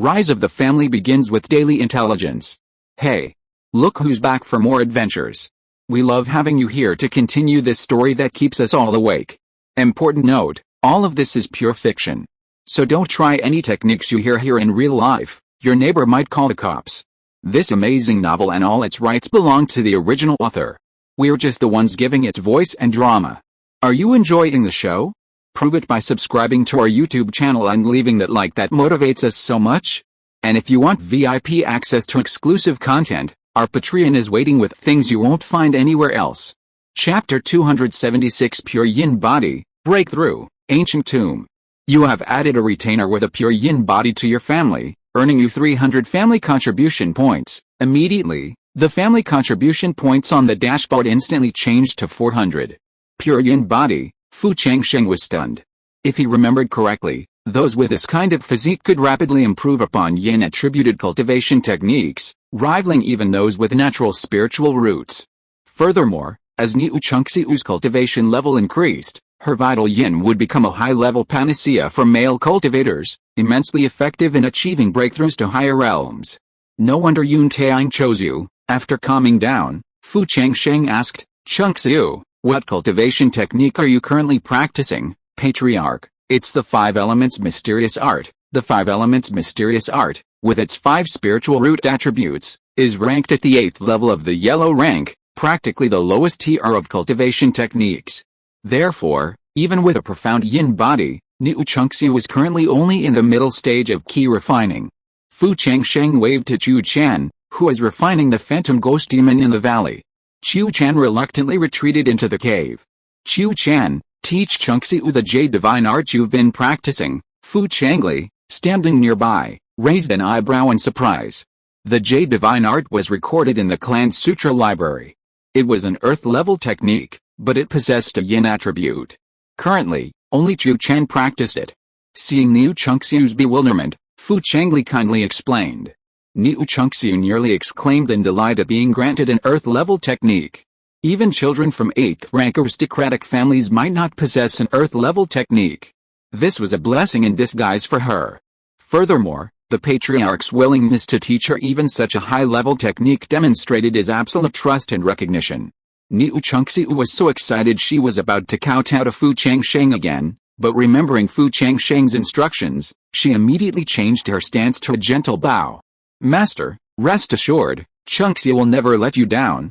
Rise of the family begins with daily intelligence. Hey! Look who's back for more adventures. We love having you here to continue this story that keeps us all awake. Important note, all of this is pure fiction. So don't try any techniques you hear here in real life, your neighbor might call the cops. This amazing novel and all its rights belong to the original author. We're just the ones giving it voice and drama. Are you enjoying the show? Prove it by subscribing to our YouTube channel and leaving that like that motivates us so much. And if you want VIP access to exclusive content, our Patreon is waiting with things you won't find anywhere else. Chapter 276 Pure Yin Body, Breakthrough, Ancient Tomb. You have added a retainer with a pure yin body to your family, earning you 300 family contribution points. Immediately, the family contribution points on the dashboard instantly changed to 400. Pure yin body, Fu Changsheng was stunned. If he remembered correctly, those with this kind of physique could rapidly improve upon yin-attributed cultivation techniques, rivaling even those with natural spiritual roots. Furthermore, as Niu Chengxiu's cultivation level increased, her vital yin would become a high-level panacea for male cultivators, immensely effective in achieving breakthroughs to higher realms. No wonder Yun Taiyang chose you. After calming down, Fu Changsheng asked, Chengxiu, what cultivation technique are you currently practicing, Patriarch? It's the Five Elements Mysterious Art. The Five Elements Mysterious Art, with its 5 spiritual root attributes, is ranked at the 8th level of the yellow rank, practically the lowest tier of cultivation techniques. Therefore, even with a profound yin body, Niu Chengxiu is currently only in the middle stage of key refining. Fu Changsheng waved to Chu Chan, who is refining the phantom ghost demon in the valley. Chu Chan reluctantly retreated into the cave. Chu Chan, teach Chengxiu the Jade Divine Art you've been practicing. Fu Changli, standing nearby, raised an eyebrow in surprise. The Jade Divine Art was recorded in the Clan Sutra library. It was an earth-level technique, but it possessed a yin attribute. Currently, only Chu Chan practiced it. Seeing Niu Chengxiu's bewilderment, Fu Changli kindly explained. Niu Chengxiu nearly exclaimed in delight at being granted an earth-level technique. Even children from 8th-rank aristocratic families might not possess an earth-level technique. This was a blessing in disguise for her. Furthermore, the Patriarch's willingness to teach her even such a high-level technique demonstrated his absolute trust and recognition. Niu Chengxiu was so excited she was about to kowtow to Fu Changsheng again, but remembering Fu Changsheng's instructions, she immediately changed her stance to a gentle bow. Master, rest assured, Chengxiu will never let you down.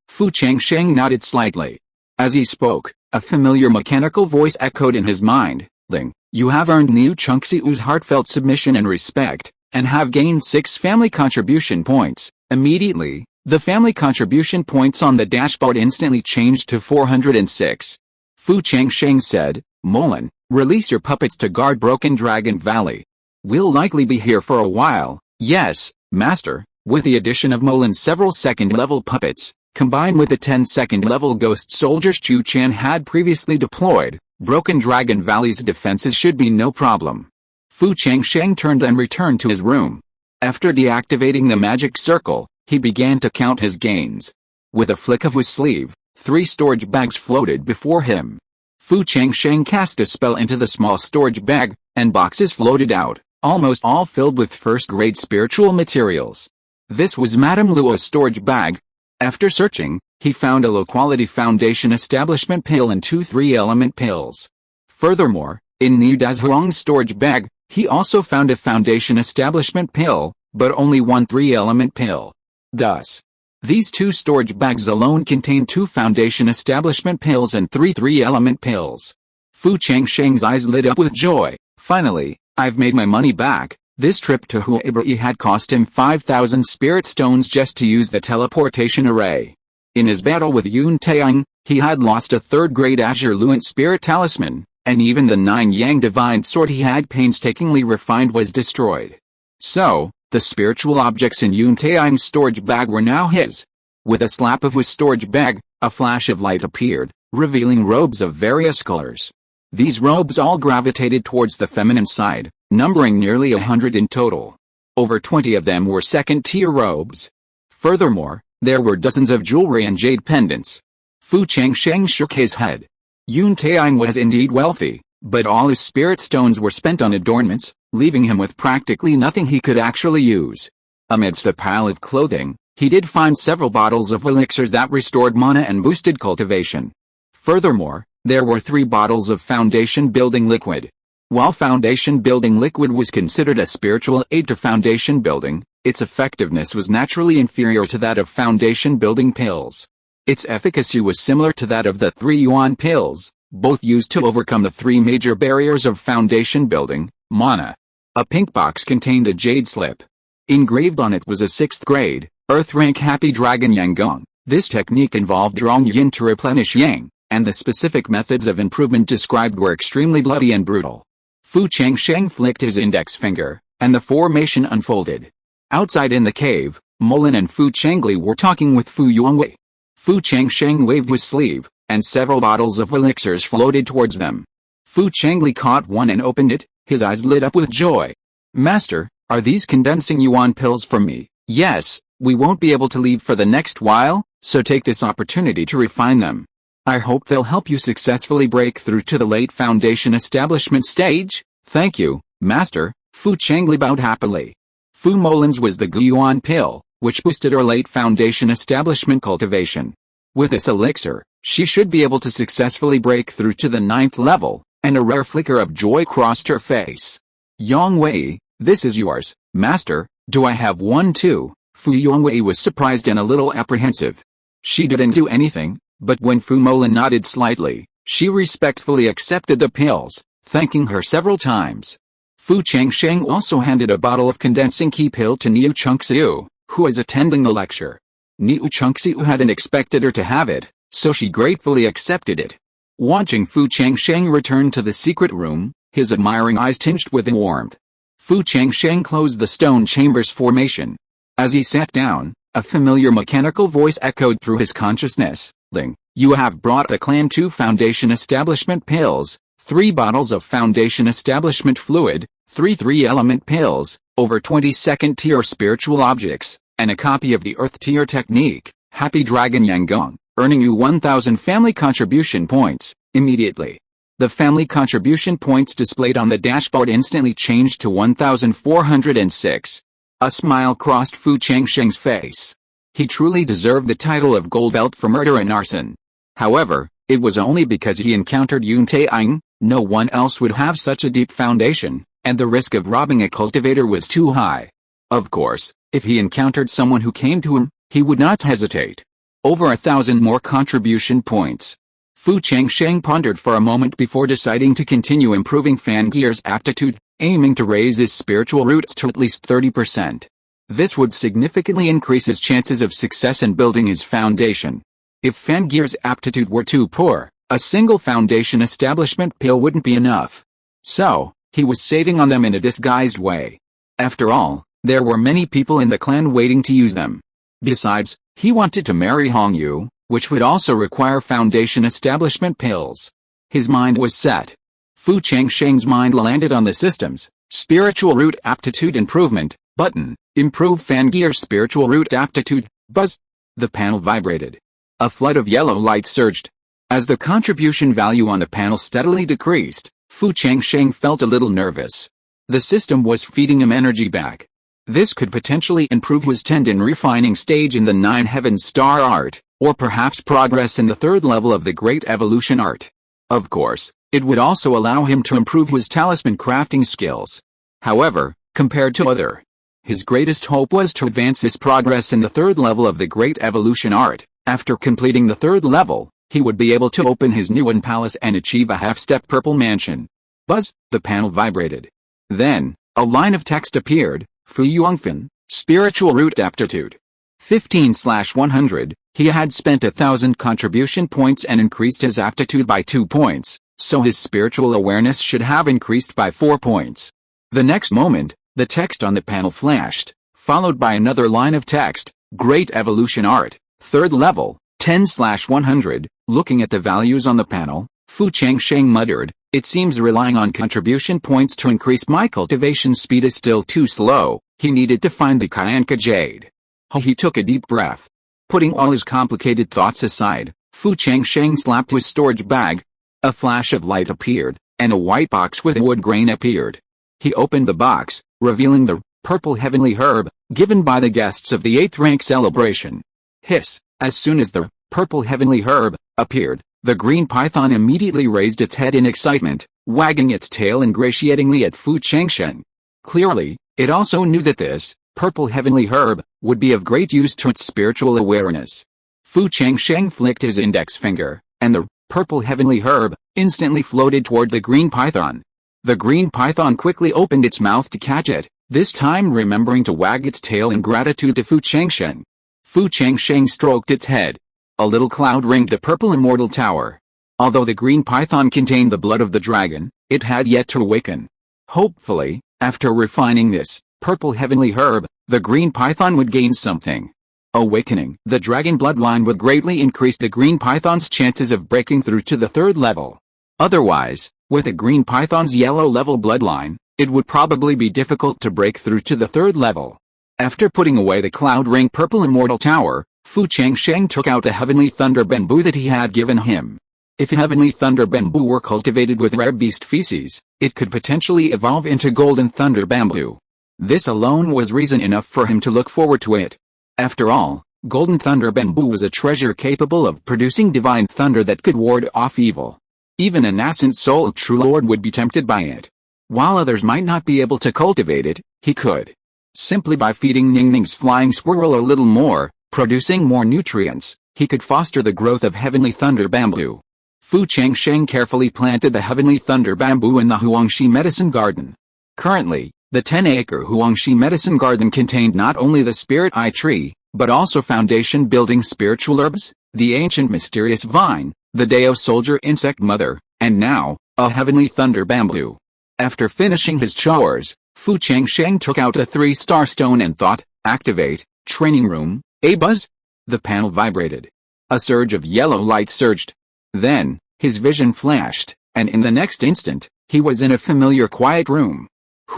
Fu Changsheng nodded slightly. As he spoke, a familiar mechanical voice echoed in his mind. Ling, you have earned Niu Chengxiu's heartfelt submission and respect, and have gained 6 family contribution points. Immediately, the family contribution points on the dashboard instantly changed to 406. Fu Changsheng said, Molan, release your puppets to guard Broken Dragon Valley. We'll likely be here for a while. Yes, Master. With the addition of Molan's several second-level puppets, combined with the 10 second-level ghost soldiers Chu Chan had previously deployed, Broken Dragon Valley's defenses should be no problem. Fu Changsheng turned and returned to his room. After deactivating the magic circle, he began to count his gains. With a flick of his sleeve, 3 storage bags floated before him. Fu Changsheng cast a spell into the small storage bag, and boxes floated out, almost all filled with first-grade spiritual materials. This was Madame Luo's storage bag. After searching, he found a low-quality foundation establishment pill and 2 3-element pills. Furthermore, in Niu Dazhuang's storage bag, he also found a foundation establishment pill, but only 1 3-element pill. Thus, these 2 storage bags alone contain 2 foundation establishment pills and 3 3-element pills. Fu Changsheng's eyes lit up with joy. Finally, I've made my money back. This trip to Huaibei had cost him 5,000 spirit stones just to use the teleportation array. In his battle with Yun Taiyang, he had lost a 3rd-grade Azure Luant Spirit Talisman, and even the 9-yang Divine Sword he had painstakingly refined was destroyed. So, the spiritual objects in Yun Taiyang's storage bag were now his. With a slap of his storage bag, a flash of light appeared, revealing robes of various colors. These robes all gravitated towards the feminine side, numbering nearly 100 in total. Over 20 of them were second-tier robes. Furthermore, there were dozens of jewelry and jade pendants. Fu Changsheng shook his head. Yun Taiyang was indeed wealthy, but all his spirit stones were spent on adornments, leaving him with practically nothing he could actually use. Amidst a pile of clothing, he did find several bottles of elixirs that restored mana and boosted cultivation. Furthermore, there were 3 bottles of foundation building liquid. While foundation building liquid was considered a spiritual aid to foundation building, its effectiveness was naturally inferior to that of foundation building pills. Its efficacy was similar to that of the 3 yuan pills, both used to overcome the 3 major barriers of foundation building: mana. A pink box contained a jade slip. Engraved on it was a 6th grade, Earth rank Happy Dragon Yangang. This technique involved drawing yin to replenish yang, and the specific methods of improvement described were extremely bloody and brutal. Fu Changsheng flicked his index finger, and the formation unfolded. Outside in the cave, Mulin and Fu Changli were talking with Fu Yuanwei. Fu Changsheng waved his sleeve, and several bottles of elixirs floated towards them. Fu Changli caught one and opened it, his eyes lit up with joy. "Master, are these condensing yuan pills for me?" "Yes, we won't be able to leave for the next while, so take this opportunity to refine them. I hope they'll help you successfully break through to the late foundation establishment stage." "Thank you, Master," Fu Changli bowed happily. Fu Molin's was the Guiyuan pill, which boosted her late foundation establishment cultivation. With this elixir, she should be able to successfully break through to the 9th level, and a rare flicker of joy crossed her face. "Yang Wei, this is yours, Master. Do I have one too?" Fu Yongwei was surprised and a little apprehensive. She didn't do anything, but when Fu Molin nodded slightly, she respectfully accepted the pills, thanking her several times. Fu Changsheng also handed a bottle of condensing key pill to Niu Chengxiu, who was attending the lecture. Niu Chengxiu hadn't expected her to have it, so she gratefully accepted it. Watching Fu Changsheng return to the secret room, his admiring eyes tinged with warmth. Fu Changsheng closed the stone chamber's formation. As he sat down, a familiar mechanical voice echoed through his consciousness. "Ling, you have brought the clan 2 foundation establishment pills, 3 bottles of foundation establishment fluid, 3 3-element pills, over 22nd tier spiritual objects, and a copy of the Earth tier technique, Happy Dragon Yangang, earning you 1,000 family contribution points, immediately." The family contribution points displayed on the dashboard instantly changed to 1,406. A smile crossed Fu Changsheng's face. He truly deserved the title of Gold Belt for murder and arson. However, it was only because he encountered Yun Taiyang. No one else would have such a deep foundation, and the risk of robbing a cultivator was too high. Of course, if he encountered someone who came to him, he would not hesitate. Over 1,000 more contribution points. Fu Changsheng pondered for a moment before deciding to continue improving Fangir's aptitude, aiming to raise his spiritual roots to at least 30%. This would significantly increase his chances of success in building his foundation. If Fangir's aptitude were too poor, a single foundation establishment pill wouldn't be enough. So, he was saving on them in a disguised way. After all, there were many people in the clan waiting to use them. Besides, he wanted to marry Hongyu, which would also require foundation establishment pills. His mind was set. Fu Changsheng's mind landed on the system's spiritual root aptitude improvement button. Improve Fangir's spiritual root aptitude. Buzz. The panel vibrated. A flood of yellow light surged. As the contribution value on the panel steadily decreased, Fu Changsheng felt a little nervous. The system was feeding him energy back. This could potentially improve his tendon refining stage in the 9 Heavens Star Art, or perhaps progress in the 3rd level of the Great Evolution Art. Of course, it would also allow him to improve his talisman crafting skills. However, compared to his greatest hope was to advance his progress in the 3rd level of the Great Evolution Art. After completing the 3rd level, he would be able to open his Nuan Palace and achieve a half-step purple mansion. Buzz, the panel vibrated. Then, a line of text appeared. Fu Yuangfan, spiritual root aptitude. 15/100, he had spent 1,000 contribution points and increased his aptitude by 2 points, so his spiritual awareness should have increased by 4 points. The next moment, the text on the panel flashed, followed by another line of text, Great Evolution Art, 3rd level, 10/100. Looking at the values on the panel, Fu Changsheng muttered, "It seems relying on contribution points to increase my cultivation speed is still too slow." He needed to find the Kyanka Jade. He took a deep breath. Putting all his complicated thoughts aside, Fu Changsheng slapped his storage bag. A flash of light appeared, and a white box with a wood grain appeared. He opened the box, revealing the purple heavenly herb, given by the guests of the 8th rank celebration. Hiss! As soon as the purple heavenly herb appeared, the green python immediately raised its head in excitement, wagging its tail ingratiatingly at Fu Changsheng. Clearly, it also knew that this purple heavenly herb would be of great use to its spiritual awareness. Fu Changsheng flicked his index finger, and the purple heavenly herb instantly floated toward the green python. The green python quickly opened its mouth to catch it, this time remembering to wag its tail in gratitude to Fu Changsheng. Fu Changsheng stroked its head. A little cloud ringed the purple immortal tower. Although the green python contained the blood of the dragon, it had yet to awaken. Hopefully, after refining this purple heavenly herb, the green python would gain something. Awakening the dragon bloodline would greatly increase the green python's chances of breaking through to the 3rd level. Otherwise, with the green python's yellow level bloodline, it would probably be difficult to break through to the 3rd level. After putting away the cloud-ring purple immortal tower, Fu Changsheng took out the heavenly thunder bamboo that he had given him. If heavenly thunder bamboo were cultivated with rare beast feces, it could potentially evolve into golden thunder bamboo. This alone was reason enough for him to look forward to it. After all, golden thunder bamboo was a treasure capable of producing divine thunder that could ward off evil. Even a nascent soul true lord would be tempted by it. While others might not be able to cultivate it, he could. Simply by feeding Ningning's flying squirrel a little more, producing more nutrients, he could foster the growth of heavenly thunder bamboo. Fu Changsheng carefully planted the heavenly thunder bamboo in the Huangshi medicine garden. Currently, the 10-acre Huangshi medicine garden contained not only the spirit eye tree, but also foundation-building spiritual herbs, the ancient mysterious vine, the Dao soldier insect mother, and now, a heavenly thunder bamboo. After finishing his chores, Fu Changsheng took out a 3-star stone and thought, activate, training room, a buzz? The panel vibrated. A surge of yellow light surged. Then, his vision flashed, and in the next instant, he was in a familiar quiet room.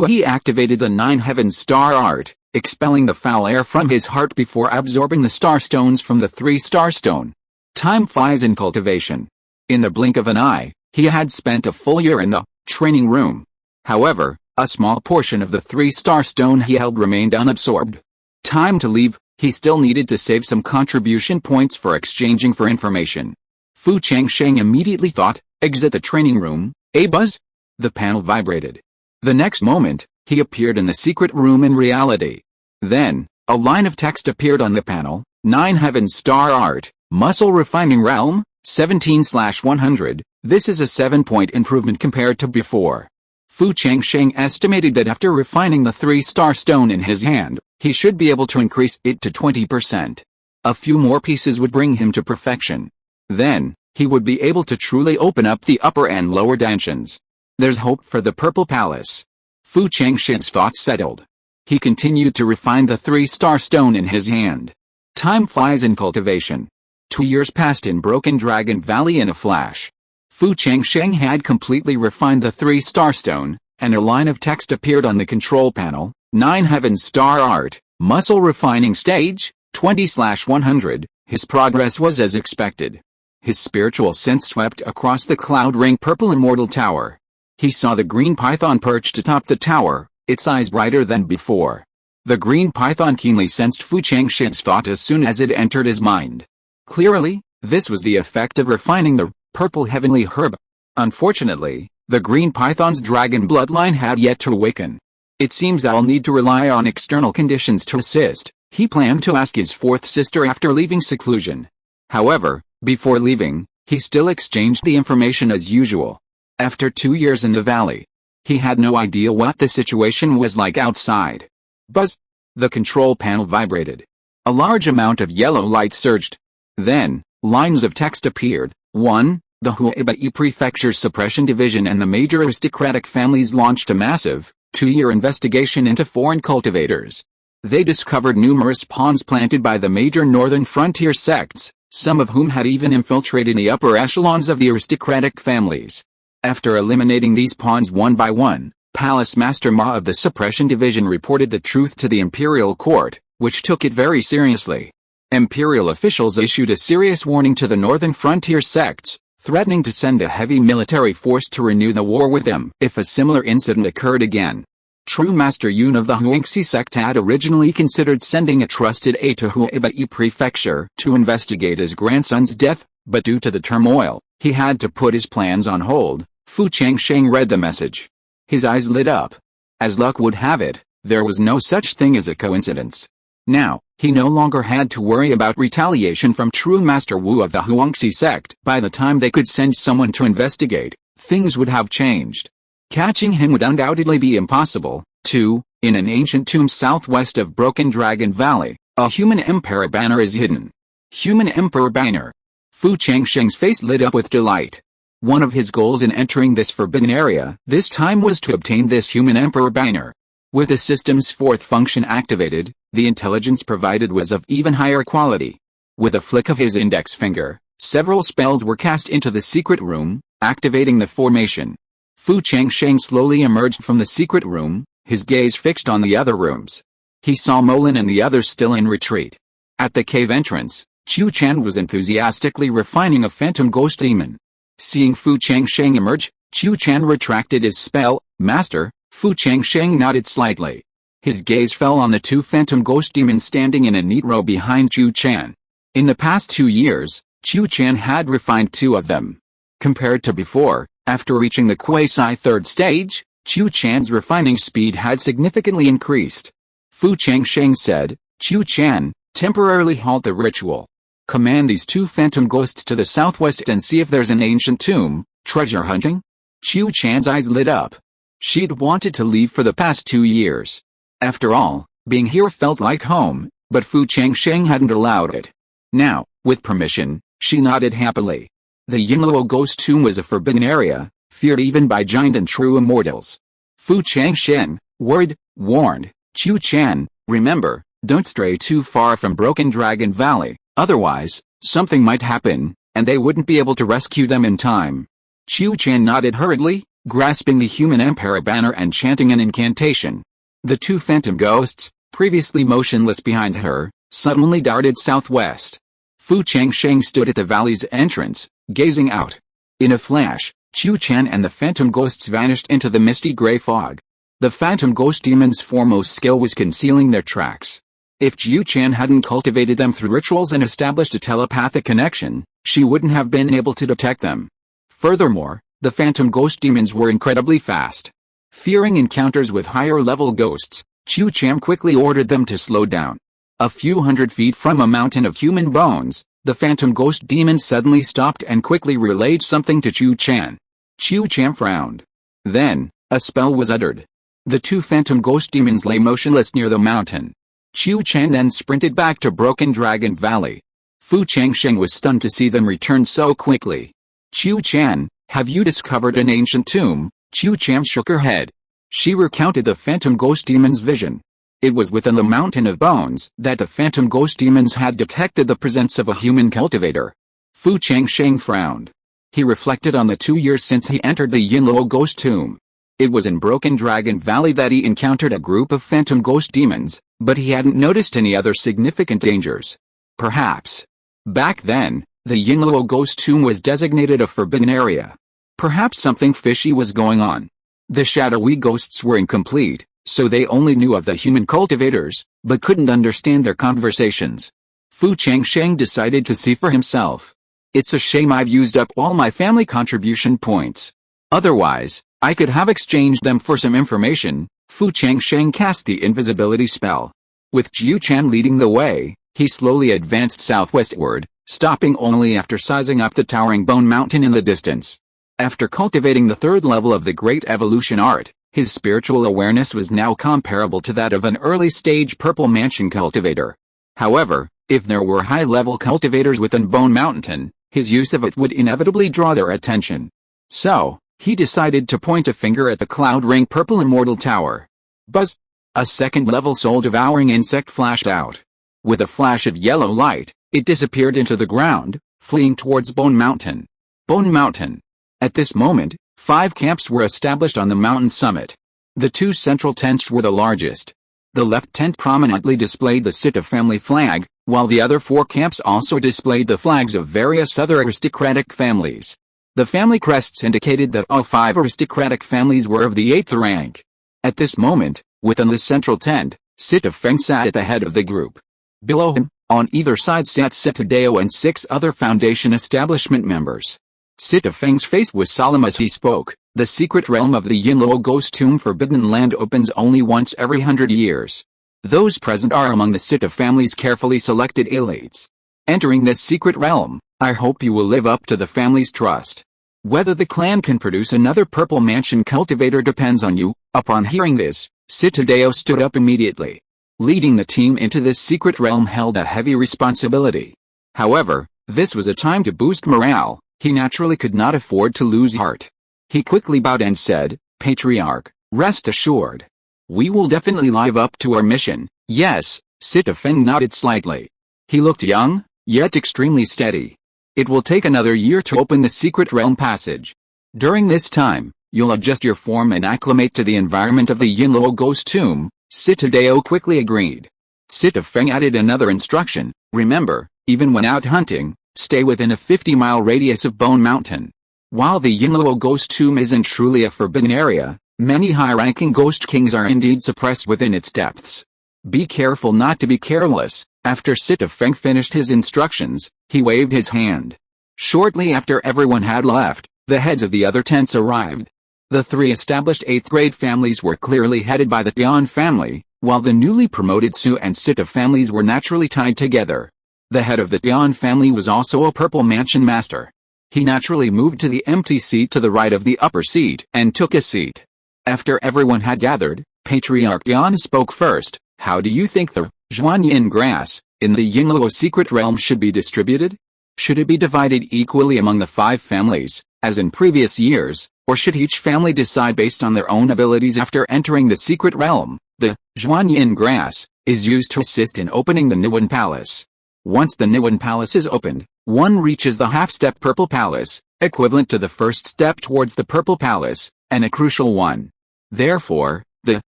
He activated the 9 heaven star art, expelling the foul air from his heart before absorbing the star stones from the 3-star stone. Time flies in cultivation. In the blink of an eye, he had spent a full year in the training room. However, a small portion of the 3-star stone he held remained unabsorbed. Time to leave, he still needed to save some contribution points for exchanging for information. Fu Changsheng immediately thought, exit the training room, a buzz? The panel vibrated. The next moment, he appeared in the secret room in reality. Then, a line of text appeared on the panel, 9 heaven star art, muscle refining realm, 17/100, this is a 7-point improvement compared to before. Fu Changsheng estimated that after refining the 3-star stone in his hand, he should be able to increase it to 20%. A few more pieces would bring him to perfection. Then, he would be able to truly open up the upper and lower dimensions. There's hope for the Purple Palace. Fu Changsheng's thoughts settled. He continued to refine the 3-star stone in his hand. Time flies in cultivation. 2 years passed in Broken Dragon Valley in a flash. Fu Changsheng had completely refined the 3-star stone, and a line of text appeared on the control panel, 9 heaven star art, muscle refining stage, 20/100, his progress was as expected. His spiritual sense swept across the cloud ring purple immortal tower. He saw the green python perched atop the tower, its eyes brighter than before. The green python keenly sensed Fu Changsheng's thought as soon as it entered his mind. Clearly, this was the effect of refining the purple heavenly herb. Unfortunately, the green python's dragon bloodline had yet to awaken. It seems I'll need to rely on external conditions to assist, he planned to ask his 4th sister after leaving seclusion. However, before leaving, he still exchanged the information as usual. After 2 years in the valley, he had no idea what the situation was like outside. Buzz! The control panel vibrated. A large amount of yellow light surged. Then, lines of text appeared. 1. The Huaibei Prefecture Suppression Division and the major aristocratic families launched a massive, 2-year investigation into foreign cultivators. They discovered numerous pawns planted by the major northern frontier sects, some of whom had even infiltrated the upper echelons of the aristocratic families. After eliminating these pawns one by one, Palace Master Ma of the Suppression Division reported the truth to the Imperial Court, which took it very seriously. Imperial officials issued a serious warning to the northern frontier sects, threatening to send a heavy military force to renew the war with them if a similar incident occurred again. True Master Yun of the Huangxi sect had originally considered sending a trusted aide to Huaibei Prefecture to investigate his grandson's death, but due to the turmoil, he had to put his plans on hold. Fu Changsheng read the message. His eyes lit up. As luck would have it, there was no such thing as a coincidence. Now, he no longer had to worry about retaliation from True Master Wu of the Huangxi sect. By the time they could send someone to investigate, things would have changed. Catching him would undoubtedly be impossible. 2. In an ancient tomb southwest of Broken Dragon Valley, a human emperor banner is hidden. Human emperor banner. Fu Changsheng's face lit up with delight. One of his goals in entering this forbidden area this time was to obtain this human emperor banner. With the system's fourth function activated, the intelligence provided was of even higher quality. With a flick of his index finger, several spells were cast into the secret room, activating the formation. Fu Changsheng slowly emerged from the secret room, his gaze fixed on the other rooms. He saw Molin and the others still in retreat. At the cave entrance, Qiu Chan was enthusiastically refining a phantom ghost demon. Seeing Fu Changsheng emerge, Qiu Chan retracted his spell. Master. Fu Changsheng nodded slightly. His gaze fell on the two phantom ghost demons standing in a neat row behind Qiu Chan. In the past 2 years, Qiu Chan had refined 2 of them. Compared to before, after reaching the quasi-third stage, Qiu Chan's refining speed had significantly increased. Fu Changsheng said, Qiu Chan, temporarily halt the ritual. Command these 2 phantom ghosts to the southwest and see if there's an ancient tomb. Treasure hunting? Qiu Chan's eyes lit up. She'd wanted to leave for the past 2 years. After all, being here felt like home, but Fu Changsheng hadn't allowed it. Now, with permission, she nodded happily. The Yingluo ghost tomb was a forbidden area, feared even by giant and true immortals. Fu Changsheng, warned, Qiu Chan, remember, don't stray too far from Broken Dragon Valley, otherwise, something might happen, and they wouldn't be able to rescue them in time. Qiu Chan nodded hurriedly, grasping the human emperor banner and chanting an incantation. The 2 phantom ghosts, previously motionless behind her, suddenly darted southwest. Fu Changsheng stood at the valley's entrance, gazing out. In a flash, Qiu Chan and the phantom ghosts vanished into the misty gray fog. The phantom ghost demon's foremost skill was concealing their tracks. If Qiu Chan hadn't cultivated them through rituals and established a telepathic connection, she wouldn't have been able to detect them. Furthermore, the phantom ghost demons were incredibly fast. Fearing encounters with higher-level ghosts, Qiu Chan quickly ordered them to slow down. A few hundred feet from a mountain of human bones, the phantom ghost demon suddenly stopped and quickly relayed something to Qiu Chan. Qiu Chan frowned. Then, a spell was uttered. The 2 phantom ghost demons lay motionless near the mountain. Qiu Chan then sprinted back to Broken Dragon Valley. Fu Changsheng was stunned to see them return so quickly. Qiu Chan, have you discovered an ancient tomb? Qiu Chan shook her head. She recounted the phantom ghost demon's vision. It was within the mountain of bones that the phantom ghost demons had detected the presence of a human cultivator. Fu Changsheng frowned. He reflected on the 2 years since he entered the Yinluo ghost tomb. It was in Broken Dragon Valley that he encountered a group of phantom ghost demons, but he hadn't noticed any other significant dangers. Perhaps. Back then, the Yinluo ghost tomb was designated a forbidden area. Perhaps something fishy was going on. The shadowy ghosts were incomplete, so they only knew of the human cultivators, but couldn't understand their conversations. Fu Changsheng decided to see for himself. It's a shame I've used up all my family contribution points. Otherwise, I could have exchanged them for some information. Fu Changsheng cast the invisibility spell. With Qiu Chan leading the way, he slowly advanced southwestward, stopping only after sizing up the towering bone mountain in the distance. After cultivating the 3rd level of the Great Evolution Art, his spiritual awareness was now comparable to that of an early-stage Purple Mansion cultivator. However, if there were high-level cultivators within Bone Mountain, his use of it would inevitably draw their attention. So, he decided to point a finger at the Cloud Ring Purple Immortal Tower. Buzz! A second-level soul-devouring insect flashed out. With a flash of yellow light, it disappeared into the ground, fleeing towards Bone Mountain. Bone Mountain. At this moment, 5 camps were established on the mountain summit. The 2 central tents were the largest. The left tent prominently displayed the Sita family flag, while the other 4 camps also displayed the flags of various other aristocratic families. The family crests indicated that all 5 aristocratic families were of the 8th rank. At this moment, within the central tent, Sita Feng sat at the head of the group. Below him, on either side sat Sita Dao and 6 other Foundation establishment members. Sita Feng's face was solemn as he spoke. The secret realm of the Yinluo Ghost Tomb Forbidden Land opens only once every 100 years. Those present are among the Sita family's carefully selected elites. Entering this secret realm, I hope you will live up to the family's trust. Whether the clan can produce another Purple Mansion cultivator depends on you. Upon hearing this, Sita Dao stood up immediately. Leading the team into this secret realm held a heavy responsibility. However, this was a time to boost morale. He naturally could not afford to lose heart. He quickly bowed and said, "Patriarch, rest assured. We will definitely live up to our mission." "Yes," Sita Feng nodded slightly. He looked young, yet extremely steady. "It will take another year to open the secret realm passage. During this time, you'll adjust your form and acclimate to the environment of the Yinluo Ghost Tomb." Sita Dao quickly agreed. Sita Feng added another instruction: "Remember, even when out hunting, stay within a 50-mile radius of Bone Mountain. While the Yinluo Ghost Tomb isn't truly a forbidden area, many high-ranking ghost kings are indeed suppressed within its depths. Be careful not to be careless." After Sita Feng finished his instructions, he waved his hand. Shortly after everyone had left, the heads of the other tents arrived. The 3 established 8th grade families were clearly headed by the Tian family, while the newly promoted Su and Sita families were naturally tied together. The head of the Tian family was also a Purple Mansion master. He naturally moved to the empty seat to the right of the upper seat and took a seat. After everyone had gathered, Patriarch Tian spoke first. "How do you think the Zhuanyin grass in the Yinluo secret realm should be distributed? Should it be divided equally among the 5 families, as in previous years, or should each family decide based on their own abilities after entering the secret realm?" The Zhuanyin grass is used to assist in opening the Niwen Palace. Once the Niwen Palace is opened, one reaches the half-step Purple Palace, equivalent to the first step towards the Purple Palace, and a crucial one. Therefore, the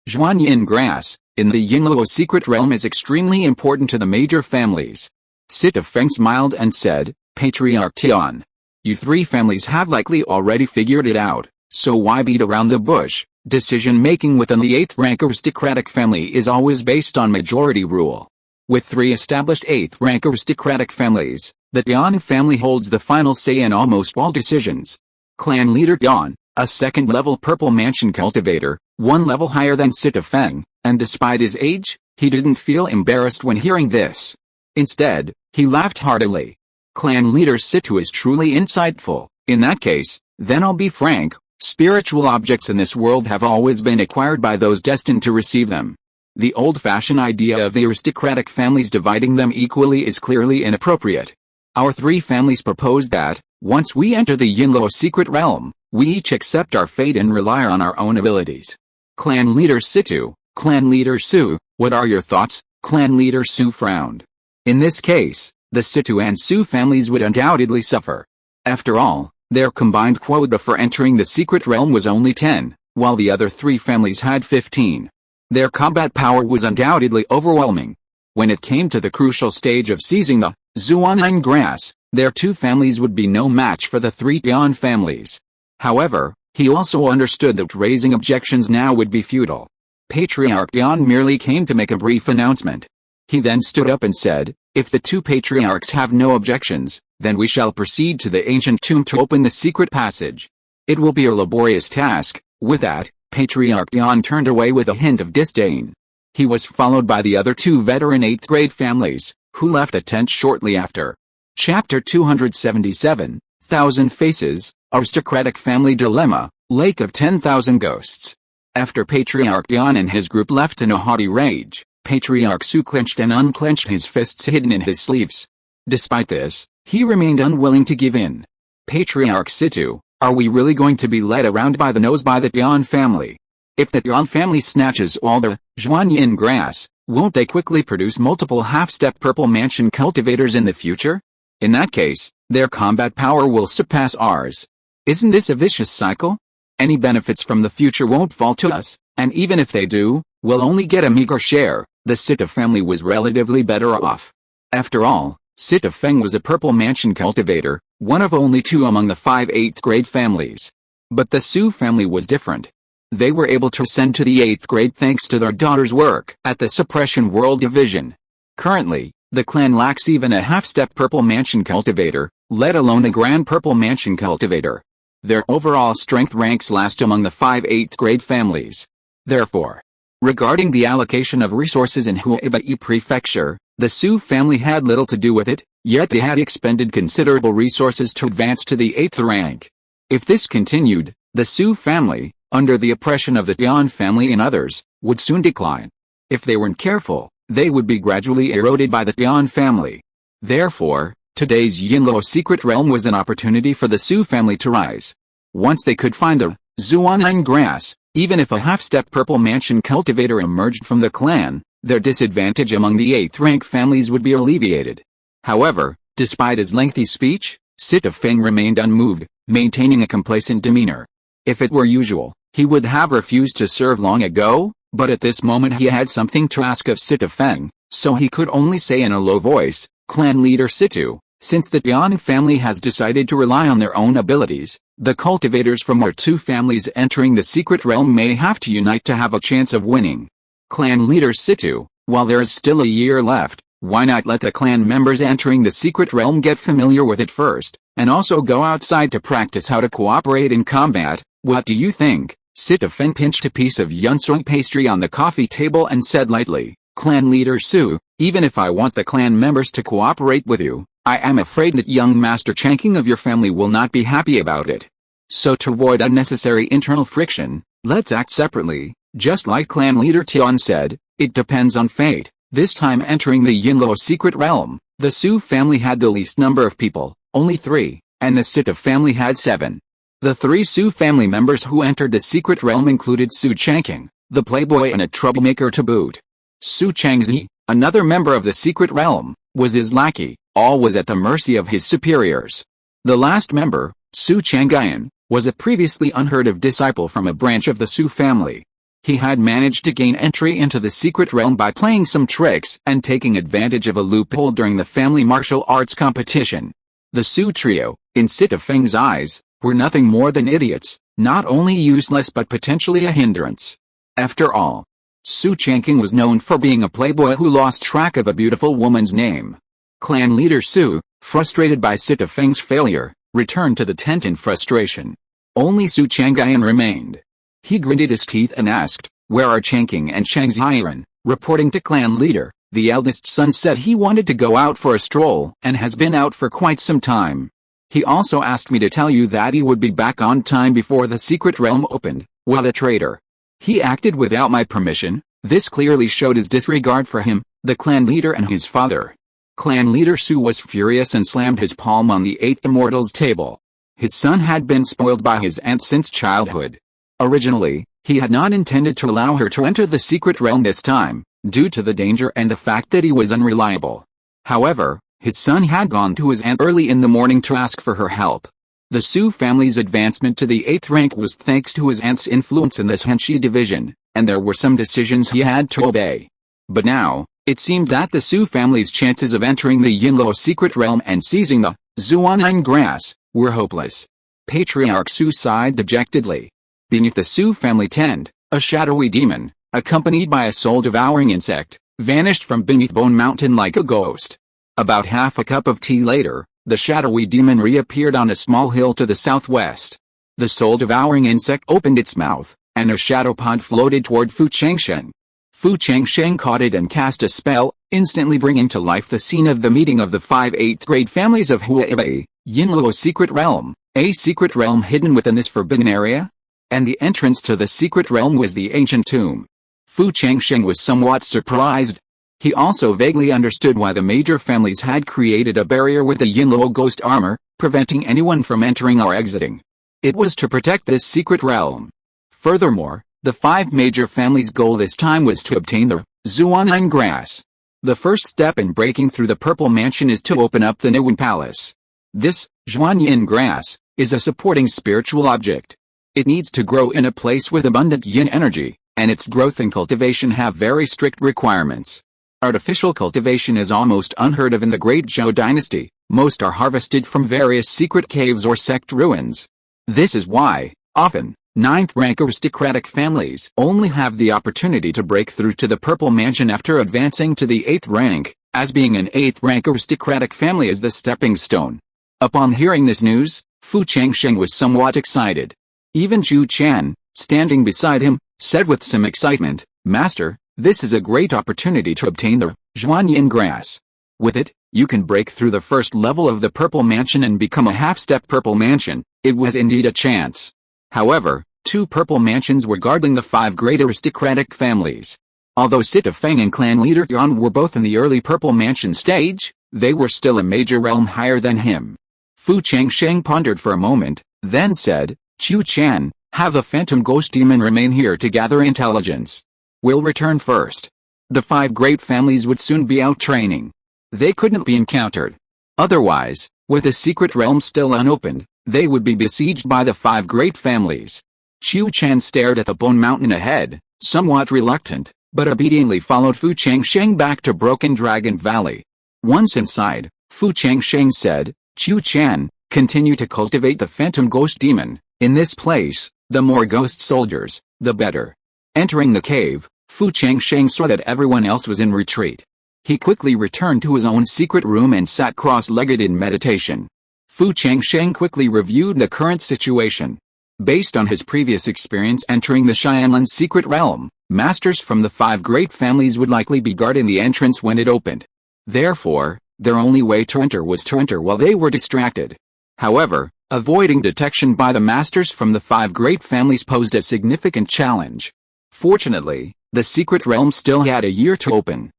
Zhuanyin grass in the Yinluo secret realm is extremely important to the major families. Sita Feng smiled and said, "Patriarch Tian, you 3 families have likely already figured it out, so why beat around the bush? Decision-making within the 8th rank aristocratic family is always based on majority rule. With 3 established 8th rank aristocratic families, the Tian family holds the final say in almost all decisions." Clan leader Tian, a 2nd-level Purple Mansion cultivator, 1 level higher than Sita Feng, and despite his age, he didn't feel embarrassed when hearing this. Instead, he laughed heartily. Clan leader Situ is truly insightful. "In that case, then I'll be frank, spiritual objects in this world have always been acquired by those destined to receive them. The old-fashioned idea of the aristocratic families dividing them equally is clearly inappropriate. Our 3 families propose that, once we enter the Yinluo secret realm, we each accept our fate and rely on our own abilities." Clan leader Situ, Clan leader Su, what are your thoughts? Clan leader Su frowned. In this case, the Situ and Su families would undoubtedly suffer. After all, their combined quota for entering the secret realm was only 10, while the other 3 families had 15. Their combat power was undoubtedly overwhelming. When it came to the crucial stage of seizing the Zhuanyin grass, their 2 families would be no match for the 3 Tian families. However, he also understood that raising objections now would be futile. Patriarch Tian merely came to make a brief announcement. He then stood up and said, "If the 2 patriarchs have no objections, then we shall proceed to the ancient tomb to open the secret passage. It will be a laborious task." With that, Patriarch Tian turned away with a hint of disdain. He was followed by the other 2 veteran 8th grade families, who left the tent shortly after. Chapter 277, Thousand Faces, Aristocratic Family Dilemma, Lake of 10,000 Ghosts. After Patriarch Tian and his group left in a haughty rage, Patriarch Su clenched and unclenched his fists hidden in his sleeves. Despite this, he remained unwilling to give in. "Patriarch Situ, are we really going to be led around by the nose by the Tian family? If the Tian family snatches all the Zhuanyin grass, won't they quickly produce multiple half-step Purple Mansion cultivators in the future? In that case, their combat power will surpass ours. Isn't this a vicious cycle? Any benefits from the future won't fall to us, and even if they do, we'll only get a meager share." The Sita family was relatively better off. After all, Sita Feng was a Purple Mansion cultivator, one of only 2 among the 5 8th grade families. But the Su family was different. They were able to ascend to the 8th grade thanks to their daughter's work at the Suppression World Division. Currently, the clan lacks even a half-step Purple Mansion cultivator, let alone a Grand Purple Mansion cultivator. Their overall strength ranks last among the 5 8th grade families. Therefore, regarding the allocation of resources in Huaibei Prefecture, the Su family had little to do with it, yet they had expended considerable resources to advance to the 8th rank. If this continued, the Su family, under the oppression of the Tian family and others, would soon decline. If they weren't careful, they would be gradually eroded by the Tian family. Therefore, today's Yinluo secret realm was an opportunity for the Su family to rise. Once they could find the Zhuanyang grass, even if a half-step Purple Mansion cultivator emerged from the clan, their disadvantage among the 8th rank families would be alleviated. However, despite his lengthy speech, Sita Feng remained unmoved, maintaining a complacent demeanor. If it were usual, he would have refused to serve long ago, but at this moment he had something to ask of Sita Feng, so he could only say in a low voice, "Clan leader Situ, since the Tian family has decided to rely on their own abilities, the cultivators from our 2 families entering the secret realm may have to unite to have a chance of winning. Clan leader Situ, while there is still a year left, why not let the clan members entering the secret realm get familiar with it first, and also go outside to practice how to cooperate in combat? What do you think?" Sita Feng pinched a piece of yunsong pastry on the coffee table and said lightly, "Clan leader Su, even if I want the clan members to cooperate with you, I am afraid that young Master Changsheng of your family will not be happy about it. So to avoid unnecessary internal friction, let's act separately." Just like clan leader Tian said, it depends on fate. This time entering the Yinluo secret realm, the Su family had the least number of people, only 3, and the Sita family had 7. The 3 Su family members who entered the secret realm included Su Changsheng, the playboy and a troublemaker to boot. Su Changzi, another member of the secret realm, was his lackey, all was at the mercy of his superiors. The last member, Su Changyan, was a previously unheard of disciple from a branch of the Su family. He had managed to gain entry into the secret realm by playing some tricks and taking advantage of a loophole during the family martial arts competition. The Su trio, in Sita Feng's eyes, were nothing more than idiots, not only useless but potentially a hindrance. After all, Su Changsheng was known for being a playboy who lost track of a beautiful woman's name. Clan leader Su, frustrated by Sita Feng's failure, returned to the tent in frustration. Only Su Changyan remained. He gritted his teeth and asked, "Where are Changsheng and Changziran?" Reporting to clan leader, the eldest son said he wanted to go out for a stroll and has been out for quite some time. He also asked me to tell you that he would be back on time before the secret realm opened. What a traitor. He acted without my permission. This clearly showed his disregard for him, the clan leader and his father. Clan leader Su was furious and slammed his palm on the 8th immortal's table. His son had been spoiled by his aunt since childhood. Originally, he had not intended to allow her to enter the secret realm this time, due to the danger and the fact that he was unreliable. However, his son had gone to his aunt early in the morning to ask for her help. The Su family's advancement to the 8th rank was thanks to his aunt's influence in this Henshi division, and there were some decisions he had to obey. But now, it seemed that the Su family's chances of entering the Yinluo secret realm and seizing the Zhuanyang grass were hopeless. Patriarch Su sighed dejectedly. Beneath the Su family tent, a shadowy demon, accompanied by a soul-devouring insect, vanished from beneath Bone Mountain like a ghost. About half a cup of tea later, the shadowy demon reappeared on a small hill to the southwest. The soul-devouring insect opened its mouth, and a shadow pod floated toward Fu Changsheng. Fu Changsheng caught it and cast a spell, instantly bringing to life the scene of the meeting of the 5 8th grade families of Huaibei, Yinluo secret realm, a secret realm hidden within this forbidden area? And the entrance to the secret realm was the ancient tomb. Fu Changsheng was somewhat surprised. He also vaguely understood why the major families had created a barrier with the Yinluo ghost armor, preventing anyone from entering or exiting. It was to protect this secret realm. Furthermore, the 5 major families' goal this time was to obtain the Zhuanyang grass. The first step in breaking through the Purple Mansion is to open up the Niwen Palace. This Zhuanyang grass is a supporting spiritual object. It needs to grow in a place with abundant yin energy, and its growth and cultivation have very strict requirements. Artificial cultivation is almost unheard of in the Great Zhou dynasty. Most are harvested from various secret caves or sect ruins. This is why, often, Ninth-rank aristocratic families only have the opportunity to break through to the Purple Mansion after advancing to the 8th rank, as being an 8th-rank aristocratic family is the stepping stone. Upon hearing this news, Fu Changsheng was somewhat excited. Even Chu Chan, standing beside him, said with some excitement, "Master, this is a great opportunity to obtain the Zhuanyin grass. With it, you can break through the first level of the Purple Mansion and become a half-step Purple Mansion." It was indeed a chance. However, 2 Purple Mansions were guarding the 5 great aristocratic families. Although Sita Feng and clan leader Yuan were both in the early Purple Mansion stage, they were still a major realm higher than him. Fu Changsheng pondered for a moment, then said, "Chu Chan, have the Phantom Ghost Demon remain here to gather intelligence. We'll return first." The 5 great families would soon be out training. They couldn't be encountered. Otherwise, with the secret realm still unopened, they would be besieged by the 5 great families. Chu Chan stared at the Bone Mountain ahead, somewhat reluctant, but obediently followed Fu Changsheng back to Broken Dragon Valley. Once inside, Fu Changsheng said, "Chu Chan, continue to cultivate the Phantom Ghost Demon. In this place, the more ghost soldiers, the better." Entering the cave, Fu Changsheng saw that everyone else was in retreat. He quickly returned to his own secret room and sat cross-legged in meditation. Fu Changsheng quickly reviewed the current situation. Based on his previous experience entering the Xianlan's secret realm, masters from the 5 great families would likely be guarding the entrance when it opened. Therefore, their only way to enter was to enter while they were distracted. However, avoiding detection by the masters from the 5 great families posed a significant challenge. Fortunately, the secret realm still had a year to open.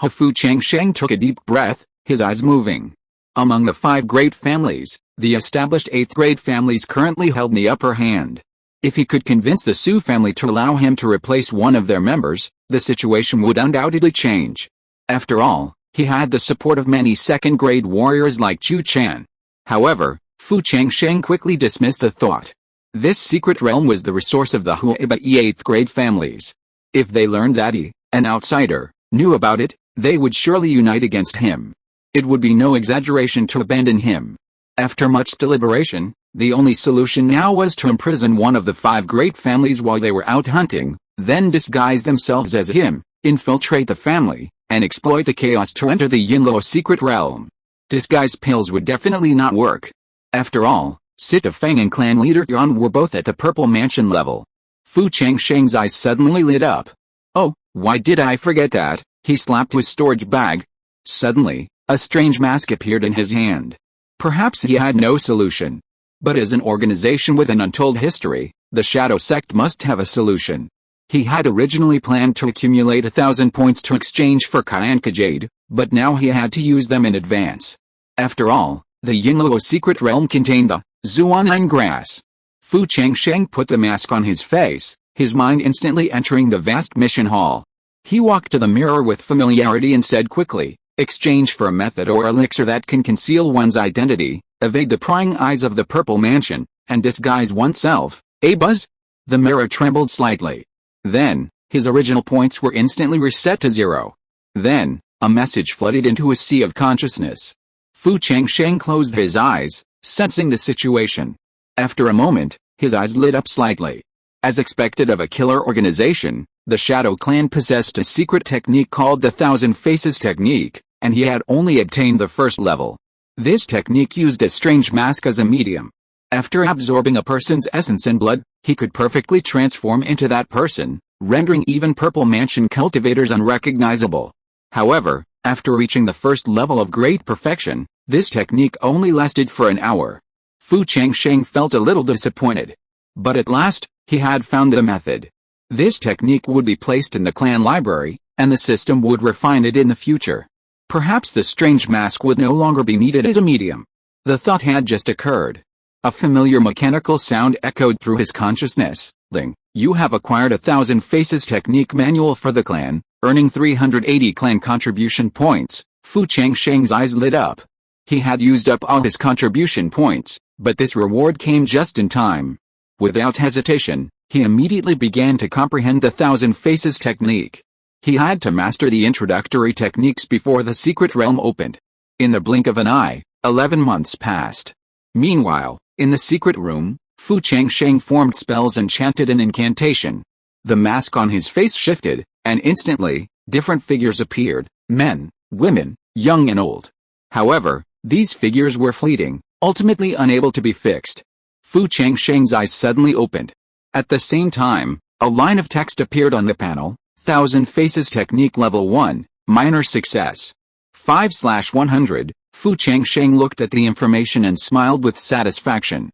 Fu Changsheng took a deep breath, his eyes moving. Among the 5 great families, the established 8th grade families currently held the upper hand. If he could convince the Su family to allow him to replace one of their members, the situation would undoubtedly change. After all, he had the support of many 2nd grade warriors like Chu Chan. However, Fu Changsheng quickly dismissed the thought. This secret realm was the resource of the Huabai 8th grade families. If they learned that he, an outsider, knew about it, they would surely unite against him. It would be no exaggeration to abandon him. After much deliberation, the only solution now was to imprison one of the 5 great families while they were out hunting, then disguise themselves as him, infiltrate the family, and exploit the chaos to enter the Yinluo secret realm. Disguise pills would definitely not work. After all, Sita Feng and clan leader Yuan were both at the Purple Mansion level. Fu Changsheng's eyes suddenly lit up. "Oh, why did I forget that?" He slapped his storage bag. Suddenly, a strange mask appeared in his hand. Perhaps he had no solution. But as an organization with an untold history, the Shadow Sect must have a solution. He had originally planned to accumulate 1,000 points to exchange for Kyanka Jade, but now he had to use them in advance. After all, the Yinluo secret realm contained the Zhuanyin grass. Fu Changsheng put the mask on his face, his mind instantly entering the vast mission hall. He walked to the mirror with familiarity and said quickly, "Exchange for a method or elixir that can conceal one's identity, evade the prying eyes of the Purple Mansion, and disguise oneself, buzz?" The mirror trembled slightly. Then, his original points were instantly reset to 0. Then, a message flooded into his sea of consciousness. Fu Changsheng closed his eyes, sensing the situation. After a moment, his eyes lit up slightly. As expected of a killer organization, the Shadow Clan possessed a secret technique called the Thousand Faces technique, and he had only obtained the first level. This technique used a strange mask as a medium. After absorbing a person's essence and blood, he could perfectly transform into that person, rendering even Purple Mansion cultivators unrecognizable. However, after reaching the first level of great perfection, this technique only lasted for an hour. Fu Changsheng felt a little disappointed. But at last, he had found the method. This technique would be placed in the clan library, and the system would refine it in the future. Perhaps the strange mask would no longer be needed as a medium. The thought had just occurred. A familiar mechanical sound echoed through his consciousness. "Ling, you have acquired a Thousand Faces technique manual for the clan, earning 380 clan contribution points." Fu Changsheng's eyes lit up. He had used up all his contribution points, but this reward came just in time. Without hesitation, he immediately began to comprehend the Thousand Faces technique. He had to master the introductory techniques before the secret realm opened. In the blink of an eye, 11 months passed. Meanwhile, in the secret room, Fu Changsheng formed spells and chanted an incantation. The mask on his face shifted, and instantly, different figures appeared, men, women, young and old. However, these figures were fleeting, ultimately unable to be fixed. Fu Changsheng's eyes suddenly opened. At the same time, a line of text appeared on the panel: Thousand Faces Technique Level 1, Minor Success. 5/100. Fu Changsheng looked at the information and smiled with satisfaction.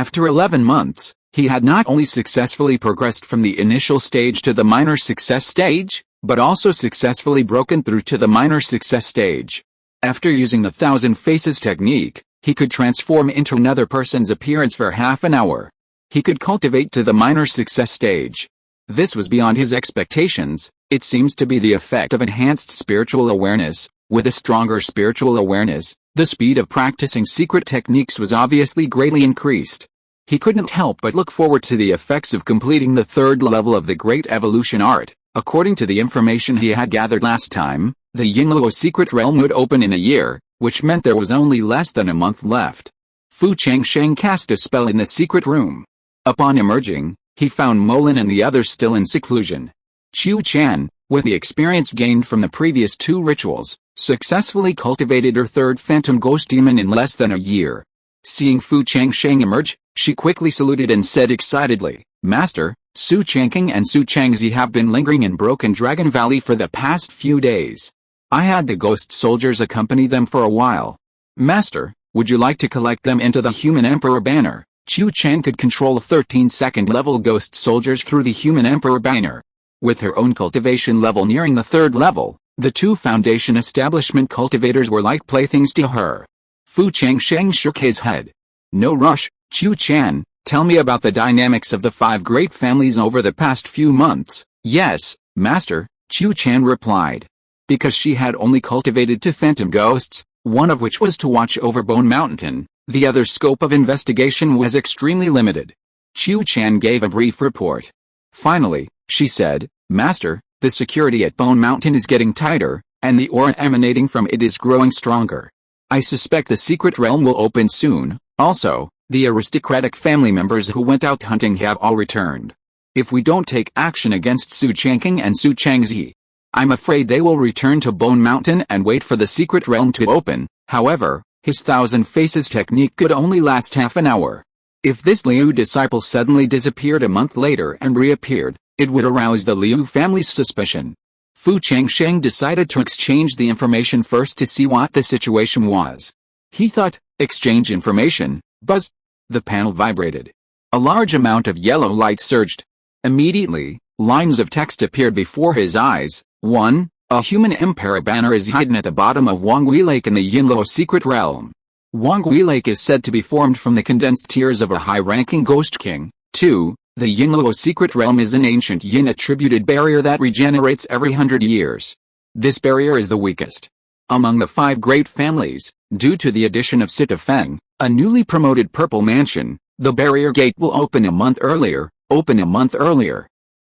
After 11 months, he had not only successfully progressed from the initial stage to the minor success stage, but also successfully broken through to the minor success stage. After using the Thousand Faces technique, he could transform into another person's appearance for half an hour. He could cultivate to the minor success stage. This was beyond his expectations. It seems to be the effect of enhanced spiritual awareness. With a stronger spiritual awareness, the speed of practicing secret techniques was obviously greatly increased. He couldn't help but look forward to the effects of completing the third level of the Great Evolution Art. According to the information he had gathered last time, the Yingluo secret realm would open in a year, which meant there was only less than a month left. Fu Changsheng cast a spell in the secret room. Upon emerging, he found Molin and the others still in seclusion. Qiu Chan, with the experience gained from the previous two rituals, successfully cultivated her third phantom ghost demon in less than a year. Seeing Fu Changsheng emerge, she quickly saluted and said excitedly, "Master, Su Changking and Su Changzi have been lingering in Broken Dragon Valley for the past few days. I had the ghost soldiers accompany them for a while. Master, would you like to collect them into the Human Emperor banner?" Qiu Chan could control 13 second-level ghost soldiers through the Human Emperor banner. With her own cultivation level nearing the third level, the two Foundation establishment cultivators were like playthings to her. Fu Changsheng shook his head. "No rush, Qiu Chan, tell me about the dynamics of the 5 great families over the past few months." "Yes, Master," Qiu Chan replied. Because she had only cultivated 2 phantom ghosts, one of which was to watch over Bone Mountain, the other's scope of investigation was extremely limited. Qiu Chan gave a brief report. Finally, she said, "Master, the security at Bone Mountain is getting tighter, and the aura emanating from it is growing stronger. I suspect the secret realm will open soon. Also, the aristocratic family members who went out hunting have all returned. If we don't take action against Su Changking and Su Changzi, I'm afraid they will return to Bone Mountain and wait for the secret realm to open." However, his Thousand Faces technique could only last half an hour. If this Liu disciple suddenly disappeared a month later and reappeared, it would arouse the Liu family's suspicion. Fu Changsheng decided to exchange the information first to see what the situation was. He thought, exchange information, buzz. The panel vibrated. A large amount of yellow light surged. Immediately, lines of text appeared before his eyes. 1. A Human Emperor banner is hidden at the bottom of Wangui Lake in the Yinluo secret realm. Wangui Lake is said to be formed from the condensed tears of a high-ranking ghost king. 2. The Yinluo secret realm is an ancient yin-attributed barrier that regenerates every 100 years. This barrier is the weakest among the 5 great families. Due to the addition of Sita Feng, a newly promoted purple mansion, the barrier gate will open a month earlier.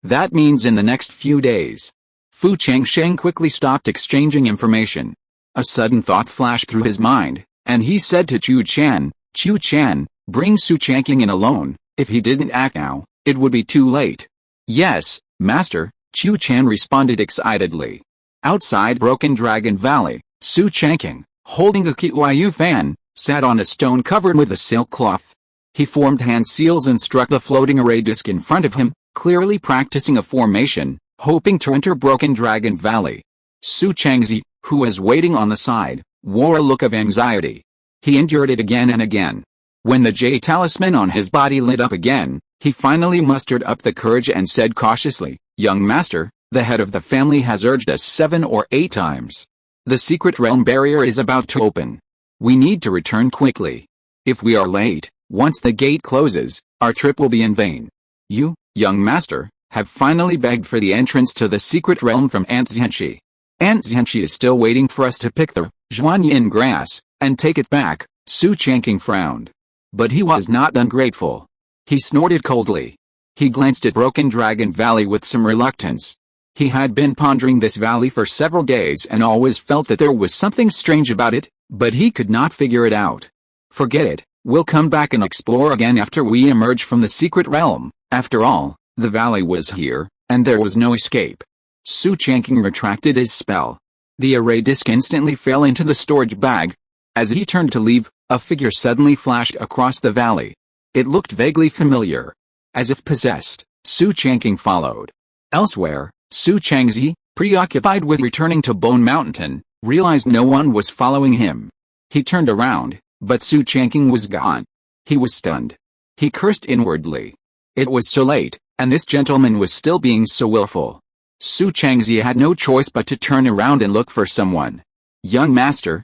That means in the next few days. Fu Changsheng quickly stopped exchanging information. A sudden thought flashed through his mind, and he said to Qiu Chan, bring Su Changking in alone. If he didn't act now, it would be too late. Yes, Master, Qiu Chan responded excitedly. Outside Broken Dragon Valley, Su Changking, holding a Kiwayu fan, sat on a stone covered with a silk cloth. He formed hand seals and struck the floating array disc in front of him, clearly practicing a formation, hoping to enter Broken Dragon Valley. Su Changzi, who was waiting on the side, wore a look of anxiety. He endured it again and again. When the Jade talisman on his body lit up again, he finally mustered up the courage and said cautiously, "Young Master, the head of the family has urged us 7 or 8 times. The secret realm barrier is about to open. We need to return quickly. If we are late, once the gate closes, our trip will be in vain. You, young Master, have finally begged for the entrance to the secret realm from Aunt Xianxi. Aunt Xianxi is still waiting for us to pick the Zhuanyin grass and take it back." Su Changking frowned. But he was not ungrateful. He snorted coldly. He glanced at Broken Dragon Valley with some reluctance. He had been pondering this valley for several days and always felt that there was something strange about it, but he could not figure it out. Forget it, We'll come back and explore again after we emerge from the secret realm. After all, the valley was here, and there was no escape. Su Changsheng retracted his spell. The array disc instantly fell into the storage bag. As he turned to leave, a figure suddenly flashed across the valley. It looked vaguely familiar. As if possessed, Su Changsheng followed. Elsewhere, Su Changzi, preoccupied with returning to Bone Mountain, realized no one was following him. He turned around, but Su Changsheng was gone. He was stunned. He cursed inwardly. It was so late, and this gentleman was still being so willful. Su Changzi had no choice but to turn around and look for someone. Young master,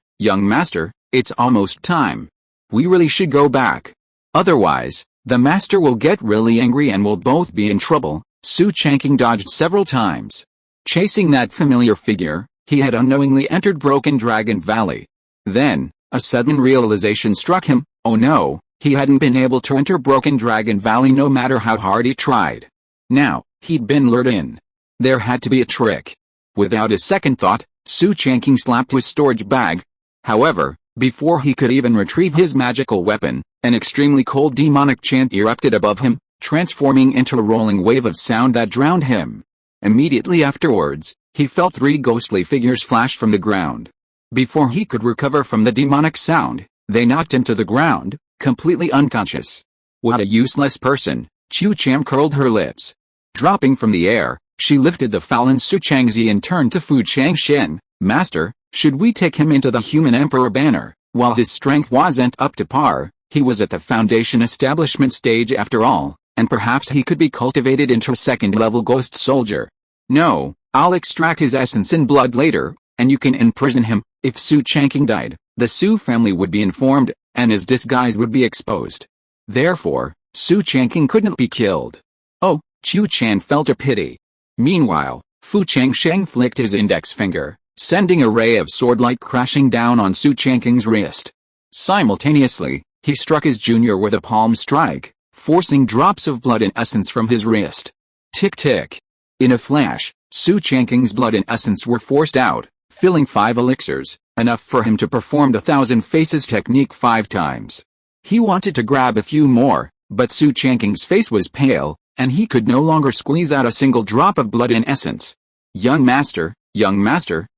it's almost time. We really should go back. Otherwise, the master will get really angry and we'll both be in trouble. Su Changsheng dodged several times. Chasing that familiar figure, he had unknowingly entered Broken Dragon Valley. Then, a sudden realization struck him. Oh no, he hadn't been able to enter Broken Dragon Valley no matter how hard he tried. Now, he'd been lured in. There had to be a trick. Without a second thought, Su Changsheng slapped his storage bag. However, before he could even retrieve his magical weapon, an extremely cold demonic chant erupted above him, transforming into a rolling wave of sound that drowned him. Immediately afterwards, he felt 3 ghostly figures flash from the ground. Before he could recover from the demonic sound, they knocked him to the ground, completely unconscious. What a useless person, Chu Cham curled her lips. Dropping from the air, she lifted the fallen Su Changzi and turned to Fu Changshen. Master, should we take him into the human emperor banner? While his strength wasn't up to par, he was at the Foundation establishment stage after all, and perhaps he could be cultivated into a second-level ghost soldier. No, I'll extract his essence and blood later, and you can imprison him. If Su Changsheng died, the Su family would be informed, and his disguise would be exposed. Therefore, Su Changsheng couldn't be killed. Oh, Chu Chan felt a pity. Meanwhile, Fu Changsheng flicked his index finger, sending a ray of swordlight crashing down on Su Changsheng's wrist. Simultaneously, he struck his junior with a palm strike, forcing drops of blood and essence from his wrist. Tick-tick. In a flash, Su Changsheng's blood and essence were forced out, filling 5 elixirs, enough for him to perform the 1,000 Faces technique 5 times. He wanted to grab a few more, but Su Changsheng's face was pale, and he could no longer squeeze out a single drop of blood and essence. Young master.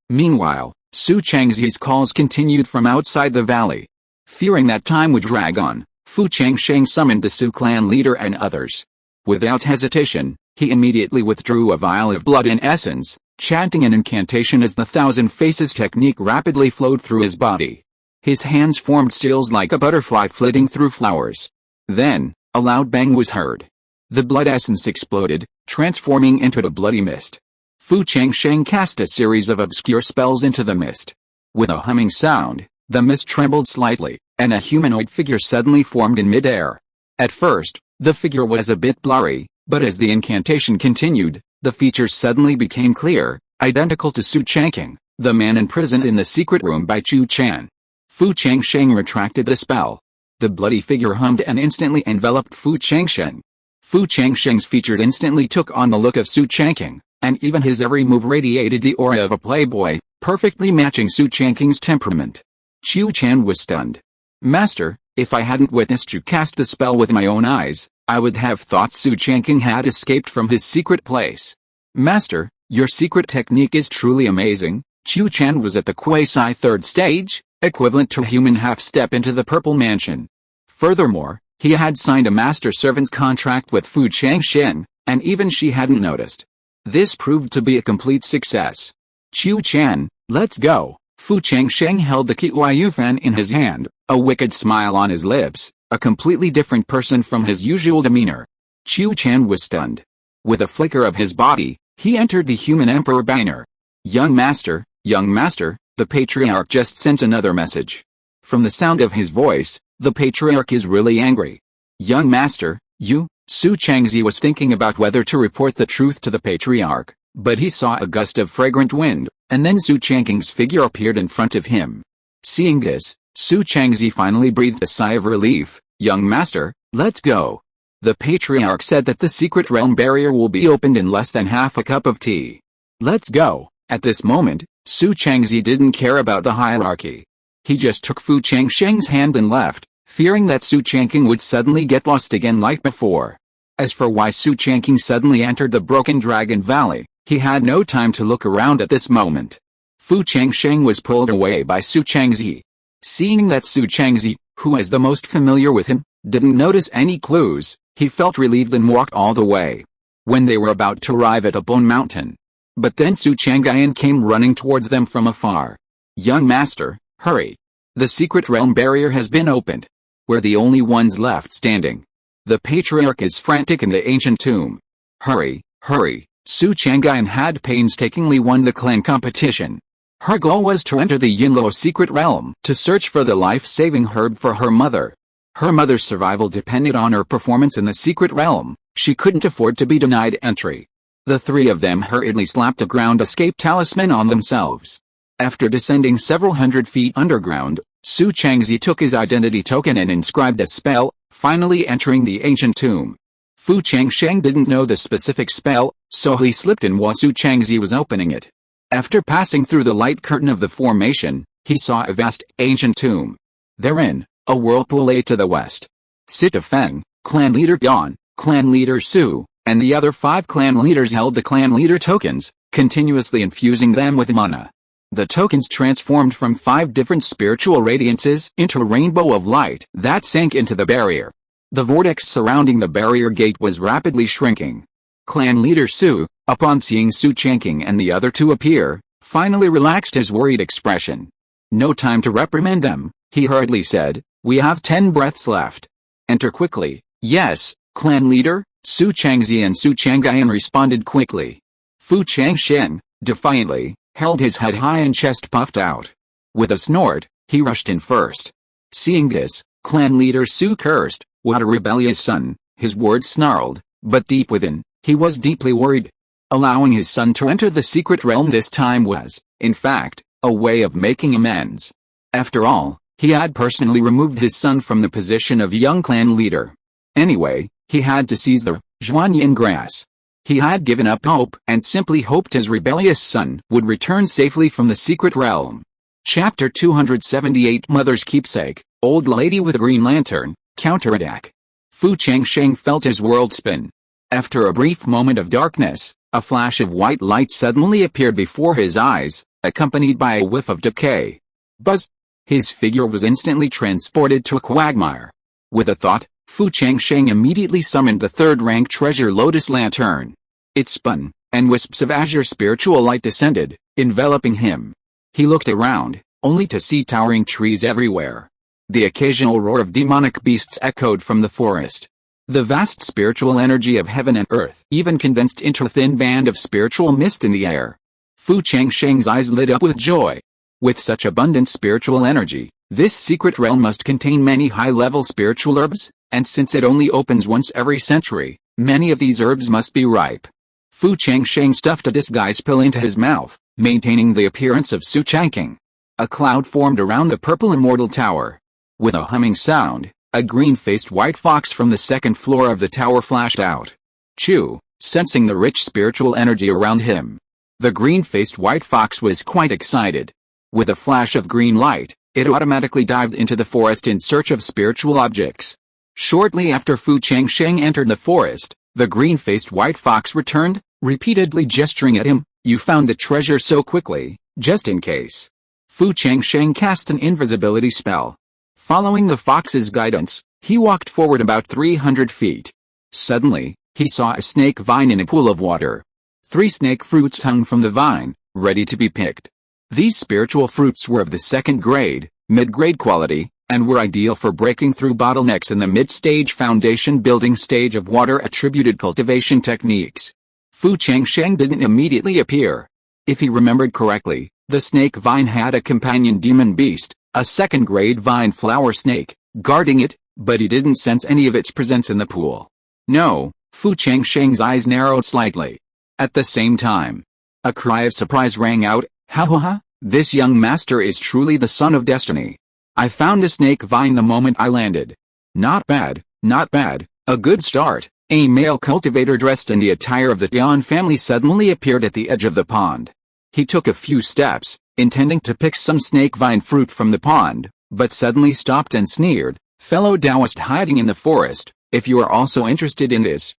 Meanwhile, Su Changzi's calls continued from outside the valley. Fearing that time would drag on, Fu Changsheng summoned the Su clan leader and others. Without hesitation, he immediately withdrew a vial of blood and essence, chanting an incantation as the 1,000 Faces technique rapidly flowed through his body. His hands formed seals like a butterfly flitting through flowers. Then, a loud bang was heard. The blood essence exploded, transforming into a bloody mist. Fu Changsheng cast a series of obscure spells into the mist. With a humming sound, the mist trembled slightly, and a humanoid figure suddenly formed in midair. At first, the figure was a bit blurry, but as the incantation continued, the features suddenly became clear, identical to Su Changsheng, the man imprisoned in the secret room by Chu Chan. Fu Changsheng retracted the spell. The bloody figure hummed and instantly enveloped Fu Changsheng. Fu Changsheng's features instantly took on the look of Su Changsheng, and even his every move radiated the aura of a playboy, perfectly matching Su Changsheng's temperament. Chu Chan was stunned. Master, if I hadn't witnessed you cast the spell with my own eyes, I would have thought Su Changsheng had escaped from his secret place. Master, your secret technique is truly amazing. Chu Chan was at the quasi-3rd stage, equivalent to a human half-step into the Purple Mansion. Furthermore, he had signed a master servant's contract with Fu Changsheng, and even she hadn't noticed. This proved to be a complete success. Chu Chan, let's go. Fu Changsheng held the Qiyu fan in his hand, a wicked smile on his lips, a completely different person from his usual demeanor. Chu Chan was stunned. With a flicker of his body, he entered the human emperor banner. Young master, the Patriarch just sent another message. From the sound of his voice, the Patriarch is really angry. Young master, Su Changzi was thinking about whether to report the truth to the Patriarch, but he saw a gust of fragrant wind, and then Su Changsheng's figure appeared in front of him. Seeing this, Su Changzi finally breathed a sigh of relief. Young master, let's go. The Patriarch said that the secret realm barrier will be opened in less than half a cup of tea. Let's go. At this moment, Su Changzi didn't care about the hierarchy. He just took Fu Changsheng's hand and left, fearing that Su Changking would suddenly get lost again like before. As for why Su Changking suddenly entered the Broken Dragon Valley, he had no time to look around at this moment. Fu Changsheng was pulled away by Su Changzi. Seeing that Su Changzi, who was the most familiar with him, didn't notice any clues, he felt relieved and walked all the way. When they were about to arrive at a bone mountain, but then Su Changyan came running towards them from afar. "Young master, hurry. The secret realm barrier has been opened. We're the only ones left standing. The Patriarch is frantic in the ancient tomb. Hurry, hurry." Su Changyan had painstakingly won the clan competition. Her goal was to enter the Yinluo secret realm to search for the life-saving herb for her mother. Her mother's survival depended on her performance in the secret realm. She couldn't afford to be denied entry. The three of them hurriedly slapped a ground escape talisman on themselves. After descending several hundred feet underground, Su Changzi took his identity token and inscribed a spell, finally entering the ancient tomb. Fu Changsheng didn't know the specific spell, so he slipped in while Su Changzi was opening it. After passing through the light curtain of the formation, he saw a vast, ancient tomb. Therein, a whirlpool lay to the west. Sita Feng, clan leader Yan, clan leader Su, and the other 5 clan leaders held the clan leader tokens, continuously infusing them with mana. The tokens transformed from 5 different spiritual radiances into a rainbow of light that sank into the barrier. The vortex surrounding the barrier gate was rapidly shrinking. Clan leader Su, upon seeing Su Changking and the other 2 appear, finally relaxed his worried expression. "No time to reprimand them," he hurriedly said. "We have 10 breaths left. Enter quickly." "Yes, clan leader." Su Changzi and Su Changyan responded quickly. Fu Changsheng, defiantly, held his head high and chest puffed out. With a snort, he rushed in first. Seeing this, clan leader Su cursed. "What a rebellious son," his words snarled, but deep within, he was deeply worried. Allowing his son to enter the secret realm this time was, in fact, a way of making amends. After all, he had personally removed his son from the position of young clan leader. Anyway, he had to seize the Zhuanyin grass. He had given up hope and simply hoped his rebellious son would return safely from the secret realm. Chapter 278 Mother's Keepsake, Old Lady with a Green Lantern, Counterattack. Fu Changsheng felt his world spin. After a brief moment of darkness, a flash of white light suddenly appeared before his eyes, accompanied by a whiff of decay. Buzz! His figure was instantly transported to a quagmire. With a thought, Fu Changsheng immediately summoned the 3rd-rank treasure lotus lantern. It spun, and wisps of azure spiritual light descended, enveloping him. He looked around, only to see towering trees everywhere. The occasional roar of demonic beasts echoed from the forest. The vast spiritual energy of heaven and earth even condensed into a thin band of spiritual mist in the air. Fu Changsheng's eyes lit up with joy. With such abundant spiritual energy, this secret realm must contain many high-level spiritual herbs, and since it only opens once every century, many of these herbs must be ripe. Fu Changsheng stuffed a disguise pill into his mouth, maintaining the appearance of Su Changking. A cloud formed around the purple immortal tower. With a humming sound, a green-faced white fox from the 2nd floor of the tower flashed out. Chu, sensing the rich spiritual energy around him. The green-faced white fox was quite excited. With a flash of green light, it automatically dived into the forest in search of spiritual objects. Shortly after Fu Changsheng entered the forest, the green-faced white fox returned, repeatedly gesturing at him. "You found the treasure so quickly, just in case." Fu Changsheng cast an invisibility spell. Following the fox's guidance, he walked forward about 300 feet. Suddenly, he saw a snake vine in a pool of water. 3 snake fruits hung from the vine, ready to be picked. These spiritual fruits were of the 2nd grade, mid-grade quality, and were ideal for breaking through bottlenecks in the mid-stage foundation building stage of water-attributed cultivation techniques. Fu Changsheng didn't immediately appear. If he remembered correctly, the snake vine had a companion demon beast, a 2nd-grade vine flower snake, guarding it, but he didn't sense any of its presence in the pool. No, Fu Changsheng's eyes narrowed slightly. At the same time, a cry of surprise rang out. "Ha ha ha, this young master is truly the son of destiny. I found a snake vine the moment I landed. Not bad, not bad, a good start." A male cultivator dressed in the attire of the Yan family suddenly appeared at the edge of the pond. He took a few steps, intending to pick some snake vine fruit from the pond, but suddenly stopped and sneered. Fellow Taoist hiding in the forest, if you are also interested in this,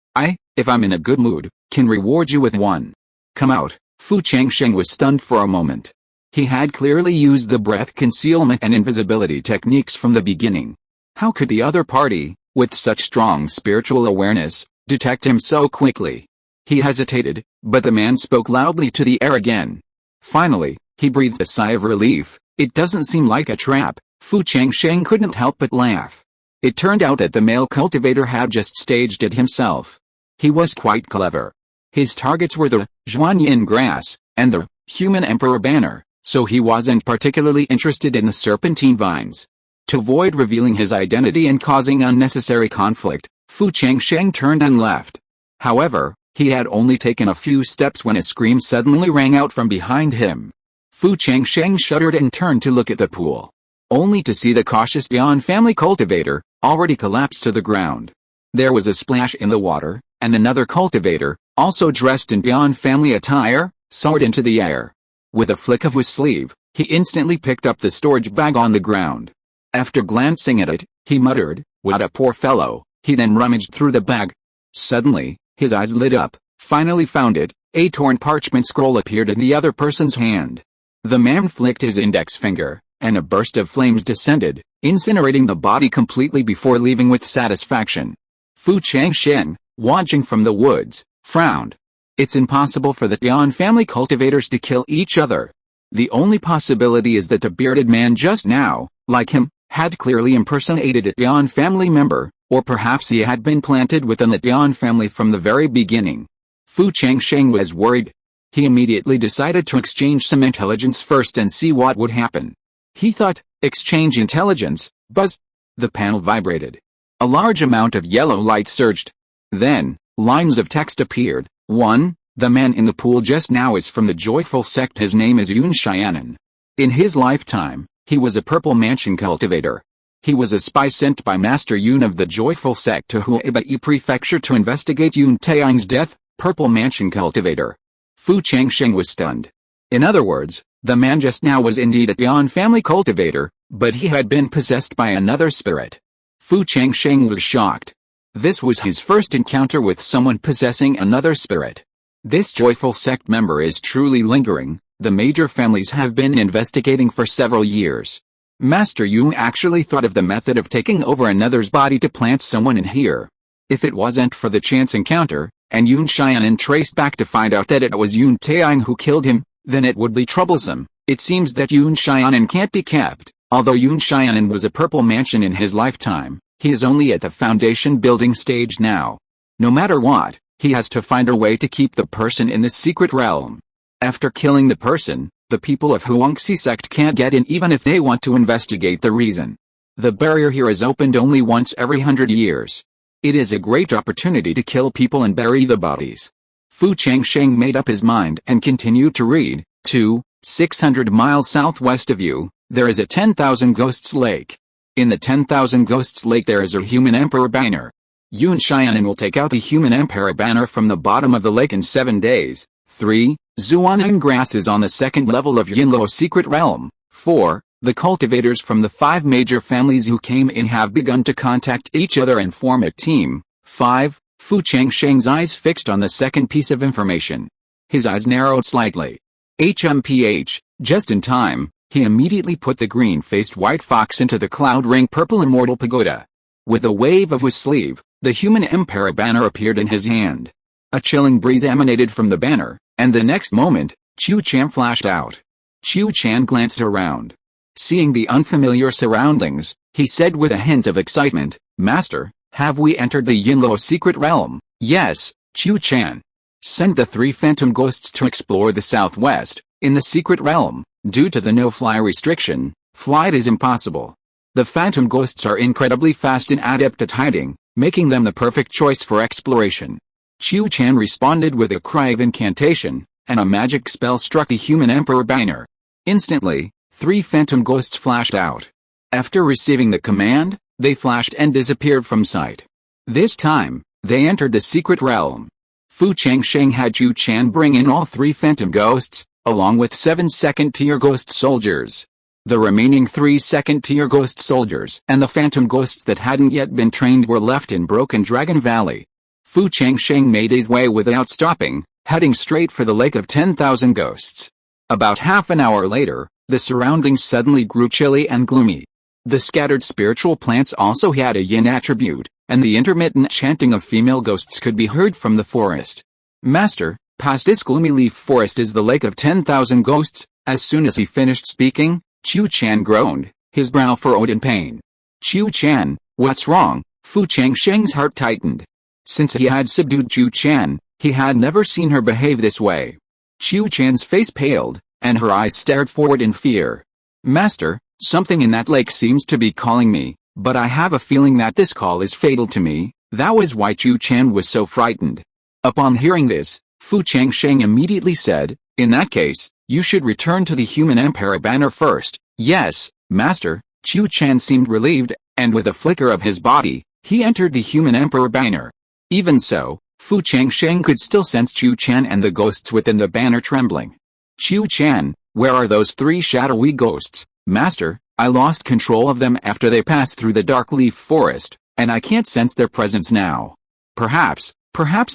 if I'm in a good mood, can reward you with one. Come out. Fu Changsheng was stunned for a moment. He had clearly used the breath concealment and invisibility techniques from the beginning. How could the other party, with such strong spiritual awareness, detect him so quickly? He hesitated, but the man spoke loudly to the air again. Finally, he breathed a sigh of relief. It doesn't seem like a trap. Fu Changsheng couldn't help but laugh. It turned out that the male cultivator had just staged it himself. He was quite clever. His targets were the Zhuanyin grass and the human emperor banner, so he wasn't particularly interested in the serpentine vines. To avoid revealing his identity and causing unnecessary conflict, Fu Changsheng turned and left. However, he had only taken a few steps when a scream suddenly rang out from behind him. Fu Changsheng shuddered and turned to look at the pool, only to see the cautious Yan family cultivator, already collapsed to the ground. There was a splash in the water, and another cultivator, also dressed in Yan family attire, soared into the air. With a flick of his sleeve, he instantly picked up the storage bag on the ground. After glancing at it, he muttered, "What a poor fellow." He then rummaged through the bag. Suddenly, his eyes lit up. Finally found it. A torn parchment scroll appeared in the other person's hand. The man flicked his index finger, and a burst of flames descended, incinerating the body completely before leaving with satisfaction. Fu Changsheng, watching from the woods, frowned. It's impossible for the Yan family cultivators to kill each other. The only possibility is that the bearded man just now, like him, had clearly impersonated a Yan family member, or perhaps he had been planted within the Yan family from the very beginning. Fu Changsheng was worried. He immediately decided to exchange some intelligence first and see what would happen. He thought, exchange intelligence, buzz. The panel vibrated. A large amount of yellow light surged. Then, lines of text appeared. 1. The man in the pool just now is from the joyful sect. His name is Yun Xianan. In his lifetime, he was a purple mansion cultivator. He was a spy sent by Master Yun of the joyful sect to Huaibei Prefecture to investigate Yun Taiyang's death. Purple mansion cultivator. Fu Changsheng was stunned. In other words, the man just now was indeed a Yan family cultivator, but he had been possessed by another spirit. Fu Changsheng was shocked. This was his first encounter with someone possessing another spirit. This joyful sect member is truly lingering. The major families have been investigating for several years. Master Yu actually thought of the method of taking over another's body to plant someone in here. If it wasn't for the chance encounter, and Yun Xianan traced back to find out that it was Yun Taiyang who killed him, then it would be troublesome. It seems that Yun Xianan can't be kept. Although Yun Xianan was a purple mansion in his lifetime, he is only at the foundation building stage now. No matter what, he has to find a way to keep the person in the secret realm. After killing the person, the people of Huangxi sect can't get in even if they want to investigate the reason. The barrier here is opened only once every 100 years. It is a great opportunity to kill people and bury the bodies. Fu Changsheng made up his mind and continued to read. 600 miles southwest of you, there is a 10,000 ghosts lake. In the 10,000 ghosts lake there is a human emperor banner. Yun Xianan will take out the human emperor banner from the bottom of the lake in 7 days. 3. Zhuanyin grass is on the second level of Yinluo secret realm. 4. The cultivators from the 5 major families who came in have begun to contact each other and form a team. 5. Fu Changsheng's eyes fixed on the second piece of information. His eyes narrowed slightly. HMPH, just in time, he immediately put the green-faced white fox into the cloud ring purple immortal pagoda. With a wave of his sleeve, the human emperor banner appeared in his hand. A chilling breeze emanated from the banner, and the next moment, Qiu Chan flashed out. Qiu Chan glanced around. Seeing the unfamiliar surroundings, he said with a hint of excitement, "Master, have we entered the Yinluo secret realm?" "Yes, Qiu Chan. Send the 3 phantom ghosts to explore the southwest. In the secret realm, due to the no-fly restriction, flight is impossible. The phantom ghosts are incredibly fast and adept at hiding, making them the perfect choice for exploration." Qiu Chan responded with a cry of incantation, and a magic spell struck the human emperor banner. Instantly, 3 phantom ghosts flashed out. After receiving the command, they flashed and disappeared from sight. This time, they entered the secret realm. Fu Changsheng had Qiu Chan bring in all 3 phantom ghosts, along with 7 second-tier ghost soldiers. The remaining 3 second-tier ghost soldiers and the phantom ghosts that hadn't yet been trained were left in Broken Dragon Valley. Fu Changsheng made his way without stopping, heading straight for the Lake of 10,000 Ghosts. About half an hour later, the surroundings suddenly grew chilly and gloomy. The scattered spiritual plants also had a yin attribute, and the intermittent chanting of female ghosts could be heard from the forest. Master, past this gloomy leaf forest is the Lake of 10,000 Ghosts. As soon as he finished speaking, Chu Chan groaned, his brow furrowed in pain. Chu Chan, what's wrong? Fu Changsheng's heart tightened. Since he had subdued Chu Chan, he had never seen her behave this way. Chu Chan's face paled, and her eyes stared forward in fear. Master, something in that lake seems to be calling me, but I have a feeling that this call is fatal to me. That was why Chu Chan was so frightened. Upon hearing this, Fu Changsheng immediately said, in that case, you should return to the human emperor banner first. Yes, Master. Chu Chan seemed relieved, and with a flicker of his body, he entered the human emperor banner. Even so, Fu Changsheng could still sense Chu Chan and the ghosts within the banner trembling. Chu Chan, where are those 3 shadowy ghosts? Master, I lost control of them after they passed through the dark leaf forest, and I can't sense their presence now. Perhaps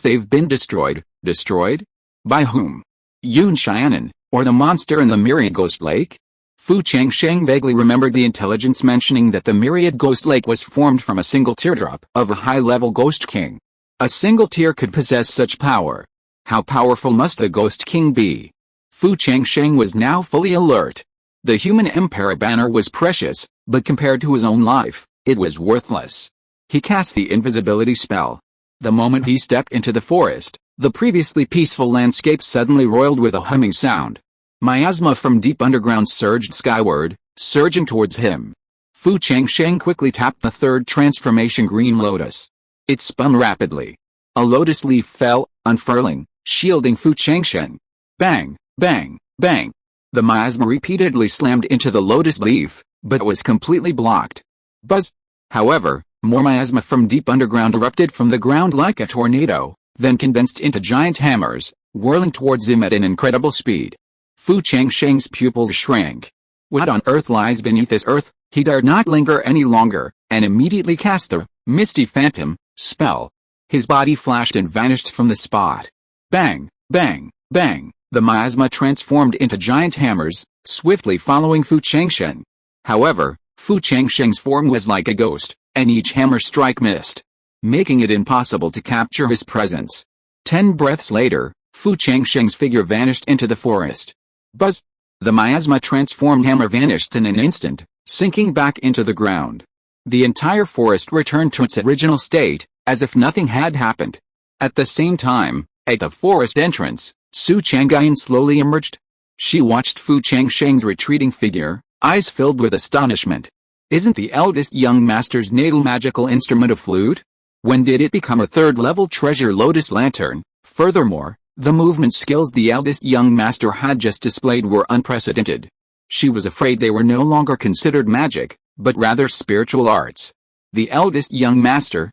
they've been destroyed. Destroyed? By whom? Yun Xianan, or the monster in the Myriad Ghost Lake? Fu Changsheng vaguely remembered the intelligence mentioning that the Myriad Ghost Lake was formed from a single teardrop of a high-level Ghost King. A single tear could possess such power. How powerful must the Ghost King be? Fu Changsheng was now fully alert. The human emperor banner was precious, but compared to his own life, it was worthless. He cast the invisibility spell. The moment he stepped into the forest, the previously peaceful landscape suddenly roiled with a humming sound. Miasma from deep underground surged skyward, surging towards him. Fu Changsheng quickly tapped the 3rd transformation green lotus. It spun rapidly. A lotus leaf fell, unfurling, shielding Fu Changsheng. Bang, bang, bang. The miasma repeatedly slammed into the lotus leaf, but was completely blocked. Buzz! However, more miasma from deep underground erupted from the ground like a tornado, then condensed into giant hammers, whirling towards him at an incredible speed. Fu Changsheng's pupils shrank. What on earth lies beneath this earth? He dared not linger any longer, and immediately cast the Misty Phantom spell. His body flashed and vanished from the spot. Bang, bang, bang. The miasma transformed into giant hammers, swiftly following Fu Changsheng. However, Fu Changsheng's form was like a ghost, and each hammer strike missed, making it impossible to capture his presence. 10 breaths later, Fu Changsheng's figure vanished into the forest. Buzz! The miasma transformed hammer vanished in an instant, sinking back into the ground. The entire forest returned to its original state, as if nothing had happened. At the same time, at the forest entrance, Su Changyan slowly emerged. She watched Fu Changsheng's retreating figure, eyes filled with astonishment. Isn't the eldest young master's natal magical instrument a flute? When did it become a 3rd-level treasure lotus lantern? Furthermore, the movement skills the eldest young master had just displayed were unprecedented. She was afraid they were no longer considered magic, but rather spiritual arts. The eldest young master,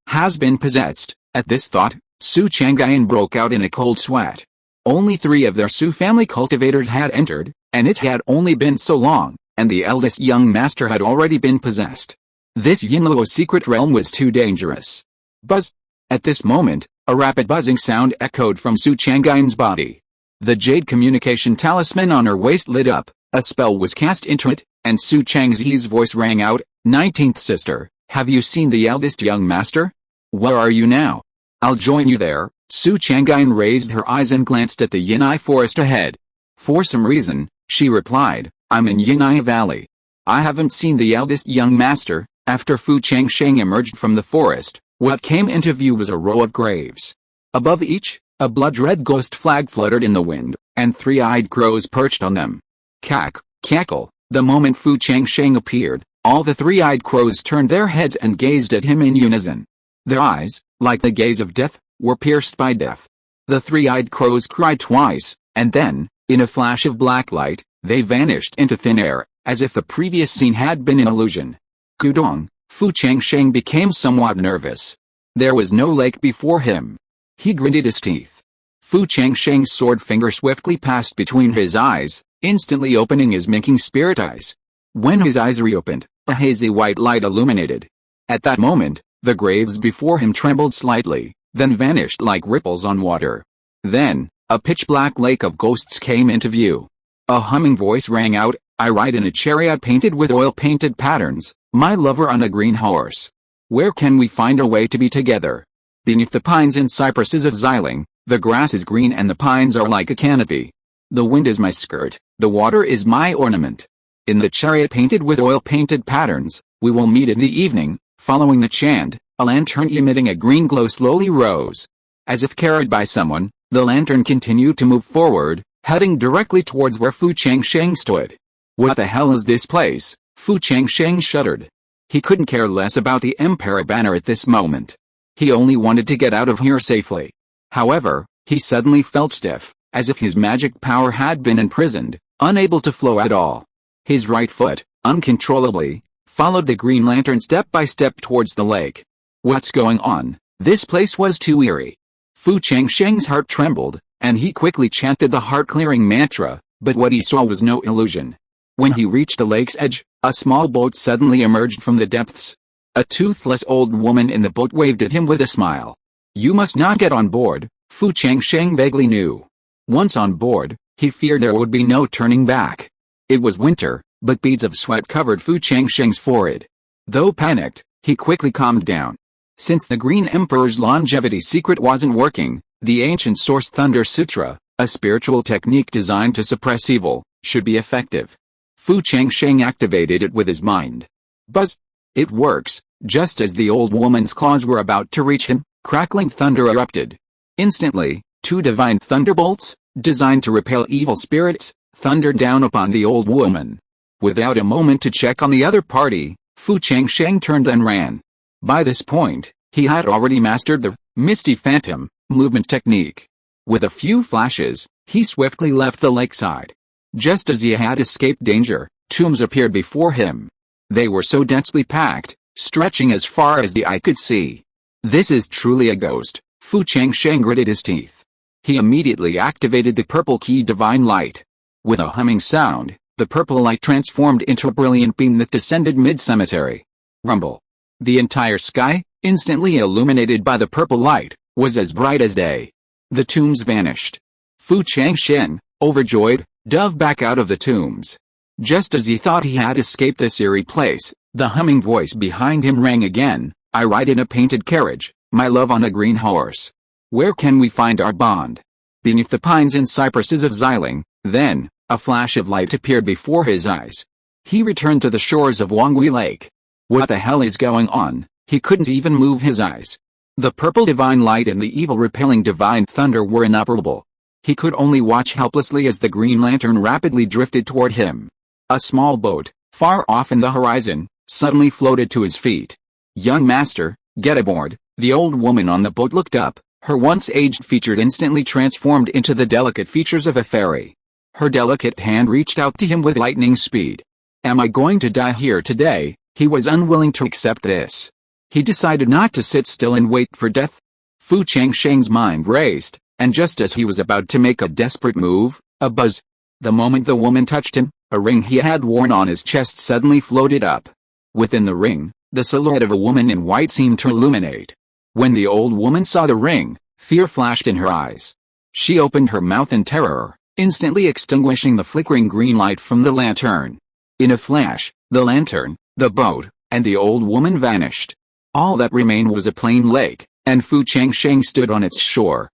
has been possessed. At this thought, Su Changyan broke out in a cold sweat. Only 3 of their Su family cultivators had entered, and it had only been so long, and the eldest young master had already been possessed. This Yinluo secret realm was too dangerous. Buzz! At this moment, a rapid buzzing sound echoed from Su Changyan's body. The jade communication talisman on her waist lit up, a spell was cast into it, and Su Changzi's voice rang out, 19th sister, have you seen the eldest young master? Where are you now? I'll join you there. Su Changyan raised her eyes and glanced at the Yinai forest ahead. For some reason, she replied, I'm in Yinai Valley. I haven't seen the eldest young master. After Fu Changsheng emerged from the forest, what came into view was a row of graves. Above each, a blood-red ghost flag fluttered in the wind, and 3-eyed crows perched on them. Cackle. The moment Fu Changsheng appeared, all the 3-eyed crows turned their heads and gazed at him in unison. Their eyes, like the gaze of death, were pierced by death. The 3-eyed crows cried twice, and then, in a flash of black light, they vanished into thin air, as if the previous scene had been an illusion. Gudong, Fu Changsheng became somewhat nervous. There was no lake before him. He gritted his teeth. Fu Changsheng's sword finger swiftly passed between his eyes, instantly opening his minking spirit eyes. When his eyes reopened, a hazy white light illuminated. At that moment, the graves before him trembled slightly, then vanished like ripples on water. Then, a pitch-black lake of ghosts came into view. A humming voice rang out, "I ride in a chariot painted with oil-painted patterns, my lover on a green horse. Where can we find a way to be together? Beneath the pines and cypresses of Xiling, the grass is green and the pines are like a canopy. The wind is my skirt, the water is my ornament. In the chariot painted with oil-painted patterns, we will meet in the evening." Following the chant, a lantern emitting a green glow slowly rose. As if carried by someone, the lantern continued to move forward, heading directly towards where Fu Changsheng stood. What the hell is this place? Fu Changsheng shuddered. He couldn't care less about the Emperor banner at this moment. He only wanted to get out of here safely. However, he suddenly felt stiff, as if his magic power had been imprisoned, unable to flow at all. His right foot, uncontrollably, followed the green lantern step by step towards the lake. What's going on? This place was too eerie. Fu Changsheng's heart trembled, and he quickly chanted the heart-clearing mantra, but what he saw was no illusion. When he reached the lake's edge, a small boat suddenly emerged from the depths. A toothless old woman in the boat waved at him with a smile. You must not get on board, Fu Changsheng vaguely knew. Once on board, he feared there would be no turning back. It was winter, but beads of sweat covered Fu Changsheng's forehead. Though panicked, he quickly calmed down. Since the Green Emperor's longevity secret wasn't working, the ancient Source Thunder Sutra, a spiritual technique designed to suppress evil, should be effective. Fu Changsheng activated it with his mind. Buzz! It works. Just as the old woman's claws were about to reach him, crackling thunder erupted. Instantly, two divine thunderbolts, designed to repel evil spirits, thundered down upon the old woman. Without a moment to check on the other party, Fu Changsheng turned and ran. By this point, he had already mastered the Misty Phantom movement technique. With a few flashes, he swiftly left the lakeside. Just as he had escaped danger, tombs appeared before him. They were so densely packed, stretching as far as the eye could see. This is truly a ghost, Fu Changsheng gritted his teeth. He immediately activated the purple key divine light. With a humming sound, the purple light transformed into a brilliant beam that descended mid-cemetery. Rumble. The entire sky, instantly illuminated by the purple light, was as bright as day. The tombs vanished. Fu Changsheng, overjoyed, dove back out of the tombs. Just as he thought he had escaped this eerie place, the humming voice behind him rang again, I ride in a painted carriage, my love on a green horse. Where can we find our bond? Beneath the pines and cypresses of Xiling, then, a flash of light appeared before his eyes. He returned to the shores of Wangui Lake. What the hell is going on? He couldn't even move his eyes. The purple divine light and the evil-repelling divine thunder were inoperable. He could only watch helplessly as the green lantern rapidly drifted toward him. A small boat, far off in the horizon, suddenly floated to his feet. Young master, get aboard. The old woman on the boat looked up, her once aged features instantly transformed into the delicate features of a fairy. Her delicate hand reached out to him with lightning speed. Am I going to die here today? He was unwilling to accept this. He decided not to sit still and wait for death. Fu Changsheng's mind raced, and just as he was about to make a desperate move, a buzz. The moment the woman touched him, a ring he had worn on his chest suddenly floated up. Within the ring, the silhouette of a woman in white seemed to illuminate. When the old woman saw the ring, fear flashed in her eyes. She opened her mouth in terror, instantly extinguishing the flickering green light from the lantern. In a flash, the lantern, the boat, and the old woman vanished. All that remained was a plain lake, and Fu Changsheng stood on its shore.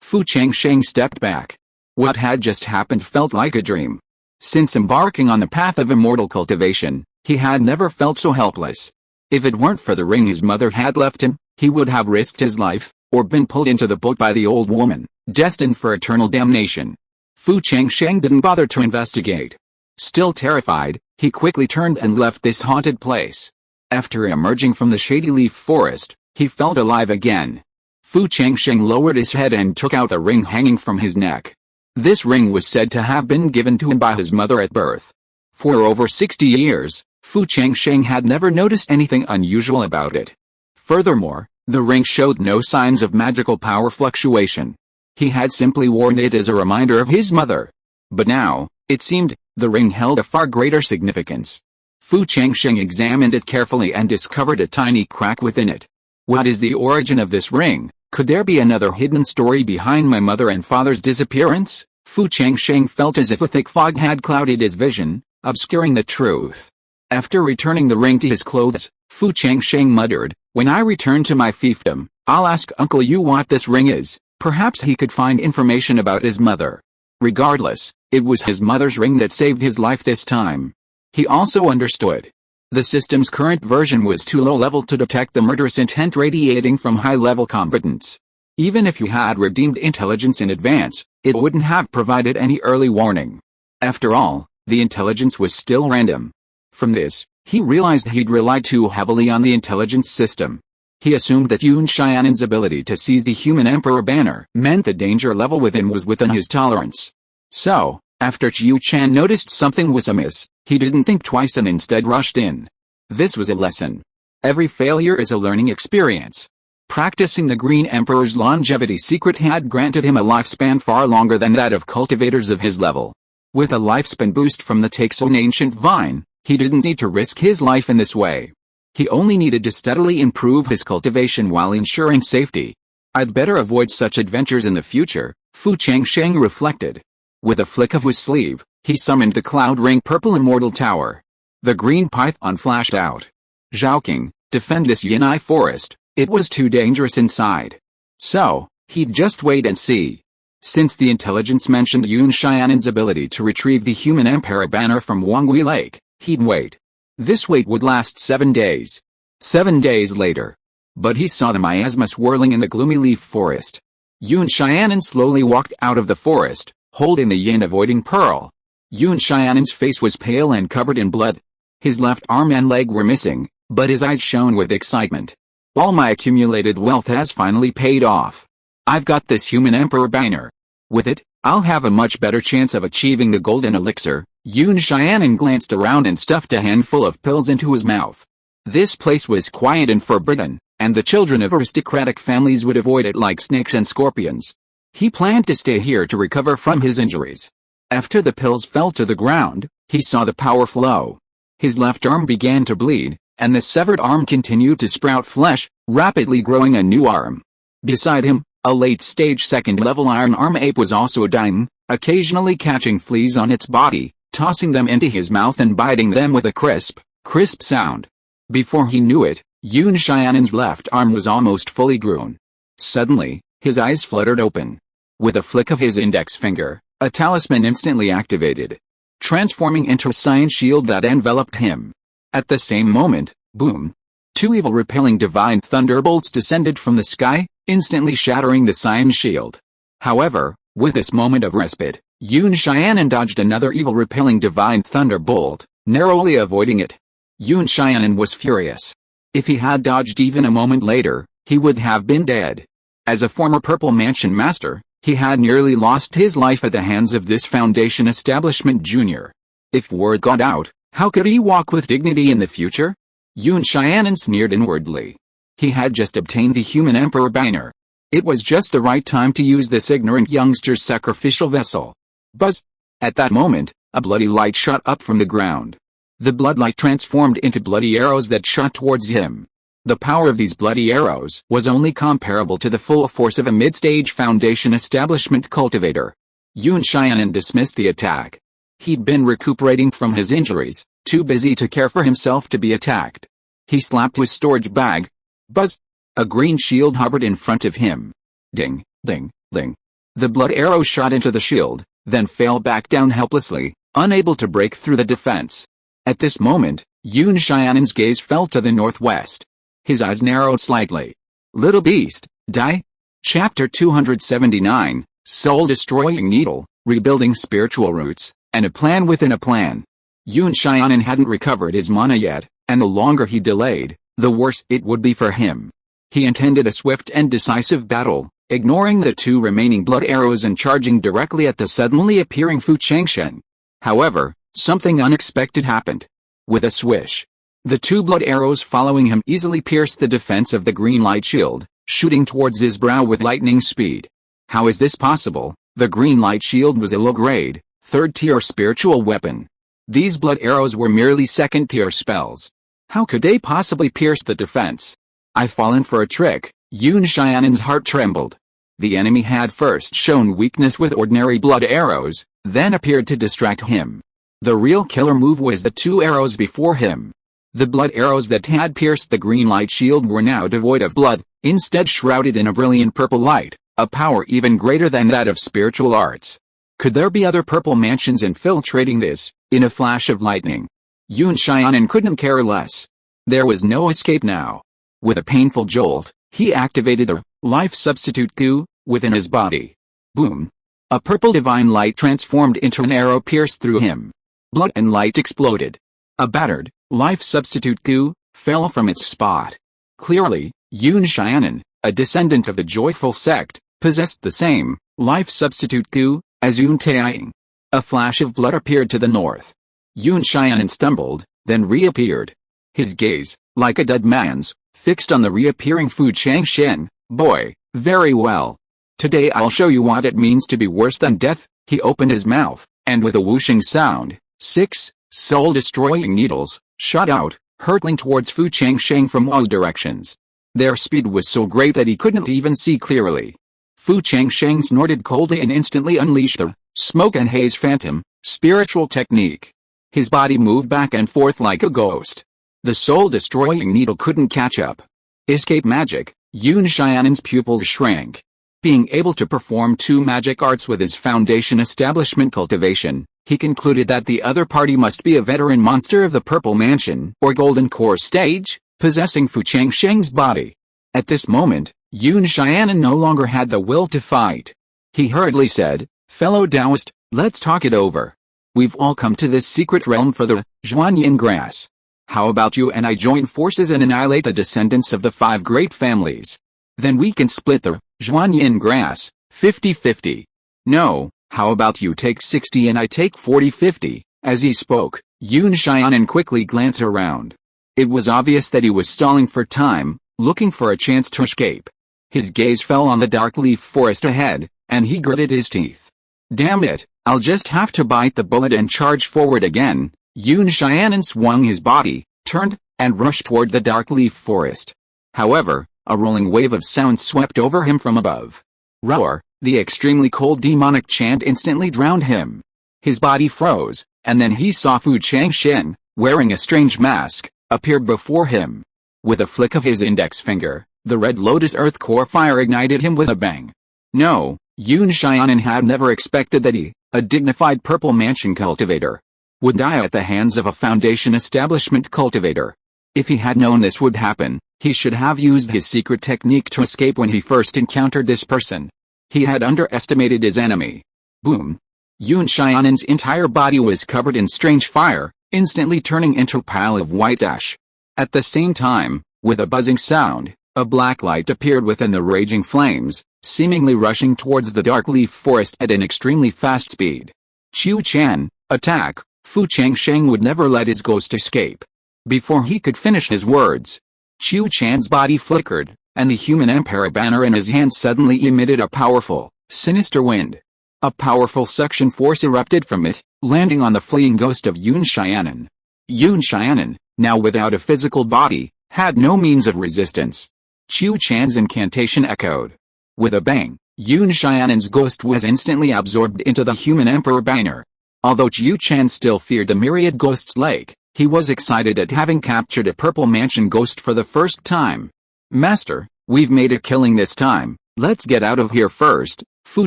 Fu Changsheng stepped back. What had just happened felt like a dream. Since embarking on the path of immortal cultivation, he had never felt so helpless. If it weren't for the ring his mother had left him, he would have risked his life, or been pulled into the boat by the old woman, destined for eternal damnation. Fu Changsheng didn't bother to investigate. Still terrified, he quickly turned and left this haunted place. After emerging from the shady leaf forest, he felt alive again. Fu Changsheng lowered his head and took out a ring hanging from his neck. This ring was said to have been given to him by his mother at birth. For over 60 years, Fu Changsheng had never noticed anything unusual about it. Furthermore, the ring showed no signs of magical power fluctuation. He had simply worn it as a reminder of his mother. But now, it seemed, the ring held a far greater significance. Fu Changsheng examined it carefully and discovered a tiny crack within it. What is the origin of this ring? Could there be another hidden story behind my mother and father's disappearance? Fu Changsheng felt as if a thick fog had clouded his vision, obscuring the truth. After returning the ring to his clothes, Fu Changsheng muttered, "When I return to my fiefdom, I'll ask Uncle Yu what this ring is. Perhaps he could find information about his mother." Regardless, it was his mother's ring that saved his life this time. He also understood. The system's current version was too low level to detect the murderous intent radiating from high-level combatants. Even if you had redeemed intelligence in advance, it wouldn't have provided any early warning. After all, the intelligence was still random. From this, he realized he'd relied too heavily on the intelligence system. He assumed that Yun Xianan's ability to seize the human emperor banner meant the danger level within was within his tolerance. So, after Chiu Chan noticed something was amiss, he didn't think twice and instead rushed in. This was a lesson. Every failure is a learning experience. Practicing the Green Emperor's longevity secret had granted him a lifespan far longer than that of cultivators of his level. With a lifespan boost from the Taixun ancient vine, he didn't need to risk his life in this way. He only needed to steadily improve his cultivation while ensuring safety. I'd better avoid such adventures in the future, Fu Changsheng reflected. With a flick of his sleeve, he summoned the Cloud Ring Purple Immortal Tower. The green python flashed out. "Zhaoking, defend this Yanai forest, it was too dangerous inside." So, he'd just wait and see. Since the intelligence mentioned Yun Xianan's ability to retrieve the human emperor banner from Wangui Lake, he'd wait. This wait would last 7 days. 7 days later. But he saw the miasma swirling in the gloomy leaf forest. Yun Xianan slowly walked out of the forest, holding the yin-avoiding pearl. Yun Xianan's face was pale and covered in blood. His left arm and leg were missing, but his eyes shone with excitement. "All my accumulated wealth has finally paid off. I've got this human emperor banner. With it, I'll have a much better chance of achieving the golden elixir." Yun Xianan glanced around and stuffed a handful of pills into his mouth. This place was quiet and forbidden, and the children of aristocratic families would avoid it like snakes and scorpions. He planned to stay here to recover from his injuries. After the pills fell to the ground, he saw the power flow. His left arm began to bleed, and the severed arm continued to sprout flesh, rapidly growing a new arm. Beside him, a late-stage second-level iron arm ape was also dying, occasionally catching fleas on its body, tossing them into his mouth and biting them with a crisp sound. Before he knew it, Yun Xianan's left arm was almost fully grown. Suddenly, his eyes fluttered open. With a flick of his index finger, a talisman instantly activated, transforming into a cyan shield that enveloped him. At the same moment, boom! 2 evil-repelling divine thunderbolts descended from the sky, instantly shattering the cyan shield. However, with this moment of respite, Yun Xianan dodged another evil-repelling divine thunderbolt, narrowly avoiding it. Yun Xianan was furious. If he had dodged even a moment later, he would have been dead. As a former Purple Mansion master, he had nearly lost his life at the hands of this Foundation establishment junior. If word got out, how could he walk with dignity in the future? Yun Xianan sneered inwardly. He had just obtained the human emperor banner. It was just the right time to use this ignorant youngster's sacrificial vessel. Buzz! At that moment, a bloody light shot up from the ground. The bloodlight transformed into bloody arrows that shot towards him. The power of these bloody arrows was only comparable to the full force of a mid-stage Foundation establishment cultivator. Yun Xianan dismissed the attack. He'd been recuperating from his injuries, too busy to care for himself to be attacked. He slapped his storage bag. Buzz! A green shield hovered in front of him. Ding, ding, ding. The blood arrow shot into the shield, then fell back down helplessly, unable to break through the defense. At this moment, Yun Xianan's gaze fell to the northwest. His eyes narrowed slightly. Little beast, die? Chapter 279, Soul-Destroying Needle, Rebuilding Spiritual Roots, and a Plan Within a Plan. Yun Xianan hadn't recovered his mana yet, and the longer he delayed, the worse it would be for him. He intended a swift and decisive battle, ignoring the 2 remaining blood arrows and charging directly at the suddenly appearing Fu Changsheng. However, something unexpected happened. With a swish, the 2 blood arrows following him easily pierced the defense of the green light shield, shooting towards his brow with lightning speed. How is this possible? The green light shield was a low-grade, third-tier spiritual weapon. These blood arrows were merely second-tier spells. How could they possibly pierce the defense? I've fallen for a trick. Yun Xianan's heart trembled. The enemy had first shown weakness with ordinary blood arrows, then appeared to distract him. The real killer move was the two arrows before him. The blood arrows that had pierced the green light shield were now devoid of blood, instead shrouded in a brilliant purple light, a power even greater than that of spiritual arts. Could there be other purple mansions infiltrating this, in a flash of lightning? Yun Xianan couldn't care less. There was no escape now. With a painful jolt, he activated the life substitute goo within his body. Boom! A purple divine light transformed into an arrow pierced through him. Blood and light exploded. A battered, life substitute goo fell from its spot. Clearly, Yun Xianan, a descendant of the joyful sect, possessed the same life substitute goo as Yun Taiying. A flash of blood appeared to the north. Yun Xianan stumbled, then reappeared. His gaze, like a dead man's, fixed on the reappearing Fu Changsheng. Boy, very well. Today I'll show you what it means to be worse than death. He opened his mouth, and with a whooshing sound, 6 soul-destroying needles shot out, hurtling towards Fu Changsheng from all directions. Their speed was so great that he couldn't even see clearly. Fu Changsheng snorted coldly and instantly unleashed the smoke and haze phantom spiritual technique. His body moved back and forth like a ghost. The soul-destroying needle couldn't catch up. Escape magic. Yun Xianan's pupils shrank. Being able to perform 2 magic arts with his foundation establishment cultivation, he concluded that the other party must be a veteran monster of the Purple Mansion or Golden Core stage, possessing Fu Changsheng's body. At this moment, Yun Xianan no longer had the will to fight. He hurriedly said, "Fellow Taoist, let's talk it over. We've all come to this secret realm for the Zhuanyin grass. How about you and I join forces and annihilate the descendants of the 5 great families? Then we can split the Zhuanyin grass, 50-50. No, how about you take 60 and I take 40-50? As he spoke, Yun Xianan quickly glanced around. It was obvious that he was stalling for time, looking for a chance to escape. His gaze fell on the dark leaf forest ahead, and he gritted his teeth. Damn it, I'll just have to bite the bullet and charge forward again. Yun Xianan swung his body, turned, and rushed toward the dark leaf forest. However, a rolling wave of sound swept over him from above. Roar, the extremely cold demonic chant instantly drowned him. His body froze, and then he saw Fu Changsheng, wearing a strange mask, appear before him. With a flick of his index finger, the red lotus earth core fire ignited him with a bang. No, Yun Xianan had never expected that he, a dignified Purple Mansion cultivator, would die at the hands of a foundation establishment cultivator. If he had known this would happen, he should have used his secret technique to escape when he first encountered this person. He had underestimated his enemy. Boom! Yun Xianan's entire body was covered in strange fire, instantly turning into a pile of white ash. At the same time, with a buzzing sound, a black light appeared within the raging flames, seemingly rushing towards the dark leaf forest at an extremely fast speed. Qiu Chan, attack! Fu Changsheng would never let his ghost escape. Before he could finish his words, Qiu Chan's body flickered, and the human emperor banner in his hand suddenly emitted a powerful, sinister wind. A powerful suction force erupted from it, landing on the fleeing ghost of Yun Xianan. Yun Xianan, now without a physical body, had no means of resistance. Qiu Chan's incantation echoed. With a bang, Yun Xianan's ghost was instantly absorbed into the human emperor banner. Although Qiu Chan still feared the myriad ghosts lake, he was excited at having captured a Purple Mansion ghost for the first time. Master, we've made a killing this time, let's get out of here first. Fu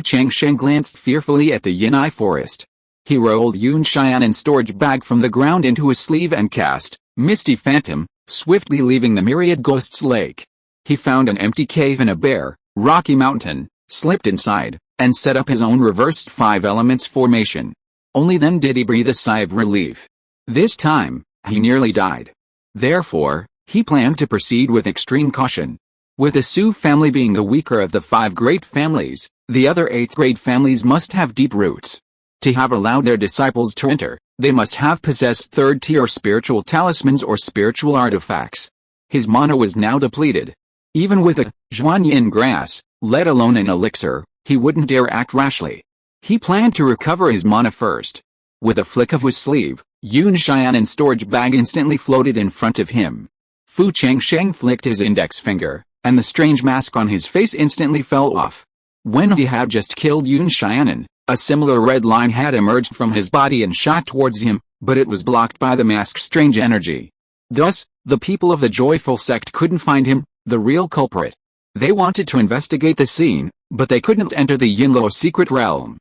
Changsheng glanced fearfully at the Yinai forest. He rolled Yun Xianan's storage bag from the ground into his sleeve and cast Misty Phantom, swiftly leaving the myriad ghosts lake. He found an empty cave in a bare, rocky mountain, slipped inside, and set up his own reversed 5 elements formation. Only then did he breathe a sigh of relief. This time, he nearly died. Therefore, he planned to proceed with extreme caution. With the Su family being the weaker of the 5 great families, the other 8th grade families must have deep roots. To have allowed their disciples to enter, they must have possessed 3rd-tier spiritual talismans or spiritual artifacts. His mana was now depleted. Even with a Zhuanyin grass, let alone an elixir, He wouldn't dare act rashly. He planned to recover his mana first. With a flick of his sleeve, Yun Xianan's storage bag instantly floated in front of him. Fu Changsheng flicked his index finger, and the strange mask on his face instantly fell off. When he had just killed Yun Xianan, a similar red line had emerged from his body and shot towards him, but it was blocked by the mask's strange energy. Thus, the people of the Joyful Sect couldn't find him, the real culprit. They wanted to investigate the scene, but they couldn't enter the Yinluo secret realm.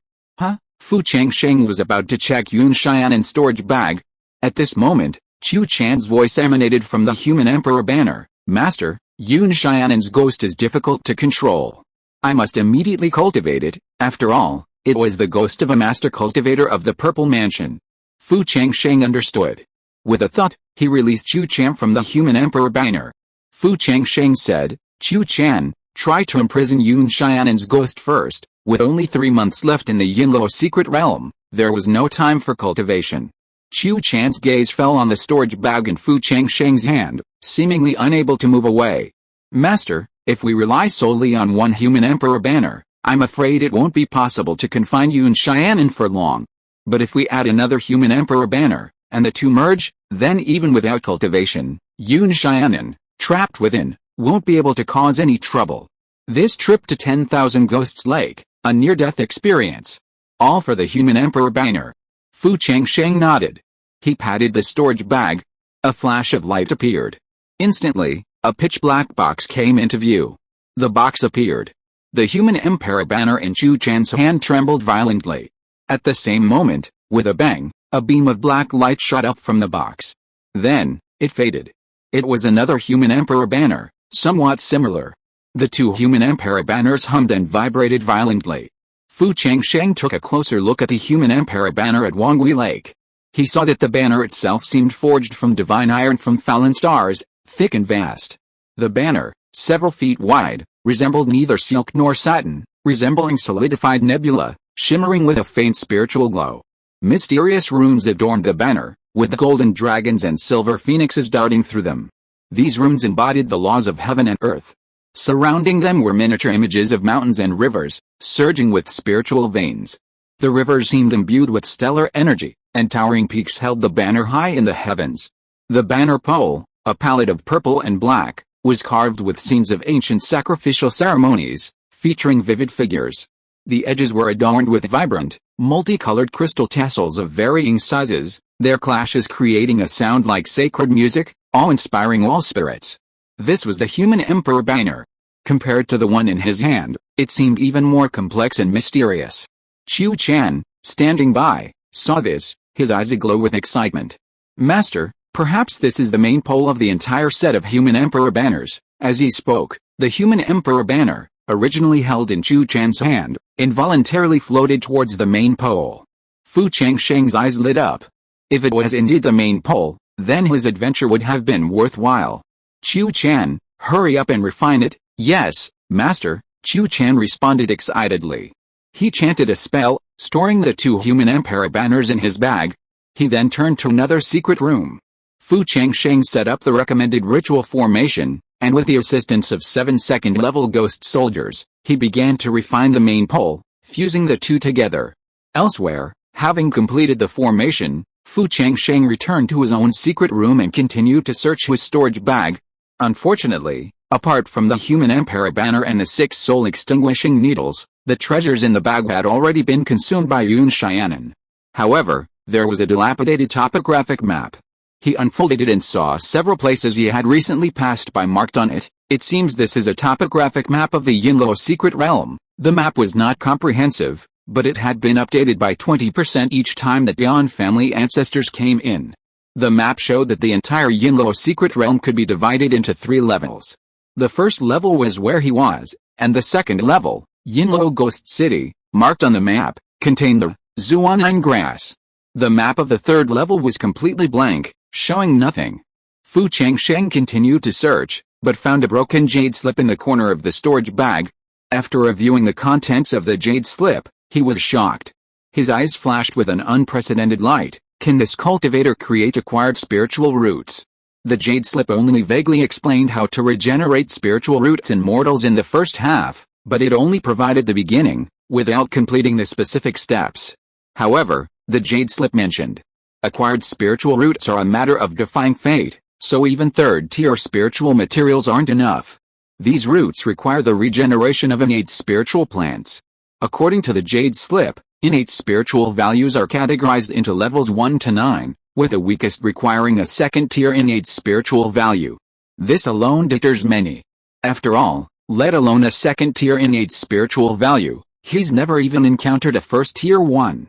Fu Changsheng was about to check Yun Xianan's storage bag. At this moment, Chu Chan's voice emanated from the human emperor banner. Master, Yun Xianan's ghost is difficult to control. I must immediately cultivate it. After all, it was the ghost of a master cultivator of the Purple Mansion. Fu Changsheng understood. With a thought, he released Chu Chan from the human emperor banner. Fu Changsheng said, Chu Chan, try to imprison Yun Xianan's ghost first. With only 3 months left in the Yinluo secret realm, there was no time for cultivation. Chu Chan's gaze fell on the storage bag in Fu Changsheng's hand, seemingly unable to move away. Master, if we rely solely on one human emperor banner, I'm afraid it won't be possible to confine Yun Xianan for long. But if we add another human emperor banner, and the two merge, then even without cultivation, Yun Xianan, trapped within, won't be able to cause any trouble. This trip to 10,000 Ghosts Lake, a near-death experience. All for the human emperor banner. Fu Changsheng nodded. He patted the storage bag. A flash of light appeared. Instantly, a pitch-black box came into view. The box appeared. The human emperor banner in Chu Chan's hand trembled violently. At the same moment, with a bang, a beam of black light shot up from the box. Then, it faded. It was another human emperor banner, somewhat similar. The two human emperor banners hummed and vibrated violently. Fu Changsheng took a closer look at the human emperor banner at Wangui Lake. He saw that the banner itself seemed forged from divine iron from fallen stars, thick and vast. The banner, several feet wide, resembled neither silk nor satin, resembling solidified nebula, shimmering with a faint spiritual glow. Mysterious runes adorned the banner, with golden dragons and silver phoenixes darting through them. These runes embodied the laws of heaven and earth. Surrounding them were miniature images of mountains and rivers, surging with spiritual veins. The rivers seemed imbued with stellar energy, and towering peaks held the banner high in the heavens. The banner pole, a palette of purple and black, was carved with scenes of ancient sacrificial ceremonies, featuring vivid figures. The edges were adorned with vibrant, multicolored crystal tassels of varying sizes, their clashes creating a sound like sacred music, awe-inspiring all spirits. This was the human emperor banner. Compared to the one in his hand, it seemed even more complex and mysterious. Chu Chan, standing by, saw this, his eyes aglow with excitement. Master, perhaps this is the main pole of the entire set of human emperor banners. As he spoke, the human emperor banner, originally held in Chu Chan's hand, involuntarily floated towards the main pole. Fu Changsheng's eyes lit up. If it was indeed the main pole, then his adventure would have been worthwhile. Chu Chan, hurry up and refine it. Yes, Master, Chu Chan responded excitedly. He chanted a spell, storing the two human emperor banners in his bag. He then turned to another secret room. Fu Changsheng set up the recommended ritual formation, and with the assistance of 7 second-level ghost soldiers, he began to refine the main pole, fusing the two together. Elsewhere, having completed the formation, Fu Changsheng returned to his own secret room and continued to search his storage bag. Unfortunately, apart from the human emperor banner and the 6 soul-extinguishing needles, the treasures in the bag had already been consumed by Yun Xianan. However, there was a dilapidated topographic map. He unfolded it and saw several places he had recently passed by marked on it. It seems this is a topographic map of the Yinluo secret realm. The map was not comprehensive, but it had been updated by 20% each time that Yan family ancestors came in. The map showed that the entire Yinluo secret realm could be divided into 3 levels. The first level was where he was, and the second level, Yinluo Ghost City, marked on the map, contained the Zuan'an grass. The map of the third level was completely blank, showing nothing. Fu Changsheng continued to search, but found a broken jade slip in the corner of the storage bag. After reviewing the contents of the jade slip, he was shocked. His eyes flashed with an unprecedented light. Can this cultivator create acquired spiritual roots? The jade slip only vaguely explained how to regenerate spiritual roots in mortals in the first half, but it only provided the beginning. without completing the specific steps. However, the Jade Slip mentioned, acquired spiritual roots are a matter of defying fate, so even third-tier spiritual materials aren't enough. These roots require the regeneration of innate spiritual plants. According to the Jade Slip, innate spiritual values are categorized into levels 1 to 9, with the weakest requiring a second-tier innate spiritual value. This alone deters many. After all, let alone a second-tier innate spiritual value, he's never even encountered a first-tier one.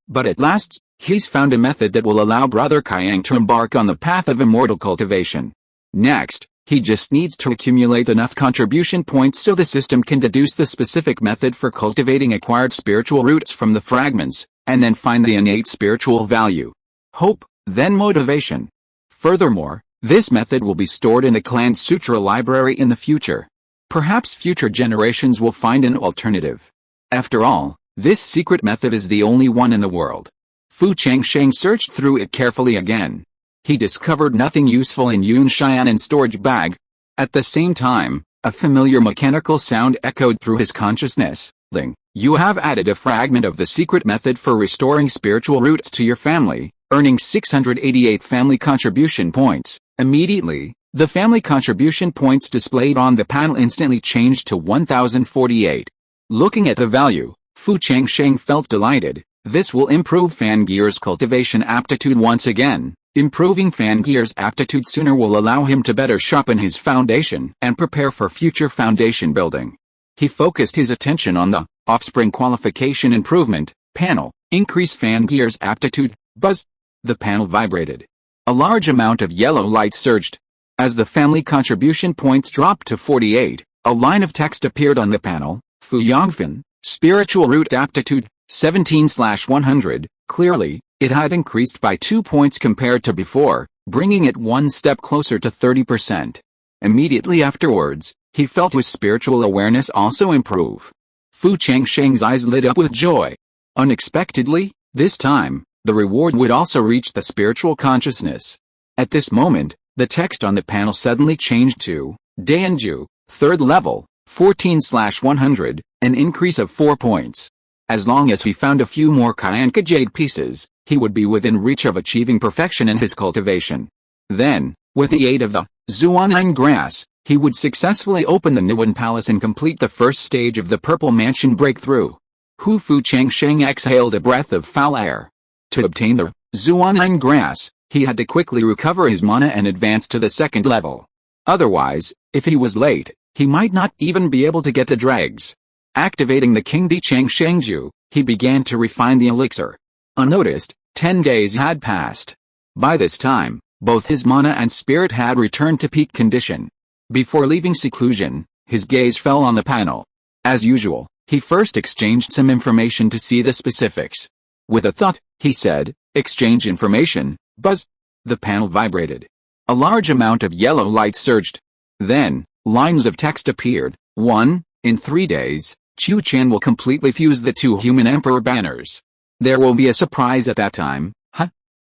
But at last, he's found a method that will allow Brother Kyang to embark on the path of immortal cultivation. Next, he just needs to accumulate enough contribution points so the system can deduce the specific method for cultivating acquired spiritual roots from the fragments, and then find the innate spiritual value. Hope, then motivation. Furthermore, this method will be stored in the clan sutra library in the future. Perhaps future generations will find an alternative. After all, this secret method is the only one in the world. Fu Changsheng searched through it carefully again. He discovered nothing useful in Yun Xian's storage bag. At the same time, a familiar mechanical sound echoed through his consciousness. Ling, you have added a fragment of the secret method for restoring spiritual roots to your family, earning 688 family contribution points. Immediately, the family contribution points displayed on the panel instantly changed to 1048. Looking at the value, Fu Changsheng felt delighted. This will improve Fangir's cultivation aptitude once again. Improving Fangir's aptitude sooner will allow him to better sharpen his foundation and prepare for future foundation building. He focused his attention on the offspring qualification improvement panel. Increase Fangir's aptitude. Buzz. The panel vibrated. A large amount of yellow light surged. As the family contribution points dropped to 48, a line of text appeared on the panel. Fu Yongfan, spiritual root aptitude, 17/100. Clearly, it had increased by 2 points compared to before, bringing it one step closer to 30%. Immediately afterwards, he felt his spiritual awareness also improve. Fu Changsheng's eyes lit up with joy. Unexpectedly, this time, the reward would also reach the spiritual consciousness. At this moment, the text on the panel suddenly changed to, Daenju, 3rd level, 14/100, an increase of 4 points. As long as he found a few more Kyanka jade pieces, he would be within reach of achieving perfection in his cultivation. Then, with the aid of the Zuanang grass, he would successfully open the Niwen Palace and complete the first stage of the Purple Mansion breakthrough. Fu Changsheng exhaled a breath of foul air. To obtain the Zuanang grass, he had to quickly recover his mana and advance to the 2nd level. Otherwise, if he was late, he might not even be able to get the dregs. Activating the Kingdi Changshengju, he began to refine the elixir. Unnoticed, 10 days had passed. By this time, both his mana and spirit had returned to peak condition. Before leaving seclusion, his gaze fell on the panel. As usual, he first exchanged some information to see the specifics. With a thought, he said, exchange information. Buzz. The panel vibrated. A large amount of yellow light surged. Then, lines of text appeared. 1. In 3 days, Chu Chan will completely fuse the 2 human emperor banners. There will be a surprise at that time.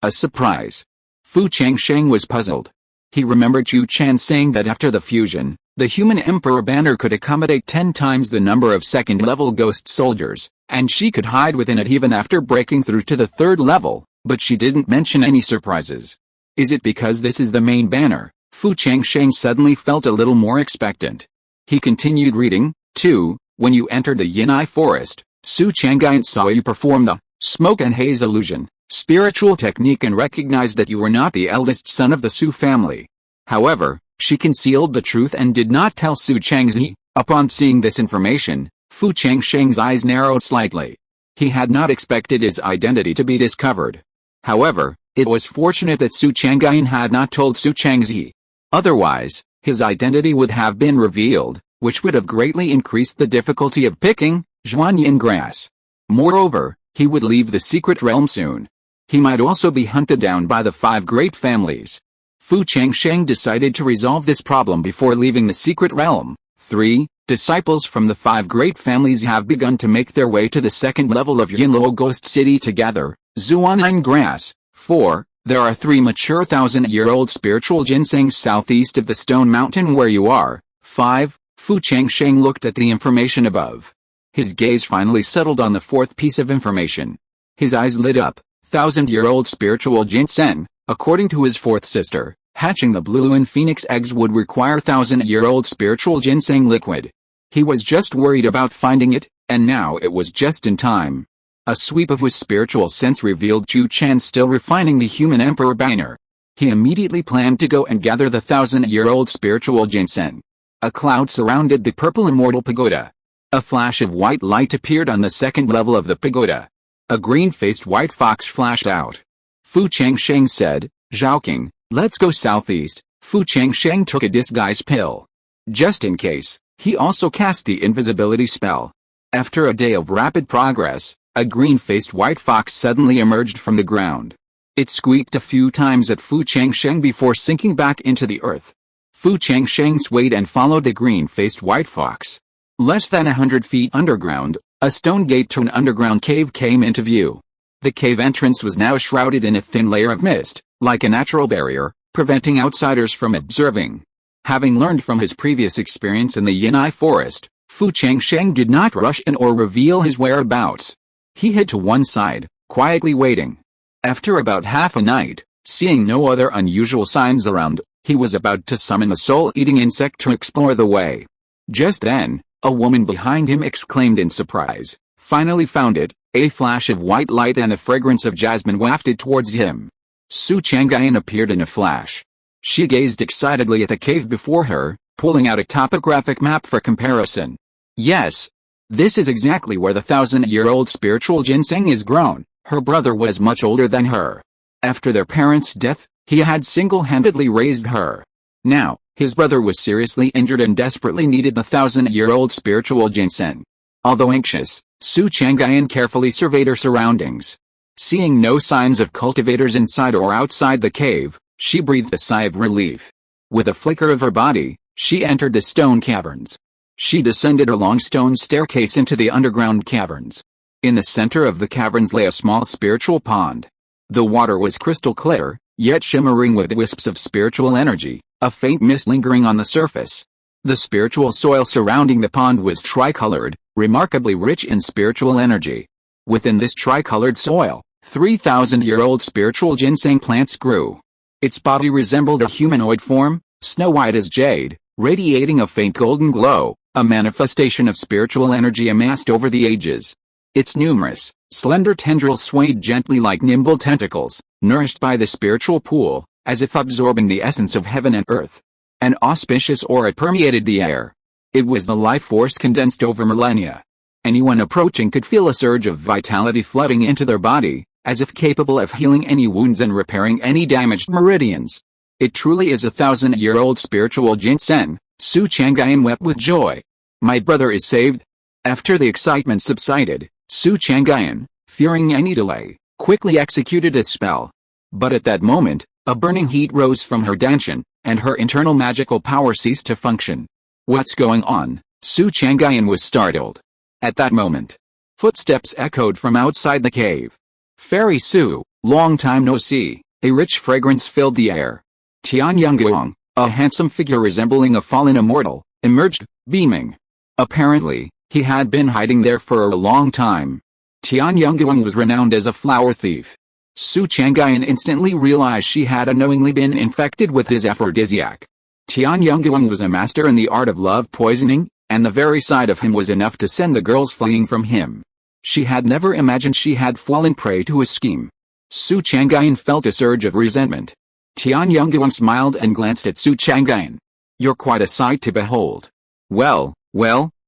A surprise? Fu Changsheng was puzzled. He remembered Chu Chan saying that after the fusion, the human emperor banner could accommodate 10 times the number of 2nd-level ghost soldiers, and she could hide within it even after breaking through to the 3rd level, but she didn't mention any surprises. Is it because this is the main banner? Fu Changsheng suddenly felt a little more expectant. He continued reading. 2. When you entered the Yinai forest, Su Chang'an saw you perform the smoke and haze illusion, spiritual technique and recognized that you were not the eldest son of the Su family. However, she concealed the truth and did not tell Su Changzi. Upon seeing this information, Fu Changsheng's eyes narrowed slightly. He had not expected his identity to be discovered. However, it was fortunate that Su Chang'an had not told Su Changzi. Otherwise, his identity would have been revealed, which would have greatly increased the difficulty of picking Zhuanyin grass. Moreover, he would leave the secret realm soon. He might also be hunted down by the 5 great families. Fu Changsheng decided to resolve this problem before leaving the secret realm. 3. Disciples from the 5 great families have begun to make their way to the 2nd level of Yinluo Ghost City together. Zuanang grass. 4. There are 3 mature 1,000-year-old spiritual ginsengs southeast of the stone mountain where you are. 5. Fu Changsheng looked at the information above. His gaze finally settled on the fourth piece of information. His eyes lit up. 1,000-year-old spiritual ginseng, according to his fourth sister, hatching the blue and phoenix eggs would require 1,000-year-old spiritual ginseng liquid. He was just worried about finding it, and now it was just in time. A sweep of his spiritual sense revealed Chu Chan still refining the human emperor banner. He immediately planned to go and gather the 1,000-year-old spiritual ginseng. A cloud surrounded the purple immortal pagoda. A flash of white light appeared on the second level of the pagoda. A green-faced white fox flashed out. Fu Changsheng said, "Zhaoqing, let's go southeast." Fu Changsheng took a disguise pill. Just in case, he also cast the invisibility spell. After a day of rapid progress, a green-faced white fox suddenly emerged from the ground. It squeaked a few times at Fu Changsheng before sinking back into the earth. Fu Changsheng swayed and followed the green-faced white fox. Less than 100 feet underground, a stone gate to an underground cave came into view. The cave entrance was now shrouded in a thin layer of mist, like a natural barrier, preventing outsiders from observing. Having learned from his previous experience in the Yanai forest, Fu Changsheng did not rush in or reveal his whereabouts. He hid to one side, quietly waiting. After about half a night, seeing no other unusual signs around, he was about to summon the soul-eating insect to explore the way. Just then, a woman behind him exclaimed in surprise, "Finally found it!" A flash of white light and the fragrance of jasmine wafted towards him. Su Chang'an appeared in a flash. She gazed excitedly at the cave before her, pulling out a topographic map for comparison. Yes, this is exactly where the 1,000-year-old spiritual ginseng is grown. Her brother was much older than her. After their parents' death, he had single-handedly raised her. Now, his brother was seriously injured and desperately needed the 1,000-year-old spiritual ginseng. Although anxious, Su Chang'an carefully surveyed her surroundings. Seeing no signs of cultivators inside or outside the cave, she breathed a sigh of relief. With a flicker of her body, she entered the stone caverns. She descended a long stone staircase into the underground caverns. In the center of the caverns lay a small spiritual pond. The water was crystal clear, yet shimmering with wisps of spiritual energy, a faint mist lingering on the surface. The spiritual soil surrounding the pond was tricolored, remarkably rich in spiritual energy. Within this tricolored soil, 3,000-year-old spiritual ginseng plants grew. Its body resembled a humanoid form, snow-white as jade, radiating a faint golden glow, a manifestation of spiritual energy amassed over the ages. Its numerous, slender tendrils swayed gently like nimble tentacles, nourished by the spiritual pool, as if absorbing the essence of heaven and earth. An auspicious aura permeated the air. It was the life force condensed over millennia. Anyone approaching could feel a surge of vitality flooding into their body, as if capable of healing any wounds and repairing any damaged meridians. It truly is a 1,000-year-old spiritual ginseng. Su Chang'an wept with joy. My brother is saved. After the excitement subsided, Su Chang'an, fearing any delay, quickly executed a spell. But at that moment, a burning heat rose from her dantian, and her internal magical power ceased to function. What's going on? Su Chang'an was startled. At that moment, footsteps echoed from outside the cave. Fairy Su, long time no see. A rich fragrance filled the air. Tianyang, a handsome figure resembling a fallen immortal, emerged, beaming. Apparently, he had been hiding there for a long time. Tianyang was renowned as a flower thief. Su Chang'an instantly realized she had unknowingly been infected with his aphrodisiac. Tianyang was a master in the art of love poisoning, and the very sight of him was enough to send the girls fleeing from him. She had never imagined she had fallen prey to his scheme. Su Chang'an felt a surge of resentment. Tianyang smiled and glanced at Su Chang'an. You're quite a sight to behold. Well,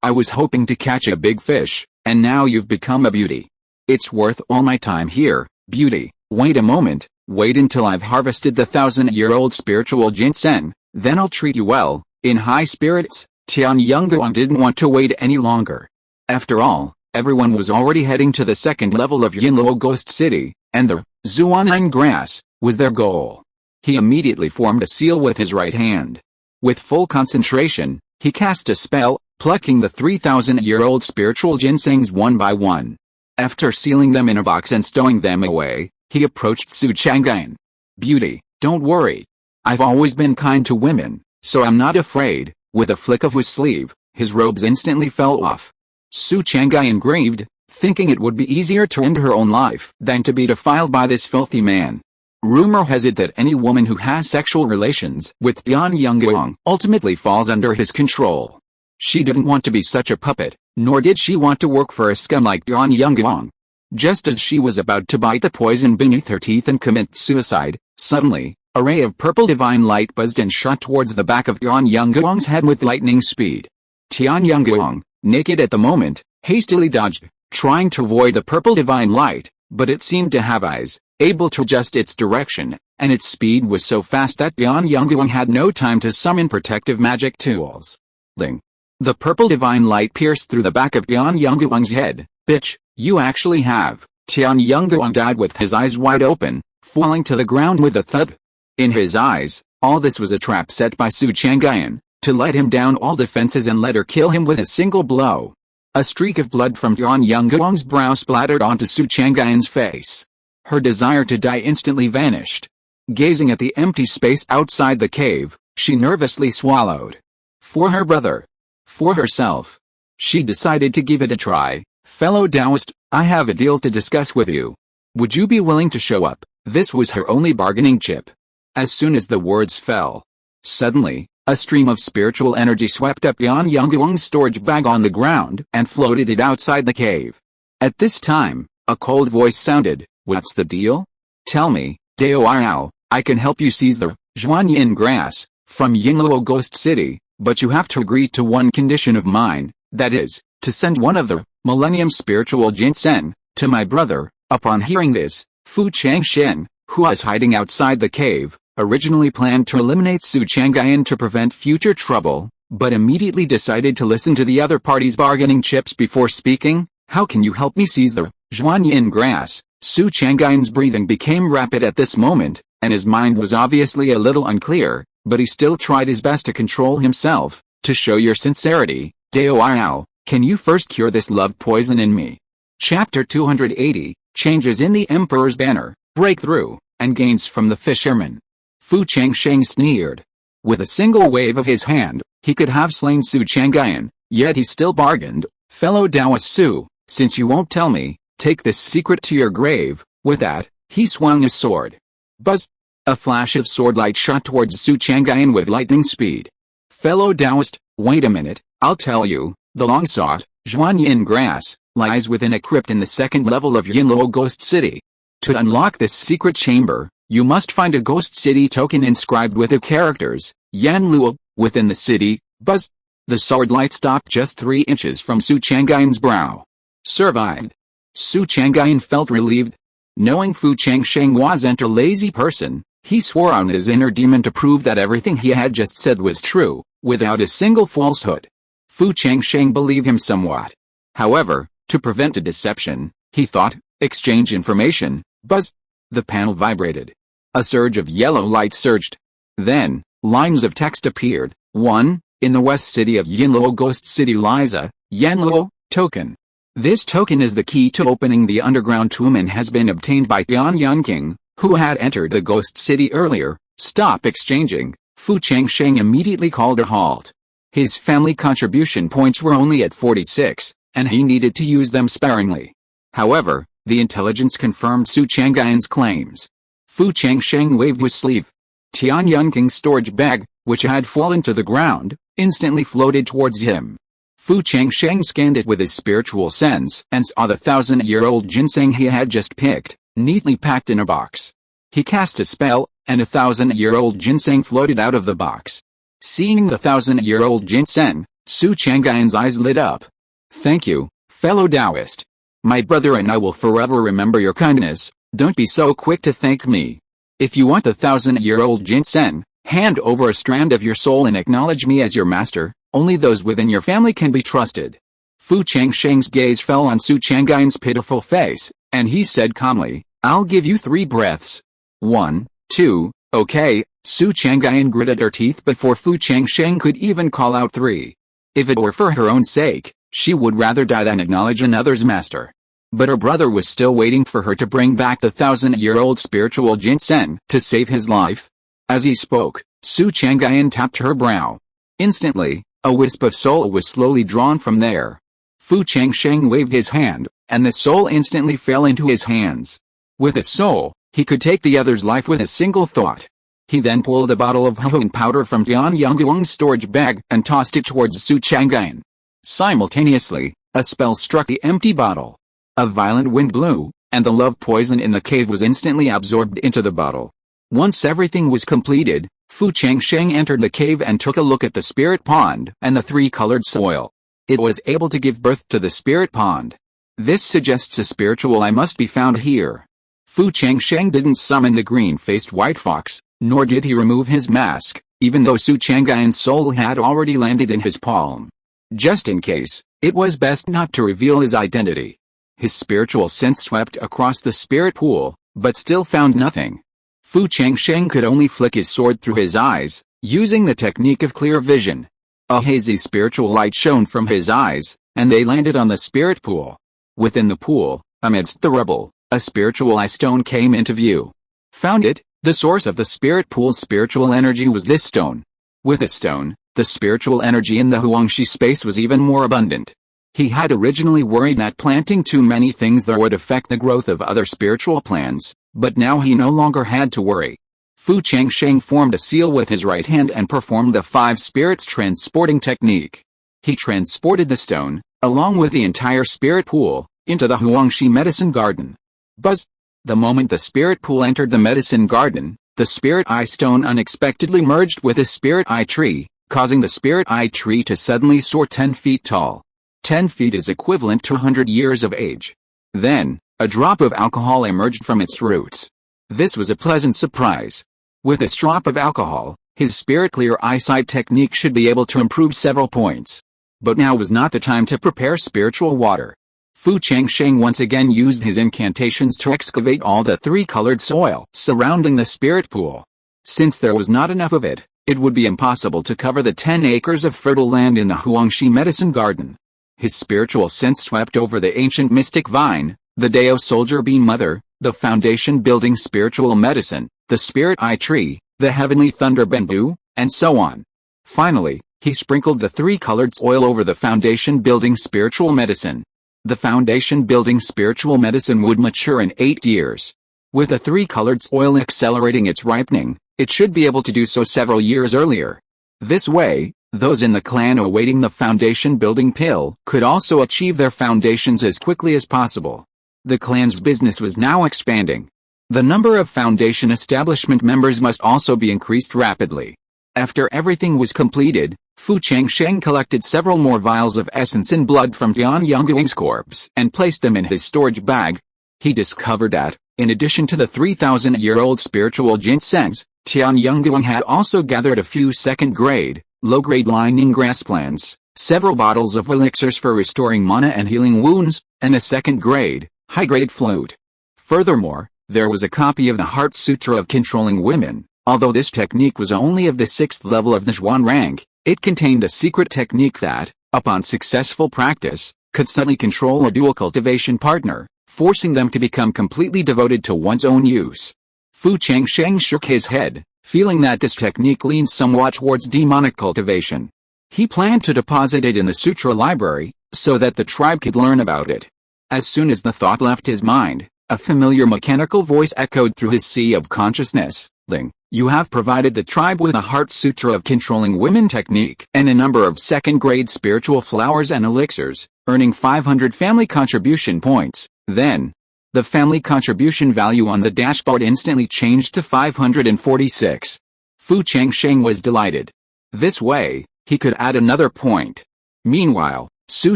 I was hoping to catch a big fish, and now you've become a beauty. It's worth all my time here, beauty. Wait a moment, wait until I've harvested the 1,000-year-old spiritual ginseng, then I'll treat you well. In high spirits, Tianyang didn't want to wait any longer. After all, everyone was already heading to the second level of Yinluo Ghost City, and the Zuan'an grass was their goal. He immediately formed a seal with his right hand. With full concentration, he cast a spell, plucking the 3,000-year-old spiritual ginsengs one by one. After sealing them in a box and stowing them away, he approached Su Chang'an. Beauty, don't worry. I've always been kind to women, so I'm not afraid. With a flick of his sleeve, his robes instantly fell off. Su Chang'an grieved, thinking it would be easier to end her own life than to be defiled by this filthy man. Rumor has it that any woman who has sexual relations with Yangang ultimately falls under his control. She didn't want to be such a puppet, nor did she want to work for a scum like Yangang. Just as she was about to bite the poison beneath her teeth and commit suicide, suddenly, a ray of purple divine light buzzed and shot towards the back of Yanggang's head with lightning speed. Yangang, naked at the moment, hastily dodged, trying to avoid the purple divine light, but it seemed to have eyes, able to adjust its direction, and its speed was so fast that Yangang had no time to summon protective magic tools. Ling. The purple divine light pierced through the back of Yanggang's head. Bitch, you actually have. Yangang died with his eyes wide open, falling to the ground with a thud. In his eyes, all this was a trap set by Su Chang'an, to let him down all defenses and let her kill him with a single blow. A streak of blood from Yanggang's brow splattered onto Su Chang'an's face. Her desire to die instantly vanished. Gazing at the empty space outside the cave, she nervously swallowed. For her brother. For herself. She decided to give it a try. Fellow Taoist, I have a deal to discuss with you. Would you be willing to show up? This was her only bargaining chip. As soon as the words fell, suddenly, a stream of spiritual energy swept up Yanggang's storage bag on the ground and floated it outside the cave. At this time, a cold voice sounded, "What's the deal? Tell me, Dao, I can help you seize the Zhuanyin grass from Yingluo Ghost City, but you have to agree to one condition of mine, that is, to send one of the Millennium Spiritual Ginseng to my brother." Upon hearing this, Fu Changsheng, who was hiding outside the cave, originally planned to eliminate Su Chang'an to prevent future trouble, but immediately decided to listen to the other party's bargaining chips before speaking. "How can you help me seize the Zhuanyin grass?" Su Chang'an's breathing became rapid at this moment, and his mind was obviously a little unclear, but he still tried his best to control himself. "To show your sincerity, Dao, can you first cure this love poison in me?" Chapter 280, Changes in the Emperor's Banner, Breakthrough, and Gains from the Fisherman. Fu Changsheng sneered. With a single wave of his hand, he could have slain Su Chang'an, yet he still bargained. "Fellow Taoist Su, since you won't tell me, take this secret to your grave." With that, he swung his sword. Buzz! A flash of swordlight shot towards Su Chang'an with lightning speed. "Fellow Taoist, wait a minute, I'll tell you, the long-sought Zhuanyin grass lies within a crypt in the second level of Yingluo Ghost City. To unlock this secret chamber, you must find a Ghost City token inscribed with the characters, Yanluo, within the city." Buzz! The sword light stopped just 3 inches from Su Chang'an's brow. Survived. Su Chang'an felt relieved. Knowing Fu Changsheng wasn't a lazy person, he swore on his inner demon to prove that everything he had just said was true, without a single falsehood. Fu Changsheng believed him somewhat. However, to prevent a deception, he thought, exchange information. Buzz! The panel vibrated. A surge of yellow light surged. Then, lines of text appeared. 1. In the west city of Yingluo Ghost City lies a Yanluo token. This token is the key to opening the underground tomb and has been obtained by Yangang, who had entered the Ghost City earlier. Stop exchanging. Fu Changsheng immediately called a halt. His family contribution points were only at 46, and he needed to use them sparingly. However, the intelligence confirmed Su Chang'an's claims. Fu Changsheng waved his sleeve. Yanggang's storage bag, which had fallen to the ground, instantly floated towards him. Fu Changsheng scanned it with his spiritual sense and saw the 1,000-year-old ginseng he had just picked, neatly packed in a box. He cast a spell, and a 1,000-year-old ginseng floated out of the box. Seeing the 1,000-year-old ginseng, Su Chang'an's eyes lit up. "Thank you, fellow Taoist. My brother and I will forever remember your kindness. Don't be so quick to thank me. If you want the 1,000-year-old ginseng, hand over a strand of your soul and acknowledge me as your master. Only those within your family can be trusted." Fu Changsheng's gaze fell on Su Chang'an's pitiful face, and he said calmly, "I'll give you 3 breaths. 1, 2, okay." Su Chang'an gritted her teeth before Fu Changsheng could even call out 3. If it were for her own sake, she would rather die than acknowledge another's master. But her brother was still waiting for her to bring back the 1,000-year-old spiritual ginseng to save his life. As he spoke, Su Chang'an tapped her brow. Instantly, a wisp of soul was slowly drawn from there. Fu Changsheng waved his hand, and the soul instantly fell into his hands. With his soul, he could take the other's life with a single thought. He then pulled a bottle of Hohn powder from Tian Yangguang's storage bag and tossed it towards Su Chang'an. Simultaneously, a spell struck the empty bottle. A violent wind blew, and the love poison in the cave was instantly absorbed into the bottle. Once everything was completed, Fu Changsheng entered the cave and took a look at the spirit pond and the three-colored soil. It was able to give birth to the spirit pond. This suggests a spiritual eye must be found here. Fu Changsheng didn't summon the green-faced white fox, nor did he remove his mask, even though Su Chang'an's soul had already landed in his palm. Just in case, it was best not to reveal his identity. His spiritual sense swept across the spirit pool, but still found nothing. Fu Changsheng could only flick his sword through his eyes, using the technique of clear vision. A hazy spiritual light shone from his eyes, and they landed on the spirit pool. Within the pool, amidst the rubble, a spiritual eye stone came into view. Found it, the source of the spirit pool's spiritual energy was this stone. With the stone, the spiritual energy in the Huangshi space was even more abundant. He had originally worried that planting too many things there would affect the growth of other spiritual plants, but now he no longer had to worry. Fu Changsheng formed a seal with his right hand and performed the 5 spirits transporting technique. He transported the stone, along with the entire spirit pool, into the Huangshi medicine garden. Buzz! The moment the spirit pool entered the medicine garden, the spirit eye stone unexpectedly merged with the spirit eye tree, causing the spirit eye tree to suddenly soar 10 feet tall. 10 feet is equivalent to 100 years of age. Then, a drop of alcohol emerged from its roots. This was a pleasant surprise. With this drop of alcohol, his spirit clear eyesight technique should be able to improve several points. But now was not the time to prepare spiritual water. Fu Changsheng once again used his incantations to excavate all the 3-colored soil surrounding the spirit pool. Since there was not enough of it, it would be impossible to cover the 10 acres of fertile land in the Huangshi medicine garden. His spiritual sense swept over the ancient mystic vine, the Dao soldier bee mother, the foundation building spiritual medicine, the spirit eye tree, the heavenly thunder bamboo, and so on. Finally, he sprinkled the 3-colored soil over the foundation building spiritual medicine. The foundation building spiritual medicine would mature in 8 years. With the 3-colored soil accelerating its ripening, it should be able to do so several years earlier. This way, those in the clan awaiting the foundation building pill could also achieve their foundations as quickly as possible. The clan's business was now expanding. The number of foundation establishment members must also be increased rapidly. After everything was completed, Fu Changsheng collected several more vials of essence and blood from Tian Yangguang's corpse and placed them in his storage bag. He discovered that, in addition to the 3,000-year-old spiritual ginsengs, Tian Yangguang had also gathered a few second-grade, low-grade lining grass plants, several bottles of elixirs for restoring mana and healing wounds, and a second-grade, high-grade flute. Furthermore, there was a copy of the Heart Sutra of Controlling Women. Although this technique was only of the 6th level of the Zhuan rank, it contained a secret technique that, upon successful practice, could suddenly control a dual cultivation partner, forcing them to become completely devoted to one's own use. Fu Changsheng shook his head, feeling that this technique leaned somewhat towards demonic cultivation. He planned to deposit it in the sutra library, so that the tribe could learn about it. As soon as the thought left his mind, a familiar mechanical voice echoed through his sea of consciousness. Ling, you have provided the tribe with a Heart Sutra of Controlling Women technique and a number of second-grade spiritual flowers and elixirs, earning 500 family contribution points. Then, the family contribution value on the dashboard instantly changed to 546. Fu Changsheng was delighted. This way, he could add another point. Meanwhile, Su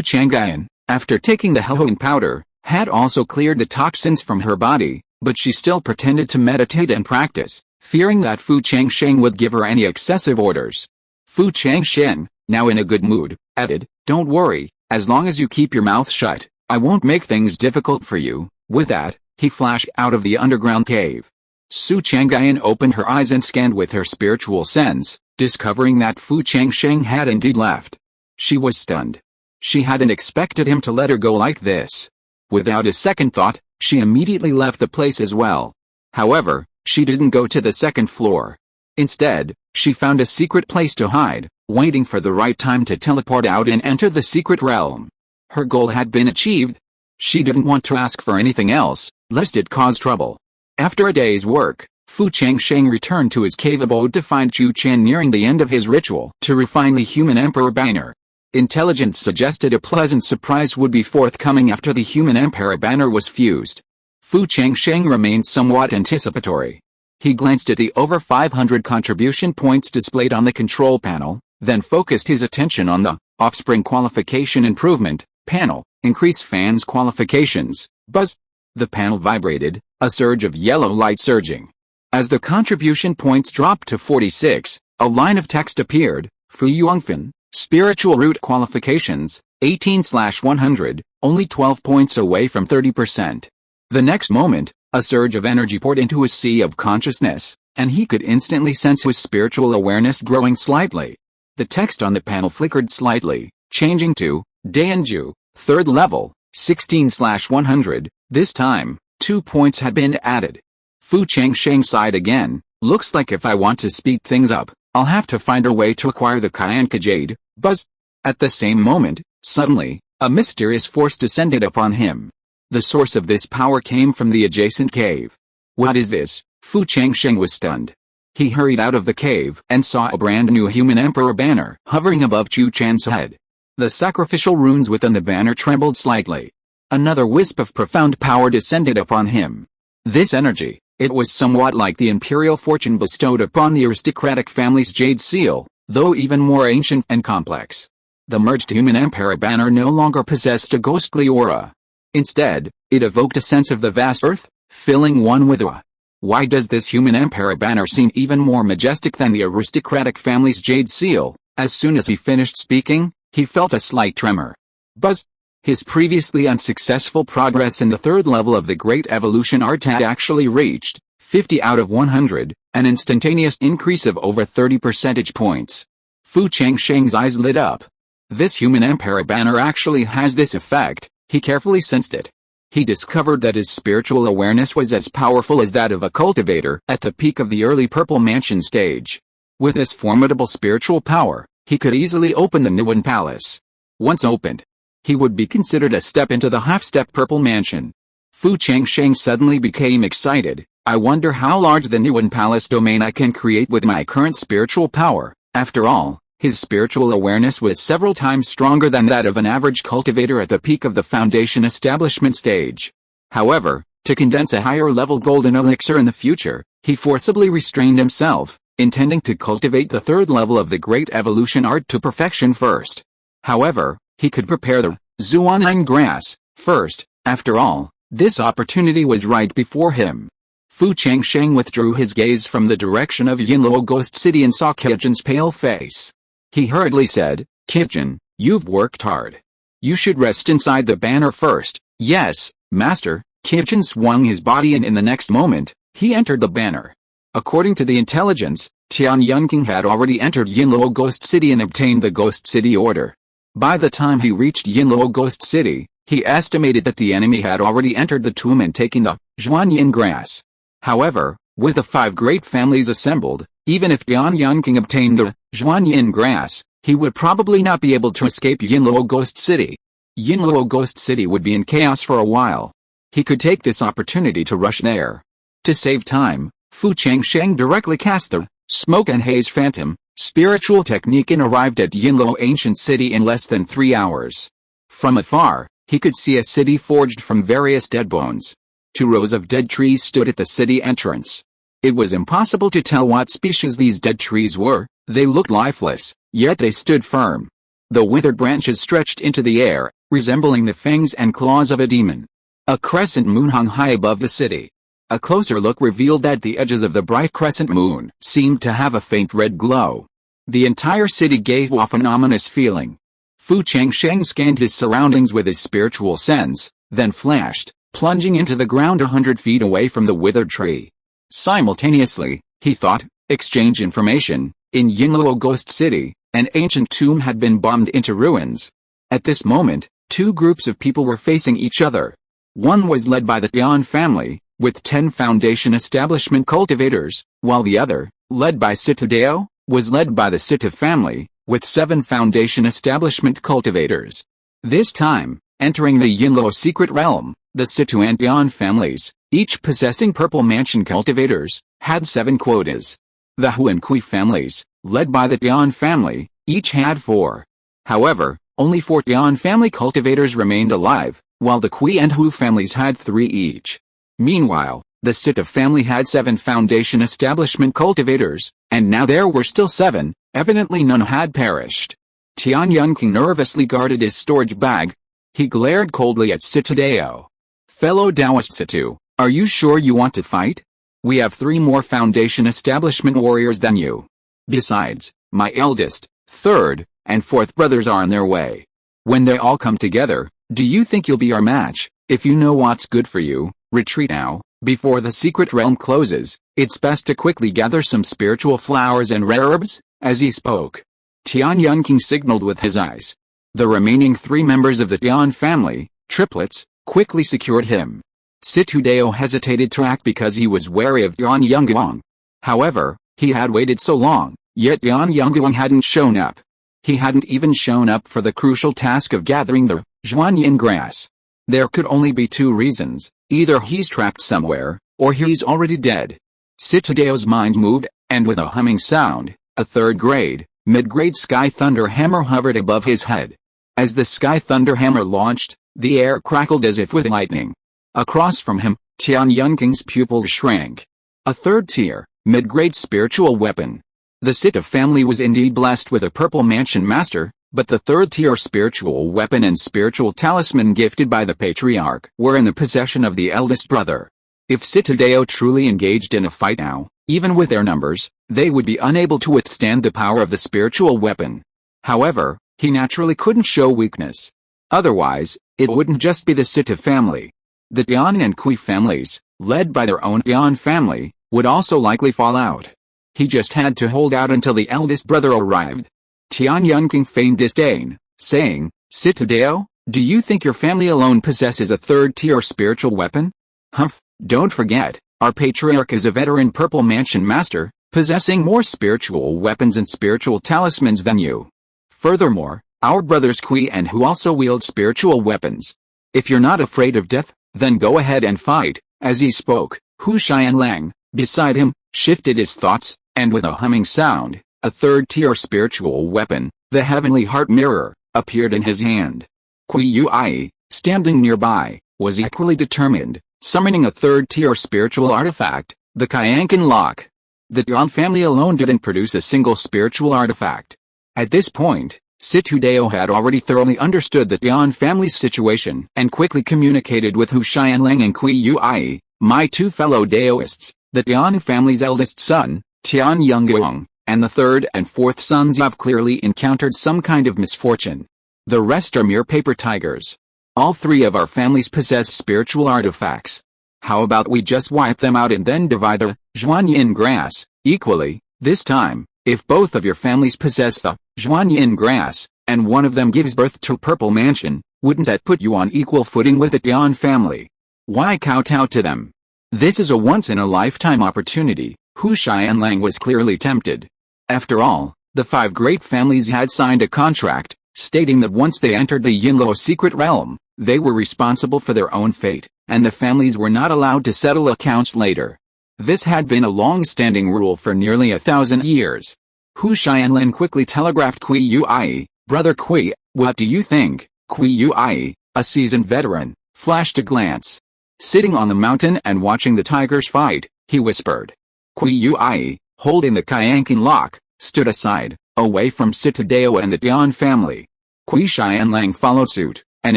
Chang'an, after taking the Hohn powder, had also cleared the toxins from her body, but she still pretended to meditate and practice, fearing that Fu Changsheng would give her any excessive orders. Fu Changsheng, now in a good mood, added, "Don't worry, as long as you keep your mouth shut, I won't make things difficult for you." With that, he flashed out of the underground cave. Su Chang'an opened her eyes and scanned with her spiritual sense, discovering that Fu Changsheng had indeed left. She was stunned. She hadn't expected him to let her go like this. Without a second thought, she immediately left the place as well. However, she didn't go to the second floor. Instead, she found a secret place to hide, waiting for the right time to teleport out and enter the secret realm. Her goal had been achieved. She didn't want to ask for anything else, lest it cause trouble. After a day's work, Fu Changsheng returned to his cave abode to find Chu Chen nearing the end of his ritual to refine the human emperor banner. Intelligence suggested a pleasant surprise would be forthcoming after the human emperor banner was fused. Fu Changsheng remained somewhat anticipatory. He glanced at the over 500 contribution points displayed on the control panel, then focused his attention on the Offspring Qualification Improvement panel, Increase Fans Qualifications. Buzz! The panel vibrated, a surge of yellow light surging. As the contribution points dropped to 46, a line of text appeared, Fu Yuangfan, Spiritual Root Qualifications, 18/100, only 12 points away from 30%. The next moment, a surge of energy poured into his sea of consciousness, and he could instantly sense his spiritual awareness growing slightly. The text on the panel flickered slightly, changing to, Dainju, 3rd level, 16/100, this time, 2 points had been added. Fu Changsheng sighed again, looks like if I want to speed things up, I'll have to find a way to acquire the Kyanka Jade. Buzz! At the same moment, suddenly, a mysterious force descended upon him. The source of this power came from the adjacent cave. What is this? Fu Changsheng was stunned. He hurried out of the cave and saw a brand new human emperor banner hovering above Chu Chan's head. The sacrificial runes within the banner trembled slightly. Another wisp of profound power descended upon him. This energy, it was somewhat like the imperial fortune bestowed upon the aristocratic family's jade seal, though even more ancient and complex. The merged human emperor banner no longer possessed a ghostly aura. Instead, it evoked a sense of the vast earth, filling one with awe. Why does this human emperor banner seem even more majestic than the aristocratic family's jade seal? As soon as he finished speaking, he felt a slight tremor. Buzz! His previously unsuccessful progress in the 3rd level of the Great Evolution Art had actually reached 50 out of 100, an instantaneous increase of over 30 percentage points. Fu Changsheng's eyes lit up. This human emperor banner actually has this effect. He carefully sensed it. He discovered that his spiritual awareness was as powerful as that of a cultivator at the peak of the early Purple Mansion stage. With this formidable spiritual power, he could easily open the Niwen Palace. Once opened, he would be considered a step into the half-step Purple Mansion. Fu Changsheng suddenly became excited. I wonder how large the Niwen Palace domain I can create with my current spiritual power. After all, his spiritual awareness was several times stronger than that of an average cultivator at the peak of the foundation establishment stage. However, to condense a higher-level golden elixir in the future, he forcibly restrained himself, intending to cultivate the 3rd level of the Great Evolution Art to perfection first. However, he could prepare the Zhuanyang grass first. After all, this opportunity was right before him. Fu Changsheng withdrew his gaze from the direction of Yinluo Ghost City and saw Qijin's pale face. He hurriedly said, Qijin, you've worked hard. You should rest inside the banner first. Yes, master. Qijin swung his body and in the next moment, he entered the banner. According to the intelligence, Tian Yunqing had already entered Yinluo Ghost City and obtained the Ghost City order. By the time he reached Yinluo Ghost City, he estimated that the enemy had already entered the tomb and taken the Zhuanyin grass. However, with the 5 great families assembled, even if Tian Yunqing obtained the Zhuanyin grass, he would probably not be able to escape Yinluo Ghost City. Yinluo Ghost City would be in chaos for a while. He could take this opportunity to rush there. To save time, Fu Changsheng directly cast the Smoke and Haze Phantom spiritual technique and arrived at Yinluo Ancient City in less than 3 hours. From afar, he could see a city forged from various dead bones. 2 rows of dead trees stood at the city entrance. It was impossible to tell what species these dead trees were. They looked lifeless, yet they stood firm. The withered branches stretched into the air, resembling the fangs and claws of a demon. A crescent moon hung high above the city. A closer look revealed that the edges of the bright crescent moon seemed to have a faint red glow. The entire city gave off an ominous feeling. Fu Changsheng scanned his surroundings with his spiritual sense, then flashed, plunging into the ground 100 feet away from the withered tree. Simultaneously, he thought, exchange information. In Yinluo Ghost City, an ancient tomb had been bombed into ruins. At this moment, 2 groups of people were facing each other. One was led by the Tian family, with 10 foundation establishment cultivators, while the other, led by Citadeo, was led by the Sita family, with 7 foundation establishment cultivators. This time, entering the Yinluo secret realm, the Situ and Dian families, each possessing purple mansion cultivators, had 7 quotas. The Hu and Kui families, led by the Dian family, each had 4. However, only 4 Dian family cultivators remained alive, while the Kui and Hu families had 3 each. Meanwhile, the Situ family had 7 foundation establishment cultivators, and now there were still 7, evidently none had perished. Tian Yunqing nervously guarded his storage bag. He glared coldly at Situ Dao. Fellow Taoist Situ, are you sure you want to fight? We have 3 more foundation establishment warriors than you. Besides, my eldest, 3rd, and 4th brothers are on their way. When they all come together, do you think you'll be our match? If you know what's good for you, retreat now, before the secret realm closes. It's best to quickly gather some spiritual flowers and rare herbs. As he spoke, Tian Yunqing signaled with his eyes. The remaining 3 members of the Dian family, triplets, quickly secured him. Situ Dao hesitated to act because he was wary of Dian Yunguang. However, he had waited so long, yet Dian Yunguang hadn't shown up. He hadn't even shown up for the crucial task of gathering the Zhuanyin grass. There could only be 2 reasons, either he's trapped somewhere, or he's already dead. Situ Dao's mind moved, and with a humming sound, a 3rd-grade, mid-grade Sky Thunder Hammer hovered above his head. As the Sky Thunder Hammer launched, the air crackled as if with lightning. Across from him, Tian Yunqing's pupils shrank. A 3rd-tier, mid-grade spiritual weapon. The Situ family was indeed blessed with a purple mansion master, but the 3rd-tier spiritual weapon and spiritual talisman gifted by the Patriarch were in the possession of the eldest brother. If Situ Dao truly engaged in a fight now, even with their numbers, they would be unable to withstand the power of the spiritual weapon. However, he naturally couldn't show weakness. Otherwise, it wouldn't just be the Situ family. The Dian and Kui families, led by their own Dian family, would also likely fall out. He just had to hold out until the eldest brother arrived. Tian Yunqing feigned disdain, saying, Situ Dao, do you think your family alone possesses a 3rd-tier spiritual weapon? Humph, don't forget, our Patriarch is a veteran purple mansion master, possessing more spiritual weapons and spiritual talismans than you. Furthermore, our brothers Kui and Hu also wield spiritual weapons. If you're not afraid of death, then go ahead and fight. As he spoke, Hu Xianlang, beside him, shifted his thoughts, and with a humming sound, a 3rd-tier spiritual weapon, the Heavenly Heart Mirror, appeared in his hand. Kui Yui, standing nearby, was equally determined, summoning a 3rd-tier spiritual artifact, the Changsheng Lock. The Dian family alone didn't produce a single spiritual artifact. At this point, Situ Dao had already thoroughly understood the Dian family's situation and quickly communicated with Hu Xianlang and Kui Yui, my 2 fellow Daoists, the Dian family's eldest son, Tian Yunguang, and the 3rd and 4th sons have clearly encountered some kind of misfortune. The rest are mere paper tigers. All 3 of our families possess spiritual artifacts. How about we just wipe them out and then divide the Zhuanyin grass equally? This time, if both of your families possess the Zhuanyin grass, and one of them gives birth to Purple Mansion, wouldn't that put you on equal footing with the Dian family? Why kowtow to them? This is a once-in-a-lifetime opportunity. Hu Xianlang was clearly tempted. After all, the 5 great families had signed a contract, stating that once they entered the Yinluo secret realm, they were responsible for their own fate, and the families were not allowed to settle accounts later. This had been a long-standing rule for nearly 1,000 years. Hu Xianlang quickly telegraphed Kui Yui, Brother Kui, what do you think? Kui Yui, a seasoned veteran, flashed a glance. Sitting on the mountain and watching the tigers fight, he whispered. Kui Yui, holding the Changsheng Lock, stood aside, away from Situ Dao and the Dian family. Kui Xianlang followed suit, and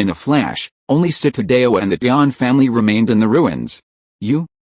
in a flash, only Situ Dao and the Dian family remained in the ruins.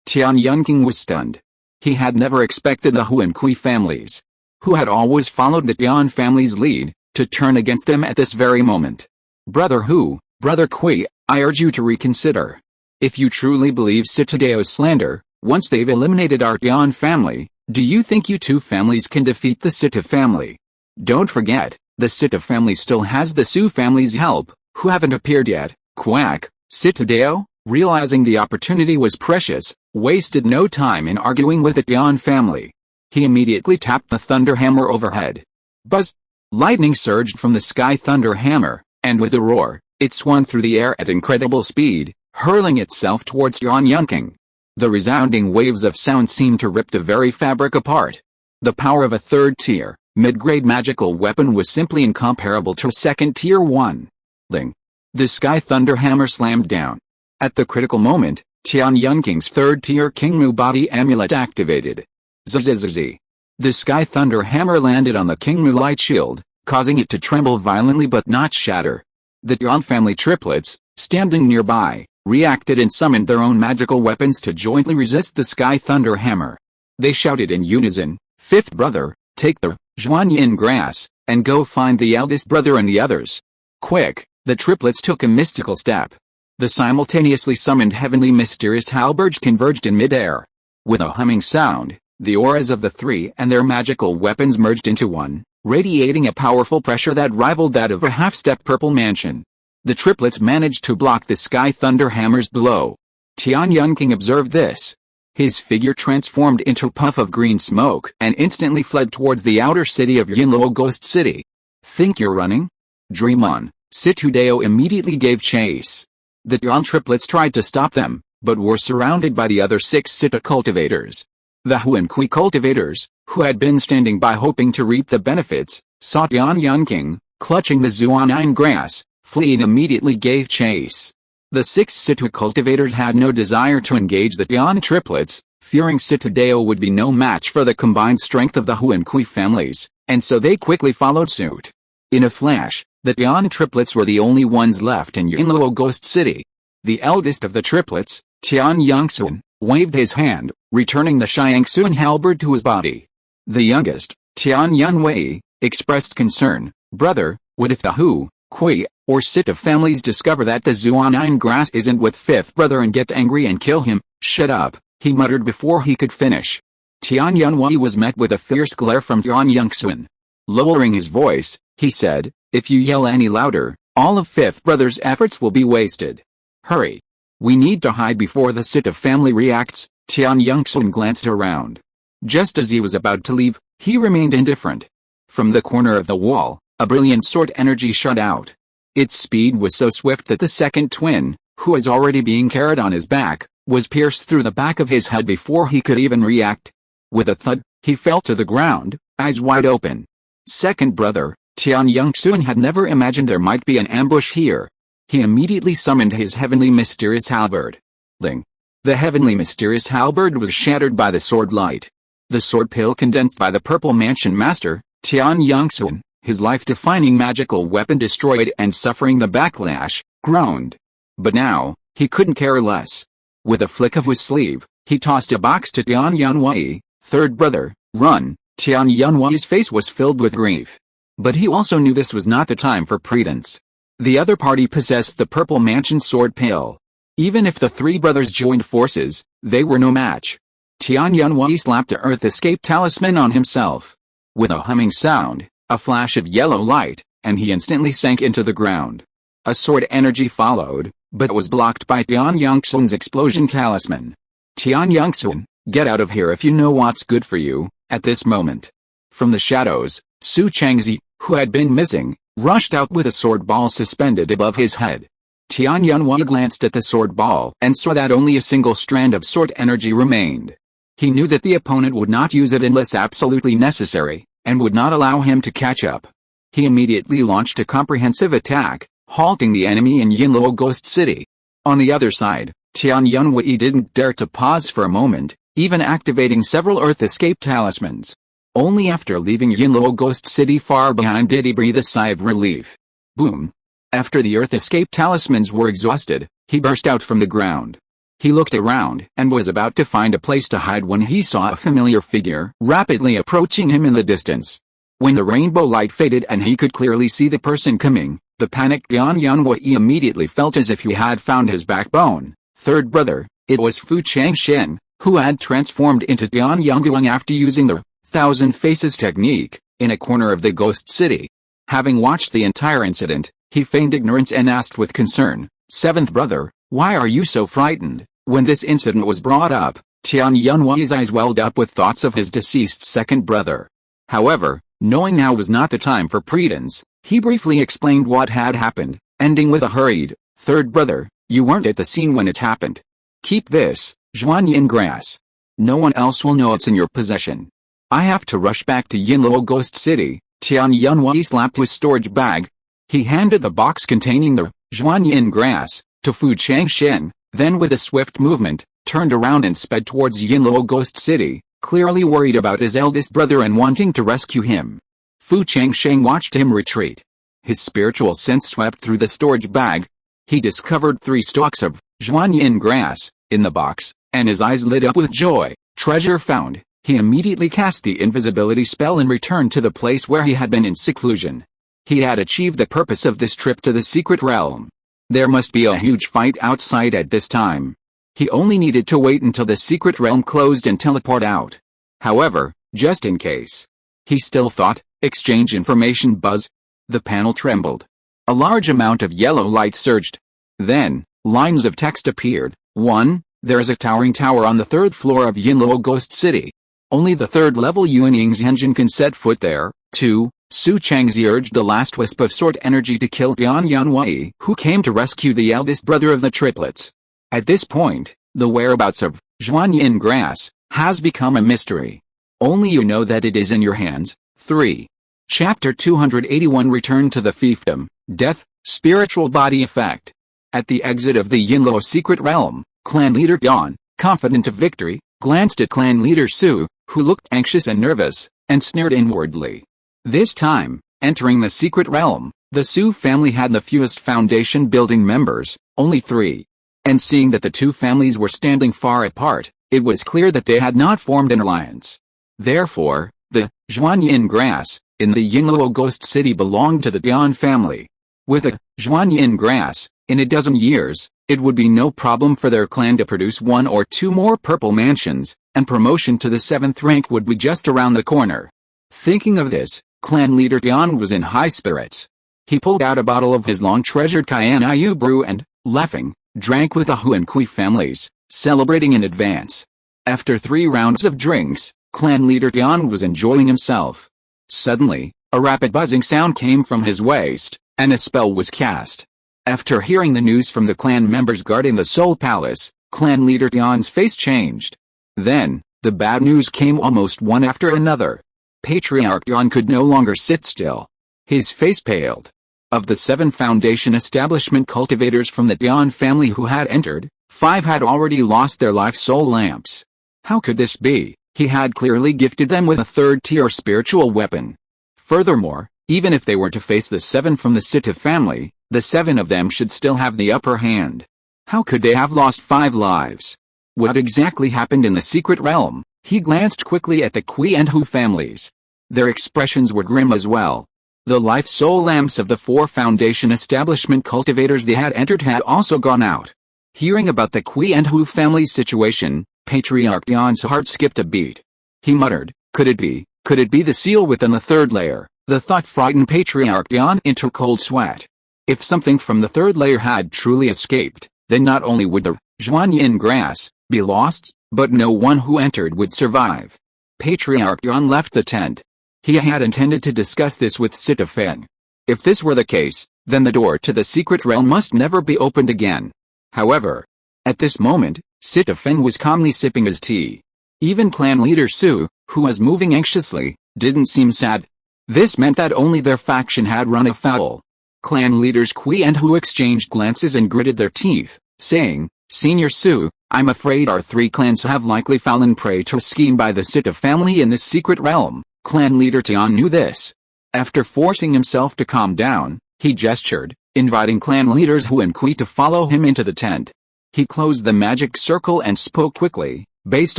Tian Yunqing was stunned. He had never expected the Hu and Kui families, who had always followed the Dian family's lead, to turn against them at this very moment. Brother Hu, Brother Kui, I urge you to reconsider. If you truly believe Situ Dao's slander, once they've eliminated our Dian family, do you think you 2 families can defeat the Situ family? Don't forget, the Situ family still has the Su family's help, who haven't appeared yet. Quack. Situ Dao, realizing the opportunity was precious, wasted no time in arguing with the Dian family. He immediately tapped the thunder hammer overhead. Buzz! Lightning surged from the sky thunder hammer, and with a roar, It swung through the air at incredible speed, hurling itself towards Yan Yunking. The resounding waves of sound seemed to rip the very fabric apart. The power of a third-tier, mid-grade magical weapon was simply incomparable to a second-tier one. Ling. The Sky Thunder Hammer slammed down. At the critical moment, Tian Yunking's third-tier Kingmu body amulet activated. Zzz. The Sky Thunder Hammer landed on the Kingmu light shield, causing it to tremble violently but not shatter. The Tian family triplets, standing nearby, reacted and summoned their own magical weapons to jointly resist the Sky Thunder Hammer. They shouted in unison, "Fifth brother, take the Zhuanyin grass, and go find the eldest brother and the others." Quick, the triplets took a mystical step. The simultaneously summoned heavenly mysterious halberds converged in midair. With a humming sound, the auras of the three and their magical weapons merged into one, radiating a powerful pressure that rivaled that of a half-step purple mansion. The triplets managed to block the Sky Thunder Hammer's blow. Tian Yunking observed this. His figure transformed into a puff of green smoke and instantly fled towards the outer city of Yinluo Ghost City. "Think you're running? Dream on." Situdeo immediately gave chase. The Tian triplets tried to stop them, but were surrounded by the other 6 Sita cultivators. The Huankui cultivators, who had been standing by hoping to reap the benefits, saw Tian Yunking, clutching the Zhuanyin grass, flee and immediately gave chase. The 6 Sita cultivators had no desire to engage the Tian triplets, fearing Situdeo would be no match for the combined strength of the Huankui families, and so they quickly followed suit. In a flash, the Tian triplets were the only ones left in Yinluo Ghost City. The eldest of the triplets, Tian Yangxun, waved his hand, returning the Shangxun halberd to his body. The youngest, Tian Yunwei, expressed concern. "Brother, what if the Hu, Kui, or Sita families discover that the Zhuanyin grass isn't with fifth brother and get angry and kill him?" "Shut up," he muttered before he could finish. Tian Yunwei was met with a fierce glare from Tian Yangxun. Lowering his voice, he said, "If you yell any louder, all of fifth brother's efforts will be wasted. Hurry. We need to hide before the Sita family reacts." Tian Yangxun glanced around. Just as he was about to leave, he remained indifferent. From the corner of the wall, a brilliant sword energy shot out. Its speed was so swift that the second twin, who was already being carried on his back, was pierced through the back of his head before he could even react. With a thud, he fell to the ground, eyes wide open. Second brother, Tian Yangxun had never imagined there might be an ambush here. He immediately summoned his heavenly mysterious halberd. Ling. The heavenly mysterious halberd was shattered by the sword light. The sword pill condensed by the purple mansion master, Tian Yangxun, his life-defining magical weapon destroyed and suffering the backlash, groaned. But now, he couldn't care less. With a flick of his sleeve, he tossed a box to Tian Yunwei. "Third brother, run." Tian Yunwei's face was filled with grief. But he also knew this was not the time for prudence. The other party possessed the purple mansion sword pill. Even if the 3 brothers joined forces, they were no match. Tian Yunwei slapped a earth escape talisman on himself. With a humming sound, a flash of yellow light, and he instantly sank into the ground. A sword energy followed, but was blocked by Tian Yangxun's explosion talisman. "Tian Yangxun, get out of here if you know what's good for you." At this moment, from the shadows, Su Changzi, who had been missing, rushed out with a sword ball suspended above his head. Tian Yunwei glanced at the sword ball and saw that only a single strand of sword energy remained. He knew that the opponent would not use it unless absolutely necessary, and would not allow him to catch up. He immediately launched a comprehensive attack, halting the enemy in Yinluo Ghost City. On the other side, Tian Yunwei didn't dare to pause for a moment, even activating several Earth Escape talismans. Only after leaving Yinluo Ghost City far behind did he breathe a sigh of relief. Boom! After the Earth Escape talismans were exhausted, he burst out from the ground. He looked around and was about to find a place to hide when he saw a familiar figure rapidly approaching him in the distance. When the rainbow light faded and he could clearly see the person coming, the panicked Tian Yunwei immediately felt as if he had found his backbone. Third brother, it was Fu Changsheng, who had transformed into Tian Yunguang after using the Thousand Faces technique, in a corner of the Ghost City. Having watched the entire incident, he feigned ignorance and asked with concern, "Seventh brother, why are you so frightened?" When this incident was brought up, Tian Yunwei's eyes welled up with thoughts of his deceased second brother. However, knowing now was not the time for prudence, he briefly explained what had happened. ending with a hurried, "Third brother, you weren't at the scene when it happened. Keep this, Zhuanyin grass. No one else will know it's in your possession. I have to rush back to Yinluo Ghost City." Tian Yunhui slapped his storage bag. He handed the box containing the Zhuanyin grass to Fu Changsheng, then with a swift movement, turned around and sped towards Yinluo Ghost City, clearly worried about his eldest brother and wanting to rescue him. Fu Changsheng watched him retreat. His spiritual sense swept through the storage bag. He discovered 3 stalks of Zhuanyin grass in the box, and his eyes lit up with joy. Treasure found. He immediately cast the invisibility spell and returned to the place where he had been in seclusion. He had achieved the purpose of this trip to the secret realm. There must be a huge fight outside at this time. He only needed to wait until the secret realm closed and teleport out. However, just in case, he still thought, exchange information buzz. The panel trembled. A large amount of yellow light surged. Then, lines of text appeared. 1. There is a towering tower on the 3rd floor of Yinluo Ghost City. Only the 3rd level Yuanying's engine can set foot there. 2. Su Changzi urged the last wisp of sword energy to kill Tian Yunhui, who came to rescue the eldest brother of the triplets. At this point, the whereabouts of Zhuanyin grass has become a mystery. Only you know that it is in your hands. 3. Chapter 281 Return to the Fiefdom, Death, Spiritual Body Effect. At the exit of the Yinluo secret realm, clan leader Yan, confident of victory, glanced at clan leader Su, who looked anxious and nervous, and sneered inwardly. This time, entering the secret realm, the Su family had the fewest foundation building members, only 3. And seeing that the 2 families were standing far apart, it was clear that they had not formed an alliance. Therefore, the Zhuanyin grass in the Yinluo Ghost City belonged to the Yan family. With a Zhuanyin grass, in a dozen years, it would be no problem for their clan to produce 1 or 2 more purple mansions, and promotion to the 7th rank would be just around the corner. Thinking of this, clan leader Yan was in high spirits. He pulled out a bottle of his long-treasured Cayenne Ayu brew and, laughing, drank with the Hu and Kui families, celebrating in advance. After 3 rounds of drinks, clan leader Yan was enjoying himself. Suddenly, a rapid buzzing sound came from his waist, and a spell was cast. After hearing the news from the clan members guarding the Soul Palace, clan leader Yan's face changed. Then, the bad news came almost one after another. Patriarch Yan could no longer sit still. His face paled. Of the 7 foundation establishment cultivators from the Yan family who had entered, 5 had already lost their life soul lamps. How could this be? He had clearly gifted them with a 3rd-tier spiritual weapon. Furthermore, even if they were to face the 7 from the Sita family, the 7 of them should still have the upper hand. How could they have lost 5 lives? What exactly happened in the secret realm? He glanced quickly at the Kui and Hu families. Their expressions were grim as well. The life soul lamps of the 4 foundation establishment cultivators they had entered had also gone out. Hearing about the Kui and Hu family's situation, Patriarch Yan's heart skipped a beat. He muttered, could it be the seal within the 3rd layer? The thought frightened Patriarch Yan into cold sweat. If something from the 3rd layer had truly escaped, then not only would the Zhuanyin grass be lost, but no one who entered would survive. Patriarch Yan left the tent. He had intended to discuss this with Sita Feng. If this were the case, then the door to the secret realm must never be opened again. However, at this moment, Sita Feng was calmly sipping his tea. Even clan leader Su, who was moving anxiously, didn't seem sad. This meant that only their faction had run afoul. Clan leaders Kui and Hu exchanged glances and gritted their teeth, saying, Senior Su, I'm afraid our 3 clans have likely fallen prey to a scheme by the Sita family in this secret realm. Clan leader Tian knew this. After forcing himself to calm down, he gestured, inviting clan leaders Hu and Kui to follow him into the tent. He closed the magic circle and spoke quickly. Based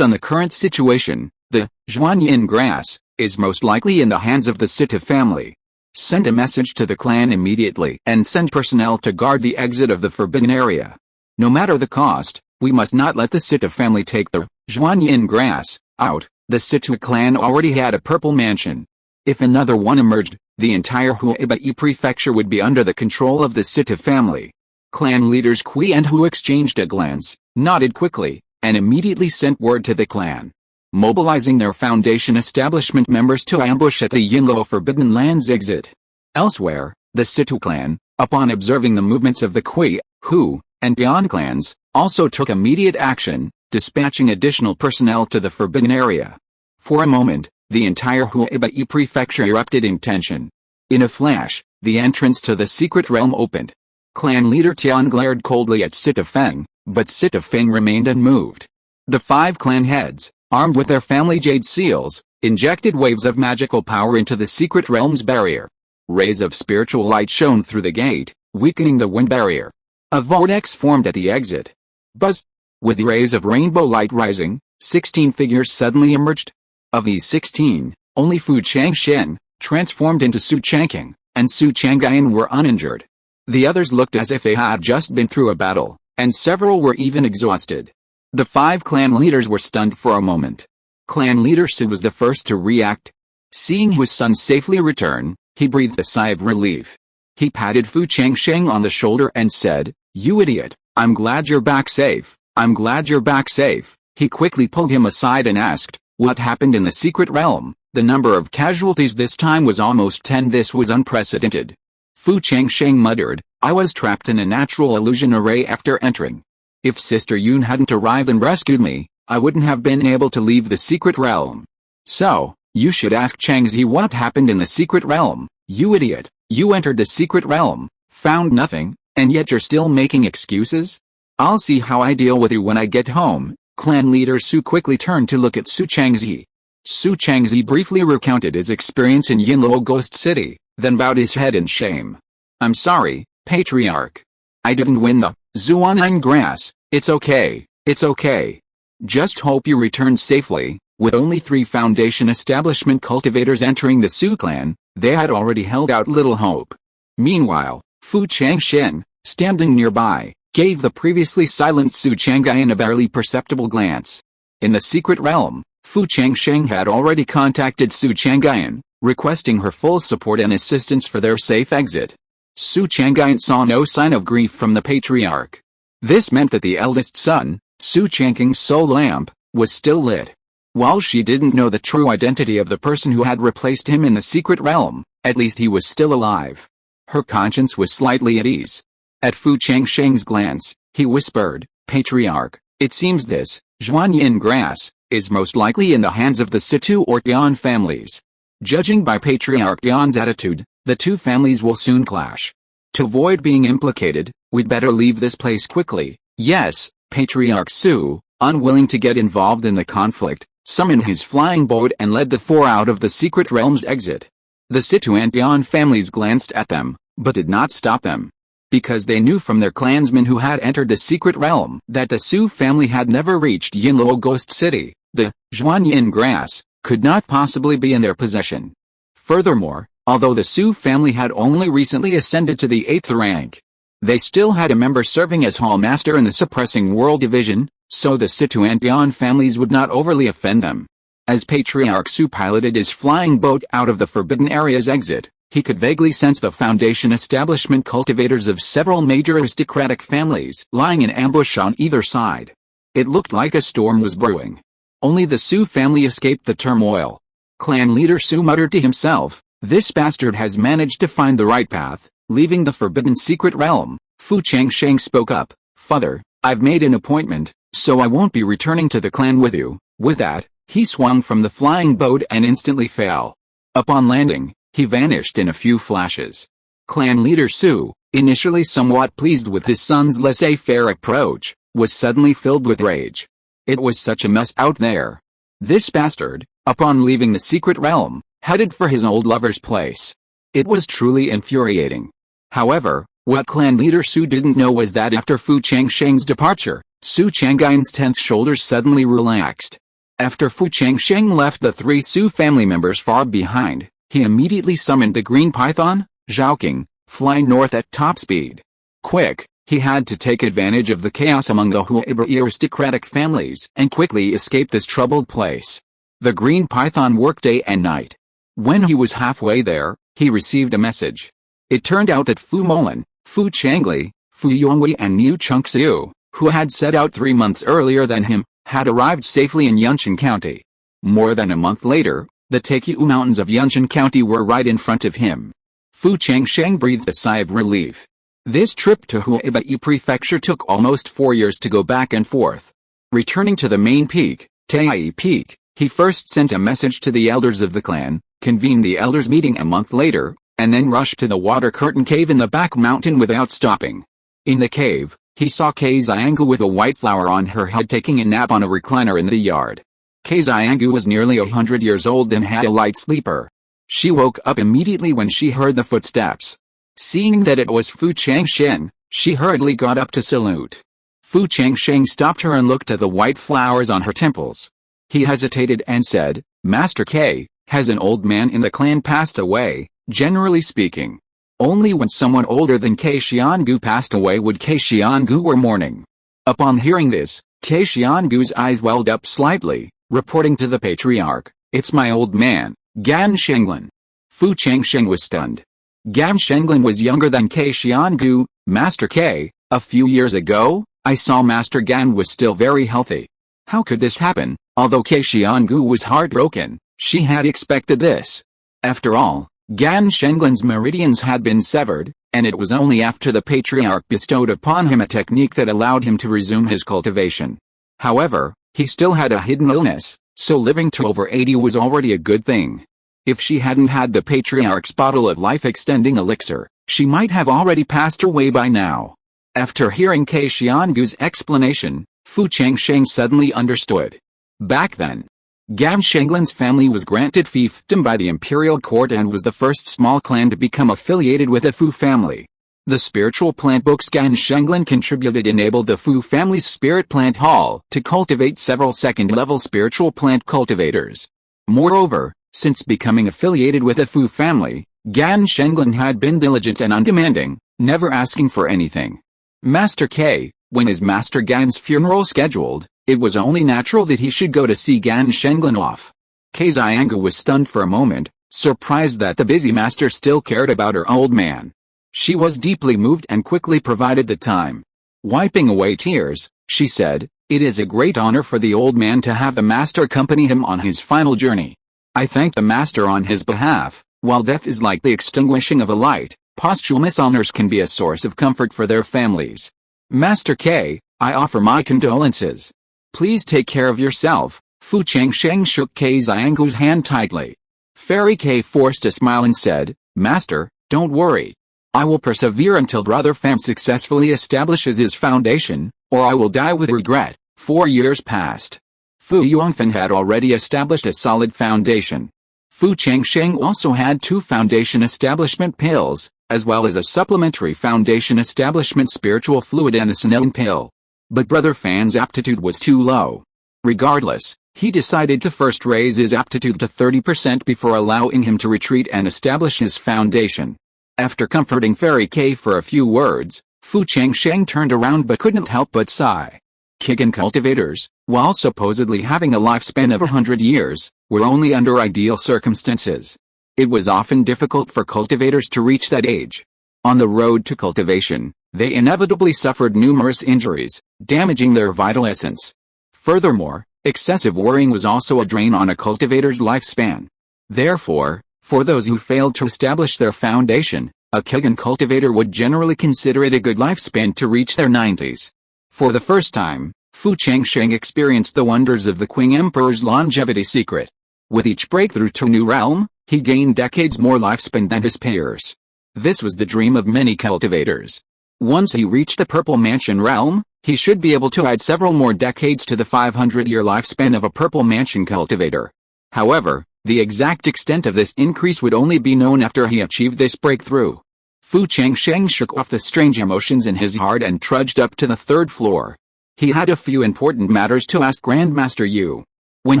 on the current situation, the Zhuanyin grass is most likely in the hands of the Sita family. Send a message to the clan immediately and send personnel to guard the exit of the forbidden area. No matter the cost, we must not let the Sita family take the Zhuanyin grass out. The Sita clan already had a purple mansion. If another one emerged, the entire Huaibei prefecture would be under the control of the Sita family. Clan leaders Kui and Hu exchanged a glance, nodded quickly, and immediately sent word to the clan, mobilizing their foundation establishment members to ambush at the Yinluo Forbidden Lands exit. Elsewhere, the Situ clan, Upon observing the movements of the Kui, Hu, and Yan clans, also took immediate action, dispatching additional personnel to the forbidden area. For a moment, the entire Huibai prefecture erupted in tension. In a flash, the entrance to the secret realm opened. Clan leader Tian glared coldly at Sita Feng, but Sita Feng remained unmoved. The 5 clan heads, armed with their family jade seals, injected waves of magical power into the secret realm's barrier. Rays of spiritual light shone through the gate, weakening the wind barrier. A vortex formed at the exit. Buzz! With rays of rainbow light rising, 16 figures suddenly emerged. Of these 16, only Fu Changsheng, transformed into Su Changsheng, and Su Changyan were uninjured. The others looked as if they had just been through a battle, and several were even exhausted. The 5 clan leaders were stunned for a moment. Clan leader Su was the first to react. Seeing his son safely return, he breathed a sigh of relief. He patted Fu Changsheng on the shoulder and said, "You idiot, I'm glad you're back safe, I'm glad you're back safe." He quickly pulled him aside and asked, "What happened in the secret realm?" The number of casualties this time was almost 10. This was unprecedented. Fu Changsheng muttered, "I was trapped in a natural illusion array after entering. If Sister Yun hadn't arrived and rescued me, I wouldn't have been able to leave the secret realm. So, you should ask Changzi what happened in the secret realm, you idiot. You entered the secret realm, found nothing, and yet you're still making excuses? I'll see how I deal with you when I get home." Clan leader Su quickly turned to look at Su Changzi. Su Changzi briefly recounted his experience in Yinluo Ghost City, then bowed his head in shame. "I'm sorry, Patriarch. I didn't win the Zuanang grass. It's okay, it's okay. Just hope you returned safely." With only 3 Foundation establishment cultivators entering the Su clan, they had already held out little hope. Meanwhile, Fu Changsheng, standing nearby, gave the previously silent Su Changyan a barely perceptible glance. In the secret realm, Fu Changsheng had already contacted Su Changyan, requesting her full support and assistance for their safe exit. Su Changyan saw no sign of grief from the Patriarch. This meant that the eldest son, Su Changking's soul lamp, was still lit. While she didn't know the true identity of the person who had replaced him in the secret realm, at least he was still alive. Her conscience was slightly at ease. At Fu Changsheng's glance, he whispered, "Patriarch, it seems this Zhuanyin grass is most likely in the hands of the Situ or Yan families. Judging by Patriarch Yan's attitude, the 2 families will soon clash. To avoid being implicated, we'd better leave this place quickly." Yes, Patriarch Su, unwilling to get involved in the conflict, summoned his flying boat and led the 4 out of the secret realm's exit. The Situ and Yan families glanced at them, but did not stop them. Because they knew from their clansmen who had entered the secret realm that the Su family had never reached Yinluo Ghost City, the Zhuanyin grass could not possibly be in their possession. Furthermore, although the Su family had only recently ascended to the 8th rank, they still had a member serving as Hall Master in the Suppressing World Division, so the Situ and Yan families would not overly offend them. As Patriarch Su piloted his flying boat out of the Forbidden Area's exit, he could vaguely sense the Foundation establishment cultivators of several major aristocratic families lying in ambush on either side. It looked like a storm was brewing. Only the Su family escaped the turmoil. Clan leader Su muttered to himself, "This bastard has managed to find the right path." Leaving the forbidden secret realm, Fu Changsheng spoke up, "Father, I've made an appointment, so I won't be returning to the clan with you." With that, he swung from the flying boat and instantly fell. Upon landing, he vanished in a few flashes. Clan leader Su, initially somewhat pleased with his son's laissez-faire approach, was suddenly filled with rage. It was such a mess out there. This bastard, upon leaving the secret realm, headed for his old lover's place. It was truly infuriating. However, what clan leader Su didn't know was that after Fu Changsheng's departure, Su Changyan's tense shoulders suddenly relaxed. After Fu Changsheng left the 3 Su family members far behind, he immediately summoned the green python, Zhaoqing, flying north at top speed. Quick, he had to take advantage of the chaos among the Huibai aristocratic families and quickly escape this troubled place. The green python worked day and night. When he was halfway there, he received a message. It turned out that Fu Molan, Fu Changli, Fu Yongwei and Niu Chengxiu, who had set out 3 months earlier than him, had arrived safely in Yancheng County. More than a month later, the Taikyu Mountains of Yancheng County were right in front of him. Fu Changsheng breathed a sigh of relief. This trip to Huaibei Prefecture took almost 4 years to go back and forth. Returning to the main peak, Taiyai Peak, he first sent a message to the elders of the clan, convened the elders' meeting a month later, and then rushed to the water curtain cave in the back mountain without stopping. In the cave, he saw Kei Xianggu with a white flower on her head taking a nap on a recliner in the yard. Kei Xianggu was nearly 100 years old and had a light sleeper. She woke up immediately when she heard the footsteps. Seeing that it was Fu Changsheng, she hurriedly got up to salute. Fu Changsheng stopped her and looked at the white flowers on her temples. He hesitated and said, "Master Kei, has an old man in the clan passed away?" Generally speaking, only when someone older than Kei Xianggu passed away would Kei Xianggu wear mourning. Upon hearing this, Kei Xianggu's eyes welled up slightly, reporting to the Patriarch, "It's my old man, Gan Shenglin." Fu Changsheng was stunned. Gan Shenglin was younger than Kei Xianggu. "Master Kei, a few years ago, I saw Master Gan was still very healthy. How could this happen?" Although Kei Xianggu was heartbroken, she had expected this. After all, Gan Shenglin's meridians had been severed, and it was only after the Patriarch bestowed upon him a technique that allowed him to resume his cultivation. However, he still had a hidden illness, so living to over 80 was already a good thing. If she hadn't had the Patriarch's bottle of life-extending elixir, she might have already passed away by now. After hearing Kei Xianggu's explanation, Fu Changsheng suddenly understood. Back then, Gan Shenglin's family was granted fiefdom by the imperial court and was the first small clan to become affiliated with the Fu family. The spiritual plant books Gan Shenglin contributed enabled the Fu family's spirit plant hall to cultivate several second-level spiritual plant cultivators. Moreover, since becoming affiliated with the Fu family, Gan Shenglin had been diligent and undemanding, never asking for anything. Master Kei, when is Master Gan's funeral scheduled? It was only natural that he should go to see Gan Shenglin off. Kei Xianggu was stunned for a moment, surprised that the busy master still cared about her old man. She was deeply moved and quickly provided the time. Wiping away tears, she said, "It is a great honor for the old man to have the master accompany him on his final journey. I thank the master on his behalf. While death is like the extinguishing of a light, posthumous honors can be a source of comfort for their families. Master Kei, I offer my condolences. Please take care of yourself." Fu Changsheng shook Kei Xianggu's hand tightly. Fairy Kei forced a smile and said, "Master, don't worry. I will persevere until Brother Fan successfully establishes his foundation, or I will die with regret." 4 years passed. Fu Yongfen had already established a solid foundation. Fu Changsheng also had 2 foundation establishment pills, as well as a supplementary foundation establishment spiritual fluid and the Sinon pill. But Brother Fan's aptitude was too low. Regardless, he decided to first raise his aptitude to 30% before allowing him to retreat and establish his foundation. After comforting Fairy Kei for a few words, Fu Changsheng turned around but couldn't help but sigh. Kigan cultivators, while supposedly having a lifespan of 100 years, were only under ideal circumstances. It was often difficult for cultivators to reach that age. On the road to cultivation, they inevitably suffered numerous injuries, damaging their vital essence. Furthermore, excessive worrying was also a drain on a cultivator's lifespan. Therefore, for those who failed to establish their foundation, a Kigan cultivator would generally consider it a good lifespan to reach their 90s. For the first time, Fu Changsheng experienced the wonders of the Qing Emperor's longevity secret. With each breakthrough to a new realm, he gained decades more lifespan than his peers. This was the dream of many cultivators. Once he reached the Purple Mansion realm, he should be able to add several more decades to the 500-year lifespan of a Purple Mansion cultivator. However, the exact extent of this increase would only be known after he achieved this breakthrough. Fu Changsheng shook off the strange emotions in his heart and trudged up to the 3rd floor. He had a few important matters to ask Grandmaster Yu. When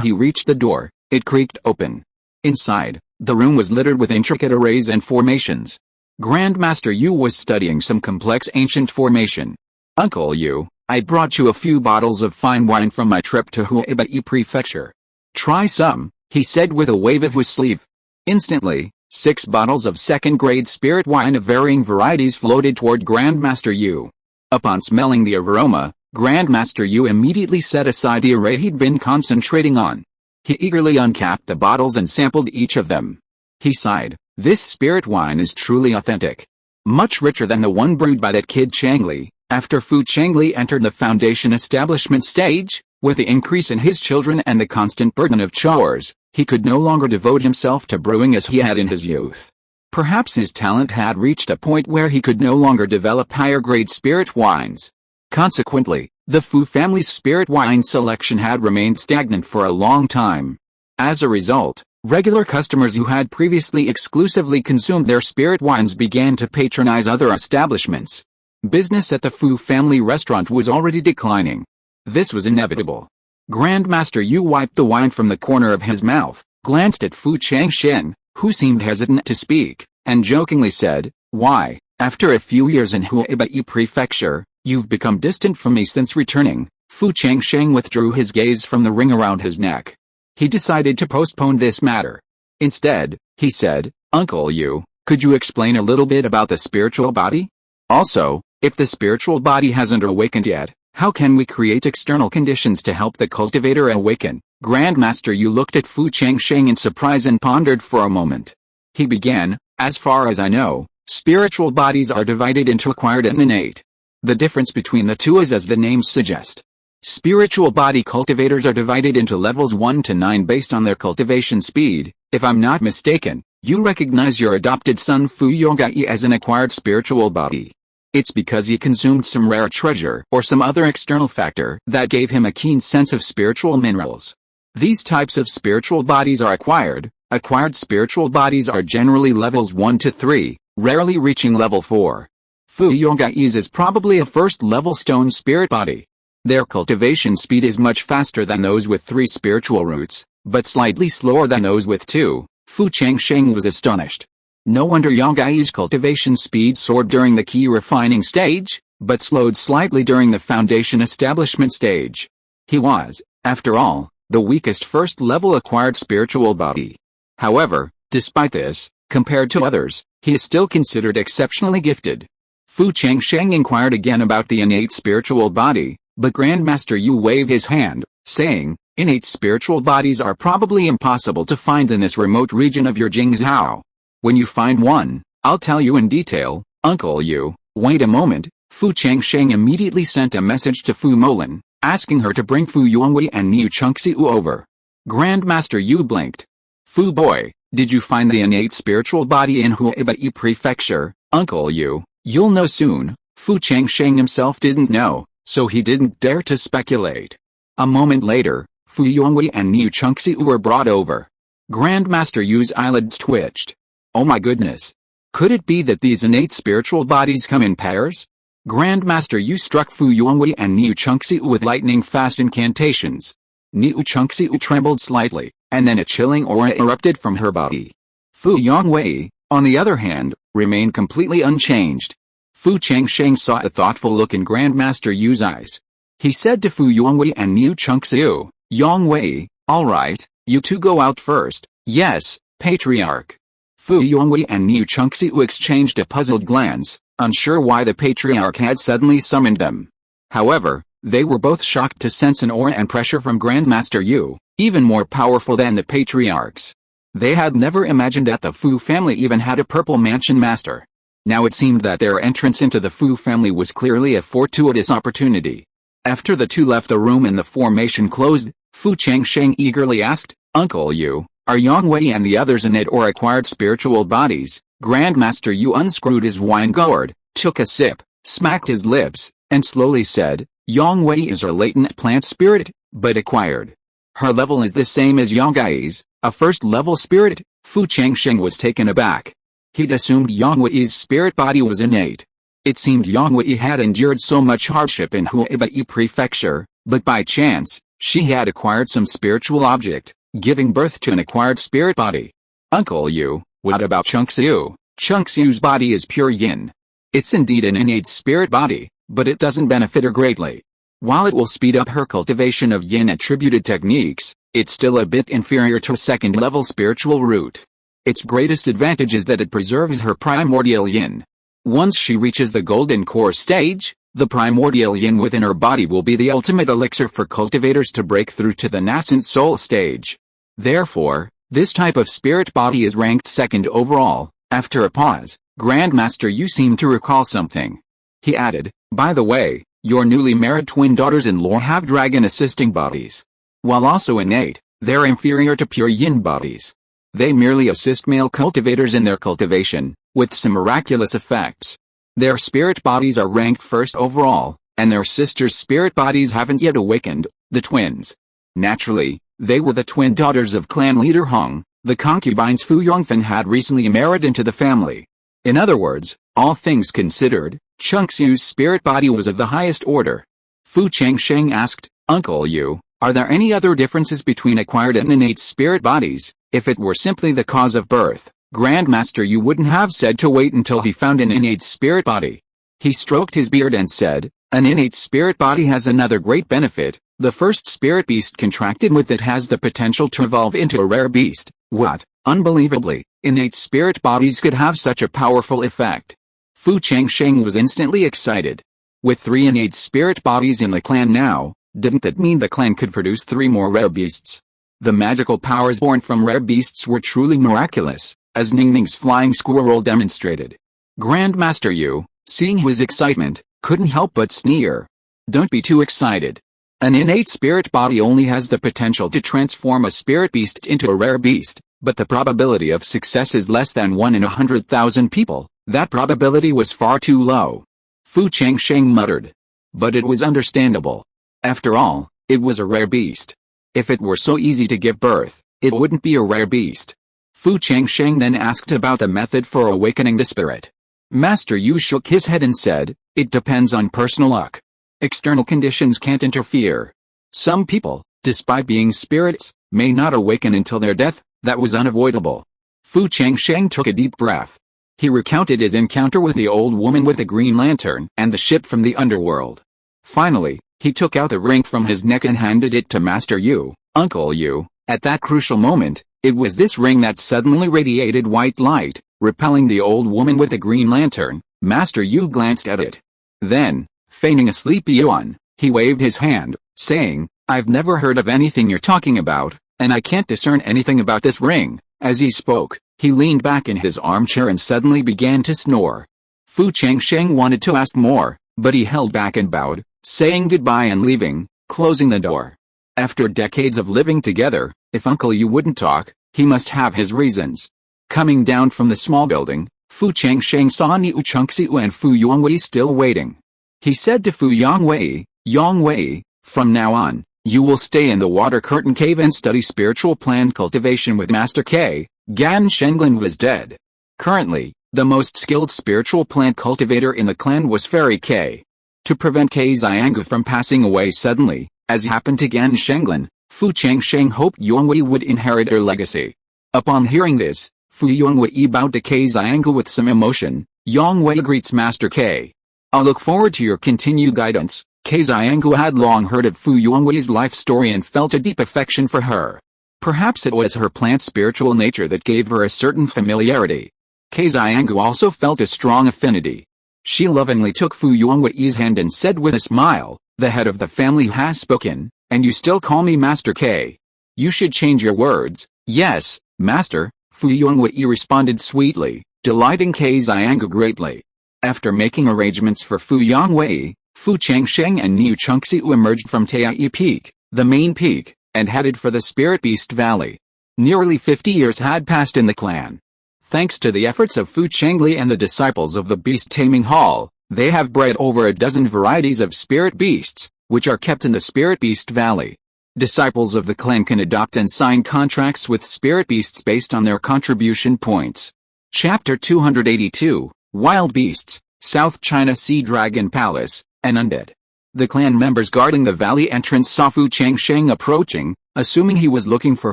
he reached the door, it creaked open. Inside, the room was littered with intricate arrays and formations. Grandmaster Yu was studying some complex ancient formation. "Uncle Yu, I brought you a few bottles of fine wine from my trip to Huaibei Prefecture. Try some," he said with a wave of his sleeve. Instantly, 6 bottles of second-grade spirit wine of varying varieties floated toward Grandmaster Yu. Upon smelling the aroma, Grandmaster Yu immediately set aside the array he'd been concentrating on. He eagerly uncapped the bottles and sampled each of them. He sighed, This spirit wine is truly authentic. Much richer than the one brewed by that kid Changli. After Fu Changli entered the foundation establishment stage, with the increase in his children and the constant burden of chores, he could no longer devote himself to brewing as he had in his youth. Perhaps his talent had reached a point where he could no longer develop higher-grade spirit wines. Consequently, the Fu family's spirit wine selection had remained stagnant for a long time. As a result, regular customers who had previously exclusively consumed their spirit wines began to patronize other establishments. Business at the Fu family restaurant was already declining. This was inevitable. Grandmaster Yu wiped the wine from the corner of his mouth, glanced at Fu Changsheng, who seemed hesitant to speak, and jokingly said, "Why, after a few years in Huaibei Prefecture, you've become distant from me since returning." Fu Changsheng withdrew his gaze from the ring around his neck. He decided to postpone this matter. Instead, he said, "Uncle Yu, could you explain a little bit about the spiritual body? Also, if the spiritual body hasn't awakened yet, how can we create external conditions to help the cultivator awaken?" Grandmaster Yu looked at Fu Changsheng in surprise and pondered for a moment. He began, "As far as I know, spiritual bodies are divided into acquired and innate. The difference between the two is as the names suggest. Spiritual body cultivators are divided into levels 1 to 9 based on their cultivation speed. If I'm not mistaken, you recognize your adopted son Fu Yonggai as an acquired spiritual body. It's because he consumed some rare treasure or some other external factor that gave him a keen sense of spiritual minerals. These types of spiritual bodies are acquired. Acquired spiritual bodies are generally levels 1 to 3, rarely reaching level 4. Fu Yongai's is probably a first-level stone spirit body. Their cultivation speed is much faster than those with 3 spiritual roots, but slightly slower than those with 2. Fu Changsheng was astonished. No wonder Yongai's cultivation speed soared during the key refining stage, but slowed slightly during the foundation establishment stage. He was, after all, the weakest first-level acquired spiritual body. However, despite this, compared to others, he is still considered exceptionally gifted. Fu Changsheng inquired again about the innate spiritual body, but Grandmaster Yu waved his hand, saying, "Innate spiritual bodies are probably impossible to find in this remote region of your Jingzhou. When you find one, I'll tell you in detail, Uncle Yu." Wait a moment. Fu Changsheng immediately sent a message to Fu Molan, asking her to bring Fu Yongwei and Niu Chengxiu over. Grandmaster Yu blinked. "Fu boy, did you find the innate spiritual body in Huaibei Prefecture, Uncle Yu? You'll know soon." Fu Changsheng himself didn't know, so he didn't dare to speculate. A moment later, Fu Yongwei and Niu Chengxiu were brought over. Grandmaster Yu's eyelids twitched. Oh my goodness. Could it be that these innate spiritual bodies come in pairs? Grandmaster Yu struck Fu Yongwei and Niu Chengxiu with lightning-fast incantations. Niu Chengxiu trembled slightly, and then a chilling aura erupted from her body. Fu Yongwei, on the other hand, remained completely unchanged. Fu Changsheng saw a thoughtful look in Grandmaster Yu's eyes. He said to Fu Yongwei and Niu Chengxiu, "Yongwei, all right, you two go out first." "Yes, Patriarch." Fu Yongwei and Niu Chengxiu exchanged a puzzled glance, unsure why the Patriarch had suddenly summoned them. However, they were both shocked to sense an aura and pressure from Grandmaster Yu, even more powerful than the Patriarch's. They had never imagined that the Fu family even had a purple mansion master. Now it seemed that their entrance into the Fu family was clearly a fortuitous opportunity. After the two left the room and the formation closed, Fu Changsheng eagerly asked, "Uncle Yu, are Yongwei and the others innate or acquired spiritual bodies?" Grandmaster Yu unscrewed his wine gourd, took a sip, smacked his lips, and slowly said, "Yongwei is a latent plant spirit, but acquired. Her level is the same as Yongai's, a first-level spirit." Fu Changsheng was taken aback. He'd assumed Yongwei's spirit body was innate. It seemed Yongwei had endured so much hardship in Huaibei Prefecture, but by chance, she had acquired some spiritual object, giving birth to an acquired spirit body. "Uncle Yu, what about Chengxiu?" "Chengxiu's body is pure yin. It's indeed an innate spirit body, but it doesn't benefit her greatly. While it will speed up her cultivation of yin-attributed techniques, it's still a bit inferior to a second-level spiritual root. Its greatest advantage is that it preserves her primordial yin. Once she reaches the golden core stage, the primordial yin within her body will be the ultimate elixir for cultivators to break through to the nascent soul stage. Therefore, This type of spirit body is ranked second overall. After a pause, Grandmaster Yu seemed to recall something. He added, by the way, your newly married twin daughters-in-law have dragon-assisting bodies. While also innate, they're inferior to pure yin bodies. They merely assist male cultivators in their cultivation, with some miraculous effects. Their spirit bodies are ranked first overall, and their sisters' spirit bodies haven't yet awakened, the twins. Naturally, they were the twin daughters of clan leader Hong, the concubines Fu Yongfen had recently married into the family. In other words, all things considered, Changsheng's spirit body was of the highest order. Fu Changsheng asked, Uncle Yu, are there any other differences between acquired and innate spirit bodies? If it were simply the cause of birth, Grandmaster Yu wouldn't have said to wait until he found an innate spirit body. He stroked his beard and said, an innate spirit body has another great benefit. The first spirit beast contracted with it has the potential to evolve into a rare beast. What? Unbelievably, innate spirit bodies could have such a powerful effect. Fu Changsheng was instantly excited. With 3 innate spirit bodies in the clan now, didn't that mean the clan could produce 3 more rare beasts? The magical powers born from rare beasts were truly miraculous, as Ningning's flying squirrel demonstrated. Grandmaster Yu, seeing his excitement, couldn't help but sneer. Don't be too excited. An innate spirit body only has the potential to transform a spirit beast into a rare beast, but the probability of success is less than 1 in 100,000 people. That probability was far too low. Fu Changsheng muttered. But it was understandable. After all, it was a rare beast. If it were so easy to give birth, it wouldn't be a rare beast. Fu Changsheng then asked about the method for awakening the spirit. Master Yu shook his head and said, it depends on personal luck. External conditions can't interfere. Some people, despite being spirits, may not awaken until their death. That was unavoidable. Fu Changsheng took a deep breath. He recounted his encounter with the old woman with the green lantern and the ship from the underworld. Finally, he took out the ring from his neck and handed it to Master Yu. Uncle Yu, at that crucial moment, it was this ring that suddenly radiated white light, repelling the old woman with the green lantern. Master Yu glanced at it. Then, feigning a sleepy yawn, he waved his hand, saying, I've never heard of anything you're talking about, and I can't discern anything about this ring. As he spoke, he leaned back in his armchair and suddenly began to snore. Fu Changsheng wanted to ask more, but he held back and bowed, saying goodbye and leaving, closing the door. After decades of living together, if Uncle Yu wouldn't talk, he must have his reasons. Coming down from the small building, Fu Changsheng saw Niu Chengxiu and Fu Yongwei still waiting. He said to Fu Yongwei, from now on, you will stay in the Water Curtain Cave and study spiritual plant cultivation with Master K. Gan Shenglin was dead. Currently, the most skilled spiritual plant cultivator in the clan was Fairy K. To prevent K Xiangu from passing away suddenly, as happened to Gan Shenglin, Fu Changsheng hoped Yongwei would inherit her legacy. Upon hearing this, Fu Yongwei bowed to K Xiangu with some emotion. Yongwei greets Master K. I'll look forward to your continued guidance. K Xiangu had long heard of Fu Yongwei's life story and felt a deep affection for her. Perhaps it was her plant spiritual nature that gave her a certain familiarity. K Xiangu also felt a strong affinity. She lovingly took Fu Yongwei's hand and said with a smile, the head of the family has spoken, and you still call me Master K. You should change your words. Yes, Master, Fu Yongwei responded sweetly, delighting K Xiangu greatly. After making arrangements for Fu Yongwei, Fu Changsheng and Niu Chengxiu emerged from Taiyai Peak, the main peak, and headed for the Spirit Beast Valley. Nearly 50 years had passed in the clan. Thanks to the efforts of Fu Chengli and the disciples of the Beast Taming Hall, they have bred over a dozen varieties of spirit beasts, which are kept in the Spirit Beast Valley. Disciples of the clan can adopt and sign contracts with spirit beasts based on their contribution points. Chapter 282, Wild Beasts, South China Sea Dragon Palace, and Undead. The clan members guarding the valley entrance saw Fu Changsheng approaching, assuming he was looking for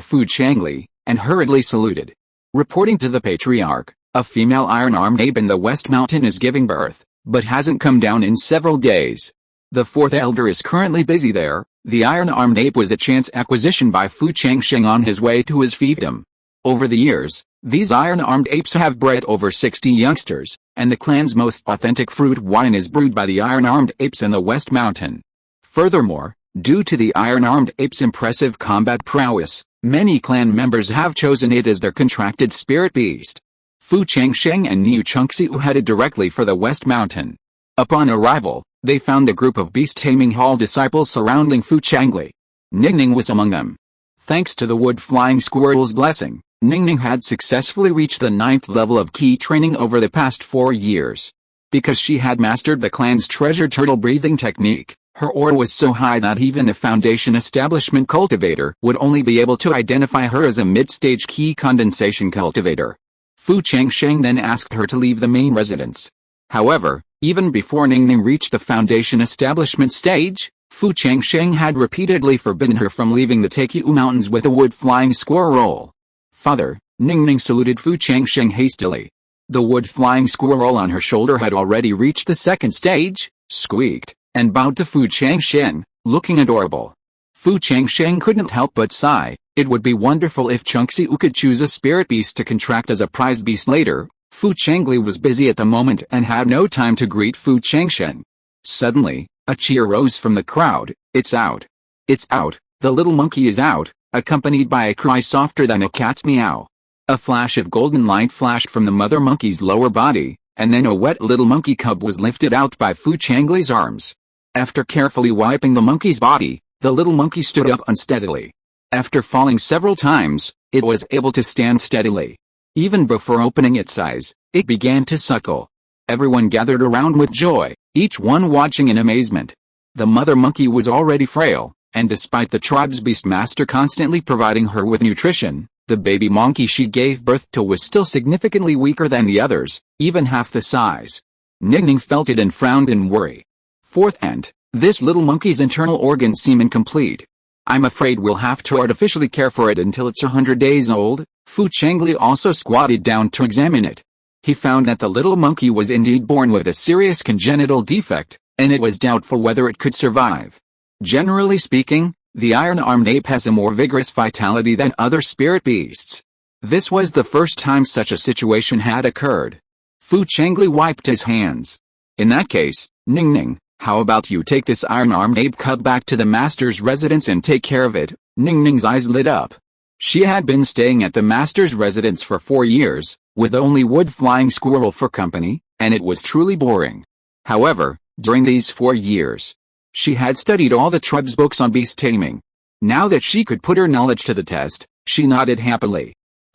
Fu Changli, and hurriedly saluted. Reporting to the Patriarch, a female iron-armed ape in the West Mountain is giving birth, but hasn't come down in several days. The fourth elder is currently busy there. The iron-armed ape was a chance acquisition by Fu Changsheng on his way to his fiefdom. Over the years, these iron-armed apes have bred over 60 youngsters, and the clan's most authentic fruit wine is brewed by the iron-armed apes in the West Mountain. Furthermore, due to the iron-armed ape's impressive combat prowess, Many clan members have chosen it as their contracted spirit beast. Fu Changsheng and Niu Chengxiu headed directly for the West Mountain. Upon arrival, they found a group of beast-taming hall disciples surrounding Fu Changli. Ningning was among them. Thanks to the wood-flying squirrel's blessing, Ningning had successfully reached the 9th level of key training over the past 4 years. Because she had mastered the clan's treasure turtle breathing technique, her aura was so high that even a Foundation Establishment cultivator would only be able to identify her as a mid-stage key condensation cultivator. Fu Changsheng then asked her to leave the main residence. However, even before Ningning reached the Foundation Establishment stage, Fu Changsheng had repeatedly forbidden her from leaving the Taikyu Mountains with a wood-flying squirrel. Father, Ningning saluted Fu Changsheng hastily. The wood-flying squirrel on her shoulder had already reached the 2nd stage, squeaked, and bowed to Fu Changsheng, looking adorable. Fu Changsheng couldn't help but sigh. It would be wonderful if Chengxiu could choose a spirit beast to contract as a prized beast later. Fu Changli was busy at the moment and had no time to greet Fu Changsheng. Suddenly, a cheer rose from the crowd. It's out. It's out. The little monkey is out, accompanied by a cry softer than a cat's meow. A flash of golden light flashed from the mother monkey's lower body, and then a wet little monkey cub was lifted out by Fu Changli's arms. After carefully wiping the monkey's body, the little monkey stood up unsteadily. After falling several times, it was able to stand steadily. Even before opening its eyes, it began to suckle. Everyone gathered around with joy, each one watching in amazement. The mother monkey was already frail, and despite the tribe's beast master constantly providing her with nutrition, the baby monkey she gave birth to was still significantly weaker than the others, even half the size. Ningning felt it and frowned in worry. 4th and, this little monkey's internal organs seem incomplete. I'm afraid we'll have to artificially care for it until it's 100 days old. Fu Changli also squatted down to examine it. He found that the little monkey was indeed born with a serious congenital defect, and it was doubtful whether it could survive. Generally speaking, the iron-armed ape has a more vigorous vitality than other spirit beasts. This was the first time such a situation had occurred. Fu Changli wiped his hands. In that case, Ningning, how about you take this iron-armed ape cub back to the master's residence and take care of it? Ningning's eyes lit up. She had been staying at the master's residence for 4 years, with only wood-flying squirrel for company, and it was truly boring. However, during these 4 years, she had studied all the tribe's books on beast taming. Now that she could put her knowledge to the test, she nodded happily.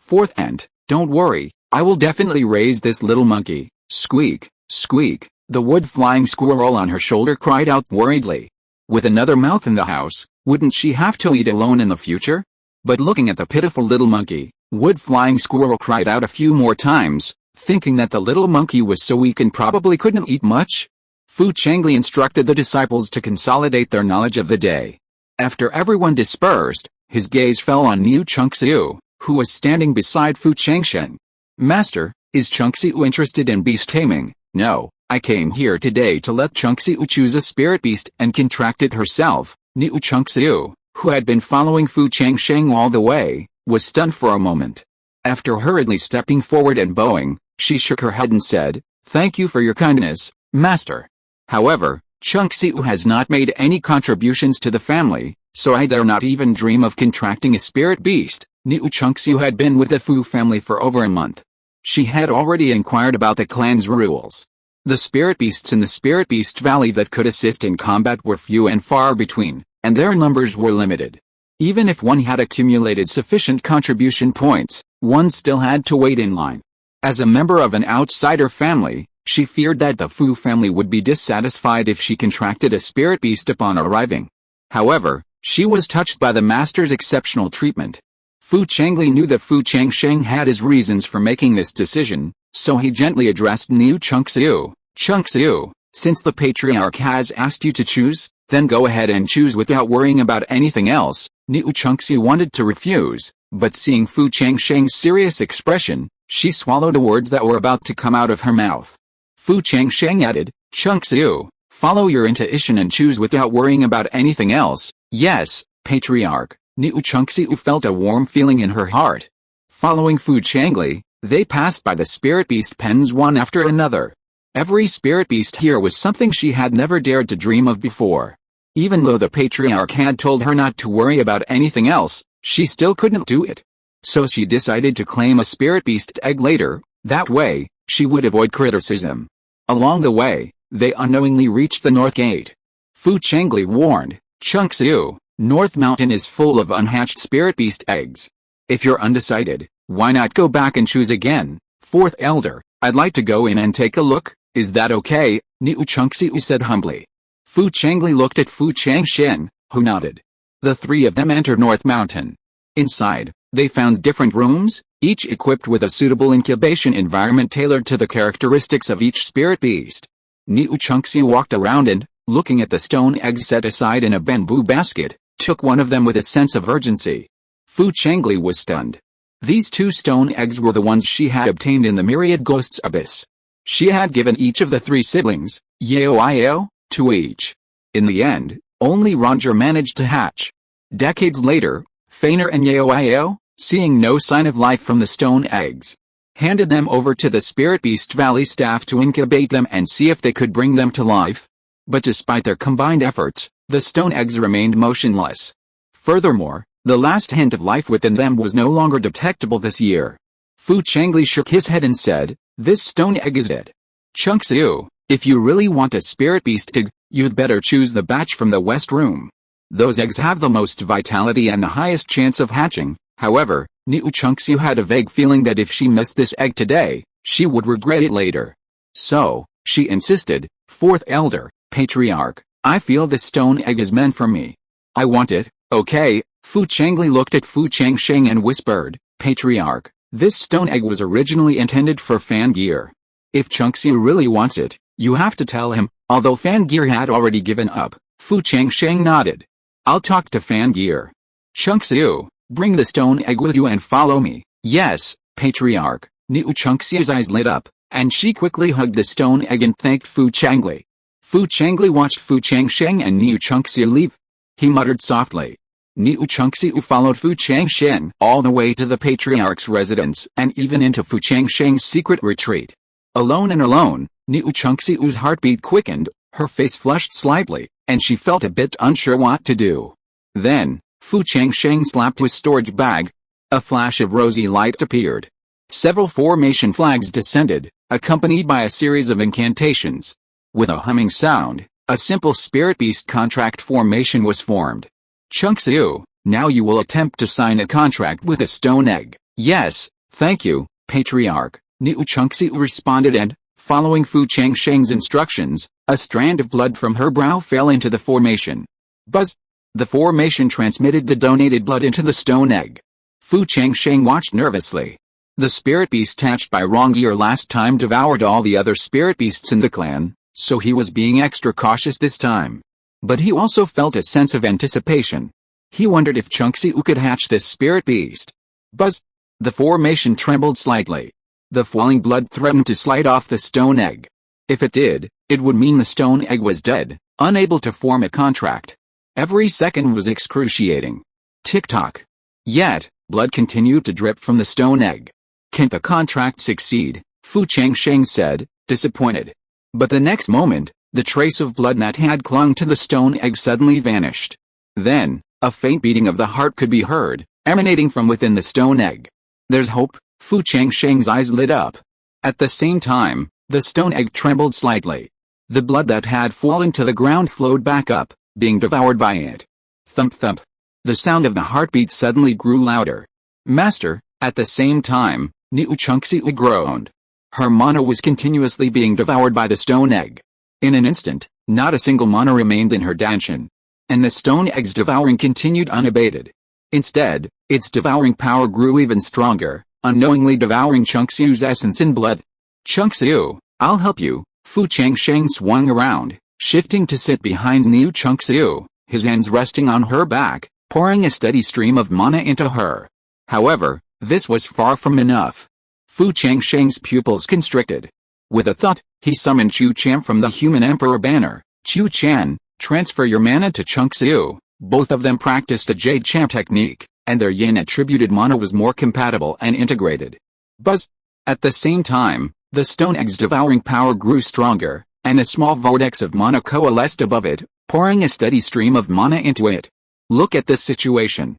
4th and, don't worry, I will definitely raise this little monkey. Squeak, squeak, the wood-flying squirrel on her shoulder cried out worriedly. With another mouth in the house, wouldn't she have to eat alone in the future? But looking at the pitiful little monkey, wood-flying squirrel cried out a few more times, thinking that the little monkey was so weak and probably couldn't eat much. Fu Changli instructed the disciples to consolidate their knowledge of the day. After everyone dispersed, his gaze fell on Niu Chengxiu, who was standing beside Fu Changsheng. Master, is Chengxiu interested in beast taming? No, I came here today to let Chengxiu choose a spirit beast and contract it herself. Niu Chengxiu, who had been following Fu Changsheng all the way, was stunned for a moment. After hurriedly stepping forward and bowing, she shook her head and said, "Thank you for your kindness, Master. However, Chengxiu has not made any contributions to the family, so I dare not even dream of contracting a spirit beast." Niu Chengxiu had been with the Fu family for over a month. She had already inquired about the clan's rules. The spirit beasts in the Spirit Beast Valley that could assist in combat were few and far between, and their numbers were limited. Even if one had accumulated sufficient contribution points, one still had to wait in line. As a member of an outsider family, she feared that the Fu family would be dissatisfied if she contracted a spirit beast upon arriving. However, she was touched by the master's exceptional treatment. Fu Changli knew that Fu Changsheng had his reasons for making this decision, so he gently addressed Niu Chengxiu. "Chengxiu, since the Patriarch has asked you to choose, then go ahead and choose without worrying about anything else." Niu Chengxiu wanted to refuse, but seeing Fu Changsheng's serious expression, she swallowed the words that were about to come out of her mouth. Fu Changsheng added, "Chengxiu, follow your intuition and choose without worrying about anything else." "Yes, Patriarch." Niu Chengxiu felt a warm feeling in her heart. Following Fu Changli, they passed by the spirit beast pens one after another. Every spirit beast here was something she had never dared to dream of before. Even though the Patriarch had told her not to worry about anything else, She still couldn't do it. So she decided to claim a spirit beast egg later, that way, she would avoid criticism. Along the way, they unknowingly reached the North Gate. Fu Changli warned, Changsheng, North Mountain is full of unhatched spirit beast eggs. If you're undecided, why not go back and choose again? Fourth elder, I'd like to go in and take a look, is that okay? Niu Changsheng said humbly. Fu Changli looked at Fu Changsheng, who nodded. The three of them entered North Mountain. Inside, they found different rooms, each equipped with a suitable incubation environment tailored to the characteristics of each spirit beast. Niu Changsheng walked around and, looking at the stone eggs set aside in a bamboo basket, took one of them with a sense of urgency. Fu Changli was stunned. These 2 stone eggs were the ones she had obtained in the myriad ghosts abyss. She had given each of the 3 siblings, Yao, to each. In the end, only Roger managed to hatch. Decades later, Feiner and Yao, seeing no sign of life from the stone eggs, handed them over to the Spirit Beast Valley staff to incubate them and see if they could bring them to life. But despite their combined efforts, the stone eggs remained motionless. Furthermore, the last hint of life within them was no longer detectable this year. Fu Changli shook his head and said, this stone egg is dead. Changsheng, if you really want a spirit beast egg, you'd better choose the batch from the west room. Those eggs have the most vitality and the highest chance of hatching. However, Niu Changsheng had a vague feeling that if she missed this egg today, she would regret it later. So, she insisted, fourth elder, Patriarch, I feel this stone egg is meant for me. I want it, okay? Fu Changli looked at Fu Changsheng and whispered, Patriarch, this stone egg was originally intended for Fangir. If Changsheng really wants it, you have to tell him. Although Fangir had already given up, Fu Changsheng nodded. I'll talk to Fangir. Changsheng, bring the stone egg with you and follow me. Yes, Patriarch. Niu Changsheng's eyes lit up, and she quickly hugged the stone egg and thanked Fu Changli. Fu Changli watched Fu Changsheng and Niu Changsheng leave. He muttered softly. Niu Changsheng followed Fu Changsheng all the way to the Patriarch's residence and even into Fu Changsheng's secret retreat. Alone, Niu Changsheng's heartbeat quickened, her face flushed slightly, and she felt a bit unsure what to do. Then, Fu Changsheng slapped his storage bag. A flash of rosy light appeared. Several formation flags descended, accompanied by a series of incantations. With a humming sound, a simple spirit beast contract formation was formed. Changsheng, now you will attempt to sign a contract with a stone egg. Yes, thank you, Patriarch, Niu Changsheng responded and, following Fu Changsheng's instructions, a strand of blood from her brow fell into the formation. Buzz! The formation transmitted the donated blood into the stone egg. Fu Changsheng watched nervously. The spirit beast hatched by Rongyear last time devoured all the other spirit beasts in the clan, so he was being extra cautious this time. But he also felt a sense of anticipation. He wondered if Changsheng could hatch this spirit beast. Buzz! The formation trembled slightly. The falling blood threatened to slide off the stone egg. If it did, it would mean the stone egg was dead, unable to form a contract. Every second was excruciating. Tick-tock. Yet, blood continued to drip from the stone egg. Can't the contract succeed? Fu Changsheng said, disappointed. But the next moment, the trace of blood that had clung to the stone egg suddenly vanished. Then, a faint beating of the heart could be heard, emanating from within the stone egg. There's hope. Fu Changsheng's eyes lit up. At the same time, the stone egg trembled slightly. The blood that had fallen to the ground flowed back up, being devoured by it. Thump thump. The sound of the heartbeat suddenly grew louder. Master, at the same time, Niu Changsheng groaned. Her mana was continuously being devoured by the stone egg. In an instant, not a single mana remained in her danshin. And the stone egg's devouring continued unabated. Instead, its devouring power grew even stronger, unknowingly devouring Changsheng's essence in blood. Changsheng, I'll help you. Fu Changsheng swung around, shifting to sit behind Niu Changsheng, his hands resting on her back, pouring a steady stream of mana into her. However, this was far from enough. Fu Changsheng's pupils constricted. With a thought, he summoned Chu Chan from the Human Emperor banner. Chu Chan, transfer your mana to Changsheng. Both of them practiced the Jade Champ technique, and their yin-attributed mana was more compatible and integrated. Buzz! At the same time, the stone egg's devouring power grew stronger, and a small vortex of mana coalesced above it, pouring a steady stream of mana into it. Look at this situation.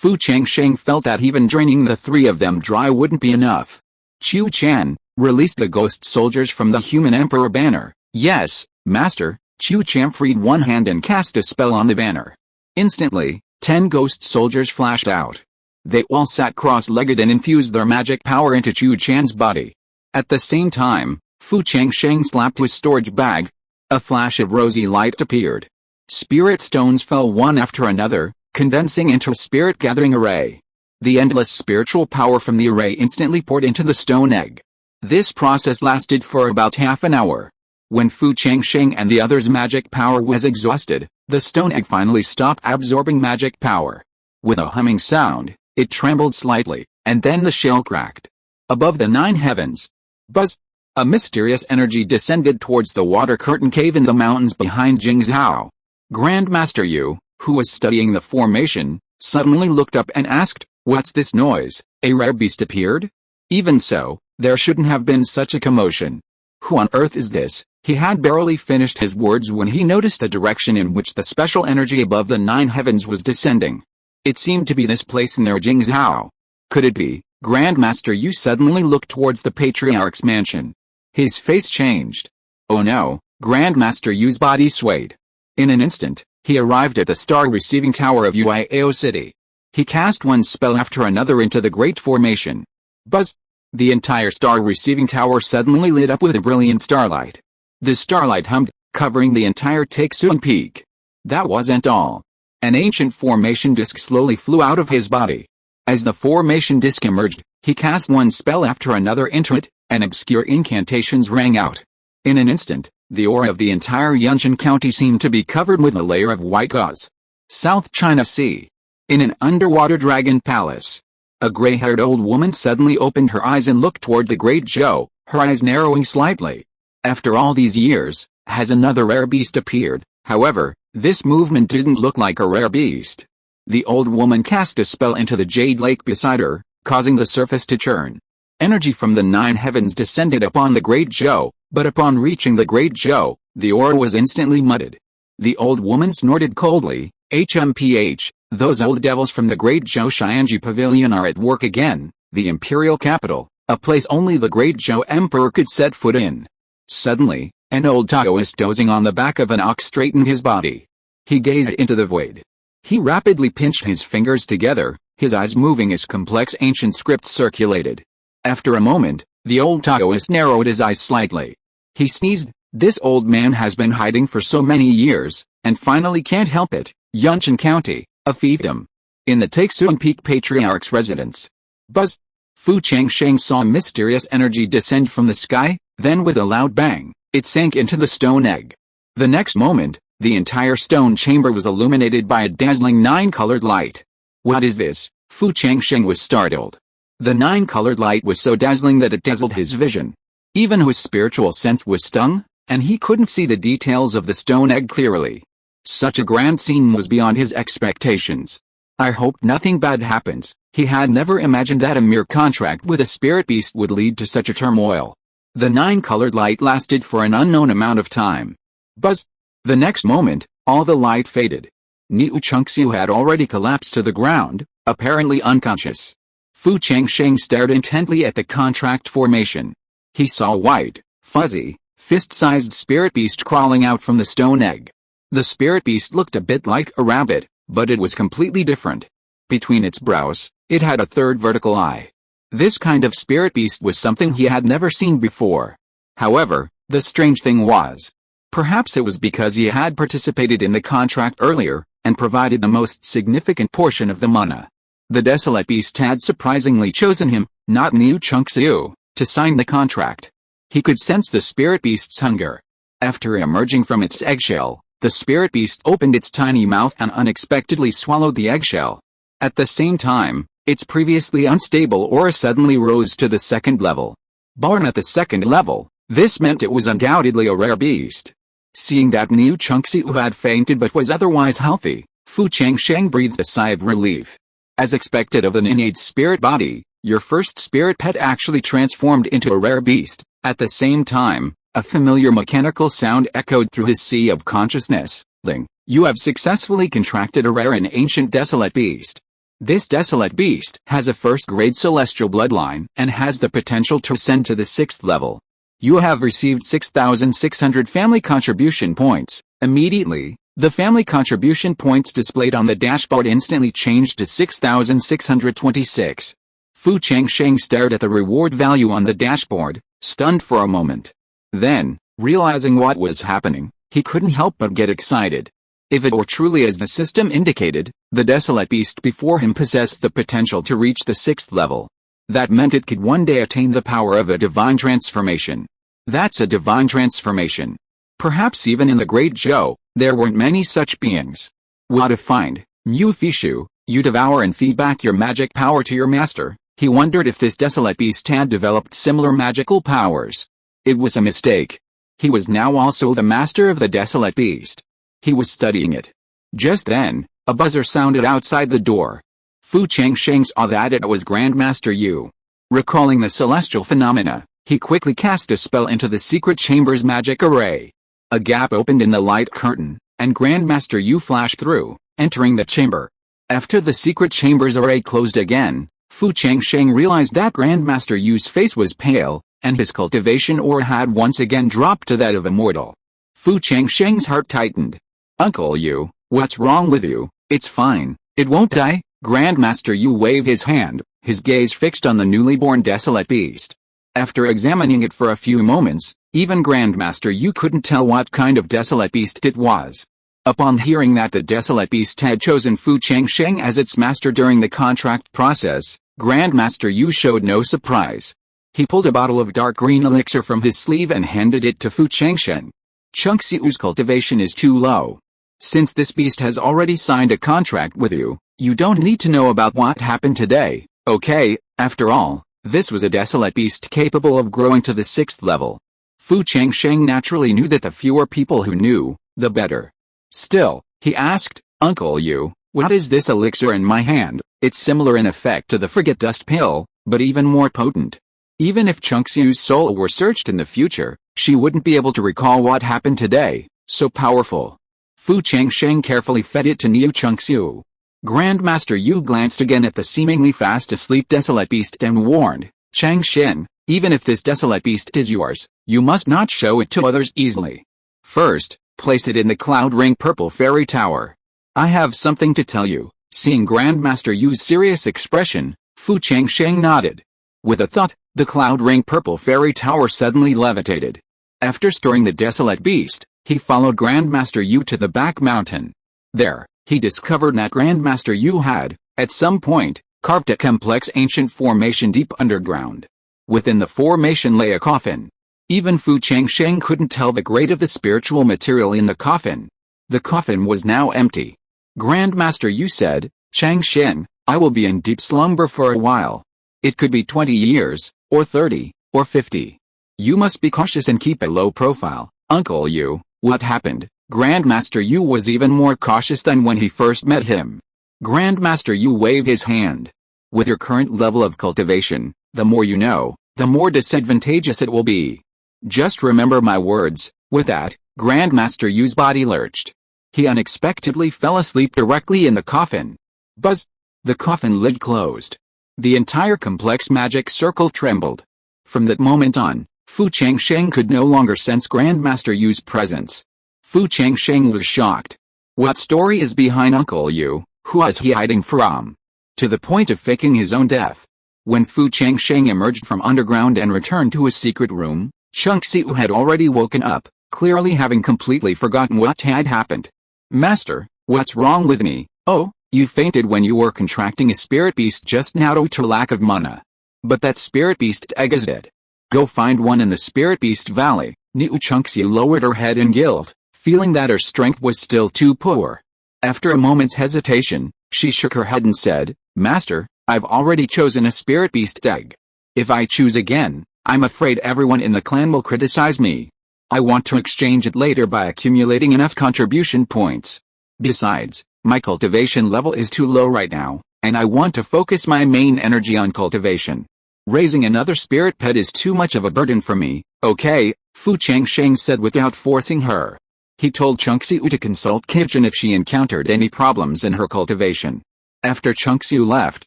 Fu Changsheng felt that even draining the three of them dry wouldn't be enough. Chu Chan, release the ghost soldiers from the human emperor banner. Yes, master. Chu Chan freed one hand and cast a spell on the banner. Instantly, 10 ghost soldiers flashed out. They all sat cross-legged and infused their magic power into Chu Chan's body. At the same time, Fu Changsheng slapped his storage bag. A flash of rosy light appeared. Spirit stones fell one after another, condensing into a spirit-gathering array. The endless spiritual power from the array instantly poured into the stone egg. This process lasted for about half an hour. When Fu Changsheng and the others' magic power was exhausted, the stone egg finally stopped absorbing magic power. With a humming sound, it trembled slightly, and then the shell cracked. Above the 9 heavens, buzz! A mysterious energy descended towards the water curtain cave in the mountains behind Jingzhou. Grandmaster Yu, who was studying the formation, suddenly looked up and asked, "What's this noise? A rare beast appeared?" Even so, there shouldn't have been such a commotion. Who on earth is this? He had barely finished his words when he noticed the direction in which the special energy above the 9 heavens was descending. It seemed to be this place near Jingzhou. Could it be? Grandmaster Yu suddenly looked towards the Patriarch's mansion. His face changed. Oh no, Grandmaster Yu's body swayed. In an instant, he arrived at the star-receiving tower of Yuiao City. He cast one spell after another into the great formation. Buzz! The entire star-receiving tower suddenly lit up with a brilliant starlight. The starlight hummed, covering the entire Taixun Peak. That wasn't all. An ancient formation disk slowly flew out of his body. As the formation disk emerged, he cast one spell after another into it, and obscure incantations rang out. In an instant, the aura of the entire Yansheng County seemed to be covered with a layer of white gauze. South China Sea. In an underwater dragon palace. A gray-haired old woman suddenly opened her eyes and looked toward the Great Zhou, her eyes narrowing slightly. After all these years, has another rare beast appeared? However, this movement didn't look like a rare beast. The old woman cast a spell into the jade lake beside her, causing the surface to churn. Energy from the 9 heavens descended upon the Great Zhou, but upon reaching the Great Zhou, the aura was instantly muddied. The old woman snorted coldly, HMPH, those old devils from the Great Zhou Xianji Pavilion are at work again, the imperial capital, a place only the Great Zhou Emperor could set foot in. Suddenly, an old Taoist dozing on the back of an ox straightened his body. He gazed into the void. He rapidly pinched his fingers together, his eyes moving as complex ancient script circulated. After a moment, the old Taoist narrowed his eyes slightly. He sneezed. This old man has been hiding for so many years, and finally can't help it. Yansheng County, a fiefdom. In the Taixun Peak Patriarch's residence. Buzz! Fu Changsheng saw mysterious energy descend from the sky, then with a loud bang, it sank into the stone egg. The next moment, the entire stone chamber was illuminated by a dazzling 9-colored light. What is this? Fu Changsheng was startled. The 9-colored light was so dazzling that it dazzled his vision. Even his spiritual sense was stung, and he couldn't see the details of the stone egg clearly. Such a grand scene was beyond his expectations. I hope nothing bad happens. He had never imagined that a mere contract with a spirit beast would lead to such a turmoil. The 9-colored light lasted for an unknown amount of time. Buzz! The next moment, all the light faded. Niu Chengxiu had already collapsed to the ground, apparently unconscious. Fu Changsheng stared intently at the contract formation. He saw a white, fuzzy, fist-sized spirit beast crawling out from the stone egg. The spirit beast looked a bit like a rabbit, but it was completely different. Between its brows, it had a third vertical eye. This kind of spirit beast was something he had never seen before. However, the strange thing was, perhaps it was because he had participated in the contract earlier, and provided the most significant portion of the mana. The desolate beast had surprisingly chosen him, not Niu Chengxiu, to sign the contract. He could sense the spirit beast's hunger. After emerging from its eggshell, the spirit beast opened its tiny mouth and unexpectedly swallowed the eggshell. At the same time, its previously unstable aura suddenly rose to the 2nd level. Born at the 2nd level, this meant it was undoubtedly a rare beast. Seeing that Niu Chengxiu had fainted but was otherwise healthy, Fu Changsheng breathed a sigh of relief. As expected of an innate spirit body, your first spirit pet actually transformed into a rare beast. At the same time, a familiar mechanical sound echoed through his sea of consciousness. Ling, you have successfully contracted a rare and ancient desolate beast. This desolate beast has a first-grade celestial bloodline and has the potential to ascend to the 6th level. You have received 6,600 family contribution points. Immediately, the family contribution points displayed on the dashboard instantly changed to 6,626. Fu Changsheng stared at the reward value on the dashboard, stunned for a moment. Then, realizing what was happening, he couldn't help but get excited. If it were truly as the system indicated, the desolate beast before him possessed the potential to reach the 6th level. That meant it could one day attain the power of a divine transformation. That's a divine transformation. Perhaps even in the Great Zhou, there weren't many such beings. What a find, Mu Fishu, you devour and feed back your magic power to your master. He wondered if this desolate beast had developed similar magical powers. It was a mistake. He was now also the master of the desolate beast. He was studying it. Just then, a buzzer sounded outside the door. Fu Changsheng saw that it was Grandmaster Yu. Recalling the celestial phenomena, he quickly cast a spell into the secret chamber's magic array. A gap opened in the light curtain, and Grandmaster Yu flashed through, entering the chamber. After the secret chamber's array closed again, Fu Changsheng realized that Grandmaster Yu's face was pale, and his cultivation aura had once again dropped to that of a mortal. Fu Changsheng's heart tightened. Uncle Yu, what's wrong with you? It's fine, it won't die. Grandmaster Yu waved his hand, his gaze fixed on the newly born desolate beast. After examining it for a few moments, even Grandmaster Yu couldn't tell what kind of desolate beast it was. Upon hearing that the desolate beast had chosen Fu Changsheng as its master during the contract process, Grandmaster Yu showed no surprise. He pulled a bottle of dark green elixir from his sleeve and handed it to Fu Changsheng. Changxiu's cultivation is too low. Since this beast has already signed a contract with you, you don't need to know about what happened today, okay? After all, this was a desolate beast capable of growing to the 6th level. Fu Changsheng naturally knew that the fewer people who knew, the better. Still, he asked, Uncle Yu, what is this elixir in my hand? It's similar in effect to the Forget Dust pill, but even more potent. Even if Changxiu's soul were searched in the future, she wouldn't be able to recall what happened today, so powerful. Fu Changsheng carefully fed it to Niu Changxiu. Grandmaster Yu glanced again at the seemingly fast asleep desolate beast and warned, Changsheng, even if this desolate beast is yours, you must not show it to others easily. First, place it in the Cloud Ring Purple Fairy Tower. I have something to tell you. Seeing Grandmaster Yu's serious expression, Fu Changsheng nodded. With a thought, the Cloud Ring Purple Fairy Tower suddenly levitated. After storing the desolate beast, he followed Grandmaster Yu to the back mountain. There, he discovered that Grandmaster Yu had, at some point, carved a complex ancient formation deep underground. Within the formation lay a coffin. Even Fu Changsheng couldn't tell the grade of the spiritual material in the coffin. The coffin was now empty. Grandmaster Yu said, Changsheng, I will be in deep slumber for a while. It could be 20 years, or 30, or 50. You must be cautious and keep a low profile. Uncle Yu, what happened? Grandmaster Yu was even more cautious than when he first met him. Grandmaster Yu waved his hand. With your current level of cultivation, the more you know, the more disadvantageous it will be. Just remember my words. With that, Grandmaster Yu's body lurched. He unexpectedly fell asleep directly in the coffin. Buzz! The coffin lid closed. The entire complex magic circle trembled. From that moment on, Fu Changsheng could no longer sense Grandmaster Yu's presence. Fu Changsheng was shocked. What story is behind Uncle Yu? Who is he hiding from? To the point of faking his own death. When Fu Changsheng emerged from underground and returned to his secret room, Changxiu had already woken up, clearly having completely forgotten what had happened. Master, what's wrong with me? Oh, you fainted when you were contracting a spirit beast just now due to lack of mana. But that spirit beast egg is dead. Go find one in the spirit beast valley. Niu Changxiu lowered her head in guilt, feeling that her strength was still too poor. After a moment's hesitation, she shook her head and said, Master, I've already chosen a spirit beast egg. If I choose again, I'm afraid everyone in the clan will criticize me. I want to exchange it later by accumulating enough contribution points. Besides, my cultivation level is too low right now, and I want to focus my main energy on cultivation. Raising another spirit pet is too much of a burden for me. Okay, Fu Changsheng said without forcing her. He told Changxiu to consult Kitchen if she encountered any problems in her cultivation. After Changsheng left,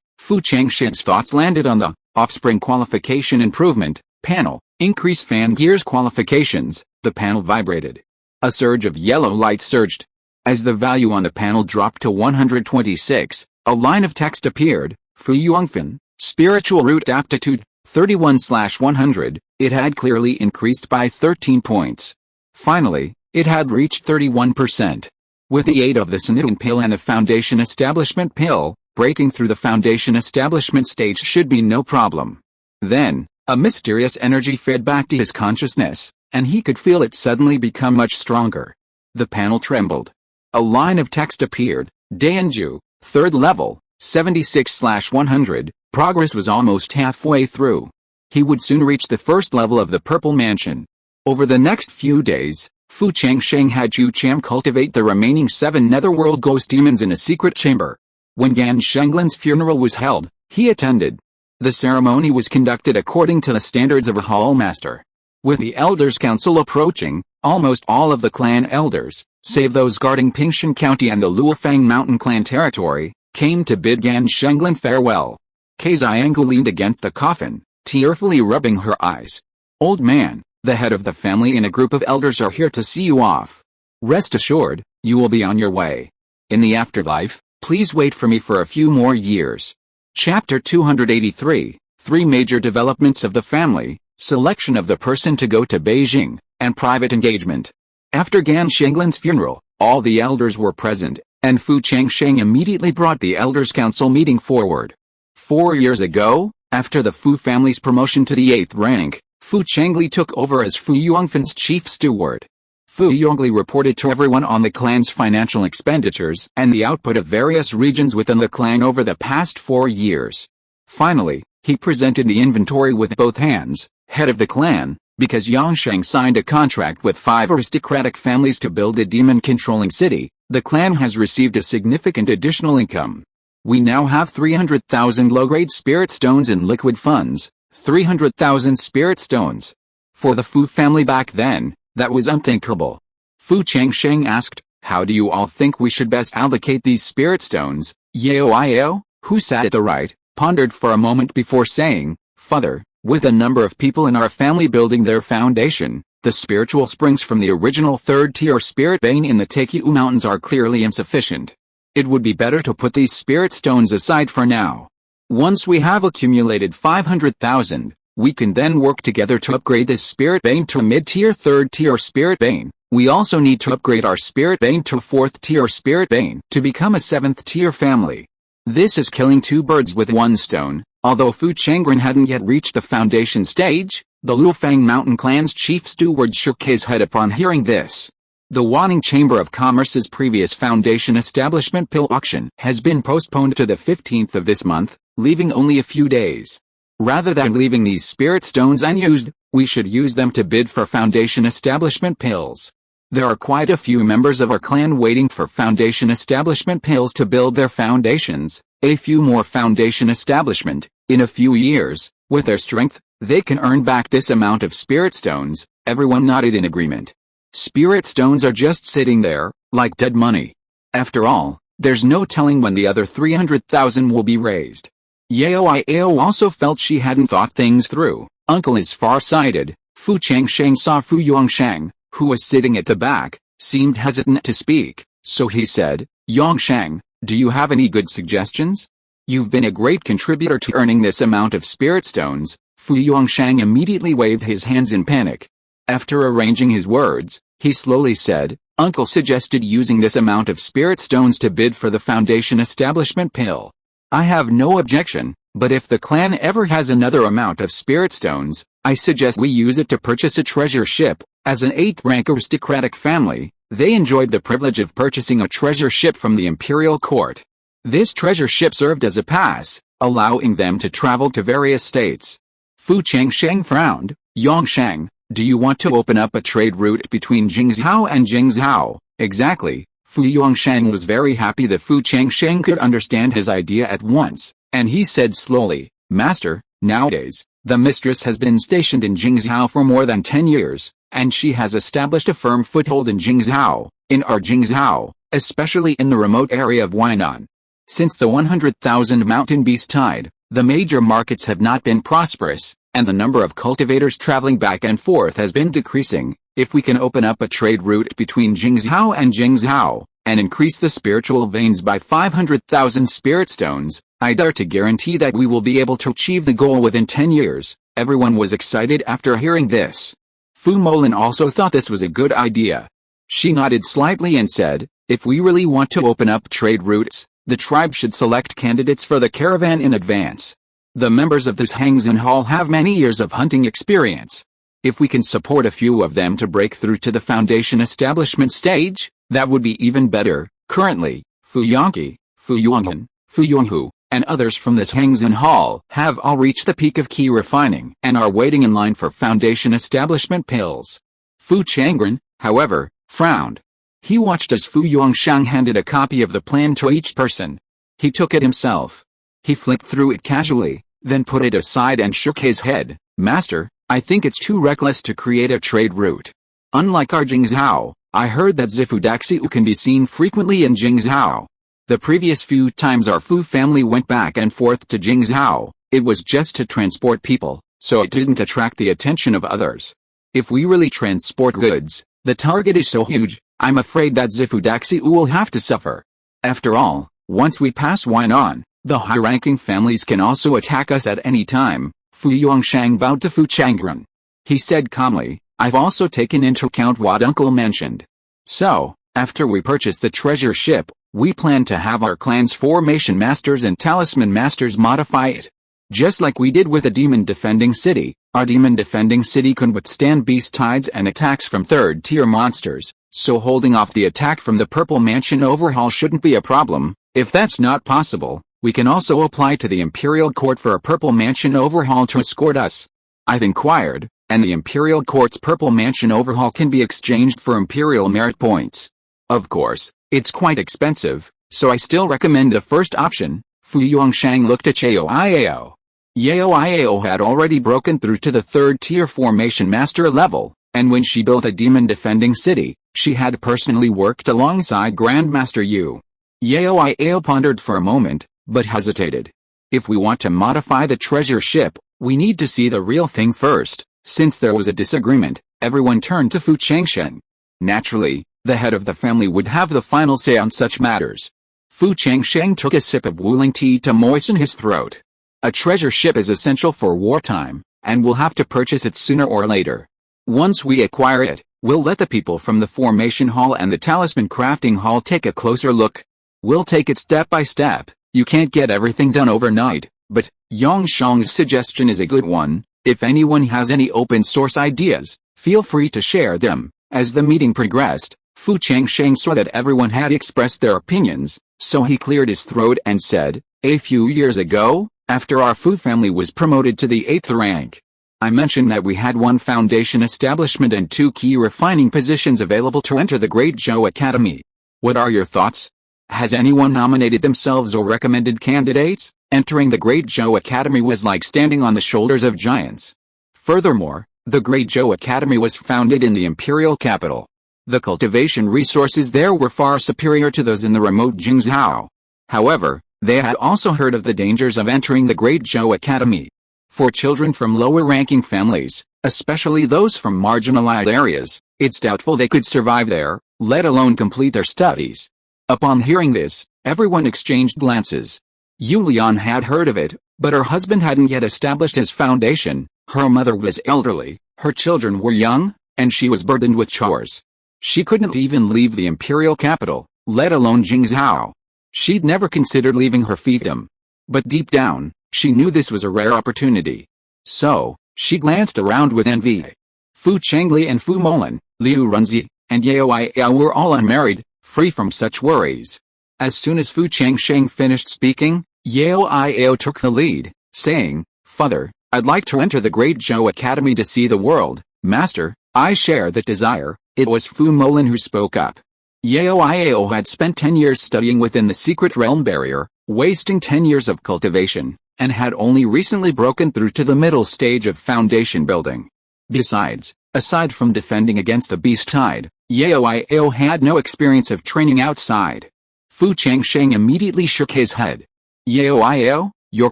Fu Changsheng's thoughts landed on the offspring qualification improvement panel. Increase fan gears qualifications. The panel vibrated. A surge of yellow light surged. As the value on the panel dropped to 126, a line of text appeared. Fu Yongfen, spiritual root aptitude, 31/100. It had clearly increased by 13 points. Finally, it had reached 31%. With the aid of the SYNOPSIS pill and the foundation establishment pill, breaking through the foundation establishment stage should be no problem. Then, a mysterious energy fed back to his consciousness, and he could feel it suddenly become much stronger. The panel trembled. A line of text appeared. Dainju, 3rd level, 76/100. Progress was almost halfway through. He would soon reach the 1st level of the Purple Mansion. Over the next few days, Fu Changsheng had Chu Cham cultivate the remaining 7 netherworld ghost demons in a secret chamber. When Gan Shenglin's funeral was held, he attended. The ceremony was conducted according to the standards of a hall master. With the Elders' Council approaching, almost all of the clan elders, save those guarding Pingshan County and the Luofang Mountain clan territory, came to bid Gan Shenglin farewell. Kei Xianggu leaned against the coffin, tearfully rubbing her eyes. "Old man, the head of the family and a group of elders are here to see you off. Rest assured, you will be on your way. In the afterlife, please wait for me for a few more years." Chapter 283, 3 major developments of the family, selection of the person to go to Beijing, and private engagement. After Gan Shenglin's funeral, all the elders were present, and Fu Changsheng immediately brought the Elders' Council meeting forward. 4 years ago, after the Fu family's promotion to the 8th rank, Fu Changli took over as Fu Yongfen's chief steward. Fu Yongli reported to everyone on the clan's financial expenditures and the output of various regions within the clan over the past 4 years. Finally, he presented the inventory with both hands. Head of the clan, because Changsheng signed a contract with 5 aristocratic families to build a demon-controlling city, the clan has received a significant additional income. We now have 300,000 low-grade spirit stones in liquid funds, 300,000 spirit stones. For the Fu family back then, that was unthinkable. Fu Changsheng asked, "How do you all think we should best allocate these spirit stones?" Yao, who sat at the right, pondered for a moment before saying, "Father, with a number of people in our family building their foundation, the spiritual springs from the original 3rd-tier spirit vein in the Taekyu Mountains are clearly insufficient. It would be better to put these spirit stones aside for now. Once we have accumulated 500,000, we can then work together to upgrade this spirit vein to a mid-tier 3rd-tier spirit vein. We also need to upgrade our spirit vein to a 4th-tier spirit vein to become a 7th-tier family. This is killing 2 birds with 1 stone." Although Fu Changren hadn't yet reached the foundation stage, the Luofang Mountain clan's chief steward shook his head upon hearing this. The Wanning Chamber of Commerce's previous foundation establishment pill auction has been postponed to the 15th of this month, leaving only a few days. Rather than leaving these spirit stones unused, we should use them to bid for foundation establishment pills. There are quite a few members of our clan waiting for foundation establishment pills to build their foundations. A few more foundation establishment, in a few years, with their strength, they can earn back this amount of spirit stones. Everyone nodded in agreement. Spirit stones are just sitting there, like dead money. After all, there's no telling when the other 300,000 will be raised. Yao also felt she hadn't thought things through. Uncle is far-sighted. Fu Changsheng saw Fu Yongsheng, who was sitting at the back, seemed hesitant to speak, so he said, "Yongsheng, do you have any good suggestions? You've been a great contributor to earning this amount of spirit stones." Fu Yongsheng immediately waved his hands in panic. After arranging his words, he slowly said, "Uncle suggested using this amount of spirit stones to bid for the foundation establishment pill. I have no objection, but if the clan ever has another amount of spirit stones, I suggest we use it to purchase a treasure ship. As an 8th-rank aristocratic family, they enjoyed the privilege of purchasing a treasure ship from the imperial court. This treasure ship served as a pass, allowing them to travel to various states." Fu Changsheng frowned. "Yongsheng, do you want to open up a trade route between Jingzhou and Jingzhou?" "Exactly." Fu Yongsheng was very happy that Fu Changsheng could understand his idea at once, and he said slowly, "Master, nowadays, the mistress has been stationed in Jingzhou for more than 10 years, and she has established a firm foothold in Jingzhou, in our Jingzhou, especially in the remote area of Huainan. Since the 100,000 mountain beast tide, the major markets have not been prosperous, and the number of cultivators traveling back and forth has been decreasing. If we can open up a trade route between Jingzhou and Jingzhou, and increase the spiritual veins by 500,000 spirit stones, I dare to guarantee that we will be able to achieve the goal within 10 years. Everyone was excited after hearing this. Fu Molin also thought this was a good idea. She nodded slightly and said, if we really want to open up trade routes, the tribe should select candidates for the caravan in advance. The members of this Changsheng Hall have many years of hunting experience. If we can support a few of them to break through to the foundation establishment stage, that would be even better. Currently, Fu Yongqi, Fu Yuanghan, Fu Yonghu, and others from this Changsheng Hall have all reached the peak of key refining and are waiting in line for foundation establishment pills. Fu Changren, however, frowned. He watched as Fu Yongshang handed a copy of the plan to each person. He took it himself. He flipped through it casually, then put it aside and shook his head. Master, I think it's too reckless to create a trade route. Unlike our Jingzhou, I heard that Zifu Daxiu can be seen frequently in Jingzhou. The previous few times our Fu family went back and forth to Jingzhou, it was just to transport people, so it didn't attract the attention of others. If we really transport goods, the target is so huge, I'm afraid that Zifu Daxiu will have to suffer. After all, once we pass Weinan, the high-ranking families can also attack us at any time. Fu Yongshang bowed to Fu Changren. He said calmly, I've also taken into account what Uncle mentioned. So, after we purchase the treasure ship, we plan to have our clan's formation masters and talisman masters modify it. Just like we did with the demon defending city, our demon defending city can withstand beast tides and attacks from third-tier monsters, so holding off the attack from the Purple Mansion overhaul shouldn't be a problem. If that's not possible, we can also apply to the Imperial Court for a Purple Mansion overhaul to escort us. I've inquired, and the Imperial Court's Purple Mansion overhaul can be exchanged for Imperial merit points. Of course, it's quite expensive, so I still recommend the first option. Fu Yongshang looked at Yao Iao. Yao Iao had already broken through to the third-tier formation master level, and when she built a demon-defending city, she had personally worked alongside Grandmaster Yu. Yao Iao pondered for a moment, but hesitated. If we want to modify the treasure ship, we need to see the real thing first. Since there was a disagreement, everyone turned to Fu Changsheng. Naturally, the head of the family would have the final say on such matters. Fu Changsheng took a sip of Wuling tea to moisten his throat. A treasure ship is essential for wartime, and we'll have to purchase it sooner or later. Once we acquire it, we'll let the people from the Formation Hall and the Talisman Crafting Hall take a closer look. We'll take it step by step. You can't get everything done overnight, but Yongshang's suggestion is a good one. If anyone has any open source ideas, feel free to share them. As the meeting progressed, Fu Changsheng saw that everyone had expressed their opinions, so he cleared his throat and said, a few years ago, after our Fu family was promoted to the 8th rank, I mentioned that we had one foundation establishment and 2 key refining positions available to enter the Great Zhou Academy. What are your thoughts? Has anyone nominated themselves or recommended candidates? Entering the Great Zhou Academy was like standing on the shoulders of giants. Furthermore, the Great Zhou Academy was founded in the imperial capital. The cultivation resources there were far superior to those in the remote Jingzhou. However, they had also heard of the dangers of entering the Great Zhou Academy. For children from lower-ranking families, especially those from marginalized areas, it's doubtful they could survive there, let alone complete their studies. Upon hearing this, everyone exchanged glances. Yulian had heard of it, but her husband hadn't yet established his foundation. Her mother was elderly, her children were young, and she was burdened with chores. She couldn't even leave the imperial capital, let alone Jingzhou. She'd never considered leaving her fiefdom. But deep down, she knew this was a rare opportunity. So, she glanced around with envy. Fu Changli and Fu Molin, Liu Runzi, and Yao Iao were all unmarried, free from such worries. As soon as Fu Changsheng finished speaking, Yao Iao took the lead, saying, Father, I'd like to enter the Great Zhou Academy to see the world. Master, I share that desire. It was Fu Molin who spoke up. Yao Iao had spent 10 years studying within the secret realm barrier, wasting 10 years of cultivation, and had only recently broken through to the middle stage of foundation building. Besides, aside from defending against the beast tide, Yao Iao had no experience of training outside. Fu Changsheng immediately shook his head. Yao, your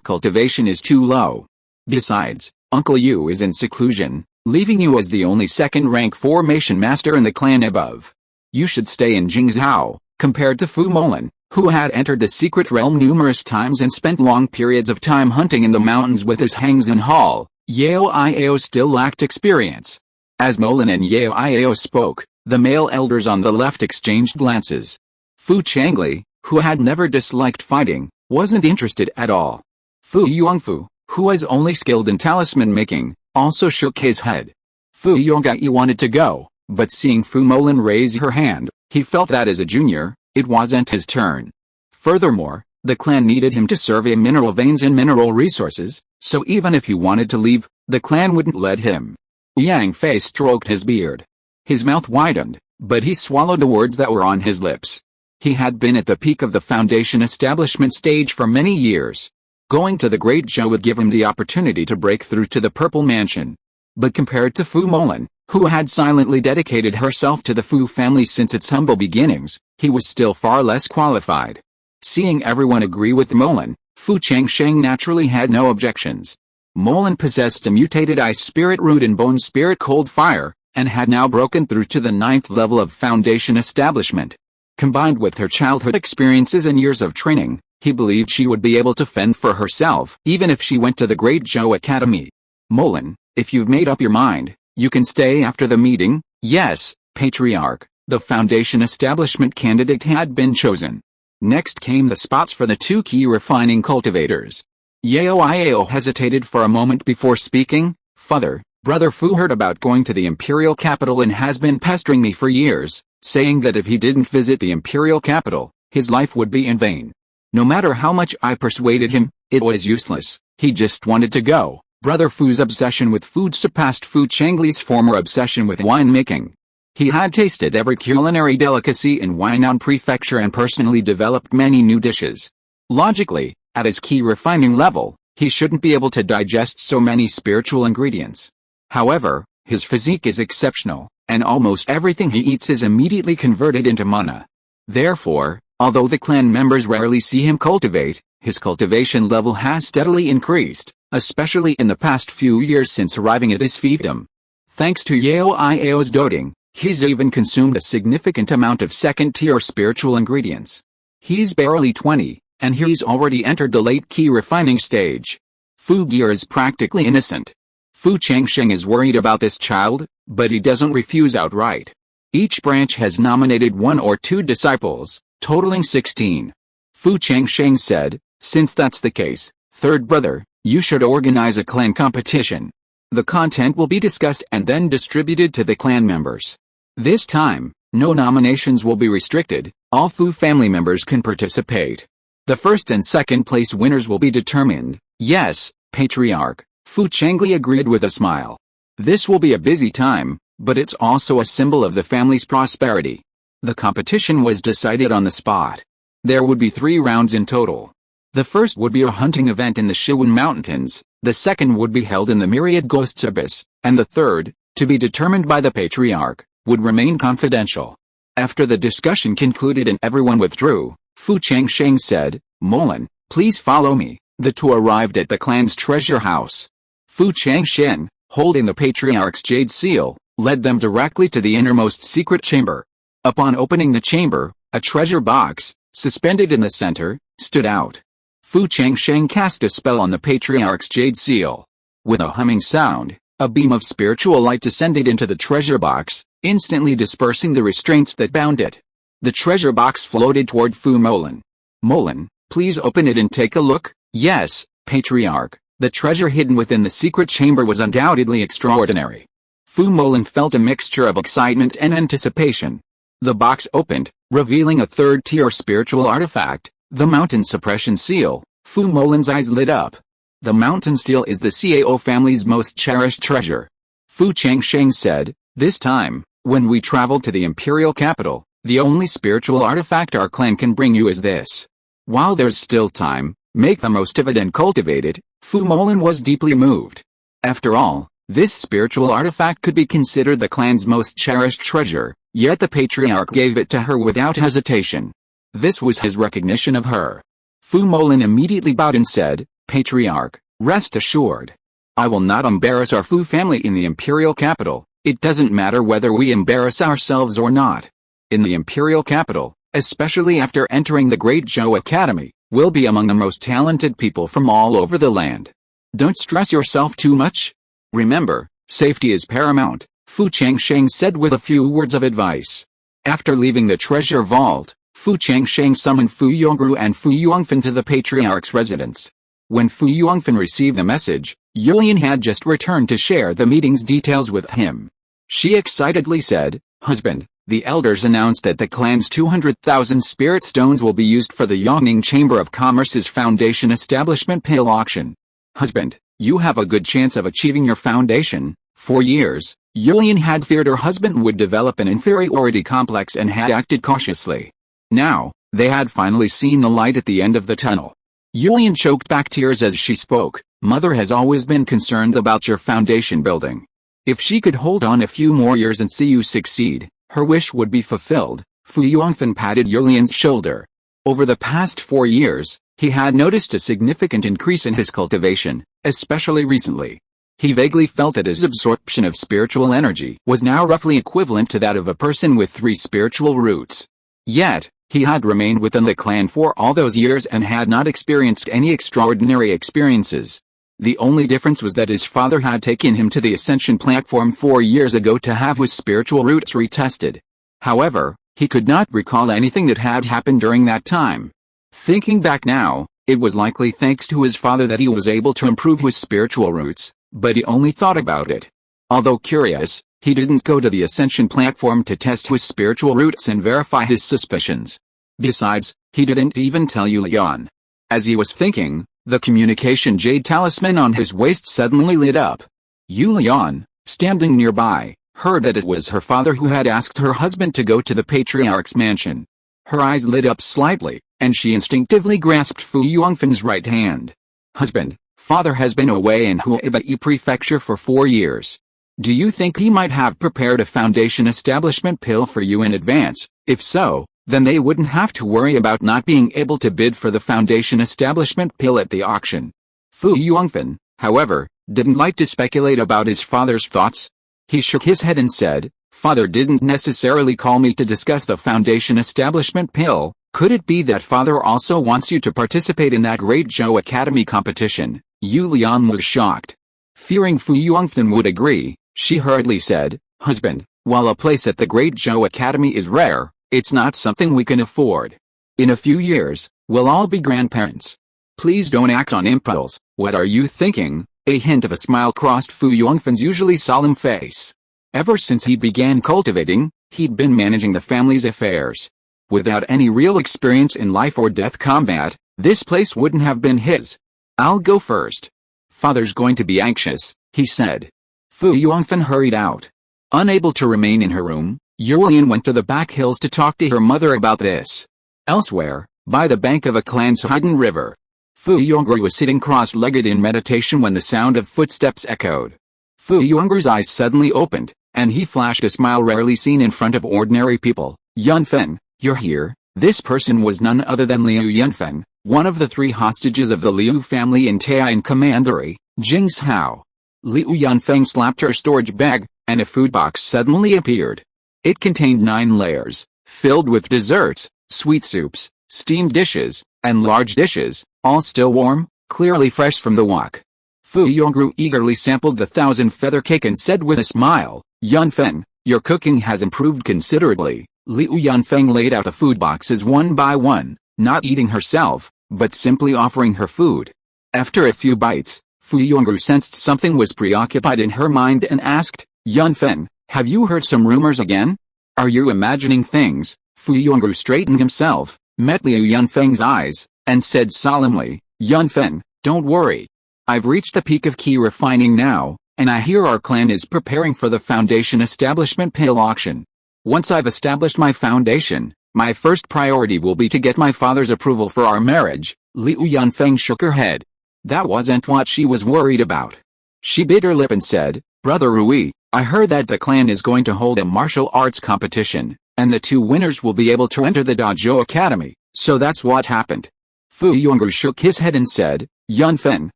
cultivation is too low. Besides, Uncle Yu is in seclusion, leaving you as the only second-rank formation master in the clan above. You should stay in Jingzhou, compared to Fu Molan, who had entered the secret realm numerous times and spent long periods of time hunting in the mountains with his Hangs and Hall. Yao still lacked experience. As Molan and Yao spoke, the male elders on the left exchanged glances. Fu Changli, who had never disliked fighting, wasn't interested at all. Fu Yongfu, who was only skilled in talisman making, also shook his head. Fu Yonggai wanted to go, but seeing Fu Molan raise her hand, he felt that as a junior, it wasn't his turn. Furthermore, the clan needed him to survey mineral veins and mineral resources, so even if he wanted to leave, the clan wouldn't let him. Yang Fei stroked his beard. His mouth widened, but he swallowed the words that were on his lips. He had been at the peak of the foundation establishment stage for many years. Going to the Great Zhou would give him the opportunity to break through to the Purple Mansion. But compared to Fu Molan, who had silently dedicated herself to the Fu family since its humble beginnings, he was still far less qualified. Seeing everyone agree with Molan, Fu Changsheng naturally had no objections. Molan possessed a mutated ice spirit root and bone spirit cold fire, and had now broken through to the 9th level of foundation establishment. Combined with her childhood experiences and years of training, he believed she would be able to fend for herself even if she went to the Great Zhou Academy. Molan, if you've made up your mind, you can stay after the meeting. Yes, Patriarch. The foundation establishment candidate had been chosen. Next came the spots for the 2 key refining cultivators. Yao hesitated for a moment before speaking. Father, Brother Fu heard about going to the imperial capital and has been pestering me for years, saying that if he didn't visit the imperial capital, his life would be in vain. No matter how much I persuaded him, it was useless. He just wanted to go. Brother Fu's obsession with food surpassed Fu Changli's former obsession with winemaking. He had tasted every culinary delicacy in Huainan Prefecture and personally developed many new dishes. Logically, at his key refining level, he shouldn't be able to digest so many spiritual ingredients. However, his physique is exceptional, and almost everything he eats is immediately converted into mana. Therefore, although the clan members rarely see him cultivate, his cultivation level has steadily increased, especially in the past few years since arriving at his fiefdom. Thanks to Yao's doting, he's even consumed a significant amount of second-tier spiritual ingredients. He's barely 20, and he's already entered the late key refining stage. Fu Gear is practically innocent. Fu Changsheng is worried about this child, but he doesn't refuse outright. Each branch has nominated 1 or 2 disciples, totaling 16. Fu Changsheng said, since that's the case, third brother, you should organize a clan competition. The content will be discussed and then distributed to the clan members. This time, no nominations will be restricted, all Fu family members can participate. The first and second place winners will be determined. Yes, Patriarch, Fu Changli agreed with a smile. This will be a busy time, but it's also a symbol of the family's prosperity. The competition was decided on the spot. There would be 3 rounds in total. The first would be a hunting event in the Shiwen Mountains, the second would be held in the Myriad Ghosts Abyss, and the third, to be determined by the Patriarch, would remain confidential. After the discussion concluded and everyone withdrew, Fu Changsheng said, Molan, please follow me. The 2 arrived at the clan's treasure house. Fu Changsheng, holding the Patriarch's jade seal, led them directly to the innermost secret chamber. Upon opening the chamber, a treasure box, suspended in the center, stood out. Fu Changsheng cast a spell on the Patriarch's jade seal. With a humming sound, a beam of spiritual light descended into the treasure box, instantly dispersing the restraints that bound it. The treasure box floated toward Fu Molan. Molan, please open it and take a look. Yes, Patriarch. The treasure hidden within the secret chamber was undoubtedly extraordinary. Fu Molan felt a mixture of excitement and anticipation. The box opened, revealing a 3rd-tier spiritual artifact, the Mountain Suppression Seal. Fu Molan's eyes lit up. The Mountain Seal is the Cao family's most cherished treasure. Fu Changsheng said, this time, when we travel to the imperial capital, the only spiritual artifact our clan can bring you is this. While there's still time, make the most of it and cultivate it. Fu Molan was deeply moved. After all, this spiritual artifact could be considered the clan's most cherished treasure, yet the Patriarch gave it to her without hesitation. This was his recognition of her. Fu Molin immediately bowed and said, "Patriarch, rest assured. I will not embarrass our Fu family in the imperial capital. It doesn't matter whether we embarrass ourselves or not. In the imperial capital, especially after entering the Great Zhou Academy, we'll be among the most talented people from all over the land. Don't stress yourself too much. Remember, safety is paramount," Fu Changsheng said with a few words of advice. After leaving the treasure vault, Fu Changsheng summoned Fu Yongru and Fu Yongfen to the Patriarch's residence. When Fu Yongfen received the message, Yulian had just returned to share the meeting's details with him. She excitedly said, "Husband, the elders announced that the clan's 200,000 spirit stones will be used for the Yangang Chamber of Commerce's foundation establishment pale auction. Husband, you have a good chance of achieving your foundation." For years, Yulian had feared her husband would develop an inferiority complex and had acted cautiously. Now, they had finally seen the light at the end of the tunnel. Yulian choked back tears as she spoke. "Mother has always been concerned about your foundation building. If she could hold on a few more years and see you succeed, her wish would be fulfilled." Fu Yongfen patted Yulian's shoulder. Over the past 4 years, he had noticed a significant increase in his cultivation, especially recently. He vaguely felt that his absorption of spiritual energy was now roughly equivalent to that of a person with 3 spiritual roots. Yet, he had remained within the clan for all those years and had not experienced any extraordinary experiences. The only difference was that his father had taken him to the Ascension platform 4 years ago to have his spiritual roots retested. However, he could not recall anything that had happened during that time. Thinking back now, it was likely thanks to his father that he was able to improve his spiritual roots, but he only thought about it. Although curious, he didn't go to the Ascension platform to test his spiritual roots and verify his suspicions. Besides, he didn't even tell Yulian. As he was thinking, the communication jade talisman on his waist suddenly lit up. Yulian, standing nearby, heard that it was her father who had asked her husband to go to the Patriarch's mansion. Her eyes lit up slightly, and she instinctively grasped Fu Yongfen's right hand. "Husband, father has been away in Huaibei Prefecture for 4 years. Do you think he might have prepared a foundation establishment pill for you in advance? If so, then they wouldn't have to worry about not being able to bid for the foundation establishment pill at the auction." Fu Yongfen, however, didn't like to speculate about his father's thoughts. He shook his head and said, "Father didn't necessarily call me to discuss the foundation establishment pill. Could it be that father also wants you to participate in that Great Zhou Academy competition?" Yulian was shocked. Fearing Fu Yongfen would agree, she hurriedly said, "Husband, while a place at the Great Zhou Academy is rare, it's not something we can afford. In a few years, we'll all be grandparents. Please don't act on impulse." "What are you thinking?" A hint of a smile crossed Fu Yongfen's usually solemn face. Ever since he began cultivating, he'd been managing the family's affairs. Without any real experience in life or death combat, this place wouldn't have been his. "I'll go first. Father's going to be anxious," he said. Fu Yongfen hurried out. Unable to remain in her room, Yulian went to the back hills to talk to her mother about this. Elsewhere, by the bank of a clan's hidden river, Fu Yongru was sitting cross-legged in meditation when the sound of footsteps echoed. Fu Yongru's eyes suddenly opened, and he flashed a smile rarely seen in front of ordinary people. "Yunfen, you're here." This person was none other than Liu Yunfen, one of the 3 hostages of the Liu family in Taiyan Commandery, Jingshao. Liu Yunfeng slapped her storage bag, and a food box suddenly appeared. It contained 9 layers, filled with desserts, sweet soups, steamed dishes, and large dishes, all still warm, clearly fresh from the wok. Fu Yongru eagerly sampled the 1,000-feather cake and said with a smile, "Yunfen, your cooking has improved considerably." Liu Yunfeng laid out the food boxes one by one, not eating herself, but simply offering her food. After a few bites, Fu Yongru sensed something was preoccupied in her mind and asked, "Yunfen, have you heard some rumors again? Are you imagining things?" Fu Yongru straightened himself, met Liu Yunfeng's eyes, and said solemnly, "Yunfen, don't worry. I've reached the peak of key refining now, and I hear our clan is preparing for the foundation establishment pale auction. Once I've established my foundation, my first priority will be to get my father's approval for our marriage." Liu Yunfeng shook her head. That wasn't what she was worried about. She bit her lip and said, "Brother Rui, I heard that the clan is going to hold a martial arts competition, and the 2 winners will be able to enter the Dojo Academy, So that's what happened. Fu Yongru shook his head and said, Yunfen,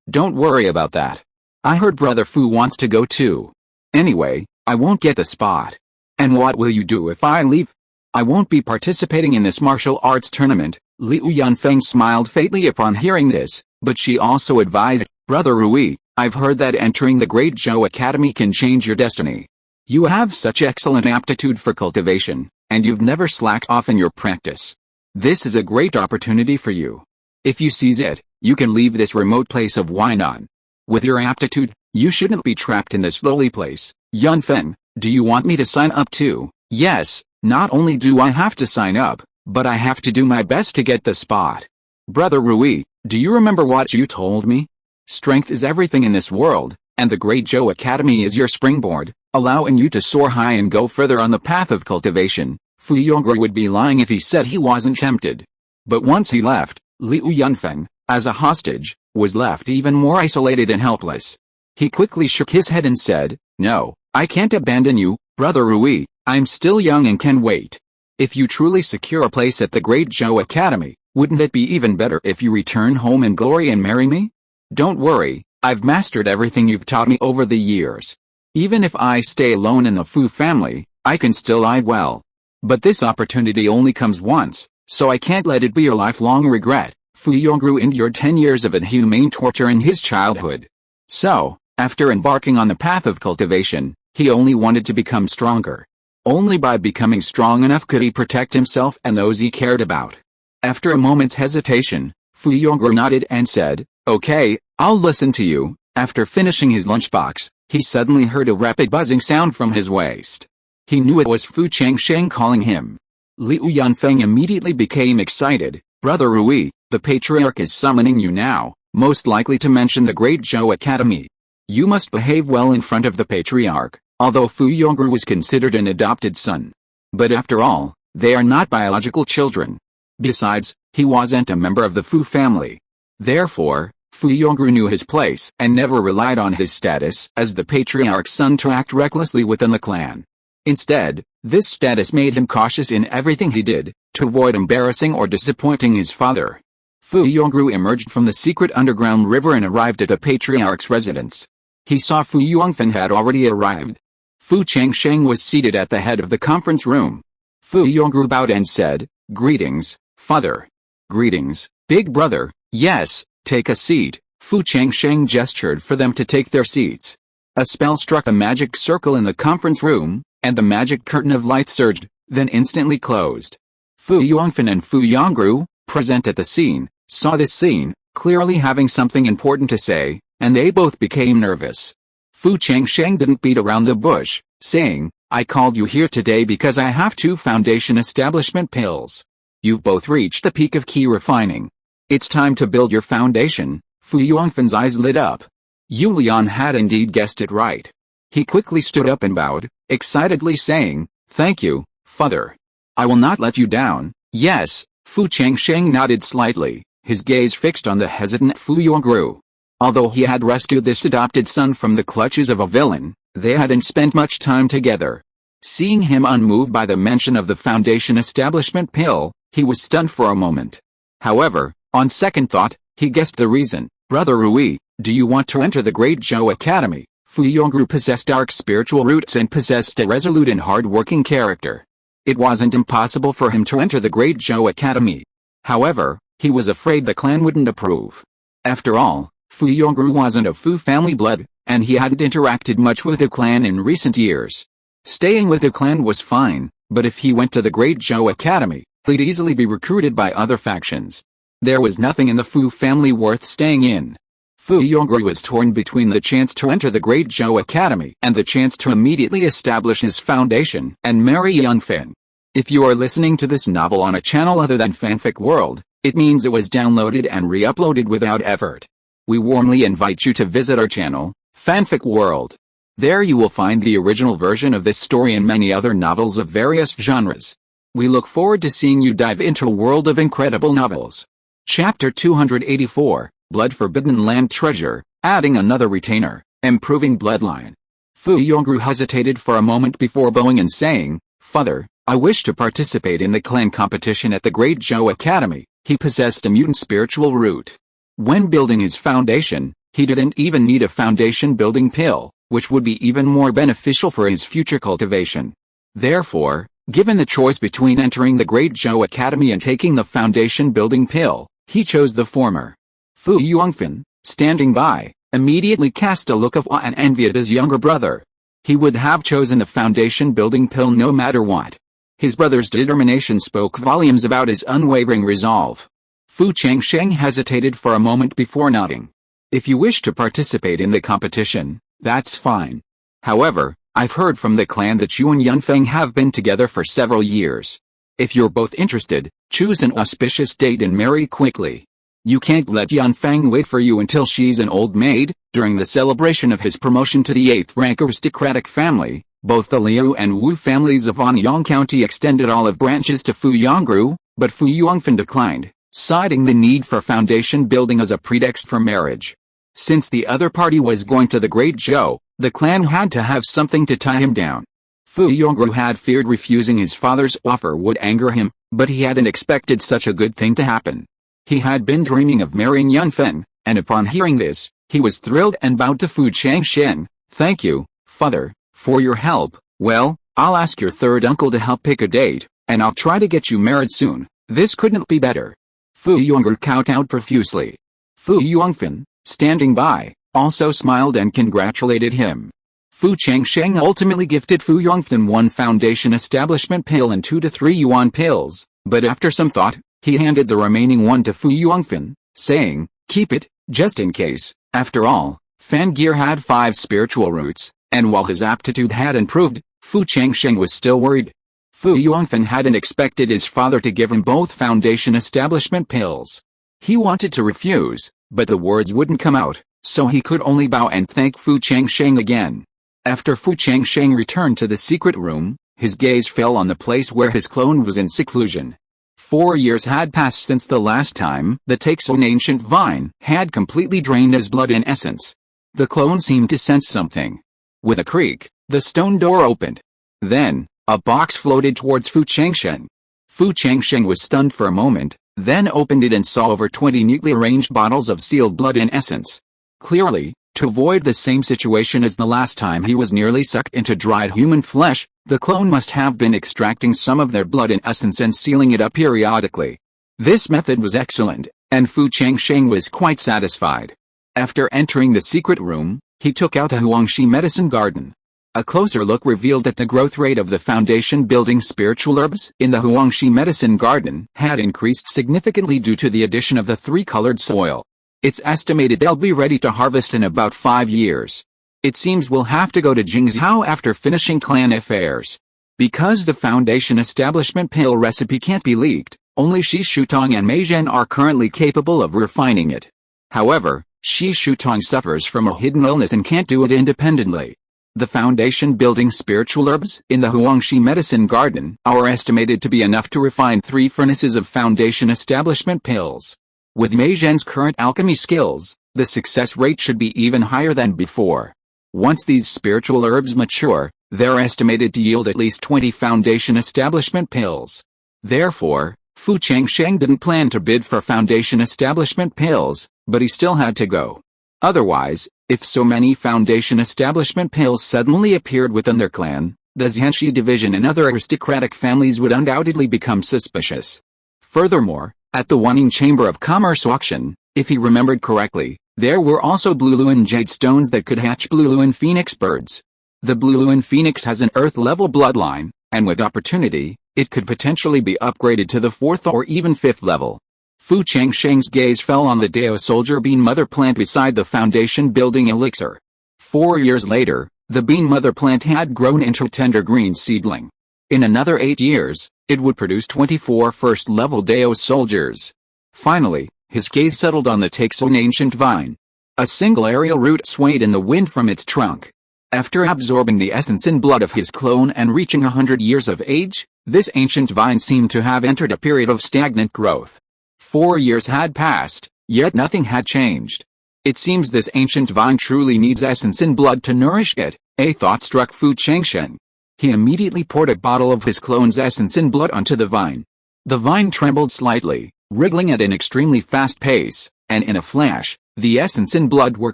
don't worry about that. I heard Brother Fu wants to go too. Anyway, I won't get the spot. And what will you do if I leave? I won't be participating in this martial arts tournament. Liu Yunfeng smiled faintly upon hearing this, but she also advised, Brother Rui, I've heard that entering the Great Zhou Academy can change your destiny. You have such excellent aptitude for cultivation, and you've never slacked off in your practice. This is a great opportunity for you. If you seize it, you can leave this remote place of Huainan. With your aptitude, you shouldn't be trapped in this lowly place. Yunfen, do you want me to sign up too? Yes, not only do I have to sign up, but I have to do my best to get the spot. Brother Rui, do you remember what you told me? Strength is everything in this world, and the Great Zhou Academy is your springboard, allowing you to soar high and go further on the path of cultivation. Fu Yongru would be lying if he said he wasn't tempted. But once he left, Liu Yunfeng, as a hostage, was left even more isolated and helpless. He quickly shook his head and said, No, I can't abandon you, Brother Rui, I'm still young and can wait. If you truly secure a place at the Great Zhou Academy, wouldn't it be even better if you return home in glory and marry me? Don't worry, I've mastered everything you've taught me over the years. Even if I stay alone in the Fu family, I can still live well. But this opportunity only comes once, so I can't let it be a lifelong regret. Fu Yongru endured 10 years of inhumane torture in his childhood. So, after embarking on the path of cultivation, he only wanted to become stronger. Only by becoming strong enough could he protect himself and those he cared about. After a moment's hesitation, Fu Yongru nodded and said, Okay, I'll listen to you. After finishing his lunchbox, he suddenly heard a rapid buzzing sound from his waist. He knew it was Fu Changsheng calling him. Liu Yunfeng immediately became excited. Brother Rui, the Patriarch is summoning you now, most likely to mention the Great Zhou Academy. You must behave well in front of the Patriarch, although Fu Yongru was considered an adopted son. But after all, they are not biological children. Besides, he wasn't a member of the Fu family. Therefore, Fu Yongru knew his place and never relied on his status as the Patriarch's son to act recklessly within the clan. Instead, this status made him cautious in everything he did, to avoid embarrassing or disappointing his father. Fu Yongru emerged from the secret underground river and arrived at the Patriarch's residence. He saw Fu Yongfen had already arrived. Fu Changsheng was seated at the head of the conference room. Fu Yongru bowed and said, Greetings, father. Greetings, big brother. Yes, take a seat. Fu Changsheng gestured for them to take their seats. A spell struck a magic circle in the conference room, and the magic curtain of light surged, then instantly closed. Fu Yongfen and Fu Yongru, present at the scene, saw this scene, clearly having something important to say, and they both became nervous. Fu Changsheng didn't beat around the bush, saying, I called you here today because I have 2 foundation establishment pills. You've both reached the peak of key refining. It's time to build your foundation. Fu Yongfen's eyes lit up. Yu Lian had indeed guessed it right. He quickly stood up and bowed, excitedly saying, Thank you, father. I will not let you down. Yes, Fu Changsheng nodded slightly, his gaze fixed on the hesitant Fu Yongru. Although he had rescued this adopted son from the clutches of a villain, they hadn't spent much time together. Seeing him unmoved by the mention of the foundation establishment pill, he was stunned for a moment. However, on second thought, he guessed the reason. Brother Rui, do you want to enter the Great Zhou Academy? Fu Yongru possessed dark spiritual roots and possessed a resolute and hard-working character. It wasn't impossible for him to enter the Great Zhou Academy. However, he was afraid the clan wouldn't approve. After all, Fu Yongru wasn't of Fu family blood, and he hadn't interacted much with the clan in recent years. Staying with the clan was fine, but if he went to the Great Zhou Academy, he'd easily be recruited by other factions. There was nothing in the Fu family worth staying in. Fu Yongru was torn between the chance to enter the Great Zhou Academy and the chance to immediately establish his foundation and marry Yunfen. If you are listening to this novel on a channel other than Fanfic World, it means it was downloaded and re-uploaded without effort. We warmly invite you to visit our channel, Fanfic World. There you will find the original version of this story and many other novels of various genres. We look forward to seeing you dive into a world of incredible novels. Chapter 284, Blood Forbidden Land Treasure, adding another retainer, improving bloodline. Fu Yongru hesitated for a moment before bowing and saying, Father, I wish to participate in the clan competition at the Great Zhou Academy. He possessed a mutant spiritual root. When building his foundation, he didn't even need a foundation building pill, which would be even more beneficial for his future cultivation. Therefore, given the choice between entering the Great Zhou Academy and taking the foundation building pill, he chose the former. Fu Yongfen, standing by, immediately cast a look of awe and envy at his younger brother. He would have chosen the foundation building pill no matter what. His brother's determination spoke volumes about his unwavering resolve. Fu Changsheng hesitated for a moment before nodding. If you wish to participate in the competition, that's fine. However, I've heard from the clan that you and Yunfeng have been together for several years. If you're both interested, choose an auspicious date and marry quickly. You can't let Yunfeng wait for you until she's an old maid. During the celebration of his promotion to the 8th rank aristocratic family, both the Liu and Wu families of Anyang County extended olive branches to Fu Yongru, but Fu Yongfen declined, citing the need for foundation building as a pretext for marriage. Since the other party was going to the Great Zhou, the clan had to have something to tie him down. Fu Yongru had feared refusing his father's offer would anger him, but he hadn't expected such a good thing to happen. He had been dreaming of marrying Yunfeng, and upon hearing this, he was thrilled and bowed to Fu Changsheng. Thank you, father, for your help. Well, I'll ask your third uncle to help pick a date, and I'll try to get you married soon. This couldn't be better. Fu Yongru kowtowed profusely. Fu Yongfen, standing by, also smiled and congratulated him. Fu Changsheng ultimately gifted Fu Yongfen 1 foundation establishment pill and 2 to 3 yuan pills, but after some thought, he handed the remaining 1 to Fu Yongfen, saying, keep it, just in case. After all, Fangir had 5 spiritual roots, and while his aptitude had improved, Fu Changsheng was still worried. Fu Yongfen hadn't expected his father to give him both foundation establishment pills. He wanted to refuse, but the words wouldn't come out, so he could only bow and thank Fu Changsheng again. After Fu Changsheng returned to the secret room, his gaze fell on the place where his clone was in seclusion. 4 years had passed since the last time the Taixun ancient vine had completely drained his blood and essence. The clone seemed to sense something. With a creak, the stone door opened. Then, a box floated towards Fu Changsheng. Fu Changsheng was stunned for a moment, then opened it and saw over 20 neatly arranged bottles of sealed blood and essence. Clearly, to avoid the same situation as the last time he was nearly sucked into dried human flesh, the clone must have been extracting some of their blood and essence and sealing it up periodically. This method was excellent, and Fu Changsheng was quite satisfied. After entering the secret room, he took out a Huangshi medicine garden. A closer look revealed that the growth rate of the foundation building spiritual herbs in the Huangshi medicine garden had increased significantly due to the addition of the 3-colored soil. It's estimated they'll be ready to harvest in about 5 years. It seems we'll have to go to Jingzhou after finishing clan affairs. Because the foundation establishment pill recipe can't be leaked, only Shi Shutong and Mei Zhen are currently capable of refining it. However, Shi Shutong suffers from a hidden illness and can't do it independently. The foundation building spiritual herbs in the Huangshi medicine garden are estimated to be enough to refine 3 furnaces of foundation establishment pills. With Mei Zhen's current alchemy skills, the success rate should be even higher than before. Once these spiritual herbs mature, they're estimated to yield at least 20 foundation establishment pills. Therefore, Fu Changsheng didn't plan to bid for foundation establishment pills, but he still had to go. Otherwise, if so many foundation establishment pills suddenly appeared within their clan, the Zhenshi division and other aristocratic families would undoubtedly become suspicious. Furthermore, at the Wanning Chamber of Commerce auction, if he remembered correctly, there were also Blue Luan jade stones that could hatch Blue Luan phoenix birds. The Blue Luan phoenix has an Earth-level bloodline, and with opportunity, it could potentially be upgraded to the 4th or even 5th level. Fu Changsheng's gaze fell on the Dao Soldier Bean Mother plant beside the foundation building elixir. 4 years later, the Bean Mother plant had grown into a tender green seedling. In another 8 years, it would produce 24 first-level Dao soldiers. Finally, his gaze settled on the Taixun ancient vine. A single aerial root swayed in the wind from its trunk. After absorbing the essence and blood of his clone and reaching 100 years of age, this ancient vine seemed to have entered a period of stagnant growth. 4 years had passed, yet nothing had changed. It seems this ancient vine truly needs essence and blood to nourish it, a thought struck Fu Changsheng. He immediately poured a bottle of his clone's essence and blood onto the vine. The vine trembled slightly, wriggling at an extremely fast pace, and in a flash, the essence and blood were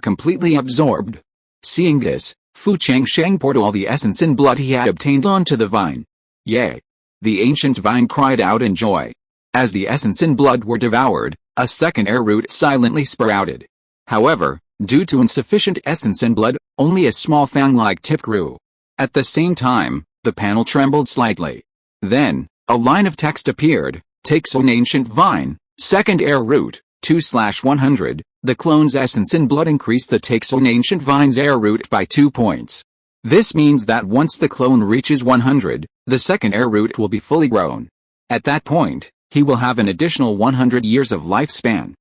completely absorbed. Seeing this, Changsheng poured all the essence and blood he had obtained onto the vine. Yay! The ancient vine cried out in joy. As the essence and blood were devoured, a second air root silently sprouted. However, due to insufficient essence and blood, only a small fang-like tip grew. At the same time, the panel trembled slightly. Then, a line of text appeared: takes an ancient vine, second air root, 2/100, the clone's essence and blood increased the takes an ancient vine's air root by 2 points. This means that once the clone reaches 100, the second air root will be fully grown. At that point, he will have an additional 100 years of lifespan.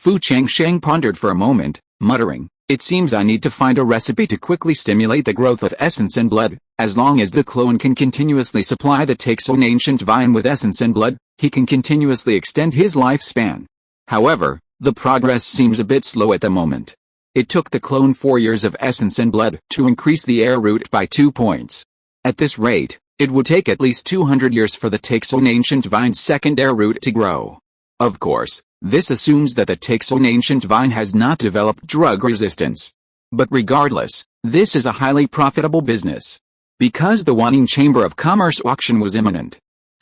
Changsheng pondered for a moment, muttering, "It seems I need to find a recipe to quickly stimulate the growth of essence and blood. As long as the clone can continuously supply the takes an ancient vine with essence and blood, he can continuously extend his lifespan." However, the progress seems a bit slow at the moment. It took the clone 4 years of essence and blood to increase the air root by 2 points. At this rate, it would take at least 200 years for the takes an ancient vine's second air root to grow. Of course, this assumes that the takes an ancient vine has not developed drug resistance. But regardless, this is a highly profitable business. Because the Wanning Chamber of Commerce auction was imminent,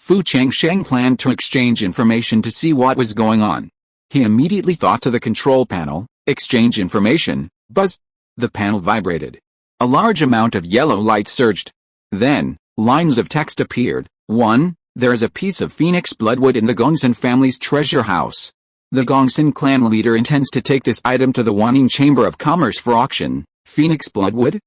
Changsheng planned to exchange information to see what was going on. He immediately thought to the control panel, "Exchange information." Buzz! The panel vibrated. A large amount of yellow light surged. Then, lines of text appeared. 1. There is a piece of phoenix bloodwood in the Gongsun family's treasure house. The Gongsun clan leader intends to take this item to the Wanning Chamber of Commerce for auction. Phoenix bloodwood?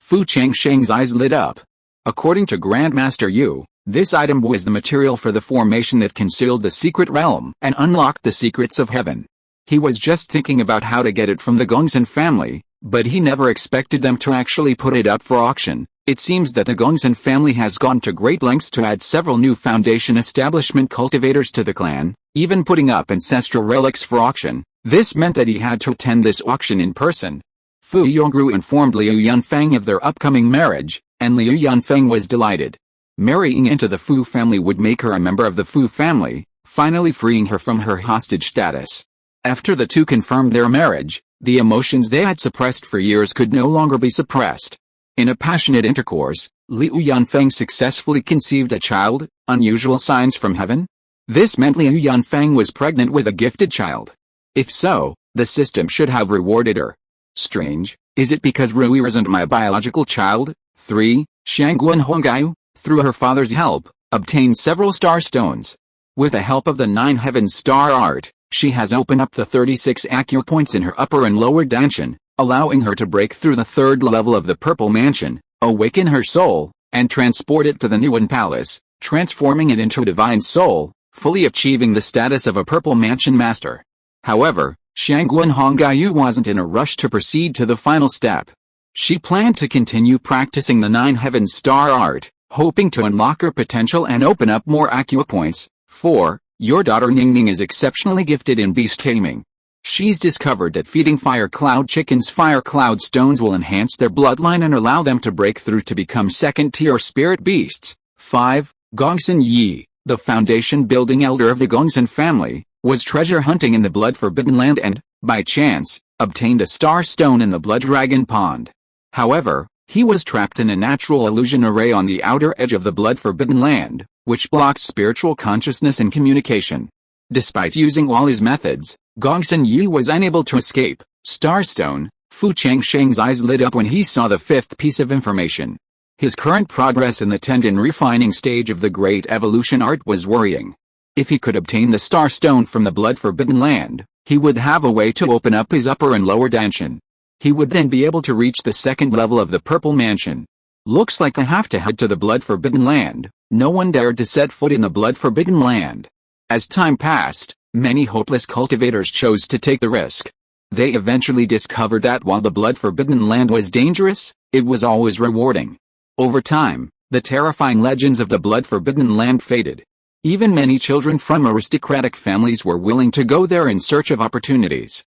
Changsheng's eyes lit up. According to Grandmaster Yu, this item was the material for the formation that concealed the secret realm and unlocked the secrets of heaven. He was just thinking about how to get it from the Gongsun family, but he never expected them to actually put it up for auction. It seems that the Gongsun family has gone to great lengths to add several new foundation establishment cultivators to the clan, even putting up ancestral relics for auction. This meant that he had to attend this auction in person. Fu Yongru informed Liu Yunfeng of their upcoming marriage, and Liu Yunfeng was delighted. Marrying into the Fu family would make her a member of the Fu family, finally freeing her from her hostage status. After the two confirmed their marriage, the emotions they had suppressed for years could no longer be suppressed. In a passionate intercourse, Liu Yunfeng successfully conceived a child. Unusual signs from heaven? This meant Liu Yunfeng was pregnant with a gifted child. If so, the system should have rewarded her. Strange, is it because Rui isn't my biological child? 3. Shangguan Hongyu, through her father's help, obtained several star stones. With the help of the 9 heaven star art, she has opened up the 36 acupoints in her upper and lower danshan, allowing her to break through the 3rd level of the Purple Mansion, awaken her soul, and transport it to the Nuan Palace, transforming it into a divine soul, fully achieving the status of a Purple Mansion master. However, Shangguan Hongyu wasn't in a rush to proceed to the final step. She planned to continue practicing the 9 heaven star art, hoping to unlock her potential and open up more acupoints. 4. Your daughter Ningning is exceptionally gifted in beast taming. She's discovered that feeding fire cloud chickens fire cloud stones will enhance their bloodline and allow them to break through to become second-tier spirit beasts. 5. Gongsun Yi, the foundation building elder of the Gongsun family, was treasure hunting in the blood forbidden land and, by chance, obtained a star stone in the blood dragon pond. However, he was trapped in a natural illusion array on the outer edge of the blood forbidden land, which blocks spiritual consciousness and communication. Despite using all his methods, Gongsun Yi was unable to escape. Starstone. Changsheng's eyes lit up when he saw the 5th piece of information. His current progress in the tendon refining stage of the Great Evolution art was worrying. If he could obtain the Starstone from the blood forbidden land, he would have a way to open up his upper and lower danshan. He would then be able to reach the 2nd level of the Purple Mansion. Looks like I have to head to the blood forbidden land. No one dared to set foot in the blood forbidden land. As time passed, many hopeless cultivators chose to take the risk. They eventually discovered that while the blood forbidden land was dangerous, it was always rewarding. Over time, the terrifying legends of the blood forbidden land faded. Even many children from aristocratic families were willing to go there in search of opportunities.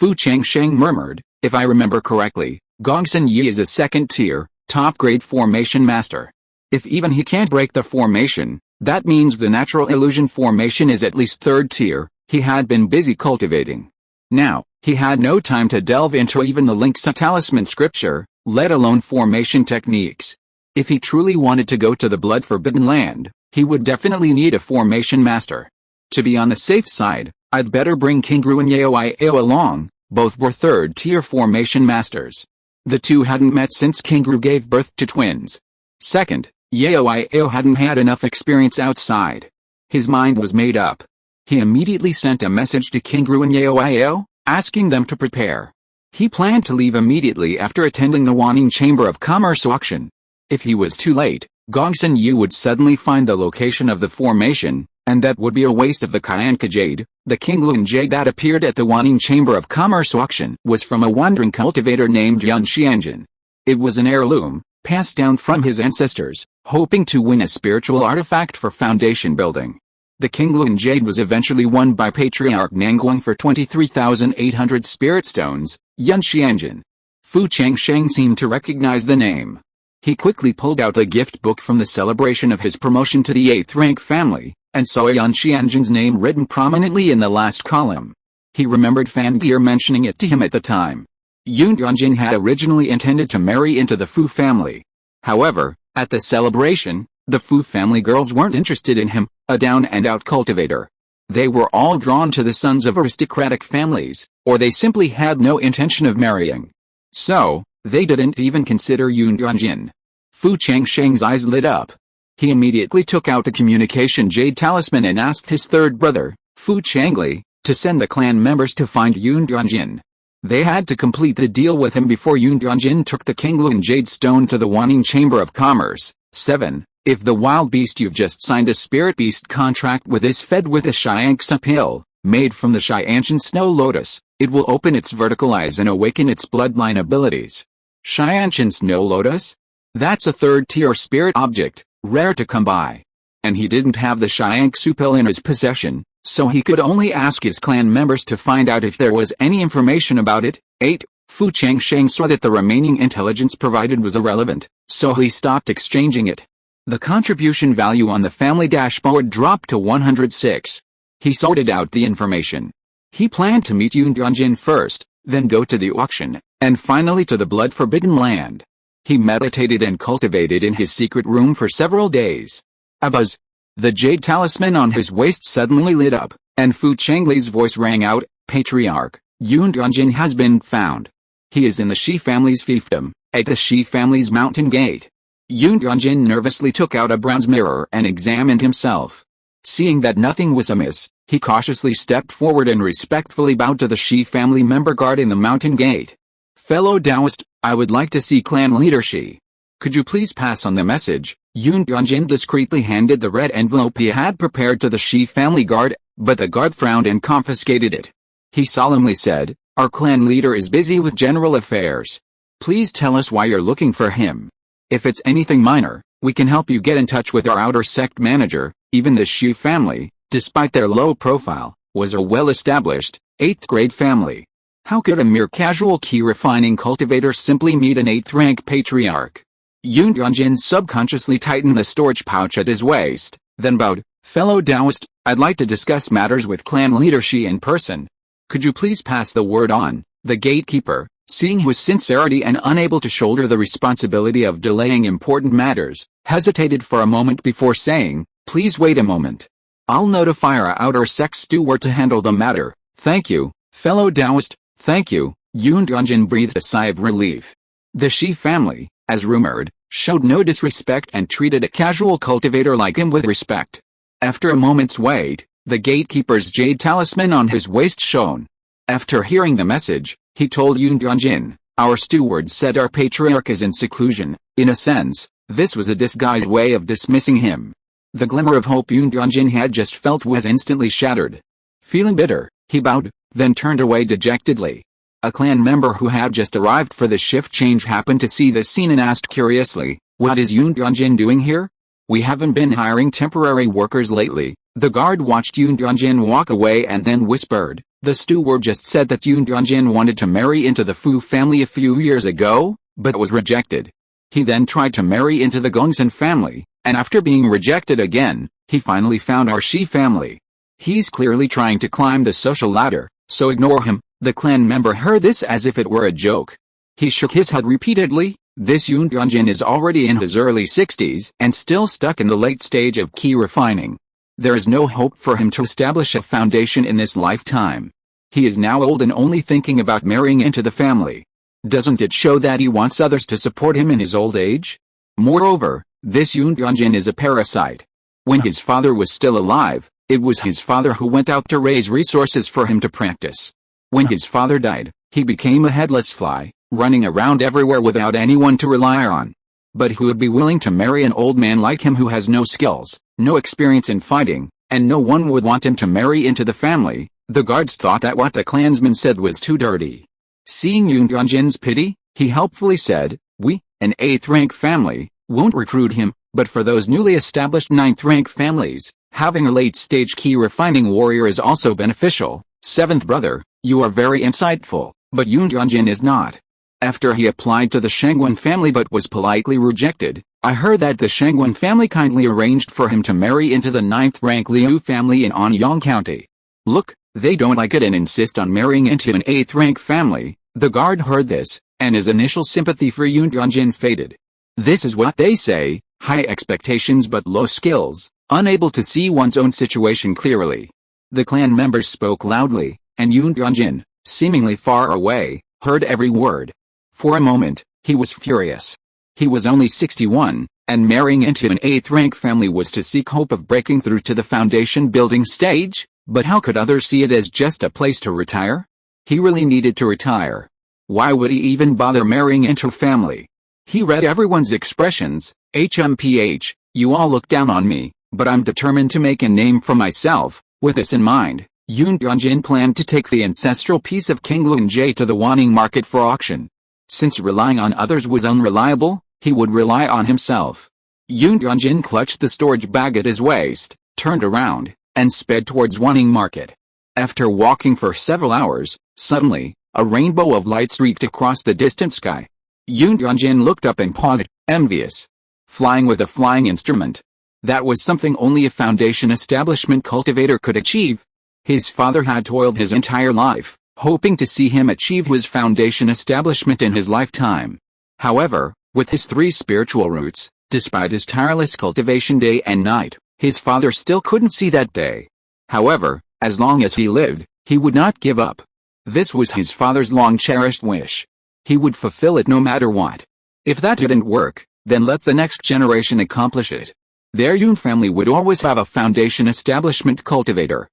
Changsheng murmured, if I remember correctly, Gongsun Yi is a 2nd-tier, top-grade formation master. If even he can't break the formation, that means the natural illusion formation is at least third tier. He had been busy cultivating. Now, he had no time to delve into even the links to talisman scripture, let alone formation techniques. If he truly wanted to go to the blood-forbidden land, he would definitely need a formation master. To be on the safe side, I'd better bring Kingru and Yaoyao along. Both were third-tier formation masters. The two hadn't met since Kingru gave birth to twins. Second, Yaoyao hadn't had enough experience outside. His mind was made up. He immediately sent a message to Kingru and Yaoyao, asking them to prepare. He planned to leave immediately after attending the Wanning Chamber of Commerce auction. If he was too late, Gongsun Yu would suddenly find the location of the formation, and that would be a waste of the Kyanka Jade. The Kinglun Jade that appeared at the Wanning Chamber of Commerce auction was from a wandering cultivator named Yun Xianjin. It was an heirloom, passed down from his ancestors, hoping to win a spiritual artifact for foundation building. The Kinglun Jade was eventually won by Patriarch Nangguang for 23,800 spirit stones. Yun Xianjin. Fu Changsheng seemed to recognize the name. He quickly pulled out the gift book from the celebration of his promotion to the 8th rank family, and saw Yun Xianjin's name written prominently in the last column. He remembered Fan Gear mentioning it to him at the time. Yun Xianjin had originally intended to marry into the Fu family. However, at the celebration, the Fu family girls weren't interested in him, a down-and-out cultivator. They were all drawn to the sons of aristocratic families, or they simply had no intention of marrying. So, they didn't even consider Yun Xianjin. Fu Changsheng's eyes lit up. He immediately took out the communication jade talisman and asked his third brother, Fu Changli, to send the clan members to find Yun Xianjin. They had to complete the deal with him before Yun Xianjin took the Kinglun Jade Stone to the Wanning Chamber of Commerce. 7. If the wild beast you've just signed a spirit beast contract with is fed with a Shiangsa pill, made from the Shianshan Snow Lotus, it will open its vertical eyes and awaken its bloodline abilities. Shianshan Snow Lotus? That's a third-tier spirit object, rare to come by. And he didn't have the Shiangsu pill in his possession, so he could only ask his clan members to find out if there was any information about it. 8. Fu Changsheng saw that the remaining intelligence provided was irrelevant, so he stopped exchanging it. The contribution value on the family dashboard dropped to 106. He sorted out the information. He planned to meet Yun Xianjin first, then go to the auction, and finally to the blood-forbidden land. He meditated and cultivated in his secret room for several days. A buzz. The jade talisman on his waist suddenly lit up, and Fu Changli's voice rang out, Patriarch, Yun Xianjin has been found. He is in the Shi family's fiefdom, at the Shi family's mountain gate. Yun Xianjin nervously took out a bronze mirror and examined himself. Seeing that nothing was amiss, he cautiously stepped forward and respectfully bowed to the Shi family member guard in the mountain gate. Fellow Taoist, I would like to see clan leader Shi. Could you please pass on the message? Yun Xianjin discreetly handed the red envelope he had prepared to the Shi family guard, but the guard frowned and confiscated it. He solemnly said, our clan leader is busy with general affairs. Please tell us why you're looking for him. If it's anything minor, we can help you get in touch with our outer sect manager. Even the Shi family, despite their low profile, was a well-established, 8th grade family. How could a mere casual key refining cultivator simply meet an 8th rank patriarch? Yun Xianjin subconsciously tightened the storage pouch at his waist, then bowed. Fellow Taoist, I'd like to discuss matters with clan leader Shi in person. Could you please pass the word on? The gatekeeper, seeing his sincerity and unable to shoulder the responsibility of delaying important matters, hesitated for a moment before saying, please wait a moment. I'll notify our outer sect steward to handle the matter. Thank you, fellow Taoist, thank you. Yun Xianjin breathed a sigh of relief. The Shi family, as rumored, showed no disrespect and treated a casual cultivator like him with respect. After a moment's wait, the gatekeeper's jade talisman on his waist shone. After hearing the message, he told Yun Xianjin, our steward said our patriarch is in seclusion. In a sense, this was a disguised way of dismissing him. The glimmer of hope Yun Xianjin had just felt was instantly shattered. Feeling bitter, he bowed, then turned away dejectedly. A clan member who had just arrived for the shift change happened to see this scene and asked curiously, what is Yun Xianjin doing here? We haven't been hiring temporary workers lately. The guard watched Yun Xianjin walk away and then whispered, the steward just said that Yun Xianjin wanted to marry into the Fu family a few years ago, but was rejected. He then tried to marry into the Gongsun family, and after being rejected again, he finally found our Shi family. He's clearly trying to climb the social ladder, so ignore him. The clan member heard this as if it were a joke. He shook his head repeatedly. This Yun Yuanjin is already in his early 60s and still stuck in the late stage of key refining. There is no hope for him to establish a foundation in this lifetime. He is now old and only thinking about marrying into the family. Doesn't it show that he wants others to support him in his old age? Moreover, this Yun Yuanjin is a parasite. When his father was still alive, it was his father who went out to raise resources for him to practice. When his father died, he became a headless fly, running around everywhere without anyone to rely on. But who would be willing to marry an old man like him who has no skills, no experience in fighting, and no one would want him to marry into the family? The guards thought that what the clansman said was too dirty. Seeing Yun Yuanjin's pity, he helpfully said, "We, an 8th rank family, won't recruit him, but for those newly established 9th rank families, having a late-stage key refining warrior is also beneficial. 7th brother, you are very insightful, but Yun Yuanjin is not." After he applied to the Shangguan family but was politely rejected, I heard that the Shangguan family kindly arranged for him to marry into the 9th rank Liu family in Anyang County. Look, they don't like it and insist on marrying into an 8th rank family. The guard heard this, and his initial sympathy for Yun Yuanjin faded. This is what they say: high expectations but low skills, unable to see one's own situation clearly. The clan members spoke loudly, and Yun Yuanjin, seemingly far away, heard every word. For a moment, he was furious. He was only 61, and marrying into an 8th rank family was to seek hope of breaking through to the foundation building stage, but how could others see it as just a place to retire? He really needed to retire. Why would he even bother marrying into family? He read everyone's expressions. HMPH, you all look down on me, but I'm determined to make a name for myself. With this in mind, Yun Yuanjin planned to take the ancestral piece of King Lunjie to the Wanning market for auction. Since relying on others was unreliable, he would rely on himself. Yun Yuanjin clutched the storage bag at his waist, turned around, and sped towards Wanning market. After walking for several hours, suddenly, a rainbow of light streaked across the distant sky. Yun Yuanjin looked up and paused, envious. Flying with a flying instrument. That was something only a foundation establishment cultivator could achieve. His father had toiled his entire life, hoping to see him achieve his foundation establishment in his lifetime. However, with his 3 spiritual roots, despite his tireless cultivation day and night, his father still couldn't see that day. However, as long as he lived, he would not give up. This was his father's long-cherished wish. He would fulfill it no matter what. If that didn't work, then let the next generation accomplish it. Their Yun family would always have a foundation establishment cultivator.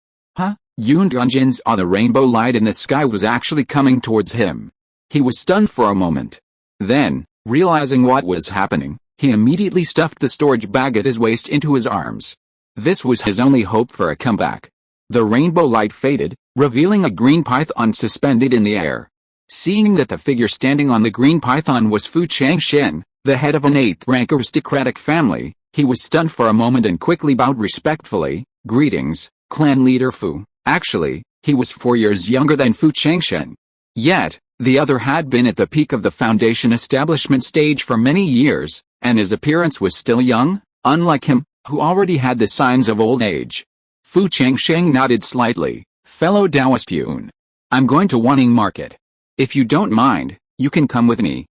Yun Yuanjin saw the rainbow light in the sky was actually coming towards him. He was stunned for a moment. Then, realizing what was happening, he immediately stuffed the storage bag at his waist into his arms. This was his only hope for a comeback. The rainbow light faded, revealing a green python suspended in the air. Seeing that the figure standing on the green python was Fu Changsheng, the head of an 8th rank aristocratic family, he was stunned for a moment and quickly bowed respectfully. "Greetings, clan leader Fu." Actually, he was 4 years younger than Fu Changsheng. Yet, the other had been at the peak of the foundation establishment stage for many years, and his appearance was still young, unlike him, who already had the signs of old age. Fu Changsheng nodded slightly. "Fellow Taoist Yun. I'm going to Wanning market. If you don't mind, you can come with me."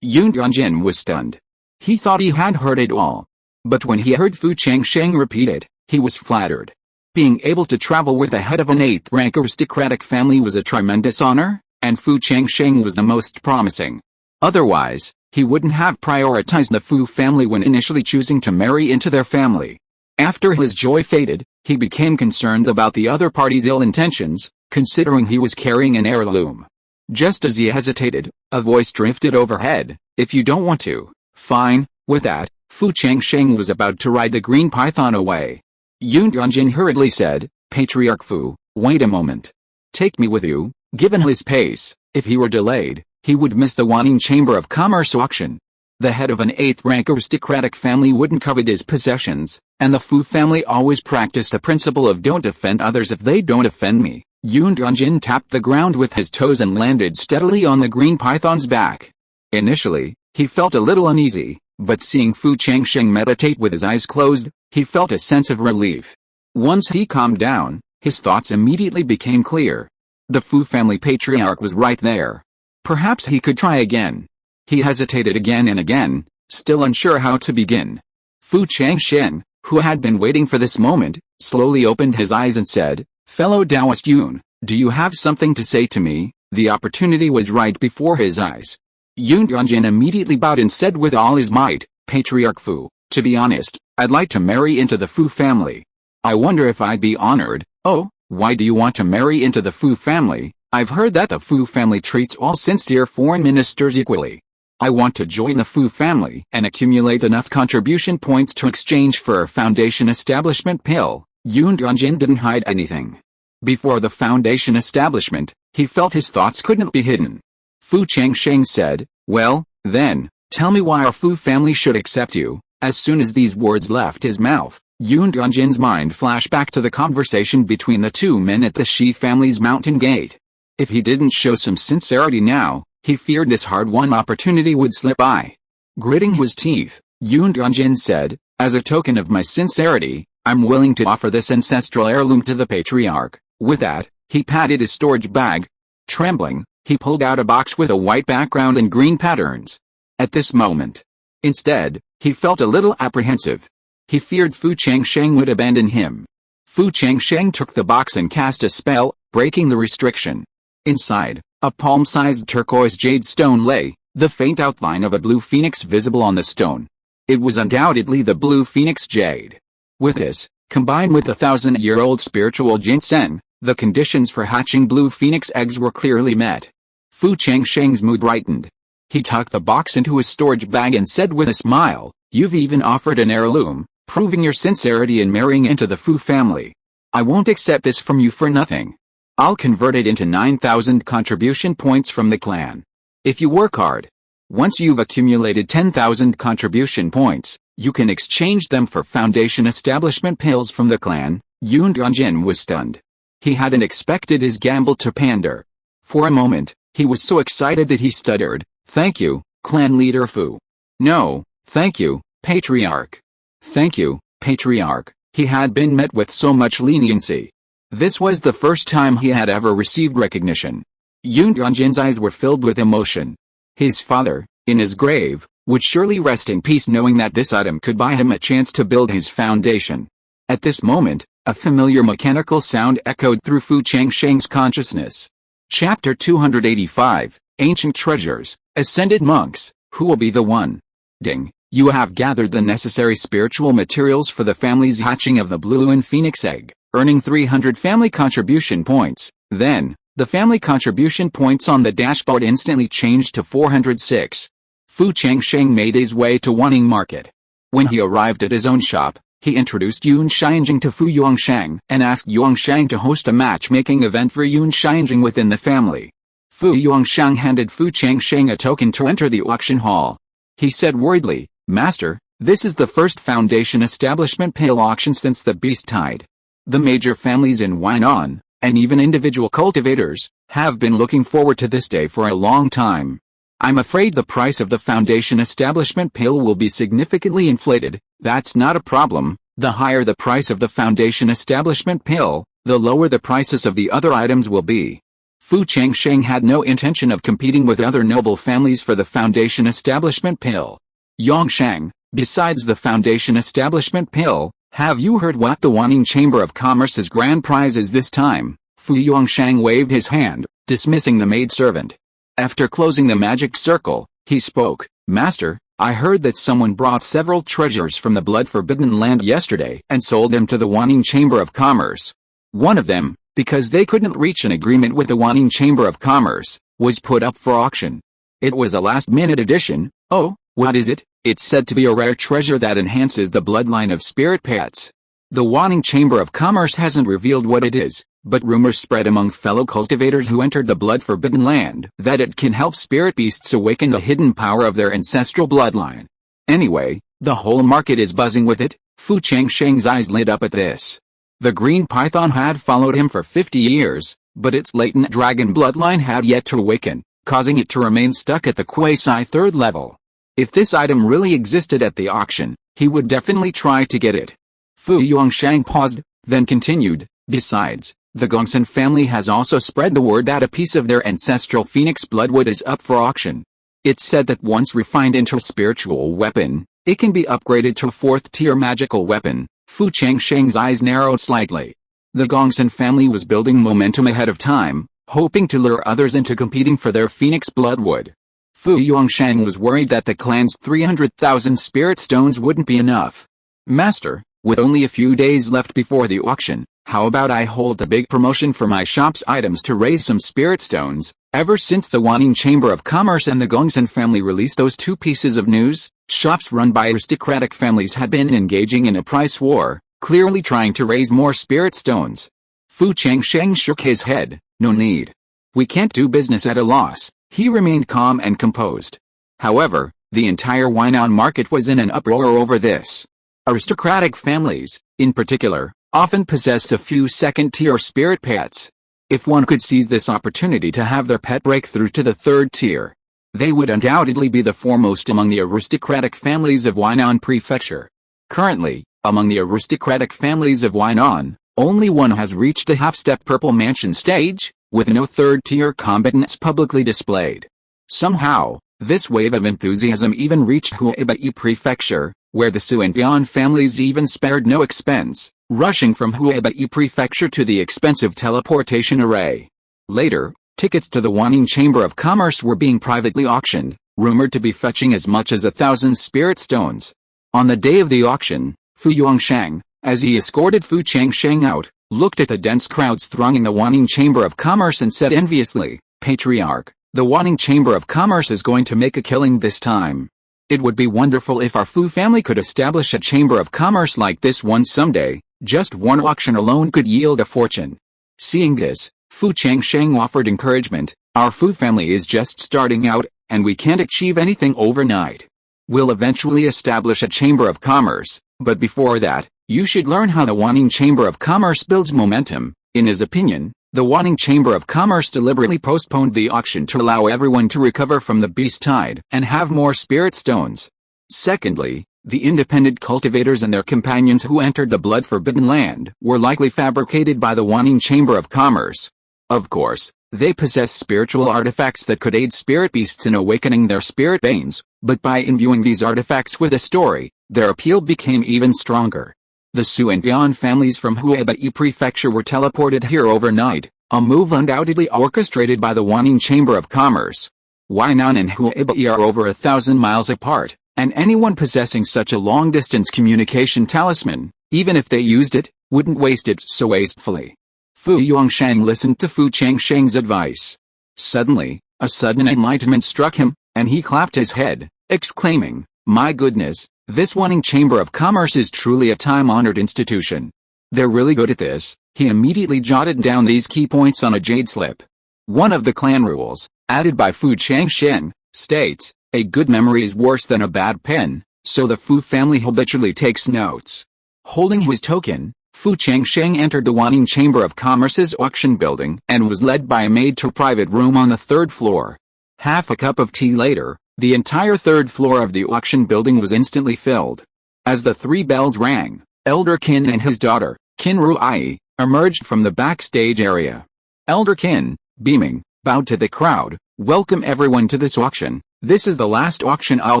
Yun Yuanjin was stunned. He thought he had heard it all. But when he heard Fu Changsheng repeat it, he was flattered. Being able to travel with the head of an 8th rank aristocratic family was a tremendous honor, and Fu Changsheng was the most promising. Otherwise, he wouldn't have prioritized the Fu family when initially choosing to marry into their family. After his joy faded, he became concerned about the other party's ill intentions, considering he was carrying an heirloom. Just as he hesitated, a voice drifted overhead. "If you don't want to, fine." With that, Fu Changsheng was about to ride the green python away. Yun Yuanjin hurriedly said, "Patriarch Fu, wait a moment. Take me with you." Given his pace, if he were delayed, he would miss the Wanning Chamber of Commerce auction. The head of an 8th rank aristocratic family wouldn't covet his possessions, and the Fu family always practiced the principle of "don't offend others if they don't offend me." Yun Yuanjin tapped the ground with his toes and landed steadily on the green python's back. Initially, He felt a little uneasy, but seeing Fu Changsheng meditate with his eyes closed, he felt a sense of relief. Once he calmed down, his thoughts immediately became clear. The Fu family patriarch was right there. Perhaps he could try again. He hesitated again and again, still unsure how to begin. Fu Changsheng, who had been waiting for this moment, slowly opened his eyes and said, "Fellow Taoist Yun, do you have something to say to me?" The opportunity was right before his eyes. Yun Tianjin immediately bowed and said with all his might, "Patriarch Fu, to be honest, I'd like to marry into the Fu family. I wonder if I'd be honored." "Oh, why do you want to marry into the Fu family?" "I've heard that the Fu family treats all sincere foreign ministers equally. I want to join the Fu family and accumulate enough contribution points to exchange for a foundation establishment pill." Yun Tianjin didn't hide anything. Before the foundation establishment, he felt his thoughts couldn't be hidden. Fu Changsheng said, "Well, then, tell me why our Fu family should accept you." As soon as these words left his mouth, Yun Tianjin's mind flashed back to the conversation between the two men at the Shi family's mountain gate. If he didn't show some sincerity now, he feared this hard-won opportunity would slip by. Gritting his teeth, Yun Tianjin said, "As a token of my sincerity, I'm willing to offer this ancestral heirloom to the patriarch." With that, he patted his storage bag. Trembling, he pulled out a box with a white background and green patterns. At this moment, instead, he felt a little apprehensive. He feared Fu Changsheng would abandon him. Fu Changsheng took the box and cast a spell, breaking the restriction. Inside, a palm-sized turquoise jade stone lay, the faint outline of a blue phoenix visible on the stone. It was undoubtedly the blue phoenix jade. With this, combined with the 1,000-year-old spiritual ginseng, the conditions for hatching blue phoenix eggs were clearly met. Fu Changsheng's mood brightened. He tucked the box into his storage bag and said with a smile, "You've even offered an heirloom, proving your sincerity in marrying into the Fu family. I won't accept this from you for nothing. I'll convert it into 9,000 contribution points from the clan. If you work hard. Once you've accumulated 10,000 contribution points, you can exchange them for foundation establishment pills from the clan." Yun Tianjin was stunned. He hadn't expected his gamble to pander. For a moment, he was so excited that he stuttered, "Thank you, clan leader Fu." "No, thank you, patriarch." "Thank you, patriarch." He had been met with so much leniency. This was the first time he had ever received recognition. Yun Tianjin's eyes were filled with emotion. His father, in his grave, would surely rest in peace knowing that this item could buy him a chance to build his foundation. At this moment, a familiar mechanical sound echoed through Fu Changsheng's consciousness. Chapter 285, Ancient Treasures, Ascended Monks, who will be the one? Ding, you have gathered the necessary spiritual materials for the family's hatching of the blue and phoenix egg, earning 300 family contribution points. Then, the family contribution points on the dashboard instantly changed to 406. Fu Changsheng made his way to Wanning Market. When he arrived at his own shop, he introduced Yun Xianjing to Fu Yuangshang and asked Yuangshang to host a matchmaking event for Yun Xianjing within the family. Fu Yuangshang handed Fu Changsheng a token to enter the auction hall. He said worriedly, "Master, this is the first foundation establishment pale auction since the beast tide. The major families in Wan'an, and even individual cultivators, have been looking forward to this day for a long time. I'm afraid the price of the foundation establishment pill will be significantly inflated." "That's not a problem. The higher the price of the foundation establishment pill, the lower the prices of the other items will be." Fu Changsheng had no intention of competing with other noble families for the foundation establishment pill. "Yongshang, besides the foundation establishment pill, have you heard what the Wanning Chamber of Commerce's grand prize is this time?" Fu Yuangshang waved his hand, dismissing the maidservant. After closing the magic circle, he spoke, "Master, I heard that someone brought several treasures from the blood-forbidden land yesterday and sold them to the Wanning Chamber of Commerce. One of them, because they couldn't reach an agreement with the Wanning Chamber of Commerce, was put up for auction. It was a last-minute addition." "Oh, what is it?" "It's said to be a rare treasure that enhances the bloodline of spirit pets. The Wanning Chamber of Commerce hasn't revealed what it is, but rumors spread among fellow cultivators who entered the blood-forbidden land that it can help spirit beasts awaken the hidden power of their ancestral bloodline. Anyway, the whole market is buzzing with it." Fu Changsheng's eyes lit up at this. The green python had followed him for 50 years, but its latent dragon bloodline had yet to awaken, causing it to remain stuck at the quasi-third level. If this item really existed at the auction, he would definitely try to get it. Fu Yuanshang paused, then continued, besides, the Gongsun family has also spread the word that a piece of their ancestral phoenix bloodwood is up for auction. It's said that once refined into a spiritual weapon, it can be upgraded to a 4th-tier magical weapon. Fu Changsheng's eyes narrowed slightly. The Gongsun family was building momentum ahead of time, hoping to lure others into competing for their phoenix bloodwood. Fu Yuanshang was worried that the clan's 300,000 spirit stones wouldn't be enough. Master, with only a few days left before the auction, how about I hold a big promotion for my shop's items to raise some spirit stones? Ever since the Wanning Chamber of Commerce and the Gongsun family released those two pieces of news, shops run by aristocratic families had been engaging in a price war, clearly trying to raise more spirit stones. Fu Changsheng shook his head. No need. We can't do business at a loss. He remained calm and composed. However, the entire Weinan market was in an uproar over this. Aristocratic families, in particular, often possess a few second-tier spirit pets. If one could seize this opportunity to have their pet break through to the 3rd tier, they would undoubtedly be the foremost among the aristocratic families of Weinan Prefecture. Currently, among the aristocratic families of Weinan, only one has reached the half-step purple mansion stage, with no 3rd-tier combatants publicly displayed. Somehow, this wave of enthusiasm even reached Huibai Prefecture, where the Su and Bian families even spared no expense, rushing from Huibai Prefecture to the expensive teleportation array. Later, tickets to the Wanning Chamber of Commerce were being privately auctioned, rumored to be fetching as much as 1,000 spirit stones. On the day of the auction, Fu Yuanshang, as he escorted Fu Changsheng out, looked at the dense crowds thronging the Wanning Chamber of Commerce and said enviously, Patriarch, the Wanning Chamber of Commerce is going to make a killing this time. It would be wonderful if our Fu family could establish a Chamber of Commerce like this one someday. Just one auction alone could yield a fortune. Seeing this, Fu Changsheng offered encouragement. Our Fu family is just starting out, and we can't achieve anything overnight. We'll eventually establish a Chamber of Commerce, but before that, you should learn how the Wanning Chamber of Commerce builds momentum. In his opinion, the Wanning Chamber of Commerce deliberately postponed the auction to allow everyone to recover from the beast tide and have more spirit stones. Secondly, the independent cultivators and their companions who entered the blood-forbidden land were likely fabricated by the Wanning Chamber of Commerce. Of course, they possess spiritual artifacts that could aid spirit beasts in awakening their spirit veins, but by imbuing these artifacts with a story, their appeal became even stronger. The Su and Bian families from Huibai Prefecture were teleported here overnight, a move undoubtedly orchestrated by the Wanning Chamber of Commerce. Weinan and Huibai are over 1,000 miles apart, and anyone possessing such a long-distance communication talisman, even if they used it, wouldn't waste it so wastefully. Fu Yuanshang listened to Fu Changsheng's advice. Suddenly, a sudden enlightenment struck him, and he clapped his head, exclaiming, My goodness, this Wanning Chamber of Commerce is truly a time-honored institution. They're really good at this. He immediately jotted down these key points on a jade slip. One of the clan rules, added by Fu Changsheng, states, a good memory is worse than a bad pen, so the Fu family habitually takes notes. Holding his token, Fu Changsheng entered the Wanning Chamber of Commerce's auction building and was led by a maid to a private room on the 3rd floor. Half a cup of tea later, the entire 3rd floor of the auction building was instantly filled. As the 3 bells rang, Elder Qin and his daughter, Qin Ruai, emerged from the backstage area. Elder Qin, beaming, bowed to the crowd, Welcome everyone to this auction. This is the last auction I'll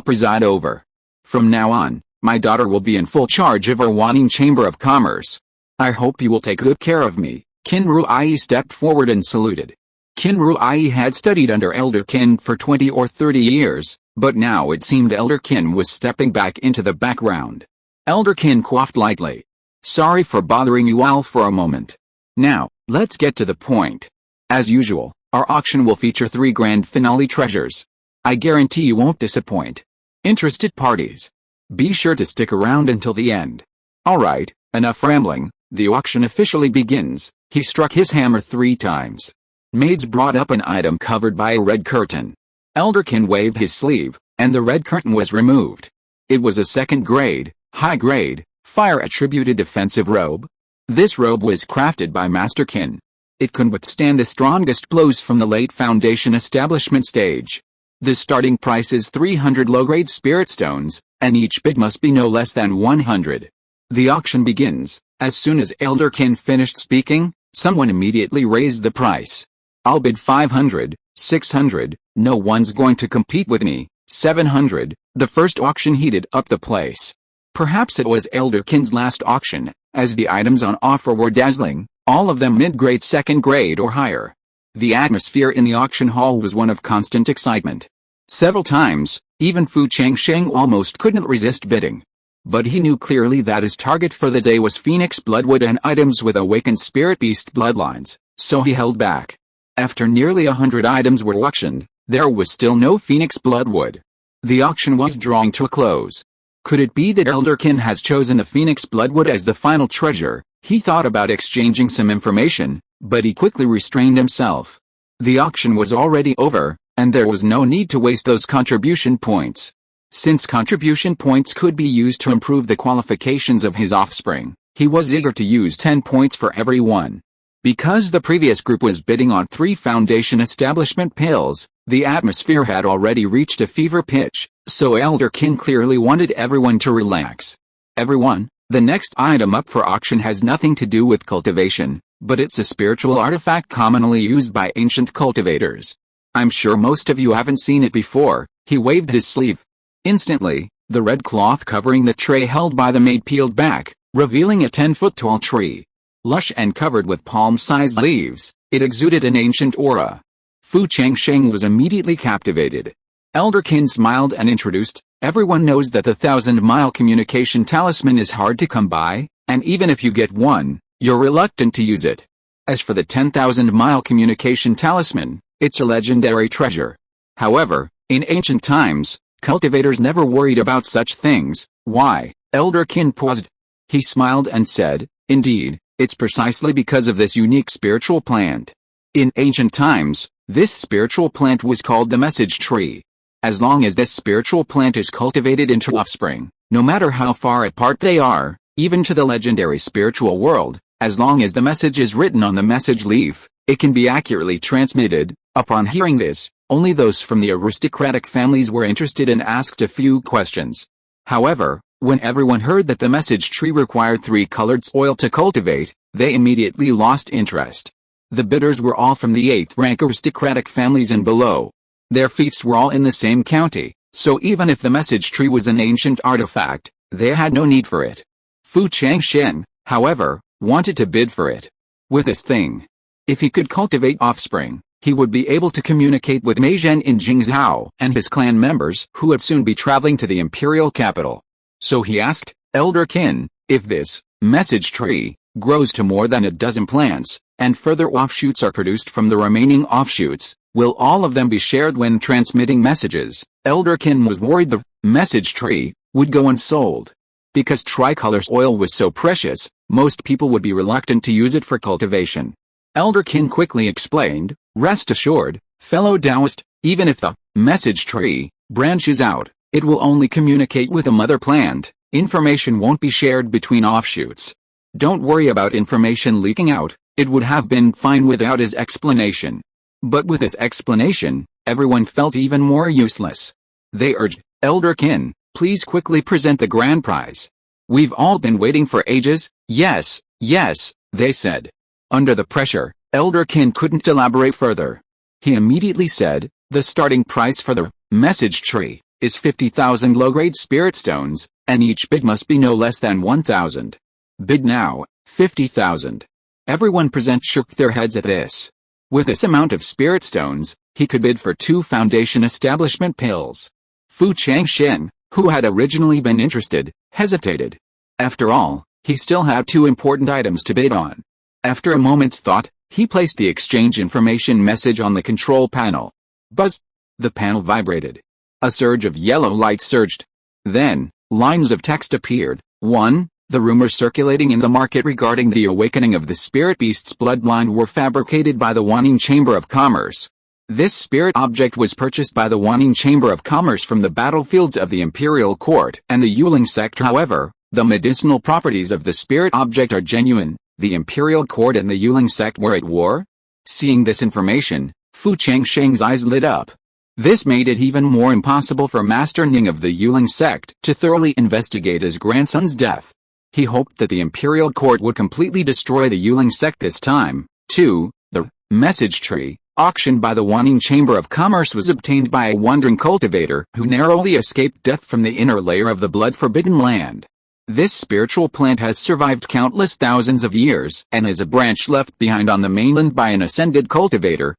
preside over. From now on, my daughter will be in full charge of our Wanning Chamber of Commerce. I hope you will take good care of me. Qin Ruai stepped forward and saluted. Qin Ruai had studied under Elder Qin for 20 or 30 years, but now it seemed Elder Qin was stepping back into the background. Elder Qin coughed lightly. Sorry for bothering you all for a moment. Now, let's get to the point. As usual, our auction will feature 3 grand finale treasures. I guarantee you won't disappoint. Interested parties, be sure to stick around until the end. Alright, enough rambling, the auction officially begins. He struck his hammer 3 times. Maids brought up an item covered by a red curtain. Elder Qin waved his sleeve, and the red curtain was removed. It was a 2nd grade, high grade, fire-attributed defensive robe. This robe was crafted by Master Qin. It could withstand the strongest blows from the late Foundation establishment stage. The starting price is 300 low-grade spirit stones, and each bid must be no less than 100. The auction begins. As soon as Elderkin finished speaking, someone immediately raised the price. I'll bid 500, 600, no one's going to compete with me, 700. The first auction heated up the place. Perhaps it was Elderkin's last auction, as the items on offer were dazzling, all of them mid-grade, second grade or higher. The atmosphere in the auction hall was one of constant excitement. Several times, even Fu Changsheng almost couldn't resist bidding. But he knew clearly that his target for the day was phoenix bloodwood and items with awakened spirit beast bloodlines, so he held back. After nearly 100 items were auctioned, there was still no phoenix bloodwood. The auction was drawing to a close. Could it be that Elderkin has chosen the phoenix bloodwood as the final treasure? He thought about exchanging some information, but he quickly restrained himself. The auction was already over, and there was no need to waste those contribution points. Since contribution points could be used to improve the qualifications of his offspring, he was eager to use 10 points for every one. Because the previous group was bidding on 3 foundation establishment pills, the atmosphere had already reached a fever pitch, so Elderkin clearly wanted everyone to relax. Everyone, the next item up for auction has nothing to do with cultivation, but it's a spiritual artifact commonly used by ancient cultivators. I'm sure most of you haven't seen it before. He waved his sleeve. Instantly, the red cloth covering the tray held by the maid peeled back, revealing a 10-foot-tall tree. Lush and covered with palm-sized leaves, it exuded an ancient aura. Fu Changsheng was immediately captivated. Elderkin smiled and introduced, everyone knows that the 1,000-mile communication talisman is hard to come by, and even if you get one, you're reluctant to use it. As for the 10,000-mile communication talisman, it's a legendary treasure. However, in ancient times, cultivators never worried about such things. Why? Elderkin paused. He smiled and said, indeed, it's precisely because of this unique spiritual plant. In ancient times, this spiritual plant was called the message tree. As long as this spiritual plant is cultivated into offspring, no matter how far apart they are, even to the legendary spiritual world, as long as the message is written on the message leaf, it can be accurately transmitted. Upon hearing this, only those from the aristocratic families were interested and asked a few questions. However, when everyone heard that the message tree required 3-colored soil to cultivate, they immediately lost interest. The bidders were all from the 8th-rank aristocratic families and below. Their fiefs were all in the same county, so even if the message tree was an ancient artifact, they had no need for it. Fu Changsheng, however, wanted to bid for it. With this thing, if he could cultivate offspring, he would be able to communicate with Mei Zhen in Jingzhou and his clan members who would soon be traveling to the imperial capital. So he asked, Elderkin, if this message tree grows to more than a dozen plants, and further offshoots are produced from the remaining offshoots, will all of them be shared when transmitting messages? Elderkin was worried the message tree would go unsold. Because tricolor oil was so precious, most people would be reluctant to use it for cultivation. Elderkin quickly explained, rest assured, fellow Taoist, even if the message tree branches out, it will only communicate with a mother plant. Information won't be shared between offshoots. Don't worry about information leaking out, it would have been fine without his explanation. But with his explanation, everyone felt even more useless. They urged, Elderkin, please quickly present the grand prize. We've all been waiting for ages. Yes, yes, they said. Under the pressure, Elderkin couldn't elaborate further. He immediately said, the starting price for the message tree is 50,000 low-grade spirit stones, and each bid must be no less than 1,000. Bid now, 50,000. Everyone present shook their heads at this. With this amount of spirit stones, he could bid for 2 foundation establishment pills. Fu Changsheng, who had originally been interested, hesitated. After all, he still had 2 important items to bid on. After a moment's thought, he placed the exchange information message on the control panel. Buzz! The panel vibrated. A surge of yellow light surged. Then, lines of text appeared. 1. The rumors circulating in the market regarding the awakening of the spirit beast's bloodline were fabricated by the Wanning Chamber of Commerce. This spirit object was purchased by the Wanning Chamber of Commerce from the battlefields of the Imperial Court and the Yuling sect. However, the medicinal properties of the spirit object are genuine. The Imperial Court and the Yuling sect were at war? Seeing this information, Fu Changsheng's eyes lit up. This made it even more impossible for Master Ning of the Yuling sect to thoroughly investigate his grandson's death. He hoped that the imperial court would completely destroy the Yuling sect this time, too. The message tree, auctioned by the Wanning Chamber of Commerce, was obtained by a wandering cultivator who narrowly escaped death from the inner layer of the blood-forbidden land. This spiritual plant has survived countless thousands of years and is a branch left behind on the mainland by an ascended cultivator.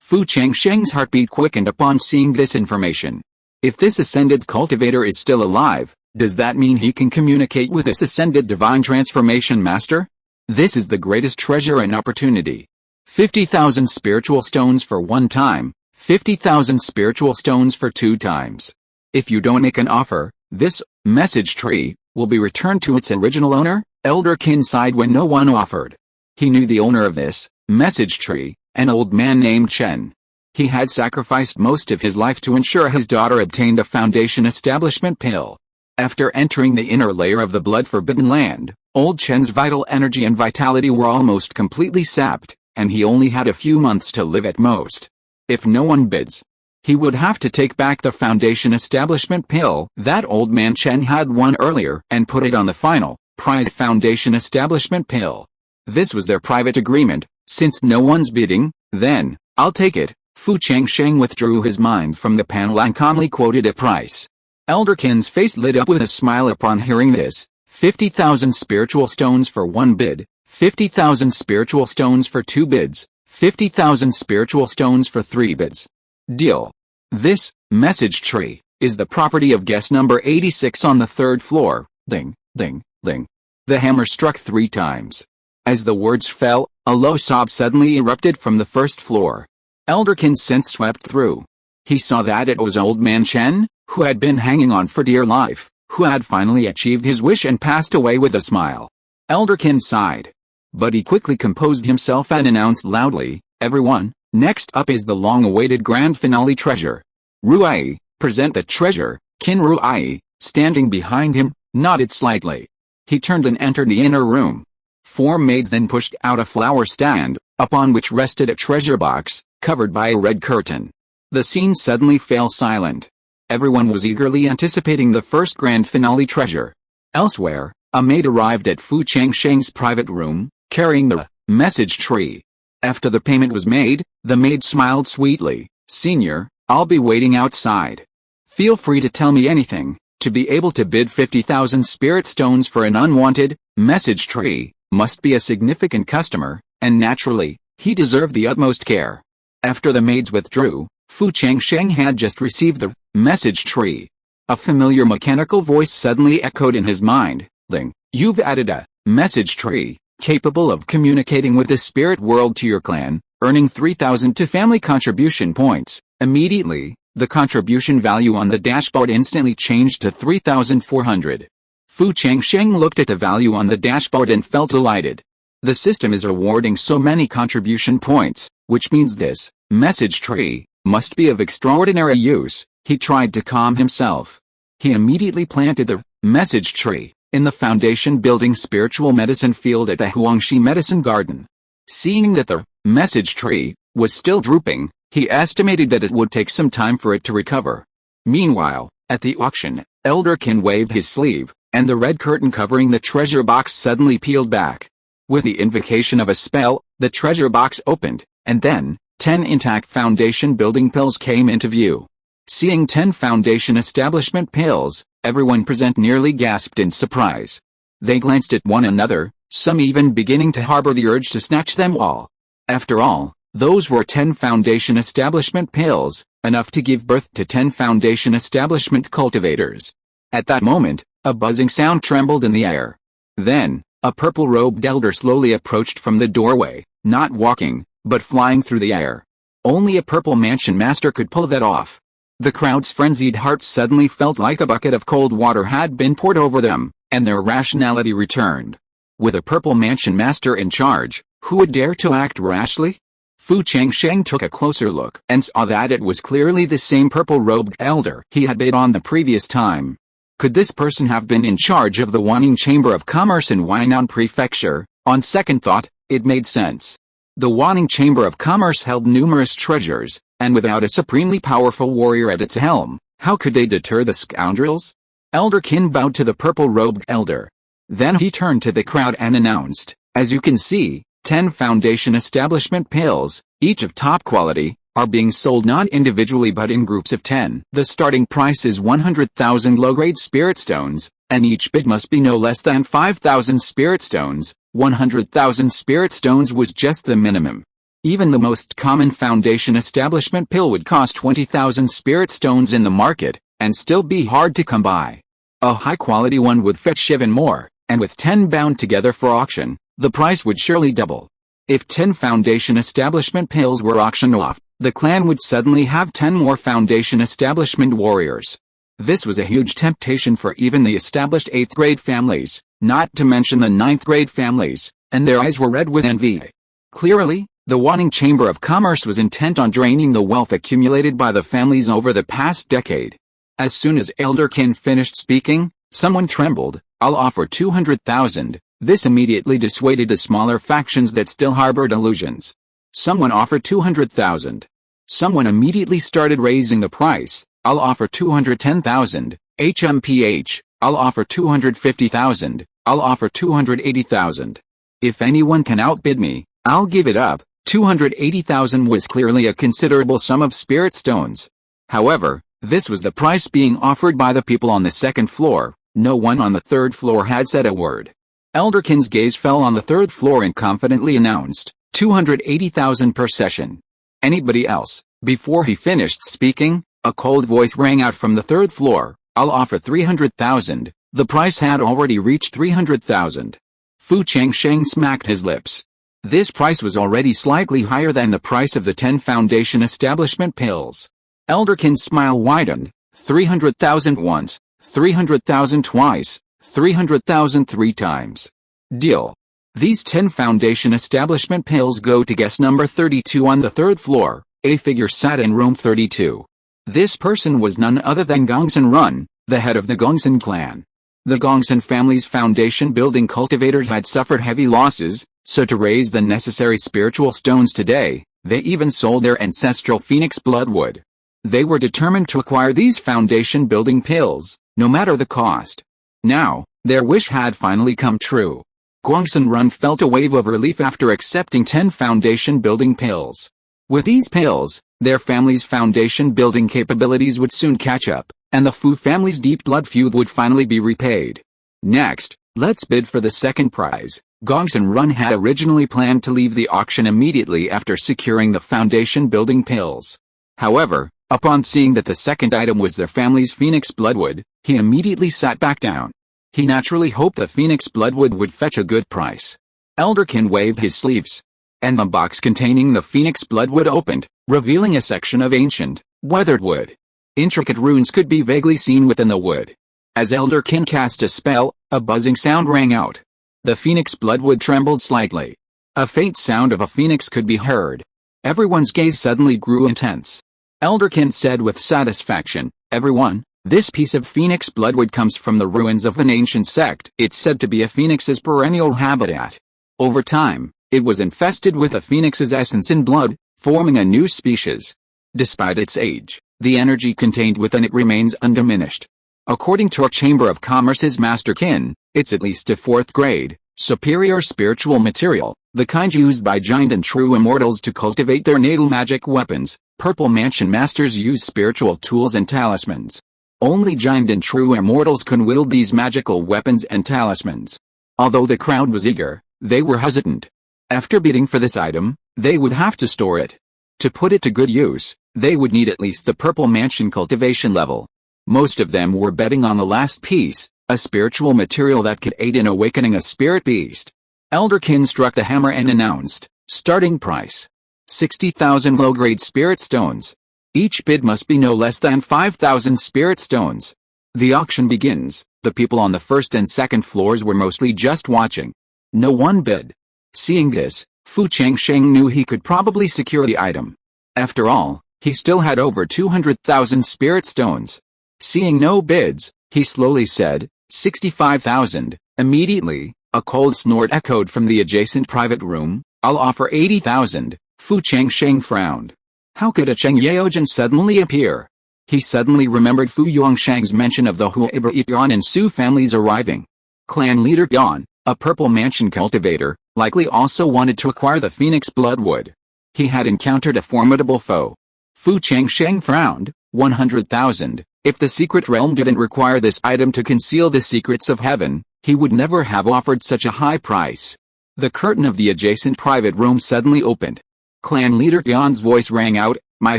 Fu Changsheng's heartbeat quickened upon seeing this information. If this ascended cultivator is still alive, does that mean he can communicate with this ascended divine transformation master? This is the greatest treasure and opportunity. 50,000 spiritual stones for one time, 50,000 spiritual stones for two times. If you don't make an offer, this message tree will be returned to its original owner. Elder Qin sighed when no one offered. He knew the owner of this message tree, an old man named Chen. He had sacrificed most of his life to ensure his daughter obtained the Foundation Establishment pill. After entering the inner layer of the blood-forbidden land, old Chen's vital energy and vitality were almost completely sapped, and he only had a few months to live at most. If no one bids, he would have to take back the Foundation Establishment pill that old man Chen had won earlier and put it on the final prize Foundation Establishment pill. This was their private agreement. Since no one's bidding, then, I'll take it. Fu Changsheng withdrew his mind from the panel and calmly quoted a price. Elder Qin's face lit up with a smile upon hearing this. 50,000 spiritual stones for one bid, 50,000 spiritual stones for two bids, 50,000 spiritual stones for three bids. Deal. This message tree is the property of guest number 86 on the third floor. Ding, ding, ding. The hammer struck 3 times. As the words fell, a low sob suddenly erupted from the first floor. Elder Qin's sense swept through. He saw that it was old man Chen, who had been hanging on for dear life, who had finally achieved his wish and passed away with a smile. Elder Qin sighed. But he quickly composed himself and announced loudly, "Everyone, next up is the long-awaited grand finale treasure. Ruai, present the treasure." Qin Ruai, standing behind him, nodded slightly. He turned and entered the inner room. 4 maids then pushed out a flower stand, upon which rested a treasure box, covered by a red curtain. The scene suddenly fell silent. Everyone was eagerly anticipating the first grand finale treasure. Elsewhere, a maid arrived at Fu Changsheng's private room, carrying the message tree. After the payment was made, the maid smiled sweetly. "Senior, I'll be waiting outside. Feel free to tell me anything." To be able to bid 50,000 spirit stones for an unwanted message tree must be a significant customer, and naturally, he deserved the utmost care. After the maids withdrew, Fu Changsheng had just received the message tree. A familiar mechanical voice suddenly echoed in his mind. "Ling, you've added a message tree, capable of communicating with the spirit world to your clan, earning 3,000 to family contribution points." Immediately, the contribution value on the dashboard instantly changed to 3,400. Fu Changsheng looked at the value on the dashboard and felt delighted. The system is awarding so many contribution points, which means this message tree must be of extraordinary use. He tried to calm himself. He immediately planted the message tree in the Foundation Building Spiritual Medicine field at the Huangshi Medicine Garden. Seeing that the message tree was still drooping, he estimated that it would take some time for it to recover. Meanwhile, at the auction, Elder Qin waved his sleeve, and the red curtain covering the treasure box suddenly peeled back. With the invocation of a spell, the treasure box opened, and then, 10 intact foundation building pills came into view. Seeing 10 foundation establishment pills, everyone present nearly gasped in surprise. They glanced at one another, some even beginning to harbor the urge to snatch them all. After all, those were 10 foundation establishment pills, enough to give birth to 10 foundation establishment cultivators. At that moment, a buzzing sound trembled in the air. Then, a purple-robed elder slowly approached from the doorway, not walking, but flying through the air. Only a purple mansion master could pull that off. The crowd's frenzied hearts suddenly felt like a bucket of cold water had been poured over them, and their rationality returned. With a purple mansion master in charge, who would dare to act rashly? Fu Changsheng took a closer look and saw that it was clearly the same purple-robed elder he had bid on the previous time. Could this person have been in charge of the Wanning Chamber of Commerce in Wainan Prefecture? On second thought, it made sense. The Wanning Chamber of Commerce held numerous treasures, and without a supremely powerful warrior at its helm, how could they deter the scoundrels? Elder Qin bowed to the purple-robed elder. Then he turned to the crowd and announced, "As you can see, 10 Foundation Establishment pills, each of top quality, are being sold not individually but in groups of 10. The starting price is 100,000 low-grade spirit stones, and each bid must be no less than 5,000 spirit stones. 100,000 spirit stones was just the minimum. Even the most common Foundation Establishment pill would cost 20,000 spirit stones in the market, and still be hard to come by. A high-quality one would fetch even more, and with 10 bound together for auction, the price would surely double. If 10 Foundation Establishment pills were auctioned off, the clan would suddenly have 10 more Foundation Establishment warriors. This was a huge temptation for even the established 8th grade families, not to mention the 9th grade families, and their eyes were red with envy. Clearly, the Wanning Chamber of Commerce was intent on draining the wealth accumulated by the families over the past decade. As soon as Elder Qin finished speaking, someone trembled. "I'll offer 200,000. This immediately dissuaded the smaller factions that still harbored illusions. Someone offered 200,000. Someone immediately started raising the price. "I'll offer 210,000. HMPH, I'll offer 250,000. I'll offer 280,000. If anyone can outbid me, I'll give it up." 280,000 was clearly a considerable sum of spirit stones. However, this was the price being offered by the people on the second floor. No one on the third floor had said a word. Elder Qin's gaze fell on the third floor and confidently announced, 280,000 per session. Anybody else? Before he finished speaking, a cold voice rang out from the third floor. "I'll offer 300,000. The price had already reached 300,000. Fu Changsheng smacked his lips. This price was already slightly higher than the price of the 10 Foundation Establishment pills. Elder Qin's smile widened. 300,000 once, 300,000 twice, 300,000 3 times. Deal. These 10 Foundation Establishment pills go to guest number 32 on the third floor. A figure sat in room 32. This person was none other than Gongsun Run, the head of the Gongsun clan. The Gongsun family's foundation building cultivators had suffered heavy losses, so to raise the necessary spiritual stones today, they even sold their ancestral phoenix bloodwood. They were determined to acquire these foundation building pills, no matter the cost. Now, their wish had finally come true. Gongsun Run felt a wave of relief after accepting 10 foundation building pills. With these pills, their family's foundation building capabilities would soon catch up, and the Fu family's deep blood feud would finally be repaid. Next, let's bid for the second prize. Gongsun Run had originally planned to leave the auction immediately after securing the foundation building pills. However, upon seeing that the second item was their family's phoenix bloodwood, he immediately sat back down. He naturally hoped the phoenix bloodwood would fetch a good price. Elder Qin waved his sleeves, and the box containing the phoenix bloodwood opened, revealing a section of ancient, weathered wood. Intricate runes could be vaguely seen within the wood. As Elder Qin cast a spell, a buzzing sound rang out. The phoenix bloodwood trembled slightly. A faint sound of a phoenix could be heard. Everyone's gaze suddenly grew intense. Elder Qin said with satisfaction, "Everyone, this piece of phoenix bloodwood comes from the ruins of an ancient sect. It's said to be a phoenix's perennial habitat. Over time, it was infested with a phoenix's essence in blood, forming a new species. Despite its age, the energy contained within it remains undiminished. According to our Chamber of Commerce's Master Qin, it's at least a 4th grade, superior spiritual material, the kind used by giant and true immortals to cultivate their natal magic weapons. Purple Mansion Masters use spiritual tools and talismans. Only giant and true immortals can wield these magical weapons and talismans." Although the crowd was eager, they were hesitant. After bidding for this item, they would have to store it. To put it to good use, they would need at least the Purple Mansion cultivation level. Most of them were betting on the last piece, a spiritual material that could aid in awakening a spirit beast. Elder Qin struck the hammer and announced, "Starting price. 60,000 low-grade spirit stones. Each bid must be no less than 5,000 spirit stones." The auction begins. The people on the first and second floors were mostly just watching. No one bid. Seeing this, Fu Changsheng knew he could probably secure the item. After all, he still had over 200,000 spirit stones. Seeing no bids, he slowly said, 65,000. Immediately, a cold snort echoed from the adjacent private room. I'll offer 80,000, Fu Changsheng frowned. How could a Cheng Yaojin suddenly appear? He suddenly remembered Fu Yongshang's mention of the Huiba Yan and Su families arriving. Clan leader Yan, a purple mansion cultivator, likely also wanted to acquire the phoenix bloodwood. He had encountered a formidable foe. Fu Changsheng frowned. 100,000. If the secret realm didn't require this item to conceal the secrets of heaven, he would never have offered such a high price. The curtain of the adjacent private room suddenly opened. Clan leader Yan's voice rang out, "My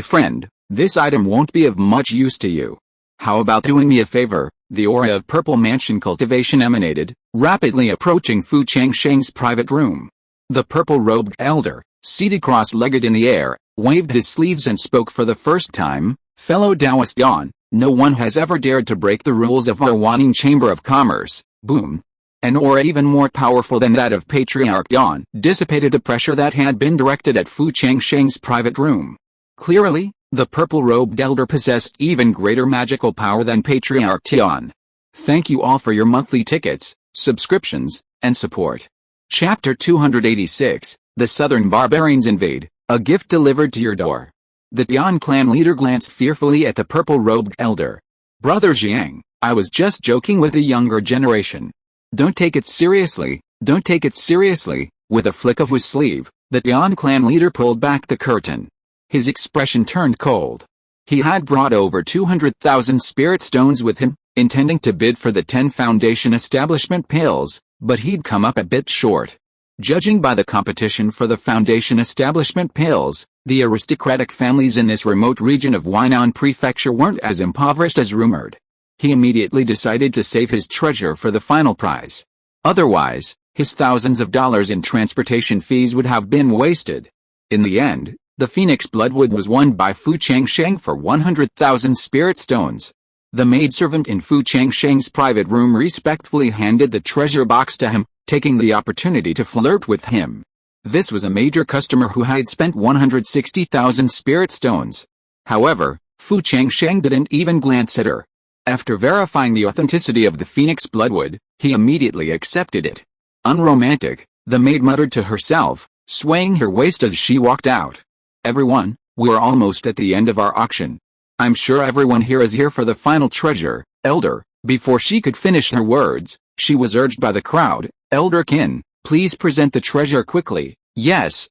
friend, this item won't be of much use to you. How about doing me a favor?" The aura of purple mansion cultivation emanated, rapidly approaching Fu Changsheng's private room. The purple-robed elder, seated cross-legged in the air, waved his sleeves and spoke for the first time. "Fellow Taoist Yan, no one has ever dared to break the rules of our Wanning Chamber of Commerce." Boom. An aura even more powerful than that of Patriarch Yan dissipated the pressure that had been directed at Fu Changsheng's private room. Clearly, the purple-robed elder possessed even greater magical power than Patriarch Yan. Thank you all for your monthly tickets, subscriptions, and support. Chapter 286, The Southern Barbarians Invade, a gift delivered to your door. The Tian clan leader glanced fearfully at the purple-robed elder. "Brother Jiang, I was just joking with the younger generation. Don't take it seriously, don't take it seriously." With a flick of his sleeve, the Tian clan leader pulled back the curtain. His expression turned cold. He had brought over 200,000 spirit stones with him, intending to bid for the 10 foundation establishment pills, but he'd come up a bit short. Judging by the competition for the foundation establishment pills, the aristocratic families in this remote region of Huainan Prefecture weren't as impoverished as rumored. He immediately decided to save his treasure for the final prize. Otherwise, his thousands of dollars in transportation fees would have been wasted. In the end, the phoenix bloodwood was won by Fu Changsheng for 100,000 spirit stones. The maidservant in Fu Changsheng's private room respectfully handed the treasure box to him, taking the opportunity to flirt with him. This was a major customer who had spent 160,000 spirit stones. However, Fu Changsheng didn't even glance at her. After verifying the authenticity of the phoenix bloodwood, he immediately accepted it. Unromantic, the maid muttered to herself, swaying her waist as she walked out. "Everyone, we're almost at the end of our auction. I'm sure everyone here is here for the final treasure, elder." Before she could finish her words, she was urged by the crowd, "Elder Qin, please present the treasure quickly." Yes,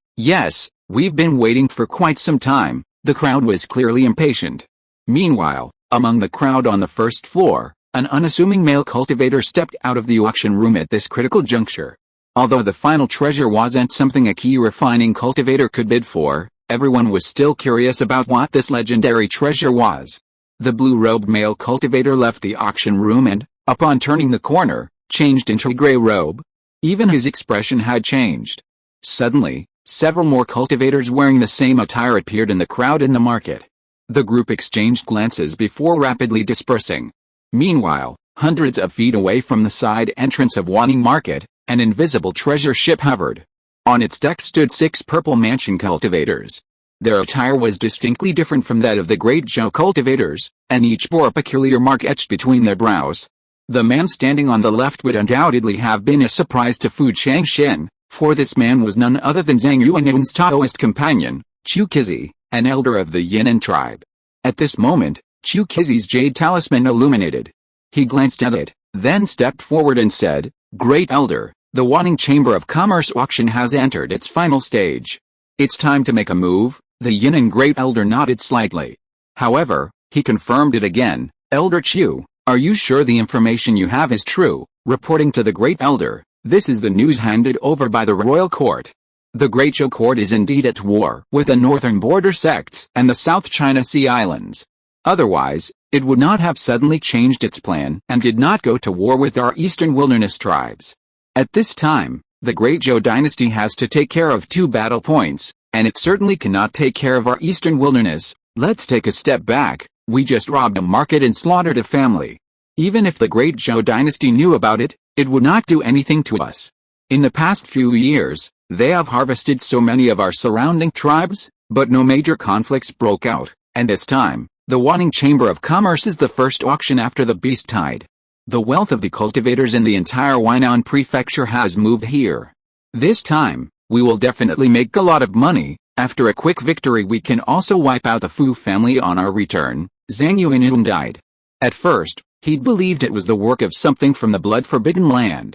we've been waiting for quite some time." The crowd was clearly impatient. Meanwhile, among the crowd on the first floor, an unassuming male cultivator stepped out of the auction room at this critical juncture. Although the final treasure wasn't something a key refining cultivator could bid for, everyone was still curious about what this legendary treasure was. The blue-robed male cultivator left the auction room and, upon turning the corner, changed into a gray robe. Even his expression had changed. Suddenly, several more cultivators wearing the same attire appeared in the crowd in the market. The group exchanged glances before rapidly dispersing. Meanwhile, hundreds of feet away from the side entrance of Wanning Market, an invisible treasure ship hovered. On its deck stood 6 purple mansion cultivators. Their attire was distinctly different from that of the Great Zhou cultivators, and each bore a peculiar mark etched between their brows. The man standing on the left would undoubtedly have been a surprise to Fu Changsheng, for this man was none other than Zhang Yuanyun's Taoist companion, Chu Qizi, an elder of the Yanang tribe. At this moment, Chu Qizi's jade talisman illuminated. He glanced at it, then stepped forward and said, "Great Elder, the Wanning Chamber of Commerce auction has entered its final stage. It's time to make a move." The Yanang Great Elder nodded slightly. However, he confirmed it again, "Elder Chu, are you sure the information you have is true?" Reporting to the Great Elder, "This is the news handed over by the royal court. The Great Zhou court is indeed at war with the northern border sects and the South China Sea Islands. Otherwise, it would not have suddenly changed its plan and did not go to war with our eastern wilderness tribes. At this time, the Great Zhou dynasty has to take care of 2 battle points, and it certainly cannot take care of our eastern wilderness. Let's take a step back. We just robbed a market and slaughtered a family. Even if the Great Zhou dynasty knew about it, it would not do anything to us. In the past few years, they have harvested so many of our surrounding tribes, but no major conflicts broke out, and this time, the Wanning Chamber of Commerce is the first auction after the beast tide. The wealth of the cultivators in the entire Huainan Prefecture has moved here. This time, We will definitely make a lot of money. After a quick victory we can also wipe out the Fu family on our return." Zhang Yuanhong died. At first, he'd believed it was the work of something from the blood-forbidden land.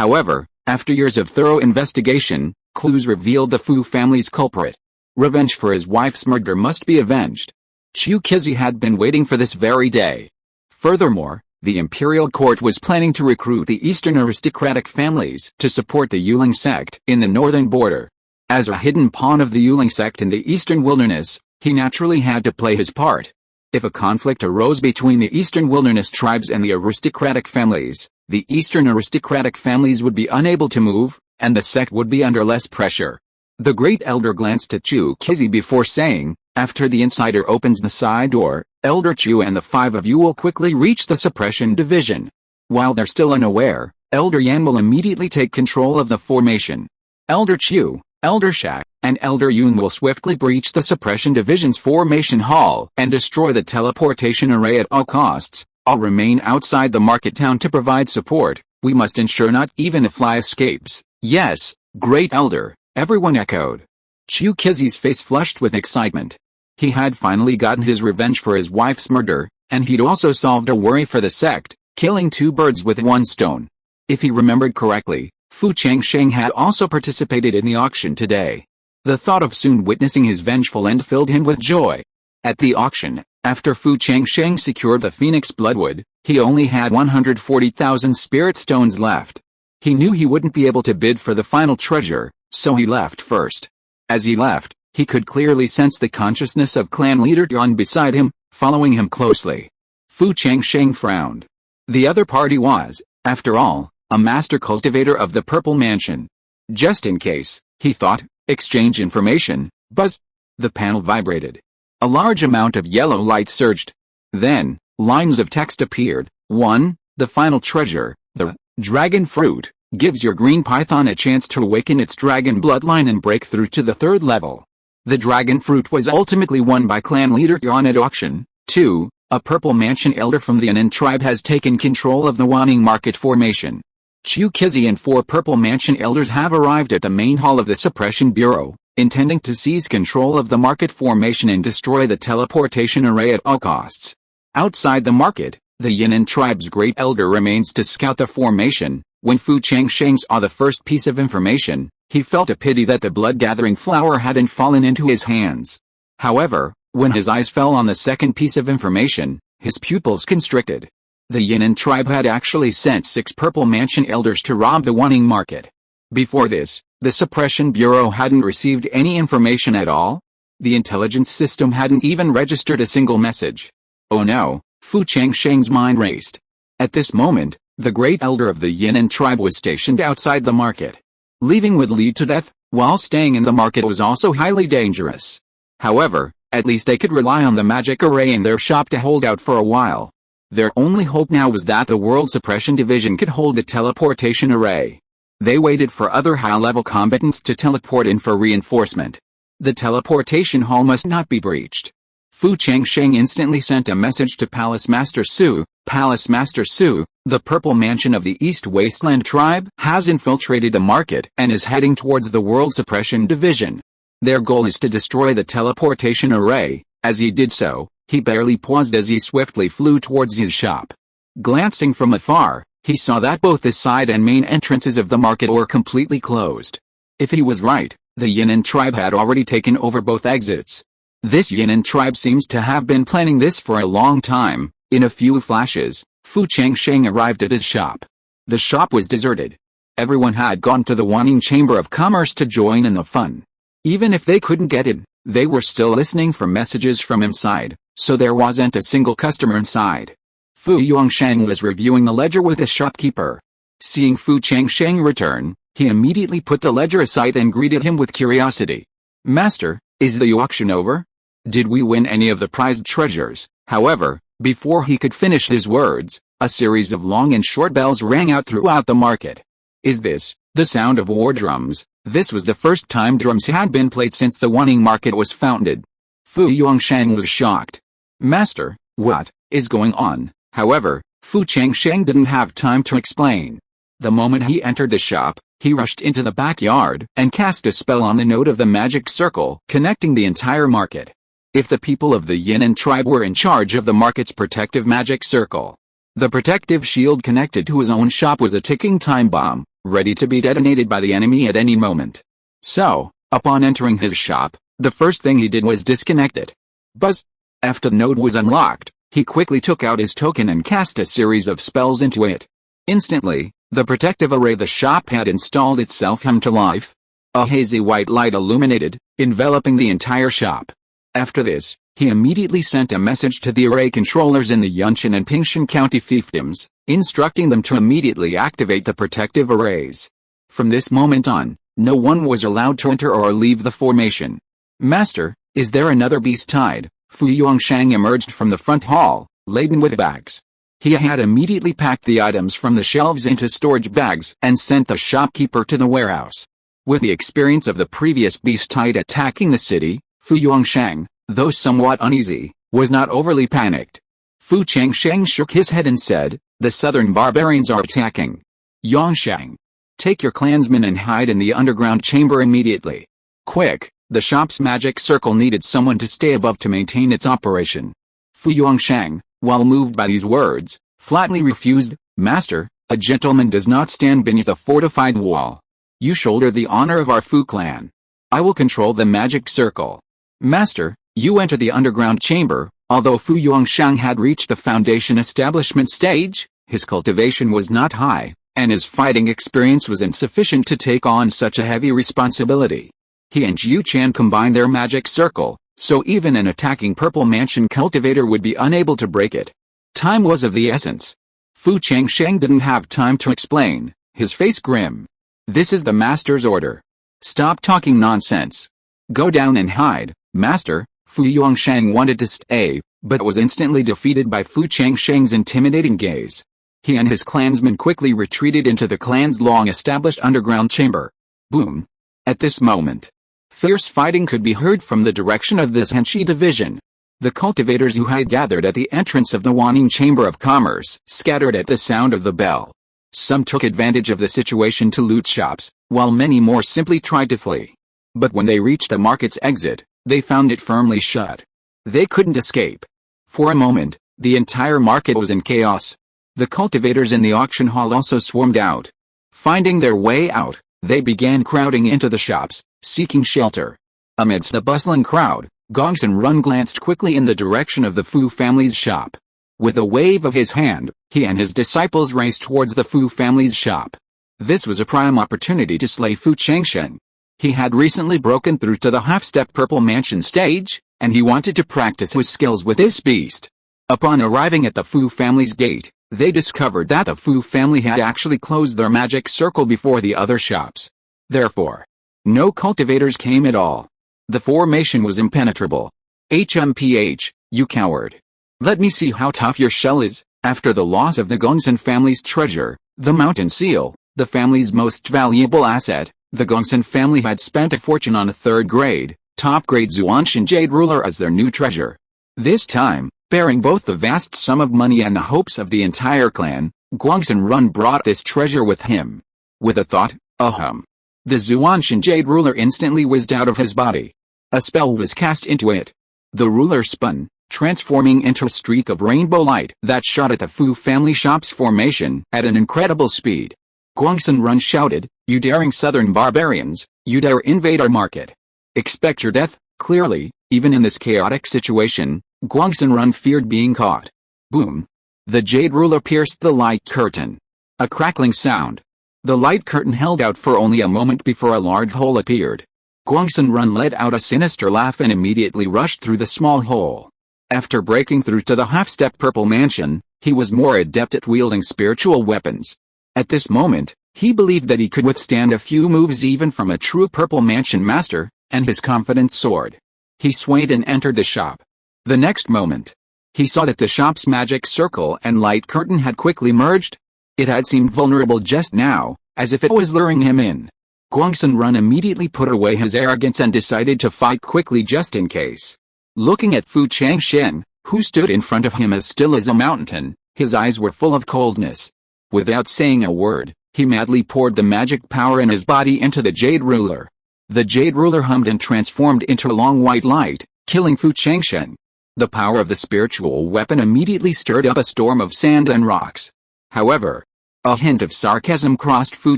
However, after years of thorough investigation, clues revealed the Fu family's culprit. Revenge for his wife's murder must be avenged. Chu Qizi had been waiting for this very day. Furthermore, the imperial court was planning to recruit the eastern aristocratic families to support the Yuling sect in the northern border. As a hidden pawn of the Yuling sect in the eastern wilderness, he naturally had to play his part. If a conflict arose between the eastern wilderness tribes and the aristocratic families, the eastern aristocratic families would be unable to move, and the sect would be under less pressure. The great elder glanced at Chu Qizi before saying, "After the insider opens the side door, Elder Chu and the 5 of you will quickly reach the suppression division. While they're still unaware, Elder Yan will immediately take control of the formation. Elder Chu, Elder Shak, and Elder Yun will swiftly breach the suppression division's formation hall and destroy the teleportation array at all costs. I'll remain outside the market town to provide support. We must ensure not even a fly escapes." "Yes, Great Elder," everyone echoed. Chu Qizi's face flushed with excitement. He had finally gotten his revenge for his wife's murder, and he'd also solved a worry for the sect, killing 2 birds with 1 stone. If he remembered correctly, Fu Changsheng had also participated in the auction today. The thought of soon witnessing his vengeful end filled him with joy. At the auction, after Fu Changsheng secured the phoenix bloodwood, he only had 140,000 spirit stones left. He knew he wouldn't be able to bid for the final treasure, so he left first. As he left, he could clearly sense the consciousness of clan leader Yuan beside him, following him closely. Fu Changsheng frowned. The other party was, after all, a master cultivator of the Purple Mansion. Just in case, he thought, exchange information. Buzz! The panel vibrated. A large amount of yellow light surged. Then, lines of text appeared. 1. The final treasure, the dragon fruit, gives your green python a chance to awaken its dragon bloodline and break through to the 3rd level. The dragon fruit was ultimately won by clan leader Yuan at auction. 2. A Purple Mansion elder from the Yanang tribe has taken control of the Wanning Market formation. Chu Qizi and 4 Purple Mansion elders have arrived at the main hall of the Suppression Bureau, intending to seize control of the market formation and destroy the teleportation array at all costs. Outside the market, the Yanang tribe's great elder remains to scout the formation. When Fu Changsheng saw the first piece of information, he felt a pity that the blood-gathering flower hadn't fallen into his hands. However, when his eyes fell on the second piece of information, his pupils constricted. The Yanang tribe had actually sent 6 Purple Mansion elders to rob the Wanning Market. Before this, the Suppression Bureau hadn't received any information at all. The intelligence system hadn't even registered a single message. Oh no, Fu Changsheng's mind raced. At this moment, the great elder of the Yanang tribe was stationed outside the market. Leaving would lead to death, while staying in the market was also highly dangerous. However, at least they could rely on the magic array in their shop to hold out for a while. Their only hope now was that the World Suppression Division could hold the teleportation array. They waited for other high-level combatants to teleport in for reinforcement. The teleportation hall must not be breached. Fu Changsheng instantly sent a message to Palace Master Su. "Palace Master Su, the Purple Mansion of the East Wasteland tribe has infiltrated the market and is heading towards the World Suppression Division. Their goal is to destroy the teleportation array." As he did so, he barely paused as he swiftly flew towards his shop. Glancing from afar, he saw that both the side and main entrances of the market were completely closed. If he was right, the Yanang tribe had already taken over both exits. This Yanang tribe seems to have been planning this for a long time. In a few flashes, Fu Changsheng arrived at his shop. The shop was deserted. Everyone had gone to the Wanning Chamber of Commerce to join in the fun. Even if they couldn't get in, they were still listening for messages from inside, so there wasn't a single customer inside. Fu Yongsheng was reviewing the ledger with the shopkeeper. Seeing Fu Changsheng return, he immediately put the ledger aside and greeted him with curiosity. "Master, is the auction over? Did we win any of the prized treasures?" However, before he could finish his words, a series of long and short bells rang out throughout the market. Is this the sound of war drums? This was the first time drums had been played since the Wanning Market was founded. Fu Yongsheng was shocked. "Master, what is going on?" However, Fu Changsheng didn't have time to explain. The moment he entered the shop, he rushed into the backyard and cast a spell on the node of the magic circle, connecting the entire market. If the people of the Yangang tribe were in charge of the market's protective magic circle, the protective shield connected to his own shop was a ticking time bomb, ready to be detonated by the enemy at any moment. So, upon entering his shop, the first thing he did was disconnect it. Buzz! After the node was unlocked, he quickly took out his token and cast a series of spells into it. Instantly, the protective array the shop had installed itself came to life. A hazy white light illuminated, enveloping the entire shop. After this, he immediately sent a message to the array controllers in the Yunqian and Pingshan County fiefdoms, instructing them to immediately activate the protective arrays. From this moment on, no one was allowed to enter or leave the formation. "Master, is there another beast tied?" Fu Yuanshang emerged from the front hall, laden with bags. He had immediately packed the items from the shelves into storage bags and sent the shopkeeper to the warehouse. With the experience of the previous beast tide attacking the city, Fu Yuanshang, though somewhat uneasy, was not overly panicked. Fu Changsheng shook his head and said, "The southern barbarians are attacking. Yangshang, take your clansmen and hide in the underground chamber immediately. Quick, the shop's magic circle needed someone to stay above to maintain its operation." Fu Yuanshang, while moved by these words, flatly refused. "Master, a gentleman does not stand beneath a fortified wall. You shoulder the honor of our Fu clan. I will control the magic circle. Master, you enter the underground chamber." Although Fu Yuanshang had reached the foundation establishment stage, his cultivation was not high, and his fighting experience was insufficient to take on such a heavy responsibility. He and Zhu Chan combined their magic circle, so even an attacking Purple Mansion cultivator would be unable to break it. Time was of the essence. Fu Changsheng didn't have time to explain, his face grim. "This is the master's order. Stop talking nonsense. Go down and hide, master." Fu Yuanshang wanted to stay, but was instantly defeated by Fu Changsheng's intimidating gaze. He and his clansmen quickly retreated into the clan's long-established underground chamber. Boom! At this moment, fierce fighting could be heard from the direction of this Henshi division. The cultivators who had gathered at the entrance of the Wanning Chamber of Commerce scattered at the sound of the bell. Some took advantage of the situation to loot shops, while many more simply tried to flee. But when they reached the market's exit, they found it firmly shut. They couldn't escape. For a moment, the entire market was in chaos. The cultivators in the auction hall also swarmed out. Finding their way out, they began crowding into the shops, seeking shelter. Amidst the bustling crowd, Gongsun Run glanced quickly in the direction of the Fu family's shop. With a wave of his hand, he and his disciples raced towards the Fu family's shop. This was a prime opportunity to slay Fu Changsheng. He had recently broken through to the half-step Purple Mansion stage, and he wanted to practice his skills with this beast. Upon arriving at the Fu family's gate, they discovered that the Fu family had actually closed their magic circle before the other shops. Therefore, no cultivators came at all. The formation was impenetrable. "HMPH, you coward. Let me see how tough your shell is." After the loss of the Gongsun family's treasure, the mountain seal, the family's most valuable asset, the Gongsun family had spent a fortune on a third-grade, top-grade Zuanshan jade ruler as their new treasure. This time, bearing both the vast sum of money and the hopes of the entire clan, Gongsun Run brought this treasure with him. With a thought, the Zuanshan jade ruler instantly whizzed out of his body. A spell was cast into it. The ruler spun, transforming into a streak of rainbow light that shot at the Fu family shop's formation at an incredible speed. Gongsun Run shouted, "You daring southern barbarians, you dare invade our market. Expect your death." Clearly, even in this chaotic situation, Gongsun Run feared being caught. Boom! The jade ruler pierced the light curtain. A crackling sound. The light curtain held out for only a moment before a large hole appeared. Gongsun Run let out a sinister laugh and immediately rushed through the small hole. After breaking through to the half-step Purple Mansion, he was more adept at wielding spiritual weapons. At this moment, he believed that he could withstand a few moves even from a true Purple Mansion master, and his confidence soared. He swayed and entered the shop. The next moment, he saw that the shop's magic circle and light curtain had quickly merged. It had seemed vulnerable just now, as if it was luring him in. Gongsun Run immediately put away his arrogance and decided to fight quickly just in case. Looking at Fu Changsheng, who stood in front of him as still as a mountain, his eyes were full of coldness. Without saying a word, He madly poured the magic power in his body into the Jade Ruler. The Jade Ruler hummed and transformed into a long white light, killing Fu Changsheng. The power of the spiritual weapon immediately stirred up a storm of sand and rocks. However, a hint of sarcasm crossed Fu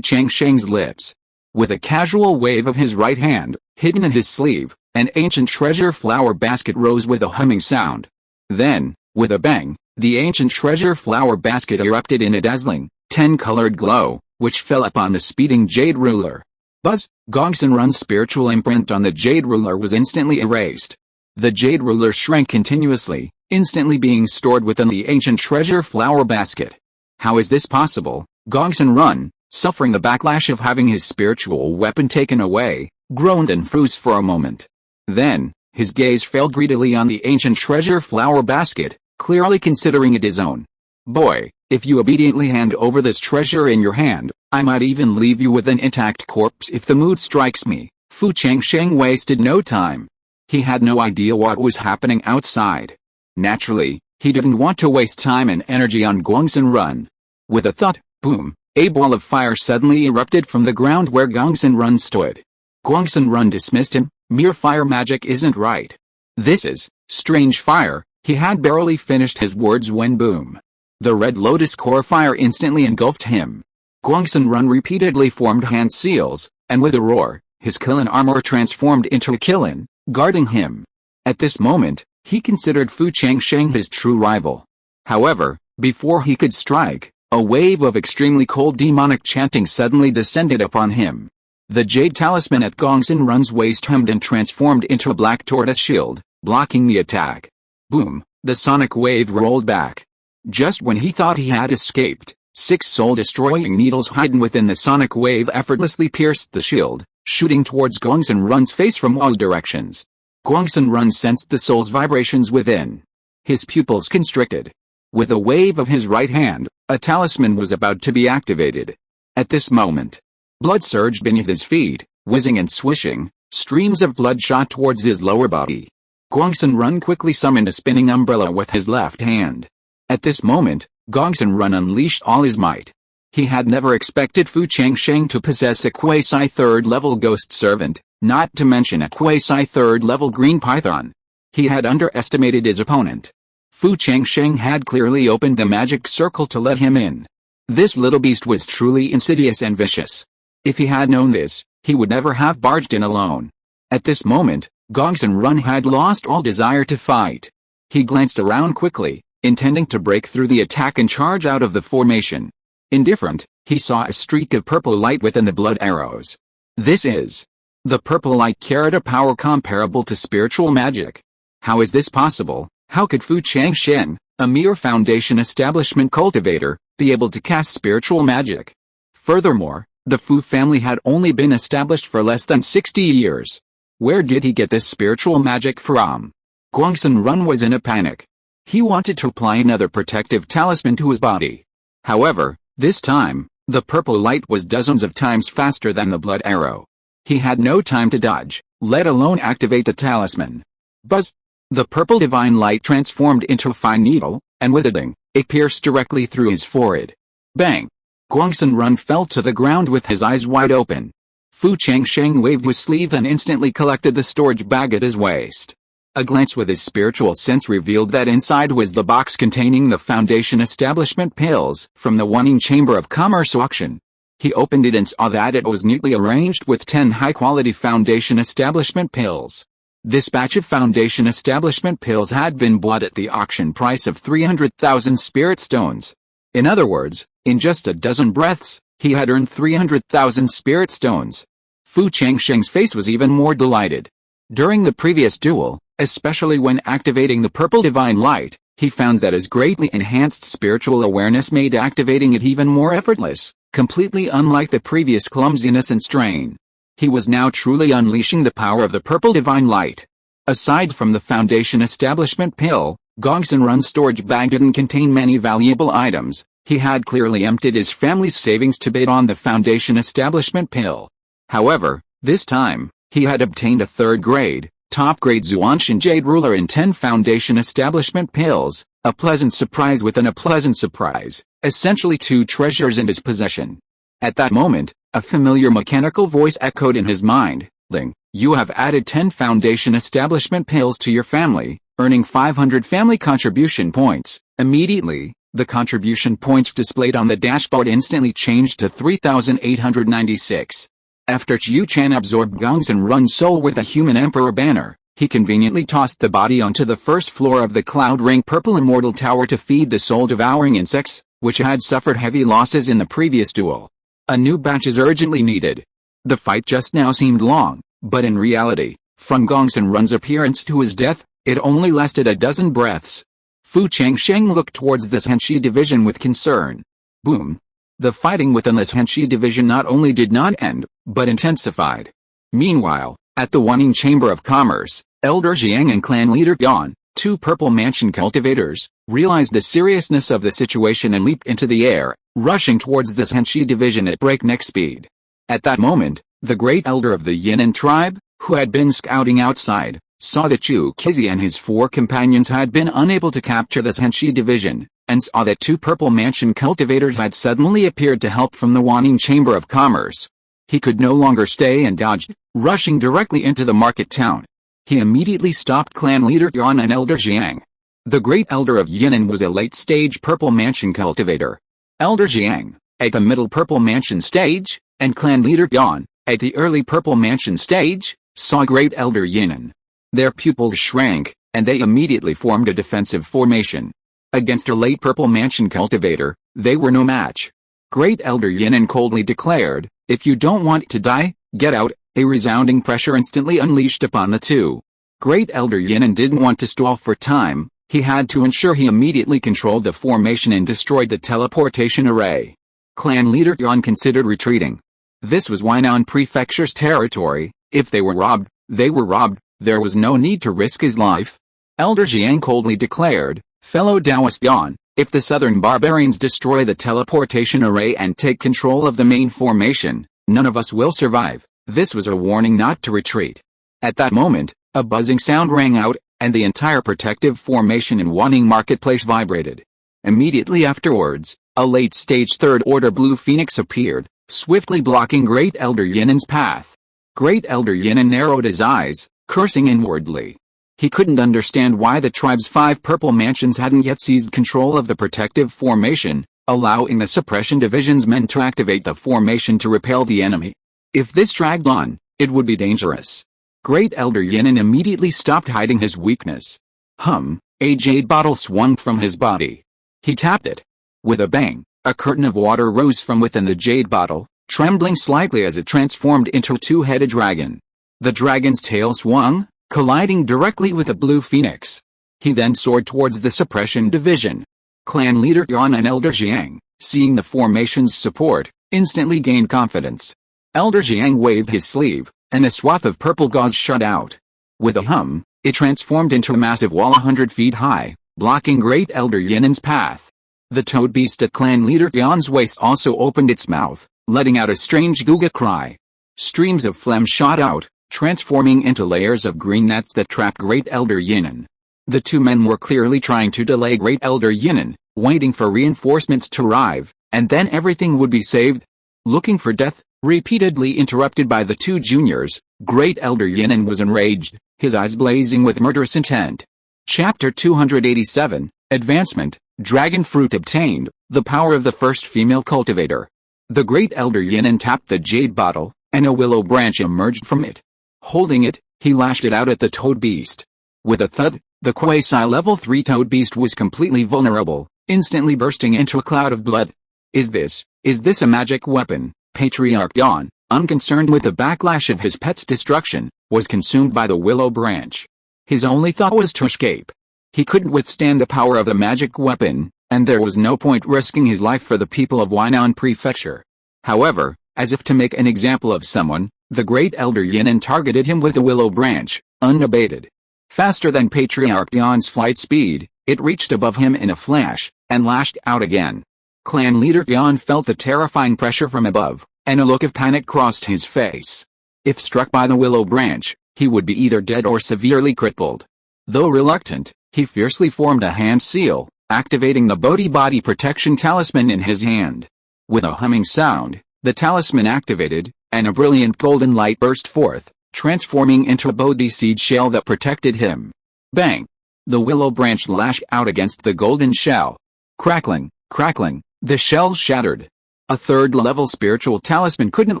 Changsheng's lips. With a casual wave of his right hand, hidden in his sleeve, an ancient treasure flower basket rose with a humming sound. Then, with a bang, the ancient treasure flower basket erupted in a dazzling, 10-colored glow, which fell upon the speeding Jade Ruler. Buzz! Gongsun Run's spiritual imprint on the Jade Ruler was instantly erased. The Jade Ruler shrank continuously, instantly being stored within the ancient treasure flower basket. How is this possible? Gongsun Run, suffering the backlash of having his spiritual weapon taken away, groaned and froze for a moment. Then, his gaze fell greedily on the ancient treasure flower basket, clearly considering it his own. Boy, if you obediently hand over this treasure in your hand, I might even leave you with an intact corpse if the mood strikes me. Fu Changsheng wasted no time. He had no idea what was happening outside. Naturally, he didn't want to waste time and energy on Gongsun Run. With a thud, boom, a ball of fire suddenly erupted from the ground where Gongsun Run stood. Gongsun Run dismissed him. Mere fire magic isn't right. This is strange fire. He had barely finished his words when boom. The red lotus core fire instantly engulfed him. Gongsun Run repeatedly formed hand seals, and with a roar, his Qilin armor transformed into a Qilin, guarding him. At this moment, he considered Fu Changsheng his true rival. However, before he could strike, a wave of extremely cold demonic chanting suddenly descended upon him. The jade talisman at Gongsun Run's waist hummed and transformed into a black tortoise shield, blocking the attack. Boom, the sonic wave rolled back. Just when he thought he had escaped, 6 soul-destroying needles hidden within the sonic wave effortlessly pierced the shield, shooting towards Gongsun Run's face from all directions. Gongsun Run sensed the soul's vibrations within. His pupils constricted. With a wave of his right hand, a talisman was about to be activated. At this moment, blood surged beneath his feet, whizzing and swishing, streams of blood shot towards his lower body. Gongsun Run quickly summoned a spinning umbrella with his left hand. At this moment, Gongsun Run unleashed all his might. He had never expected Fu Changsheng to possess a quasi-third-level ghost servant, not to mention a quasi-third-level green python. He had underestimated his opponent. Fu Changsheng had clearly opened the magic circle to let him in. This little beast was truly insidious and vicious. If he had known this, he would never have barged in alone. At this moment, Gongsun Run had lost all desire to fight. He glanced around quickly, intending to break through the attack and charge out of the formation. Indifferent, he saw a streak of purple light within the blood arrows. This is. The purple light carried a power comparable to spiritual magic. How is this possible? How could Fu Changsheng, a mere foundation establishment cultivator, be able to cast spiritual magic? Furthermore, the Fu family had only been established for less than 60 years. Where did he get this spiritual magic from? Gongsun Run was in a panic. He wanted to apply another protective talisman to his body. However, this time, the purple light was dozens of times faster than the blood arrow. He had no time to dodge, let alone activate the talisman. Buzz! The purple divine light transformed into a fine needle, and with a ding, it pierced directly through his forehead. Bang! Gongsun Run fell to the ground with his eyes wide open. Fu Changsheng waved his sleeve and instantly collected the storage bag at his waist. A glance with his spiritual sense revealed that inside was the box containing the Foundation Establishment pills from the Wanning Chamber of Commerce auction. He opened it and saw that it was neatly arranged with 10 high-quality Foundation Establishment pills. This batch of Foundation Establishment pills had been bought at the auction price of 300,000 spirit stones. In other words, in just a dozen breaths, he had earned 300,000 spirit stones. Fu Changsheng's face was even more delighted. During the previous duel, especially when activating the purple divine light, he found that his greatly enhanced spiritual awareness made activating it even more effortless, completely unlike the previous clumsiness and strain. He was now truly unleashing the power of the purple divine light. Aside from the Foundation Establishment pill, Gongsun Run's storage bag didn't contain many valuable items. He had clearly emptied his family's savings to bid on the Foundation Establishment pill. However, this time, he had obtained a third-grade, top-grade Zuanshan Jade Ruler and 10 Foundation Establishment pills, a pleasant surprise within a pleasant surprise, essentially 2 treasures in his possession. At that moment, a familiar mechanical voice echoed in his mind. Ling, you have added 10 foundation establishment pails to your family, earning 500 family contribution points. Immediately, the contribution points displayed on the dashboard instantly changed to 3,896. After Chiu Chan absorbed Gongsun Run's soul with a human emperor banner, he conveniently tossed the body onto the first floor of the Cloud Ring Purple Immortal Tower to feed the soul-devouring insects, which had suffered heavy losses in the previous duel. A new batch is urgently needed. The fight just now seemed long, but in reality, from Gongsun Run's appearance to his death, it only lasted a dozen breaths. Fu Changsheng looked towards this Henshi division with concern. Boom! The fighting within this Henshi division not only did not end, but intensified. Meanwhile, at the Wanning Chamber of Commerce, Elder Jiang and clan leader Yan, two Purple Mansion cultivators, realized the seriousness of the situation and leaped into the air, rushing towards this Henshi division at breakneck speed. At that moment, the great elder of the Yangang tribe, who had been scouting outside, saw that Chu Kizi and his 4 companions had been unable to capture this Henshi division, and saw that 2 Purple Mansion cultivators had suddenly appeared to help from the Wanning Chamber of Commerce. He could no longer stay and dodged, rushing directly into the market town. He immediately stopped clan leader Yan and Elder Jiang. The great elder of Yangang was a late-stage Purple Mansion cultivator. Elder Jiang, at the middle Purple Mansion stage, and clan leader Yan, at the early Purple Mansion stage, saw great elder Yangang. Their pupils shrank, and they immediately formed a defensive formation. Against a late Purple Mansion cultivator, they were no match. Great elder Yangang coldly declared, if you don't want to die, get out. A resounding pressure instantly unleashed upon the two. Great elder Yangang didn't want to stall for time. He had to ensure he immediately controlled the formation and destroyed the teleportation array. Clan leader Yan considered retreating. This was Huainan Prefecture's territory. If they were robbed, they were robbed. There was no need to risk his life. Elder Jiang coldly declared, fellow Taoist Yan, if the southern barbarians destroy the teleportation array and take control of the main formation, none of us will survive. This was a warning not to retreat. At that moment, a buzzing sound rang out, and the entire protective formation in Wanning Marketplace vibrated. Immediately afterwards, a late-stage third-order blue phoenix appeared, swiftly blocking Great Elder Yanang's path. Great Elder Yanang narrowed his eyes, cursing inwardly. He couldn't understand why the tribe's 5 Purple Mansions hadn't yet seized control of the protective formation, allowing the suppression division's men to activate the formation to repel the enemy. If this dragged on, it would be dangerous. Great Elder Yanang immediately stopped hiding his weakness. A jade bottle swung from his body. He tapped it. With a bang, a curtain of water rose from within the jade bottle, trembling slightly as it transformed into a 2-headed dragon. The dragon's tail swung, colliding directly with a blue phoenix. He then soared towards the suppression division. Clan leader Yan and Elder Jiang, seeing the formation's support, instantly gained confidence. Elder Jiang waved his sleeve, and a swath of purple gauze shot out. With a hum, it transformed into a massive wall 100 feet high, blocking Great Elder Yanang's path. The toad beast at clan leader Yan's waist also opened its mouth, letting out a strange guga cry. Streams of phlegm shot out, transforming into layers of green nets that trapped Great Elder Yanang. The 2 men were clearly trying to delay Great Elder Yanang, waiting for reinforcements to arrive, and then everything would be saved. Looking for death, repeatedly interrupted by the 2 juniors, Great Elder Yanang was enraged, his eyes blazing with murderous intent. Chapter 287, Advancement, Dragon Fruit obtained, the power of the first female cultivator. The Great Elder Yanang tapped the jade bottle, and a willow branch emerged from it. Holding it, he lashed it out at the toad beast. With a thud, the quasi-level 3 toad beast was completely vulnerable, instantly bursting into a cloud of blood. Is this a magic weapon? Patriarch Yan, unconcerned with the backlash of his pet's destruction, was consumed by the willow branch. His only thought was to escape. He couldn't withstand the power of the magic weapon, and there was no point risking his life for the people of Huainan Prefecture. However, as if to make an example of someone, the Great Elder Yanang targeted him with a willow branch, unabated. Faster than Patriarch Yan's flight speed, it reached above him in a flash, and lashed out again. Clan leader Yan felt the terrifying pressure from above, and a look of panic crossed his face. If struck by the willow branch, he would be either dead or severely crippled. Though reluctant, he fiercely formed a hand seal, activating the Bodhi Body Protection Talisman in his hand. With a humming sound, The talisman activated, and a brilliant golden light burst forth, transforming into a Bodhi seed shell that protected him. Bang! The willow branch lashed out against the golden shell. Crackling, crackling, the shell shattered. A third-level spiritual talisman couldn't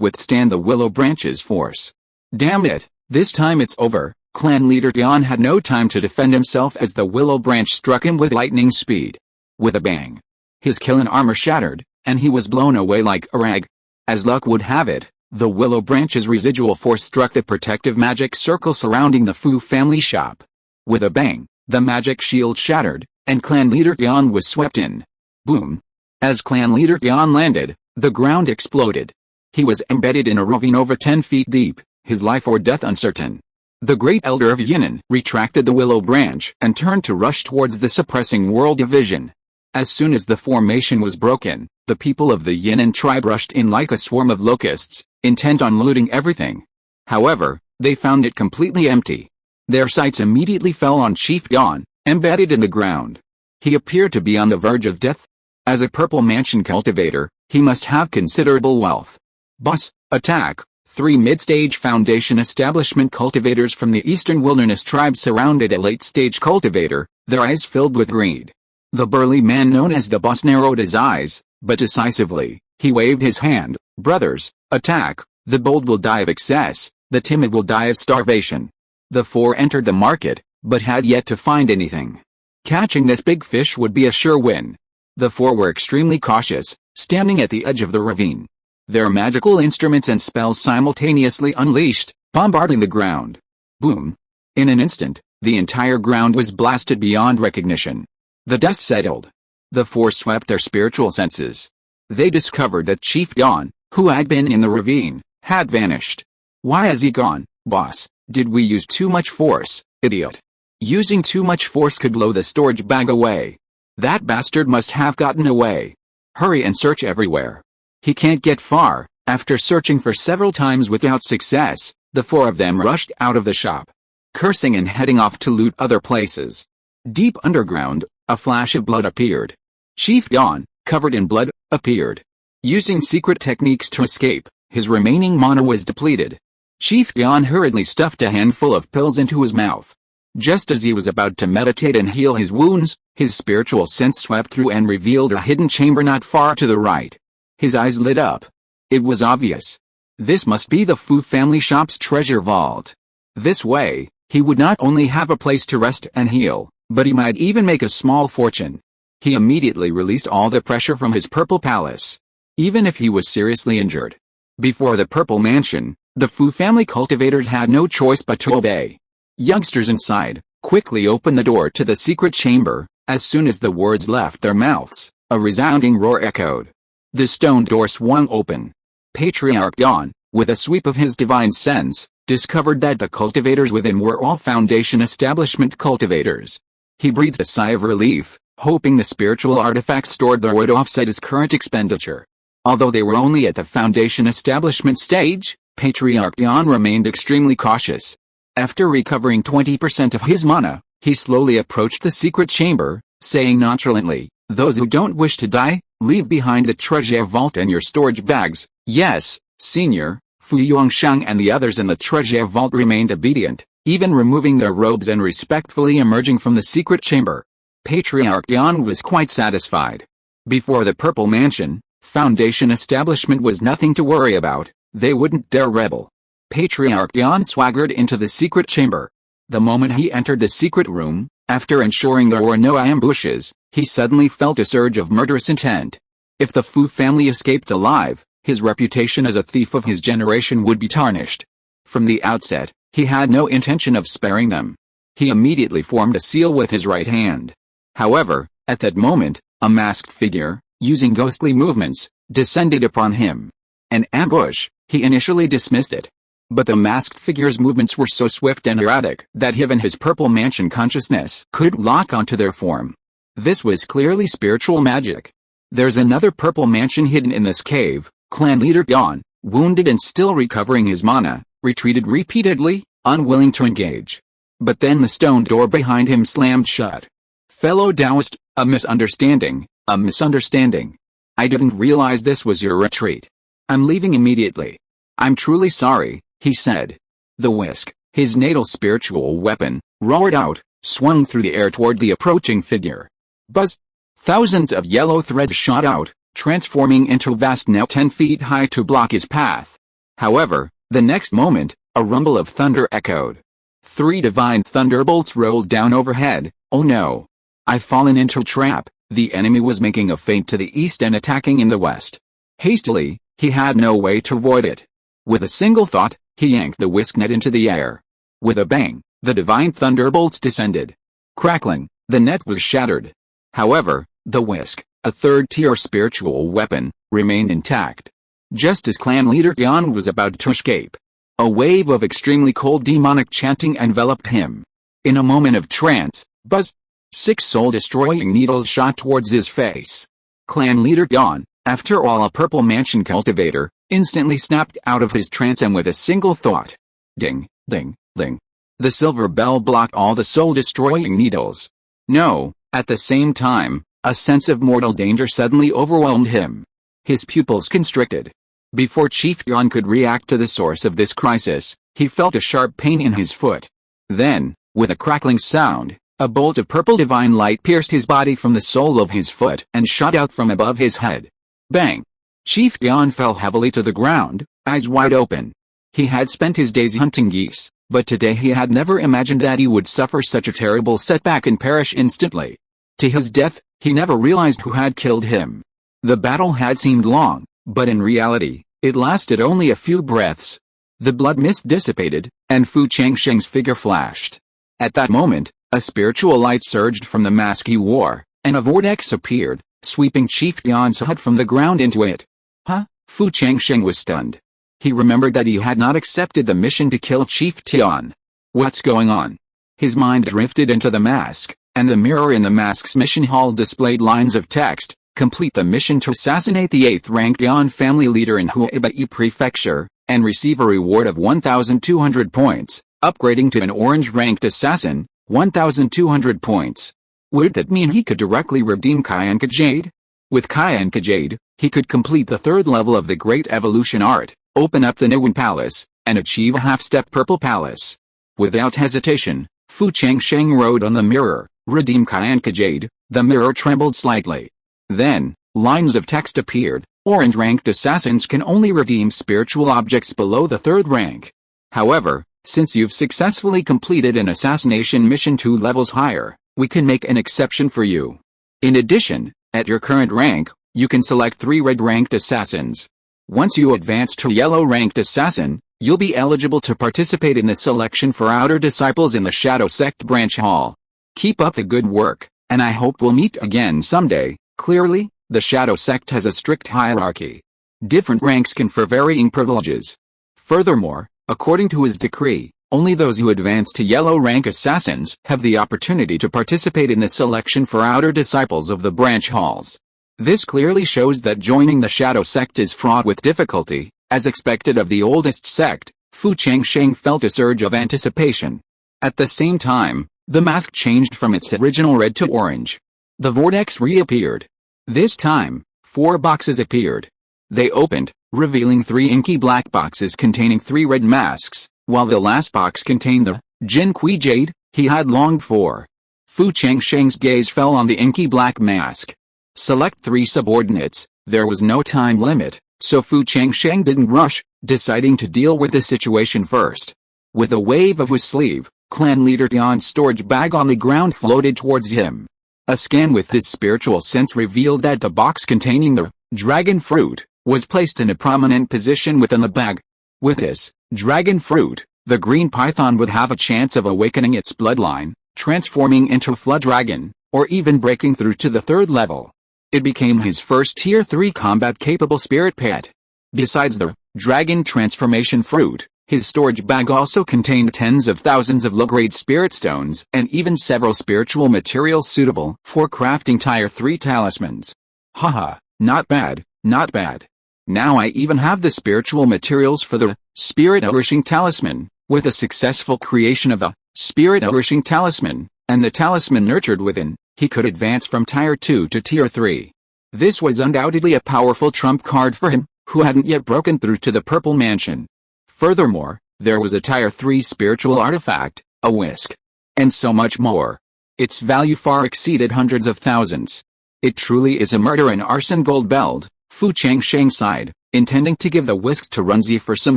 withstand the willow branch's force. Damn it, this time it's over. Clan leader Yan had no time to defend himself as the willow branch struck him with lightning speed. With a bang, his kiln armor shattered, and he was blown away like a rag. As luck would have it, the willow branch's residual force struck the protective magic circle surrounding the Fu family shop. With a bang, the magic shield shattered, and clan leader Yan was swept in. Boom! As clan leader Yan landed, the ground exploded. He was embedded in a ravine over 10 feet deep, his life or death uncertain. The great elder of Yinan retracted the willow branch and turned to rush towards the suppressing world division. As soon as the formation was broken, the people of the Yinan tribe rushed in like a swarm of locusts, intent on looting everything. However, they found it completely empty. Their sights immediately fell on Chief Yan, embedded in the ground. He appeared to be on the verge of death. As a purple mansion cultivator, he must have considerable wealth. Boss, attack! 3 mid-stage Foundation establishment cultivators from the Eastern Wilderness tribe surrounded a late-stage cultivator, their eyes filled with greed. The burly man known as the boss narrowed his eyes, but decisively, he waved his hand. Brothers, attack! The bold will die of excess, the timid will die of starvation. The 4 entered the market, but had yet to find anything. Catching this big fish would be a sure win. The 4 were extremely cautious, standing at the edge of the ravine. Their magical instruments and spells simultaneously unleashed, bombarding the ground. Boom! In an instant, the entire ground was blasted beyond recognition. The dust settled. The 4 swept their spiritual senses. They discovered that Chief Yan, who had been in the ravine, had vanished. Why has he gone, boss? Did we use too much force, idiot? Using too much force could blow the storage bag away. That bastard must have gotten away. Hurry and search everywhere. He can't get far. After searching for several times without success, the 4 of them rushed out of the shop, cursing and heading off to loot other places. Deep underground, a flash of blood appeared. Chief Yan, covered in blood, appeared. Using secret techniques to escape, his remaining mana was depleted. Chief Yan hurriedly stuffed a handful of pills into his mouth. Just as he was about to meditate and heal his wounds, his spiritual sense swept through and revealed a hidden chamber not far to the right. His eyes lit up. It was obvious. This must be the Fu family shop's treasure vault. This way, he would not only have a place to rest and heal, but he might even make a small fortune. He immediately released all the pressure from his purple palace, even if he was seriously injured. Before the purple mansion, the Fu family cultivators had no choice but to obey. Youngsters inside quickly opened the door to the secret chamber. As soon as the words left their mouths, a resounding roar echoed. The stone door swung open. Patriarch Yan, with a sweep of his divine sense, discovered that the cultivators within were all Foundation establishment cultivators. He breathed a sigh of relief, hoping the spiritual artifacts stored there would offset his current expenditure. Although they were only at the Foundation establishment stage, Patriarch Yan remained extremely cautious. After recovering 20% of his mana, he slowly approached the secret chamber, saying nonchalantly, "Those who don't wish to die, leave behind the treasure vault and your storage bags." Yes, Senior. Fu Yuangshang and the others in the treasure vault remained obedient, even removing their robes and respectfully emerging from the secret chamber. Patriarch Yan was quite satisfied. Before the Purple Mansion, Foundation establishment was nothing to worry about. They wouldn't dare rebel. Patriarch Yan swaggered into the secret chamber. The moment he entered the secret room, after ensuring there were no ambushes, he suddenly felt a surge of murderous intent. If the Fu family escaped alive, his reputation as a thief of his generation would be tarnished. From the outset, he had no intention of sparing them. He immediately formed a seal with his right hand. However, at that moment, a masked figure, using ghostly movements, descended upon him. An ambush, he initially dismissed it. But the masked figure's movements were so swift and erratic that even his Purple Mansion consciousness couldn't lock onto their form. This was clearly spiritual magic. There's another Purple Mansion hidden in this cave. Clan leader Yan, wounded and still recovering his mana, retreated repeatedly, unwilling to engage. But then the stone door behind him slammed shut. Fellow Taoist, a misunderstanding, a misunderstanding. I didn't realize this was your retreat. I'm leaving immediately. I'm truly sorry, he said. The whisk, his natal spiritual weapon, roared out, swung through the air toward the approaching figure. Buzz! Thousands of yellow threads shot out, transforming into a vast net 10 feet high to block his path. However, the next moment, a rumble of thunder echoed. 3 divine thunderbolts rolled down overhead. Oh no! I've fallen into a trap. The enemy was making a feint to the east and attacking in the west. Hastily, he had no way to avoid it. With a single thought, he yanked the whisk net into the air. With a bang, the divine thunderbolts descended. Crackling, the net was shattered. However, the whisk, a third-tier spiritual weapon, remained intact. Just as clan leader Yan was about to escape, a wave of extremely cold demonic chanting enveloped him. In a moment of trance, buzz! 6 soul-destroying needles shot towards his face. Clan leader Yan, after all a purple mansion cultivator, instantly snapped out of his trance and with a single thought. Ding, ding, ding. The silver bell blocked all the soul-destroying needles. No, at the same time, a sense of mortal danger suddenly overwhelmed him. His pupils constricted. Before Chief Yan could react to the source of this crisis, he felt a sharp pain in his foot. Then, with a crackling sound, a bolt of purple divine light pierced his body from the sole of his foot and shot out from above his head. Bang! Chief Yan fell heavily to the ground, eyes wide open. He had spent his days hunting geese, but today he had never imagined that he would suffer such a terrible setback and perish instantly. To his death, he never realized who had killed him. The battle had seemed long, but in reality, it lasted only a few breaths. The blood mist dissipated, and Fu Changsheng's figure flashed. At that moment, a spiritual light surged from the mask he wore, and a vortex appeared, sweeping Chief Yan's hut from the ground into it. Huh? Fu Changsheng was stunned. He remembered that he had not accepted the mission to kill Chief Tian. What's going on? His mind drifted into the mask, and the mirror in the mask's mission hall displayed lines of text. Complete the mission to assassinate the 8th-ranked Yan family leader in Huaibei Prefecture, and receive a reward of 1,200 points, upgrading to an orange-ranked assassin, 1,200 points. Would that mean he could directly redeem Kyanka Jade? With Kyanka Jade, he could complete the 3rd level of the Great Evolution Art, open up the Niwen Palace, and achieve a half-step Purple Palace. Without hesitation, Fu Changsheng wrote on the mirror, "Redeem Kyanka Jade." The mirror trembled slightly. Then, lines of text appeared. Orange-ranked assassins can only redeem spiritual objects below the 3rd rank. However, since you've successfully completed an assassination mission 2 levels higher, we can make an exception for you. In addition, at your current rank, you can select 3 red-ranked assassins. Once you advance to yellow-ranked assassin, you'll be eligible to participate in the selection for outer disciples in the Shadow Sect branch hall. Keep up the good work, and I hope we'll meet again someday. Clearly, the Shadow Sect has a strict hierarchy. Different ranks confer varying privileges. Furthermore, according to his decree, only those who advance to yellow-rank assassins have the opportunity to participate in the selection for outer disciples of the branch halls. This clearly shows that joining the Shadow Sect is fraught with difficulty. As expected of the oldest sect, Fu Changsheng felt a surge of anticipation. At the same time, the mask changed from its original red to orange. The vortex reappeared. This time, 4 boxes appeared. They opened, revealing 3 inky black boxes containing 3 red masks, while the last box contained the Jin Kui Jade he had longed for. Fu Changsheng's gaze fell on the inky black mask. Select 3 subordinates. There was no time limit, so Fu Changsheng didn't rush, deciding to deal with the situation first. With a wave of his sleeve, clan leader Tian's storage bag on the ground floated towards him. A scan with his spiritual sense revealed that the box containing the dragon fruit was placed in a prominent position within the bag. With this dragon fruit, the green python would have a chance of awakening its bloodline, transforming into a flood dragon, or even breaking through to the 3rd level. It became his first Tier 3 combat-capable spirit pet. Besides the dragon transformation fruit, his storage bag also contained tens of thousands of low-grade spirit stones and even several spiritual materials suitable for crafting Tier 3 talismans. Haha, not bad, not bad. Now I even have the spiritual materials for the Spirit Nourishing Talisman. With the successful creation of the Spirit Nourishing Talisman, and the talisman nurtured within, he could advance from Tier 2 to Tier 3. This was undoubtedly a powerful trump card for him, who hadn't yet broken through to the Purple Mansion. Furthermore, there was a Tier 3 spiritual artifact, a whisk. And so much more. Its value far exceeded hundreds of thousands. It truly is a murder and arson gold belt, Fu Changsheng sighed, intending to give the whisk to Runzi for some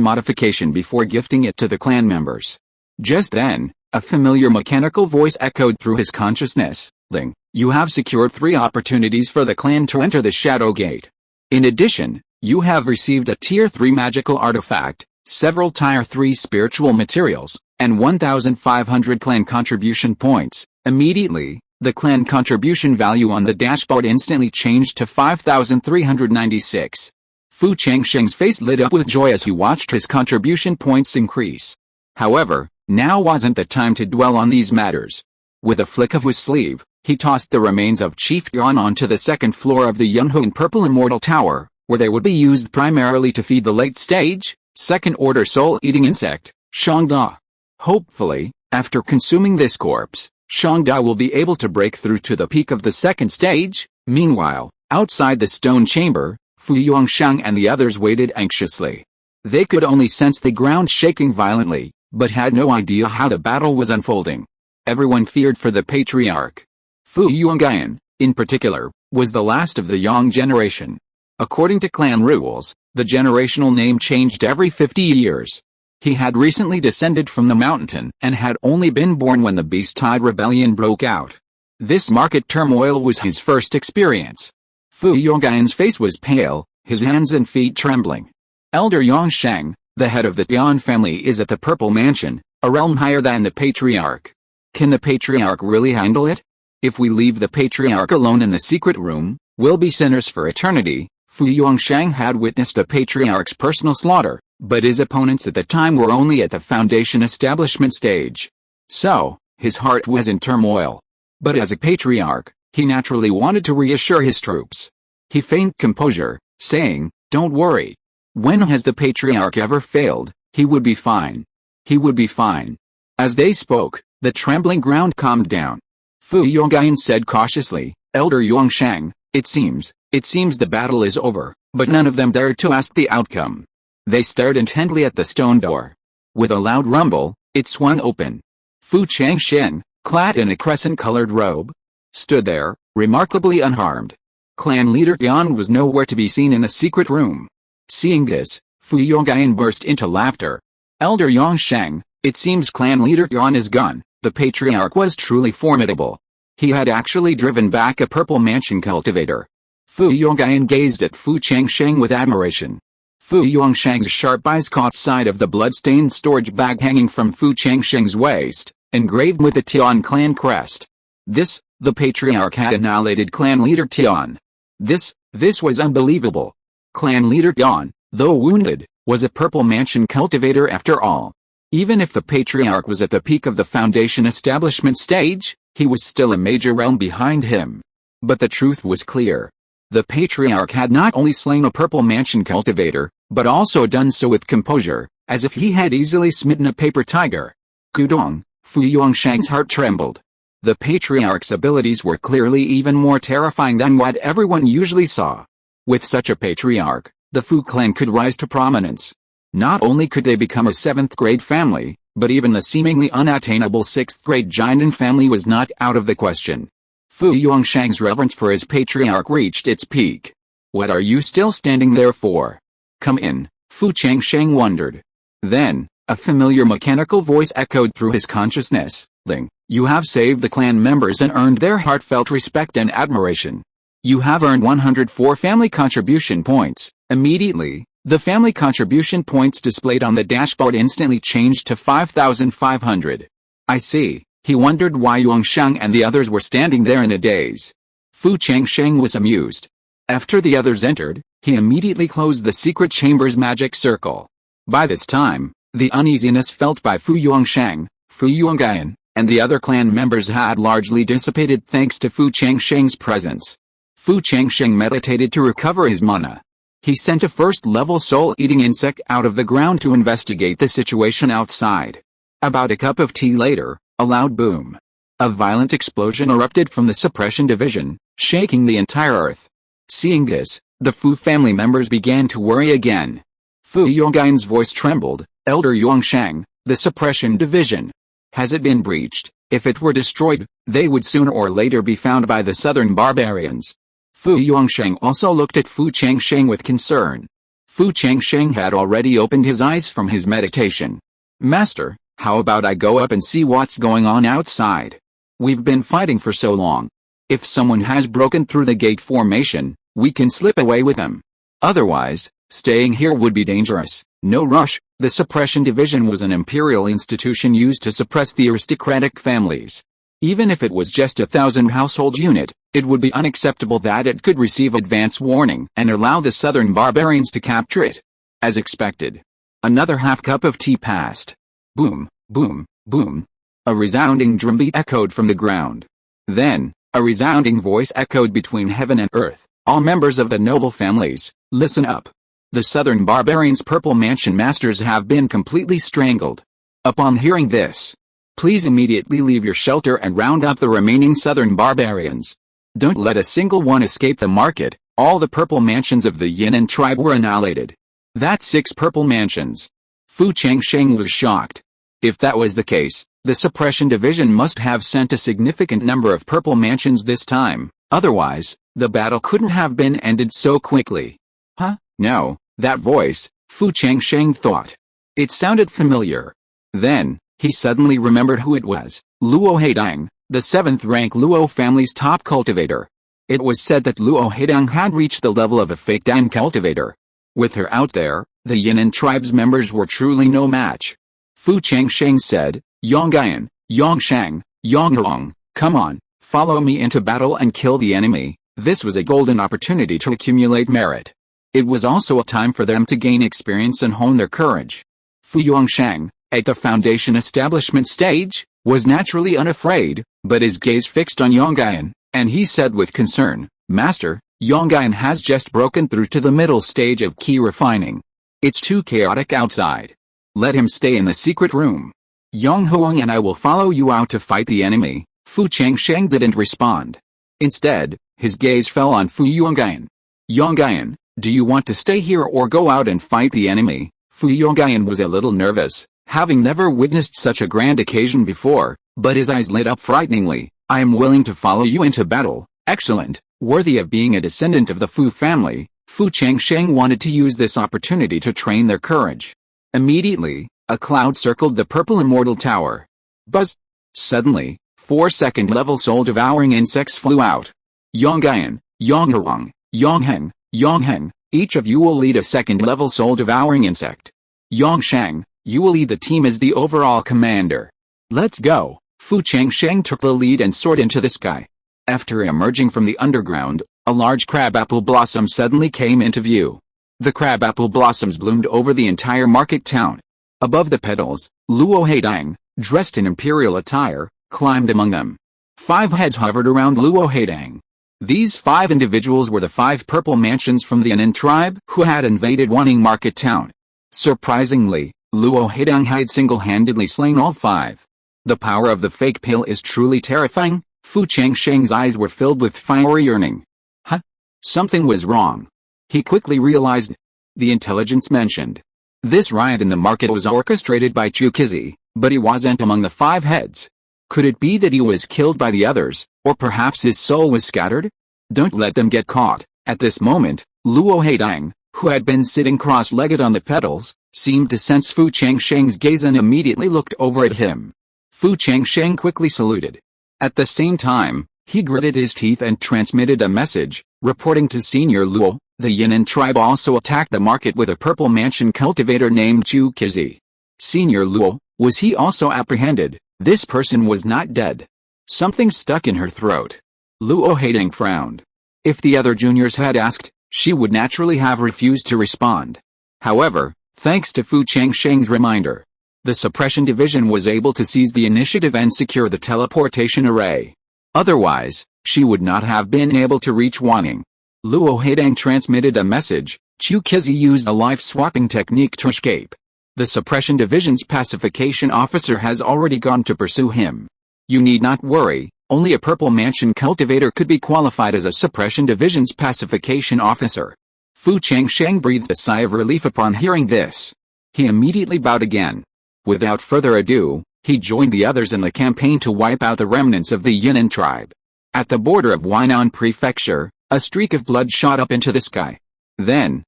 modification before gifting it to the clan members. Just then, a familiar mechanical voice echoed through his consciousness. Ling, you have secured 3 opportunities for the clan to enter the Shadow Gate. In addition, you have received a Tier 3 magical artifact, several Tier 3 spiritual materials, and 1,500 clan contribution points. Immediately, the clan contribution value on the dashboard instantly changed to 5,396. Fu Changsheng's face lit up with joy as he watched his contribution points increase. However, now wasn't the time to dwell on these matters. With a flick of his sleeve, he tossed the remains of Chief Yuan onto the second floor of the Yunhong Purple Immortal Tower, where they would be used primarily to feed the late-stage, second-order soul-eating insect, Shangda. Hopefully, after consuming this corpse, Shangda will be able to break through to the peak of the second stage. Meanwhile, outside the stone chamber, Fu Yuansheng and the others waited anxiously. They could only sense the ground shaking violently, but had no idea how the battle was unfolding. Everyone feared for the Patriarch. Fu Yuangayan, in particular, was the last of the Yang generation. According to clan rules, the generational name changed every 50 years. He had recently descended from the mountain and had only been born when the Beast Tide Rebellion broke out. This market turmoil was his first experience. Fu Yongyan's face was pale, his hands and feet trembling. Elder Yangsheng, the head of the Tian family, is at the Purple Mansion, a realm higher than the Patriarch. Can the Patriarch really handle it? If we leave the Patriarch alone in the secret room, we'll be sinners for eternity. Fu Yuansheng had witnessed the Patriarch's personal slaughter, but his opponents at the time were only at the Foundation establishment stage. So, his heart was in turmoil. But as a Patriarch, he naturally wanted to reassure his troops. He feigned composure, saying, "Don't worry. When has the Patriarch ever failed? He would be fine. He would be fine." As they spoke, the trembling ground calmed down. Fu Yongyan said cautiously, "Elder Yangsheng, it seems the battle is over," but none of them dared to ask the outcome. They stared intently at the stone door. With a loud rumble, it swung open. Fu Changsheng, clad in a crescent-colored robe, stood there, remarkably unharmed. Clan leader Tian was nowhere to be seen in the secret room. Seeing this, Fu Yongyan burst into laughter. "Elder Yangsheng, it seems clan leader Tian is gone." The Patriarch was truly formidable. He had actually driven back a Purple Mansion cultivator. Fu Yongyan gazed at Fu Changsheng with admiration. Fu Yuansheng's sharp eyes caught sight of the blood-stained storage bag hanging from Fu Changsheng's waist, engraved with the Tian clan crest. The Patriarch had annihilated clan leader Tian. This was unbelievable. Clan leader Tian, though wounded, was a Purple Mansion cultivator after all. Even if the Patriarch was at the peak of the Foundation establishment stage, he was still a major realm behind him. But the truth was clear. The Patriarch had not only slain a Purple Mansion cultivator, but also done so with composure, as if he had easily smitten a paper tiger. Gudong, Fu Yuansheng's heart trembled. The Patriarch's abilities were clearly even more terrifying than what everyone usually saw. With such a Patriarch, the Fu clan could rise to prominence. Not only could they become a 7th-grade family, but even the seemingly unattainable 6th-grade Jinan family was not out of the question. Fu Yuansheng's reverence for his Patriarch reached its peak. "What are you still standing there for? Come in," Fu Changsheng wondered. Then, a familiar mechanical voice echoed through his consciousness. "Ling, you have saved the clan members and earned their heartfelt respect and admiration. You have earned 104 family contribution points." Immediately, the family contribution points displayed on the dashboard instantly changed to 5,500. "I see." He wondered why Yangsheng and the others were standing there in a daze. Fu Changsheng was amused. After the others entered, he immediately closed the secret chamber's magic circle. By this time, the uneasiness felt by Fu Yangsheng, Fu Yongyan, and the other clan members had largely dissipated thanks to Fu Changsheng's presence. Fu Changsheng meditated to recover his mana. He sent a first-level soul-eating insect out of the ground to investigate the situation outside. About a cup of tea later, a loud boom. A violent explosion erupted from the suppression division, shaking the entire earth. Seeing this, the Fu family members began to worry again. Fu Yongyan's voice trembled. Elder Changsheng, the suppression division. Has it been breached? If it were destroyed, they would sooner or later be found by the southern barbarians. Fu Yongsheng also looked at Fu Changsheng with concern. Fu Changsheng had already opened his eyes from his meditation. Master, how about I go up and see what's going on outside? We've been fighting for so long. If someone has broken through the gate formation, we can slip away with them. Otherwise, staying here would be dangerous. No rush. The suppression division was an imperial institution used to suppress the aristocratic families. Even if it was just 1,000 household unit, it would be unacceptable that it could receive advance warning and allow the southern barbarians to capture it. As expected. Another half cup of tea passed. Boom, boom, boom. A resounding drumbeat echoed from the ground. Then, a resounding voice echoed between heaven and earth. All members of the noble families, listen up. The southern barbarians' purple mansion masters have been completely strangled. Upon hearing this, please immediately leave your shelter and round up the remaining southern barbarians. Don't let a single one escape the market. All the purple mansions of the Yangang tribe were annihilated. That's 6 purple mansions. Fu Changsheng was shocked. If that was the case, the suppression division must have sent a significant number of purple mansions this time. Otherwise, the battle couldn't have been ended so quickly. Huh? No, that voice, Fu Changsheng thought. It sounded familiar. Then, he suddenly remembered who it was. Luo Heidang, the 7th-rank Luo family's top cultivator. It was said that Luo Heidang had reached the level of a fake Dan cultivator. With her out there, the Yangang tribe's members were truly no match. Fu Changsheng said, Yongyan, Yongsheng, Yongrong, come on, follow me into battle and kill the enemy. This was a golden opportunity to accumulate merit. It was also a time for them to gain experience and hone their courage. Fu Yongsheng, at the foundation establishment stage, was naturally unafraid, but his gaze fixed on Yongyan, and he said with concern, Master, Yongyan has just broken through to the middle stage of key refining. It's too chaotic outside. Let him stay in the secret room. Yong Huang and I will follow you out to fight the enemy. Fu Changsheng didn't respond. Instead, his gaze fell on Fu Yongyan. Yongyan, do you want to stay here or go out and fight the enemy? Fu Yongyan was a little nervous, having never witnessed such a grand occasion before, but his eyes lit up frighteningly. I am willing to follow you into battle. Excellent, worthy of being a descendant of the Fu family. Fu Changsheng wanted to use this opportunity to train their courage. Immediately, a cloud circled the purple immortal tower. Buzz! Suddenly, 4 second-level soul-devouring insects flew out. Yongyan, Yonghuang, Yongheng, Yongheng, each of you will lead a second-level soul-devouring insect. Yongsheng, you will lead the team as the overall commander. Let's go! Fu Changsheng took the lead and soared into the sky. After emerging from the underground, a large crabapple blossom suddenly came into view. The crabapple blossoms bloomed over the entire market town. Above the petals, Luo Heidang, dressed in imperial attire, climbed among them. 5 heads hovered around Luo Heidang. These 5 individuals were the 5 purple mansions from the Yangang tribe who had invaded Wanning Market Town. Surprisingly, Luo Heidang had single-handedly slain all 5. The power of the fake pill is truly terrifying. Fu Changsheng's eyes were filled with fiery yearning. Huh? Something was wrong. He quickly realized. The intelligence mentioned. This riot in the market was orchestrated by Chu Kizi, but he wasn't among the 5 heads. Could it be that he was killed by the others, or perhaps his soul was scattered? Don't let them get caught. At this moment, Luo Heidang, who had been sitting cross-legged on the petals, seemed to sense Fu Changsheng's gaze and immediately looked over at him. Fu Changsheng quickly saluted. At the same time, he gritted his teeth and transmitted a message, reporting to Senior Luo. The Yangang tribe also attacked the market with a purple mansion cultivator named Chu Kizi. Senior Luo, was he also apprehended? This person was not dead. Something stuck in her throat. Luo Heidang frowned. If the other juniors had asked, she would naturally have refused to respond. However, thanks to Fu Changsheng's reminder, the suppression division was able to seize the initiative and secure the teleportation array. Otherwise, she would not have been able to reach Wanning. Luo Heidang transmitted a message. Chu Kizi used a life-swapping technique to escape. The suppression division's pacification officer has already gone to pursue him. You need not worry, Only a Purple Mansion cultivator could be qualified as a Suppression Division's pacification officer. Fu Changsheng breathed a sigh of relief upon hearing this. He immediately bowed again. Without further ado, he joined the others in the campaign to wipe out the remnants of the Yangang tribe. At the border of Huainan Prefecture, a streak of blood shot up into the sky. Then,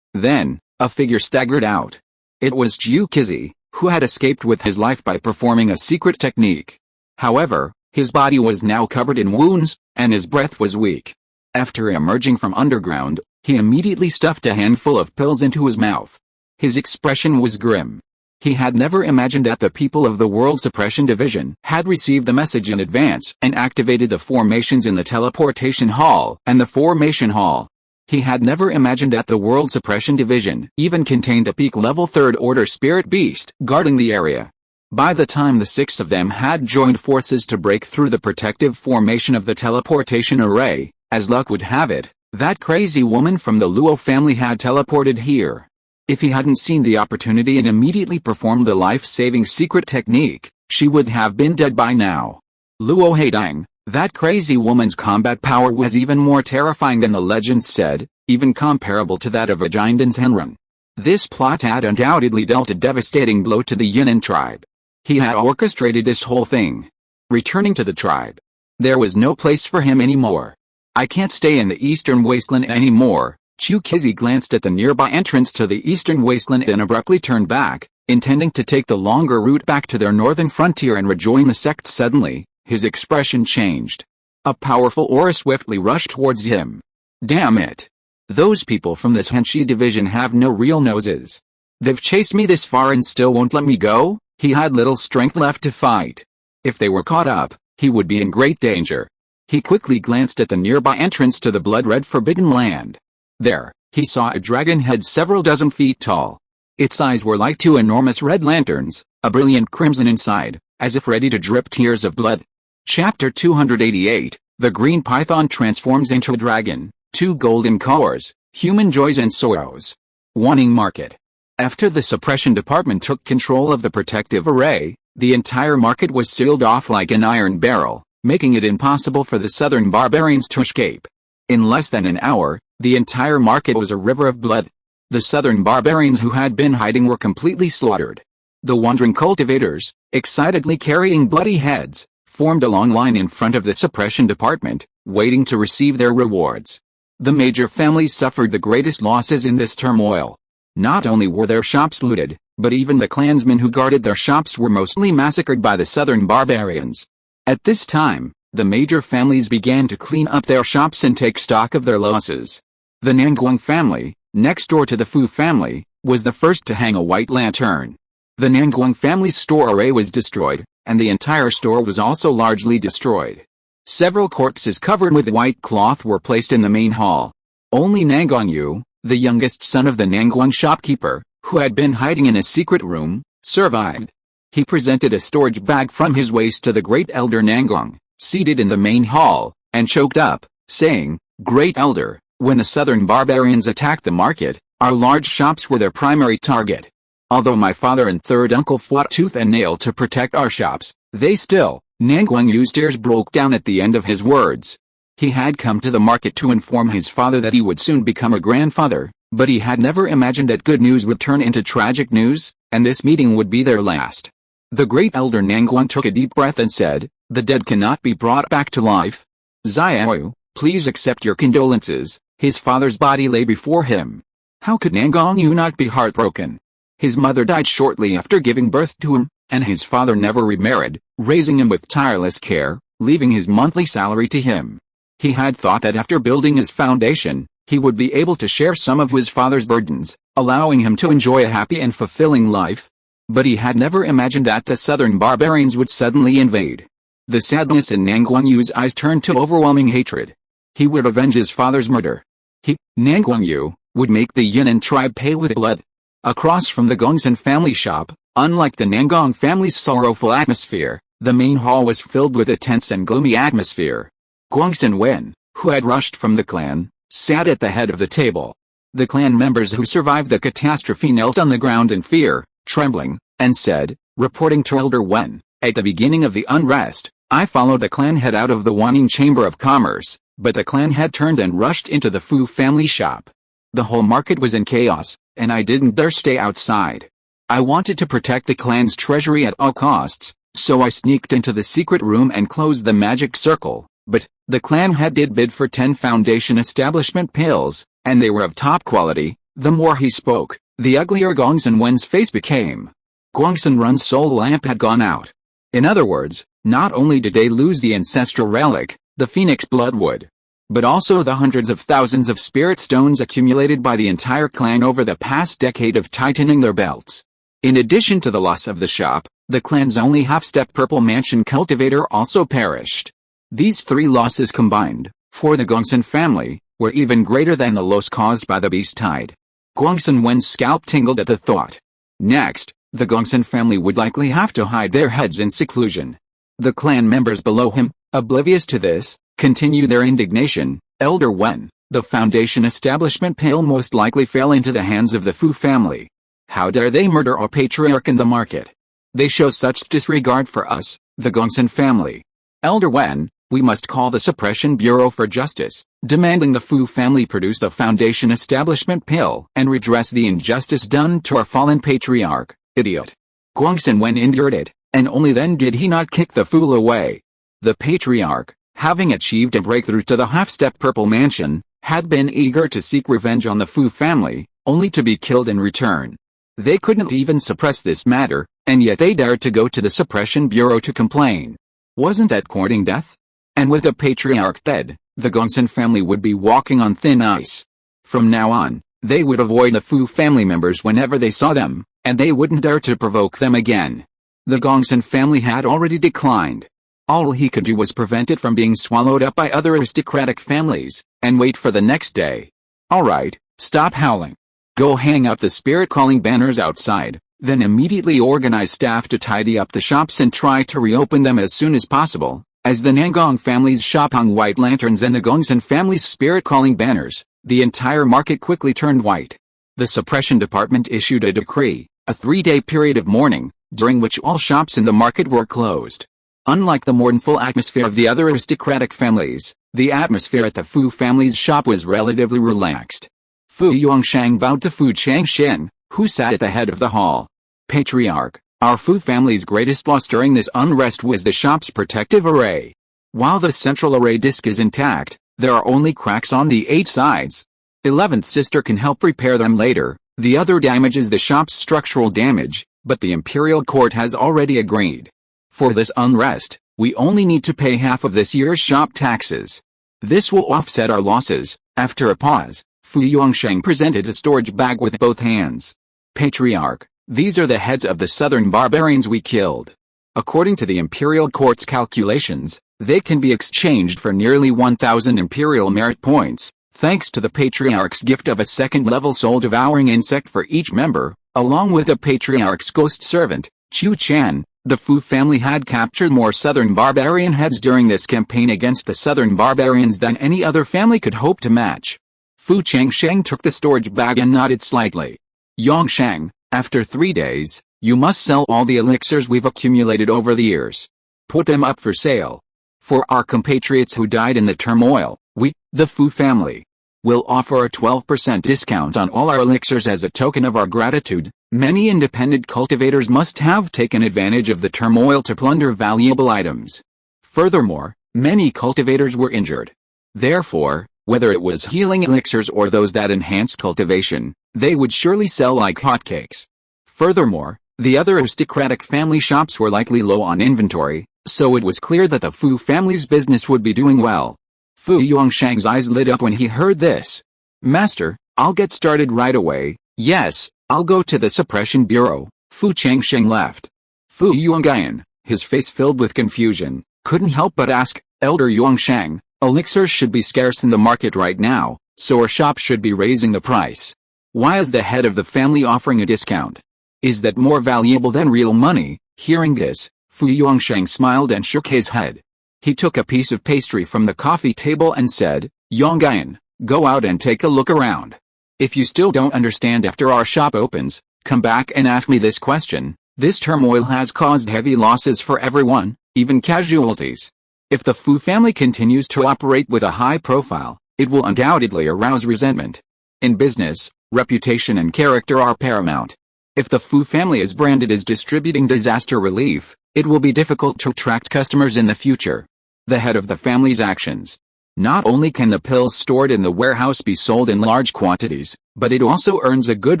a figure staggered out. It was Zhu Qizi, who had escaped with his life by performing a secret technique. However, his body was now covered in wounds, and his breath was weak. After emerging from underground, he immediately stuffed a handful of pills into his mouth. His expression was grim. He had never imagined that the people of the World Suppression Division had received the message in advance and activated the formations in the Teleportation Hall and the Formation Hall. He had never imagined that the World Suppression Division even contained a peak-level third-order spirit beast guarding the area. By the time the 6 of them had joined forces to break through the protective formation of the teleportation array, as luck would have it, that crazy woman from the Luo family had teleported here. If he hadn't seen the opportunity and immediately performed the life-saving secret technique, she would have been dead by now. Luo Haidang, that crazy woman's combat power was even more terrifying than the legends said, even comparable to that of a giant in Henrun. This plot had undoubtedly dealt a devastating blow to the Yangang tribe. He had orchestrated this whole thing. Returning to the tribe, there was no place for him anymore. I can't stay in the Eastern Wasteland anymore. Zhu Qizi glanced at the nearby entrance to the Eastern Wasteland and abruptly turned back, intending to take the longer route back to their northern frontier and rejoin the sect. Suddenly, his expression changed. A powerful aura swiftly rushed towards him. Damn it! Those people from this Henshi division have no real noses. They've chased me this far and still won't let me go? He had little strength left to fight. If they were caught up, he would be in great danger. He quickly glanced at the nearby entrance to the blood-red Forbidden Land. There, he saw a dragon head several dozen feet tall. Its eyes were like 2 enormous red lanterns, a brilliant crimson inside, as if ready to drip tears of blood. Chapter 288, The Green Python Transforms into a Dragon, 2 Golden Colors, Human Joys and Sorrows. Wanting Market. After the Suppression Department took control of the protective array, the entire market was sealed off like an iron barrel, making it impossible for the southern barbarians to escape. In less than an hour, the entire market was a river of blood. The southern barbarians who had been hiding were completely slaughtered. The wandering cultivators, excitedly carrying bloody heads, formed a long line in front of the Suppression Department, waiting to receive their rewards. The major families suffered the greatest losses in this turmoil. Not only were their shops looted, but even the clansmen who guarded their shops were mostly massacred by the southern barbarians. At this time, the major families began to clean up their shops and take stock of their losses. The Nanguang family, next door to the Fu family, was the first to hang a white lantern. The Nanguang family's store array was destroyed, and the entire store was also largely destroyed. Several corpses covered with white cloth were placed in the main hall. Only Nanguang Yu, the youngest son of the Nanguang shopkeeper, who had been hiding in a secret room, survived. He presented a storage bag from his waist to the great elder Nanguang, seated in the main hall, and choked up, saying, "Great elder, when the southern barbarians attacked the market, our large shops were their primary target. Although my father and third uncle fought tooth and nail to protect our shops, they still..." Nanguang Yu's tears broke down at the end of his words. He had come to the market to inform his father that he would soon become a grandfather, but he had never imagined that good news would turn into tragic news, and this meeting would be their last. The great elder Nanguang took a deep breath and said, "The dead cannot be brought back to life. Xiao, please accept your condolences." His father's body lay before him. How could Nanguang Yu not be heartbroken? His mother died shortly after giving birth to him, and his father never remarried, raising him with tireless care, leaving his monthly salary to him. He had thought that after building his foundation, he would be able to share some of his father's burdens, allowing him to enjoy a happy and fulfilling life. But he had never imagined that the southern barbarians would suddenly invade. The sadness in Nanguang Yu's eyes turned to overwhelming hatred. He would avenge his father's murder. He, Nanguang Yu, would make the Yangang tribe pay with blood. Across from the Gongsun family shop, unlike the Nanguang family's sorrowful atmosphere, the main hall was filled with a tense and gloomy atmosphere. Gongsun Wen, who had rushed from the clan, sat at the head of the table. The clan members who survived the catastrophe knelt on the ground in fear, trembling, and said, reporting to Elder Wen, "At the beginning of the unrest, I followed the clan head out of the Wanning Chamber of Commerce, but the clan head turned and rushed into the Fu family shop. The whole market was in chaos, and I didn't dare stay outside. I wanted to protect the clan's treasury at all costs, so I sneaked into the secret room and closed the magic circle, but the clan head did bid for 10 foundation establishment pills, and they were of top quality. The more he spoke, the uglier Gongsun Wen's face became. Gongsun Run's soul lamp had gone out. In other words, not only did they lose the ancestral relic, the phoenix bloodwood, but also the hundreds of thousands of spirit stones accumulated by the entire clan over the past decade of tightening their belts. In addition to the loss of the shop, the clan's only half-step purple mansion cultivator also perished. These 3 losses combined, for the Gongsun family, were even greater than the loss caused by the beast tide. Gongsun Wen's scalp tingled at the thought. Next, the Gongsun family would likely have to hide their heads in seclusion. The clan members below him, oblivious to this, continued their indignation. Elder Wen, the foundation establishment pill most likely fell into the hands of the Fu family. How dare they murder our patriarch in the market? They show such disregard for us, the Gongsun family. Elder Wen, we must call the Suppression Bureau for justice, demanding the Fu family produce the foundation establishment pill and redress the injustice done to our fallen patriarch. Idiot. Gongsun Wen endured it, and only then did he not kick the fool away. The patriarch, having achieved a breakthrough to the half-step purple mansion, had been eager to seek revenge on the Fu family, only to be killed in return. They couldn't even suppress this matter, and yet they dared to go to the Suppression Bureau to complain. Wasn't that courting death? And with the patriarch dead, the Gongsun family would be walking on thin ice. From now on, they would avoid the Fu family members whenever they saw them, and they wouldn't dare to provoke them again. The Gongsun family had already declined. All he could do was prevent it from being swallowed up by other aristocratic families, and wait for the next day. Alright, stop howling. Go hang up the spirit-calling banners outside, then immediately organize staff to tidy up the shops and try to reopen them as soon as possible. As the Nangang family's shop hung white lanterns and the Gongsun family's spirit-calling banners, the entire market quickly turned white. The suppression department issued a decree, a 3-day period of mourning, during which all shops in the market were closed. Unlike the mournful atmosphere of the other aristocratic families, the atmosphere at the Fu family's shop was relatively relaxed. Fu Yongshang bowed to Fu Changsheng, who sat at the head of the hall. Patriarch, our Fu family's greatest loss during this unrest was the shop's protective array. While the central array disc is intact, there are only cracks on the 8 sides. 11th sister can help repair them later. The other damage is the shop's structural damage, but the imperial court has already agreed. For this unrest, we only need to pay half of this year's shop taxes. This will offset our losses. After a pause, Fu Yongsheng presented a storage bag with both hands. Patriarch, these are the heads of the southern barbarians we killed. According to the imperial court's calculations, they can be exchanged for nearly 1,000 imperial merit points, thanks to the patriarch's gift of a second-level soul-devouring insect for each member, along with the patriarch's ghost servant, Chu Chan. The Fu family had captured more southern barbarian heads during this campaign against the southern barbarians than any other family could hope to match. Fu Changsheng took the storage bag and nodded slightly. Yongsheng, after 3 days, you must sell all the elixirs we've accumulated over the years. Put them up for sale. For our compatriots who died in the turmoil, we, the Fu family, will offer a 12% discount on all our elixirs as a token of our gratitude. Many independent cultivators must have taken advantage of the turmoil to plunder valuable items. Furthermore, many cultivators were injured. Therefore, whether it was healing elixirs or those that enhanced cultivation, they would surely sell like hotcakes. Furthermore, the other aristocratic family shops were likely low on inventory, so it was clear that the Fu family's business would be doing well. Fu Yongsheng's eyes lit up when he heard this. Master, I'll get started right away. Yes, I'll go to the Suppression Bureau. Fu Changsheng left. Fu Yongyan, his face filled with confusion, couldn't help but ask, Elder Yongsheng, elixirs should be scarce in the market right now, so our shop should be raising the price. Why is the head of the family offering a discount? Is that more valuable than real money? Hearing this, Fu Yongsheng smiled and shook his head. He took a piece of pastry from the coffee table and said, Yongyan, go out and take a look around. If you still don't understand after our shop opens, come back and ask me this question. This turmoil has caused heavy losses for everyone, even casualties. If the Fu family continues to operate with a high profile, it will undoubtedly arouse resentment. In business, reputation and character are paramount. If the Fu family is branded as distributing disaster relief, it will be difficult to attract customers in the future. The head of the family's actions. Not only can the pills stored in the warehouse be sold in large quantities, but it also earns a good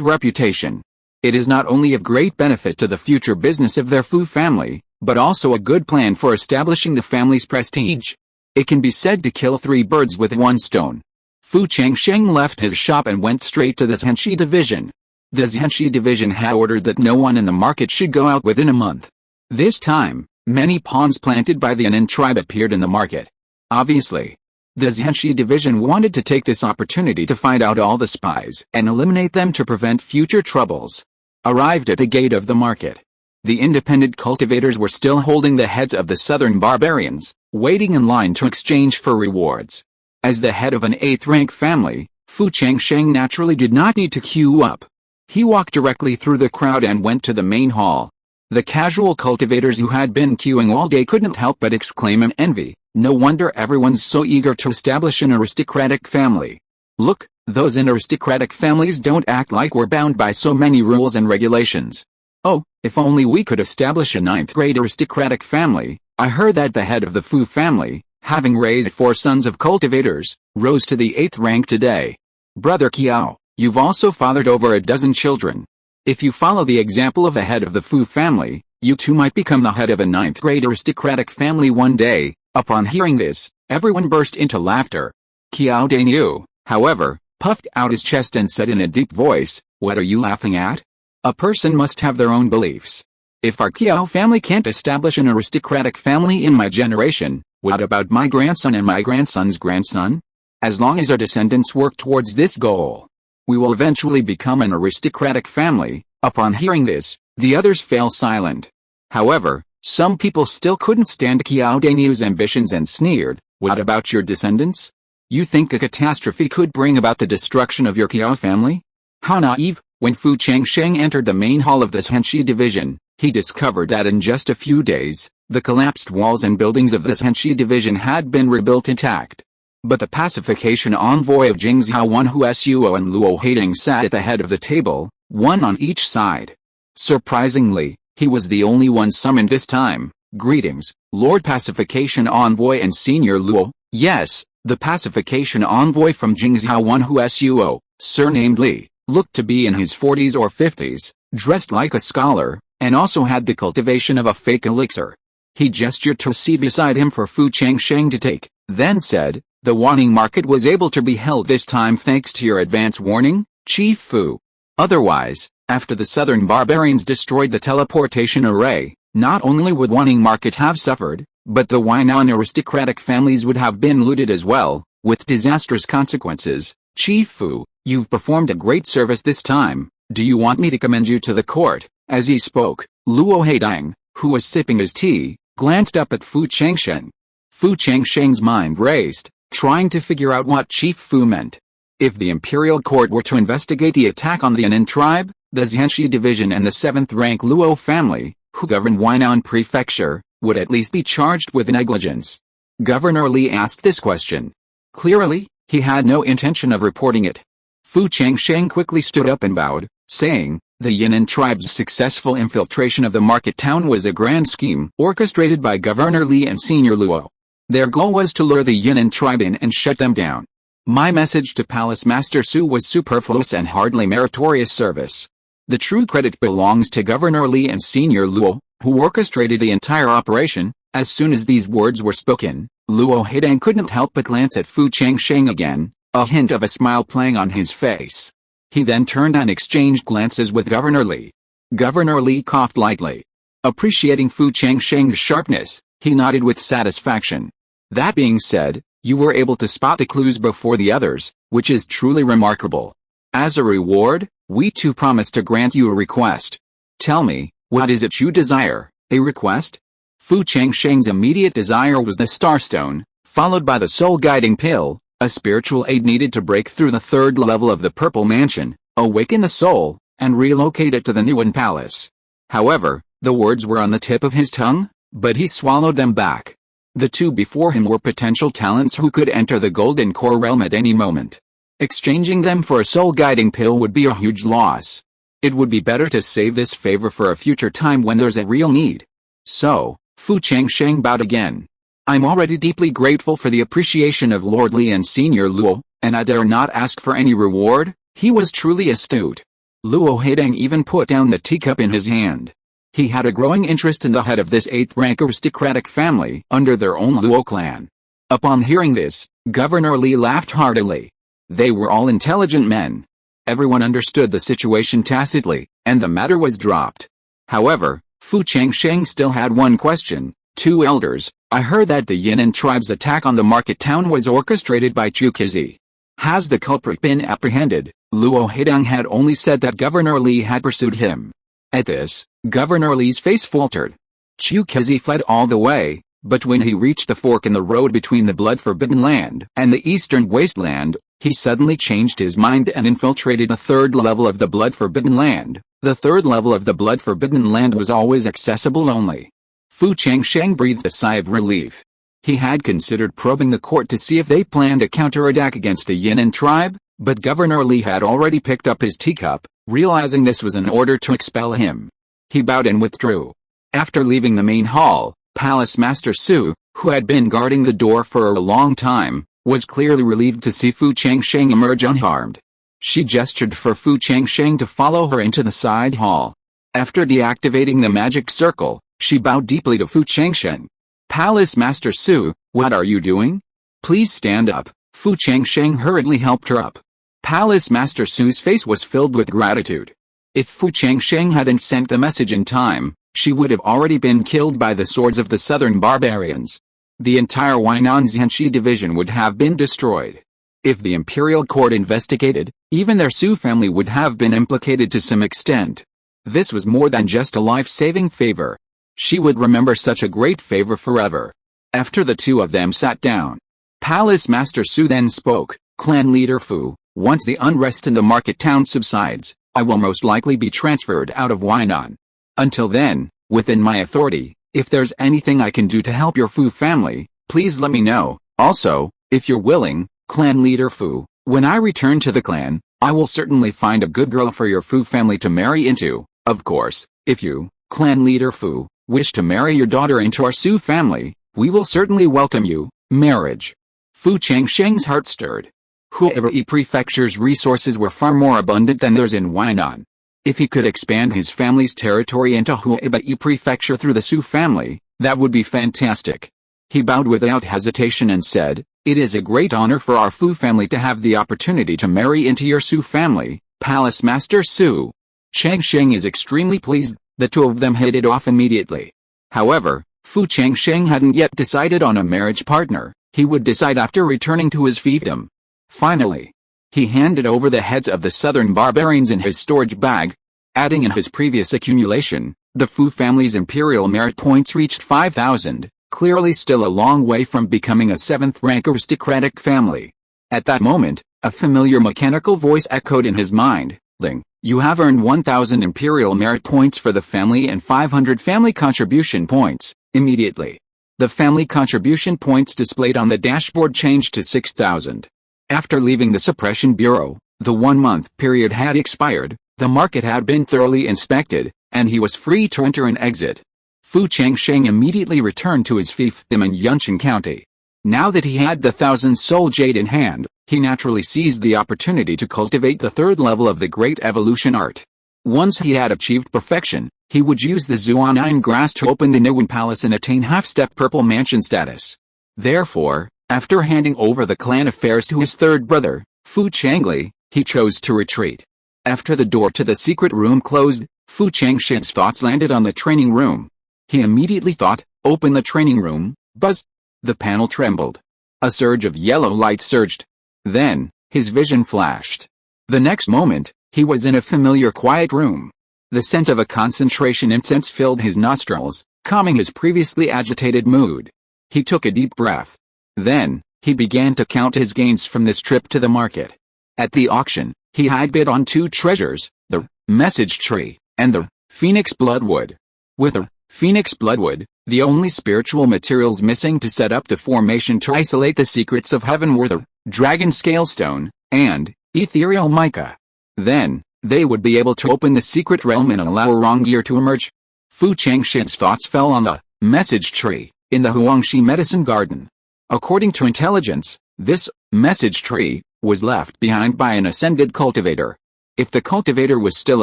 reputation. It is not only of great benefit to the future business of their Fu family, but also a good plan for establishing the family's prestige. It can be said to kill 3 birds with 1 stone. Fu Changsheng left his shop and went straight to the Zhenshi division. The Zhenshi division had ordered that no one in the market should go out within a month. This time, many pawns planted by the yangang tribe appeared in the market. Obviously, the Zhenshi division wanted to take this opportunity to find out all the spies and eliminate them to prevent future troubles. Arrived at the gate of the market, the independent cultivators were still holding the heads of the southern barbarians, waiting in line to exchange for rewards. As the head of an 8th-rank family, Fu Changsheng naturally did not need to queue up. He walked directly through the crowd and went to the main hall. The casual cultivators who had been queuing all day couldn't help but exclaim in envy, "No wonder everyone's so eager to establish an aristocratic family. Look, those aristocratic families don't act like we're bound by so many rules and regulations. Oh, if only we could establish a 9th-grade aristocratic family." I heard that the head of the Fu family, having raised 4 sons of cultivators, rose to the 8th rank today. Brother Qiao, you've also fathered over a dozen children. If you follow the example of the head of the Fu family, you too might become the head of a 9th-grade aristocratic family one day. Upon hearing this, everyone burst into laughter. Qiao Dainyu, however, puffed out his chest and said in a deep voice, "What are you laughing at? A person must have their own beliefs. If our Qiao family can't establish an aristocratic family in my generation, what about my grandson and my grandson's grandson? As long as our descendants work towards this goal, we will eventually become an aristocratic family." Upon hearing this, the others fell silent. However, some people still couldn't stand Qiao Dainyu's ambitions and sneered, "What about your descendants? You think a catastrophe could bring about the destruction of your Qiao family? How naive!" When Fu Changsheng entered the main hall of the Zhenshi division, he discovered that in just a few days, the collapsed walls and buildings of the Zhenshi division had been rebuilt intact. But the pacification envoy of Shangguan Hongyu and Luo Haiding sat at the head of the table, one on each side. Surprisingly, he was the only one summoned this time. "Greetings, Lord Pacification Envoy and Senior Luo." Yes, the pacification envoy from Shangguan Hongyu, surnamed Li, looked to be in his 40s or 50s, dressed like a scholar, and also had the cultivation of a fake elixir. He gestured to a seat beside him for Fu Changsheng to take, then said, "The wanting market was able to be held this time thanks to your advance warning, Chief Fu. Otherwise, after the southern barbarians destroyed the teleportation array, not only would wanting market have suffered, but the Huainan aristocratic families would have been looted as well, with disastrous consequences. Chief Fu, you've performed a great service this time. Do you want me to commend you to the court?" As he spoke, Luo Haidang, who was sipping his tea, glanced up at Fu Changsheng. Fu Changsheng's mind raced, trying to figure out what Chief Fu meant. If the imperial court were to investigate the attack on the yangang tribe, the Zhenshi division and the 7th-rank Luo family, who govern Huainan prefecture, would at least be charged with negligence. Governor Li asked this question. Clearly, he had no intention of reporting it. Fu Changsheng quickly stood up and bowed, saying, "The yangang tribe's successful infiltration of the market town was a grand scheme orchestrated by Governor Li and Senior Luo. Their goal was to lure the yangang tribe in and shut them down. My message to Palace Master Su was superfluous and hardly meritorious service. The true credit belongs to Governor Li and Senior Luo, who orchestrated the entire operation." As soon as these words were spoken, Luo Haidang couldn't help but glance at Fu Changsheng again, a hint of a smile playing on his face. He then turned and exchanged glances with Governor Li. Governor Li coughed lightly. Appreciating Fu Changsheng's sharpness, he nodded with satisfaction. "That being said, you were able to spot the clues before the others, which is truly remarkable. As a reward, we too promise to grant you a request. Tell me, what is it you desire?" A request? Fu Changsheng's immediate desire was the Starstone, followed by the Soul Guiding Pill, a spiritual aid needed to break through the 3rd level of the Purple Mansion, awaken the soul, and relocate it to the Nuan Palace. However, the words were on the tip of his tongue, but he swallowed them back. The two before him were potential talents who could enter the golden core realm at any moment. Exchanging them for a soul-guiding pill would be a huge loss. It would be better to save this favor for a future time when there's a real need. So, Fu Changsheng bowed again. I'm already deeply grateful for the appreciation of Lord Li and Senior Luo, and I dare not ask for any reward. He was truly astute. Luo Haidang even put down the teacup in his hand. He had a growing interest in the head of this 8th-rank aristocratic family under their own Luo clan. Upon hearing this, Governor Li laughed heartily. They were all intelligent men. Everyone understood the situation tacitly, and the matter was dropped. However, Fu Changsheng still had one question. Two elders, I heard that the Yangang tribe's attack on the market town was orchestrated by Chukizi. Has the culprit been apprehended? Luo Haidang had only said that Governor Li had pursued him. At this, Governor Li's face faltered. Chukizi fled all the way, but when he reached the fork in the road between the blood-forbidden land and the eastern wasteland, he suddenly changed his mind and infiltrated the third level of the blood-forbidden land. The third level of the blood-forbidden land was always accessible only. Fu Changsheng breathed a sigh of relief. He had considered probing the court to see if they planned a counterattack against the Yangang tribe, but Governor Li had already picked up his teacup, realizing this was an order to expel him. He bowed and withdrew. After leaving the main hall, Palace Master Su, who had been guarding the door for a long time, was clearly relieved to see Fu Changsheng emerge unharmed. She gestured for Fu Changsheng to follow her into the side hall. After deactivating the magic circle, she bowed deeply to Fu Changsheng. Palace Master Su, what are you doing? Please stand up. Fu Changsheng hurriedly helped her up. Palace Master Su's face was filled with gratitude. If Fu Changsheng hadn't sent the message in time, she would have already been killed by the swords of the southern barbarians. The entire Huainan Xianxi division would have been destroyed. If the imperial court investigated, even their Su family would have been implicated to some extent. This was more than just a life-saving favor. She would remember such a great favor forever. After the two of them sat down, Palace Master Su then spoke, Clan Leader Fu, once the unrest in the market town subsides, I will most likely be transferred out of Huainan. Until then, within my authority, if there's anything I can do to help your Fu family, please let me know. Also, if you're willing, Clan Leader Fu, when I return to the clan, I will certainly find a good girl for your Fu family to marry into. Of course, if you, Clan Leader Fu, wish to marry your daughter into our Su family, we will certainly welcome you. Marriage. Fu Changsheng's heart stirred. Huai Prefecture's resources were far more abundant than theirs in Huainan. If he could expand his family's territory into Huai Prefecture through the Su family, that would be fantastic. He bowed without hesitation and said, it is a great honor for our Fu family to have the opportunity to marry into your Su family, Palace Master Su. Changsheng is extremely pleased. The two of them hit it off immediately. However, Fu Changsheng hadn't yet decided on a marriage partner. He would decide after returning to his fiefdom. Finally, he handed over the heads of the southern barbarians in his storage bag. Adding in his previous accumulation, the Fu family's imperial merit points reached 5,000, clearly still a long way from becoming a 7th-rank aristocratic family. At that moment, a familiar mechanical voice echoed in his mind, Ling, you have earned 1,000 imperial merit points for the family and 500 family contribution points. Immediately, the family contribution points displayed on the dashboard changed to 6,000. After leaving the Suppression Bureau, the 1-month period had expired, the market had been thoroughly inspected, and he was free to enter and exit. Fu Changsheng immediately returned to his fiefdom in Yancheng County. Now that he had the 1,000 soul jade in hand, he naturally seized the opportunity to cultivate the third level of the Great Evolution Art. Once he had achieved perfection, he would use the Zuanine grass to open the Niwen Palace and attain half-step purple mansion status. Therefore, after handing over the clan affairs to his third brother, Fu Changli, he chose to retreat. After the door to the secret room closed, Fu Changsheng's thoughts landed on the training room. He immediately thought, open the training room, buzz. The panel trembled. A surge of yellow light surged. Then, his vision flashed. The next moment, he was in a familiar quiet room. The scent of a concentration incense filled his nostrils, calming his previously agitated mood. He took a deep breath. Then, he began to count his gains from this trip to the market. At the auction, he had bid on 2 treasures, the message tree and the phoenix bloodwood. With a Phoenix bloodwood, the only spiritual materials missing to set up the formation to isolate the secrets of heaven were the dragon scale stone and ethereal mica. Then, they would be able to open the secret realm and allow Rongyear to emerge. Fu Changsheng's thoughts fell on the message tree in the Huangshi medicine garden. According to intelligence, this message tree was left behind by an ascended cultivator. If the cultivator was still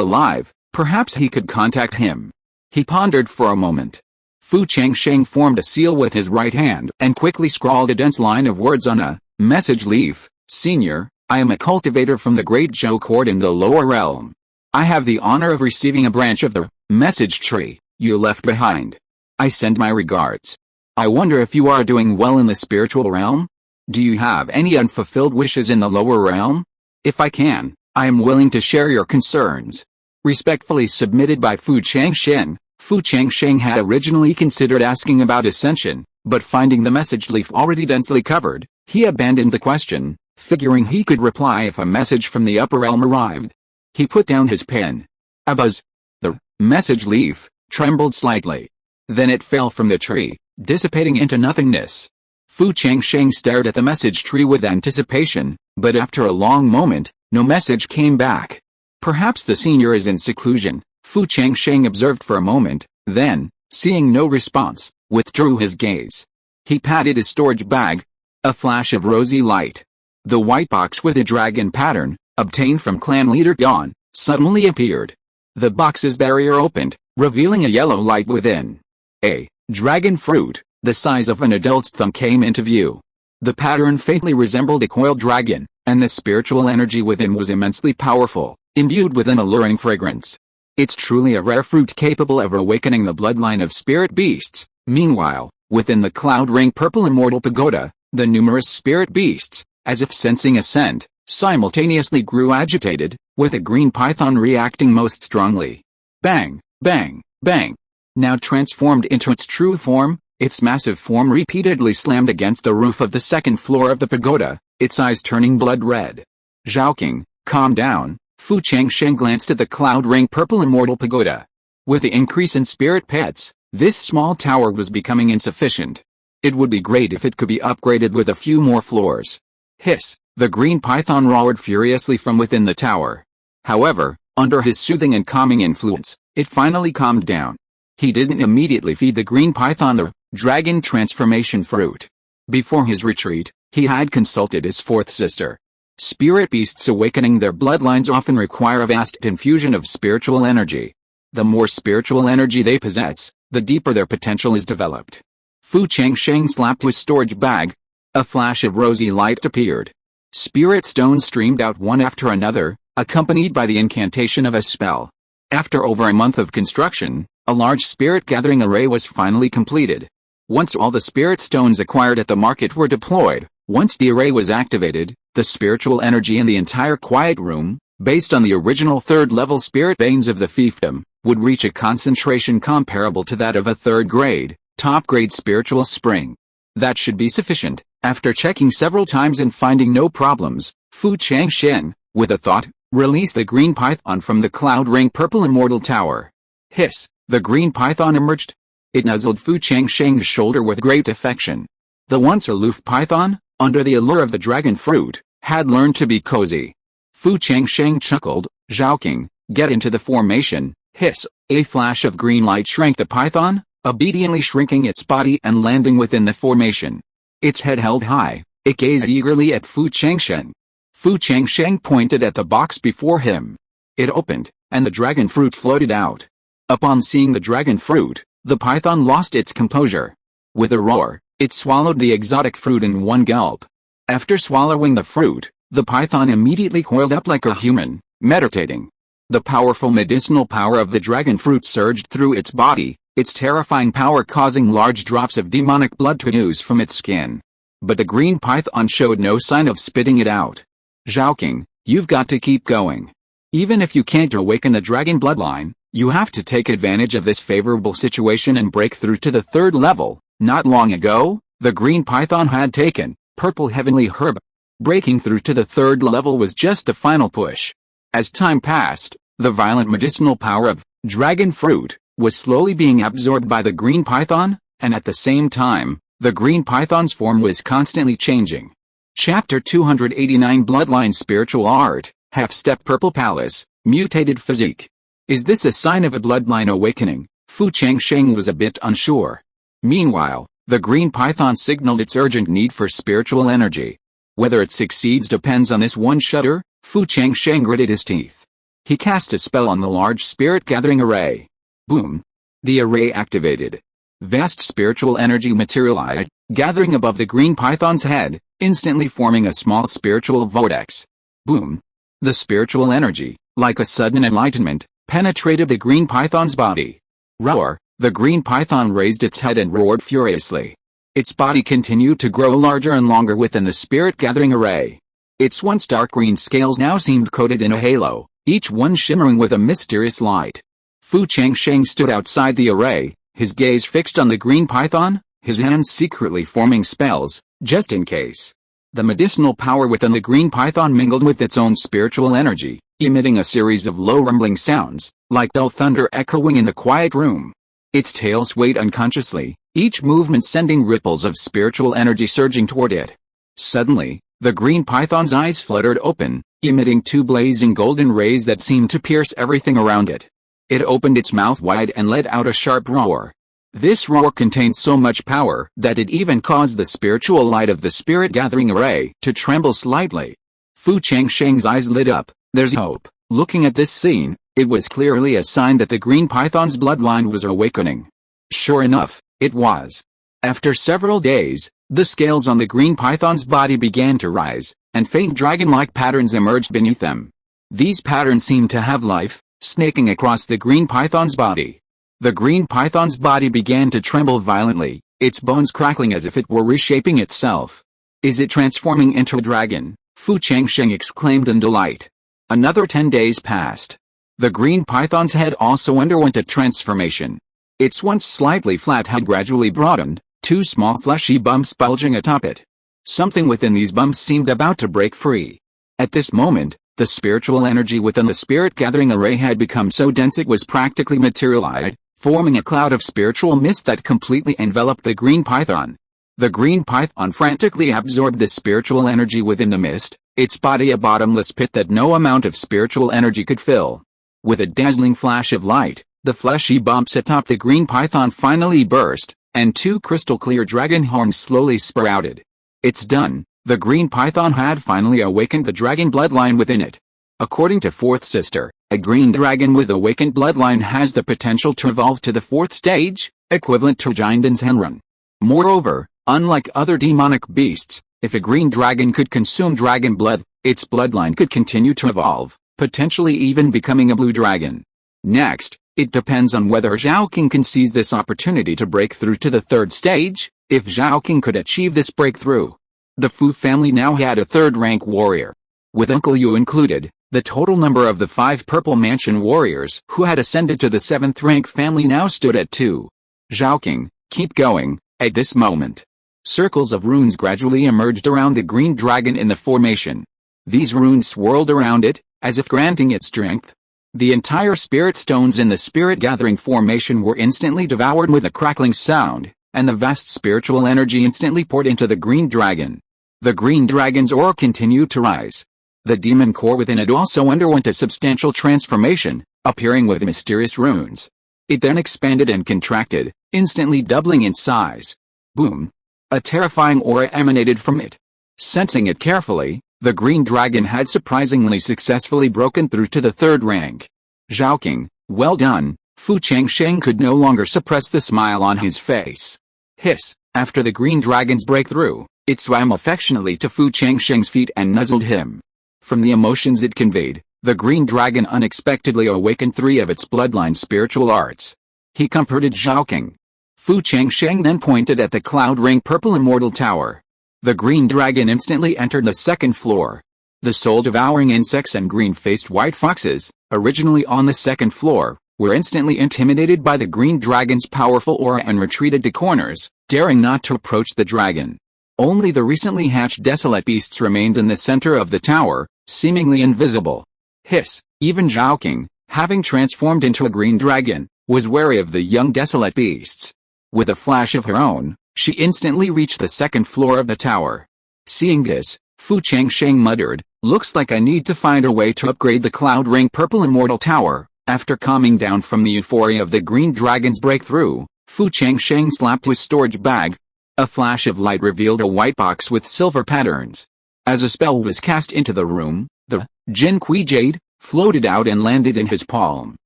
alive, perhaps he could contact him. He pondered for a moment. Fu Changsheng formed a seal with his right hand and quickly scrawled a dense line of words on a message leaf. Senior, I am a cultivator from the Great Zhou Court in the lower realm. I have the honor of receiving a branch of the message tree you left behind. I send my regards. I wonder if you are doing well in the spiritual realm? Do you have any unfulfilled wishes in the lower realm? If I can, I am willing to share your concerns. Respectfully submitted by Fu Changsheng. Fu Changsheng had originally considered asking about ascension, but finding the message leaf already densely covered, he abandoned the question, figuring he could reply if a message from the upper realm arrived. He put down his pen. A buzz. The message leaf trembled slightly. Then it fell from the tree, dissipating into nothingness. Fu Changsheng stared at the message tree with anticipation, but after a long moment, no message came back. Perhaps the senior is in seclusion, Fu Changsheng observed for a moment, then, seeing no response, withdrew his gaze. He patted his storage bag. A flash of rosy light. The white box with a dragon pattern, obtained from clan leader Dawn, suddenly appeared. The box's barrier opened, revealing a yellow light within. A dragon fruit, the size of an adult's thumb, came into view. The pattern faintly resembled a coiled dragon, and the spiritual energy within was immensely powerful, imbued with an alluring fragrance. It's truly a rare fruit capable of awakening the bloodline of spirit beasts. Meanwhile, within the cloud ring purple immortal pagoda, the numerous spirit beasts, as if sensing a scent, simultaneously grew agitated, with a green python reacting most strongly. Bang, bang, bang. Now transformed into its true form, its massive form repeatedly slammed against the roof of the second floor of the pagoda, its eyes turning blood red. Zhaoqing, calm down. Fu Changsheng glanced at the cloud ring purple immortal pagoda. With the increase in spirit pets, this small tower was becoming insufficient. It would be great if it could be upgraded with a few more floors. Hiss, the green python roared furiously from within the tower. However, under his soothing and calming influence, it finally calmed down. He didn't immediately feed the green python the dragon transformation fruit. Before his retreat, he had consulted his fourth sister. Spirit beasts awakening their bloodlines often require a vast infusion of spiritual energy. The more spiritual energy they possess, the deeper their potential is developed. Fu Changsheng slapped his storage bag. A flash of rosy light appeared. Spirit stones streamed out one after another, accompanied by the incantation of a spell. After over a month of construction, a large spirit gathering array was finally completed. Once all the spirit stones acquired at the market were deployed, once the array was activated, the spiritual energy in the entire quiet room, based on the original third-level spirit veins of the fiefdom, would reach a concentration comparable to that of a third-grade, top-grade spiritual spring. That should be sufficient. After checking several times and finding no problems, Fu Changsheng, with a thought, released the green python from the cloud ring purple immortal tower. Hiss, the green python emerged. It nuzzled Fu Changsheng's shoulder with great affection. The once aloof python, under the allure of the dragon fruit, had learned to be cozy. Fu Changsheng chuckled. Zhaoqing, get into the formation. Hiss, a flash of green light shrank the python, obediently shrinking its body and landing within the formation. Its head held high, it gazed eagerly at Fu Changsheng. Fu Changsheng pointed at the box before him. It opened, and the dragon fruit floated out. Upon seeing the dragon fruit, the python lost its composure. With a roar, it swallowed the exotic fruit in one gulp. After swallowing the fruit, the python immediately coiled up like a human, meditating. The powerful medicinal power of the dragon fruit surged through its body, its terrifying power causing large drops of demonic blood to ooze from its skin. But the green python showed no sign of spitting it out. Zhaoqing, you've got to keep going. Even if you can't awaken the dragon bloodline, you have to take advantage of this favorable situation and break through to the third level. Not long ago, the green python had taken purple heavenly herb. Breaking through to the third level was just the final push. As time passed, the violent medicinal power of dragon fruit was slowly being absorbed by the green python, and at the same time, the green python's form was constantly changing. Chapter 289 Bloodline Spiritual Art, Half-Step Purple Palace, Mutated Physique. Is this a sign of a bloodline awakening? Fu Changsheng was a bit unsure. Meanwhile, the green python signaled its urgent need for spiritual energy. Whether it succeeds depends on this one shudder. Fu Changsheng gritted his teeth. He cast a spell on the large spirit-gathering array. Boom! The array activated. Vast spiritual energy materialized, gathering above the green python's head, instantly forming a small spiritual vortex. Boom! The spiritual energy, like a sudden enlightenment, penetrated the green python's body. Roar! The green python raised its head and roared furiously. Its body continued to grow larger and longer within the spirit-gathering array. Its once dark green scales now seemed coated in a halo, each one shimmering with a mysterious light. Fu Changsheng stood outside the array, his gaze fixed on the green python, his hands secretly forming spells, just in case. The medicinal power within the green python mingled with its own spiritual energy, emitting a series of low rumbling sounds, like dull thunder echoing in the quiet room. Its tail swayed unconsciously, each movement sending ripples of spiritual energy surging toward it. Suddenly, the green python's eyes fluttered open, emitting two blazing golden rays that seemed to pierce everything around it. It opened its mouth wide and let out a sharp roar. This roar contained so much power that it even caused the spiritual light of the spirit-gathering array to tremble slightly. Fu Changsheng's eyes lit up. There's hope. Looking at this scene, it was clearly a sign that the green python's bloodline was awakening. Sure enough, it was. After several days, the scales on the green python's body began to rise, and faint dragon-like patterns emerged beneath them. These patterns seemed to have life, snaking across the green python's body. The green python's body began to tremble violently, its bones crackling as if it were reshaping itself. Is it transforming into a dragon? Fu Changsheng exclaimed in delight. Another 10 days passed. The green python's head also underwent a transformation. Its once slightly flat head gradually broadened, two small fleshy bumps bulging atop it. Something within these bumps seemed about to break free. At this moment, the spiritual energy within the spirit-gathering array had become so dense it was practically materialized, forming a cloud of spiritual mist that completely enveloped the green python. The green python frantically absorbed the spiritual energy within the mist, its body a bottomless pit that no amount of spiritual energy could fill. With a dazzling flash of light, the fleshy bumps atop the green python finally burst, and two crystal-clear dragon horns slowly sprouted. It's done. The green python had finally awakened the dragon bloodline within it. According to Fourth Sister, a green dragon with awakened bloodline has the potential to evolve to the fourth stage, equivalent to Jinden's Henrun. Moreover, unlike other demonic beasts, if a green dragon could consume dragon blood, its bloodline could continue to evolve, potentially even becoming a blue dragon. Next, it depends on whether Zhaoqing can seize this opportunity to break through to the third stage. If Zhaoqing could achieve this breakthrough, the Fu family now had a third-rank warrior. With Uncle Yu included, the total number of the 5 Purple Mansion warriors who had ascended to the 7th-rank family now stood at 2. Zhaoqing, keep going. At this moment, circles of runes gradually emerged around the green dragon in the formation. These runes swirled around it, as if granting it strength. The entire spirit stones in the spirit-gathering formation were instantly devoured with a crackling sound, and the vast spiritual energy instantly poured into the green dragon. The green dragon's aura continued to rise. The demon core within it also underwent a substantial transformation, appearing with mysterious runes. It then expanded and contracted, instantly doubling in size. Boom! A terrifying aura emanated from it. Sensing it carefully, the green dragon had surprisingly successfully broken through to the third rank. Zhaoqing, well done. Fu Changsheng could no longer suppress the smile on his face. Hiss! After the green dragon's breakthrough, it swam affectionately to Fu Changsheng's feet and nuzzled him. From the emotions it conveyed, the green dragon unexpectedly awakened 3 of its bloodline spiritual arts. He comforted Zhaoqing. Fu Changsheng then pointed at the cloud ring purple immortal tower. The green dragon instantly entered the 2nd floor. The soul-devouring insects and green-faced white foxes, originally on the 2nd floor, were instantly intimidated by the green dragon's powerful aura and retreated to corners, daring not to approach the dragon. Only the recently hatched desolate beasts remained in the center of the tower, seemingly invisible. Hiss! Even Zhaoqing, having transformed into a green dragon, was wary of the young desolate beasts. With a flash of her own, she instantly reached the second floor of the tower. Seeing this, Fu Changsheng muttered, "Looks like I need to find a way to upgrade the Cloud Ring Purple Immortal Tower." After calming down from the euphoria of the Green Dragon's breakthrough, Fu Changsheng slapped his storage bag. A flash of light revealed a white box with silver patterns. As a spell was cast into the room, the Jin Kui Jade floated out and landed in his palm.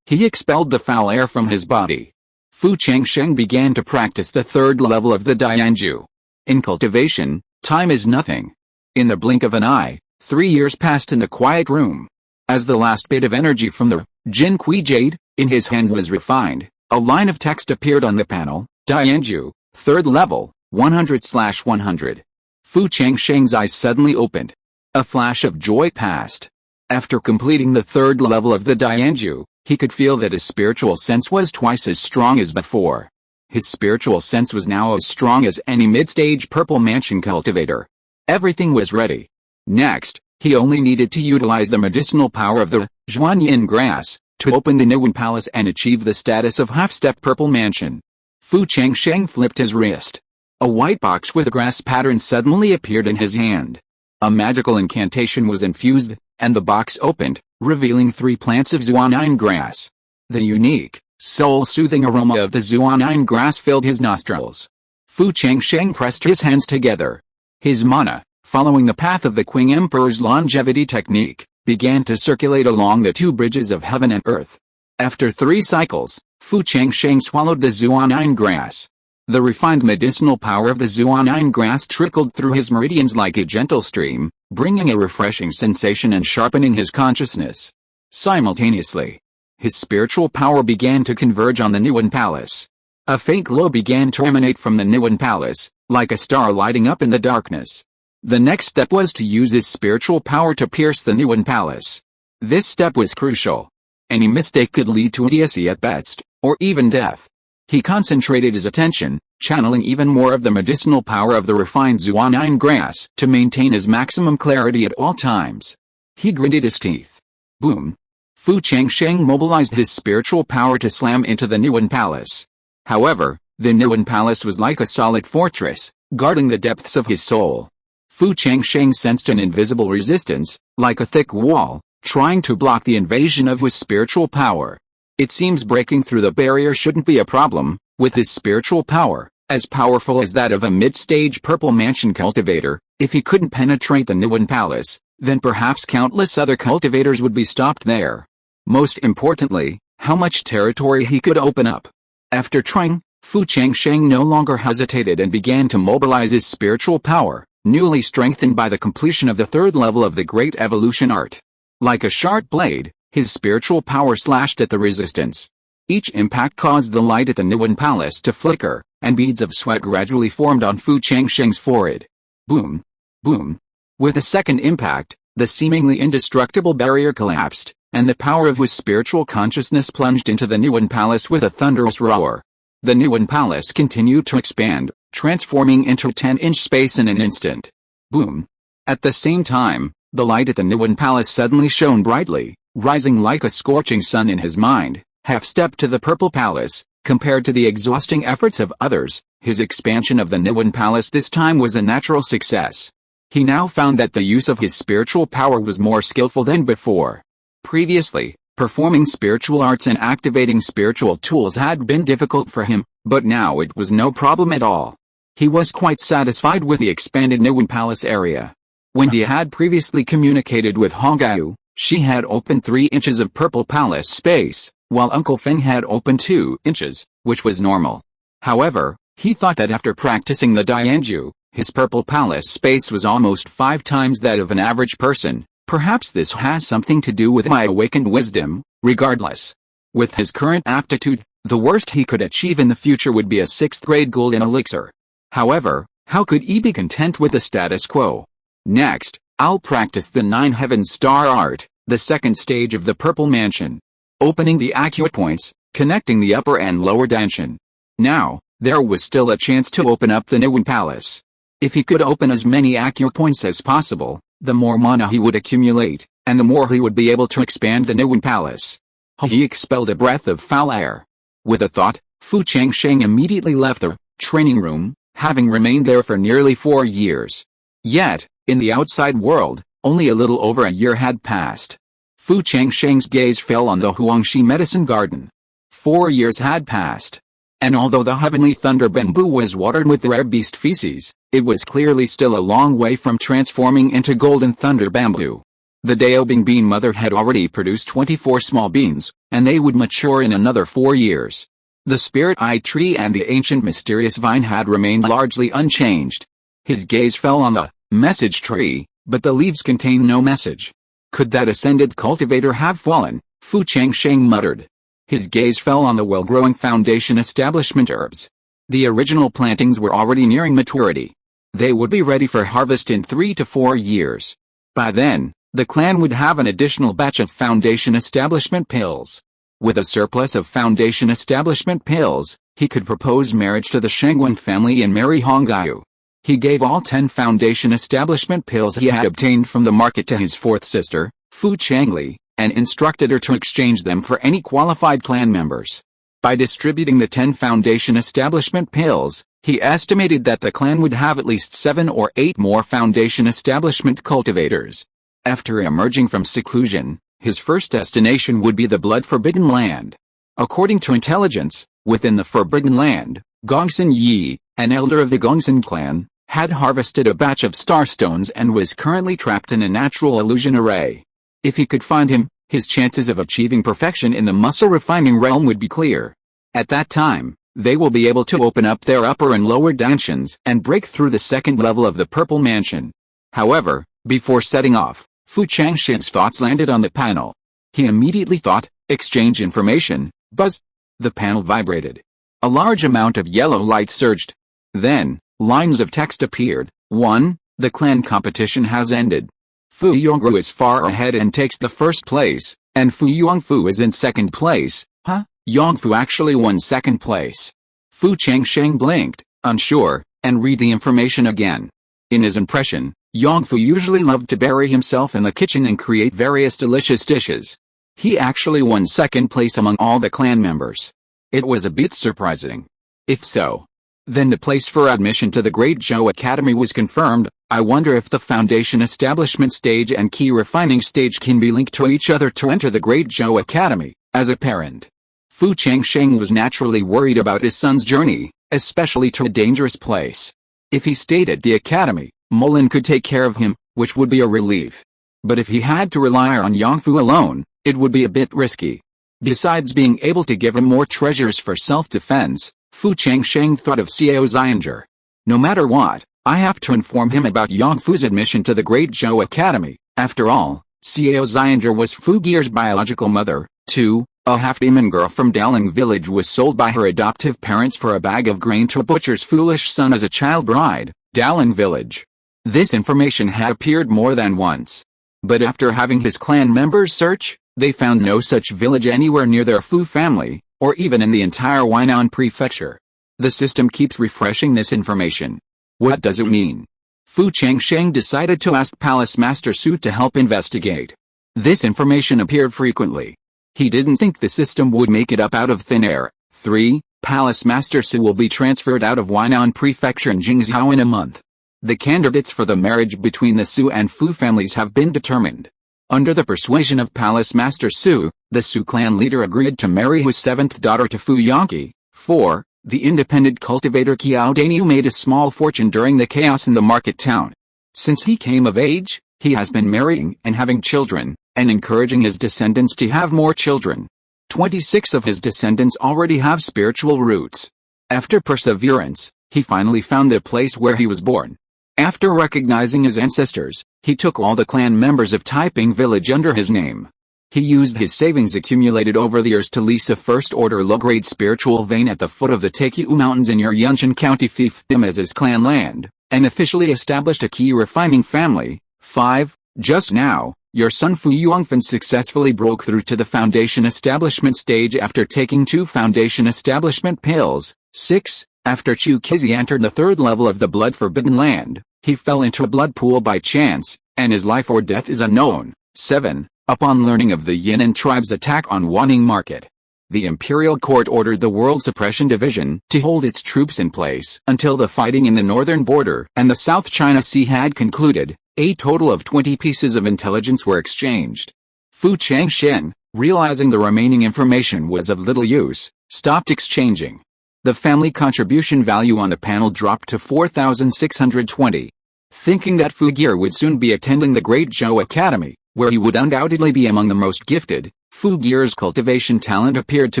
He expelled the foul air from his body. Fu Changsheng began to practice the third level of the Dianju. In cultivation, time is nothing. In the blink of an eye, 3 years passed in the quiet room. As the last bit of energy from the Jin Kui Jade in his hands was refined, a line of text appeared on the panel, Dianju, third level, 100/100. Fu Changsheng's eyes suddenly opened. A flash of joy passed. After completing the third level of the Dianju, he could feel that his spiritual sense was twice as strong as before. His spiritual sense was now as strong as any mid-stage purple mansion cultivator. Everything was ready. Next, he only needed to utilize the medicinal power of the Zhuanyin grass to open the Niwen Palace and achieve the status of half-step purple mansion. Fu Changsheng flipped his wrist. A white box with a grass pattern suddenly appeared in his hand. A magical incantation was infused, and the box opened, revealing 3 plants of Zhuanyin grass. The unique, soul-soothing aroma of the Zhuanyin grass filled his nostrils. Fu Changsheng pressed his hands together. His mana, following the path of the Qing Emperor's longevity technique, began to circulate along the 2 bridges of heaven and earth. After 3 cycles, Fu Changsheng swallowed the Zhuanyin grass. The refined medicinal power of the Zhuanyin grass trickled through his meridians like a gentle stream, bringing a refreshing sensation and sharpening his consciousness. Simultaneously, his spiritual power began to converge on the Niwen Palace. A faint glow began to emanate from the Niwen Palace, like a star lighting up in the darkness. The next step was to use his spiritual power to pierce the Niwen Palace. This step was crucial. Any mistake could lead to idiocy at best, or even death. He concentrated his attention, channeling even more of the medicinal power of the refined Zhuanyin grass to maintain his maximum clarity at all times. He gritted his teeth. Boom! Fu Changsheng mobilized his spiritual power to slam into the Niwen Palace. However, the Niwen Palace was like a solid fortress, guarding the depths of his soul. Fu Changsheng sensed an invisible resistance, like a thick wall, trying to block the invasion of his spiritual power. It seems breaking through the barrier shouldn't be a problem, with his spiritual power, as powerful as that of a mid-stage purple mansion cultivator. If he couldn't penetrate the Niwen Palace, then perhaps countless other cultivators would be stopped there. Most importantly, how much territory he could open up. After trying, Fu Changsheng no longer hesitated and began to mobilize his spiritual power, newly strengthened by the completion of the 3rd level of the Great Evolution Art. Like a sharp blade, his spiritual power slashed at the resistance. Each impact caused the light at the Niwen Palace to flicker, and beads of sweat gradually formed on Fu Changsheng's forehead. Boom! Boom! With a second impact, the seemingly indestructible barrier collapsed, and the power of his spiritual consciousness plunged into the Niwen Palace with a thunderous roar. The Niwen Palace continued to expand, transforming into a 10-inch space in an instant. Boom! At the same time, the light at the Niwen Palace suddenly shone brightly, rising like a scorching sun in his mind. Half-step to the Purple Palace. Compared to the exhausting efforts of others, his expansion of the Niwen Palace this time was a natural success. He now found that the use of his spiritual power was more skillful than before. Previously, performing spiritual arts and activating spiritual tools had been difficult for him, but now it was no problem at all. He was quite satisfied with the expanded Niwen Palace area. When he had previously communicated with Hongyu, she had opened 3 inches of Purple Palace space, while Uncle Feng had opened 2 inches, which was normal. However, he thought that after practicing the Dianju, his Purple Palace space was almost 5 times that of an average person. Perhaps this has something to do with my awakened wisdom. Regardless, with his current aptitude, the worst he could achieve in the future would be a 6th grade golden elixir. However, how could he be content with the status quo? Next, I'll practice the 9 Heavens Star Art, the 2nd stage of the Purple Mansion. Opening the accurate points, connecting the upper and lower dimension. Now, there was still a chance to open up the Niwen Palace. If he could open as many accurate points as possible, the more mana he would accumulate, and the more he would be able to expand the Niwen Palace. He expelled a breath of foul air. With a thought, Fu Changsheng immediately left the training room, having remained there for nearly 4 years. Yet, in the outside world, only a little over a year had passed. Fu Changsheng's gaze fell on the Huangshi medicine garden. 4 years had passed. And although the heavenly thunder bamboo was watered with rare beast feces, it was clearly still a long way from transforming into golden thunder bamboo. The Daobing bean mother had already produced 24 small beans, and they would mature in another 4 years. The spirit eye tree and the ancient mysterious vine had remained largely unchanged. His gaze fell on the message tree, but the leaves contained no message. Could that ascended cultivator have fallen? Fu Changsheng muttered. His gaze fell on the well-growing foundation establishment herbs. The original plantings were already nearing maturity. They would be ready for harvest in 3 to 4 years. By then, the clan would have an additional batch of foundation establishment pills. With a surplus of foundation establishment pills, he could propose marriage to the Shangguan family and marry Hongyu. He gave all 10 foundation establishment pills he had obtained from the market to his fourth sister, Fu Changli, and instructed her to exchange them for any qualified clan members. By distributing the 10 foundation establishment pills, he estimated that the clan would have at least 7 or 8 more foundation establishment cultivators. After emerging from seclusion, his first destination would be the blood-forbidden land. According to intelligence, within the Forbidden Land, Gongsun Yi, an elder of the Gongsun clan, had harvested a batch of starstones and was currently trapped in a natural illusion array. If he could find him, his chances of achieving perfection in the muscle-refining realm would be clear. At that time, they will be able to open up their upper and lower dungeons and break through the second level of the Purple Mansion. However, before setting off, Fu Changsheng's thoughts landed on the panel. He immediately thought, exchange information, buzz. The panel vibrated. A large amount of yellow light surged. Then, lines of text appeared. 1. The clan competition has ended. Fu Yongru is far ahead and takes the first place, and Fu Yongfu is in second place. Huh? Yongfu actually won second place. Fu Changsheng blinked, unsure, and read the information again. In his impression, Yongfu usually loved to bury himself in the kitchen and create various delicious dishes. He actually won second place among all the clan members. It was a bit surprising. If so, then the place for admission to the Great Zhou Academy was confirmed. I wonder if the foundation establishment stage and key refining stage can be linked to each other to enter the Great Zhou Academy. As a parent, Fu Changsheng was naturally worried about his son's journey, especially to a dangerous place. If he stayed at the academy, Mulin could take care of him, which would be a relief. But if he had to rely on Yongfu alone, it would be a bit risky. Besides being able to give him more treasures for self-defense, Fu Changsheng thought of Xiao Xianger. No matter what, I have to inform him about Yongfu's admission to the Great Zhou Academy. After all, Xiao Xianger was Fu Gear's biological mother, too. A half-demon girl from Daling village was sold by her adoptive parents for a bag of grain to a butcher's foolish son as a child bride, Daling village. This information had appeared more than once. But after having his clan members search, they found no such village anywhere near their Fu family, or even in the entire Huainan prefecture. The system keeps refreshing this information. What does it mean? Fu Changsheng decided to ask Palace Master Su to help investigate. This information appeared frequently. He didn't think the system would make it up out of thin air. 3. Palace Master Su will be transferred out of Huainan Prefecture in Jingzhou in a month. The candidates for the marriage between the Su and Fu families have been determined. Under the persuasion of Palace Master Su, the Su clan leader agreed to marry his seventh daughter to Fu Yongqi. 4. The independent cultivator Qiao Dainu made a small fortune during the chaos in the market town. Since he came of age, he has been marrying and having children, and encouraging his descendants to have more children. 26 of his descendants already have spiritual roots. After perseverance, he finally found the place where he was born. After recognizing his ancestors, he took all the clan members of Taiping village under his name. He used his savings accumulated over the years to lease a first-order low-grade spiritual vein at the foot of the Taikyu Mountains in Yunqian County fiefdom as his clan land, and officially established a key refining family. 5. Just now, your son Fu Yongfen successfully broke through to the foundation establishment stage after taking 2 foundation establishment pills. 6. After Chu Kizi entered the 3rd level of the blood-forbidden land, he fell into a blood pool by chance, and his life or death is unknown. 7. Upon learning of the Yanang tribe's attack on Wanning Market, the imperial court ordered the World Suppression Division to hold its troops in place until the fighting in the northern border and the South China Sea had concluded. A total of 20 pieces of intelligence were exchanged. Fu Changsheng, realizing the remaining information was of little use, stopped exchanging. The family contribution value on the panel dropped to 4,620. Thinking that Fu Gear would soon be attending the Great Zhou Academy, where he would undoubtedly be among the most gifted, Fu Gear's cultivation talent appeared to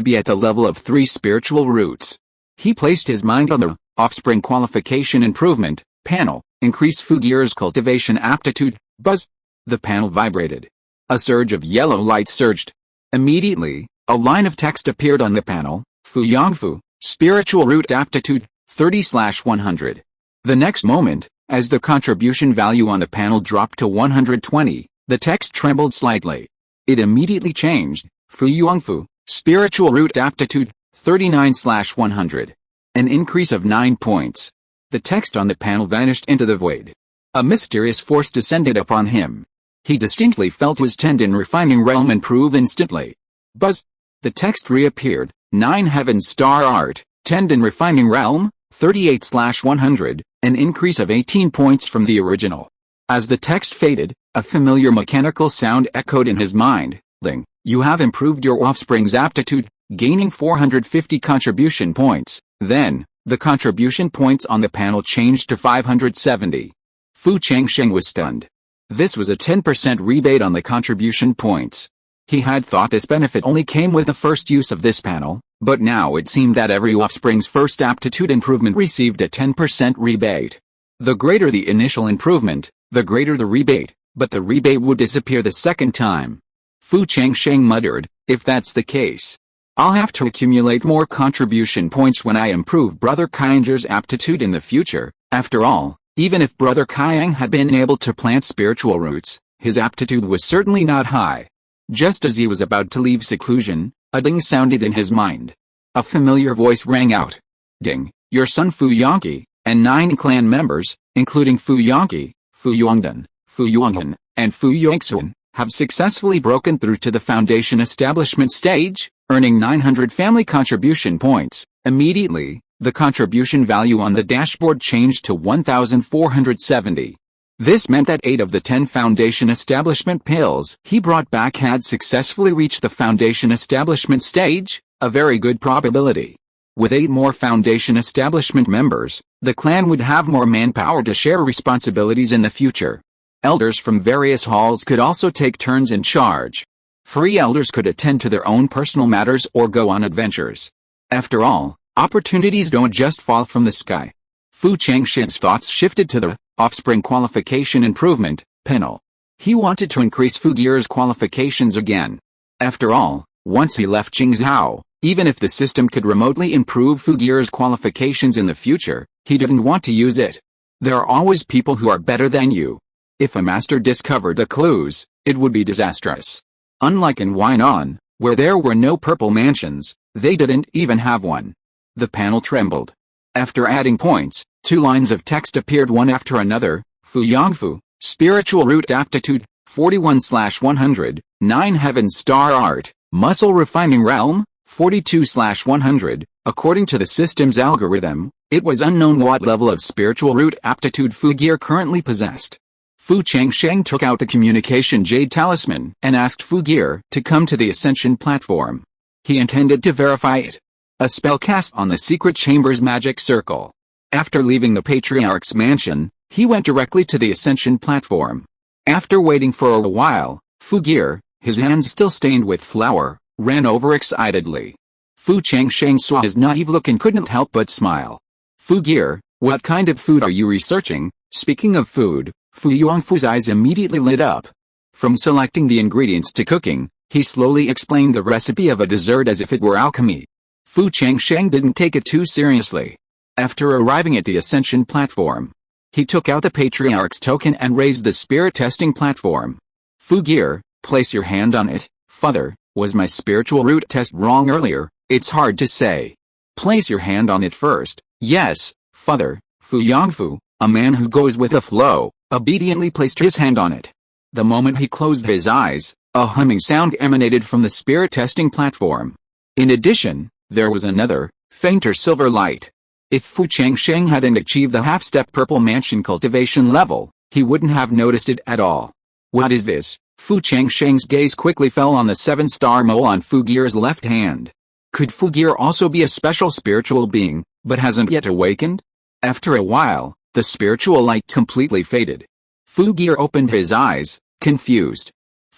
be at the level of 3 spiritual roots. He placed his mind on the offspring qualification improvement panel. Increase Fu Gear's cultivation aptitude. Buzz. The panel vibrated. A surge of yellow light surged. Immediately, a line of text appeared on the panel. Fu Yangfu, spiritual root aptitude, 30/100. The next moment, as the contribution value on the panel dropped to 120, the text trembled slightly. It immediately changed. Fu Yangfu, spiritual root aptitude, 39/100. An increase of 9 points. The text on the panel vanished into the void. A mysterious force descended upon him. He distinctly felt his tendon refining realm improve instantly. Buzz. The text reappeared. 9 Heaven Star Art, tendon refining realm, 38/100, an increase of 18 points from the original. As the text faded, a familiar mechanical sound echoed in his mind. Ling, you have improved your offspring's aptitude, gaining 450 contribution points. Then, the contribution points on the panel changed to 570. Fu Changsheng was stunned. This was a 10% rebate on the contribution points. He had thought this benefit only came with the first use of this panel, but now it seemed that every offspring's first aptitude improvement received a 10% rebate. The greater the initial improvement, the greater the rebate, but the rebate would disappear the second time. Fu Changsheng muttered, if that's the case, I'll have to accumulate more contribution points when I improve Brother Kaiyang's aptitude in the future. After all, even if Brother Kaiyang had been able to plant spiritual roots, his aptitude was certainly not high. Just as he was about to leave seclusion, a ding sounded in his mind. A familiar voice rang out. Ding, your son Fu Yangqi, and 9 clan members, including Fu Yangqi, Fu Yongdan, Fu Yonghan, and Fu Yongxun, have successfully broken through to the foundation establishment stage, earning 900 family contribution points. Immediately, the contribution value on the dashboard changed to 1,470. This meant that 8 of the 10 foundation establishment pills he brought back had successfully reached the foundation establishment stage, a very good probability. With 8 more foundation establishment members, the clan would have more manpower to share responsibilities in the future. Elders from various halls could also take turns in charge. Free elders could attend to their own personal matters or go on adventures. After all, opportunities don't just fall from the sky. Fu Changsheng's thoughts shifted to the offspring qualification improvement panel. He wanted to increase Fu Gear's qualifications again. After all, once he left Qingzhou, even if the system could remotely improve Fu Gear's qualifications in the future, he didn't want to use it. There are always people who are better than you. If a master discovered the clues, it would be disastrous. Unlike in Weinan, where there were no purple mansions, they didn't even have one. The panel trembled. After adding points, 2 lines of text appeared one after another. Fu Yangfu, spiritual root aptitude, 41/100, 9 Heaven Star Art, muscle refining realm, 42/100. According to the system's algorithm, it was unknown what level of spiritual root aptitude Fu Gear currently possessed. Fu Changsheng took out the communication jade talisman and asked Fu Gear to come to the ascension platform. He intended to verify it. A spell cast on the secret chamber's magic circle. After leaving the Patriarch's mansion, he went directly to the ascension platform. After waiting for a while, Fu Gear, his hands still stained with flour, ran over excitedly. Fu Changsheng saw his naive look and couldn't help but smile. Fu Gear, what kind of food are you researching? Speaking of food, Fu Yangfu's eyes immediately lit up. From selecting the ingredients to cooking, he slowly explained the recipe of a dessert as if it were alchemy. Fu Changsheng didn't take it too seriously. After arriving at the ascension platform, he took out the Patriarch's token and raised the spirit testing platform. Fu Gear, place your hand on it. Father, was my spiritual root test wrong earlier? It's hard to say. Place your hand on it first. Yes, Father. Fu Yangfu, a man who goes with the flow, obediently placed his hand on it. The moment he closed his eyes, A humming sound emanated from the spirit testing platform. In addition, there was another, fainter silver light. If Fu Changsheng hadn't achieved the half-step purple mansion cultivation level, he wouldn't have noticed it at all. What is this? Fu Changsheng's gaze quickly fell on the 7-star mole on Fu Gear's left hand. Could Fu Gear also be a special spiritual being, but hasn't yet awakened? After a while, the spiritual light completely faded. Fu Gear opened his eyes, confused.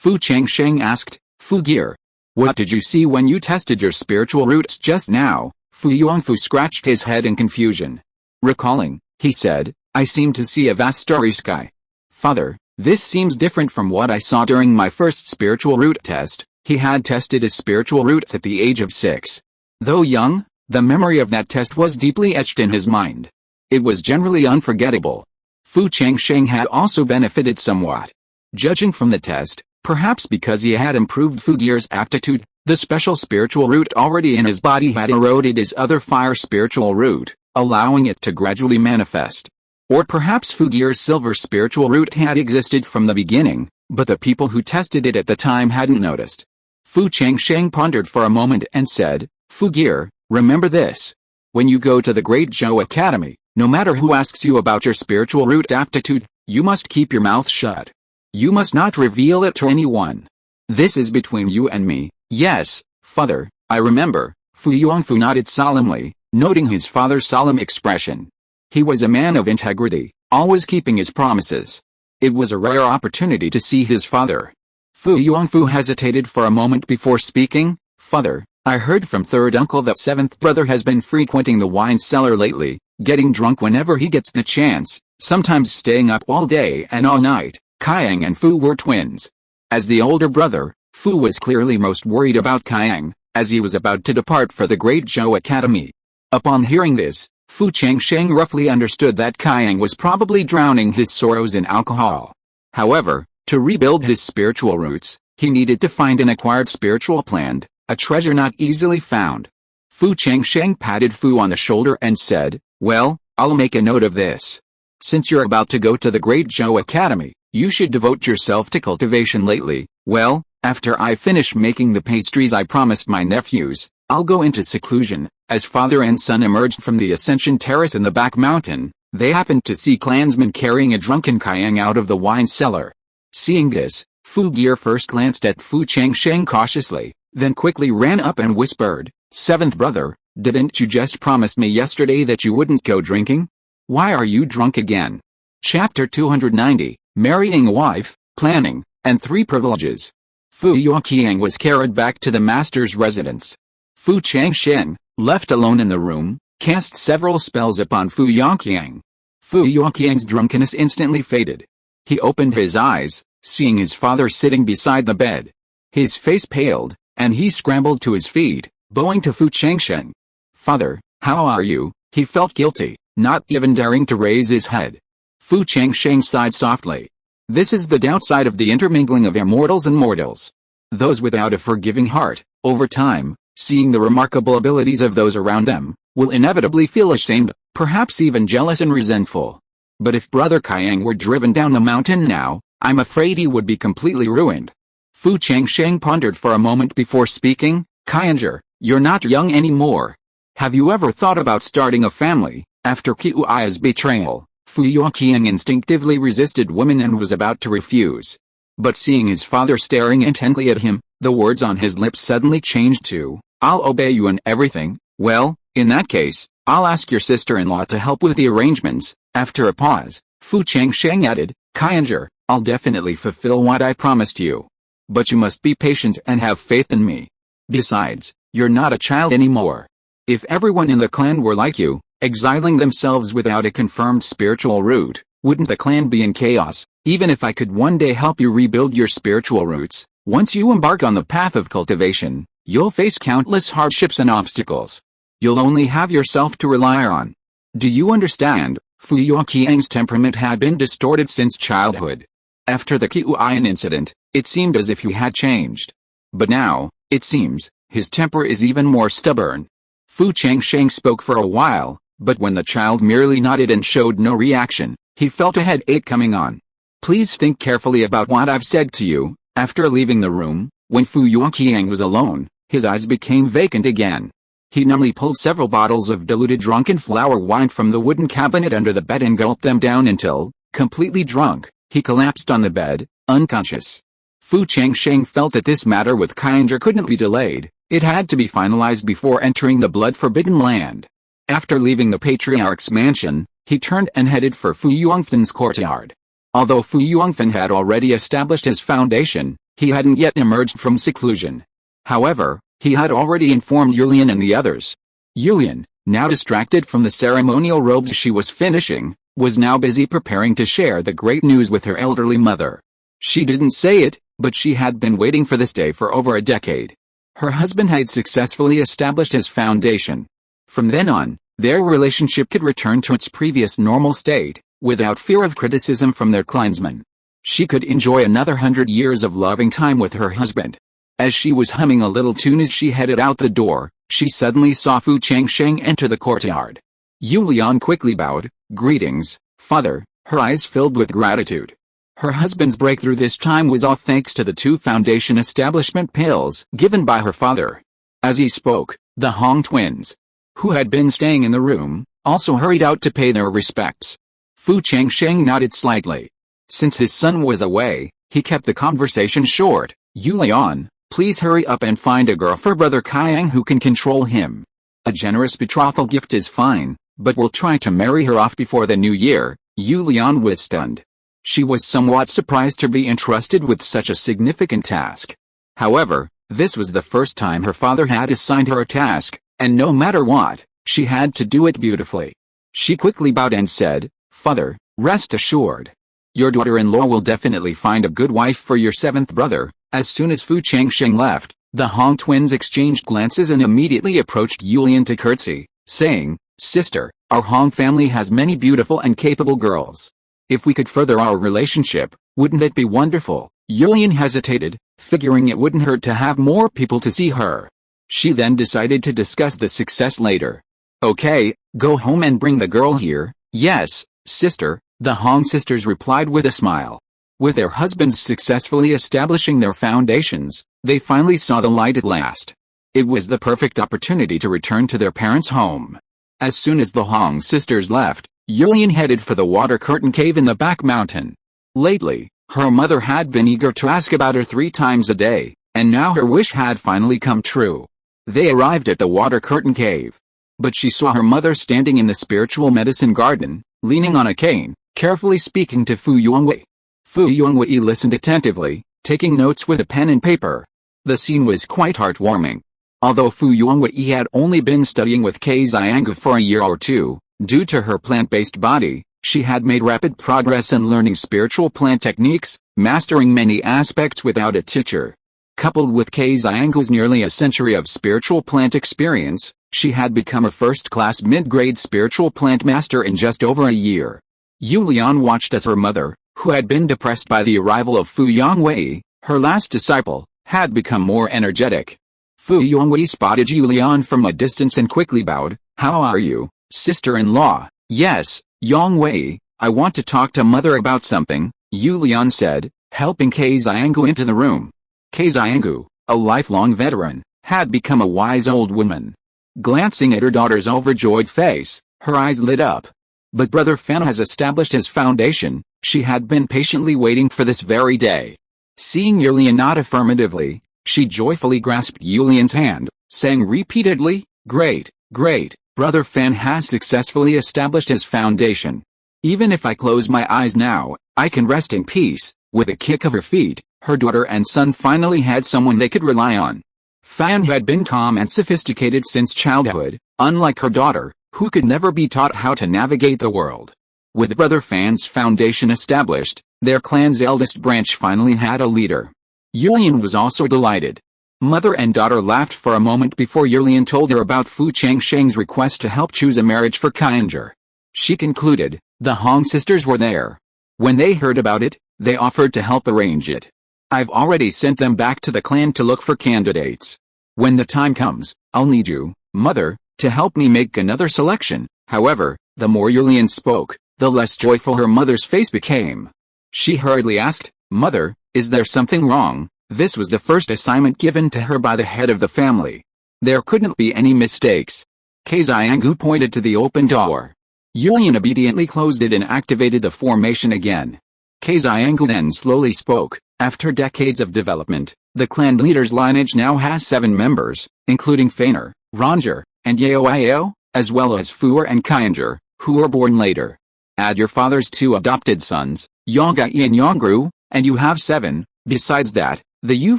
Fu Changsheng asked, Fu Gear, what did you see when you tested your spiritual roots just now? Fu Yongfu scratched his head in confusion. Recalling, he said, I seem to see a vast starry sky. Father, this seems different from what I saw during my first spiritual root test. He had tested his spiritual roots at the age of 6. Though young, the memory of that test was deeply etched in his mind. It was generally unforgettable. Fu Changsheng had also benefited somewhat. Judging from the test, perhaps because he had improved Fu Gear's aptitude, the special spiritual root already in his body had eroded his other fire spiritual root, allowing it to gradually manifest. Or perhaps Fu Gear's silver spiritual root had existed from the beginning, but the people who tested it at the time hadn't noticed. Fu Changsheng pondered for a moment and said, Fu Gear, remember this. When you go to the Great Zhou Academy, no matter who asks you about your spiritual root aptitude, you must keep your mouth shut. You must not reveal it to anyone. This is between you and me. Yes, father, I remember. Fu Yongfu nodded solemnly, noting his father's solemn expression. He was a man of integrity, always keeping his promises. It was a rare opportunity to see his father. Fu Yongfu hesitated for a moment before speaking. Father, I heard from third uncle that seventh brother has been frequenting the wine cellar lately, getting drunk whenever he gets the chance, sometimes staying up all day and all night. Kaiyang and Fu were twins. As the older brother, Fu was clearly most worried about Kaiyang, as he was about to depart for the Great Zhou Academy. Upon hearing this, Fu Changsheng roughly understood that Kaiyang was probably drowning his sorrows in alcohol. However, to rebuild his spiritual roots, he needed to find an acquired spiritual plant, a treasure not easily found. Fu Changsheng patted Fu on the shoulder and said, well, I'll make a note of this. Since you're about to go to the Great Zhou Academy, you should devote yourself to cultivation lately. Well, after I finish making the pastries I promised my nephews, I'll go into seclusion. As father and son emerged from the ascension terrace in the back mountain, they happened to see clansmen carrying a drunken Kaiyang out of the wine cellar. Seeing this, Fu Gear first glanced at Fu Changsheng cautiously, then quickly ran up and whispered, Seventh brother, didn't you just promise me yesterday that you wouldn't go drinking? Why are you drunk again? Chapter 290, Marrying a Wife, Planning, and 3 Privileges. Fu Yuqiang was carried back to the master's residence. Fu Changsheng, left alone in the room, cast several spells upon Fu Yuqiang. Fu Yuqiang's drunkenness instantly faded. He opened his eyes, seeing his father sitting beside the bed. His face paled, and he scrambled to his feet, bowing to Fu Changsheng. Father, how are you? He felt guilty, not even daring to raise his head. Fu Changsheng sighed softly. This is the downside of the intermingling of immortals and mortals. Those without a forgiving heart, over time, seeing the remarkable abilities of those around them, will inevitably feel ashamed, perhaps even jealous and resentful. But if Brother Kaiyang were driven down the mountain now, I'm afraid he would be completely ruined. Fu Changsheng pondered for a moment before speaking. Kaiyanger, you're not young anymore. Have you ever thought about starting a family? After Qiuai's betrayal, Fu Yuqiang instinctively resisted women and was about to refuse. But seeing his father staring intently at him, the words on his lips suddenly changed to, I'll obey you in everything. Well, in that case, I'll ask your sister-in-law to help with the arrangements. After a pause, Fu Changsheng added, Kaiyanger, I'll definitely fulfill what I promised you. But you must be patient and have faith in me. Besides, you're not a child anymore. If everyone in the clan were like you, exiling themselves without a confirmed spiritual root, wouldn't the clan be in chaos? Even if I could one day help you rebuild your spiritual roots, once you embark on the path of cultivation, you'll face countless hardships and obstacles. You'll only have yourself to rely on. Do you understand? Fu Yuqiang's temperament had been distorted since childhood. After the Qiuaian incident, it seemed as if he had changed. But now, it seems, his temper is even more stubborn. Fu Changsheng spoke for a while, but when the child merely nodded and showed no reaction, he felt a headache coming on. Please think carefully about what I've said to you. After leaving the room, when Fu Yuanqiang was alone, his eyes became vacant again. He numbly pulled several bottles of diluted drunken flower wine from the wooden cabinet under the bed and gulped them down until, completely drunk, he collapsed on the bed, unconscious. Fu Changsheng felt that this matter with Changsheng couldn't be delayed. It had to be finalized before entering the blood-forbidden land. After leaving the Patriarch's mansion, he turned and headed for Fu Yongfan's courtyard. Although Fu Yongfan had already established his foundation, he hadn't yet emerged from seclusion. However, he had already informed Yulian and the others. Yulian, now distracted from the ceremonial robes she was finishing, was now busy preparing to share the great news with her elderly mother. She didn't say it, but she had been waiting for this day for over a decade. Her husband had successfully established his foundation. From then on, their relationship could return to its previous normal state, without fear of criticism from their clansmen. She could enjoy another 100 years of loving time with her husband. As she was humming a little tune as she headed out the door, she suddenly saw Fu Changsheng enter the courtyard. Yulian quickly bowed. "Greetings, father," her eyes filled with gratitude. Her husband's breakthrough this time was all thanks to the 2 foundation establishment pills given by her father. As he spoke, the Hong twins, who had been staying in the room, also hurried out to pay their respects. Fu Changsheng nodded slightly. Since his son was away, he kept the conversation short. "Yulian, please hurry up and find a girl for Brother Qiang who can control him. A generous betrothal gift is fine, but we'll try to marry her off before the new year." Yulian was stunned. She was somewhat surprised to be entrusted with such a significant task. However, this was the first time her father had assigned her a task, and no matter what, she had to do it beautifully. She quickly bowed and said, "Father, rest assured. Your daughter-in-law will definitely find a good wife for your 7th brother." As soon as Fu Changsheng left, the Hong twins exchanged glances and immediately approached Yulian to curtsy, saying, "Sister, our Hong family has many beautiful and capable girls. If we could further our relationship, wouldn't it be wonderful?" Yulian hesitated, figuring it wouldn't hurt to have more people to see her. She then decided to discuss the success later. "Okay, go home and bring the girl here." "Yes, sister," the Hong sisters replied with a smile. With their husbands successfully establishing their foundations, they finally saw the light at last. It was the perfect opportunity to return to their parents' home. As soon as the Hong sisters left, Yulian headed for the water curtain cave in the back mountain. Lately, her mother had been eager to ask about her 3 times a day, and now her wish had finally come true. They arrived at the water curtain cave. But she saw her mother standing in the spiritual medicine garden, leaning on a cane, carefully speaking to Fu Yuanwei. Fu Yuanwei listened attentively, taking notes with a pen and paper. The scene was quite heartwarming. Although Fu Yuanwei had only been studying with Xiang for a year or two, due to her plant-based body, she had made rapid progress in learning spiritual plant techniques, mastering many aspects without a teacher. Coupled with Xiang's nearly a century of spiritual plant experience, she had become a first-class mid-grade spiritual plant master in just over a year. Yulian watched as her mother, who had been depressed by the arrival of Fu Yongwei, her last disciple, had become more energetic. Fu Yongwei spotted Yulian from a distance and quickly bowed. "How are you, sister-in-law?" "Yes, Yongwei, I want to talk to mother about something," Yulian said, helping Xiang into the room. Xiang, a lifelong veteran, had become a wise old woman. Glancing at her daughter's overjoyed face, her eyes lit up. But Brother Fan has established his foundation. She had been patiently waiting for this very day. Seeing Yulian nod affirmatively, she joyfully grasped Yulian's hand, saying repeatedly, "Great, great, Brother Fan has successfully established his foundation. Even if I close my eyes now, I can rest in peace." With a kick of her feet, her daughter and son finally had someone they could rely on. Fan had been calm and sophisticated since childhood, unlike her daughter, who could never be taught how to navigate the world. With Brother Fan's foundation established, their clan's eldest branch finally had a leader. Yulian was also delighted. Mother and daughter laughed for a moment before Yulian told her about Fu Changsheng's request to help choose a marriage for Qianger. She concluded, the Hong sisters were there. When they heard about it, they offered to help arrange it. "I've already sent them back to the clan to look for candidates. When the time comes, I'll need you, mother, to help me make another selection." However, the more Yulian spoke, the less joyful her mother's face became. She hurriedly asked, "Mother, Is there something wrong? This was the first assignment given to her by the head of the family. There couldn't be any mistakes. Xianggu pointed to the open door. Yulian obediently closed it and activated the formation again. Xianggu then slowly spoke. After decades of development, the clan leader's lineage now has 7 members, including Feiner, Ranger, and Yaoyao, as well as Fuer and Kainger, who were born later. Add your father's 2 adopted sons, Yonggai and Yongru, and you have 7. Besides that, the Yu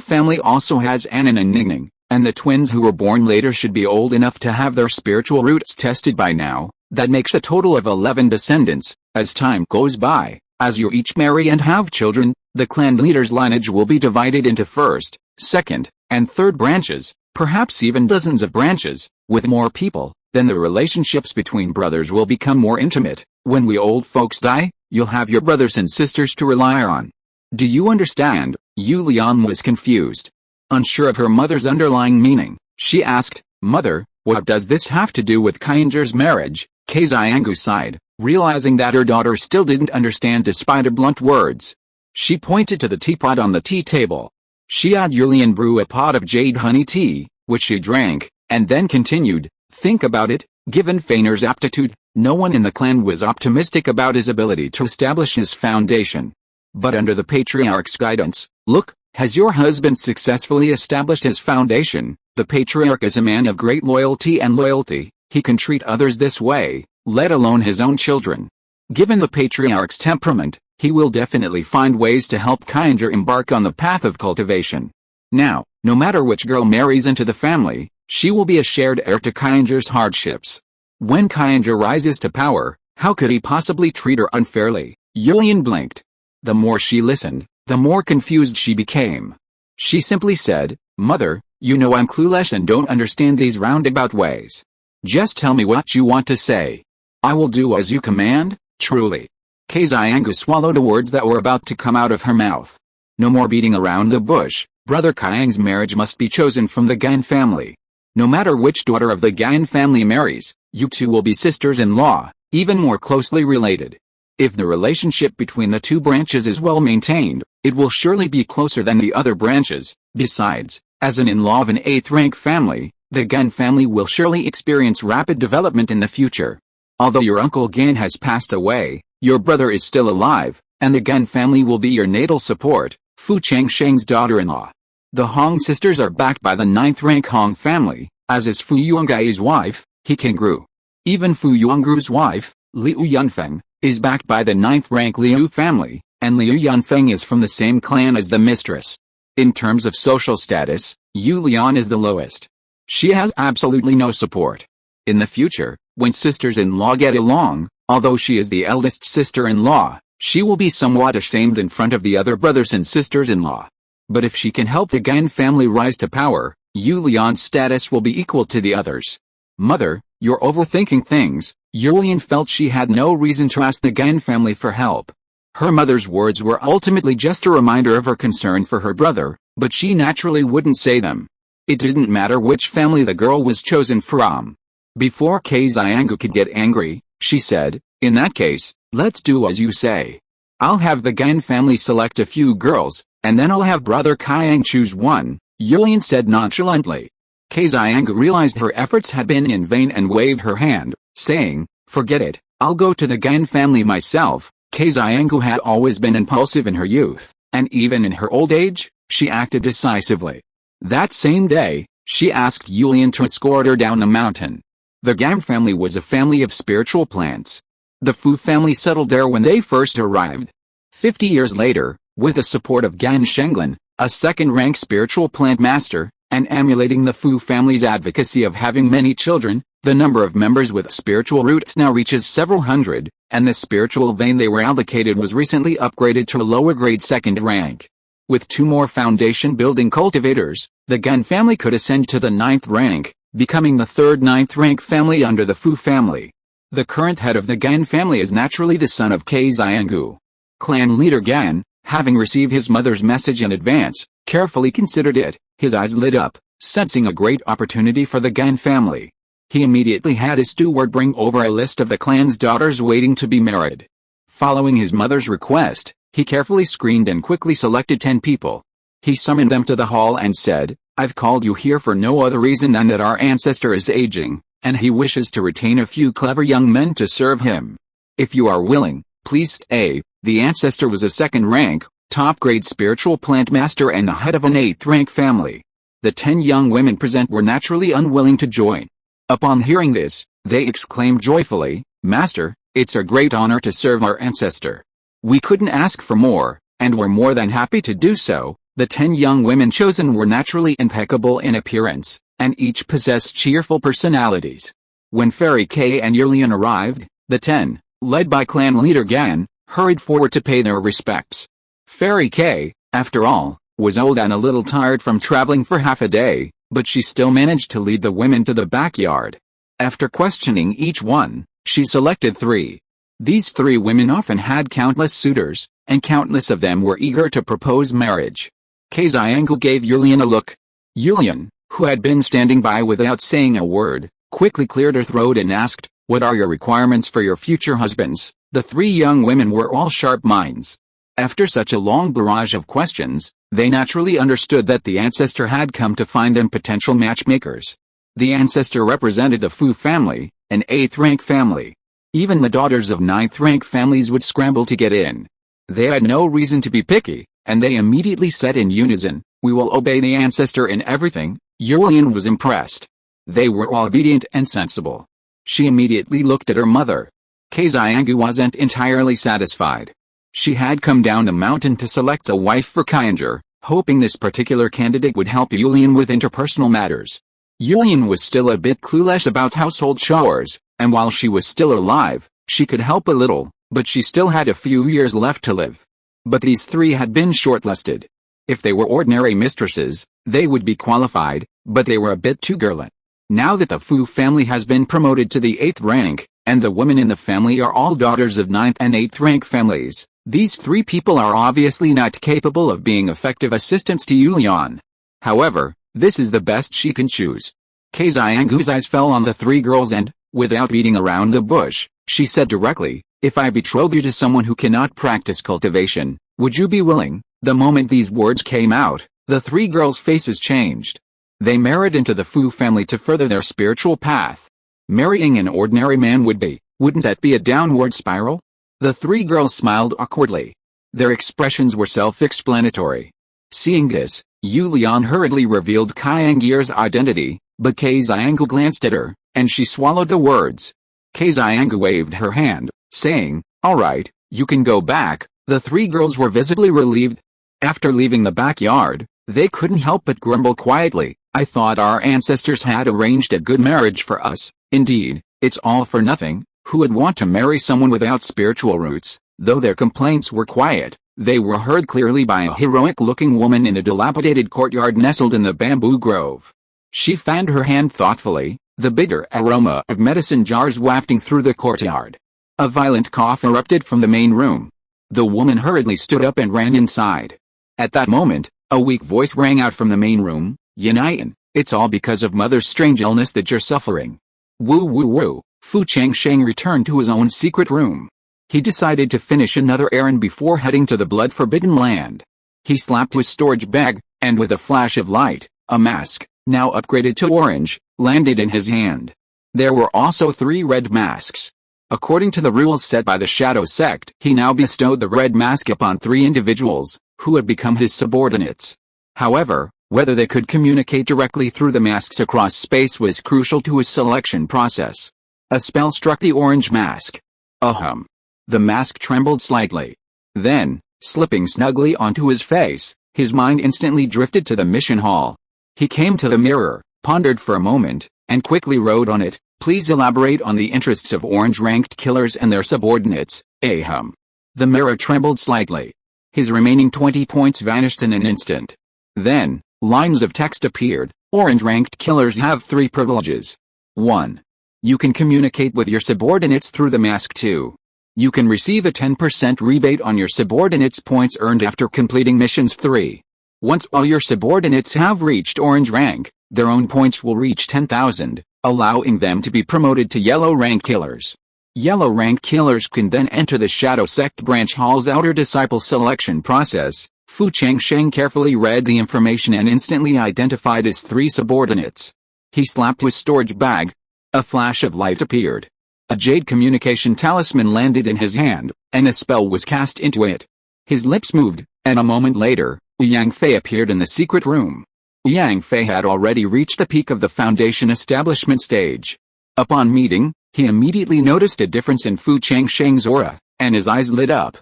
family also has Anan and Ningning, and the twins who were born later should be old enough to have their spiritual roots tested by now. That makes a total of 11 descendants. As time goes by, as you each marry and have children, the clan leader's lineage will be divided into first, second, and third branches, perhaps even dozens of branches. With more people, then the relationships between brothers will become more intimate. When we old folks die, you'll have your brothers and sisters to rely on. Do you understand? Yulian was confused. Unsure of her mother's underlying meaning, she asked, "Mother, what does this have to do with Kainger's marriage?" Xianggu sighed, realizing that her daughter still didn't understand despite her blunt words. She pointed to the teapot on the tea table. She had Yulian brew a pot of jade honey tea, which she drank, and then continued, "Think about it, given Feiner's aptitude, no one in the clan was optimistic about his ability to establish his foundation. But under the Patriarch's guidance, look, has your husband successfully established his foundation? The Patriarch is a man of great loyalty and loyalty. He can treat others this way, let alone his own children. Given the Patriarch's temperament, he will definitely find ways to help Kainger embark on the path of cultivation. Now, no matter which girl marries into the family, she will be a shared heir to Kainger's hardships. When Kainger rises to power, how could he possibly treat her unfairly?" Yulian blinked. The more she listened, the more confused she became. She simply said, "Mother, you know I'm clueless and don't understand these roundabout ways. Just tell me what you want to say. I will do as you command, truly." Xianggu swallowed the words that were about to come out of her mouth. No more beating around the bush. Brother Kaiang's marriage must be chosen from the Gan family. No matter which daughter of the Gan family marries, you two will be sisters-in-law, even more closely related. If the relationship between the 2 branches is well maintained, it will surely be closer than the other branches. Besides, as an in-law of an 8th-rank family, the Gan family will surely experience rapid development in the future. Although your uncle Gan has passed away, your brother is still alive, and the Gan family will be your natal support. Fu Changsheng's daughter-in-law. The Hong sisters are backed by the 9th-rank Hong family, as is Fu Yongai's wife, Hikangru. Even Fu Yongru's wife, Liu Yunfeng, is backed by the 9th-rank Liu family, and Liu Yunfeng is from the same clan as the mistress. In terms of social status, Yulian is the lowest. She has absolutely no support. In the future, when sisters-in-law get along, although she is the eldest sister-in-law, she will be somewhat ashamed in front of the other brothers and sisters-in-law. But if she can help the Gan family rise to power, Yulian's status will be equal to the others. "Mother, you're overthinking things." Yulian felt she had no reason to ask the Gan family for help. Her mother's words were ultimately just a reminder of her concern for her brother, but she naturally wouldn't say them. It didn't matter which family the girl was chosen from. Before Xianggu could get angry, she said, "In that case, let's do as you say. I'll have the Gan family select a few girls, and then I'll have brother Kaiang choose one," Yulian said nonchalantly. Xianggu realized her efforts had been in vain and waved her hand, saying, "Forget it, I'll go to the Gan family myself." Xianggu had always been impulsive in her youth, and even in her old age, she acted decisively. That same day, she asked Yulian to escort her down the mountain. The Gan family was a family of spiritual plants. The Fu family settled there when they first arrived. 50 years later, with the support of Gan Shenglan, a second-rank spiritual plant master, and emulating the Fu family's advocacy of having many children, the number of members with spiritual roots now reaches several hundred, and the spiritual vein they were allocated was recently upgraded to a lower-grade second rank. With 2 more foundation-building cultivators, the Gan family could ascend to the 9th rank, becoming the 3rd 9th rank family under the Fu family. The current head of the Gan family is naturally the son of Xianggu. Clan leader Gan, having received his mother's message in advance, carefully considered it. His eyes lit up, sensing a great opportunity for the Gan family. He immediately had his steward bring over a list of the clan's daughters waiting to be married. Following his mother's request, He carefully screened and quickly selected 10 people. He summoned them to the hall and said, "I've called you here for no other reason than that our ancestor is aging, and he wishes to retain a few clever young men to serve him. If you are willing, please stay." The ancestor was a second-rank, top-grade spiritual plant master and the head of an 8th-rank family. The 10 young women present were naturally unwilling to join. Upon hearing this, they exclaimed joyfully, "Master, it's a great honor to serve our ancestor. We couldn't ask for more, and we're more than happy to do so." The 10 young women chosen were naturally impeccable in appearance, and each possessed cheerful personalities. When Fairy Kay and Yulian arrived, the 10, led by clan leader Gan, hurried forward to pay their respects. Fairy Kay, after all, was old and a little tired from traveling for half a day, but she still managed to lead the women to the backyard. After questioning each one, she selected 3. These 3 women often had countless suitors, and countless of them were eager to propose marriage. Kay Xianggu gave Yulian a look. Yulian, who had been standing by without saying a word, quickly cleared her throat and asked, "What are your requirements for your future husbands?" The 3 young women were all sharp minds. After such a long barrage of questions, they naturally understood that the ancestor had come to find them potential matchmakers. The ancestor represented the Fu family, an 8th-rank family. Even the daughters of 9th-rank families would scramble to get in. They had no reason to be picky, and they immediately said in unison, "We will obey the ancestor in everything." Yulian was impressed. They were all obedient and sensible. She immediately looked at her mother. Kay Xianggu wasn't entirely satisfied. She had come down the mountain to select a wife for Kainger, hoping this particular candidate would help Yulian with interpersonal matters. Yulian was still a bit clueless about household chores, and while she was still alive, she could help a little, but she still had a few years left to live. But these 3 had been shortlisted. If they were ordinary mistresses, they would be qualified, but they were a bit too girly. Now that the Fu family has been promoted to the 8th rank, and the women in the family are all daughters of 9th and 8th rank families, these 3 people are obviously not capable of being effective assistants to Yulian. However, this is the best she can choose. Kay Xianggu's eyes fell on the 3 girls and, without beating around the bush, she said directly, "If I betroth you to someone who cannot practice cultivation, would you be willing?" The moment these words came out, the 3 girls' faces changed. They married into the Fu family to further their spiritual path. Marrying an ordinary man wouldn't that be a downward spiral? The 3 girls smiled awkwardly. Their expressions were self-explanatory. Seeing this, Yulian hurriedly revealed Kaiyangir's identity, but Kay Xianggu glanced at her, and she swallowed the words. Kay Xianggu waved her hand, saying, "All right, you can go back." The 3 girls were visibly relieved. After leaving the backyard, they couldn't help but grumble quietly, "I thought our ancestors had arranged a good marriage for us. Indeed, it's all for nothing. Who would want to marry someone without spiritual roots?" Though their complaints were quiet, they were heard clearly by a heroic-looking woman in a dilapidated courtyard nestled in the bamboo grove. She fanned her hand thoughtfully, the bitter aroma of medicine jars wafting through the courtyard. A violent cough erupted from the main room. The woman hurriedly stood up and ran inside. At that moment, a weak voice rang out from the main room, "Yanang, it's all because of Mother's strange illness that you're suffering." Woo woo woo. Fu Changsheng returned to his own secret room. He decided to finish another errand before heading to the blood-forbidden land. He slapped his storage bag, and with a flash of light, a mask, now upgraded to orange, landed in his hand. There were also 3 red masks. According to the rules set by the Shadow Sect, he now bestowed the red mask upon 3 individuals, who had become his subordinates. However, whether they could communicate directly through the masks across space was crucial to his selection process. A spell struck the orange mask. Ahem. The mask trembled slightly. Then, slipping snugly onto his face, his mind instantly drifted to the mission hall. He came to the mirror, pondered for a moment, and quickly wrote on it, "Please elaborate on the interests of orange-ranked killers and their subordinates." Ahem. The mirror trembled slightly. His remaining 20 points vanished in an instant. Then, lines of text appeared. Orange-ranked killers have 3 privileges. 1. You can communicate with your subordinates through the mask. 2. You can receive a 10% rebate on your subordinates' points earned after completing missions. 3. Once all your subordinates have reached orange rank, their own points will reach 10,000, allowing them to be promoted to yellow rank killers. Yellow rank killers can then enter the Shadow Sect Branch Hall's outer disciple selection process. Fu Changsheng carefully read the information and instantly identified his 3 subordinates. He slapped his storage bag. A flash of light appeared. A jade communication talisman landed in his hand, and a spell was cast into it. His lips moved, and a moment later, Yang Fei appeared in the secret room. Yang Fei had already reached the peak of the Foundation establishment stage. Upon meeting, he immediately noticed a difference in Fu Changsheng's aura, and his eyes lit up.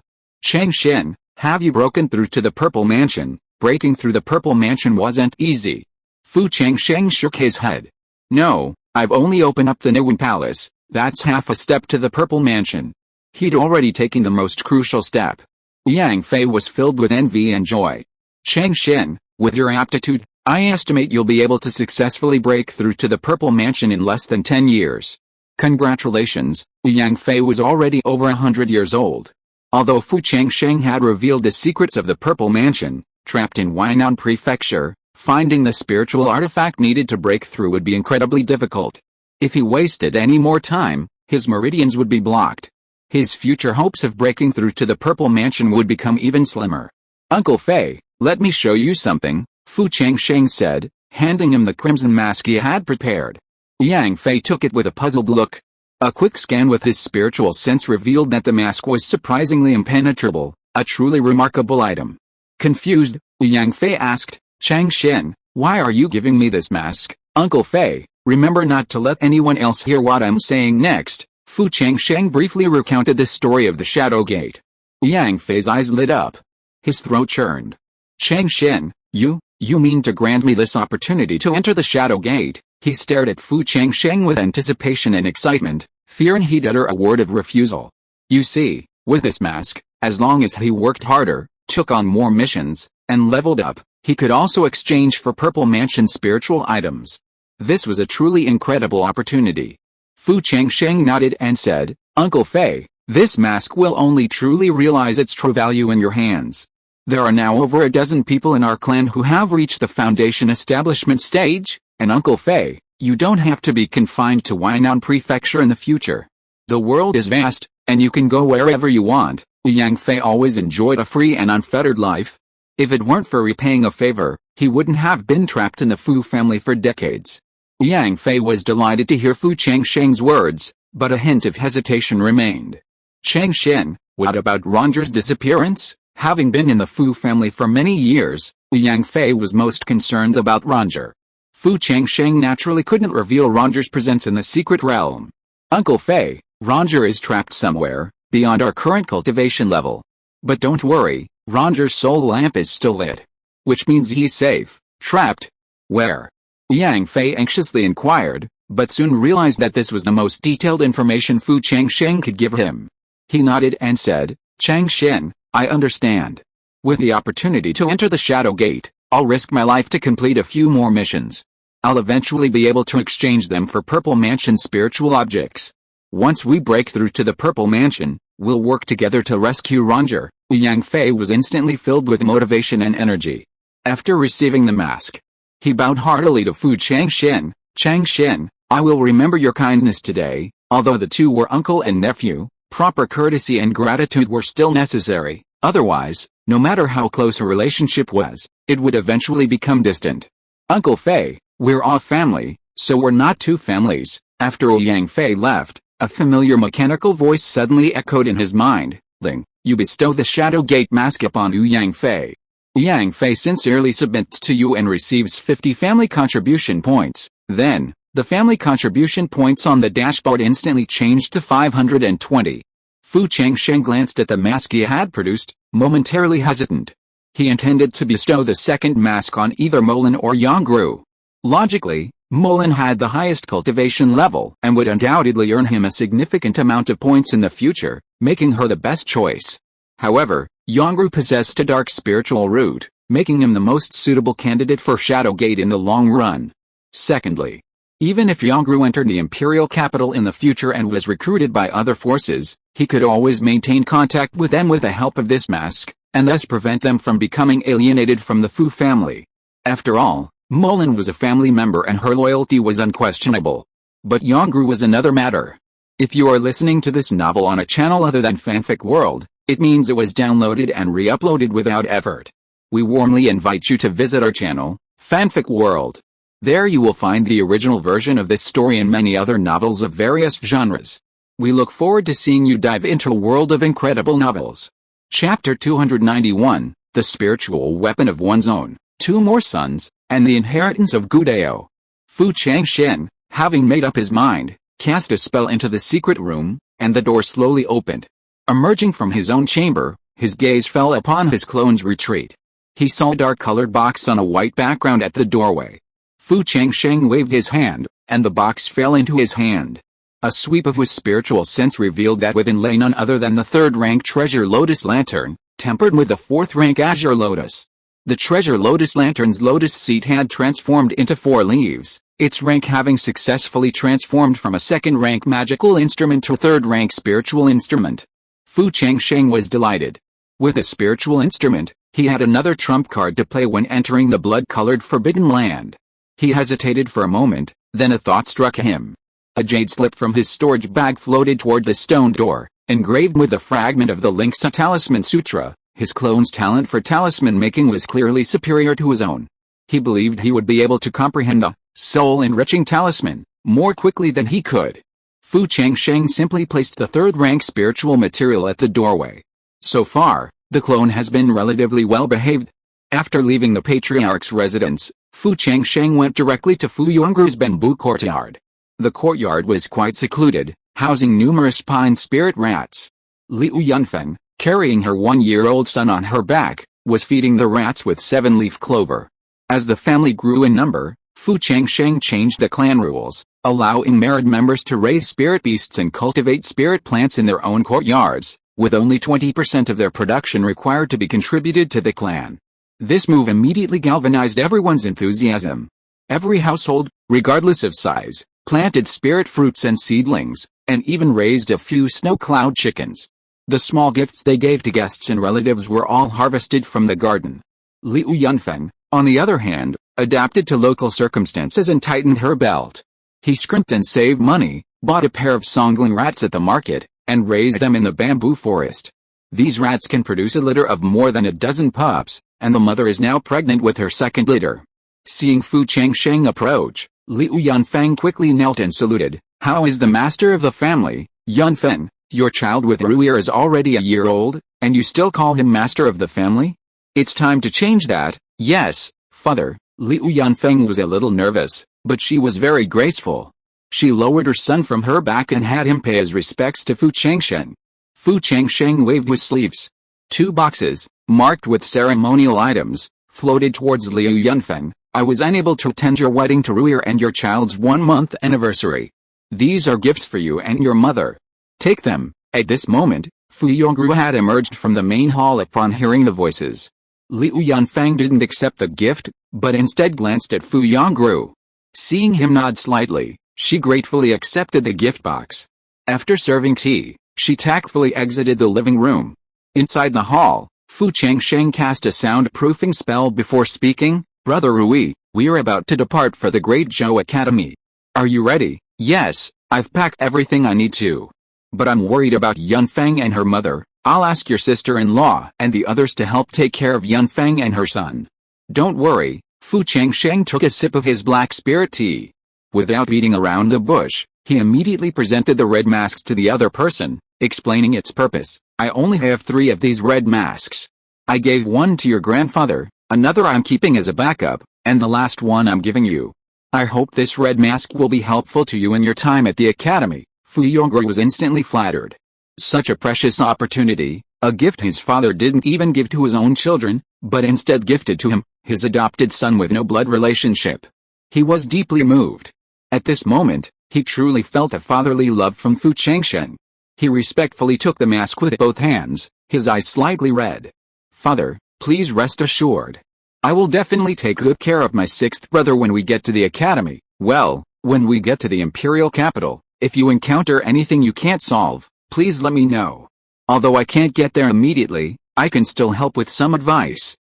Changsheng, have you broken through to the Purple Mansion? Breaking through the Purple Mansion wasn't easy. Fu Changsheng shook his head. No, I've only opened up the Niwen Palace, that's half a step to the Purple Mansion. He'd already taken the most crucial step. Yang Fei was filled with envy and joy. Changsheng, with your aptitude, I estimate you'll be able to successfully break through to the Purple Mansion in less than 10 years. Congratulations, Yang Fei was already over 100 years old. Although Fu Changsheng had revealed the secrets of the Purple Mansion, trapped in Huainan Prefecture, finding the spiritual artifact needed to break through would be incredibly difficult. If he wasted any more time, his meridians would be blocked. His future hopes of breaking through to the Purple Mansion would become even slimmer. Uncle Fei, let me show you something, Fu Changsheng said, handing him the crimson mask he had prepared. Yang Fei took it with a puzzled look. A quick scan with his spiritual sense revealed that the mask was surprisingly impenetrable, a truly remarkable item. Confused, Yang Fei asked, Changsheng, why are you giving me this mask? Uncle Fei, remember not to let anyone else hear what I'm saying next. Fu Changsheng briefly recounted the story of the Shadow Gate. Yang Fei's eyes lit up. His throat churned. Changsheng, you mean to grant me this opportunity to enter the Shadow Gate? He stared at Fu Changsheng with anticipation and excitement, fearing he'd utter a word of refusal. You see, with this mask, as long as he worked harder, took on more missions, and leveled up, he could also exchange for Purple Mansion spiritual items. This was a truly incredible opportunity. Fu Changsheng nodded and said, Uncle Fei, this mask will only truly realize its true value in your hands. There are now over a dozen people in our clan who have reached the Foundation establishment stage, and Uncle Fei, you don't have to be confined to Huainan Prefecture in the future. The world is vast, and you can go wherever you want. Yang Fei always enjoyed a free and unfettered life. If it weren't for repaying a favor, he wouldn't have been trapped in the Fu family for decades. Yang Fei was delighted to hear Fu Changsheng's words, but a hint of hesitation remained. Changsheng, what about Ranger's disappearance? Having been in the Fu family for many years, Yang Fei was most concerned about Ranger. Fu Changsheng naturally couldn't reveal Ranger's presence in the secret realm. Uncle Fei, Ranger is trapped somewhere, beyond our current cultivation level. But don't worry, Ranger's soul lamp is still lit. Which means he's safe. Trapped? Where? Yang Fei anxiously inquired, but soon realized that this was the most detailed information Fu Changsheng could give him. He nodded and said, Changsheng, I understand. With the opportunity to enter the Shadow Gate, I'll risk my life to complete a few more missions. I'll eventually be able to exchange them for Purple Mansion spiritual objects. Once we break through to the Purple Mansion, we'll work together to rescue Ranger. Yang Fei was instantly filled with motivation and energy. After receiving the mask, he bowed heartily to Fu Changsheng. Changsheng, I will remember your kindness today. Although the two were uncle and nephew, proper courtesy and gratitude were still necessary. Otherwise, no matter how close a relationship was, it would eventually become distant. Uncle Fei, we're all family, so we're not two families. After Yang Fei left, a familiar mechanical voice suddenly echoed in his mind. Ling, you bestow the Shadow Gate mask upon Yang Fei. Yang Fei sincerely submits to you and receives 50 family contribution points. Then, the family contribution points on the dashboard instantly changed to 520. Fu Changsheng glanced at the mask he had produced, momentarily hesitant. He intended to bestow the second mask on either Molin or Yongru. Logically, Molin had the highest cultivation level and would undoubtedly earn him a significant amount of points in the future, making her the best choice. However, Yongru possessed a dark spiritual root, making him the most suitable candidate for Shadow Gate in the long run. Secondly, even if Yongru entered the imperial capital in the future and was recruited by other forces, he could always maintain contact with them with the help of this mask, and thus prevent them from becoming alienated from the Fu family. After all, Molin was a family member and her loyalty was unquestionable. But Yongru was another matter. If you are listening to this novel on a channel other than Fanfic World, it means it was downloaded and re-uploaded without effort. We warmly invite you to visit our channel, Fanfic World. There you will find the original version of this story and many other novels of various genres. We look forward to seeing you dive into a world of incredible novels. Chapter 291, The Spiritual Weapon of One's Own, Two More Sons, and the Inheritance of Gudeo. Fu Changsheng, having made up his mind, cast a spell into the secret room, and the door slowly opened. Emerging from his own chamber, his gaze fell upon his clone's retreat. He saw a dark-colored box on a white background at the doorway. Fu Changsheng waved his hand, and the box fell into his hand. A sweep of his spiritual sense revealed that within lay none other than the third-rank treasure lotus lantern, tempered with the fourth-rank azure lotus. The treasure lotus lantern's lotus seed had transformed into 4 leaves, its rank having successfully transformed from a second-rank magical instrument to a third-rank spiritual instrument. Fu Changsheng was delighted. With a spiritual instrument, he had another trump card to play when entering the blood-colored Forbidden Land. He hesitated for a moment, then a thought struck him. A jade slip from his storage bag floated toward the stone door, engraved with a fragment of the Linksa Talisman Sutra. His clone's talent for talisman making was clearly superior to his own. He believed he would be able to comprehend the soul-enriching talisman more quickly than he could. Fu Changsheng simply placed the third-rank spiritual material at the doorway. So far, the clone has been relatively well-behaved. After leaving the Patriarch's residence, Fu Changsheng went directly to Fu Yongru's bamboo courtyard. The courtyard was quite secluded, housing numerous pine spirit rats. Liu Yunfeng, carrying her 1-year-old son on her back, was feeding the rats with 7-leaf clover. As the family grew in number, Fu Changsheng changed the clan rules, allowing married members to raise spirit beasts and cultivate spirit plants in their own courtyards, with only 20% of their production required to be contributed to the clan. This move immediately galvanized everyone's enthusiasm. Every household, regardless of size, planted spirit fruits and seedlings, and even raised a few snow cloud chickens. The small gifts they gave to guests and relatives were all harvested from the garden. Liu Yunfeng, on the other hand, adapted to local circumstances and tightened her belt. He scrimped and saved money, bought a pair of songling rats at the market, and raised them in the bamboo forest. These rats can produce a litter of more than a dozen pups, and the mother is now pregnant with her second litter. Seeing Fu Changsheng approach, Liu Yunfeng quickly knelt and saluted. "How is the master of the family, Yunfeng? Your child with Ruir is already a year old, and you still call him master of the family? It's time to change that." "Yes, father." Liu Yunfeng was a little nervous, but she was very graceful. She lowered her son from her back and had him pay his respects to Fu Changsheng. Fu Changsheng waved his sleeves. 2 boxes, marked with ceremonial items, floated towards Liu Yunfeng. "I was unable to attend your wedding to Ruir and your child's 1-month anniversary. These are gifts for you and your mother. Take them." At this moment, Fu Yongru had emerged from the main hall upon hearing the voices. Liu Yunfeng didn't accept the gift, but instead glanced at Fu Yongru. Seeing him nod slightly, she gratefully accepted the gift box. After serving tea, she tactfully exited the living room. Inside the hall, Fu Changsheng cast a soundproofing spell before speaking. "Brother Rui, we are about to depart for the Great Zhou Academy. Are you ready?" "Yes, I've packed everything I need to. But I'm worried about Yunfeng and her mother. I'll ask your sister-in-law and the others to help take care of Yunfeng and her son." "Don't worry." Fu Changsheng took a sip of his black spirit tea. Without beating around the bush, he immediately presented the red masks to the other person, explaining its purpose. "I only have 3 of these red masks. I gave one to your grandfather, another I'm keeping as a backup, and the last one I'm giving you. I hope this red mask will be helpful to you in your time at the academy." Fu Yongru was instantly flattered. Such a precious opportunity, a gift his father didn't even give to his own children, but instead gifted to him, his adopted son with no blood relationship. He was deeply moved. At this moment, he truly felt a fatherly love from Fu Changsheng. He respectfully took the mask with both hands, his eyes slightly red. "Father, please rest assured. I will definitely take good care of my 6th brother when we get to the academy. Well, when we get to the imperial capital, if you encounter anything you can't solve, please let me know. Although I can't get there immediately, I can still help with some advice."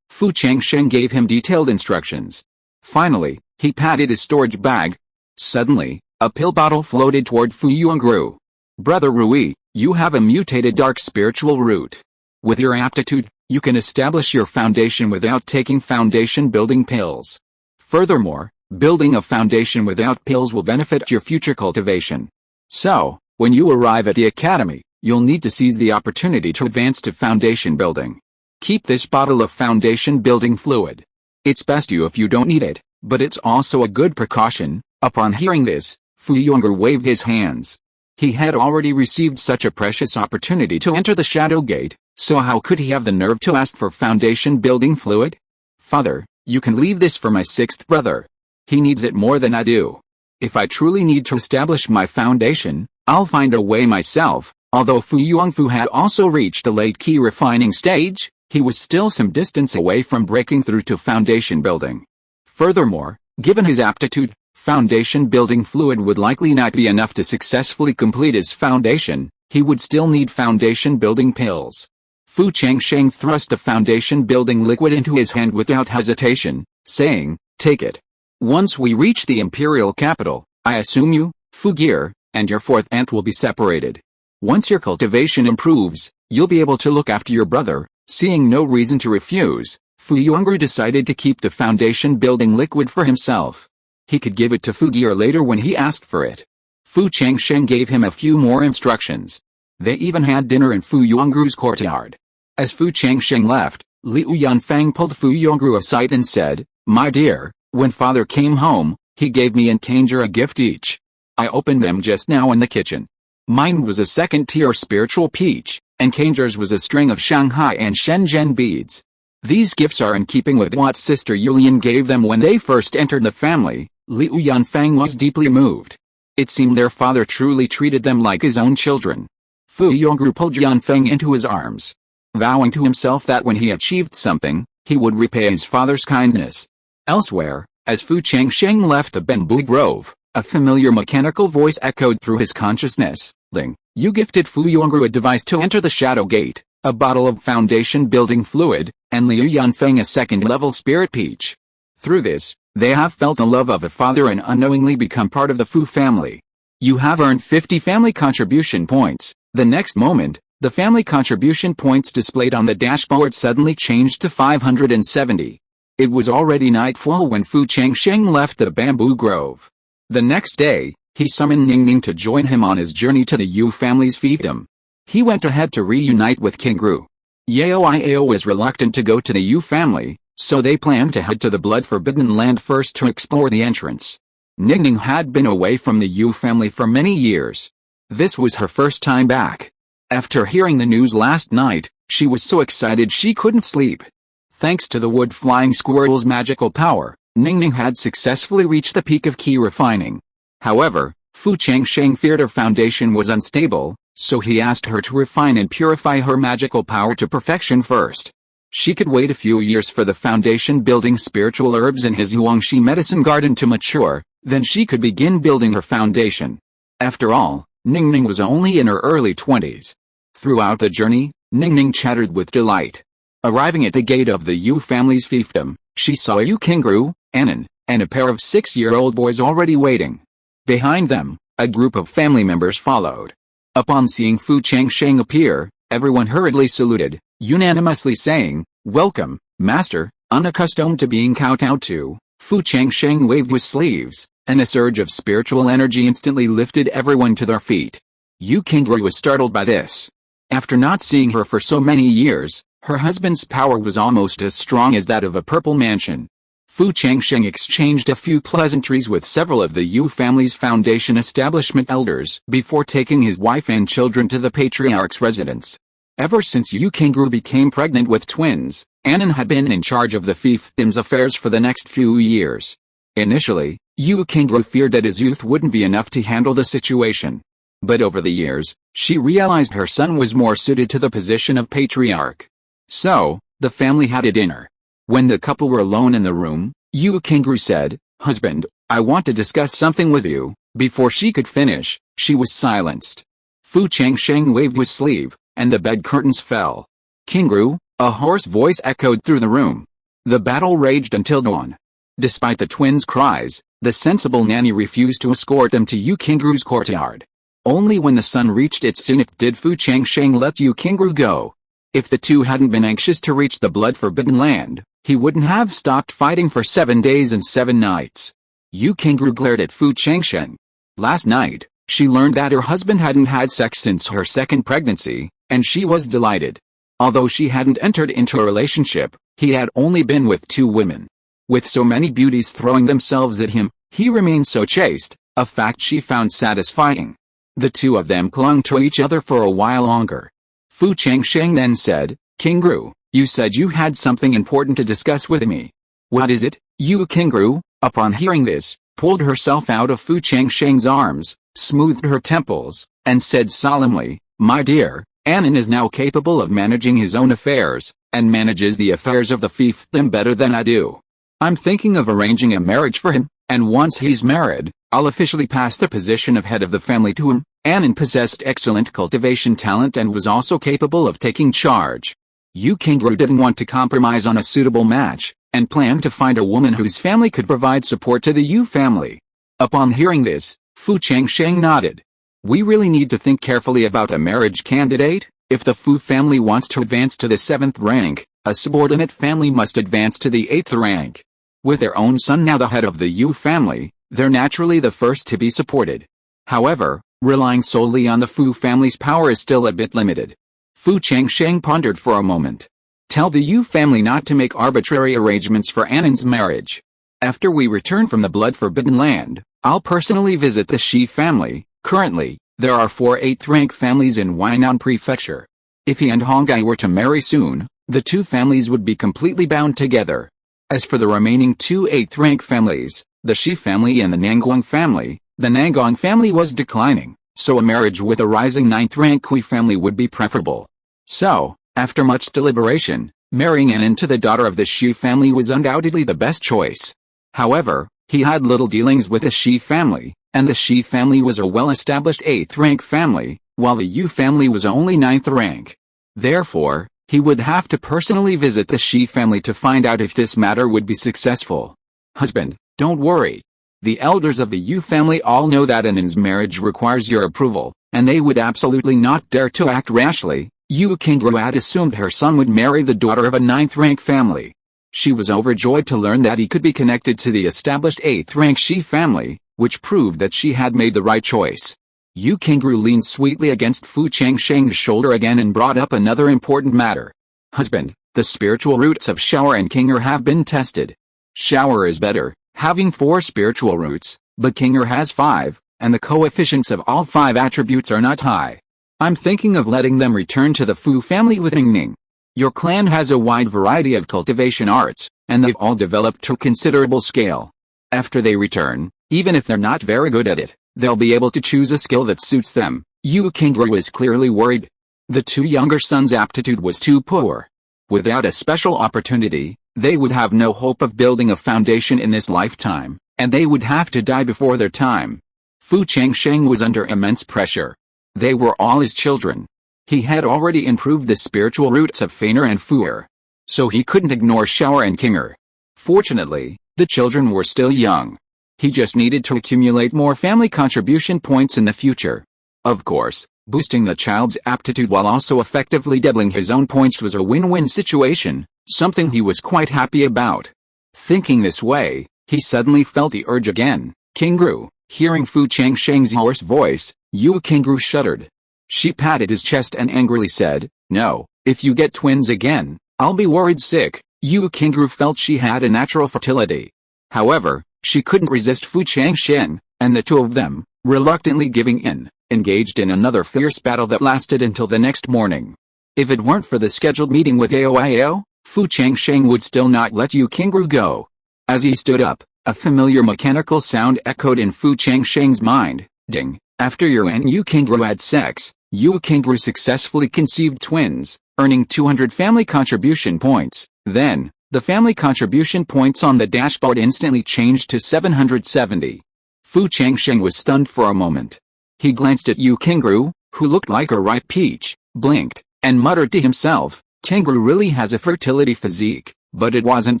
Fu Changsheng gave him detailed instructions. Finally, he patted his storage bag. Suddenly, A pill bottle floated toward Fu Yongru. Brother Rui, you have a mutated dark spiritual root. With your aptitude, you can establish your foundation without taking foundation-building pills. Furthermore, building a foundation without pills will benefit your future cultivation. So, when you arrive at the academy, you'll need to seize the opportunity to advance to foundation building. Keep this bottle of foundation building fluid. It's best if you don't need it, but it's also a good precaution. Upon hearing this, Fu Yongru waved his hands. He had already received such a precious opportunity to enter the Shadow Gate, so how could he have the nerve to ask for foundation building fluid? Father, you can leave this for my sixth brother. He needs it more than I do. If I truly need to establish my foundation, I'll find a way myself. Although Fu Yongfu had also reached the late key refining stage, he was still some distance away from breaking through to foundation building. Furthermore, given his aptitude, foundation building fluid would likely not be enough to successfully complete his foundation. He would still need foundation building pills. Fu Changsheng thrust the foundation building liquid into his hand without hesitation, saying, "Take it. Once we reach the imperial capital, I assume you, Fu Gear, and your fourth aunt will be separated. Once your cultivation improves, you'll be able to look after your brother." Seeing no reason to refuse, Fu Yongru decided to keep the foundation building liquid for himself. He could give it to Fu Gear later when he asked for it. Fu Changsheng gave him a few more instructions. They even had dinner in Fu Yongru's courtyard. As Fu Changsheng left, Liu Yanfang pulled Fu Yongru aside and said, "My dear, when father came home, he gave me and Kanger a gift each. I opened them just now in the kitchen. Mine was a second-tier spiritual peach, and Kanger's was a string of Shanghai and Shenzhen beads. These gifts are in keeping with what Sister Yulian gave them when they first entered the family." Liu Yanfang was deeply moved. It seemed their father truly treated them like his own children. Fu Yongru pulled Yanfang into his arms, vowing to himself that when he achieved something, he would repay his father's kindness. Elsewhere, as Fu Changsheng left the bamboo grove, a familiar mechanical voice echoed through his consciousness. "Ling, you gifted Fu Yongru a device to enter the Shadow Gate, a bottle of foundation building fluid, and Liu Yanfeng a second-level spirit peach. Through this, they have felt the love of a father and unknowingly become part of the Fu family. You have earned 50 family contribution points." The next moment, the family contribution points displayed on the dashboard suddenly changed to 570. It was already nightfall when Fu Changsheng left the bamboo grove. The next day, he summoned Ningning to join him on his journey to the Yu family's fiefdom. He went ahead to reunite with King Gru. Yao was reluctant to go to the Yu family, so they planned to head to the blood-forbidden land first to explore the entrance. Ningning had been away from the Yu family for many years. This was her first time back. After hearing the news last night, she was so excited she couldn't sleep. Thanks to the wood-flying squirrel's magical power, Ningning had successfully reached the peak of key refining. However, Fu Changsheng feared her foundation was unstable, so he asked her to refine and purify her magical power to perfection first. She could wait a few years for the foundation-building spiritual herbs in his Yuangshi medicine garden to mature, then she could begin building her foundation. After all, Ningning was only in her early 20s. Throughout the journey, Ningning chattered with delight. Arriving at the gate of the Yu family's fiefdom, she saw Yu Kingru, Annan, and a pair of 6-year-old boys already waiting. Behind them, a group of family members followed. Upon seeing Fu Changsheng appear, everyone hurriedly saluted, unanimously saying, "Welcome, master." Unaccustomed to being kowtowed to, Fu Changsheng waved his sleeves, and a surge of spiritual energy instantly lifted everyone to their feet. Yu Kingru was startled by this. After not seeing her for so many years, her husband's power was almost as strong as that of a purple mansion. Fu Changsheng exchanged a few pleasantries with several of the Yu family's foundation establishment elders before taking his wife and children to the Patriarch's residence. Ever since Yu Kingru became pregnant with twins, Annan had been in charge of the fiefdom's affairs for the next few years. Initially, Yu Kingru feared that his youth wouldn't be enough to handle the situation. But over the years, she realized her son was more suited to the position of patriarch. So, the family had a dinner. When the couple were alone in the room, Yu Kingru said, "Husband, I want to discuss something with you." Before she could finish, she was silenced. Fu Changsheng waved his sleeve, and the bed curtains fell. "Kingru," a hoarse voice echoed through the room. The battle raged until dawn. Despite the twins' cries, The sensible nanny refused to escort them to Yu Qingru's courtyard. Only when the sun reached its zenith did Fu Changsheng let Yu Qingru go. If the two hadn't been anxious to reach the blood-forbidden land, he wouldn't have stopped fighting for 7 days and 7 nights. Yu Qingru glared at Fu Changsheng. Last night, she learned that her husband hadn't had sex since her second pregnancy, and she was delighted. Although she hadn't entered into a relationship, he had only been with 2 women. With so many beauties throwing themselves at him, he remained so chaste, a fact she found satisfying. The two of them clung to each other for a while longer. Fu Changsheng then said, "Qingru, you said you had something important to discuss with me. What is it?" Yu Qingru, upon hearing this, pulled herself out of Fu Changsheng's arms, smoothed her temples, and said solemnly, "My dear, Anan is now capable of managing his own affairs, and manages the affairs of the fiefdom better than I do. I'm thinking of arranging a marriage for him, and once he's married, I'll officially pass the position of head of the family to him." Anan possessed excellent cultivation talent and was also capable of taking charge. Yu Qingru didn't want to compromise on a suitable match, and planned to find a woman whose family could provide support to the Yu family. Upon hearing this, Fu Changsheng nodded. "We really need to think carefully about a marriage candidate. If the Fu family wants to advance to the 7th rank, a subordinate family must advance to the 8th rank. With their own son now the head of the Yu family, they're naturally the first to be supported. However, relying solely on the Fu family's power is still a bit limited." Fu Changsheng pondered for a moment. "Tell the Yu family not to make arbitrary arrangements for Anan's marriage. After we return from the blood-forbidden land, I'll personally visit the Shi family. Currently, there are 4 8th-rank families in Huainan Prefecture. If he and Hongai were to marry soon, the 2 families would be completely bound together. As for the remaining 2 8th-rank families, the Shi family and the Nanguang family, the Nanguang family was declining, so a marriage with a rising 9th-rank Kui family would be preferable. So, after much deliberation, marrying Anan to the daughter of the Shi family was undoubtedly the best choice. However, he had little dealings with the Shi family, and the Shi family was a well-established 8th-rank family, while the Yu family was only 9th rank. Therefore, he would have to personally visit the Shi family to find out if this matter would be successful. "Husband, don't worry. The elders of the Yu family all know that Anan's marriage requires your approval, and they would absolutely not dare to act rashly." Yu Qingru had assumed her son would marry the daughter of a 9th-rank family. She was overjoyed to learn that he could be connected to the established 8th-rank Shi family, which proved that she had made the right choice. Yu Qingru leaned sweetly against Fu Changsheng's shoulder again and brought up another important matter. "Husband, the spiritual roots of Shower and Qinger have been tested. Shower is better, having 4 spiritual roots, but Qinger has 5, and the coefficients of all 5 attributes are not high. I'm thinking of letting them return to the Fu family with Ningning. Your clan has a wide variety of cultivation arts, and they've all developed to a considerable scale. After they return, even if they're not very good at it, they'll be able to choose a skill that suits them." Yu Qingru was clearly worried. The 2 younger sons' aptitude was too poor. Without a special opportunity, they would have no hope of building a foundation in this lifetime, and they would have to die before their time. Fu Changsheng was under immense pressure. They were all his children. He had already improved the spiritual roots of Feiner and Fuer, so he couldn't ignore Shower and Qinger. Fortunately, the children were still young. He just needed to accumulate more family contribution points in the future. Of course, boosting the child's aptitude while also effectively doubling his own points was a win-win situation, something he was quite happy about. Thinking this way, he suddenly felt the urge again. "Qingru." Hearing Fu Changsheng's hoarse voice, Yu Qingru shuddered. She patted his chest and angrily said, "No, if you get twins again, I'll be worried sick." Yu Qingru felt she had a natural fertility. However, she couldn't resist Fu Changsheng, and the 2 of them, reluctantly giving in, engaged in another fierce battle that lasted until the next morning. If it weren't for the scheduled meeting with Aoiao, Fu Changsheng would still not let Yu Qingru go. As he stood up, a familiar mechanical sound echoed in Fu Changsheng's mind. Ding. After Yu and Yu Qingru had sex, Yu Qingru successfully conceived twins, earning 200 family contribution points. Then, the family contribution points on the dashboard instantly changed to 770. Fu Changsheng was stunned for a moment. He glanced at Yu Qingru, who looked like a ripe peach, blinked, and muttered to himself, "Qingru really has a fertility physique, but it wasn't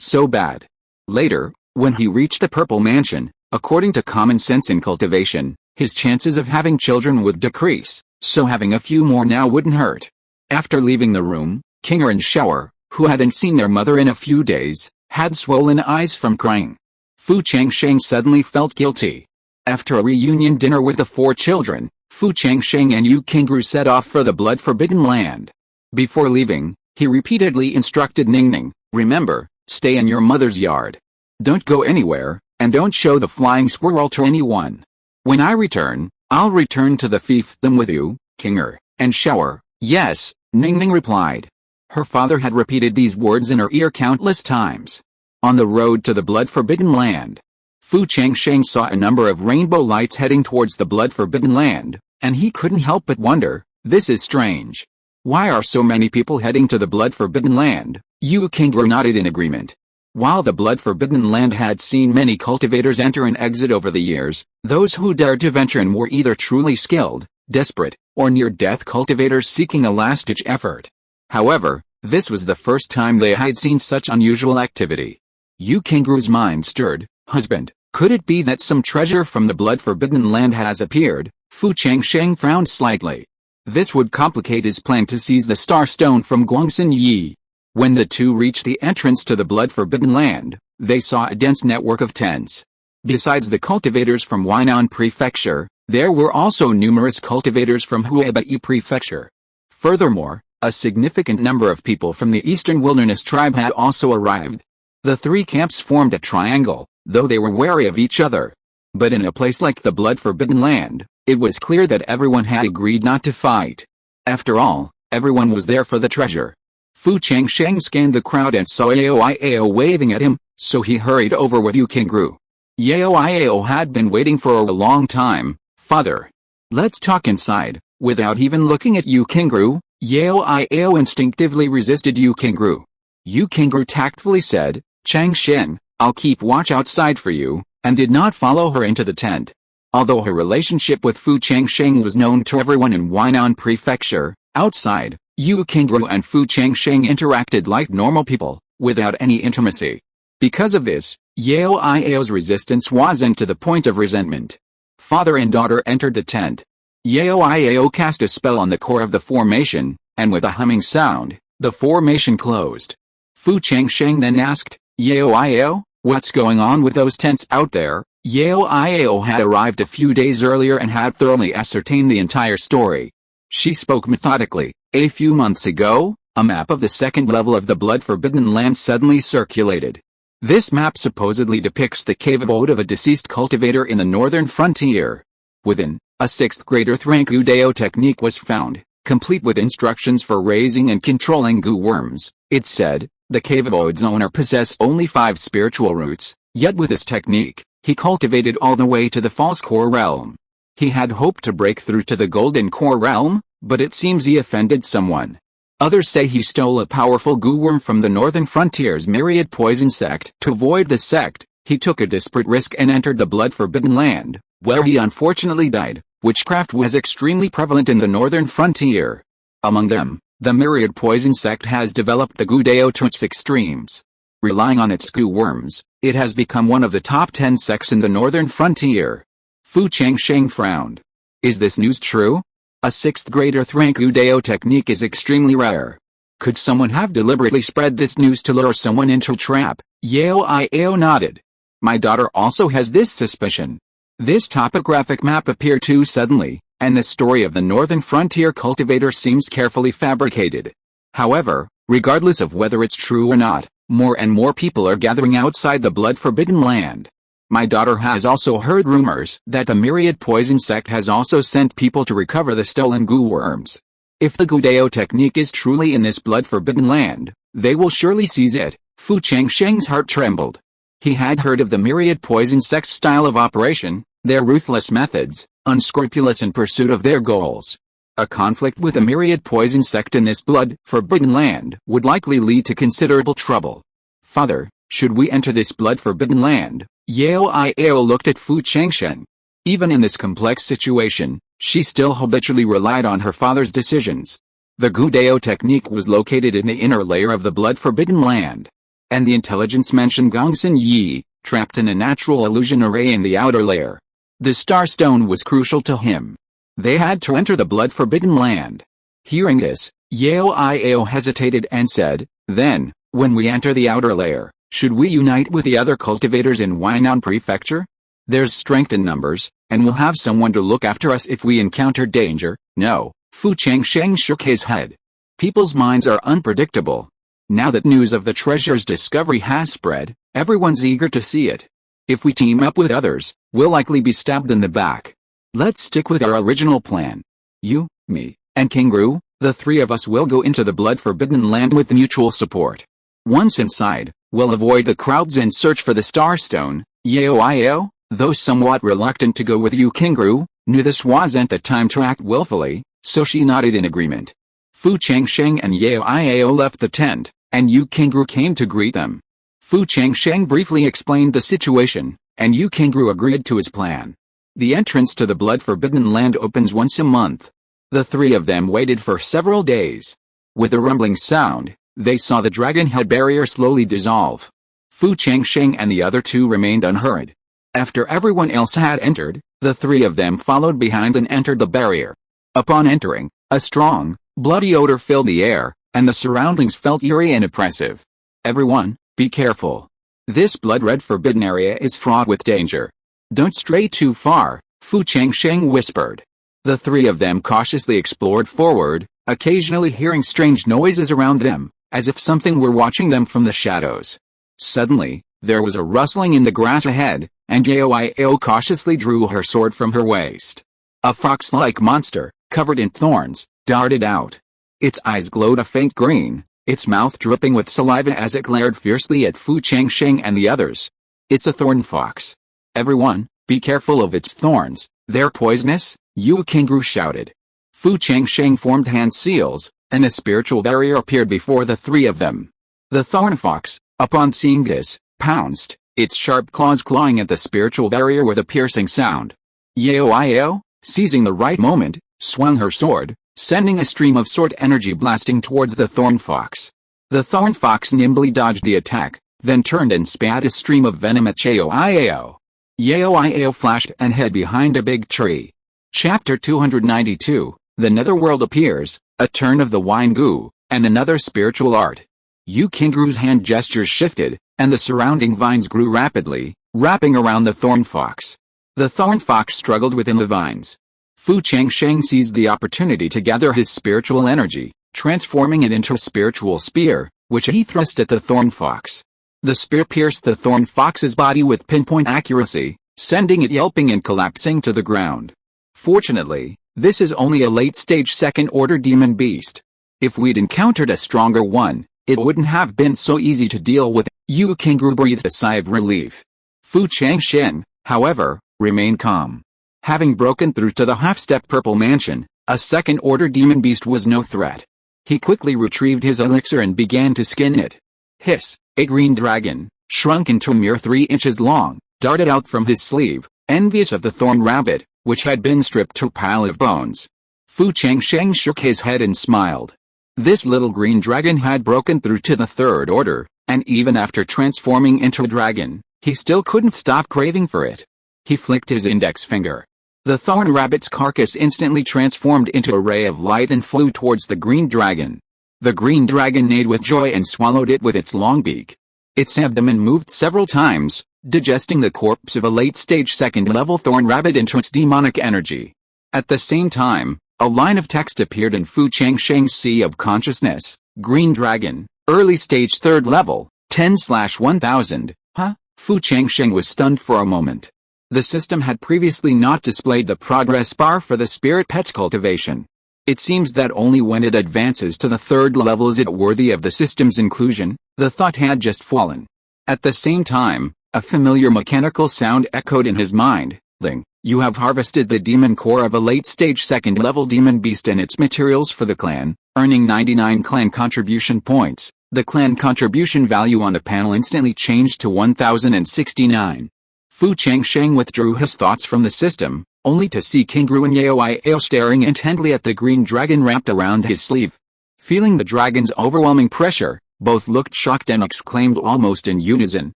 so bad." Later, when he reached the Purple Mansion, According to common sense in cultivation, his chances of having children would decrease, so having a few more now wouldn't hurt. After leaving the room, Kinger and Shower, who hadn't seen their mother in a few days, had swollen eyes from crying. Fu Changsheng suddenly felt guilty. After a reunion dinner with the 4 children, Fu Changsheng and Yu Qingru set off for the blood-forbidden land. Before leaving, he repeatedly instructed Ningning, "Remember, stay in your mother's yard. Don't go anywhere, and don't show the flying squirrel to anyone. When I return, I'll return to the fiefdom with you, Kinger, and Shower." "Yes," Ningning replied. Her father had repeated these words in her ear countless times. On the road to the blood-forbidden land, Fu Changsheng saw a number of rainbow lights heading towards the blood-forbidden land, and he couldn't help but wonder, "This is strange. Why are so many people heading to the blood-forbidden land?" Yu Qingru nodded in agreement. While the blood-forbidden land had seen many cultivators enter and exit over the years, those who dared to venture in were either truly skilled, desperate, or near-death cultivators seeking a last-ditch effort. However, this was the first time they had seen such unusual activity. Yu Qingru's mind stirred. "Husband, could it be that some treasure from the blood-forbidden land has appeared?" Fu Changsheng frowned slightly. This would complicate his plan to seize the Star Stone from Guangxin Yi. When the two reached the entrance to the blood-forbidden land, they saw a dense network of tents. Besides the cultivators from Huainan Prefecture, there were also numerous cultivators from Huaibei Prefecture. Furthermore, a significant number of people from the Eastern Wilderness tribe had also arrived. The 3 camps formed a triangle, though they were wary of each other. But in a place like the blood-forbidden land, it was clear that everyone had agreed not to fight. After all, everyone was there for the treasure. Fu Changsheng scanned the crowd and saw Yao Iao waving at him, so he hurried over with Yu Qingru. Yao Iao had been waiting for a long time. "Father, let's talk inside." Without even looking at Yu Qingru, Yao Iao instinctively resisted Yu Qingru. Yu Qingru tactfully said, "Changsheng, I'll keep watch outside for you," and did not follow her into the tent. Although her relationship with Fu Changsheng was known to everyone in Huainan Prefecture, outside, Yu Qingru and Fu Changsheng interacted like normal people, without any intimacy. Because of this, Yao Iao's resistance wasn't to the point of resentment. Father and daughter entered the tent. Yao Iao cast a spell on the core of the formation, and with a humming sound, the formation closed. Fu Changsheng then asked, "Yao Iao, what's going on with those tents out there?" Yao Iao had arrived a few days earlier and had thoroughly ascertained the entire story. She spoke methodically. "A few months ago, a map of the second level of the blood-forbidden land suddenly circulated. This map supposedly depicts the cave abode of a deceased cultivator in the northern frontier. Within, a 6th grader Thrank Gudeo technique was found, complete with instructions for raising and controlling goo worms. It said, the cave abode's owner possessed only 5 spiritual roots, yet with this technique, he cultivated all the way to the false core realm. He had hoped to break through to the golden core realm, but it seems he offended someone. Others say he stole a powerful goo worm from the northern frontier's myriad poison sect. To avoid the sect, he took a desperate risk and entered the blood-forbidden land, where he unfortunately died. Witchcraft was extremely prevalent in the northern frontier. Among them, the myriad poison sect has developed the Gudeo to its extremes. Relying on its goo worms, it has become one of the top 10 sects in the northern frontier." Fu Changsheng frowned. "Is this news true? A 6th grader Thrank Gudeo technique is extremely rare. Could someone have deliberately spread this news to lure someone into a trap?" Yao Iao nodded. "My daughter also has this suspicion. This topographic map appeared too suddenly, and the story of the northern frontier cultivator seems carefully fabricated. However, regardless of whether it's true or not, more and more people are gathering outside the blood-forbidden land. My daughter has also heard rumors that the myriad poison sect has also sent people to recover the stolen goo worms. If the Gudeo technique is truly in this blood-forbidden land, they will surely seize it." Fu Changsheng's heart trembled. He had heard of the myriad poison sect's style of operation, their ruthless methods, unscrupulous in pursuit of their goals. A conflict with a myriad poison sect in this blood-forbidden land would likely lead to considerable trouble. "Father, should we enter this blood-forbidden land?" Yao Iao looked at Fu Changsheng. Even in this complex situation, she still habitually relied on her father's decisions. The Gudeo technique was located in the inner layer of the blood-forbidden land. And the intelligence mentioned Guangxin Yi, trapped in a natural illusion array in the outer layer. The Starstone was crucial to him. They had to enter the blood-forbidden land. Hearing this, Yao hesitated and said, "Then, when we enter the outer layer, should we unite with the other cultivators in Huainan Prefecture? There's strength in numbers, and we'll have someone to look after us if we encounter danger." "No," Fu Changsheng shook his head. "People's minds are unpredictable. Now that news of the treasure's discovery has spread, everyone's eager to see it. If we team up with others, we'll likely be stabbed in the back. Let's stick with our original plan. You, me, and King Gru, the three of us will go into the blood-forbidden land with mutual support. Once inside, we'll avoid the crowds and search for the Starstone." Yao, though somewhat reluctant to go with you King Gru, knew this wasn't the time to act willfully, so she nodded in agreement. Fu Changsheng and Yao left the tent, and Yu King Gru came to greet them. Fu Changsheng briefly explained the situation, and Yu King Gru agreed to his plan. The entrance to the blood-forbidden land opens once a month. The three of them waited for several days. With a rumbling sound, they saw the dragon head barrier slowly dissolve. Fu Changsheng and the other two remained unhurried. After everyone else had entered, the three of them followed behind and entered the barrier. Upon entering, a strong, bloody odor filled the air, and the surroundings felt eerie and oppressive. "Everyone, be careful. This blood-red forbidden area is fraught with danger. Don't stray too far," Fu Changsheng whispered. The three of them cautiously explored forward, occasionally hearing strange noises around them, as if something were watching them from the shadows. Suddenly, there was a rustling in the grass ahead, and Yao cautiously drew her sword from her waist. A fox-like monster, covered in thorns, darted out. Its eyes glowed a faint green, its mouth dripping with saliva as it glared fiercely at Fu Changsheng and the others. "It's a thorn fox. Everyone, be careful of its thorns, they're poisonous," Yu King Gru shouted. Fu Changsheng formed hand seals, and a spiritual barrier appeared before the three of them. The thorn fox, upon seeing this, pounced, its sharp claws clawing at the spiritual barrier with a piercing sound. Yao, seizing the right moment, swung her sword, sending a stream of sword energy blasting towards the thorn fox. The thorn fox nimbly dodged the attack, then turned and spat a stream of venom at Yao. Yao flashed and hid behind a big tree. Chapter 292, The Netherworld Appears, A Turn of the Wine Goo, and Another Spiritual Art. Yu King Gru's hand gestures shifted, and the surrounding vines grew rapidly, wrapping around the thorn fox. The thorn fox struggled within the vines. Fu Changsheng seized the opportunity to gather his spiritual energy, transforming it into a spiritual spear, which he thrust at the thorn fox. The spear pierced the thorn fox's body with pinpoint accuracy, sending it yelping and collapsing to the ground. Fortunately, this is only a late-stage second-order demon beast. If we'd encountered a stronger one, it wouldn't have been so easy to deal with. Yu King Gru breathed a sigh of relief. Fu Changsheng, however, remained calm. Having broken through to the half-step purple mansion, a second-order demon beast was no threat. He quickly retrieved his elixir and began to skin it. Hiss! A green dragon, shrunk into a mere 3 inches long, darted out from his sleeve, envious of the thorn rabbit, which had been stripped to a pile of bones. Fu Changsheng shook his head and smiled. This little green dragon had broken through to the third order, and even after transforming into a dragon, he still couldn't stop craving for it. He flicked his index finger. The thorn rabbit's carcass instantly transformed into a ray of light and flew towards the green dragon. The green dragon neighed with joy and swallowed it with its long beak. Its abdomen moved several times, digesting the corpse of a late-stage second-level thorn rabbit into its demonic energy. At the same time, a line of text appeared in Fu Changsheng's Sea of Consciousness. Green Dragon, early stage 3rd level, 10/1000. Huh? Fu Changsheng was stunned for a moment. The system had previously not displayed the progress bar for the spirit pet's cultivation. It seems that only when it advances to the 3rd level is it worthy of the system's inclusion. The thought had just fallen. At the same time, a familiar mechanical sound echoed in his mind. Ling, you have harvested the demon core of a late-stage 2nd level demon beast and its materials for the clan, earning 99 clan contribution points. The clan contribution value on the panel instantly changed to 1069. Fu Changsheng withdrew his thoughts from the system, only to see King Gru and Yao staring intently at the green dragon wrapped around his sleeve. Feeling the dragon's overwhelming pressure, both looked shocked and exclaimed almost in unison,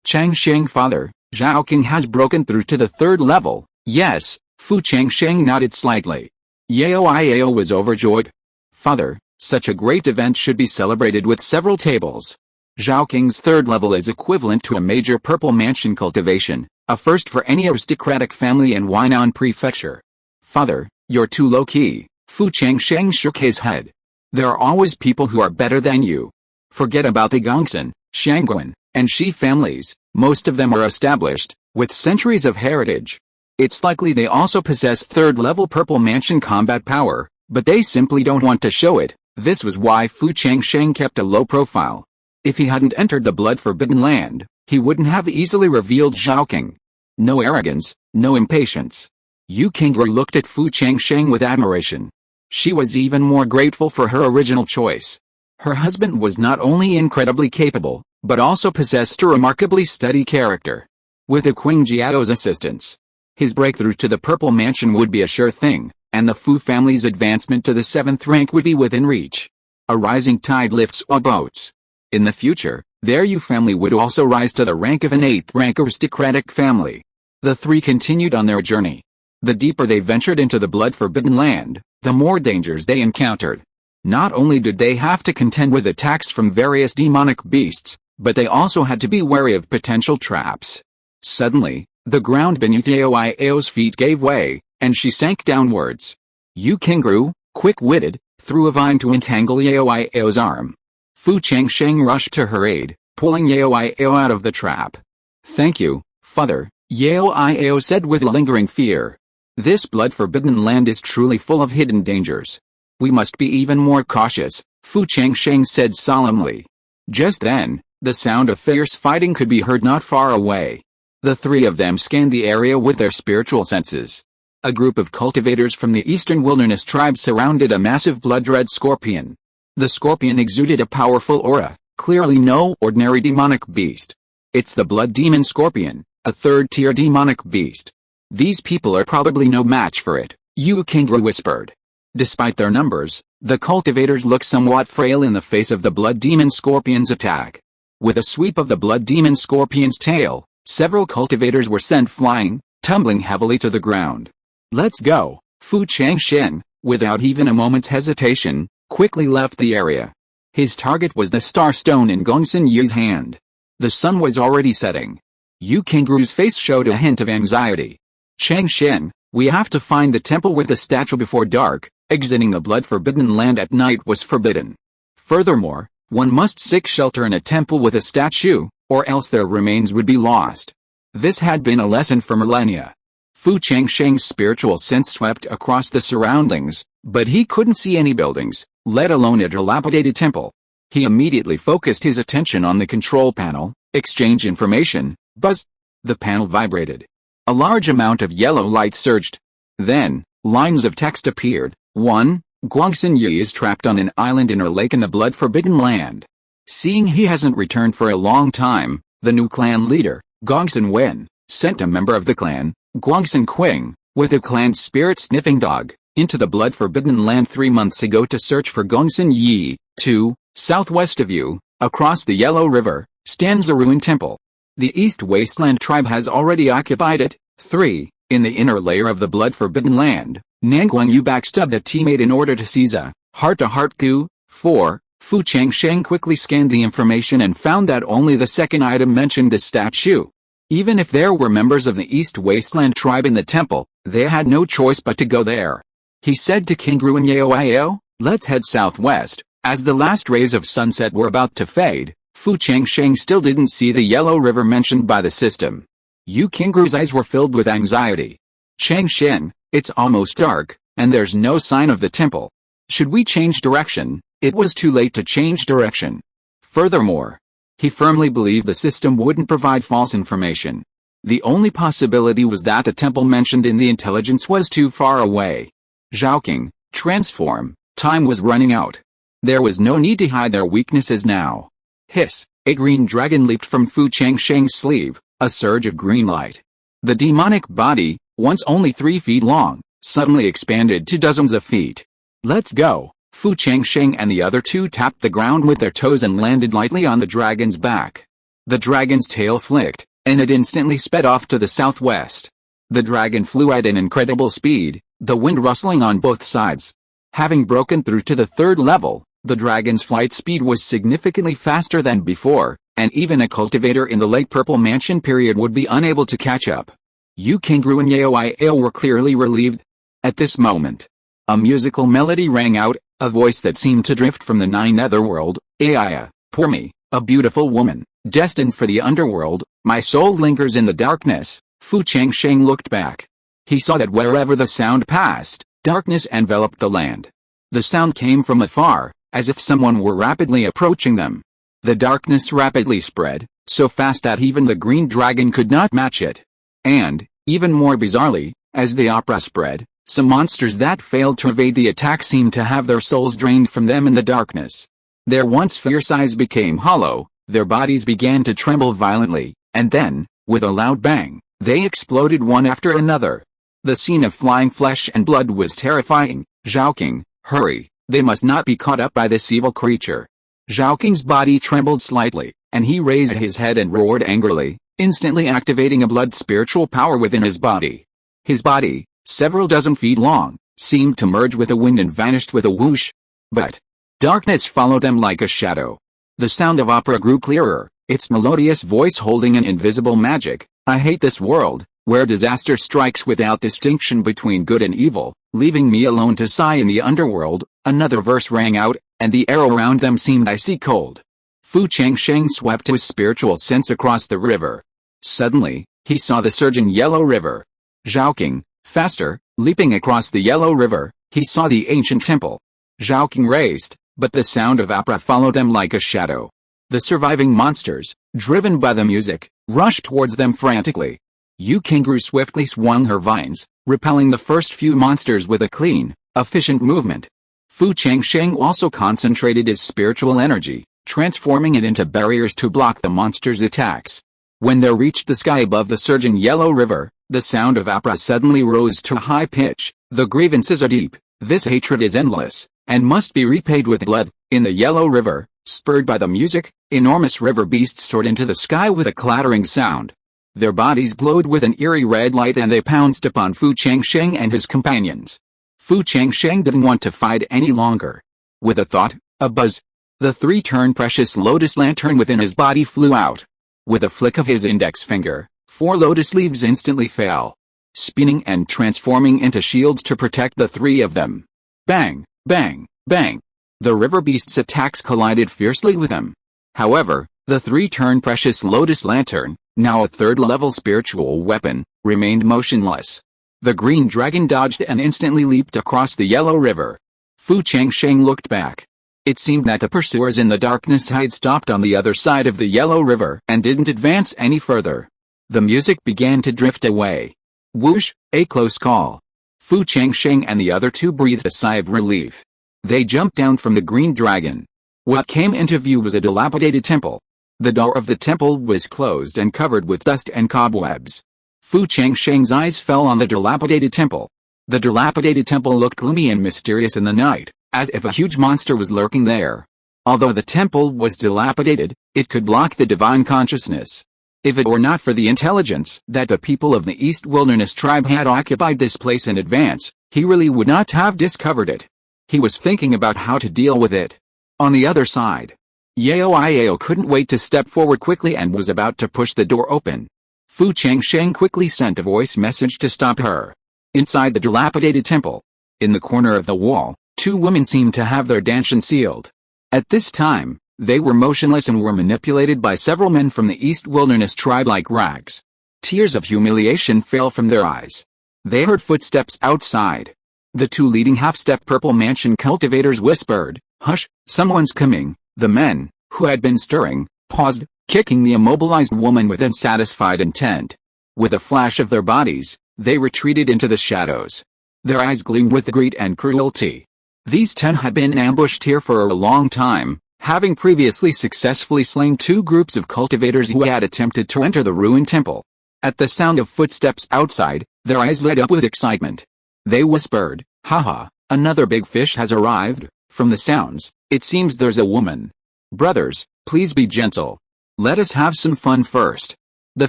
"Changsheng father, Zhao has broken through to the third level, yes, Fu Changsheng nodded slightly. Yao was overjoyed. Father, such a great event should be celebrated with several tables. Zhao Qing's third level is equivalent to a major purple mansion cultivation, a first for any aristocratic family in Huainan Prefecture. Father, you're too low-key, Fu Changsheng shook his head. There are always people who are better than you. Forget about the Gongsun, Shangguan, and Shi families, most of them are established, with centuries of heritage. It's likely they also possess third-level purple mansion combat power, but they simply don't want to show it. This was why Fu Changsheng kept a low profile. If he hadn't entered the blood-forbidden land, he wouldn't have easily revealed Zhao Qing. No arrogance, no impatience. Yu Qingru looked at Fu Changsheng with admiration. She was even more grateful for her original choice. Her husband was not only incredibly capable, but also possessed a remarkably steady character. With the Qing Jiao's assistance, his breakthrough to the Purple Mansion would be a sure thing, and the Fu family's advancement to the 7th rank would be within reach. A rising tide lifts all boats. In the future, their Yu family would also rise to the rank of an 8th rank aristocratic family. The three continued on their journey. The deeper they ventured into the blood-forbidden land, the more dangers they encountered. Not only did they have to contend with attacks from various demonic beasts, but they also had to be wary of potential traps. Suddenly, the ground beneath Yao's feet gave way, and she sank downwards. Yu Qingru, quick-witted, threw a vine to entangle Yao's arm. Fu Changsheng rushed to her aid, pulling Yao out of the trap. Thank you, father, Yao said with lingering fear. This blood-forbidden land is truly full of hidden dangers. We must be even more cautious, Fu Changsheng said solemnly. Just then, the sound of fierce fighting could be heard not far away. The three of them scanned the area with their spiritual senses. A group of cultivators from the eastern wilderness tribe surrounded a massive blood-red scorpion. The scorpion exuded a powerful aura, clearly no ordinary demonic beast. It's the blood demon scorpion, a third-tier demonic beast. These people are probably no match for it, Yu Qingru whispered. Despite their numbers, the cultivators looked somewhat frail in the face of the blood demon scorpion's attack. With a sweep of the blood demon scorpion's tail, several cultivators were sent flying, tumbling heavily to the ground. Let's go, Fu Changsheng, without even a moment's hesitation, quickly left the area. His target was the star stone in Gongsun Yu's hand. The sun was already setting. Yu Qingru's face showed a hint of anxiety. Changsheng, we have to find the temple with the statue before dark. Exiting the blood-forbidden land at night was forbidden. Furthermore, one must seek shelter in a temple with a statue, or else their remains would be lost. This had been a lesson for millennia. Fu Changsheng's spiritual sense swept across the surroundings, but he couldn't see any buildings, let alone a dilapidated temple. He immediately focused his attention on the control panel, exchange information, buzz. The panel vibrated. A large amount of yellow light surged. Then, lines of text appeared. 1. Gongsun Yu is trapped on an island in a lake in the blood-forbidden land. Seeing he hasn't returned for a long time, the new clan leader, Gongsun Wen, sent a member of the clan, Gongsun Qing, with a clan's spirit-sniffing dog, into the blood-forbidden land 3 months ago to search for Gongsun Yi. 2. Southwest of Yu, across the Yellow River, stands a ruined temple. The East Wasteland tribe has already occupied it. 3. In the inner layer of the blood-forbidden land, Nangguang Yu backstabbed a teammate in order to seize a heart-to-heart coup. 4. Fu Changsheng quickly scanned the information and found that only the second item mentioned the statue. Even if there were members of the East Wasteland tribe in the temple, they had no choice but to go there. He said to Qingru and Yao, let's head southwest. As the last rays of sunset were about to fade, Fu Changsheng still didn't see the Yellow River mentioned by the system. Yu Qingru's eyes were filled with anxiety. Changsheng, it's almost dark, and there's no sign of the temple. Should we change direction? It was too late to change direction. Furthermore, he firmly believed the system wouldn't provide false information. The only possibility was that the temple mentioned in the intelligence was too far away. Zhao Qing, transform, time was running out. There was no need to hide their weaknesses now. Hiss, a green dragon leaped from Fu Changsheng's sleeve, a surge of green light. The demonic body, once only 3 feet long, suddenly expanded to dozens of feet. Let's go. Fu Changsheng and the other two tapped the ground with their toes and landed lightly on the dragon's back. The dragon's tail flicked, and it instantly sped off to the southwest. The dragon flew at an incredible speed, the wind rustling on both sides. Having broken through to the third level, the dragon's flight speed was significantly faster than before, and even a cultivator in the late Purple Mansion period would be unable to catch up. Yu Kangru and Yao Yao were clearly relieved. At this moment, a musical melody rang out, a voice that seemed to drift from the nine netherworld. Aya, poor me, a beautiful woman, destined for the underworld, my soul lingers in the darkness. Fu Changsheng looked back. He saw that wherever the sound passed, darkness enveloped the land. The sound came from afar, as if someone were rapidly approaching them. The darkness rapidly spread, so fast that even the green dragon could not match it. And, even more bizarrely, as the opera spread, some monsters that failed to evade the attack seemed to have their souls drained from them in the darkness. Their once fierce eyes became hollow, their bodies began to tremble violently, and then, with a loud bang, they exploded one after another. The scene of flying flesh and blood was terrifying. Zhaoqing, hurry, they must not be caught up by this evil creature. Zhaoqing's body trembled slightly, and he raised his head and roared angrily, instantly activating a blood spiritual power within his body. His body, several dozen feet long, seemed to merge with the wind and vanished with a whoosh. But darkness followed them like a shadow. The sound of opera grew clearer, its melodious voice holding an invisible magic. I hate this world, where disaster strikes without distinction between good and evil, leaving me alone to sigh in the underworld. Another verse rang out, and the air around them seemed icy cold. Fu Changsheng swept his spiritual sense across the river. Suddenly, he saw the surging yellow river. Zhaoqing, faster, leaping across the yellow river, he saw the ancient temple. Zhaoqing raced, but the sound of opera followed them like a shadow. The surviving monsters, driven by the music, rushed towards them frantically. Yu Kangru swiftly swung her vines, repelling the first few monsters with a clean, efficient movement. Fu Changsheng also concentrated his spiritual energy, transforming it into barriers to block the monsters' attacks. When they reached the sky above the surging yellow river, the sound of opera suddenly rose to a high pitch. The grievances are deep, this hatred is endless, and must be repaid with blood. In the yellow river, spurred by the music, enormous river beasts soared into the sky with a clattering sound. Their bodies glowed with an eerie red light and they pounced upon Fu Changsheng and his companions. Fu Changsheng didn't want to fight any longer. With a thought, a buzz, the three-turn precious lotus lantern within his body flew out. With a flick of his index finger, 4 lotus leaves instantly fell, spinning and transforming into shields to protect the three of them. Bang, bang, bang. The river beast's attacks collided fiercely with them. However, the three-turn precious lotus lantern, now a third-level spiritual weapon, remained motionless. The green dragon dodged and instantly leaped across the yellow river. Fu Changsheng looked back. It seemed that the pursuers in the darkness had stopped on the other side of the yellow river and didn't advance any further. The music began to drift away. Whoosh, a close call. Fu Changsheng and the other two breathed a sigh of relief. They jumped down from the green dragon. What came into view was a dilapidated temple. The door of the temple was closed and covered with dust and cobwebs. Fu Changsheng's eyes fell on the dilapidated temple. The dilapidated temple looked gloomy and mysterious in the night, as if a huge monster was lurking there. Although the temple was dilapidated, it could block the divine consciousness. If it were not for the intelligence that the people of the East Wilderness tribe had occupied this place in advance, he really would not have discovered it. He was thinking about how to deal with it. On the other side, Yao Yao couldn't wait to step forward quickly and was about to push the door open. Fu Changsheng quickly sent a voice message to stop her. Inside the dilapidated temple, in the corner of the wall, 2 women seemed to have their dantian sealed. At this time, they were motionless and were manipulated by several men from the East Wilderness tribe like rags. Tears of humiliation fell from their eyes. They heard footsteps outside. The 2 leading half-step Purple Mansion cultivators whispered, "Hush, someone's coming." The men, who had been stirring, paused, kicking the immobilized woman with unsatisfied intent. With a flash of their bodies, they retreated into the shadows. Their eyes gleamed with greed and cruelty. These 10 had been ambushed here for a long time, having previously successfully slain 2 groups of cultivators who had attempted to enter the ruined temple. At the sound of footsteps outside, their eyes lit up with excitement. They whispered, "Haha, another big fish has arrived." From the sounds, it seems there's a woman. Brothers, please be gentle. Let us have some fun first. The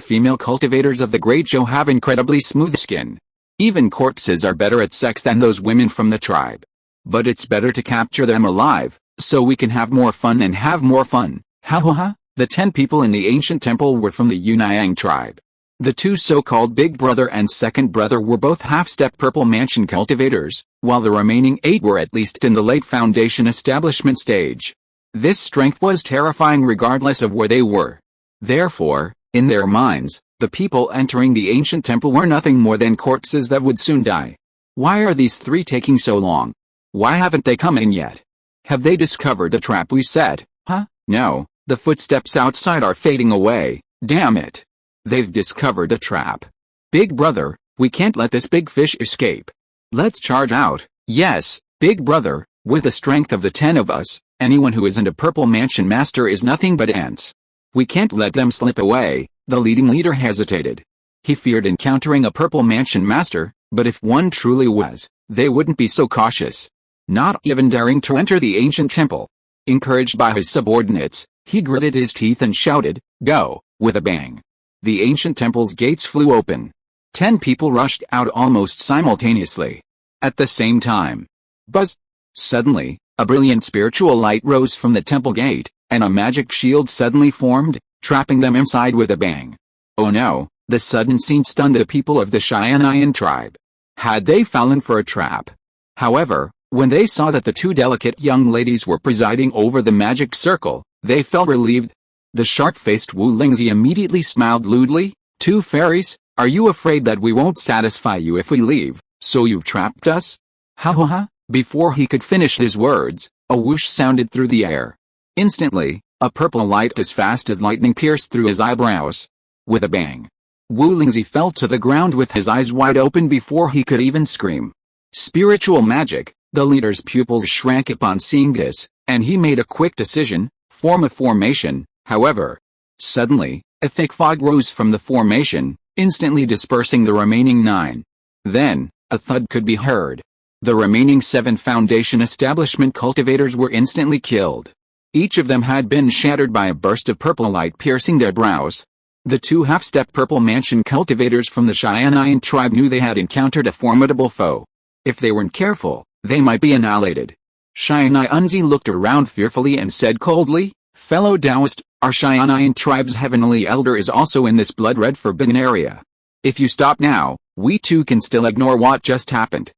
female cultivators of the Great Zhou have incredibly smooth skin. Even corpses are better at sex than those women from the tribe. But it's better to capture them alive, so we can have more fun and have more fun. Ha ha ha. The 10 people in the ancient temple were from the Yangang tribe. The two so-called big brother and second brother were both half-step purple mansion cultivators, while the remaining 8 were at least in the late foundation establishment stage. This strength was terrifying regardless of where they were. Therefore, in their minds, the people entering the ancient temple were nothing more than corpses that would soon die. Why are these 3 taking so long? Why haven't they come in yet? Have they discovered the trap we set? Huh? No, the footsteps outside are fading away, damn it. They've discovered a trap. Big brother, we can't let this big fish escape. Let's charge out. Yes, big brother, with the strength of the 10 of us, anyone who isn't a purple mansion master is nothing but ants. We can't let them slip away. The leading leader hesitated. He feared encountering a purple mansion master, but if one truly was, they wouldn't be so cautious. Not even daring to enter the ancient temple. Encouraged by his subordinates, he gritted his teeth and shouted, "Go!" with a bang. The ancient temple's gates flew open. 10 people rushed out almost simultaneously. At the same time. Buzz! Suddenly, a brilliant spiritual light rose from the temple gate, and a magic shield suddenly formed, trapping them inside with a bang. Oh no, the sudden scene stunned the people of the Changsheng tribe. Had they fallen for a trap? However, when they saw that the 2 delicate young ladies were presiding over the magic circle, they felt relieved. The sharp-faced Wu Lingzi immediately smiled lewdly. 2 fairies, are you afraid that we won't satisfy you if we leave, so you've trapped us? Ha ha ha. Before he could finish his words, a whoosh sounded through the air. Instantly, a purple light as fast as lightning pierced through his eyebrows. With a bang, Wu Lingzi fell to the ground with his eyes wide open before he could even scream. Spiritual magic. The leader's pupils shrank upon seeing this, and he made a quick decision, form a formation. However, suddenly, a thick fog rose from the formation, instantly dispersing the remaining 9. Then, a thud could be heard. The remaining 7 foundation establishment cultivators were instantly killed. Each of them had been shattered by a burst of purple light piercing their brows. The 2 half-step purple mansion cultivators from the Changsheng tribe knew they had encountered a formidable foe. If they weren't careful, they might be annihilated. Shangguan looked around fearfully and said coldly, "Fellow Taoist, our Changsheng tribe's heavenly elder is also in this blood-red forbidden area. If you stop now, we too can still ignore what just happened."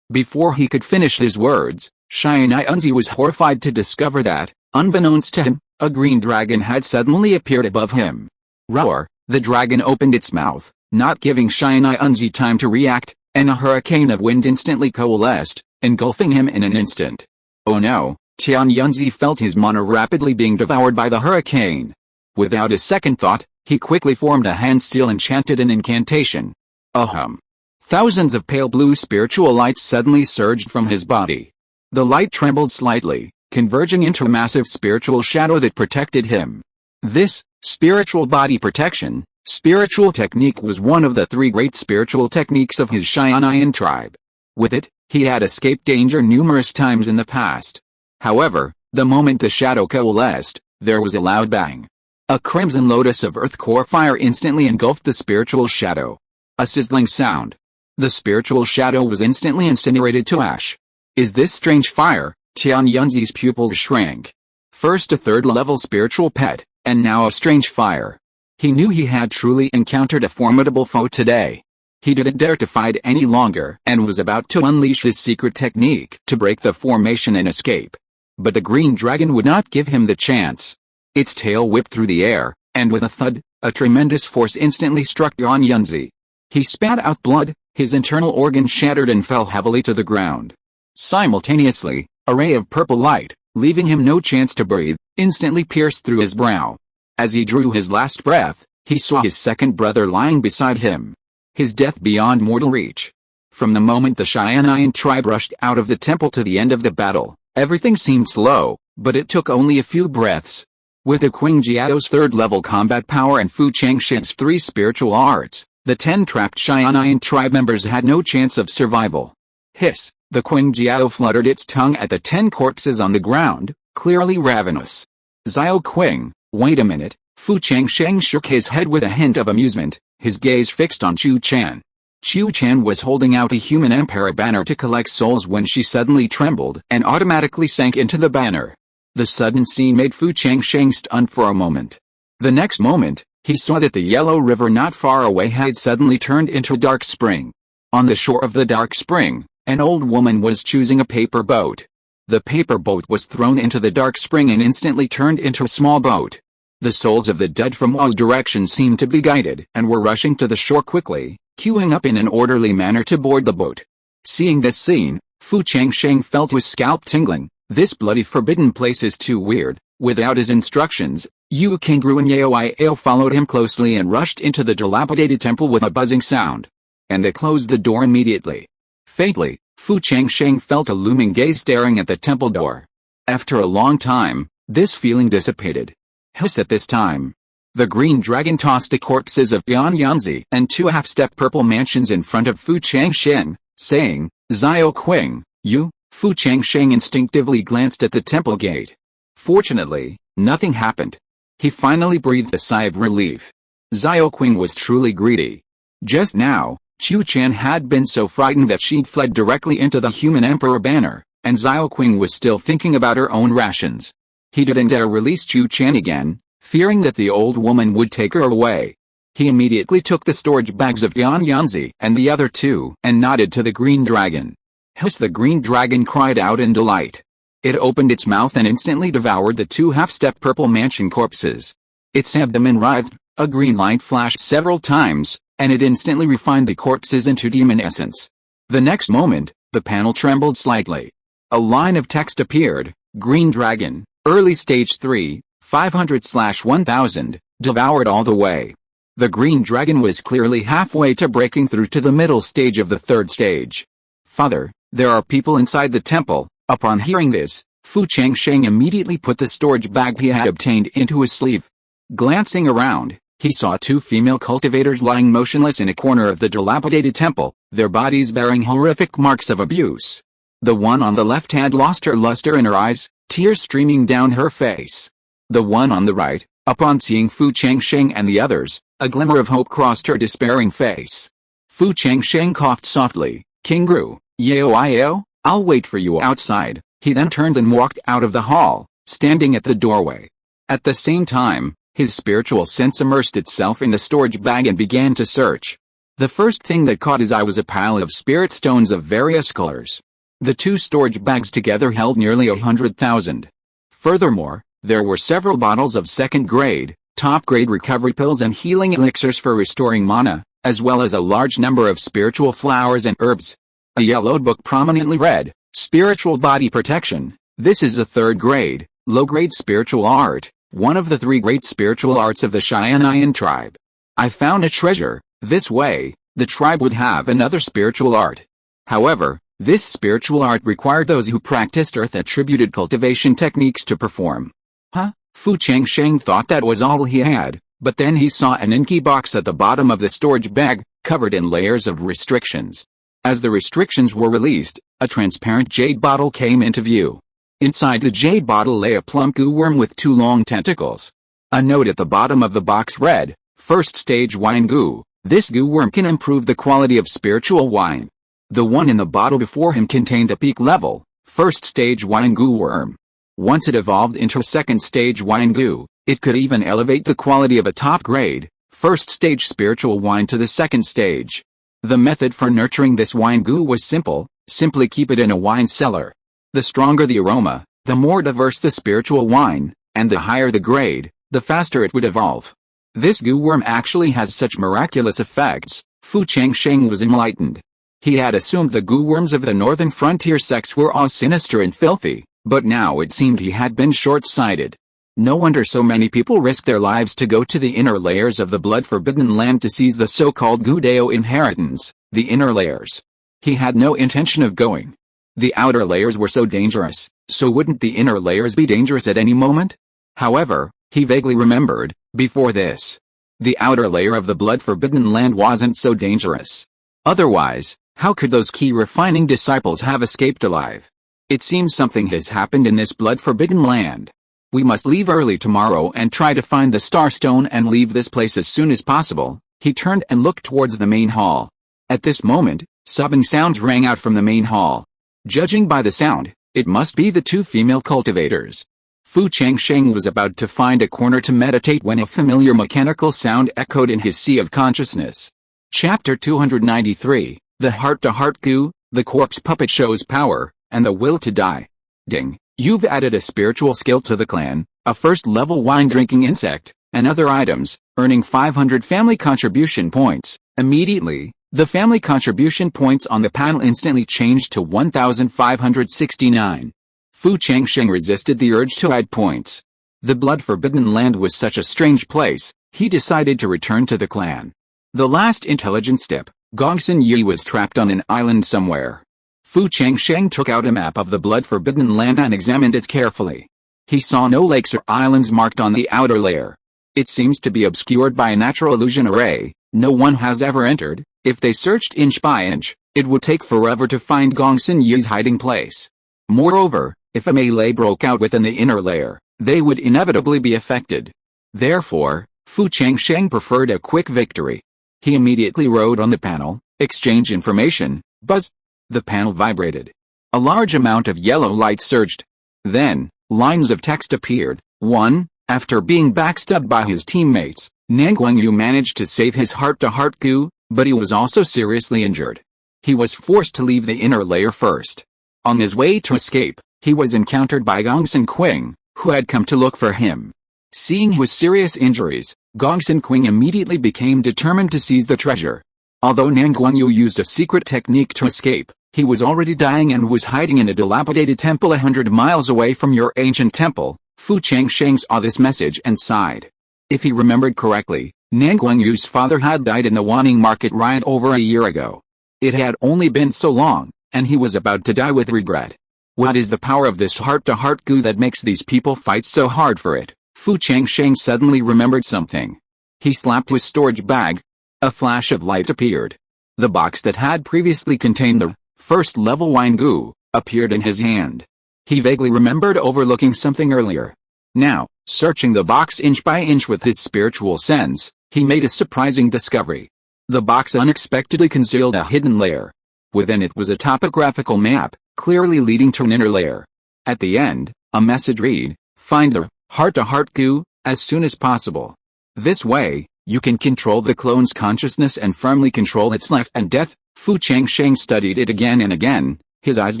Before he could finish his words, Shangguan was horrified to discover that, unbeknownst to him, a green dragon had suddenly appeared above him. Roar! The dragon opened its mouth, not giving Shangguan time to react, and a hurricane of wind instantly coalesced, engulfing him in an instant. Oh no! Tianyunzi felt his mana rapidly being devoured by the hurricane. Without a second thought, he quickly formed a hand seal and chanted an incantation. Ahum! Thousands of pale blue spiritual lights suddenly surged from his body. The light trembled slightly, converging into a massive spiritual shadow that protected him. This, spiritual body protection, spiritual technique was one of the 3 great spiritual techniques of his Changsheng tribe. With it, he had escaped danger numerous times in the past. However, the moment the shadow coalesced, there was a loud bang. A crimson lotus of earth core fire instantly engulfed the spiritual shadow. A sizzling sound. The spiritual shadow was instantly incinerated to ash. Is this strange fire? Tianyunzi's pupils shrank. First a 3rd-level spiritual pet, and now a strange fire. He knew he had truly encountered a formidable foe today. He didn't dare to fight any longer and was about to unleash his secret technique to break the formation and escape. But the green dragon would not give him the chance. Its tail whipped through the air, and with a thud, a tremendous force instantly struck Yunzi. He spat out blood, his internal organs shattered and fell heavily to the ground. Simultaneously, a ray of purple light, leaving him no chance to breathe, instantly pierced through his brow. As he drew his last breath, he saw his second brother lying beside him. His death beyond mortal reach. From the moment the Changsheng tribe rushed out of the temple to the end of the battle, everything seemed slow, but it took only a few breaths. With the Qing Jiao's 3rd-level combat power and Fu Changsheng's 3 spiritual arts, the 10 trapped Changsheng tribe members had no chance of survival. Hiss! The Qing Jiao fluttered its tongue at the 10 corpses on the ground, clearly ravenous. Xiao Qing, wait a minute, Fu Changsheng shook his head with a hint of amusement, his gaze fixed on Chu Chan. Chu Chan was holding out a human emperor banner to collect souls when she suddenly trembled and automatically sank into the banner. The sudden scene made Fu Changsheng stunned for a moment. The next moment, he saw that the yellow river not far away had suddenly turned into a dark spring. On the shore of the dark spring, an old woman was choosing a paper boat. The paper boat was thrown into the dark spring and instantly turned into a small boat. The souls of the dead from all directions seemed to be guided and were rushing to the shore quickly, queuing up in an orderly manner to board the boat. Seeing this scene, Fu Changsheng felt his scalp tingling. This bloody forbidden place is too weird. Without his instructions, Yu Qingru and Yao Yao followed him closely and rushed into the dilapidated temple with a buzzing sound. And they closed the door immediately. Faintly, Fu Changsheng felt a looming gaze staring at the temple door. After a long time, this feeling dissipated. Hiss at this time. The green dragon tossed the corpses of Yan Yanzi and 2 half-step purple mansions in front of Fu Changsheng, saying, "Zhao Qing, you." Fu Changsheng instinctively glanced at the temple gate. Fortunately, nothing happened. He finally breathed a sigh of relief. Zhao Qing was truly greedy. Just now, Chu Chan had been so frightened that she'd fled directly into the human emperor banner, and Zhao Qing was still thinking about her own rations. He didn't dare release Chu Chan again, fearing that the old woman would take her away. He immediately took the storage bags of Yan Yanzi and the other 2 and nodded to the green dragon. Hiss! The green dragon cried out in delight. It opened its mouth and instantly devoured the 2 half-step purple mansion corpses. Its abdomen writhed, a green light flashed several times, and it instantly refined the corpses into demon essence. The next moment, the panel trembled slightly. A line of text appeared: Green Dragon, Early Stage 3, 500/1000, devoured all the way. The green dragon was clearly halfway to breaking through to the middle stage of the 3rd stage. "Father, there are people inside the temple." Upon hearing this, Fu Changsheng immediately put the storage bag he had obtained into his sleeve. Glancing around, he saw 2 female cultivators lying motionless in a corner of the dilapidated temple, their bodies bearing horrific marks of abuse. The one on the left had lost her luster in her eyes, tears streaming down her face. The one on the right, upon seeing Fu Changsheng and the others, a glimmer of hope crossed her despairing face. Fu Changsheng coughed softly. "Qingru, Yao Yao, I'll wait for you outside." He then turned and walked out of the hall, standing at the doorway. At the same time, his spiritual sense immersed itself in the storage bag and began to search. The first thing that caught his eye was a pile of spirit stones of various colors. The 2 storage bags together held nearly 100,000. Furthermore, there were several bottles of 2nd grade, top-grade recovery pills and healing elixirs for restoring mana, as well as a large number of spiritual flowers and herbs. A yellowed book prominently read, "Spiritual Body Protection. This is a 3rd grade, low-grade spiritual art, one of the 3 great spiritual arts of the Cheyenne tribe. I found a treasure. This way, the tribe would have another spiritual art. However, this spiritual art required those who practiced earth-attributed cultivation techniques to perform." Huh? Fu Changsheng thought that was all he had, but then he saw an inky box at the bottom of the storage bag, covered in layers of restrictions. As the restrictions were released, a transparent jade bottle came into view. Inside the jade bottle lay a plump goo worm with 2 long tentacles. A note at the bottom of the box read, "First stage wine goo. This goo worm can improve the quality of spiritual wine." The one in the bottle before him contained a peak level, 1st stage wine goo worm. Once it evolved into a 2nd stage wine goo, it could even elevate the quality of a top grade, 1st stage spiritual wine to the 2nd stage. The method for nurturing this wine goo was simple: simply keep it in a wine cellar. The stronger the aroma, the more diverse the spiritual wine, and the higher the grade, the faster it would evolve. This goo worm actually has such miraculous effects. Fu Changsheng was enlightened. He had assumed the goo worms of the northern frontier sects were all sinister and filthy, but now it seemed he had been short-sighted. No wonder so many people risk their lives to go to the inner layers of the blood-forbidden land to seize the so-called Gudeo inheritance, the inner layers. He had no intention of going. The outer layers were so dangerous, so wouldn't the inner layers be dangerous at any moment? However, he vaguely remembered, before this, the outer layer of the blood-forbidden land wasn't so dangerous. Otherwise, how could those key refining disciples have escaped alive? It seems something has happened in this blood-forbidden land. We must leave early tomorrow and try to find the Star Stone and leave this place as soon as possible. He turned and looked towards the main hall. At this moment, sobbing sounds rang out from the main hall. Judging by the sound, it must be the two female cultivators. Fu Changsheng was about to find a corner to meditate when a familiar mechanical sound echoed in his sea of consciousness. Chapter 293, The Heart-to-Heart Goo, The Corpse Puppet Shows Power, and the Will to Die. Ding. You've added a spiritual skill to the clan, a first-level wine-drinking insect, and other items, earning 500 family contribution points. Immediately, the family contribution points on the panel instantly changed to 1,569. Fu Changsheng resisted the urge to add points. The blood-forbidden land was such a strange place, he decided to return to the clan. The last intelligence step, Gongsun Yi was trapped on an island somewhere. Fu Changsheng took out a map of the blood-forbidden land and examined it carefully. He saw no lakes or islands marked on the outer layer. It seems to be obscured by a natural illusion array. No one has ever entered. If they searched inch by inch, it would take forever to find Gongsun Yi's hiding place. Moreover, if a melee broke out within the inner layer, they would inevitably be affected. Therefore, Fu Changsheng preferred a quick victory. He immediately wrote on the panel, "Exchange information." Buzz! The panel vibrated. A large amount of yellow light surged. Then, lines of text appeared. 1. After being backstabbed by his teammates, Shangguan Hongyu managed to save his heart-to-heart goo, but he was also seriously injured. He was forced to leave the inner layer first. On his way to escape, he was encountered by Gongsun Qing, who had come to look for him. Seeing his serious injuries, Gongsun Qing immediately became determined to seize the treasure. Although Shangguan Hongyu used a secret technique to escape, he was already dying and was hiding in a dilapidated temple 100 miles away from your ancient temple. Fu Changsheng saw this message and sighed. If he remembered correctly, Shangguan Hongyu's father had died in the Wanning market riot over a year ago. It had only been so long, and he was about to die with regret. What is the power of this heart-to-heart goo that makes these people fight so hard for it? Fu Changsheng suddenly remembered something. He slapped his storage bag. A flash of light appeared. The box that had previously contained the first-level wine goo appeared in his hand. He vaguely remembered overlooking something earlier. Now, searching the box inch by inch with his spiritual sense, he made a surprising discovery. The box unexpectedly concealed a hidden layer. Within it was a topographical map, clearly leading to an inner layer. At the end, a message read, "Find the heart-to-heart goo as soon as possible. This way, you can control the clone's consciousness and firmly control its life and death." Fu Changsheng studied it again and again, his eyes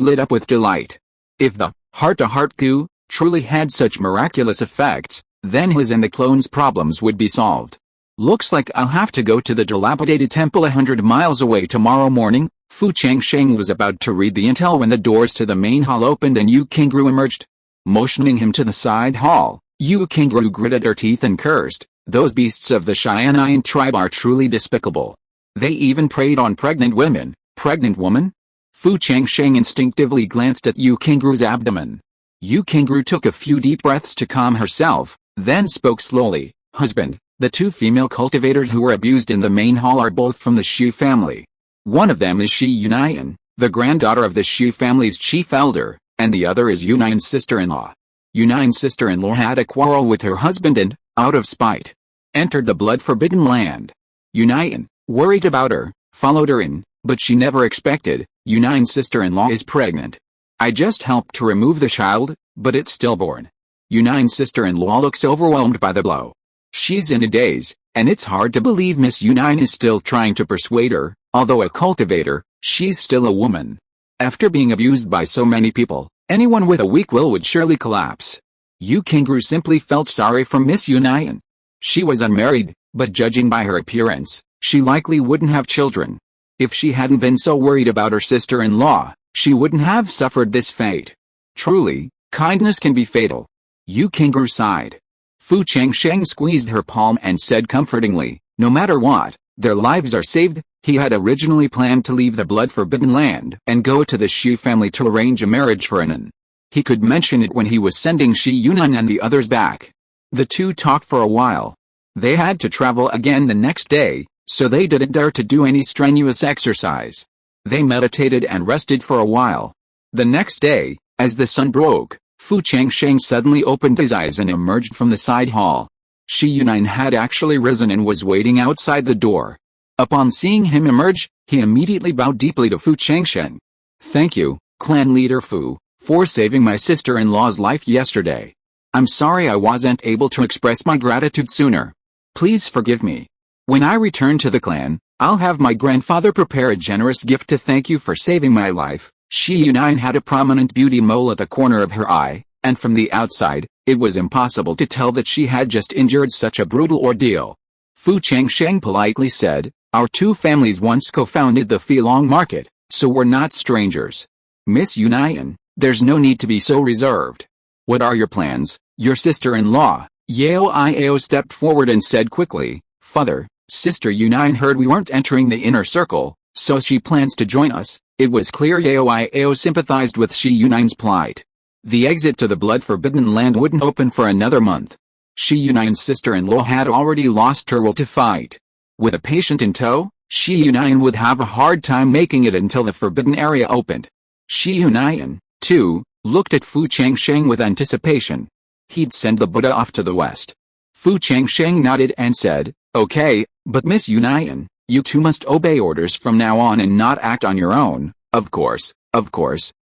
lit up with delight. If the heart-to-heart goo truly had such miraculous effects, then his and the clone's problems would be solved. Looks like I'll have to go to the dilapidated temple 100 miles away tomorrow morning. Fu Changsheng was about to read the intel when the doors to the main hall opened and Yu Qingru emerged. Motioning him to the side hall, Yu Qingru gritted her teeth and cursed, "Those beasts of the Cheyenne tribe are truly despicable. They even preyed on pregnant women." Pregnant woman? Fu Changsheng instinctively glanced at Yu Qingru's abdomen. Yu Qingru took a few deep breaths to calm herself, then spoke slowly, "Husband, the two female cultivators who were abused in the main hall are both from the Xu family. One of them is Shi Yunayan, the granddaughter of the Xu family's chief elder, and the other is Yunayan's sister-in-law. Yunayan's sister-in-law had a quarrel with her husband and, out of spite, entered the blood-forbidden land. Yunayan, worried about her, followed her in, but she never expected, Yunayan's sister-in-law is pregnant. I just helped to remove the child, but it's stillborn. Yunayan's sister-in-law looks overwhelmed by the blow. She's in a daze, and it's hard to believe Miss Yunayan is still trying to persuade her. Although a cultivator, she's still a woman. After being abused by so many people, anyone with a weak will would surely collapse." Yu Qingru simply felt sorry for Miss Yunayan. She was unmarried, but judging by her appearance, she likely wouldn't have children. If she hadn't been so worried about her sister-in-law, she wouldn't have suffered this fate. Truly, kindness can be fatal. Yu Qingru sighed. Fu Changsheng squeezed her palm and said comfortingly, "No matter what, their lives are saved." He had originally planned to leave the blood-forbidden land and go to the Xu family to arrange a marriage for Anan. He could mention it when he was sending Shi Yunan and the others back. The two talked for a while. They had to travel again the next day, so they didn't dare to do any strenuous exercise. They meditated and rested for a while. The next day, as the sun broke, Fu Changsheng suddenly opened his eyes and emerged from the side hall. Shi Yunyan had actually risen and was waiting outside the door. Upon seeing him emerge, he immediately bowed deeply to Fu Changsheng. "Thank you, clan leader Fu, for saving my sister-in-law's life yesterday. I'm sorry I wasn't able to express my gratitude sooner. Please forgive me. When I return to the clan, I'll have my grandfather prepare a generous gift to thank you for saving my life." Shi Yunyan had a prominent beauty mole at the corner of her eye, and from the outside, it was impossible to tell that she had just endured such a brutal ordeal. Fu Changsheng politely said, "Our two families once co-founded the Filong market, so we're not strangers. Miss Yunyan, there's no need to be so reserved. What are your plans?" Your sister-in-law, Yao Iao, stepped forward and said quickly, "Father, Sister Yunyan heard we weren't entering the inner circle, so she plans to join us." It was clear Yao Iao sympathized with Shi Yunyan's plight. The exit to the blood-forbidden land wouldn't open for another month. Shi Yunyan's sister-in-law had already lost her will to fight. With a patient in tow, Shi Yunyan would have a hard time making it until the forbidden area opened. Shi Yunyan, too, looked at Fu Changsheng with anticipation. He'd send the Buddha off to the west. Fu Changsheng nodded and said, "Okay, but Miss Yunyan, you two must obey orders from now on and not act on your own." Of course,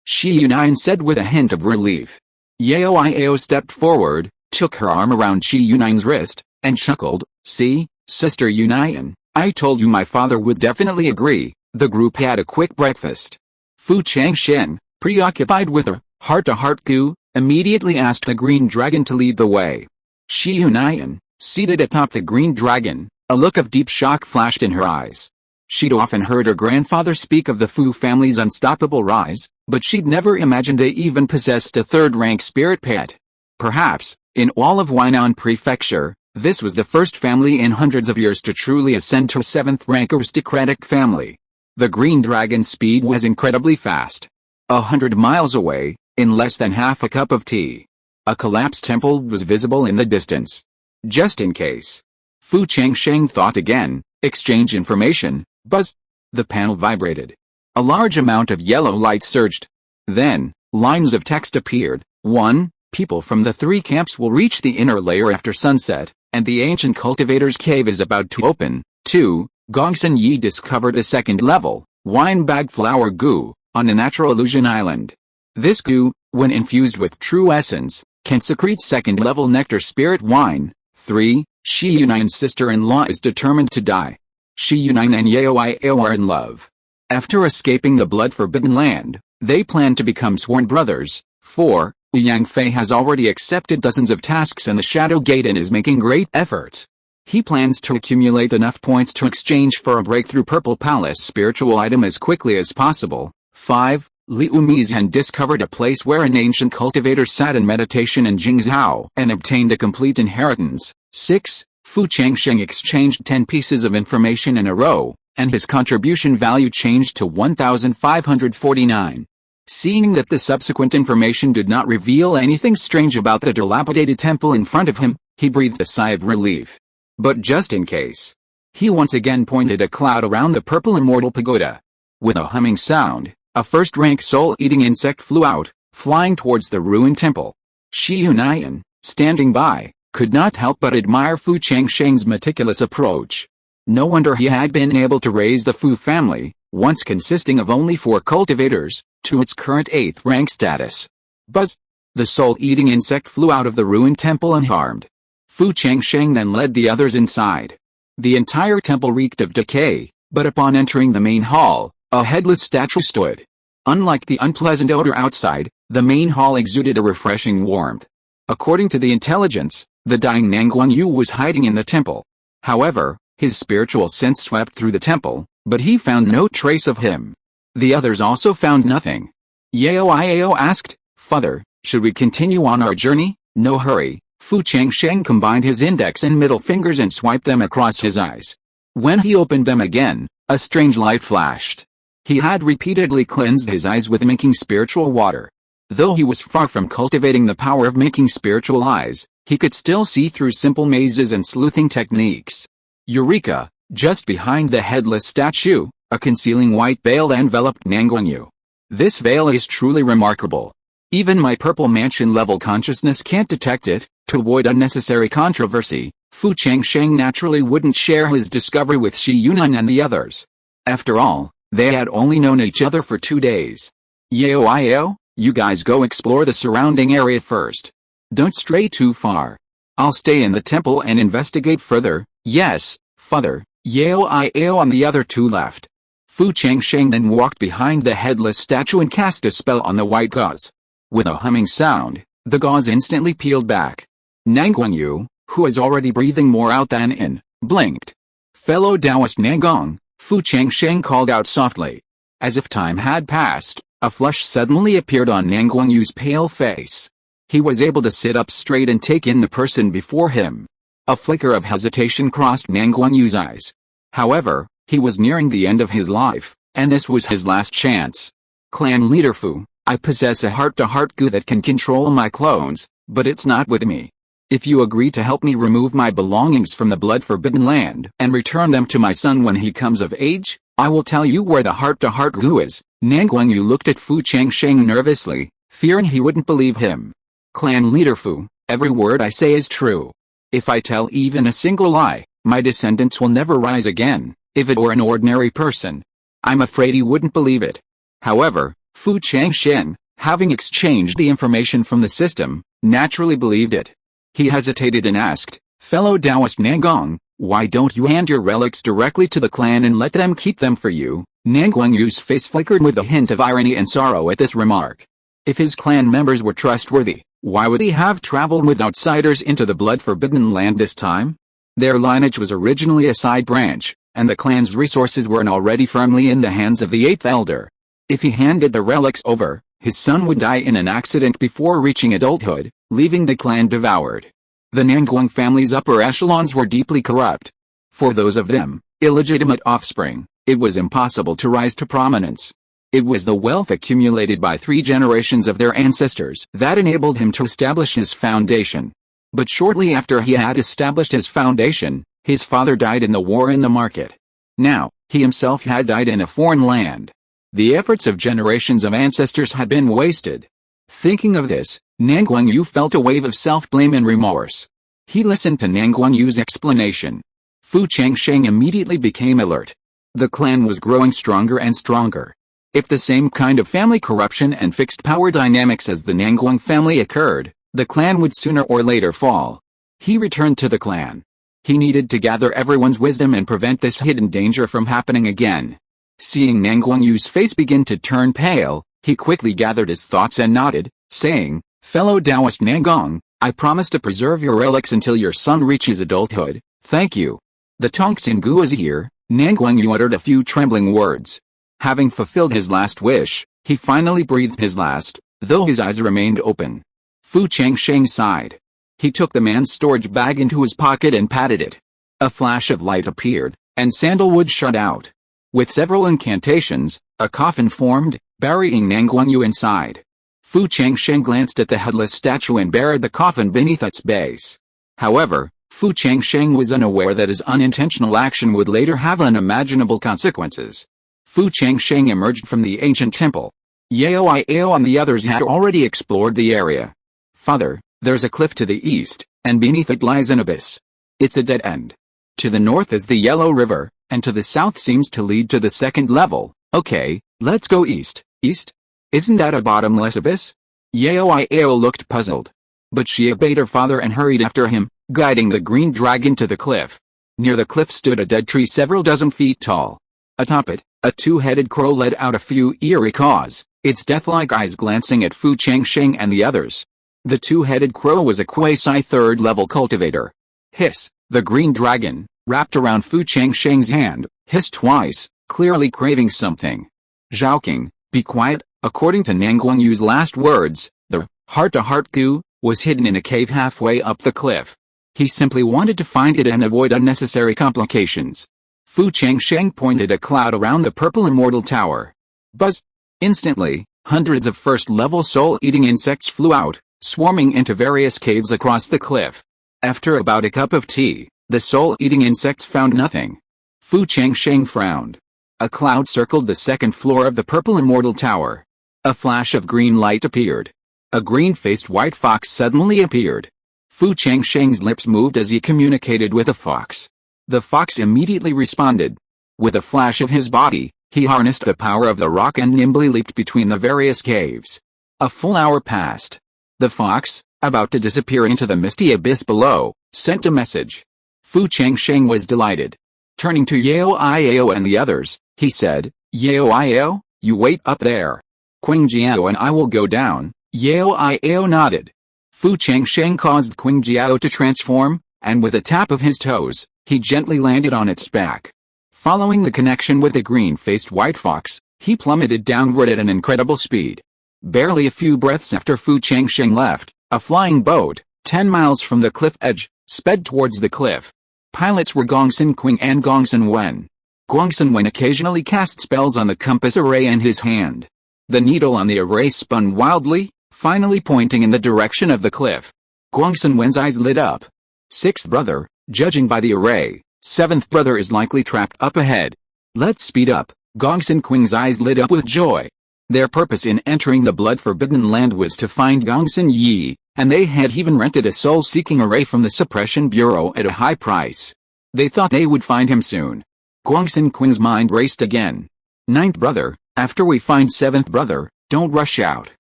Shi Yunyan said with a hint of relief. Yao Iao stepped forward, took her arm around Shi Yunyan's wrist, and chuckled, "See, Sister Yunyan, I told you my father would definitely agree." The group had a quick breakfast. Fu Changsheng, preoccupied with her heart-to-heart goo, immediately asked the green dragon to lead the way. Shi Yunyan, seated atop the green dragon, a look of deep shock flashed in her eyes. She'd often heard her grandfather speak of the Fu family's unstoppable rise, but she'd never imagined they even possessed a third-rank spirit pet. Perhaps, in all of Huainan Prefecture, this was the first family in hundreds of years to truly ascend to a seventh-rank aristocratic family. The green dragon's speed was incredibly fast. 100 miles away, in less than half a cup of tea. A collapsed temple was visible in the distance. Just in case. Fu Changsheng thought again, exchange information, buzz. The panel vibrated. A large amount of yellow light surged. Then, lines of text appeared. 1. People from the three camps will reach the inner layer after sunset, and the ancient cultivator's cave is about to open. 2. Gongsun Yi discovered a second-level, wine-bag flower goo, on a natural illusion island. This goo, when infused with true essence, can secrete second-level nectar spirit wine. 3. Shi Yunyan's sister-in-law is determined to die. Shi Yunyan and Yao Iao are in love. After escaping the blood-forbidden land, they plan to become sworn brothers. 4. Yang Fei has already accepted dozens of tasks in the Shadow Gate and is making great efforts. He plans to accumulate enough points to exchange for a breakthrough Purple Palace spiritual item as quickly as possible. 5. Liu Mizhan discovered a place where an ancient cultivator sat in meditation in Jingzhou and obtained a complete inheritance. 6. Fu Changsheng exchanged 10 pieces of information in a row, and his contribution value changed to 1,549. Seeing that the subsequent information did not reveal anything strange about the dilapidated temple in front of him, he breathed a sigh of relief. But just in case, he once again pointed a cloud around the purple immortal pagoda. With a humming sound, a first-rank soul-eating insect flew out, flying towards the ruined temple. Shi Yunyan, standing by, could not help but admire Fu Changsheng's meticulous approach. No wonder he had been able to raise the Fu family, once consisting of only 4 cultivators, to its current 8th rank status. Buzz! The soul-eating insect flew out of the ruined temple unharmed. Fu Changsheng then led the others inside. The entire temple reeked of decay, but upon entering the main hall, a headless statue stood. Unlike the unpleasant odor outside, the main hall exuded a refreshing warmth. According to the intelligence, the dying Shangguan Hongyu was hiding in the temple. However, his spiritual sense swept through the temple, but he found no trace of him. The others also found nothing. Yao Iao asked, "Father, should we continue on our journey?" "No hurry." Fu Changsheng combined his index and middle fingers and swiped them across his eyes. When he opened them again, a strange light flashed. He had repeatedly cleansed his eyes with making spiritual water. Though he was far from cultivating the power of making spiritual eyes, he could still see through simple mazes and sleuthing techniques. Eureka! Just behind the headless statue, a concealing white veil enveloped Shangguan Hongyu. This veil is truly remarkable. Even my purple mansion level consciousness can't detect it. To avoid unnecessary controversy, Fu Changsheng naturally wouldn't share his discovery with Shi Yunnan and the others. After all, they had only known each other for 2 days. Yao, you guys go explore the surrounding area first. Don't stray too far. I'll stay in the temple and investigate further. Yes, father. Yao and the other two left. Fu Changsheng then walked behind the headless statue and cast a spell on the white gauze. With a humming sound, the gauze instantly peeled back. Nangguan Yu, who was already breathing more out than in, blinked. Fellow Taoist Nangang, Fu Changsheng called out softly. As if time had passed, a flush suddenly appeared on Nangguan Yu's pale face. He was able to sit up straight and take in the person before him. A flicker of hesitation crossed Nangguan Yu's eyes. However, he was nearing the end of his life, and this was his last chance. Clan leader Fu, I possess a heart-to-heart goo that can control my clones, but it's not with me. If you agree to help me remove my belongings from the blood-forbidden land and return them to my son when he comes of age, I will tell you where the heart-to-heart goo is. Nangguan Yu looked at Fu Changsheng nervously, fearing he wouldn't believe him. Clan leader Fu, every word I say is true. If I tell even a single lie, my descendants will never rise again. If it were an ordinary person, I'm afraid he wouldn't believe it. However, Fu Changsheng, having exchanged the information from the system, naturally believed it. He hesitated and asked, fellow Taoist Nangang, why don't you hand your relics directly to the clan and let them keep them for you? Nangguan Yu's face flickered with a hint of irony and sorrow at this remark. If his clan members were trustworthy, why would he have traveled with outsiders into the blood-forbidden land this time? Their lineage was originally a side branch, and the clan's resources were already firmly in the hands of the 8th elder. If he handed the relics over, his son would die in an accident before reaching adulthood, leaving the clan devoured. The Nangguan family's upper echelons were deeply corrupt. For those of them, illegitimate offspring, it was impossible to rise to prominence. It was the wealth accumulated by 3 generations of their ancestors that enabled him to establish his foundation. But shortly after he had established his foundation, his father died in the war in the market. Now, he himself had died in a foreign land. The efforts of generations of ancestors had been wasted. Thinking of this, Nangguan Yu felt a wave of self-blame and remorse. He listened to Nangguan Yu's explanation. Fu Changsheng immediately became alert. The clan was growing stronger and stronger. If the same kind of family corruption and fixed power dynamics as the Nangguan family occurred, the clan would sooner or later fall. He returned to the clan. He needed to gather everyone's wisdom and prevent this hidden danger from happening again. Seeing Nangguan Yu's face begin to turn pale, he quickly gathered his thoughts and nodded, saying, fellow Taoist Nangang, I promise to preserve your relics until your son reaches adulthood. Thank you. The Tongxin Gu is here. Nangguan Yu uttered a few trembling words. Having fulfilled his last wish, he finally breathed his last, though his eyes remained open. Fu Changsheng sighed. He took the man's storage bag into his pocket and patted it. A flash of light appeared, and sandalwood shot out. With several incantations, a coffin formed, burying Nangguan Yu inside. Fu Changsheng glanced at the headless statue and buried the coffin beneath its base. However, Fu Changsheng was unaware that his unintentional action would later have unimaginable consequences. Fu Changsheng emerged from the ancient temple. Yao and the others had already explored the area. Father, there's a cliff to the east, and beneath it lies an abyss. It's a dead end. To the north is the Yellow River, and to the south seems to lead to the second level. Okay, let's go east. East? Isn't that a bottomless abyss? Yao looked puzzled. But she obeyed her father and hurried after him, guiding the green dragon to the cliff. Near the cliff stood a dead tree several dozen feet tall. Atop it, a 2-headed crow let out a few eerie caws, its death-like eyes glancing at Fu Changsheng and the others. The 2-headed crow was a quasi-3rd-level cultivator. Hiss, the green dragon, wrapped around Fu Changsheng's hand, hissed twice, clearly craving something. Zhaoqing, be quiet. According to Nangguan Yu's last words, the heart-to-heart goo was hidden in a cave halfway up the cliff. He simply wanted to find it and avoid unnecessary complications. Fu Changsheng pointed a cloud around the purple immortal tower. Buzz! Instantly, hundreds of first-level soul-eating insects flew out, swarming into various caves across the cliff. After about a cup of tea, the soul-eating insects found nothing. Fu Changsheng frowned. A cloud circled the second floor of the purple immortal tower. A flash of green light appeared. A green-faced white fox suddenly appeared. Fu Changsheng's lips moved as he communicated with the fox. The fox immediately responded. With a flash of his body, he harnessed the power of the rock and nimbly leaped between the various caves. A full hour passed. The fox, about to disappear into the misty abyss below, sent a message. Fu Changsheng was delighted. Turning to Yao Iao and the others, he said, Yao Iao, you wait up there. Qing Jiao and I will go down. Yao Iao nodded. Fu Changsheng caused Qing Jiao to transform, and with a tap of his toes, he gently landed on its back. Following the connection with the green-faced white fox, he plummeted downward at an incredible speed. Barely a few breaths after Fu Changsheng left, a flying boat, 10 miles from the cliff edge, sped towards the cliff. Pilots were Gongsun Qing and Gongsun Wen. Gongsun Wen occasionally cast spells on the compass array in his hand. The needle on the array spun wildly, finally pointing in the direction of the cliff. Gongsun Wen's eyes lit up. Sixth brother, judging by the array, seventh brother is likely trapped up ahead. Let's speed up. Gongsun Qing's eyes lit up with joy. Their purpose in entering the blood-forbidden land was to find Gongsun Yi, and they had even rented a soul-seeking array from the Suppression Bureau at a high price. They thought they would find him soon. Gongsun Qing's mind raced again. Ninth brother, after we find seventh brother, don't rush out.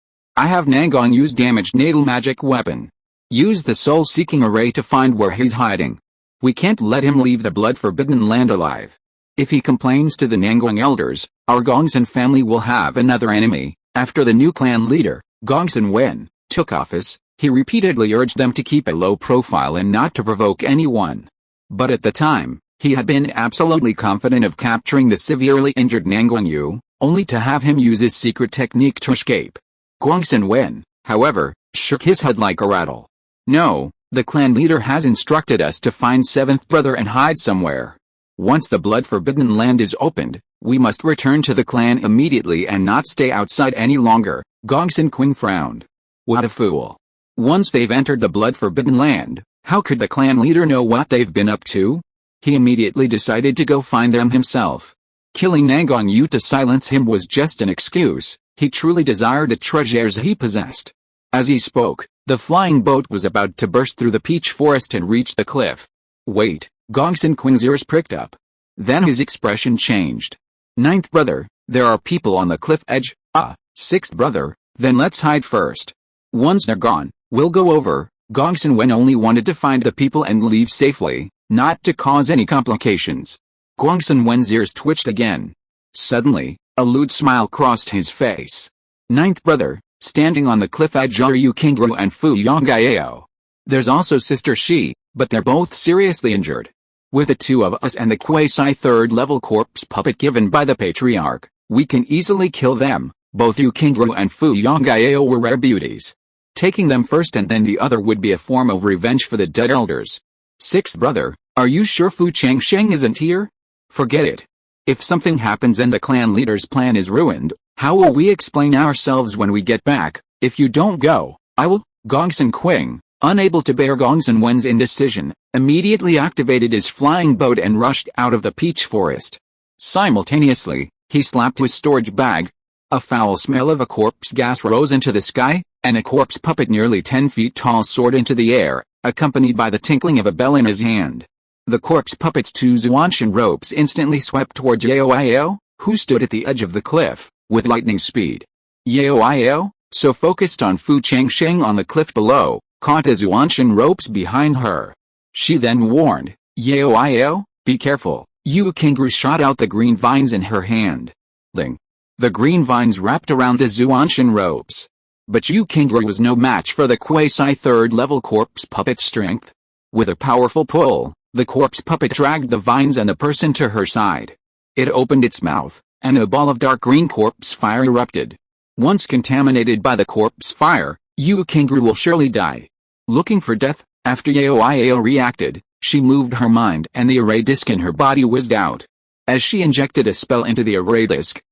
I have Nangang Yu's damaged natal magic weapon. Use the soul-seeking array to find where he's hiding. We can't let him leave the blood-forbidden land alive. If he complains to the Nangang elders, our Gongsun family will have another enemy. After the new clan leader, Gongsun Wen, took office, he repeatedly urged them to keep a low profile and not to provoke anyone. But at the time, he had been absolutely confident of capturing the severely injured Nangang Yu, only to have him use his secret technique to escape. Gongsun Wen, however, shook his head like a rattle. No, the clan leader has instructed us to find seventh brother and hide somewhere. Once the blood-forbidden land is opened, we must return to the clan immediately and not stay outside any longer. Gongsun Qing frowned. What a fool. Once they've entered the blood-forbidden land, how could the clan leader know what they've been up to? He immediately decided to go find them himself. Killing Nangang Yu to silence him was just an excuse. He truly desired the treasures he possessed. As he spoke, the flying boat was about to burst through the peach forest and reach the cliff. Wait, Gongsun Qing's ears pricked up. Then his expression changed. Ninth brother, there are people on the cliff edge. Sixth brother, then let's hide first. Once they're gone, we'll go over. Gongsun Wen only wanted to find the people and leave safely, not to cause any complications. Gongsun Wen's ears twitched again. Suddenly, a lewd smile crossed his face. Ninth brother, standing on the cliff edge are Yu Qingru and Fu Yongjiao. There's also Sister Shi, but they're both seriously injured. With the two of us and the quasi-third-level corpse puppet given by the Patriarch, we can easily kill them. Both Yu Qingru and Fu Yongjiao were rare beauties. Taking them first and then the other would be a form of revenge for the dead elders. Sixth brother, are you sure Fu Changsheng isn't here? Forget it. If something happens and the clan leader's plan is ruined, how will we explain ourselves when we get back? If you don't go, I will. Gongsun Qing, unable to bear Gongsun Wen's indecision, immediately activated his flying boat and rushed out of the peach forest. Simultaneously, he slapped his storage bag. A foul smell of a corpse gas rose into the sky, and a corpse puppet nearly 10 feet tall soared into the air, accompanied by the tinkling of a bell in his hand. The corpse puppet's two Zuanshan ropes instantly swept towards Yao Iao, who stood at the edge of the cliff, with lightning speed. Yao Iao, so focused on Fu Changsheng on the cliff below, caught the Zuanshan ropes behind her. She then warned, Yao Iao, be careful. Yu Qingru shot out the green vines in her hand. Ling. The green vines wrapped around the Zuanshan ropes. But Yu Qingru was no match for the quasi-third-level corpse puppet's strength. With a powerful pull, the corpse puppet dragged the vines and the person to her side. It opened its mouth, and a ball of dark green corpse fire erupted. Once contaminated by the corpse fire, Yu Qingru will surely die. Looking for death, after Yao Iao reacted, she moved her mind and the array disk in her body whizzed out. As she injected a spell into the array disk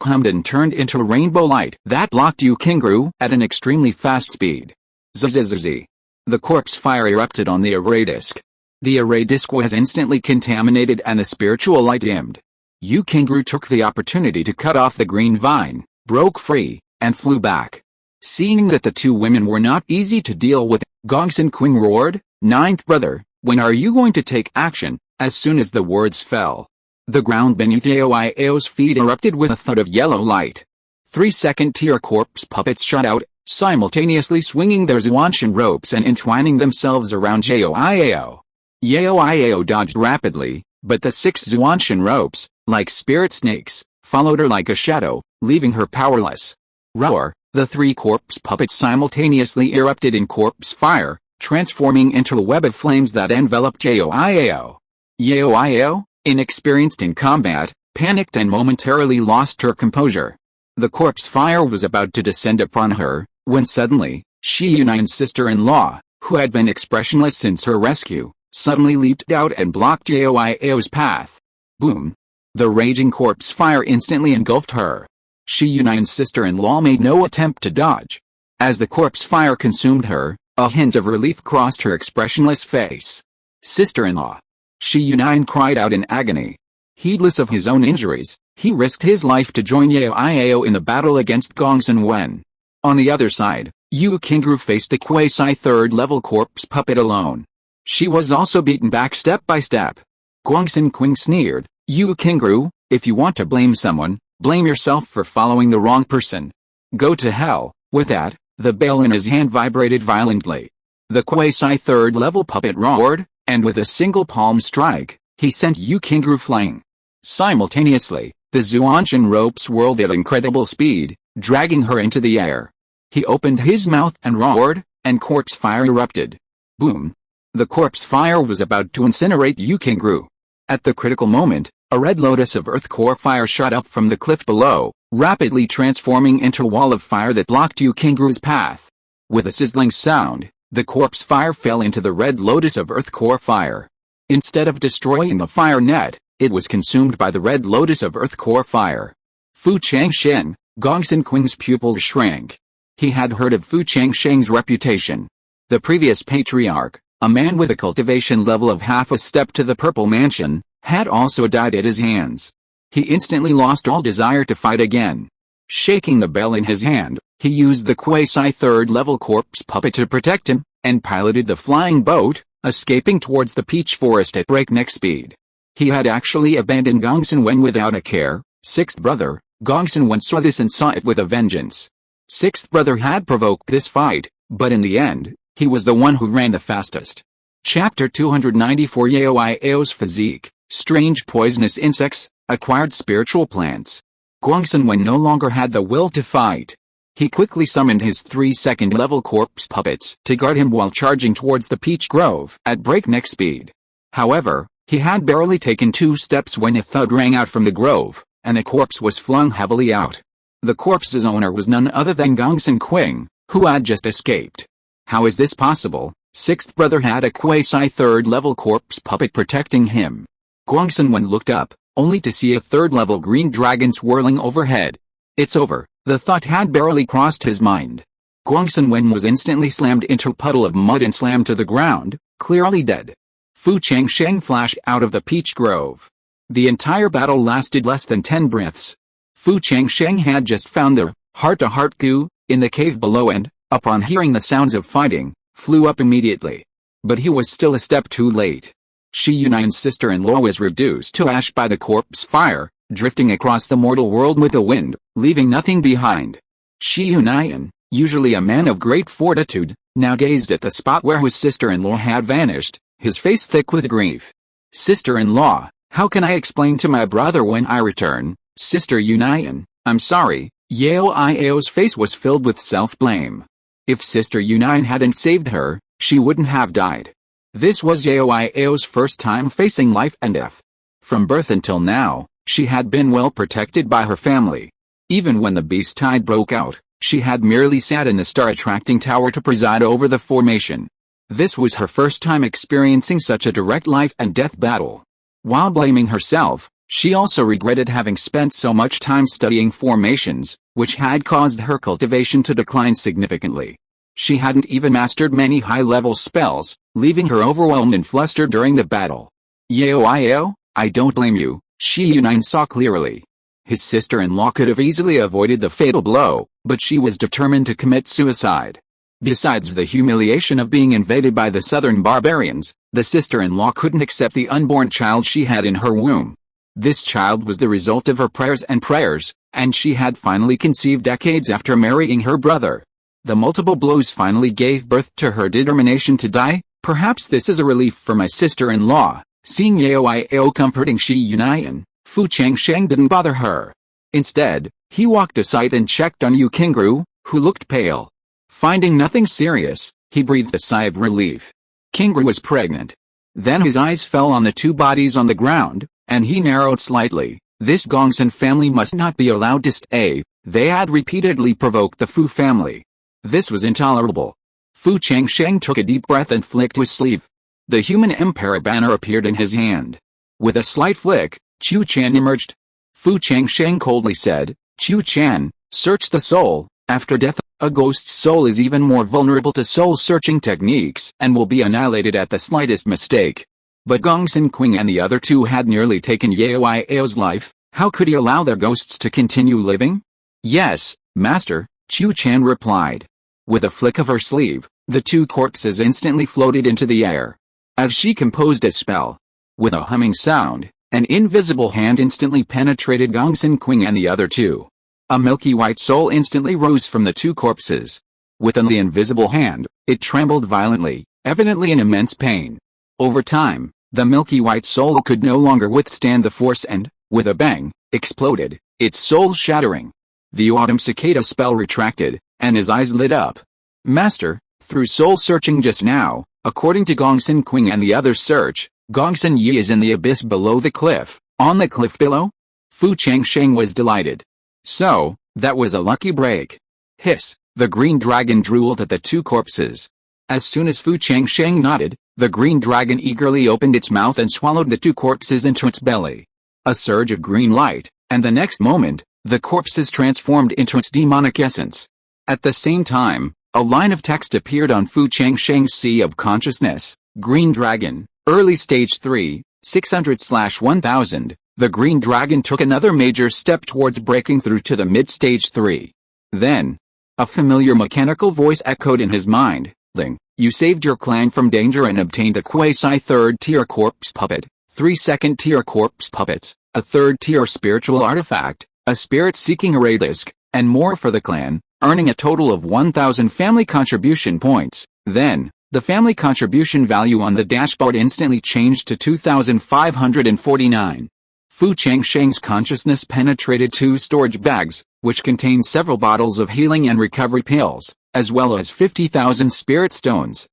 hummed and turned into rainbow light that blocked Yu Qingru at an extremely fast speed. Zzz. The corpse fire erupted on the array disk. The array disk was instantly contaminated and the spiritual light dimmed. Yu Qingru took the opportunity to cut off the green vine, broke free, and flew back. Seeing that the two women were not easy to deal with, Gongsun Qing roared, "Ninth brother, when are you going to take action?" As soon as the words fell, the ground beneath Yao Ao's feet erupted with a thud of yellow light. 3 second-tier corpse puppets shot out, simultaneously swinging their Zuanshan ropes and entwining themselves around Yao Ao. Yao Ao dodged rapidly, but the 6 Zuanshan ropes, like spirit snakes, followed her like a shadow, leaving her powerless. Roar! The 3 corpse puppets simultaneously erupted in corpse fire, transforming into a web of flames that enveloped Yao Ao. Yao Ao, inexperienced in combat, panicked and momentarily lost her composure. The corpse fire was about to descend upon her, when suddenly, Shi Yunan's sister-in-law, who had been expressionless since her rescue, suddenly leaped out and blocked Yao Ao's path. Boom! The raging corpse fire instantly engulfed her. Shi Yunan's sister-in-law made no attempt to dodge. As the corpse fire consumed her, a hint of relief crossed her expressionless face. "Sister-in-law!" Shi Yunan cried out in agony. Heedless of his own injuries, he risked his life to join Yao Ao in the battle against Gongsun Wen. On the other side, Yu Qingru faced a quasi-third-level corpse puppet alone. She was also beaten back step by step. Gongsun Qing sneered, "Yu Qingru, if you want to blame someone, blame yourself for following the wrong person. Go to hell." With that, the bell in his hand vibrated violently. The quasi-third-level puppet roared, and with a single palm strike, he sent Yu Qingru flying. Simultaneously, the Zuanshan rope swirled at incredible speed, dragging her into the air. He opened his mouth and roared, and corpse fire erupted. Boom! The corpse fire was about to incinerate Yu Qingru. At the critical moment, a red lotus of earth core fire shot up from the cliff below, rapidly transforming into a wall of fire that blocked Yu Qingru's path. With a sizzling sound, the corpse fire fell into the red lotus of earth core fire. Instead of destroying the fire net, it was consumed by the red lotus of earth core fire. Fu Changsheng, Gongsun Qing's pupils shrank. He had heard of Fu Changsheng's reputation. The previous patriarch, a man with a cultivation level of half a step to the purple mansion, had also died at his hands. He instantly lost all desire to fight again. Shaking the bell in his hand, he used the quasi-third-level corpse puppet to protect him, and piloted the flying boat, escaping towards the peach forest at breakneck speed. He had actually abandoned Gongsun Wen without a care. Sixth brother, Gongsun Wen saw this and saw it with a vengeance. Sixth brother had provoked this fight, but in the end, he was the one who ran the fastest. Chapter 294 Yao Ao's physique, strange poisonous insects, acquired spiritual plants. Gongsun Wen no longer had the will to fight. He quickly summoned his 3 second-level corpse puppets to guard him while charging towards the peach grove at breakneck speed. However, he had barely taken 2 steps when a thud rang out from the grove, and a corpse was flung heavily out. The corpse's owner was none other than Gongsun Qing, who had just escaped. How is this possible? Sixth brother had a quasi-third-level corpse puppet protecting him. Gongsun Wen looked up, only to see a third-level green dragon swirling overhead. It's over, the thought had barely crossed his mind. Gongsun Wen was instantly slammed into a puddle of mud and slammed to the ground, clearly dead. Fu Changsheng flashed out of the peach grove. The entire battle lasted less than 10 breaths. Fu Changsheng had just found the heart-to-heart goo in the cave below and, upon hearing the sounds of fighting, flew up immediately. But he was still a step too late. Shi Yunan's sister-in-law was reduced to ash by the corpse fire, drifting across the mortal world with the wind, leaving nothing behind. Shi Yunan, usually a man of great fortitude, now gazed at the spot where his sister-in-law had vanished, his face thick with grief. Sister-in-law, how can I explain to my brother when I return? Sister Yunan, I'm sorry. Yao Ao's face was filled with self-blame. If Sister Yunan hadn't saved her, she wouldn't have died. This was Yao Ao's first time facing life and death. From birth until now, she had been well protected by her family. Even when the beast tide broke out, she had merely sat in the star-attracting tower to preside over the formation. This was her first time experiencing such a direct life and death battle. While blaming herself, she also regretted having spent so much time studying formations, which had caused her cultivation to decline significantly. She hadn't even mastered many high-level spells, leaving her overwhelmed and flustered during the battle. Yao Ao, I don't blame you, Shi Yunan saw clearly. His sister-in-law could have easily avoided the fatal blow, but she was determined to commit suicide. Besides the humiliation of being invaded by the southern barbarians, the sister-in-law couldn't accept the unborn child she had in her womb. This child was the result of her prayers, and she had finally conceived decades after marrying her brother. The multiple blows finally gave birth to her determination to die. Perhaps this is a relief for my sister-in-law. Seeing Yao comforting Shi Yunayan, Fu Changsheng didn't bother her. Instead, he walked aside and checked on Yu Qingru, who looked pale. Finding nothing serious, he breathed a sigh of relief. Qingru was pregnant. Then his eyes fell on the two bodies on the ground, and he narrowed slightly. This Gongsun family must not be allowed to stay. They had repeatedly provoked the Fu family. This was intolerable. Fu Changsheng took a deep breath and flicked his sleeve. The human emperor banner appeared in his hand. With a slight flick, Chu Chan emerged. Fu Changsheng coldly said, "Chu Chan, search the soul. After death, a ghost's soul is even more vulnerable to soul-searching techniques and will be annihilated at the slightest mistake." But Gongsun Qing and the other two had nearly taken Yao's life. How could he allow their ghosts to continue living? "Yes, master," Chu Chan replied. With a flick of her sleeve, the two corpses instantly floated into the air. As she composed a spell, with a humming sound, an invisible hand instantly penetrated Gongsun Qing and the other two. A milky white soul instantly rose from the two corpses. Within the invisible hand, it trembled violently, evidently in immense pain. Over time, the milky white soul could no longer withstand the force and, with a bang, exploded, its soul shattering. The autumn cicada spell retracted, and his eyes lit up. "Master, through soul-searching just now, according to Gongsun Qing and the others' search, Gongsun Yi is in the abyss below the cliff." "On the cliff below?" Fu Changsheng was delighted. "So, that was a lucky break." Hiss, the green dragon drooled at the two corpses. As soon as Fu Changsheng nodded, the green dragon eagerly opened its mouth and swallowed the two corpses into its belly. A surge of green light, and the next moment, the corpses transformed into its demonic essence. At the same time, a line of text appeared on Fu Changsheng's Sea of Consciousness. "Green Dragon, Early Stage 3, 600/1000. The Green Dragon took another major step towards breaking through to the mid-stage 3. Then, a familiar mechanical voice echoed in his mind. "Ling, you saved your clan from danger and obtained a quasi-third-tier corpse puppet, 3 second-tier corpse puppets, a third-tier spiritual artifact, a spirit-seeking array disk, and more for the clan, earning a total of 1,000 family contribution points." Then, the family contribution value on the dashboard instantly changed to 2,549. Fu Changsheng's consciousness penetrated 2 storage bags, which contained several bottles of healing and recovery pills, as well as 50,000 spirit stones.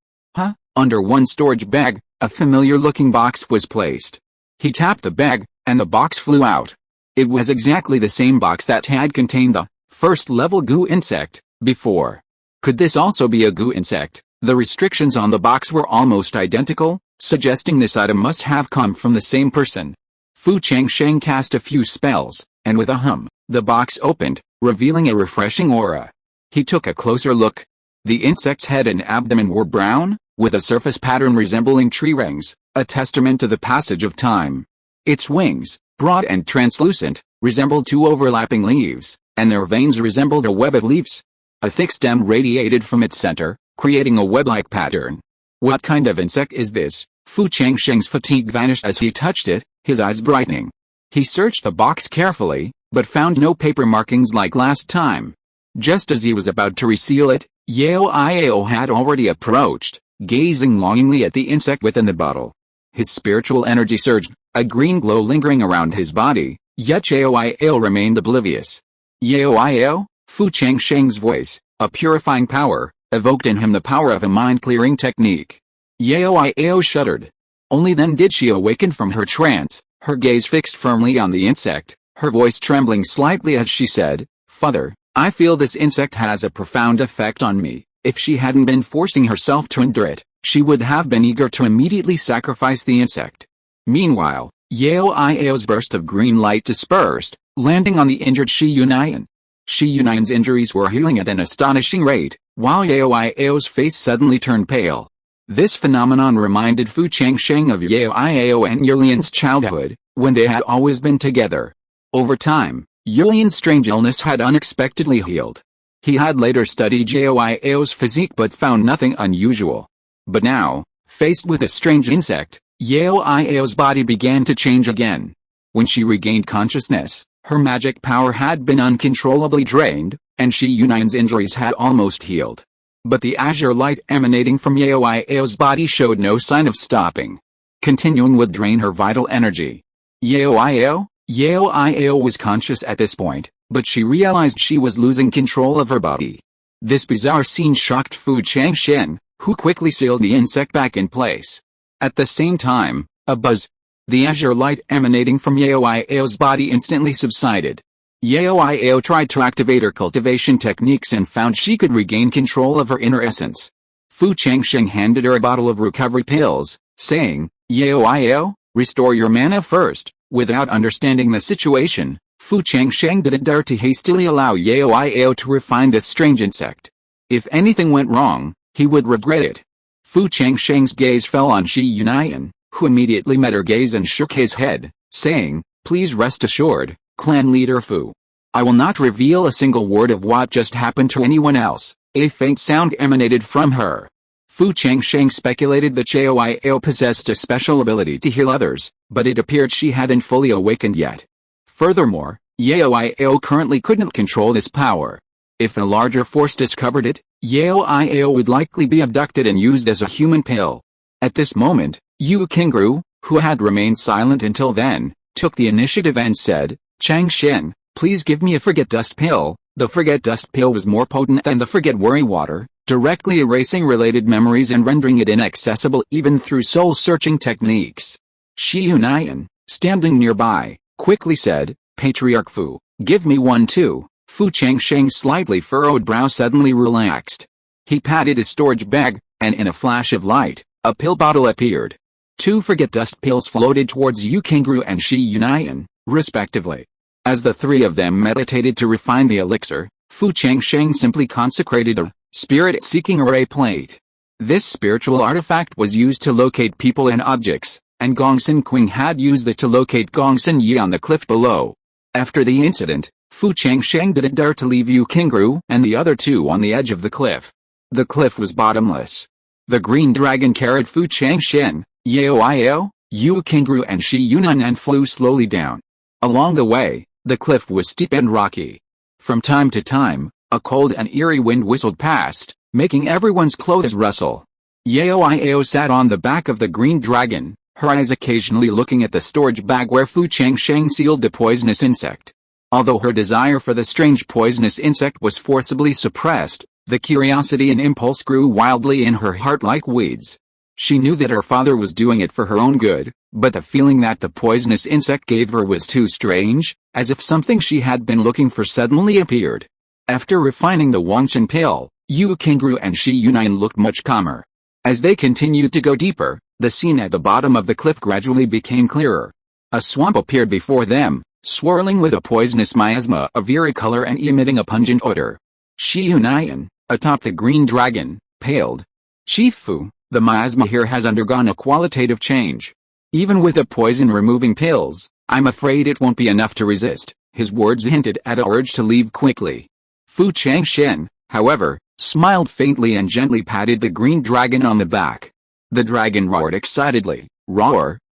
Under one storage bag, a familiar-looking box was placed. He tapped the bag, and the box flew out. It was exactly the same box that had contained the first-level goo insect before. Could this also be a goo insect? The restrictions on the box were almost identical, suggesting this item must have come from the same person. Fu Changsheng cast a few spells, and with a hum, the box opened, revealing a refreshing aura. He took a closer look. The insect's head and abdomen were brown, with a surface pattern resembling tree rings, a testament to the passage of time. Its wings, broad and translucent, resembled 2 overlapping leaves, and their veins resembled a web of leaves. A thick stem radiated from its center, creating a web-like pattern. "What kind of insect is this?" Fu Changsheng's fatigue vanished as he touched it, his eyes brightening. He searched the box carefully, but found no paper markings like last time. Just as he was about to reseal it, Yao had already approached, gazing longingly at the insect within the bottle. His spiritual energy surged, a green glow lingering around his body, yet Yao remained oblivious. "Yao?" Fu Changsheng's voice, a purifying power, evoked in him the power of a mind-clearing technique. Yao shuddered. Only then did she awaken from her trance, her gaze fixed firmly on the insect, her voice trembling slightly as she said, "Father, I feel this insect has a profound effect on me." If she hadn't been forcing herself to endure it, she would have been eager to immediately sacrifice the insect. Meanwhile, Yao's burst of green light dispersed, landing on the injured Shi Yunayan. Shi Yunayan's injuries were healing at an astonishing rate, while Yao's face suddenly turned pale. This phenomenon reminded Fu Changsheng of Yao and Yulian's childhood, when they had always been together. Over time, Yulian's strange illness had unexpectedly healed. He had later studied Yao's physique but found nothing unusual. But now, faced with a strange insect, Yao's body began to change again. When she regained consciousness, her magic power had been uncontrollably drained, and Shi Yunan's injuries had almost healed. But the azure light emanating from Yao's body showed no sign of stopping. Continuing would drain her vital energy. Yao was conscious at this point, but she realized she was losing control of her body. This bizarre scene shocked Fu Changsheng, who quickly sealed the insect back in place. At the same time, a buzz. The azure light emanating from Yao's body instantly subsided. Yao tried to activate her cultivation techniques and found she could regain control of her inner essence. Fu Changsheng handed her a bottle of recovery pills, saying, Yao, restore your mana first. Without understanding the situation, Fu Changsheng didn't dare to hastily allow Yao to refine this strange insect. If anything went wrong, he would regret it. Fu Changsheng's gaze fell on Shi Yunayan, who immediately met her gaze and shook his head, saying, Please rest assured, clan leader Fu. I will not reveal a single word of what just happened to anyone else. A faint sound emanated from her. Fu Changsheng speculated that Yao possessed a special ability to heal others, but it appeared she hadn't fully awakened yet. Furthermore, Yao currently couldn't control this power. If a larger force discovered it, Yao would likely be abducted and used as a human pill. At this moment, Yu Qingru, who had remained silent until then, took the initiative and said, Changsheng, please give me a forget dust pill. The forget dust pill was more potent than the forget worry water, directly erasing related memories and rendering it inaccessible even through soul-searching techniques. Shi Yunayan, standing nearby, quickly said, Patriarch Fu, give me one too. Fu Changsheng's slightly furrowed brow suddenly relaxed. He patted his storage bag, and in a flash of light, a pill bottle appeared. 2 forget dust pills floated towards Yu Qingru and Shi Yunayan, respectively. As the three of them meditated to refine the elixir, Fu Changsheng simply consecrated a spirit-seeking array plate. This spiritual artifact was used to locate people and objects, and Gongsun Qing had used it to locate Gongsun Yi on the cliff below. After the incident, Fu Changsheng didn't dare to leave Yu Qingru and the other two on the edge of the cliff. The cliff was bottomless. The green dragon carried Fu Changsheng, Yao, Yu Qingru and Shi Yunan and flew slowly down. Along the way, the cliff was steep and rocky. From time to time, a cold and eerie wind whistled past, making everyone's clothes rustle. Yao sat on the back of the green dragon, her eyes occasionally looking at the storage bag where Fu Changsheng sealed the poisonous insect. Although her desire for the strange poisonous insect was forcibly suppressed, the curiosity and impulse grew wildly in her heart like weeds. She knew that her father was doing it for her own good, but the feeling that the poisonous insect gave her was too strange, as if something she had been looking for suddenly appeared. After refining the Wangshan pill, Yu Qingru and Shi Yunan looked much calmer. As they continued to go deeper, the scene at the bottom of the cliff gradually became clearer. A swamp appeared before them, swirling with a poisonous miasma of eerie color and emitting a pungent odor. Shi Yunayan, atop the green dragon, paled. Chief Fu, the miasma here has undergone a qualitative change. Even with the poison-removing pills, I'm afraid it won't be enough to resist. His words hinted at a urge to leave quickly. Fu Changsheng, however, smiled faintly and gently patted the green dragon on the back. The dragon roared excitedly,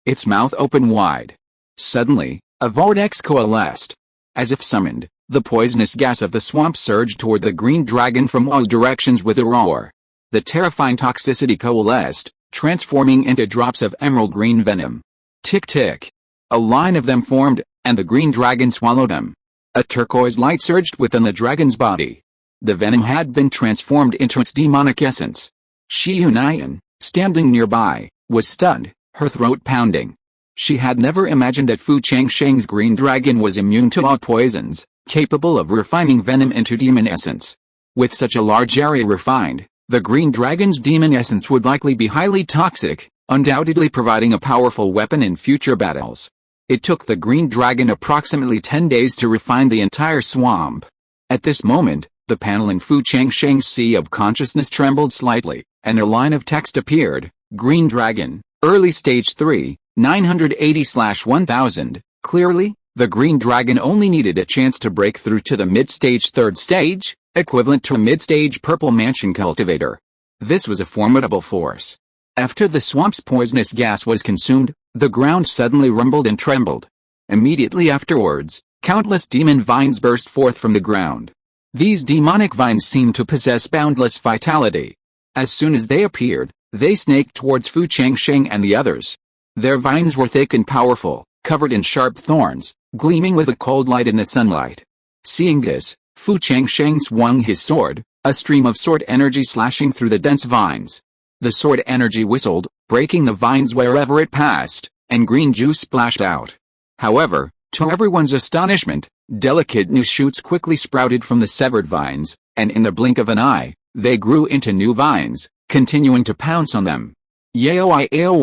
its mouth open wide. Suddenly, a vortex coalesced. As if summoned, the poisonous gas of the swamp surged toward the green dragon from all directions with a roar. The terrifying toxicity coalesced, transforming into drops of emerald green venom. Tick-tick. A line of them formed, and the green dragon swallowed them. A turquoise light surged within the dragon's body. The venom had been transformed into its demonic essence. Shi Yunayan, standing nearby, was stunned, her throat pounding. She had never imagined that Fu Changsheng's green dragon was immune to all poisons, capable of refining venom into demon essence. With such a large area refined, the green dragon's demon essence would likely be highly toxic, undoubtedly providing a powerful weapon in future battles. It took the green dragon approximately 10 days to refine the entire swamp. At this moment, the panel in Fu Changsheng's sea of consciousness trembled slightly, and a line of text appeared. Green Dragon, Early Stage 3, 980/1000. Clearly, the Green Dragon only needed a chance to break through to the mid-stage 3rd stage, equivalent to a mid-stage purple mansion cultivator. This was a formidable force. After the swamp's poisonous gas was consumed, the ground suddenly rumbled and trembled. Immediately afterwards, countless demon vines burst forth from the ground. These demonic vines seemed to possess boundless vitality. As soon as they appeared, they snaked towards Fu Changsheng and the others. Their vines were thick and powerful, covered in sharp thorns, gleaming with a cold light in the sunlight. Seeing this, Fu Changsheng swung his sword, a stream of sword energy slashing through the dense vines. The sword energy whistled, breaking the vines wherever it passed, and green juice splashed out. However, to everyone's astonishment, delicate new shoots quickly sprouted from the severed vines, and in the blink of an eye, they grew into new vines, continuing to pounce on them. Yao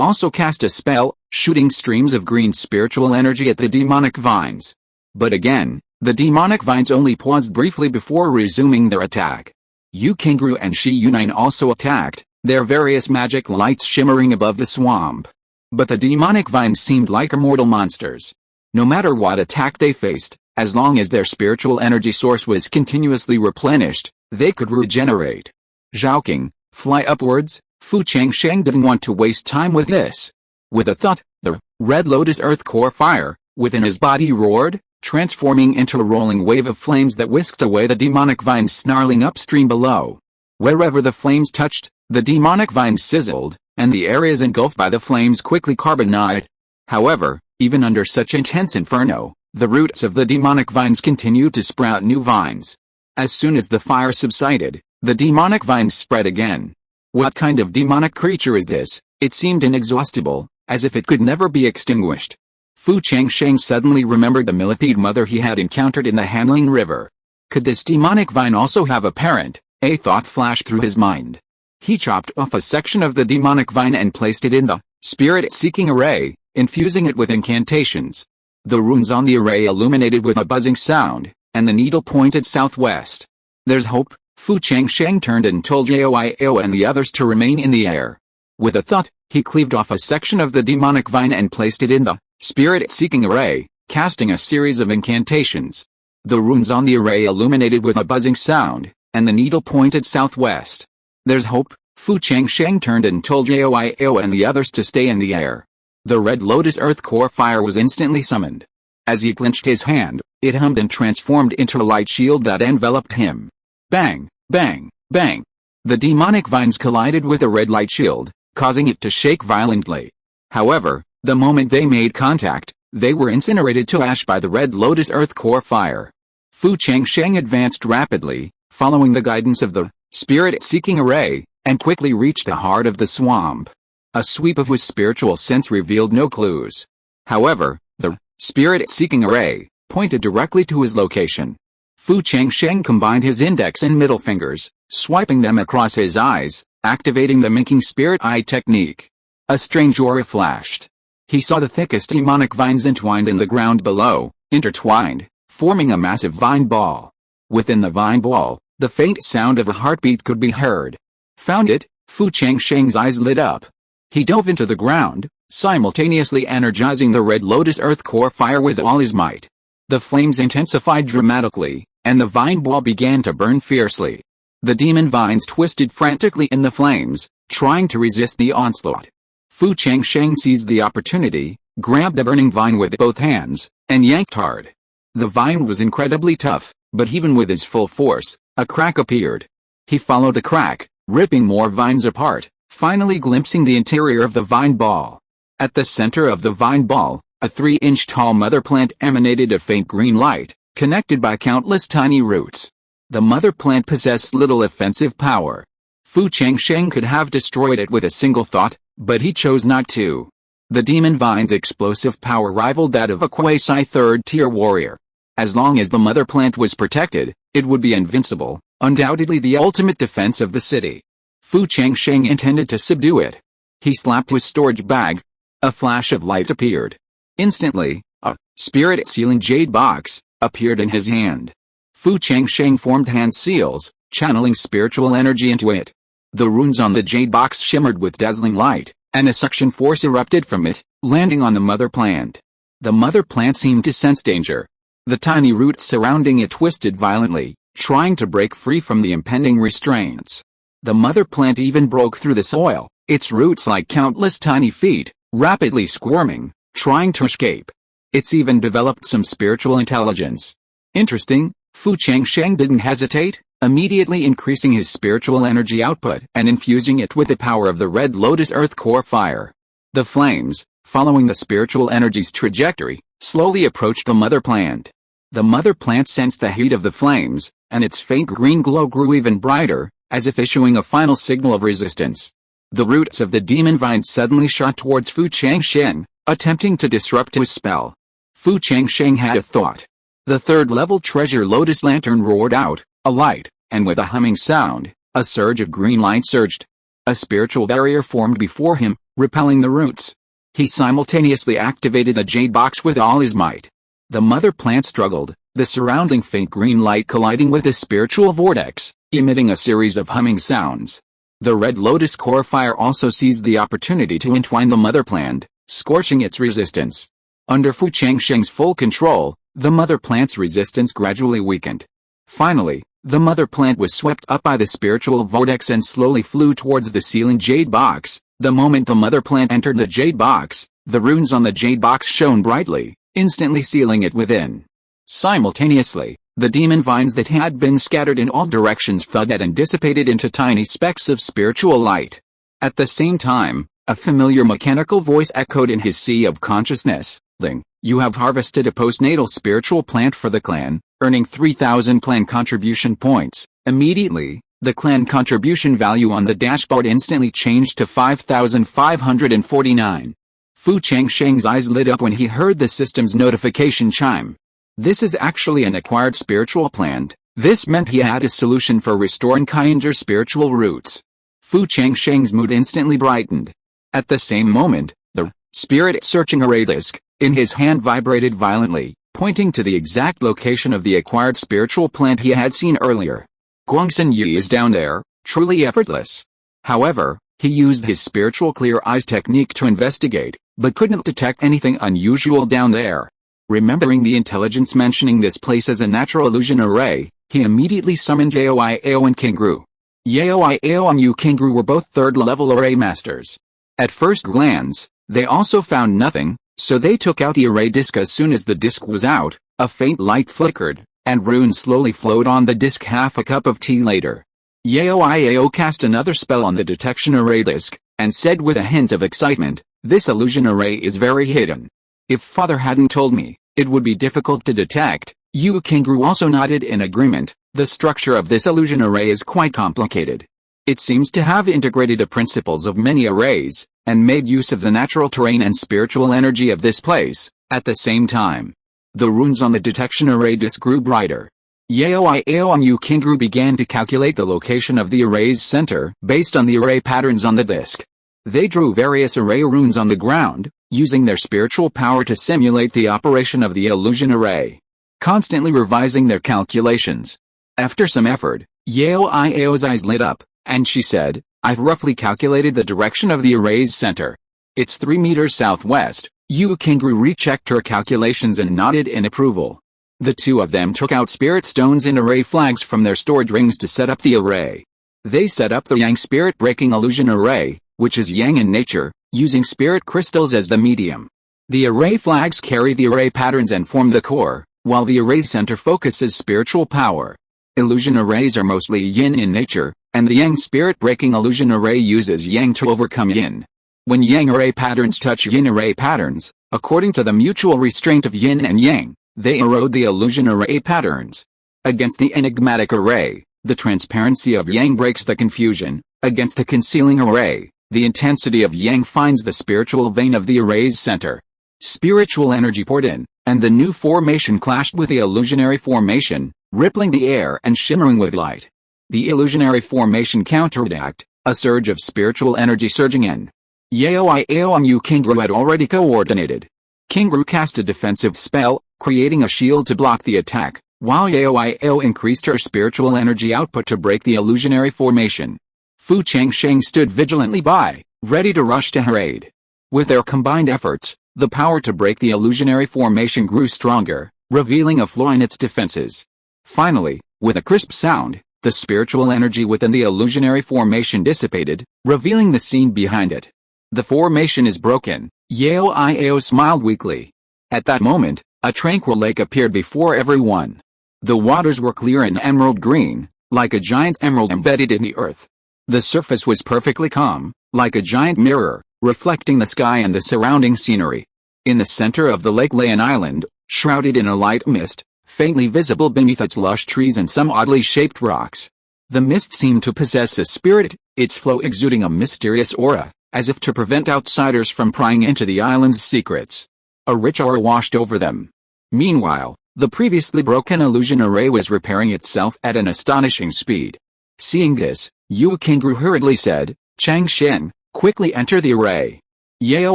also cast a spell, shooting streams of green spiritual energy at the demonic vines. But again, the demonic vines only paused briefly before resuming their attack. Yu Kingru and Shi Yunine also attacked, their various magic lights shimmering above the swamp. But the demonic vines seemed like immortal monsters. No matter what attack they faced, as long as their spiritual energy source was continuously replenished, they could regenerate. Zhaoqing, fly upwards. Fu Changsheng didn't want to waste time with this. With a thought, the red lotus earth core fire within his body roared, transforming into a rolling wave of flames that whisked away the demonic vines snarling upstream below. Wherever the flames touched, the demonic vines sizzled, and the areas engulfed by the flames quickly carbonized. However, even under such intense inferno, the roots of the demonic vines continued to sprout new vines. As soon as the fire subsided, the demonic vines spread again. What kind of demonic creature is this? It seemed inexhaustible, as if it could never be extinguished. Fu Changsheng suddenly remembered the millipede mother he had encountered in the Hanling River. Could this demonic vine also have a parent? A thought flashed through his mind. He chopped off a section of the demonic vine and placed it in the spirit-seeking array, infusing it with incantations. The runes on the array illuminated with a buzzing sound, and the needle pointed southwest. There's hope. Fu Changsheng turned and told Yao and the others to remain in the air. With a thought, he cleaved off a section of the demonic vine and placed it in the spirit-seeking array, casting a series of incantations. The runes on the array illuminated with a buzzing sound, and the needle pointed southwest. There's hope. Fu Changsheng turned and told Yao and the others to stay in the air. The red lotus earth core fire was instantly summoned. As he clenched his hand, it hummed and transformed into a light shield that enveloped him. Bang, bang, bang. The demonic vines collided with the red light shield, causing it to shake violently. However, the moment they made contact, they were incinerated to ash by the red lotus earth core fire. Fu Changsheng advanced rapidly, following the guidance of the spirit-seeking array, and quickly reached the heart of the swamp. A sweep of his spiritual sense revealed no clues. However, the spirit-seeking array pointed directly to his location. Fu Changsheng combined his index and middle fingers, swiping them across his eyes, activating the Minking Spirit Eye technique. A strange aura flashed. He saw the thickest demonic vines entwined in the ground below, intertwined, forming a massive vine ball. Within the vine ball, the faint sound of a heartbeat could be heard. Found it, Fu Changsheng's eyes lit up. He dove into the ground, simultaneously energizing the red lotus earth core fire with all his might. The flames intensified dramatically, and the vine ball began to burn fiercely. The demon vines twisted frantically in the flames, trying to resist the onslaught. Fu Changsheng seized the opportunity, grabbed the burning vine with both hands, and yanked hard. The vine was incredibly tough, but even with his full force, a crack appeared. He followed the crack, ripping more vines apart, finally glimpsing the interior of the vine ball. At the center of the vine ball, a 3-inch tall mother plant emanated a faint green light, connected by countless tiny roots. The mother plant possessed little offensive power. Fu Changsheng could have destroyed it with a single thought, but he chose not to. The demon vine's explosive power rivaled that of a quasi-third-tier warrior. As long as the mother plant was protected, it would be invincible, undoubtedly the ultimate defense of the city. Fu Changsheng intended to subdue it. He slapped his storage bag. A flash of light appeared. Instantly, a spirit-sealing jade box appeared in his hand. Fu Changsheng formed hand seals, channeling spiritual energy into it. The runes on the jade box shimmered with dazzling light, and a suction force erupted from it, landing on the mother plant. The mother plant seemed to sense danger. The tiny roots surrounding it twisted violently, trying to break free from the impending restraints. The mother plant even broke through the soil, its roots like countless tiny feet, rapidly squirming, trying to escape. It's even developed some spiritual intelligence. Interesting, Fu Changsheng didn't hesitate, immediately increasing his spiritual energy output and infusing it with the power of the red lotus earth core fire. The flames, following the spiritual energy's trajectory, slowly approached the mother plant. The mother plant sensed the heat of the flames, and its faint green glow grew even brighter, as if issuing a final signal of resistance. The roots of the demon vine suddenly shot towards Fu Changsheng, attempting to disrupt his spell. Fu Changsheng had a thought. The third-level treasure lotus lantern roared out, alight, and with a humming sound, a surge of green light surged. A spiritual barrier formed before him, repelling the roots. He simultaneously activated the jade box with all his might. The mother plant struggled, the surrounding faint green light colliding with the spiritual vortex, emitting a series of humming sounds. The red lotus core fire also seized the opportunity to entwine the mother plant, scorching its resistance. Under Fu Changsheng's full control, the mother plant's resistance gradually weakened. Finally, the mother plant was swept up by the spiritual vortex and slowly flew towards the sealing jade box. The moment the mother plant entered the jade box, the runes on the jade box shone brightly, instantly sealing it within. Simultaneously, the demon vines that had been scattered in all directions thudded and dissipated into tiny specks of spiritual light. At the same time, a familiar mechanical voice echoed in his sea of consciousness. Ling, you have harvested a postnatal spiritual plant for the clan, earning 3,000 clan contribution points. Immediately, the clan contribution value on the dashboard instantly changed to 5,549. Fu Changsheng's eyes lit up when he heard the system's notification chime. This is actually an acquired spiritual plant. This meant he had a solution for restoring Kyanger's spiritual roots. Fu Changsheng's mood instantly brightened. At the same moment, the spirit-searching array disk in his hand vibrated violently, pointing to the exact location of the acquired spiritual plant he had seen earlier. Guangxin Yi is down there, truly effortless. However, he used his spiritual clear eyes technique to investigate, but couldn't detect anything unusual down there. Remembering the intelligence mentioning this place as a natural illusion array, he immediately summoned Yaoi Ao and Kingru. Yaoi Ao and Yu Kingru were both third-level array masters. At first glance, they also found nothing, so they took out the array disk. As soon as the disk was out, a faint light flickered, and runes slowly flowed on the disk. Half a cup of tea later, Yaoi Ao cast another spell on the detection array disk, and said with a hint of excitement, "This illusion array is very hidden. If father hadn't told me, it would be difficult to detect." Yu Kingru also nodded in agreement. The structure of this illusion array is quite complicated. It seems to have integrated the principles of many arrays, and made use of the natural terrain and spiritual energy of this place. At the same time, the runes on the detection array disk grew brighter. Yaoi Ao and Yu Kingru began to calculate the location of the array's center based on the array patterns on the disk. They drew various array runes on the ground, using their spiritual power to simulate the operation of the illusion array, constantly revising their calculations. After some effort, Yaoi Ao's eyes lit up, and she said, "I've roughly calculated the direction of the array's center. It's 3 meters southwest." Yu Kingru rechecked her calculations and nodded in approval. The two of them took out spirit stones and array flags from their storage rings to set up the array. They set up the Yang spirit-breaking illusion array, which is Yang in nature, using spirit crystals as the medium. The array flags carry the array patterns and form the core, while the array's center focuses spiritual power. Illusion arrays are mostly yin in nature, and the Yang spirit-breaking illusion array uses Yang to overcome yin. When Yang array patterns touch Yin array patterns, according to the mutual restraint of Yin and Yang, they erode the illusion array patterns. Against the enigmatic array, the transparency of Yang breaks the confusion. Against the concealing array, the intensity of Yang finds the spiritual vein of the array's center. Spiritual energy poured in, and the new formation clashed with the illusionary formation, rippling the air and shimmering with light. The illusionary formation counterattacked, a surge of spiritual energy surging in. Yaoi Ao and Yu Kingru had already coordinated. Kingru cast a defensive spell, creating a shield to block the attack, while Yaoi Ao increased her spiritual energy output to break the illusionary formation. Fu Changsheng stood vigilantly by, ready to rush to her aid. With their combined efforts, the power to break the illusionary formation grew stronger, revealing a flaw in its defenses. Finally, With a crisp sound, the spiritual energy within the illusionary formation dissipated, revealing the scene behind it. The formation is broken. Yao Iao smiled weakly. At that moment, a tranquil lake appeared before everyone. The waters were clear and emerald green, like a giant emerald embedded in the earth. The surface was perfectly calm, like a giant mirror, reflecting the sky and the surrounding scenery. In the center of the lake lay an island, shrouded in a light mist, faintly visible beneath its lush trees and some oddly shaped rocks. The mist seemed to possess a spirit, its flow exuding a mysterious aura, as if to prevent outsiders from prying into the island's secrets. A rich aura washed over them. Meanwhile, the previously broken illusion array was repairing itself at an astonishing speed. Seeing this, Yu Qingru hurriedly said, "Changsheng, quickly enter the array. Yao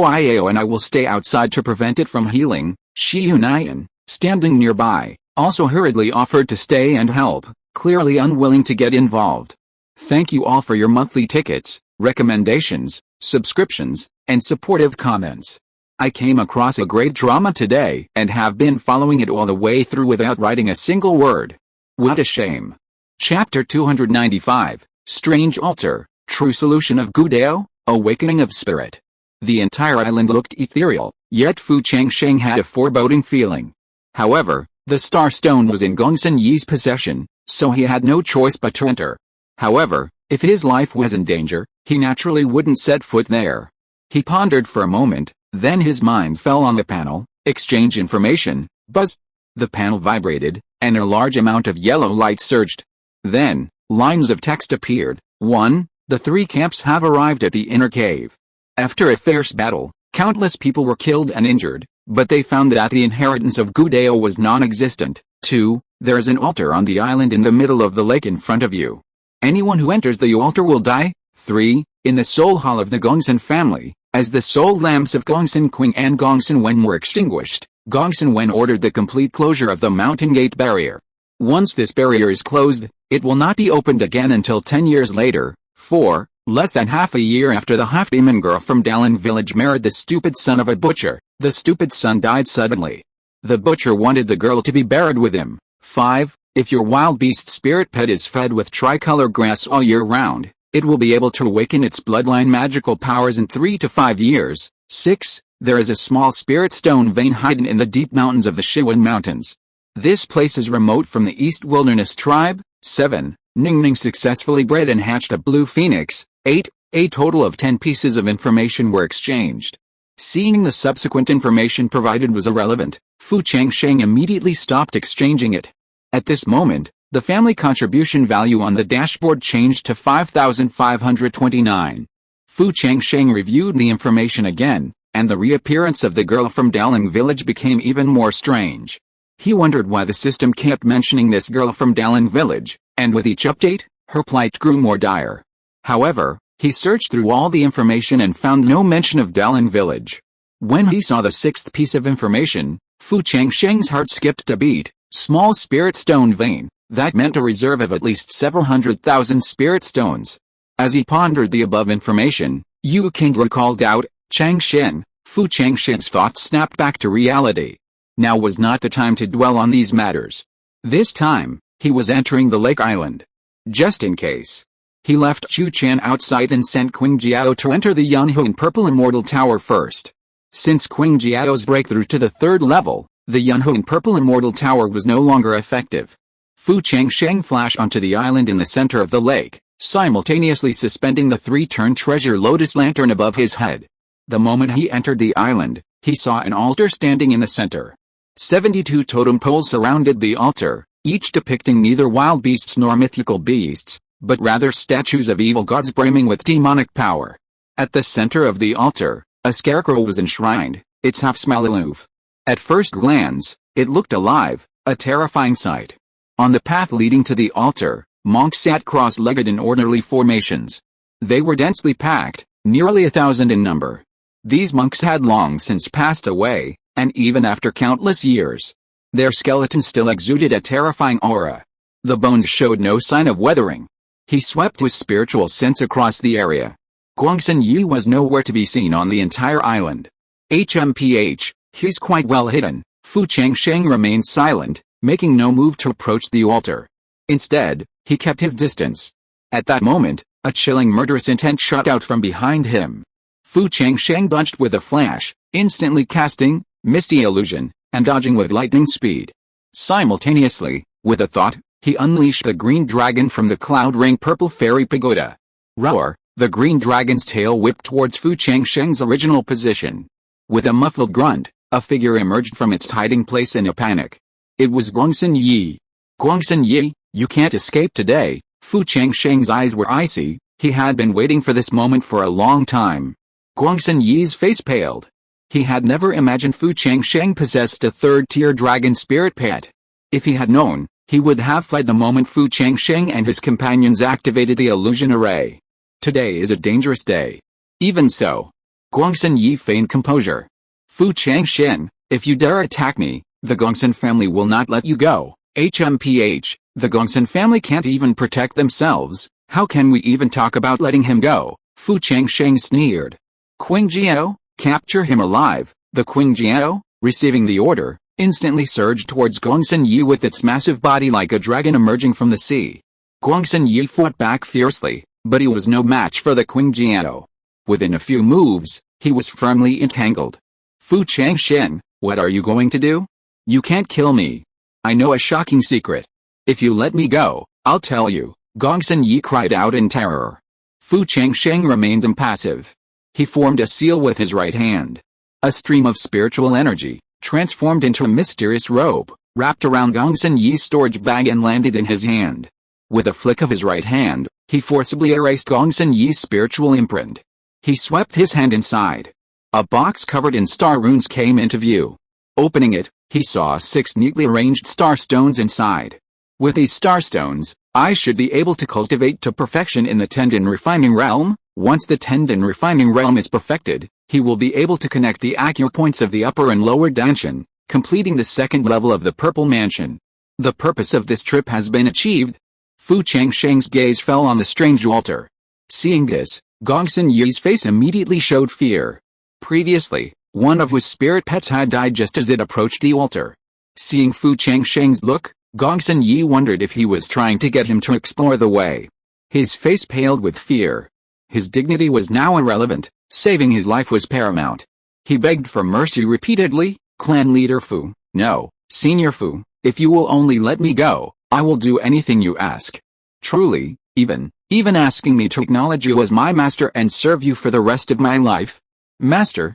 Iao and I will stay outside to prevent it from healing." Shi Yunayan, standing nearby, also hurriedly offered to stay and help, clearly unwilling to get involved. Thank you all for your monthly tickets, recommendations, subscriptions, and supportive comments. I came across a great drama today and have been following it all the way through without writing a single word. What a shame. Chapter 295, Strange Altar, True Solution of Gudao, Awakening of Spirit. The entire island looked ethereal, yet Fu Changsheng had a foreboding feeling. However, the Star Stone was in Gongsun Yi's possession, so he had no choice but to enter. However, if his life was in danger, he naturally wouldn't set foot there. He pondered for a moment, then his mind fell on the panel, exchange information, buzz. The panel vibrated, and a large amount of yellow light surged. Then, lines of text appeared. 1. The 3 camps have arrived at the inner cave. After a fierce battle, countless people were killed and injured, but they found that the inheritance of Gudao was non-existent. 2. There is an altar on the island in the middle of the lake in front of you. Anyone who enters the altar will die. 3. In the soul hall of the Gongsun family, as the soul lamps of Gongsun Qing and Gongsun Wen were extinguished, Gongsun Wen ordered the complete closure of the mountain gate barrier. Once this barrier is closed, it will not be opened again until 10 years later. 4. Less than half a year after the half-demon girl from Dalan village married the stupid son of a butcher, the stupid son died suddenly. The butcher wanted the girl to be buried with him. 5. If your wild beast spirit pet is fed with tricolor grass all year round, it will be able to awaken its bloodline magical powers in 3 to 5 years. 6. There is a small spirit stone vein hidden in the deep mountains of the Shiwan Mountains. This place is remote from the East Wilderness tribe. 7. Ningning successfully bred and hatched a blue phoenix. 8. A total of 10 pieces of information were exchanged. Seeing the subsequent information provided was irrelevant, Fu Changsheng immediately stopped exchanging it. At this moment, the family contribution value on the dashboard changed to 5,529. Fu Changsheng reviewed the information again, and the reappearance of the girl from Daling village became even more strange. He wondered why the system kept mentioning this girl from Daling village, and with each update, her plight grew more dire. However, he searched through all the information and found no mention of Daling village. When he saw the 6th piece of information, Fu Changsheng's heart skipped a beat. Small spirit stone vein, that meant a reserve of at least several 100,000 spirit stones. As he pondered the above information, Yu Qingru called out, "Changsheng." Fu Changsheng's thoughts snapped back to reality. Now was not the time to dwell on these matters. This time, he was entering the lake island. Just in case. He left Chu Chan outside and sent Qing Jiao to enter the Yunhuan Purple Immortal Tower first. Since Qing Jiao's breakthrough to the 3rd level, the Yunhuan Purple Immortal Tower was no longer effective. Fu Changsheng flashed onto the island in the center of the lake, simultaneously suspending the 3-turn treasure lotus lantern above his head. The moment he entered the island, he saw an altar standing in the center. 72 totem poles surrounded the altar, each depicting neither wild beasts nor mythical beasts, but rather statues of evil gods brimming with demonic power. At the center of the altar, a scarecrow was enshrined, its half-smile aloof. At first glance, it looked alive, a terrifying sight. On the path leading to the altar, monks sat cross-legged in orderly formations. They were densely packed, nearly 1,000 in number. These monks had long since passed away, and even after countless years, their skeletons still exuded a terrifying aura. The bones showed no sign of weathering. He swept his spiritual sense across the area. Gongsun Yu was nowhere to be seen on the entire island. HMPH, he's quite well hidden. Fu Changsheng remained silent, making no move to approach the altar. Instead, he kept his distance. At that moment, a chilling murderous intent shot out from behind him. Fu Changsheng bunched with a flash, instantly casting misty illusion and dodging with lightning speed. Simultaneously, with a thought, he unleashed the green dragon from the cloud ring purple fairy pagoda. Roar! The green dragon's tail whipped towards Fu Changsheng's original position. With a muffled grunt, a figure emerged from its hiding place in a panic. It was Guangxin Yi. Guangxin Yi, you can't escape today. Fu Changsheng's eyes were icy. He had been waiting for this moment for a long time. Guangxin Yi's face paled. He had never imagined Fu Changsheng possessed a third-tier dragon spirit pet. If he had known, he would have fled the moment Fu Changsheng and his companions activated the illusion array. Today is a dangerous day. Even so, Guangxin Yi feigned composure. Fu Changsheng, if you dare attack me, the Gongsun family will not let you go. HMPH, the Gongsun family can't even protect themselves. How can we even talk about letting him go? Fu Changsheng sneered. Qingjiao, capture him alive. The Qingjiao, receiving the order, instantly surged towards Guangxin Yi with its massive body like a dragon emerging from the sea. Guangxin Yi fought back fiercely, but he was no match for the Qingjiao. Within a few moves, he was firmly entangled. Fu Changsheng, what are you going to do? You can't kill me. I know a shocking secret. If you let me go, I'll tell you, Guangxin Yi cried out in terror. Fu Changsheng remained impassive. He formed a seal with his right hand. A stream of spiritual energy, transformed into a mysterious rope, wrapped around Guangxin Yi's storage bag and landed in his hand. With a flick of his right hand, he forcibly erased Guangxin Yi's spiritual imprint. He swept his hand inside. A box covered in star runes came into view. Opening it, he saw 6 neatly arranged star stones inside. With these star stones, I should be able to cultivate to perfection in the tendon refining realm. Once the tendon refining realm is perfected, he will be able to connect the acupoints of the upper and lower danshan, completing the second level of the purple mansion. The purpose of this trip has been achieved. Fu Changsheng's gaze fell on the strange altar. Seeing this, Guangxin Yi's face immediately showed fear. Previously, one of his spirit pets had died just as it approached the altar. Seeing Fu Changsheng's look, Guangxin Yi wondered if he was trying to get him to explore the way. His face paled with fear. His dignity was now irrelevant, saving his life was paramount. He begged for mercy repeatedly. Clan leader Fu, no, Senior Fu, if you will only let me go, I will do anything you ask. Truly, even asking me to acknowledge you as my master and serve you for the rest of my life? Master,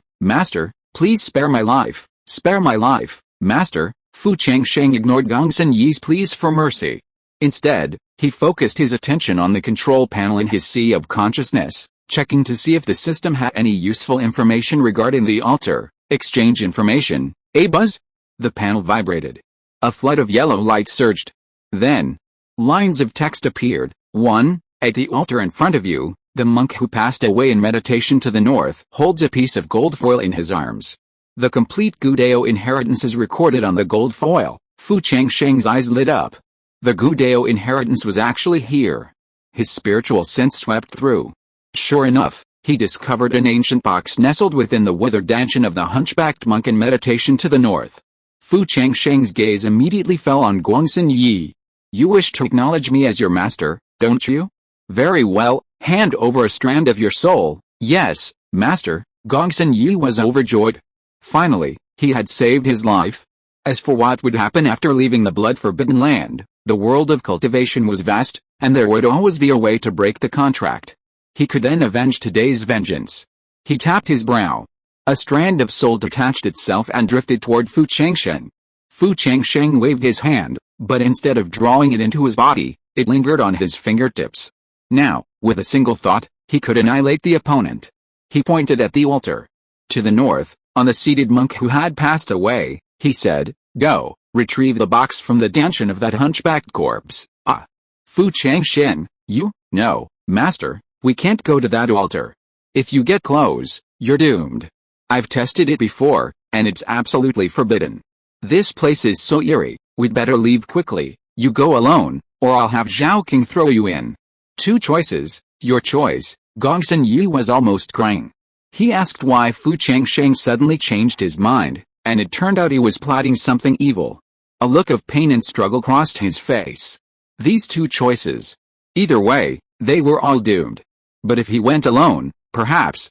please spare my life, master. Fu Changsheng ignored Guangxin Yi's pleas for mercy. Instead, he focused his attention on the control panel in his sea of consciousness, checking to see if the system had any useful information regarding the altar. Exchange information. A buzz? The panel vibrated. A flood of yellow light surged. Then, lines of text appeared. 1. At the altar in front of you, the monk who passed away in meditation to the north holds a piece of gold foil in his arms. The complete Gudeo inheritance is recorded on the gold foil. Fu Changsheng's eyes lit up. The Gudeo inheritance was actually here. His spiritual sense swept through. Sure enough, he discovered an ancient box nestled within the withered danshan of the hunchbacked monk in meditation to the north. Fu Changsheng's gaze immediately fell on Guangxin Yi. You wish to acknowledge me as your master, don't you? Very well, hand over a strand of your soul. Yes, master. Guangxin Yi was overjoyed. Finally, he had saved his life. As for what would happen after leaving the blood-forbidden land, the world of cultivation was vast, and there would always be a way to break the contract. He could then avenge today's vengeance. He tapped his brow. A strand of soul detached itself and drifted toward Fu Changsheng. Fu Changsheng waved his hand, but instead of drawing it into his body, it lingered on his fingertips. Now, with a single thought, he could annihilate the opponent. He pointed at the altar. To the north, on the seated monk who had passed away, he said, Go, retrieve the box from the danshan of that hunchbacked corpse. Ah! Fu Changsheng, you? No, master, we can't go to that altar. If you get close, you're doomed. I've tested it before, and it's absolutely forbidden. This place is so eerie, we'd better leave quickly. You go alone, or I'll have Zhao King throw you in. 2 choices, your choice. Guangxin Yi was almost crying. He asked why Fu Changsheng suddenly changed his mind, and it turned out he was plotting something evil. A look of pain and struggle crossed his face. These two choices. Either way, they were all doomed. But if he went alone, perhaps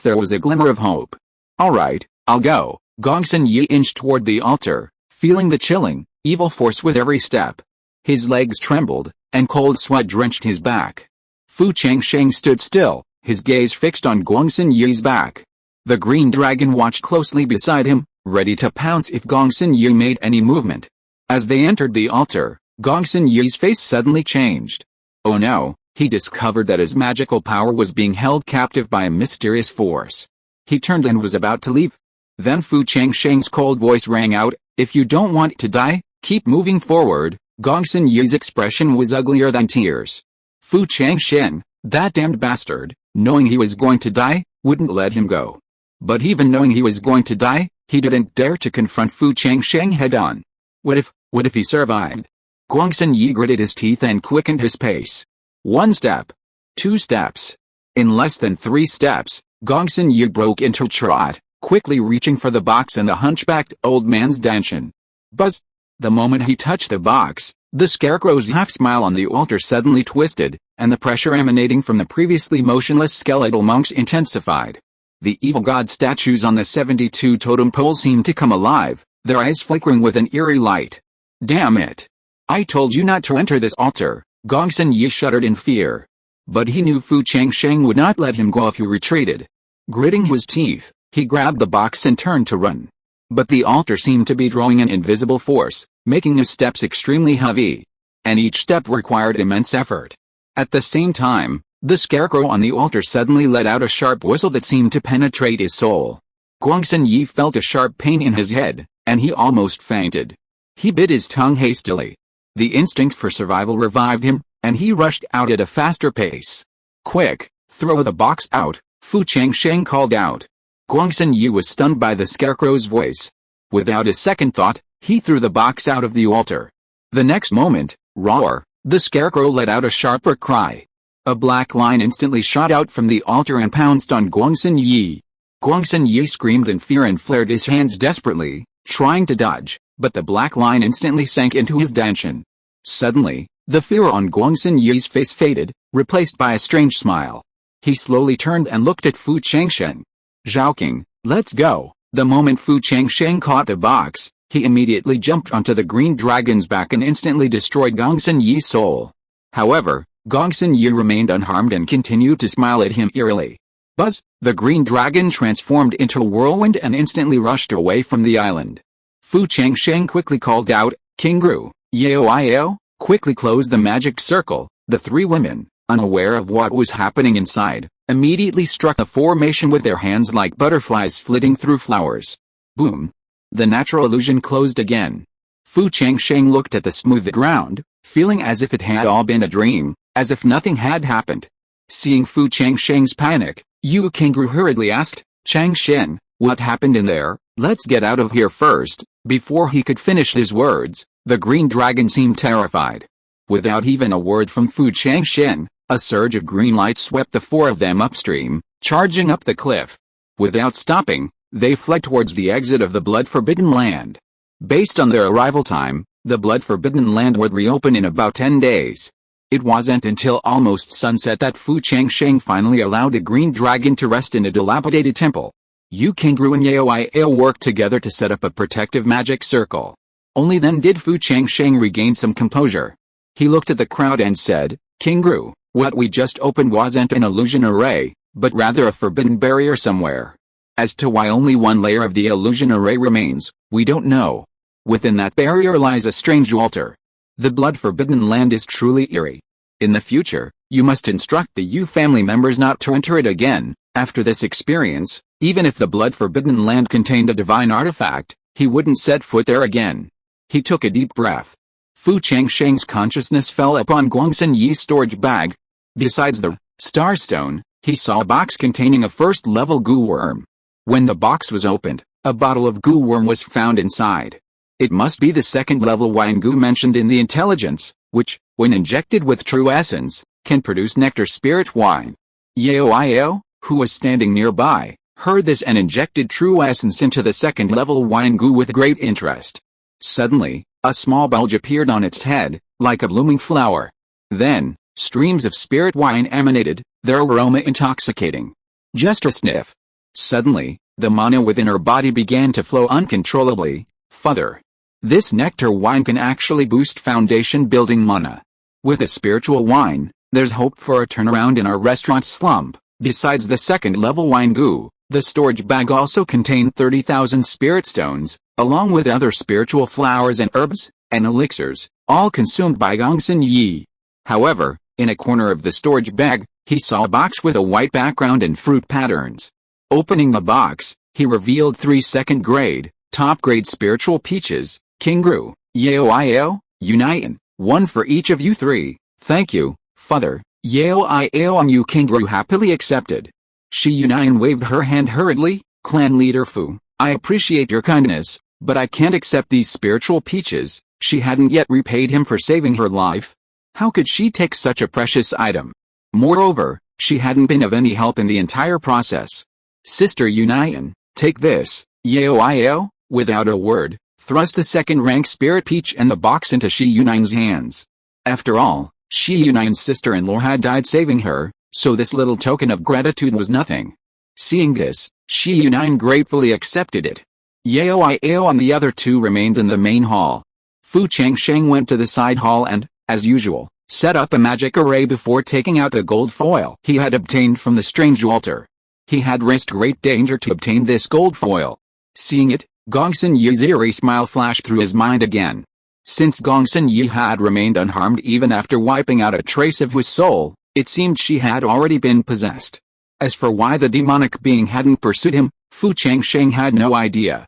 there was a glimmer of hope. Alright, I'll go. Gongsun Yi inched toward the altar, feeling the chilling, evil force with every step. His legs trembled, and cold sweat drenched his back. Fu Changsheng stood still, his gaze fixed on Gongsun Yi's back. The green dragon watched closely beside him, ready to pounce if Gongsun Yi made any movement. As they entered the altar, Gongsun Yi's face suddenly changed. Oh no, he discovered that his magical power was being held captive by a mysterious force. He turned and was about to leave. Then Fu Changsheng's cold voice rang out, "If you don't want to die, keep moving forward." Gongsun Yi's expression was uglier than tears. Fu Changsheng, that damned bastard, knowing he was going to die, wouldn't let him go. But even knowing he was going to die, he didn't dare to confront Fu Changsheng head-on. What if he survived? Gongsun Yi gritted his teeth and quickened his pace. 1 step. 2 steps. In less than 3 steps, Gongsun Yi broke into a trot, quickly reaching for the box in the hunchbacked old man's danchin. Buzz! The moment he touched the box, the scarecrow's half-smile on the altar suddenly twisted, and the pressure emanating from the previously motionless skeletal monks intensified. The evil god statues on the 72 totem poles seemed to come alive, their eyes flickering with an eerie light. Damn it! I told you not to enter this altar. Gongsun Yi shuddered in fear. But he knew Fu Changsheng would not let him go if he retreated. Gritting his teeth, he grabbed the box and turned to run. But the altar seemed to be drawing an invisible force, making his steps extremely heavy. And each step required immense effort. At the same time, the scarecrow on the altar suddenly let out a sharp whistle that seemed to penetrate his soul. Gongsun Yi felt a sharp pain in his head, and he almost fainted. He bit his tongue hastily. The instinct for survival revived him, and he rushed out at a faster pace. Quick, throw the box out, Fu Changsheng called out. Gongsun Yi was stunned by the scarecrow's voice. Without a second thought, he threw the box out of the altar. The next moment, roar, the scarecrow let out a sharper cry. A black line instantly shot out from the altar and pounced on Gongsun Yi. Gongsun Yi screamed in fear and flared his hands desperately, trying to dodge, but the black line instantly sank into his danchin. Suddenly, the fear on Gongsun Yi's face faded, replaced by a strange smile. He slowly turned and looked at Fu Changsheng. Zhaoking, let's go. The moment Fu Changsheng caught the box, he immediately jumped onto the green dragon's back and instantly destroyed Gongsun Yi's soul. However, Gongsun Yi remained unharmed and continued to smile at him eerily. Buzz! The green dragon transformed into a whirlwind and instantly rushed away from the island. Fu Changsheng quickly called out, Kingru, Yao, quickly closed the magic circle. The 3 women, unaware of what was happening inside, immediately struck a formation with their hands like butterflies flitting through flowers. Boom! The natural illusion closed again. Fu Changsheng looked at the smooth ground, feeling as if it had all been a dream, as if nothing had happened. Seeing Fu Changsheng's panic, Yu Kingru hurriedly asked, Changsheng, what happened in there? Let's get out of here first. Before he could finish his words, the green dragon seemed terrified. Without even a word from Fu Changsheng, a surge of green light swept the 4 of them upstream, charging up the cliff. Without stopping, they fled towards the exit of the Blood-Forbidden Land. Based on their arrival time, the Blood-Forbidden Land would reopen in about 10 days. It wasn't until almost sunset that Fu Changsheng finally allowed a green dragon to rest in a dilapidated temple. Yu Kingru and Yao worked together to set up a protective magic circle. Only then did Fu Changsheng regain some composure. He looked at the crowd and said, Kingru, what we just opened wasn't an illusion array, but rather a forbidden barrier somewhere. As to why only one layer of the illusion array remains, we don't know. Within that barrier lies a strange altar. The Blood-Forbidden Land is truly eerie. In the future, you must instruct the Yu family members not to enter it again. After this experience, even if the Blood-Forbidden Land contained a divine artifact, he wouldn't set foot there again. He took a deep breath. Fu Changsheng's consciousness fell upon Gongsun Yi's storage bag. Besides the starstone, he saw a box containing a first-level goo worm. When the box was opened, a bottle of goo worm was found inside. It must be the second-level wine goo mentioned in the intelligence, which, when injected with true essence, can produce nectar spirit wine. Yao, who was standing nearby, heard this and injected true essence into the second-level wine goo with great interest. Suddenly, a small bulge appeared on its head, like a blooming flower. Then, streams of spirit wine emanated, their aroma intoxicating. Just a sniff. Suddenly, the mana within her body began to flow uncontrollably. Further, this nectar wine can actually boost foundation-building mana. With a spiritual wine, there's hope for a turnaround in our restaurant's slump. Besides the second-level wine goo, the storage bag also contained 30,000 spirit stones, along with other spiritual flowers and herbs, and elixirs, all consumed by Gongsun Yi. However, in a corner of the storage bag, he saw a box with a white background and fruit patterns. Opening the box, he revealed 3 second-grade, top-grade spiritual peaches, Kingru, Yao, Union, one for each of you 3. Thank you, Father. Yao and Yu Kingru happily accepted. Shi Union waved her hand hurriedly. Clan leader Fu, I appreciate your kindness, but I can't accept these spiritual peaches. She hadn't yet repaid him for saving her life. How could she take such a precious item? Moreover, she hadn't been of any help in the entire process. Sister Union, take this. Yao, without a word, thrust the second-rank spirit peach and the box into Shi Union's hands. After all, Shi Union's sister-in-law had died saving her, so this little token of gratitude was nothing. Seeing this, Shi Union gratefully accepted it. Yao and the other 2 remained in the main hall. Fu Changsheng went to the side hall and, as usual, set up a magic array before taking out the gold foil he had obtained from the strange altar. He had risked great danger to obtain this gold foil. Seeing it, Gongsun Yi's eerie smile flashed through his mind again. Since Gongsun Yi had remained unharmed even after wiping out a trace of his soul, it seemed she had already been possessed. As for why the demonic being hadn't pursued him, Fu Changsheng had no idea.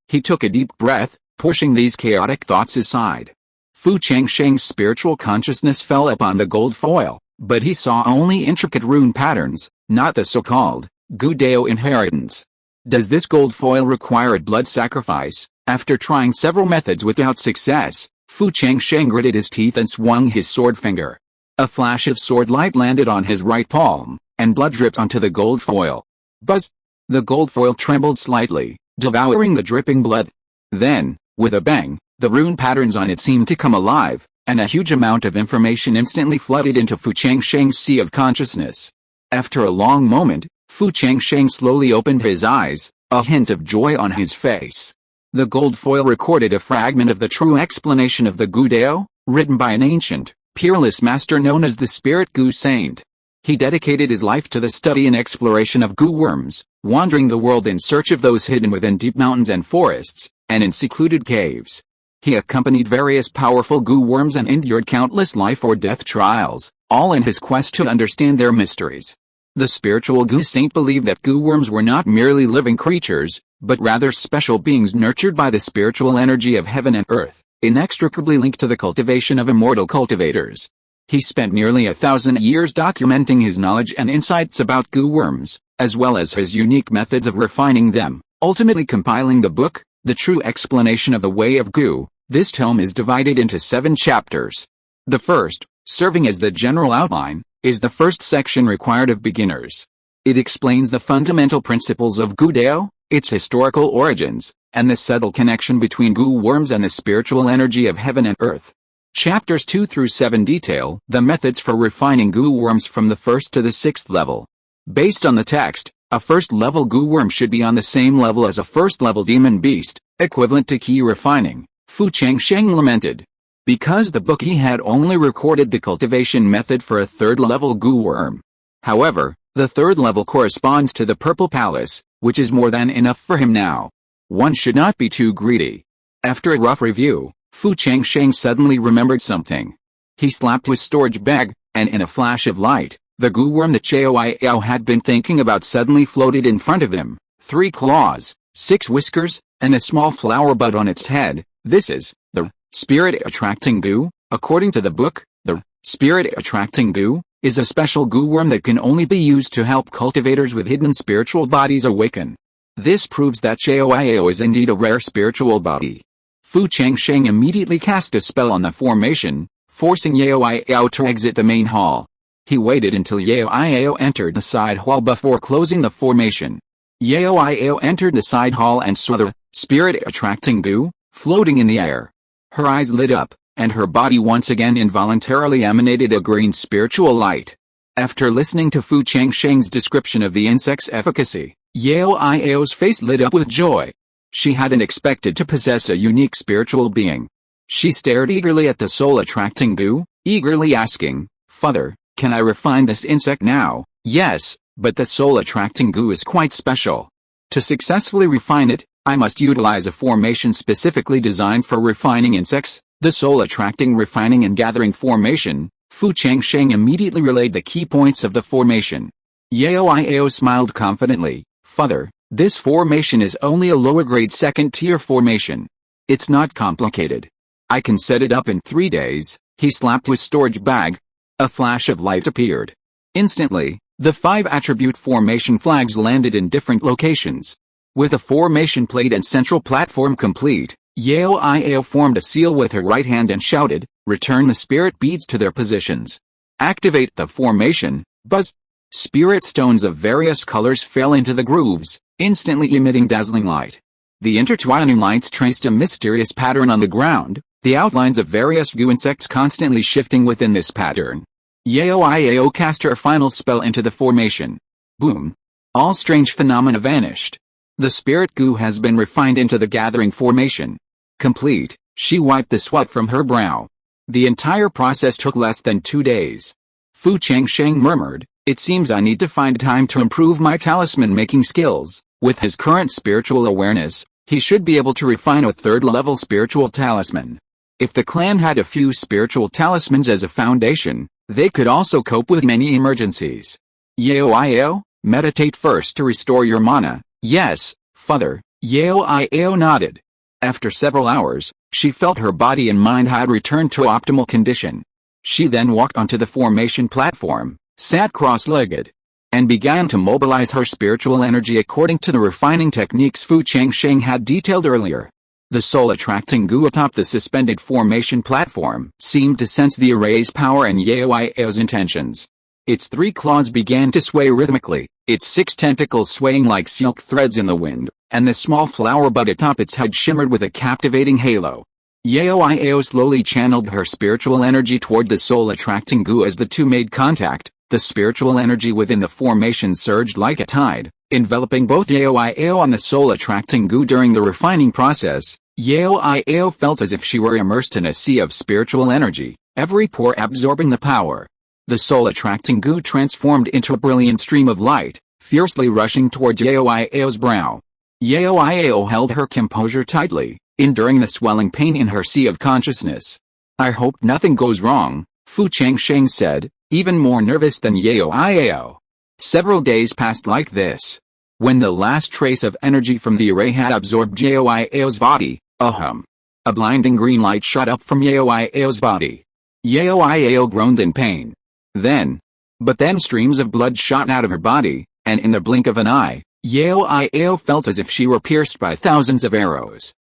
He took a deep breath, pushing these chaotic thoughts aside. Fu Changsheng's spiritual consciousness fell upon the gold foil, but he saw only intricate rune patterns, not the so-called Gudeo inheritance. Does this gold foil require a blood sacrifice? After trying several methods without success, Fu Changsheng gritted his teeth and swung his sword finger. A flash of sword light landed on his right palm, and blood dripped onto the gold foil. Buzz! The gold foil trembled slightly, devouring the dripping blood. Then, with a bang, the rune patterns on it seemed to come alive, and a huge amount of information instantly flooded into Fu Changsheng's sea of consciousness. After a long moment, Fu Changsheng slowly opened his eyes, a hint of joy on his face. The gold foil recorded a fragment of the true explanation of the Gudeo, written by an ancient, peerless master known as the Spirit Gu Saint. He dedicated his life to the study and exploration of Gu worms, wandering the world in search of those hidden within deep mountains and forests, and in secluded caves. He accompanied various powerful Gu worms and endured countless life or death trials, all in his quest to understand their mysteries. The spiritual Gu Saint believed that Gu worms were not merely living creatures, but rather special beings nurtured by the spiritual energy of heaven and earth, inextricably linked to the cultivation of immortal cultivators. He spent nearly 1,000 years documenting his knowledge and insights about Gu worms, as well as his unique methods of refining them, ultimately compiling the book, The True Explanation of the Way of Gu. This tome is divided into 7 chapters. The first, serving as the general outline, is the first section required of beginners. It explains the fundamental principles of Gudeo, its historical origins, and the subtle connection between Gu worms and the spiritual energy of heaven and earth. Chapters 2 through 7 detail the methods for refining Gu worms from the 1st to the 6th level. Based on the text, a 1st-level Gu worm should be on the same level as a 1st-level demon beast, equivalent to key refining, Fu Changsheng lamented. Because the book he had only recorded the cultivation method for a 3rd-level Gu worm. However, the 3rd level corresponds to the Purple Palace, which is more than enough for him now. One should not be too greedy. After a rough review, Fu Changsheng suddenly remembered something. He slapped his storage bag, and in a flash of light, the Gu worm that Chao had been thinking about suddenly floated in front of him, 3 claws, 6 whiskers, and a small flower bud on its head. This is the spirit-attracting Gu. According to the book, the spirit-attracting Gu is a special Gu worm that can only be used to help cultivators with hidden spiritual bodies awaken. This proves that Chao is indeed a rare spiritual body. Fu Changsheng immediately cast a spell on the formation, forcing Yao to exit the main hall. He waited until Yao entered the side hall before closing the formation. Yao entered the side hall and saw the spirit-attracting Gu floating in the air. Her eyes lit up, and her body once again involuntarily emanated a green spiritual light. After listening to Fu Changsheng's description of the insect's efficacy, Yao Iao's face lit up with joy. She hadn't expected to possess a unique spiritual being. She stared eagerly at the soul-attracting goo, eagerly asking, "Father, can I refine this insect now?" "Yes, but the soul-attracting goo is quite special. To successfully refine it, I must utilize a formation specifically designed for refining insects, the soul-attracting refining and gathering formation." Fu Changsheng immediately relayed the key points of the formation. Yao Iao smiled confidently, "Father, this formation is only a lower-grade second-tier formation. It's not complicated. I can set it up in 3 days." He slapped his storage bag. A flash of light appeared. Instantly, the 5 attribute formation flags landed in different locations. With the formation plate and central platform complete, Yao Iao formed a seal with her right hand and shouted, "Return the spirit beads to their positions. Activate the formation." Buzz! Spirit stones of various colors fell into the grooves, instantly emitting dazzling light. The intertwining lights traced a mysterious pattern on the ground, the outlines of various goo insects constantly shifting within this pattern. Yao Iao cast her final spell into the formation. Boom! All strange phenomena vanished. The spirit goo has been refined into the gathering formation. Complete. She wiped the sweat from her brow. The entire process took less than 2 days. Fu Changsheng murmured, "It seems I need to find time to improve my talisman-making skills." With his current spiritual awareness, he should be able to refine a 3rd-level spiritual talisman. If the clan had a few spiritual talismans as a foundation, they could also cope with many emergencies. Yao Iao, meditate first to restore your mana. "Yes, Father." Yao Iao nodded. After several hours, she felt her body and mind had returned to optimal condition. She then walked onto the formation platform, sat cross-legged, and began to mobilize her spiritual energy according to the refining techniques Fu Changsheng had detailed earlier. The soul-attracting goo atop the suspended formation platform seemed to sense the array's power and Yao Iao's intentions. Its 3 claws began to sway rhythmically, its 6 tentacles swaying like silk threads in the wind, and the small flower bud atop its head shimmered with a captivating halo. Yao Iao slowly channeled her spiritual energy toward the soul-attracting goo as the two made contact. The spiritual energy within the formation surged like a tide, enveloping both Yao Iao and the soul-attracting goo during the refining process. Yao Iao felt as if she were immersed in a sea of spiritual energy, every pore absorbing the power. The soul-attracting goo transformed into a brilliant stream of light, fiercely rushing towards Yao Iao's brow. Yao Iao held her composure tightly, enduring the swelling pain in her sea of consciousness. "I hope nothing goes wrong," Fu Changsheng said, even more nervous than Yao Iao. Several days passed like this. When the last trace of energy from the array had absorbed Yao Iao's body, a blinding green light shot up from Yao Iao's body. Yao Iao groaned in pain. But then streams of blood shot out of her body, and in the blink of an eye, Yao Iao felt as if she were pierced by thousands of arrows.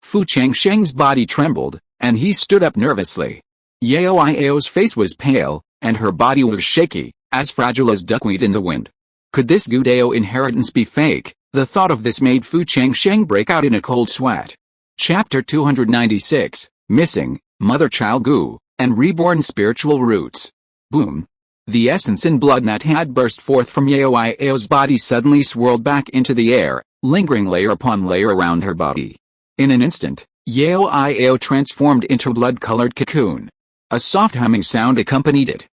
Fu Changsheng's body trembled, and he stood up nervously. Yao Iao's face was pale, and her body was shaky, as fragile as duckweed in the wind. Could this Gudeo inheritance be fake? The thought of this made Fu Changsheng break out in a cold sweat. Chapter 296, Missing, Mother-Child Gu, and Reborn Spiritual Roots. Boom. The essence and blood that had burst forth from Yao Iao's body suddenly swirled back into the air, lingering layer upon layer around her body. In an instant, Yao Iao transformed into a blood-colored cocoon. A soft humming sound accompanied it.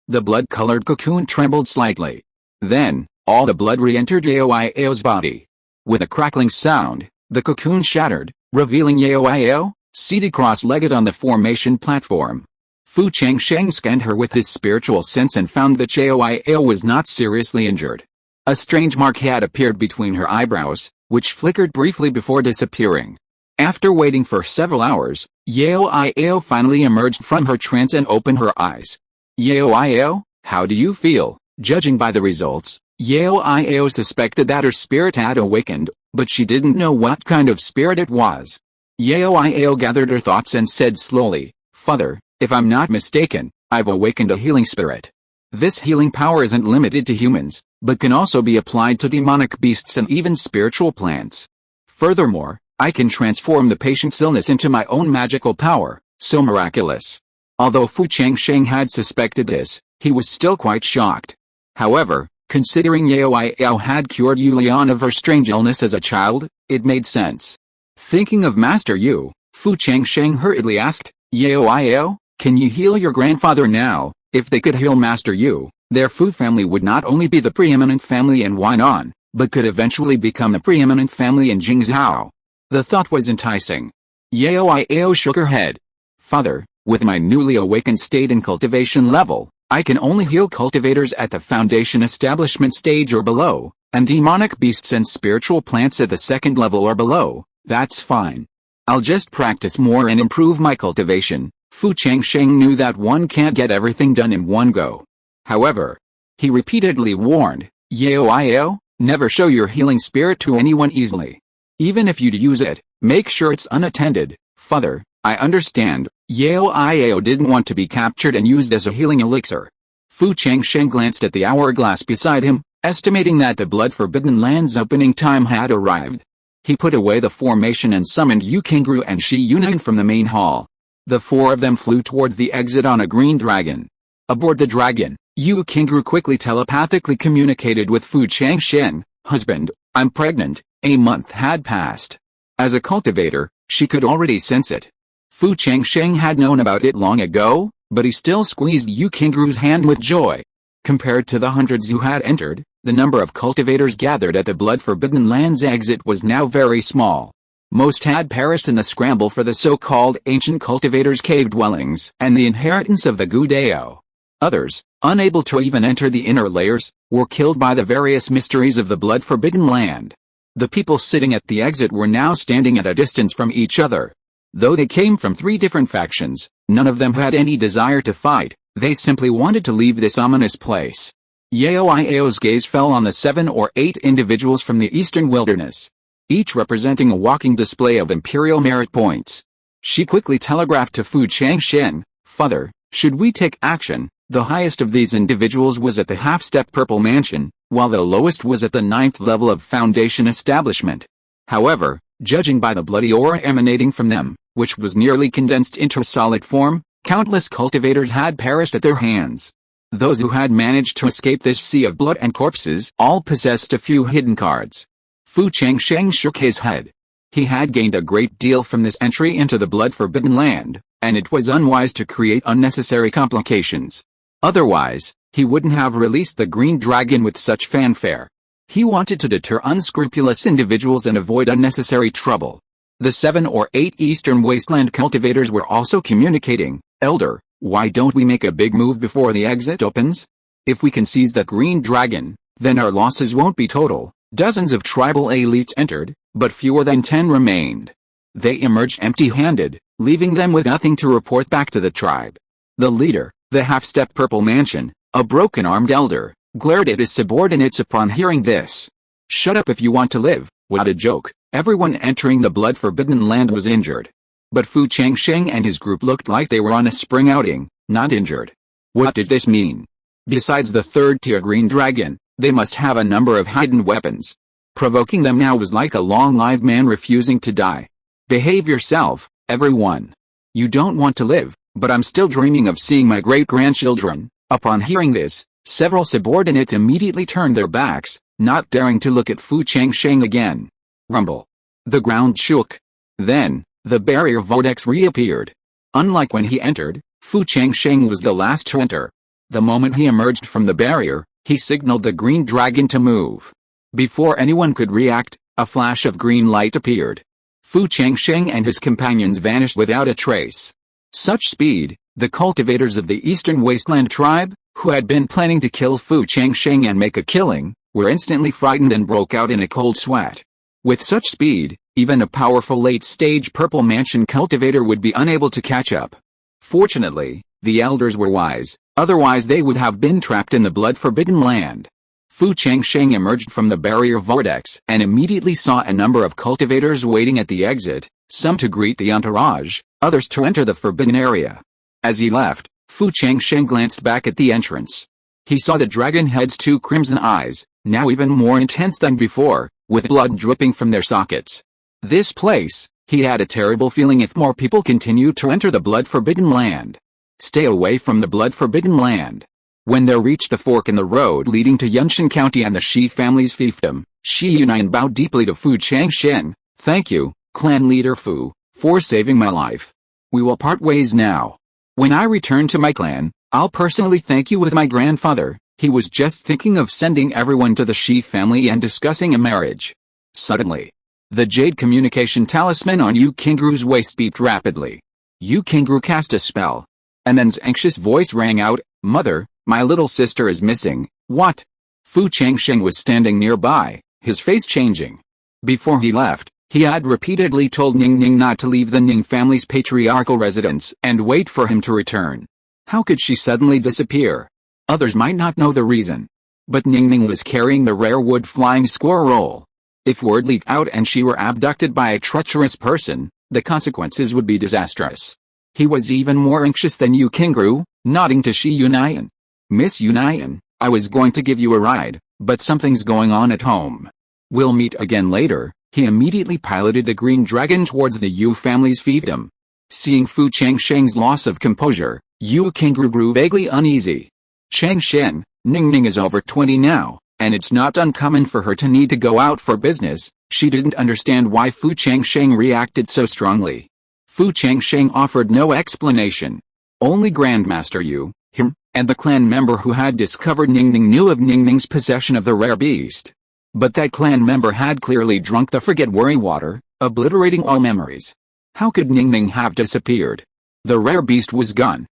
The blood-colored cocoon trembled slightly. Then, all the blood re-entered Yao Iao's body. With a crackling sound, the cocoon shattered, revealing Yao Iao, seated cross-legged on the formation platform. Fu Changsheng scanned her with his spiritual sense and found that Yao Iao was not seriously injured. A strange mark had appeared between her eyebrows, which flickered briefly before disappearing. After waiting for several hours, Yao Iao finally emerged from her trance and opened her eyes. "Yao Iao, how do you feel?" Judging by the results, Yao Iao suspected that her spirit had awakened, but she didn't know what kind of spirit it was. Yao Iao gathered her thoughts and said slowly, "Father, if I'm not mistaken, I've awakened a healing spirit. This healing power isn't limited to humans, but can also be applied to demonic beasts and even spiritual plants. Furthermore, I can transform the patient's illness into my own magical power, so miraculous. Although Fu Changsheng had suspected this, he was still quite shocked. However, considering Yao Yao had cured Yulian of her strange illness as a child, it made sense. Thinking of Master Yu, Fu Changsheng hurriedly asked, Yao Yao, can you heal your grandfather now? If they could heal Master Yu, their Fu family would not only be the preeminent family in Huainan, but could eventually become the preeminent family in Jingzhou. The thought was enticing. Yao Yao shook her head. Father, with my newly awakened state and cultivation level, I can only heal cultivators at the foundation establishment stage or below, and demonic beasts and spiritual plants at the second level or below. That's fine. I'll just practice more and improve my cultivation. Fu Changsheng knew that one can't get everything done in one go. However, he repeatedly warned, Yao Yao, never show your healing spirit to anyone easily. Even if you'd use it, make sure it's unattended. Father, I understand. Yao Yao didn't want to be captured and used as a healing elixir. Fu Changsheng glanced at the hourglass beside him, estimating that the Blood Forbidden Land's opening time had arrived. He put away the formation and summoned Yu Qingru and Shi Yunan from the main hall. The four of them flew towards the exit on a green dragon. Aboard the dragon, Yu Qingru quickly telepathically communicated with Fu Changsheng, husband, I'm pregnant. A month had passed. As a cultivator, she could already sense it. Fu Changsheng had known about it long ago, but he still squeezed Yu Qingru's hand with joy. Compared to the hundreds who had entered, the number of cultivators gathered at the Blood Forbidden Land's exit was now very small. Most had perished in the scramble for the so-called ancient cultivators' cave dwellings and the inheritance of the Gudao. Others, unable to even enter the inner layers, were killed by the various mysteries of the Blood Forbidden Land. The people sitting at the exit were now standing at a distance from each other. Though they came from 3 different factions, none of them had any desire to fight, they simply wanted to leave this ominous place. Yao Yao's gaze fell on the 7 or 8 individuals from the eastern wilderness, each representing a walking display of imperial merit points. She quickly telegraphed to Fu Changsheng, Father, should we take action? The highest of these individuals was at the half-step purple mansion, while the lowest was at the 9th level of foundation establishment. However, judging by the bloody aura emanating from them, which was nearly condensed into a solid form, countless cultivators had perished at their hands. Those who had managed to escape this sea of blood and corpses all possessed a few hidden cards. Fu Changsheng shook his head. He had gained a great deal from this entry into the Blood Forbidden Land, and it was unwise to create unnecessary complications. Otherwise, he wouldn't have released the Green Dragon with such fanfare. He wanted to deter unscrupulous individuals and avoid unnecessary trouble. The 7 or 8 Eastern Wasteland cultivators were also communicating, Elder, why don't we make a big move before the exit opens? If we can seize the Green Dragon, then our losses won't be total. Dozens of tribal elites entered, but fewer than 10 remained. They emerged empty-handed, leaving them with nothing to report back to the tribe. The leader, the half-step purple mansion, a broken-armed elder, glared at his subordinates upon hearing this. Shut up if you want to live. What a joke. Everyone entering the Blood Forbidden Land was injured. But Fu Changsheng and his group looked like they were on a spring outing, not injured. What did this mean? Besides the 3rd-tier Green Dragon, they must have a number of hidden weapons. Provoking them now was like a long live man refusing to die. Behave yourself, everyone. You don't want to live, but I'm still dreaming of seeing my great-grandchildren. Upon hearing this, several subordinates immediately turned their backs, not daring to look at Fu Changsheng again. Rumble. The ground shook. Then, the barrier vortex reappeared. Unlike when he entered, Fu Changsheng was the last to enter. The moment he emerged from the barrier, he signaled the Green Dragon to move. Before anyone could react, a flash of green light appeared. Fu Changsheng and his companions vanished without a trace. Such speed, the cultivators of the Eastern Wasteland tribe, who had been planning to kill Fu Changsheng and make a killing, were instantly frightened and broke out in a cold sweat. With such speed, even a powerful late-stage Purple Mansion cultivator would be unable to catch up. Fortunately, the elders were wise, otherwise they would have been trapped in the Blood Forbidden Land. Fu Changsheng emerged from the barrier vortex and immediately saw a number of cultivators waiting at the exit, some to greet the entourage, others to enter the forbidden area. As he left, Fu Changsheng glanced back at the entrance. He saw the dragon head's 2 crimson eyes, now even more intense than before, with blood dripping from their sockets. This place, he had a terrible feeling if more people continued to enter the blood-forbidden land. Stay away from the blood-forbidden land. When they reached the fork in the road leading to Changsheng County and the Shi family's fiefdom, Shi Yunyan bowed deeply to Fu Changsheng. Thank you, clan leader Fu, for saving my life. We will part ways now. When I return to my clan, I'll personally thank you with my grandfather. He was just thinking of sending everyone to the Shi family and discussing a marriage. Suddenly, the jade communication talisman on Yu Qingru's waist beeped rapidly. Yu Qingru cast a spell. And then's anxious voice rang out, "Mother, my little sister is missing." What? Fu Changsheng was standing nearby, his face changing. Before he left, he had repeatedly told Ningning not to leave the Ning family's patriarchal residence and wait for him to return. How could she suddenly disappear? Others might not know the reason. But Ningning was carrying the rare wood flying squirrel. If word leaked out and she were abducted by a treacherous person, the consequences would be disastrous. He was even more anxious than Yu Qingru, nodding to Shi Yunyan. "Miss Yunyan, I was going to give you a ride, but something's going on at home. We'll meet again later." He immediately piloted the green dragon towards the Yu family's fiefdom. Seeing Fu Changsheng's loss of composure, Yu Qingru grew vaguely uneasy. "Changsheng, Ningning is over 20 now, and it's not uncommon for her to need to go out for business." She didn't understand why Fu Changsheng reacted so strongly. Fu Changsheng offered no explanation. Only Grandmaster Yu, him, and the clan member who had discovered Ningning knew of Ningning's possession of the rare beast. But that clan member had clearly drunk the forget-worry water, obliterating all memories. How could Ningning have disappeared? The rare beast was gone.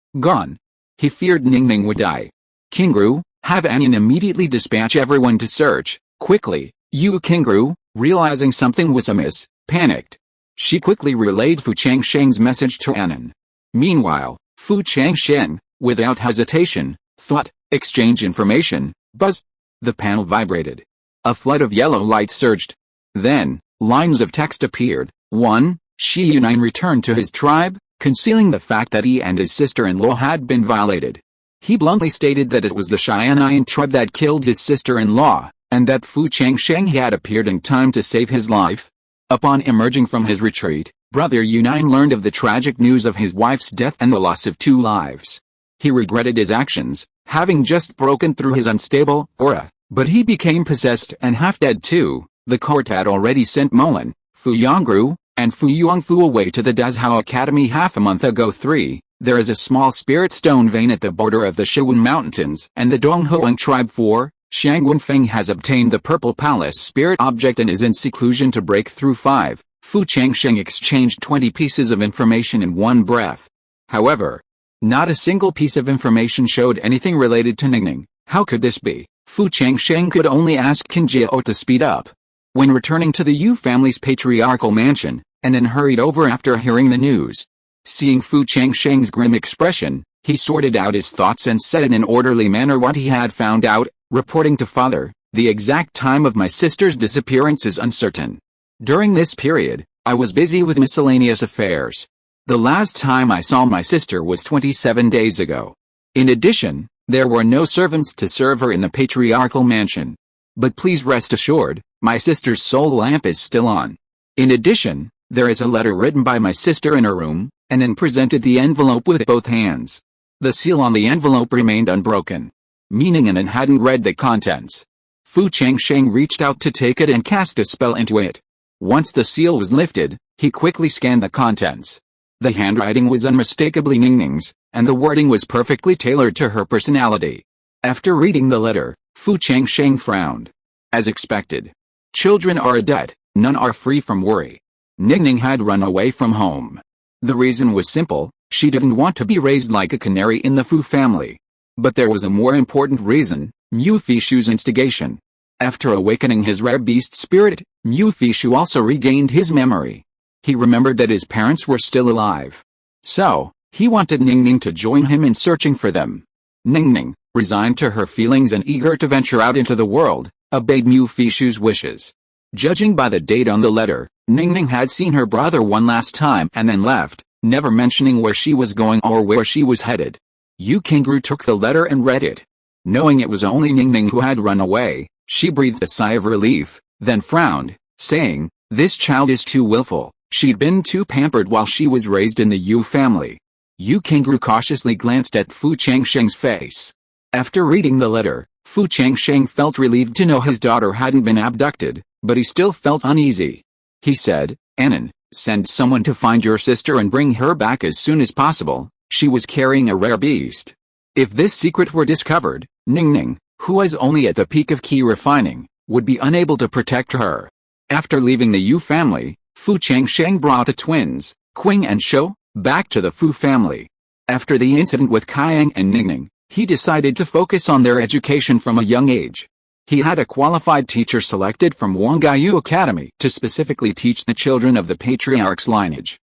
He feared Ningning would die. "Qingru, have Anyan immediately dispatch everyone to search, quickly." Yu Qingru, realizing something was amiss, panicked. She quickly relayed Fu Changsheng's message to Anyan. Meanwhile, Fu Changsheng, without hesitation, thought, "Exchange information." Buzz! The panel vibrated. A flood of yellow light surged. Then, lines of text appeared. 1. Shi Yunyan returned to his tribe, concealing the fact that he and his sister-in-law had been violated. He bluntly stated that it was the Cheyenne tribe that killed his sister-in-law, and that Fu Changsheng had appeared in time to save his life. Upon emerging from his retreat, Brother Yunyan learned of the tragic news of his wife's death and the loss of 2 lives. He regretted his actions, having just broken through his unstable aura, but he became possessed and half-dead too. The court had already sent Molan, Fu Yongru, and Fu Yongfu away to the Dazhao Academy half a month ago. 3. There is a small spirit stone vein at the border of the Shiwen Mountains and the Donghoang tribe. 4. Shangguan Feng has obtained the Purple Palace spirit object and is in seclusion to break through. 5. Fu Changsheng exchanged 20 pieces of information in one breath. However, not a single piece of information showed anything related to Ningning. How could this be? Fu Changsheng could only ask Qinjiao to speed up. When returning to the Yu family's patriarchal mansion, and then hurried over after hearing the news. Seeing Fu Changsheng's grim expression, he sorted out his thoughts and said in an orderly manner what he had found out, reporting to father, "The exact time of my sister's disappearance is uncertain. During this period, I was busy with miscellaneous affairs. The last time I saw my sister was 27 days ago. In addition, there were no servants to serve her in the patriarchal mansion. But please rest assured, my sister's soul lamp is still on. In addition, there is a letter written by my sister in her room," and then presented the envelope with both hands. The seal on the envelope remained unbroken, meaning Anan hadn't read the contents. Fu Changsheng reached out to take it and cast a spell into it. Once the seal was lifted, he quickly scanned the contents. The handwriting was unmistakably Ningning's, and the wording was perfectly tailored to her personality. After reading the letter, Fu Changsheng frowned. As expected. Children are a debt, none are free from worry. Ningning had run away from home. The reason was simple, she didn't want to be raised like a canary in the Fu family. But there was a more important reason, Mu Fishu's instigation. After awakening his rare beast spirit, Mu Fishu also regained his memory. He remembered that his parents were still alive. So, he wanted Ningning to join him in searching for them. Ningning, resigned to her feelings and eager to venture out into the world, obeyed Mu Fishu's wishes. Judging by the date on the letter, Ningning had seen her brother one last time and then left, never mentioning where she was going or where she was headed. Yu Qingru took the letter and read it. Knowing it was only Ningning who had run away, she breathed a sigh of relief, then frowned, saying, This child is too willful. She'd been too pampered while she was raised in the Yu family. Yu Kangaroo cautiously glanced at Fu Changsheng's face. After reading the letter, Fu Changsheng felt relieved to know his daughter hadn't been abducted, but he still felt uneasy. He said, "Anan, send someone to find your sister and bring her back as soon as possible. She was carrying a rare beast." If this secret were discovered, Ningning, who was only at the peak of key refining, would be unable to protect her. After leaving the Yu family, Fu Changsheng brought the twins, Qing and Shou, back to the Fu family. After the incident with Kaiyang and Ningning, he decided to focus on their education from a young age. He had a qualified teacher selected from Wangaiyu Academy to specifically teach the children of the Patriarch's lineage.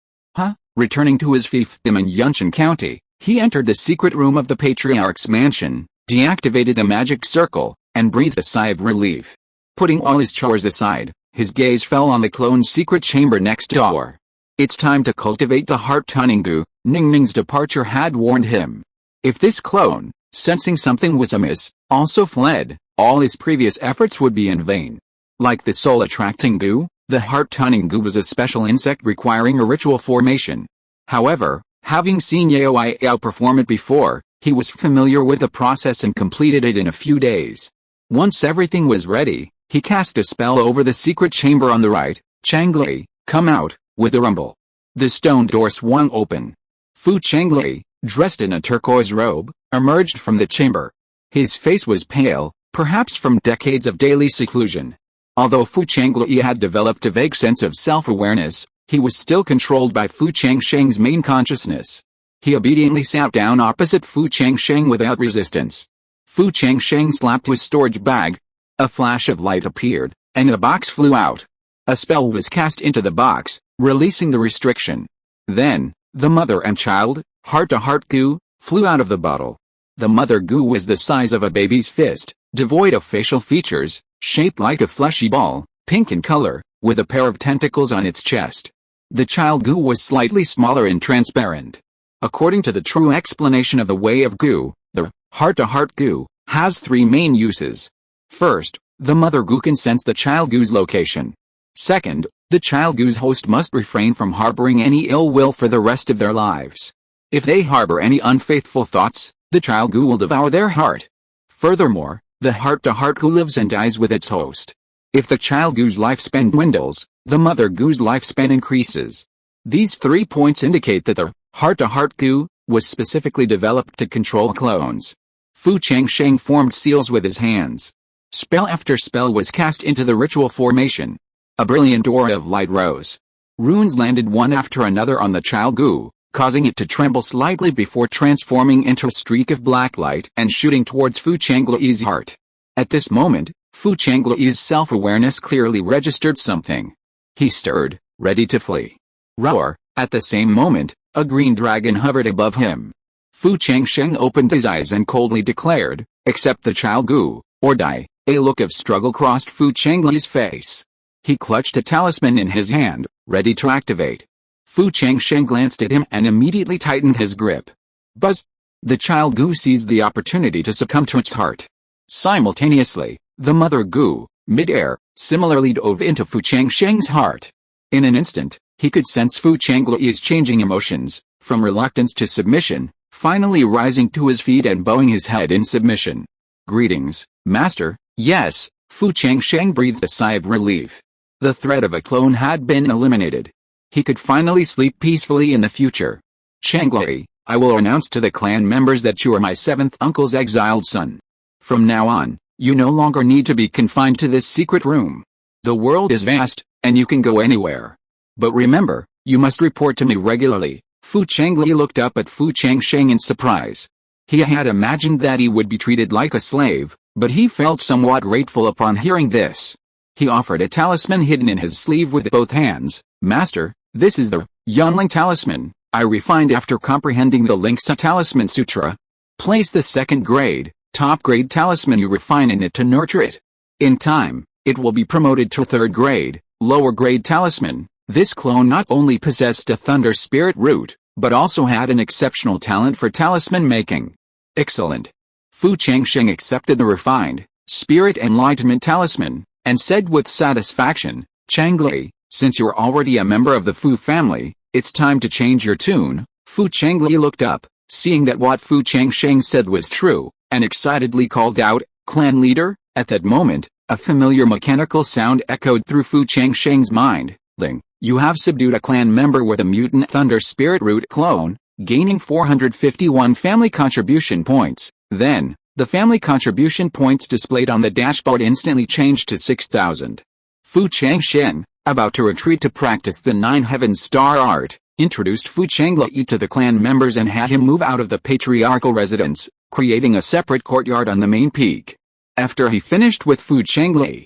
Returning to his fiefdom in Yunqian County, he entered the secret room of the Patriarch's mansion, deactivated the magic circle, and breathed a sigh of relief. Putting all his chores aside, his gaze fell on the clone's secret chamber next door. It's time to cultivate the heart Tuningu, Ningning's departure had warned him. If this clone, sensing something was amiss, also fled, all his previous efforts would be in vain. Like the soul-attracting goo, the heart Tuningu was a special insect requiring a ritual formation. However, having seen Yao Yao perform it before, he was familiar with the process and completed it in a few days. Once everything was ready, he cast a spell over the secret chamber on the right. "Changlei, come out," with a rumble. The stone door swung open. Fu Changlei, dressed in a turquoise robe, emerged from the chamber. His face was pale, perhaps from decades of daily seclusion. Although Fu Changlei had developed a vague sense of self-awareness, he was still controlled by Fu Changsheng's main consciousness. He obediently sat down opposite Fu Changsheng without resistance. Fu Changsheng slapped his storage bag. A flash of light appeared, and a box flew out. A spell was cast into the box, releasing the restriction. Then, the mother and child, heart-to-heart goo, flew out of the bottle. The mother goo was the size of a baby's fist, devoid of facial features, shaped like a fleshy ball, pink in color, with a pair of tentacles on its chest. The child goo was slightly smaller and transparent. According to the true explanation of the way of goo, the heart-to-heart goo has three main uses. First, the mother goo can sense the child goo's location. Second, the child goo's host must refrain from harboring any ill will for the rest of their lives. If they harbor any unfaithful thoughts, the child goo will devour their heart. Furthermore, the heart-to-heart goo lives and dies with its host. If the child goo's lifespan dwindles, the mother goo's lifespan increases. These 3 points indicate that the heart-to-heart goo was specifically developed to control clones. Fu Changsheng formed seals with his hands. Spell after spell was cast into the ritual formation. A brilliant aura of light rose. Runes landed one after another on the child goo, causing it to tremble slightly before transforming into a streak of black light and shooting towards Fu Changlei's heart. At this moment, Fu Changlei's self-awareness clearly registered something. He stirred, ready to flee. Roar! At the same moment, a green dragon hovered above him. Fu Changsheng opened his eyes and coldly declared, "Accept the child goo, or die." A look of struggle crossed Fu Changlei's face. He clutched a talisman in his hand, ready to activate. Fu Changsheng glanced at him and immediately tightened his grip. Buzz! The child goo seized the opportunity to succumb to its heart. Simultaneously, the mother goo, mid-air, similarly dove into Fu Changsheng's heart. In an instant, he could sense Fu Changlei's changing emotions, from reluctance to submission, finally rising to his feet and bowing his head in submission. "Greetings, Master." "Yes," Fu Changsheng breathed a sigh of relief. The threat of a clone had been eliminated. He could finally sleep peacefully in the future. "Changlei, I will announce to the clan members that you are my 7th uncle's exiled son. From now on, you no longer need to be confined to this secret room. The world is vast, and you can go anywhere. But remember, you must report to me regularly." Fu Changlei looked up at Fu Changsheng in surprise. He had imagined that he would be treated like a slave, but he felt somewhat grateful upon hearing this. He offered a talisman hidden in his sleeve with both hands. "Master, this is the Yanlang talisman, I refined after comprehending the Linksa Talisman Sutra. Place the 2nd grade, top grade talisman you refine in it to nurture it. In time, it will be promoted to 3rd grade, lower grade talisman." This clone not only possessed a thunder spirit root, but also had an exceptional talent for talisman making. Excellent. Fu Changsheng accepted the refined, spirit enlightenment talisman, and said with satisfaction, "Changlei, Since you're already a member of the Fu family, it's time to change your tune. Fu Changli looked up, seeing that what Fu Changsheng said was true, and excitedly called out, "Clan leader!" At that moment, a familiar mechanical sound echoed through Fu Changsheng's mind. "Ling, you have subdued a clan member with a mutant thunder spirit root clone, gaining 451 family contribution points." Then, the family contribution points displayed on the dashboard instantly changed to 6,000. Fu Changsheng, about to retreat to practice the 9 Heavens Star art, introduced Fu Changli to the clan members and had him move out of the patriarchal residence, creating a separate courtyard on the main peak. After he finished with Fu Changli,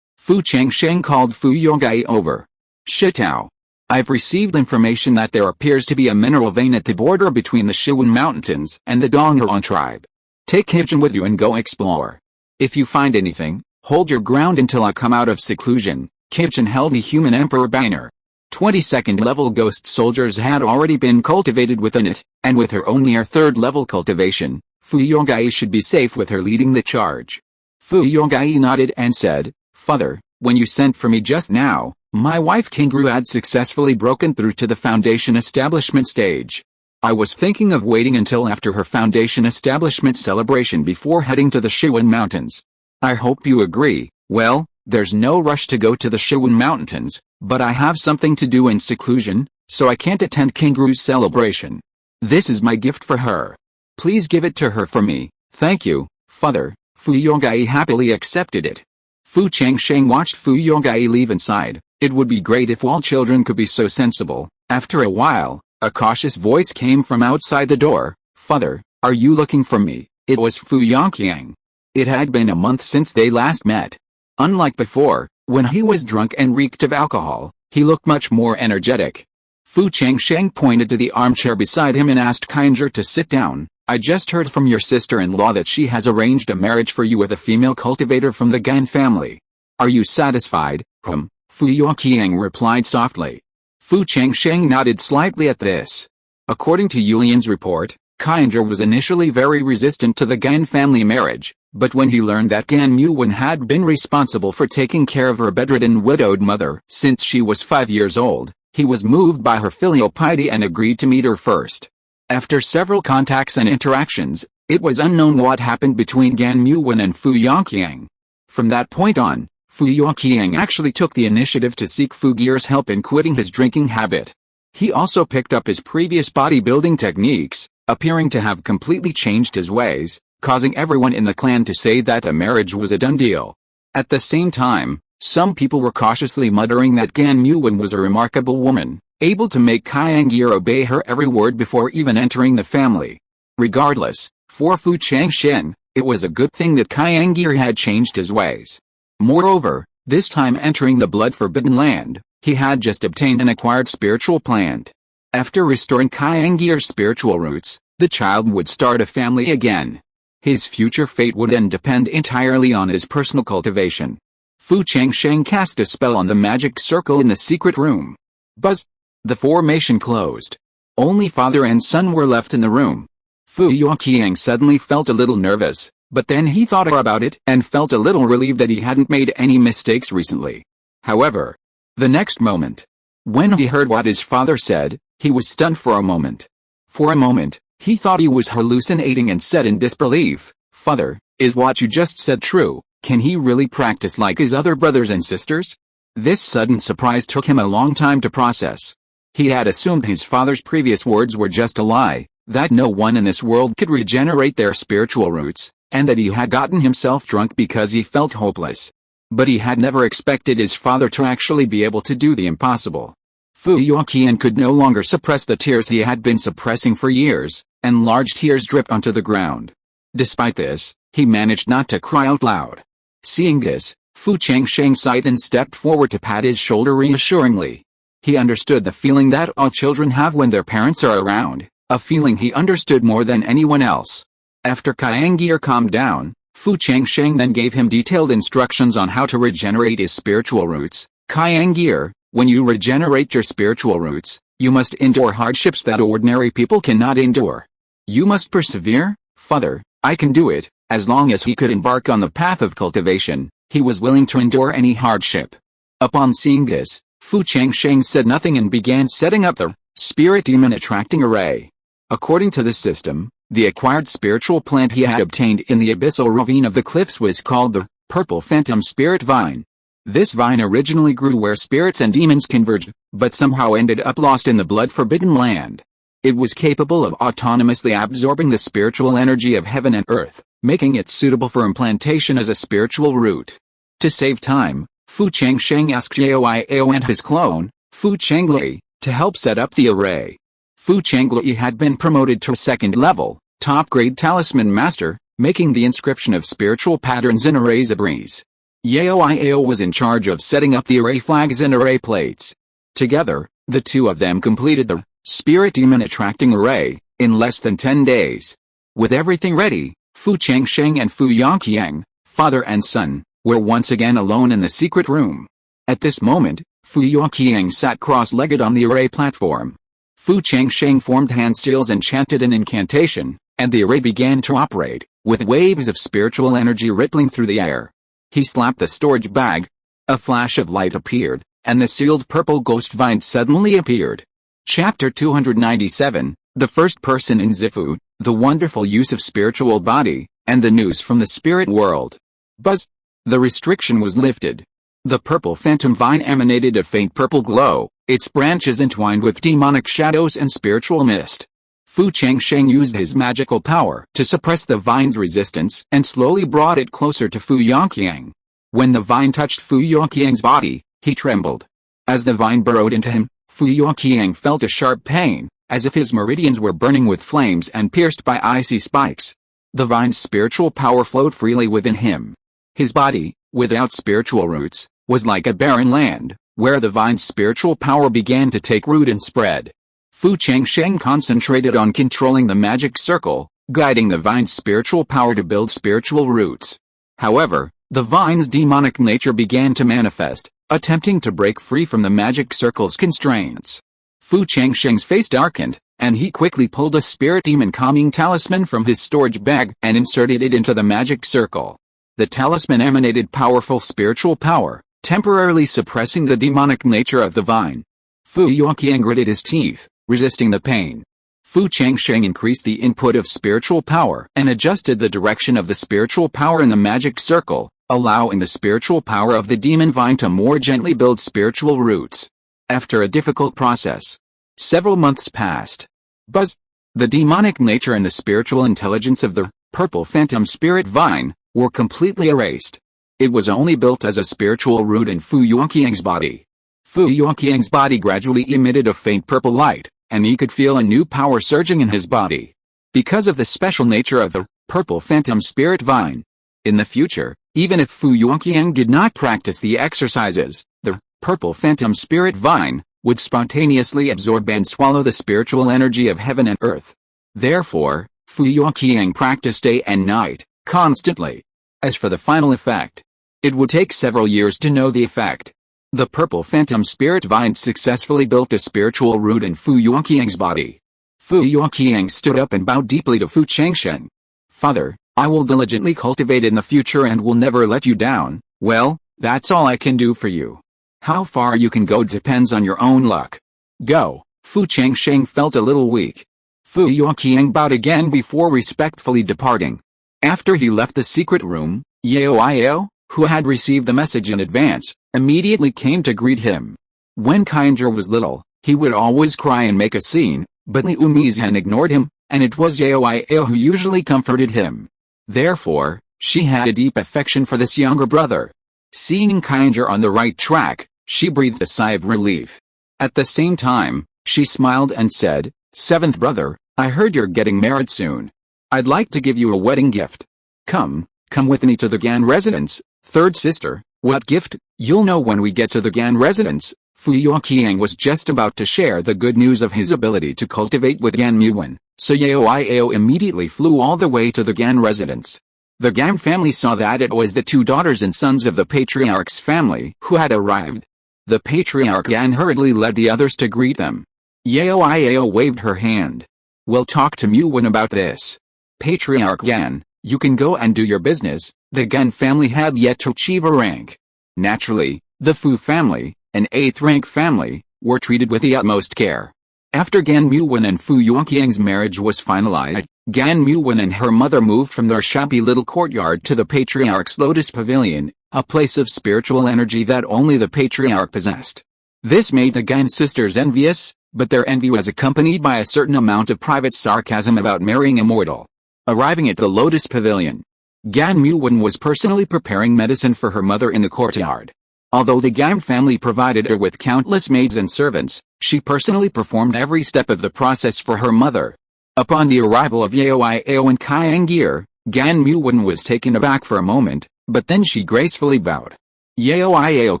Fu Changsheng called Fu Yonggai over. "Shitao. I've received information that there appears to be a mineral vein at the border between the Shiwen Mountains and the Donghuan tribe. Take Kijun with you and go explore. If you find anything, hold your ground until I come out of seclusion." Kijun held the human emperor banner. 22nd level ghost soldiers had already been cultivated within it, and with her own near 3rd level cultivation, Fu Yonggai should be safe with her leading the charge. Fu Yonggai nodded and said, "Father, when you sent for me just now, my wife Kingru had successfully broken through to the foundation establishment stage. I was thinking of waiting until after her foundation establishment celebration before heading to the Shiwen Mountains. I hope you agree. Well, there's no rush to go to the Shiwen Mountains, but I have something to do in seclusion, so I can't attend Kingru's celebration. This is my gift for her. Please give it to her for me." "Thank you, Father." Fu Yonggai happily accepted it. Fu Changsheng watched Fu Yonggai leave and sighed. It would be great if all children could be so sensible. After a while, a cautious voice came from outside the door. "Father, are you looking for me?" It was Fu Yongqiang. It had been a month since they last met. Unlike before, when he was drunk and reeked of alcohol, he looked much more energetic. Fu Changsheng pointed to the armchair beside him and asked Kinger to sit down. "I just heard from your sister-in-law that she has arranged a marriage for you with a female cultivator from the Gan family. Are you satisfied?" Fu Yongqiang replied softly. Fu Changsheng nodded slightly at this. According to Yulian's report, Kinger was initially very resistant to the Gan family marriage, but when he learned that Gan Muwen had been responsible for taking care of her bedridden widowed mother since she was 5 years old, he was moved by her filial piety and agreed to meet her first. After several contacts and interactions, it was unknown what happened between Gan Muwen and Fu Yongqiang. From that point on, Fu Yongqiang actually took the initiative to seek Fu Gear's help in quitting his drinking habit. He also picked up his previous bodybuilding techniques, appearing to have completely changed his ways, causing everyone in the clan to say that the marriage was a done deal. At the same time, some people were cautiously muttering that Gan Muwen was a remarkable woman, able to make Kiangir obey her every word before even entering the family. Regardless, for Fu Changsheng, it was a good thing that Kiangir had changed his ways. Moreover, this time entering the blood-forbidden land, he had just obtained an acquired spiritual plant. After restoring Kiangir's spiritual roots, the child would start a family again. His future fate would then depend entirely on his personal cultivation. Fu Changsheng cast a spell on the magic circle in the secret room. Buzz! The formation closed. Only father and son were left in the room. Fu Yongqiang suddenly felt a little nervous, but then he thought about it and felt a little relieved that he hadn't made any mistakes recently. However, the next moment, when he heard what his father said, he was stunned for a moment. For a moment, he thought he was hallucinating and said in disbelief, "Father, is what you just said true? Can he really practice like his other brothers and sisters?" This sudden surprise took him a long time to process. He had assumed his father's previous words were just a lie, that no one in this world could regenerate their spiritual roots, and that he had gotten himself drunk because he felt hopeless. But he had never expected his father to actually be able to do the impossible. Fu Yongqiang could no longer suppress the tears he had been suppressing for years, and large tears dripped onto the ground. Despite this, he managed not to cry out loud. Seeing this, Fu Changsheng sighed and stepped forward to pat his shoulder reassuringly. He understood the feeling that all children have when their parents are around, a feeling he understood more than anyone else. After Kiangir calmed down, Fu Changsheng then gave him detailed instructions on how to regenerate his spiritual roots. Kiangir, when you regenerate your spiritual roots, you must endure hardships that ordinary people cannot endure. You must persevere. Father, I can do it. As long as he could embark on the path of cultivation, he was willing to endure any hardship. Upon seeing this, Fu Changsheng said nothing and began setting up the spirit demon attracting array. According to the system, the acquired spiritual plant he had obtained in the abyssal ravine of the cliffs was called the purple phantom spirit vine. This vine originally grew where spirits and demons converged, but somehow ended up lost in the blood-forbidden land. It was capable of autonomously absorbing the spiritual energy of heaven and earth, making it suitable for implantation as a spiritual root. To save time, Fu Changsheng asked Zhao and his clone, Fu Changlei, to help set up the array. Fu Changlei had been promoted to second level, top-grade talisman master, making the inscription of spiritual patterns in arrays a breeze. Yao was in charge of setting up the array flags and array plates. Together, the two of them completed the spirit demon attracting array in less than 10 days. With everything ready, Fu Changsheng and Fu Yongqiang, father and son, were once again alone in the secret room. At this moment, Fu Yongqiang sat cross-legged on the array platform. Fu Changsheng formed hand seals and chanted an incantation, and the array began to operate, with waves of spiritual energy rippling through the air. He slapped the storage bag. A flash of light appeared, and the sealed purple ghost vine suddenly appeared. Chapter 297, The First Person in Zifu, The Wonderful Use of Spiritual Body, and the News from the Spirit World. Buzz! The restriction was lifted. The purple phantom vine emanated a faint purple glow, its branches entwined with demonic shadows and spiritual mist. Fu Changsheng used his magical power to suppress the vine's resistance and slowly brought it closer to Fu Yongqiang. When the vine touched Fu Yongqiang's body, he trembled. As the vine burrowed into him, Fu Yongqiang felt a sharp pain, as if his meridians were burning with flames and pierced by icy spikes. The vine's spiritual power flowed freely within him. His body, without spiritual roots, was like a barren land, where the vine's spiritual power began to take root and spread. Fu Changsheng concentrated on controlling the magic circle, guiding the vine's spiritual power to build spiritual roots. However, the vine's demonic nature began to manifest, attempting to break free from the magic circle's constraints. Fu Changsheng's face darkened, and he quickly pulled a spirit demon calming talisman from his storage bag and inserted it into the magic circle. The talisman emanated powerful spiritual power, temporarily suppressing the demonic nature of the vine. Fu Yongqiang gritted his teeth, resisting the pain. Fu Changsheng increased the input of spiritual power and adjusted the direction of the spiritual power in the magic circle, allowing the spiritual power of the demon vine to more gently build spiritual roots. After a difficult process, several months passed. Buzz! The demonic nature and the spiritual intelligence of the purple phantom spirit vine were completely erased. It was only built as a spiritual root in Fu Yongqiang's body. Fu Yongqiang's body gradually emitted a faint purple light, and he could feel a new power surging in his body. Because of the special nature of the purple phantom spirit vine. In the future, even if Fu Yongqiang did not practice the exercises, the purple phantom spirit vine would spontaneously absorb and swallow the spiritual energy of heaven and earth. Therefore, Fu Yongqiang practiced day and night, constantly. As for the final effect, it would take several years to know the effect. The purple phantom spirit vine successfully built a spiritual root in Fu Yongqiang's body. Fu Yongqiang stood up and bowed deeply to Fu Changsheng. Father, I will diligently cultivate in the future and will never let you down. Well, that's all I can do for you. How far you can go depends on your own luck. Go. Fu Changsheng felt a little weak. Fu Yongqiang bowed again before respectfully departing. After he left the secret room, Yao, who had received the message in advance, immediately came to greet him. When Kinger was little, he would always cry and make a scene, but Liu Mizhan ignored him, and it was Yao who usually comforted him. Therefore, she had a deep affection for this younger brother. Seeing Kinger on the right track, she breathed a sigh of relief. At the same time, she smiled and said, "Seventh brother, I heard you're getting married soon. I'd like to give you a wedding gift. Come with me to the Gan residence." Third sister, what gift? You'll know when we get to the Gan residence. Fu Yongqiang was just about to share the good news of his ability to cultivate with Gan Muwen, so Yao immediately flew all the way to the Gan residence. The Gan family saw that it was the two daughters and sons of the Patriarch's family who had arrived. The Patriarch Gan hurriedly led the others to greet them. Yao waved her hand. "We'll talk to Muwen about this. Patriarch Gan, you can go and do your business." The Gan family had yet to achieve a rank. Naturally, the Fu family, an 8th-rank family, were treated with the utmost care. After Gan Muwen and Fu Yuanqiang's marriage was finalized, Gan Muwen and her mother moved from their shabby little courtyard to the Patriarch's Lotus Pavilion, a place of spiritual energy that only the Patriarch possessed. This made the Gan sisters envious, but their envy was accompanied by a certain amount of private sarcasm about marrying a mortal. Arriving at the Lotus Pavilion, Gan Muwen was personally preparing medicine for her mother in the courtyard. Although the Gan family provided her with countless maids and servants, she personally performed every step of the process for her mother. Upon the arrival of Yao Iao and Kaiangir, Gan Muwen was taken aback for a moment, but then she gracefully bowed. Yao Iao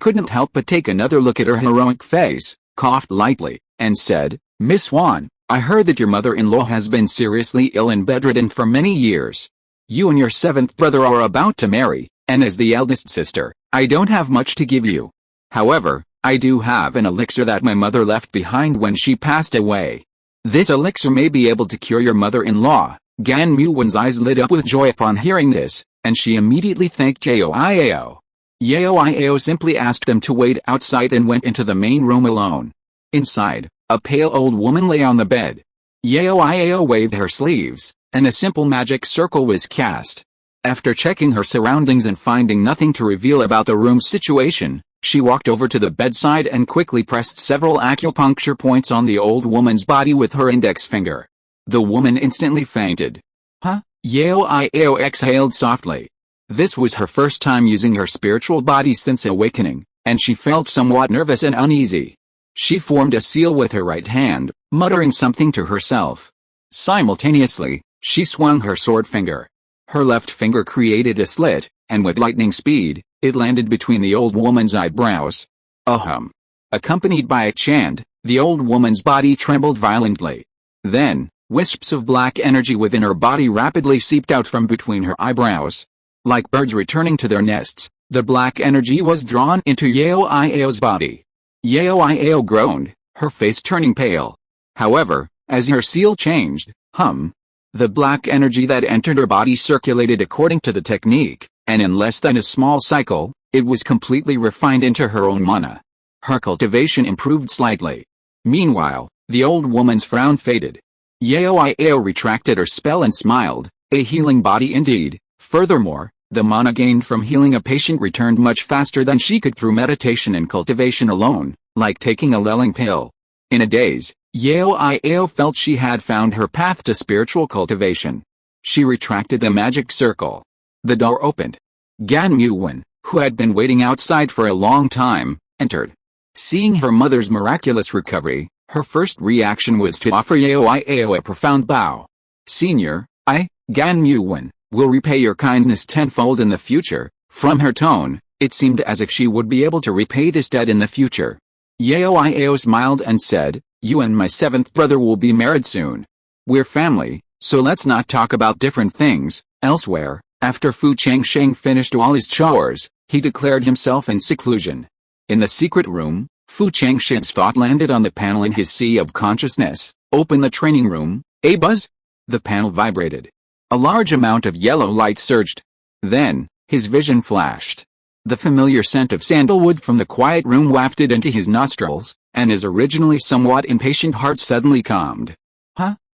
couldn't help but take another look at her heroic face, coughed lightly, and said, "Miss Wan, I heard that your mother-in-law has been seriously ill and bedridden for many years. You and your 7th brother are about to marry, and as the eldest sister, I don't have much to give you. However, I do have an elixir that my mother left behind when she passed away. This elixir may be able to cure your mother-in-law." Gan Muwen's eyes lit up with joy upon hearing this, and she immediately thanked Yao Iao. Yao Iao simply asked them to wait outside and went into the main room alone. Inside, a pale old woman lay on the bed. Yao Iao waved her sleeves, and a simple magic circle was cast. After checking her surroundings and finding nothing to reveal about the room's situation, she walked over to the bedside and quickly pressed several acupuncture points on the old woman's body with her index finger. The woman instantly fainted. "Huh?" Yao Iao exhaled softly. This was her first time using her spiritual body since awakening, and she felt somewhat nervous and uneasy. She formed a seal with her right hand, muttering something to herself. Simultaneously, she swung her sword finger. Her left finger created a slit, and with lightning speed, it landed between the old woman's eyebrows. Ahum! Accompanied by a chant, the old woman's body trembled violently. Then, wisps of black energy within her body rapidly seeped out from between her eyebrows. Like birds returning to their nests, the black energy was drawn into Yao Iao's body. Yao Iao groaned, her face turning pale. However, as her seal changed, the black energy that entered her body circulated according to the technique, and in less than a small cycle, it was completely refined into her own mana. Her cultivation improved slightly. Meanwhile, the old woman's frown faded. Yao Iao retracted her spell and smiled, a healing body indeed. Furthermore, the mana gained from healing a patient returned much faster than she could through meditation and cultivation alone, like taking a lulling pill. In a daze, Yao Iao felt she had found her path to spiritual cultivation. She retracted the magic circle. The door opened. Gan Muwen, who had been waiting outside for a long time, entered. Seeing her mother's miraculous recovery, her first reaction was to offer Yao Iao a profound bow. "Senior, Gan Muwen, will repay your kindness tenfold in the future." From her tone, it seemed as if she would be able to repay this debt in the future. Yao Iao smiled and said, "You and my 7th brother will be married soon. We're family, so let's not talk about different things." Elsewhere, after Fu Changsheng finished all his chores, he declared himself in seclusion. In the secret room, Fu Changsheng's thought landed on the panel in his sea of consciousness. "Open the training room, buzz?" The panel vibrated. A large amount of yellow light surged. Then, his vision flashed. The familiar scent of sandalwood from the quiet room wafted into his nostrils, and his originally somewhat impatient heart suddenly calmed.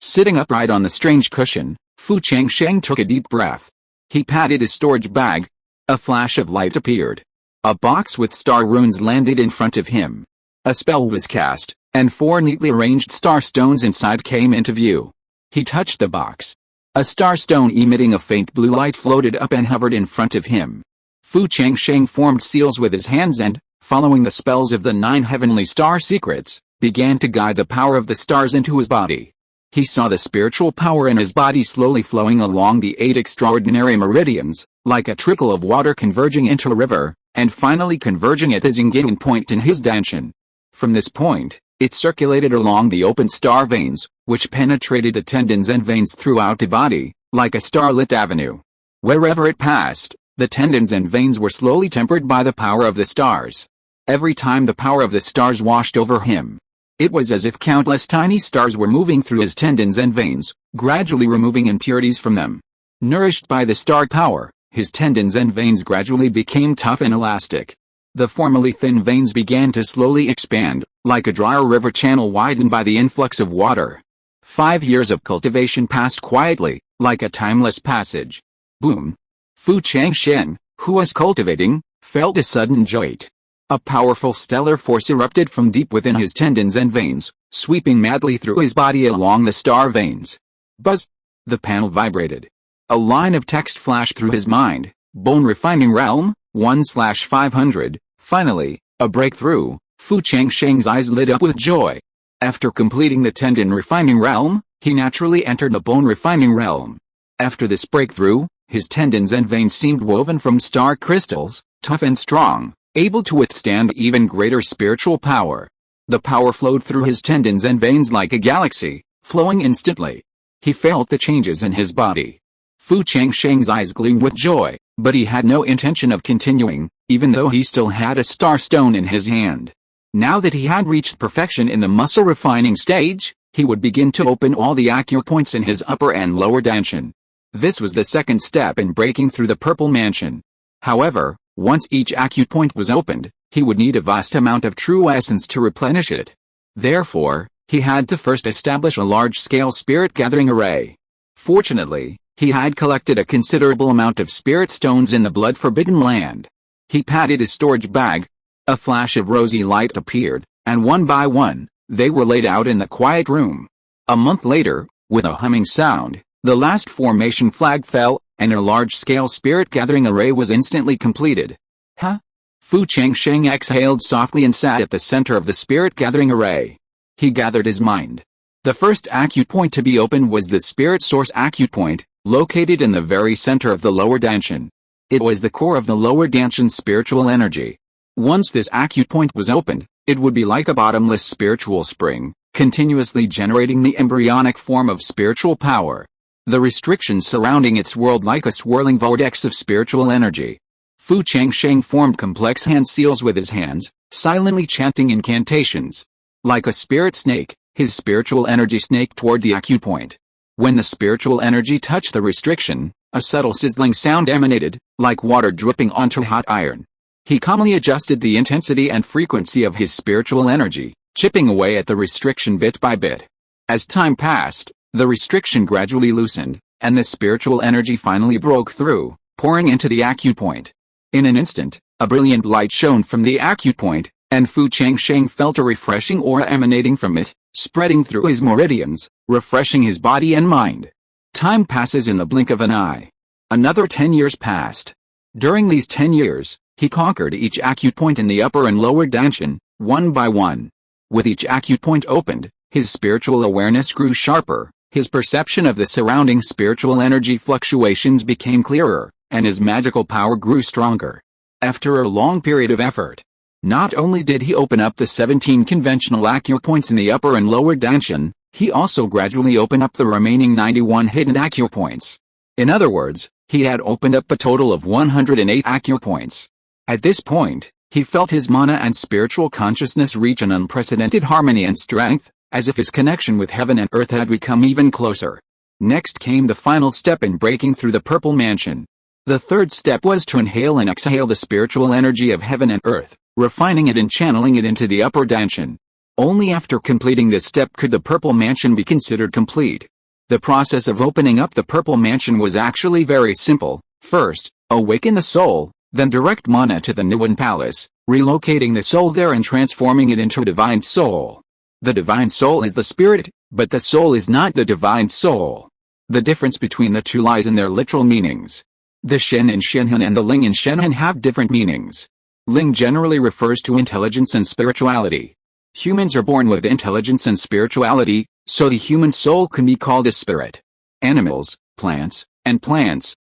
Sitting upright on the strange cushion, Fu Changsheng took a deep breath. He patted his storage bag. A flash of light appeared. A box with star runes landed in front of him. A spell was cast, and 4 neatly arranged star stones inside came into view. He touched the box. A star stone emitting a faint blue light floated up and hovered in front of him. Fu Changsheng formed seals with his hands and, following the spells of the 9 heavenly star secrets, began to guide the power of the stars into his body. He saw the spiritual power in his body slowly flowing along the 8 extraordinary meridians, like a trickle of water converging into a river, and finally converging at the Zingyan point in his danshan. From this point, it circulated along the open star veins, which penetrated the tendons and veins throughout the body, like a starlit avenue. Wherever it passed, the tendons and veins were slowly tempered by the power of the stars. Every time the power of the stars washed over him, it was as if countless tiny stars were moving through his tendons and veins, gradually removing impurities from them. Nourished by the star power, his tendons and veins gradually became tough and elastic. The formerly thin veins began to slowly expand, like a drier river channel widened by the influx of water. 5 years of cultivation passed quietly, like a timeless passage. Boom! Fu Changsheng, who was cultivating, felt a sudden jolt. A powerful stellar force erupted from deep within his tendons and veins, sweeping madly through his body along the star veins. Buzz! The panel vibrated. A line of text flashed through his mind. Bone refining realm, 1/500. Finally, a breakthrough. Fu Changsheng's eyes lit up with joy. After completing the tendon refining realm, he naturally entered the bone refining realm. After this breakthrough, his tendons and veins seemed woven from star crystals, tough and strong, able to withstand even greater spiritual power. The power flowed through his tendons and veins like a galaxy, flowing instantly. He felt the changes in his body. Fu Changsheng's eyes gleamed with joy, but he had no intention of continuing, even though he still had a star stone in his hand. Now that he had reached perfection in the muscle refining stage, he would begin to open all the acupoints in his upper and lower dantian. This was the second step in breaking through the purple mansion. However, once each acupoint was opened, he would need a vast amount of true essence to replenish it. Therefore, he had to first establish a large-scale spirit gathering array. Fortunately, he had collected a considerable amount of spirit stones in the blood-forbidden land. He patted his storage bag. A flash of rosy light appeared, and one by one, they were laid out in the quiet room. A month later, with a humming sound, the last formation flag fell, and a large-scale spirit gathering array was instantly completed. Huh? Fu Changsheng exhaled softly and sat at the center of the spirit gathering array. He gathered his mind. The first acupoint to be opened was the spirit source acupoint, located in the very center of the lower dantian. It was the core of the lower dantian's spiritual energy. Once this acupoint was opened, it would be like a bottomless spiritual spring, continuously generating the embryonic form of spiritual power. The restrictions surrounding its world like a swirling vortex of spiritual energy. Fu Changsheng formed complex hand seals with his hands, silently chanting incantations. Like a spirit snake, his spiritual energy snaked toward the acupoint. When the spiritual energy touched the restriction, a subtle sizzling sound emanated, like water dripping onto hot iron. He calmly adjusted the intensity and frequency of his spiritual energy, chipping away at the restriction bit by bit. As time passed, the restriction gradually loosened, and the spiritual energy finally broke through, pouring into the acupoint. In an instant, a brilliant light shone from the acupoint, and Fu Changsheng felt a refreshing aura emanating from it, spreading through his meridians, refreshing his body and mind. Time passes in the blink of an eye. Another 10 years passed. During these 10 years, he conquered each acupoint in the upper and lower dantian, one by one. With each acupoint opened, his spiritual awareness grew sharper, his perception of the surrounding spiritual energy fluctuations became clearer, and his magical power grew stronger. After a long period of effort, not only did he open up the 17 conventional acupoints in the upper and lower dantian, he also gradually opened up the remaining 91 hidden acupoints. In other words, he had opened up a total of 108 acupoints. At this point, he felt his mana and spiritual consciousness reach an unprecedented harmony and strength, as if his connection with heaven and earth had become even closer. Next came the final step in breaking through the purple mansion. The third step was to inhale and exhale the spiritual energy of heaven and earth, refining it and channeling it into the upper dantian. Only after completing this step could the purple mansion be considered complete. The process of opening up the purple mansion was actually very simple. First, awaken the soul, then direct mana to the Niwan Palace, relocating the soul there and transforming it into a divine soul. The divine soul is the spirit, but the soul is not the divine soul. The difference between the two lies in their literal meanings. The Shen in Shenhan and the Ling in Shenhan have different meanings. Ling generally refers to intelligence and spirituality. Humans are born with intelligence and spirituality, so the human soul can be called a spirit. Animals, plants,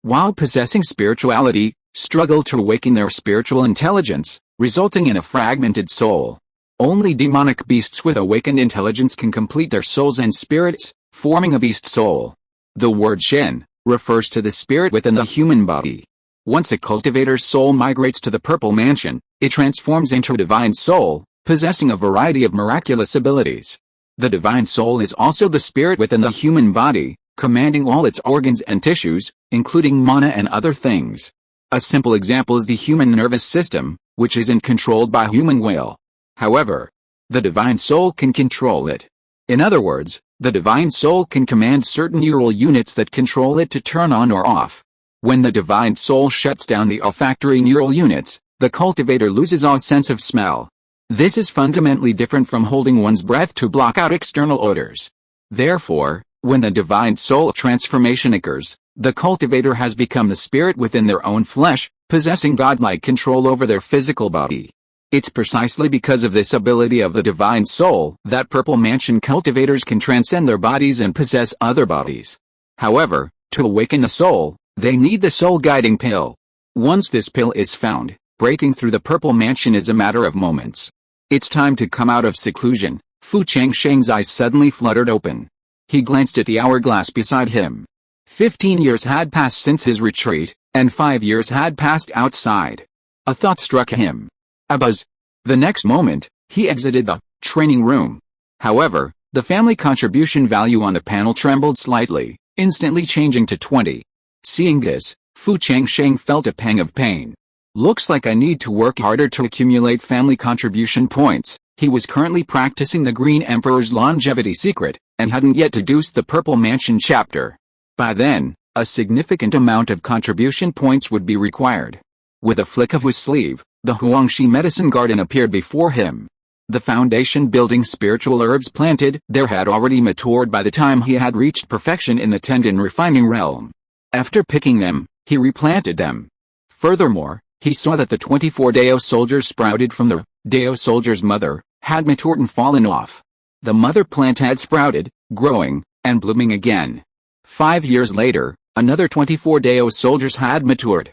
while possessing spirituality, struggle to awaken their spiritual intelligence, resulting in a fragmented soul. Only demonic beasts with awakened intelligence can complete their souls and spirits, forming a beast soul. The word Shen refers to the spirit within the human body. Once a cultivator's soul migrates to the purple mansion, it transforms into a divine soul, possessing a variety of miraculous abilities. The divine soul is also the spirit within the human body, commanding all its organs and tissues, including mana and other things. A simple example is the human nervous system, which isn't controlled by human will. However, the divine soul can control it. In other words, the divine soul can command certain neural units that control it to turn on or off. When the divine soul shuts down the olfactory neural units, the cultivator loses all sense of smell. This is fundamentally different from holding one's breath to block out external odors. Therefore, when the divine soul transformation occurs, the cultivator has become the spirit within their own flesh, possessing godlike control over their physical body. It's precisely because of this ability of the divine soul that Purple Mansion cultivators can transcend their bodies and possess other bodies. However, to awaken the soul, they need the soul guiding pill. Once this pill is found, breaking through the Purple Mansion is a matter of moments. It's time to come out of seclusion. Fu Changsheng's eyes suddenly fluttered open. He glanced at the hourglass beside him. 15 years had passed since his retreat, and 5 years had passed outside. A thought struck him. A buzz. The next moment, he exited the training room. However, the family contribution value on the panel trembled slightly, instantly changing to 20. Seeing this, Fu Changsheng felt a pang of pain. Looks like I need to work harder to accumulate family contribution points. He was currently practicing the Green Emperor's longevity secret, and hadn't yet deduced the Purple Mansion chapter. By then, a significant amount of contribution points would be required. With a flick of his sleeve, the Huangshi medicine garden appeared before him. The foundation building spiritual herbs planted there had already matured by the time he had reached perfection in the tendon refining realm. After picking them, he replanted them. Furthermore, he saw that the 24 Dao soldiers sprouted from the Dao soldier's mother had matured and fallen off. The mother plant had sprouted, growing, and blooming again. 5 years later, another 24 Dao soldiers had matured.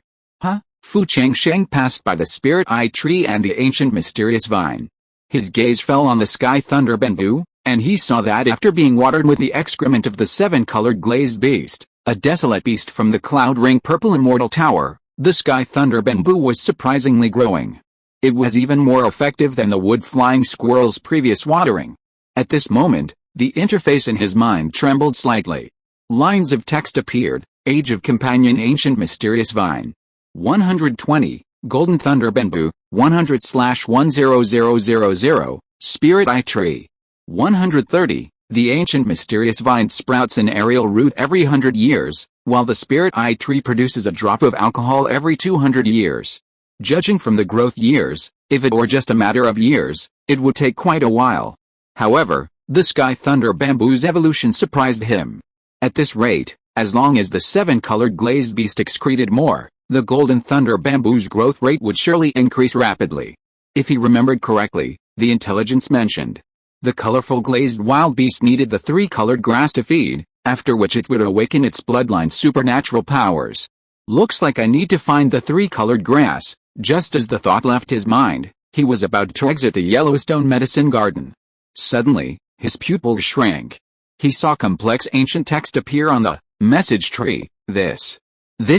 Fu Changsheng passed by the spirit eye tree and the ancient mysterious vine. His gaze fell on the sky thunder bamboo, and he saw that after being watered with the excrement of the seven-colored glazed beast, a desolate beast from the cloud ring purple immortal tower, the sky thunder bamboo was surprisingly growing. It was even more effective than the wood-flying squirrel's previous watering. At this moment, the interface in his mind trembled slightly. Lines of text appeared. Age of Companion Ancient Mysterious Vine. 120, Golden Thunder Bamboo, 100/10000, Spirit Eye Tree. 130, the Ancient Mysterious Vine sprouts an aerial root every 100 years, while the Spirit Eye Tree produces a drop of alcohol every 200 years. Judging from the growth years, if it were just a matter of years, it would take quite a while. However, the Sky Thunder Bamboo's evolution surprised him. At this rate, as long as the seven-colored glazed beast excreted more, the Golden Thunder Bamboo's growth rate would surely increase rapidly. If he remembered correctly, the intelligence mentioned. The colorful glazed wild beast needed the three-colored grass to feed, after which it would awaken its bloodline's supernatural powers. Looks like I need to find the three-colored grass. Just as the thought left his mind, he was about to exit the Yellowstone medicine garden. Suddenly, his pupils shrank. He saw complex ancient text appear on the message tree. This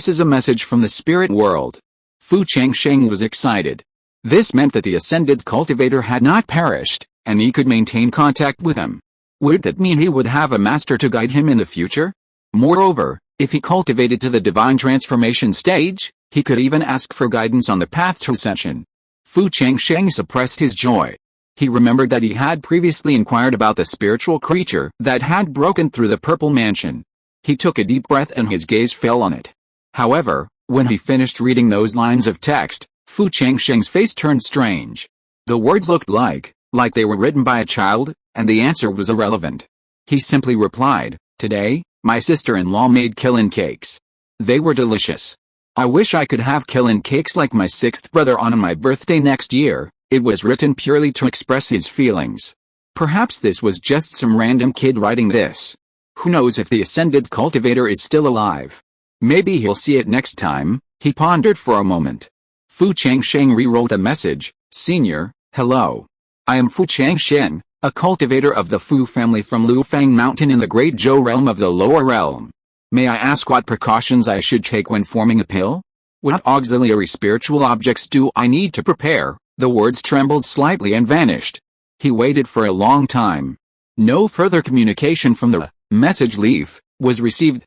is a message from the spirit world. Fu Changsheng was excited. This meant that the ascended cultivator had not perished, and he could maintain contact with him. Would that mean he would have a master to guide him in the future? Moreover, if he cultivated to the divine transformation stage, he could even ask for guidance on the path to ascension. Fu Changsheng suppressed his joy. He remembered that he had previously inquired about the spiritual creature that had broken through the Purple Mansion. He took a deep breath and his gaze fell on it. However, when he finished reading those lines of text, Fu Changsheng's face turned strange. The words looked like they were written by a child, and the answer was irrelevant. He simply replied, "Today, my sister-in-law made killin cakes. They were delicious. I wish I could have killin cakes like my sixth brother on my birthday next year." It was written purely to express his feelings. Perhaps this was just some random kid writing this. Who knows if the ascended cultivator is still alive? Maybe he'll see it next time. He pondered for a moment. Fu Changsheng rewrote a message. Senior, hello. I am Fu Changsheng, a cultivator of the Fu family from Lufang Mountain in the Great Zhou realm of the Lower Realm. May I ask what precautions I should take when forming a pill? What auxiliary spiritual objects do I need to prepare? The words trembled slightly and vanished. He waited for a long time. No further communication from the message leaf was received.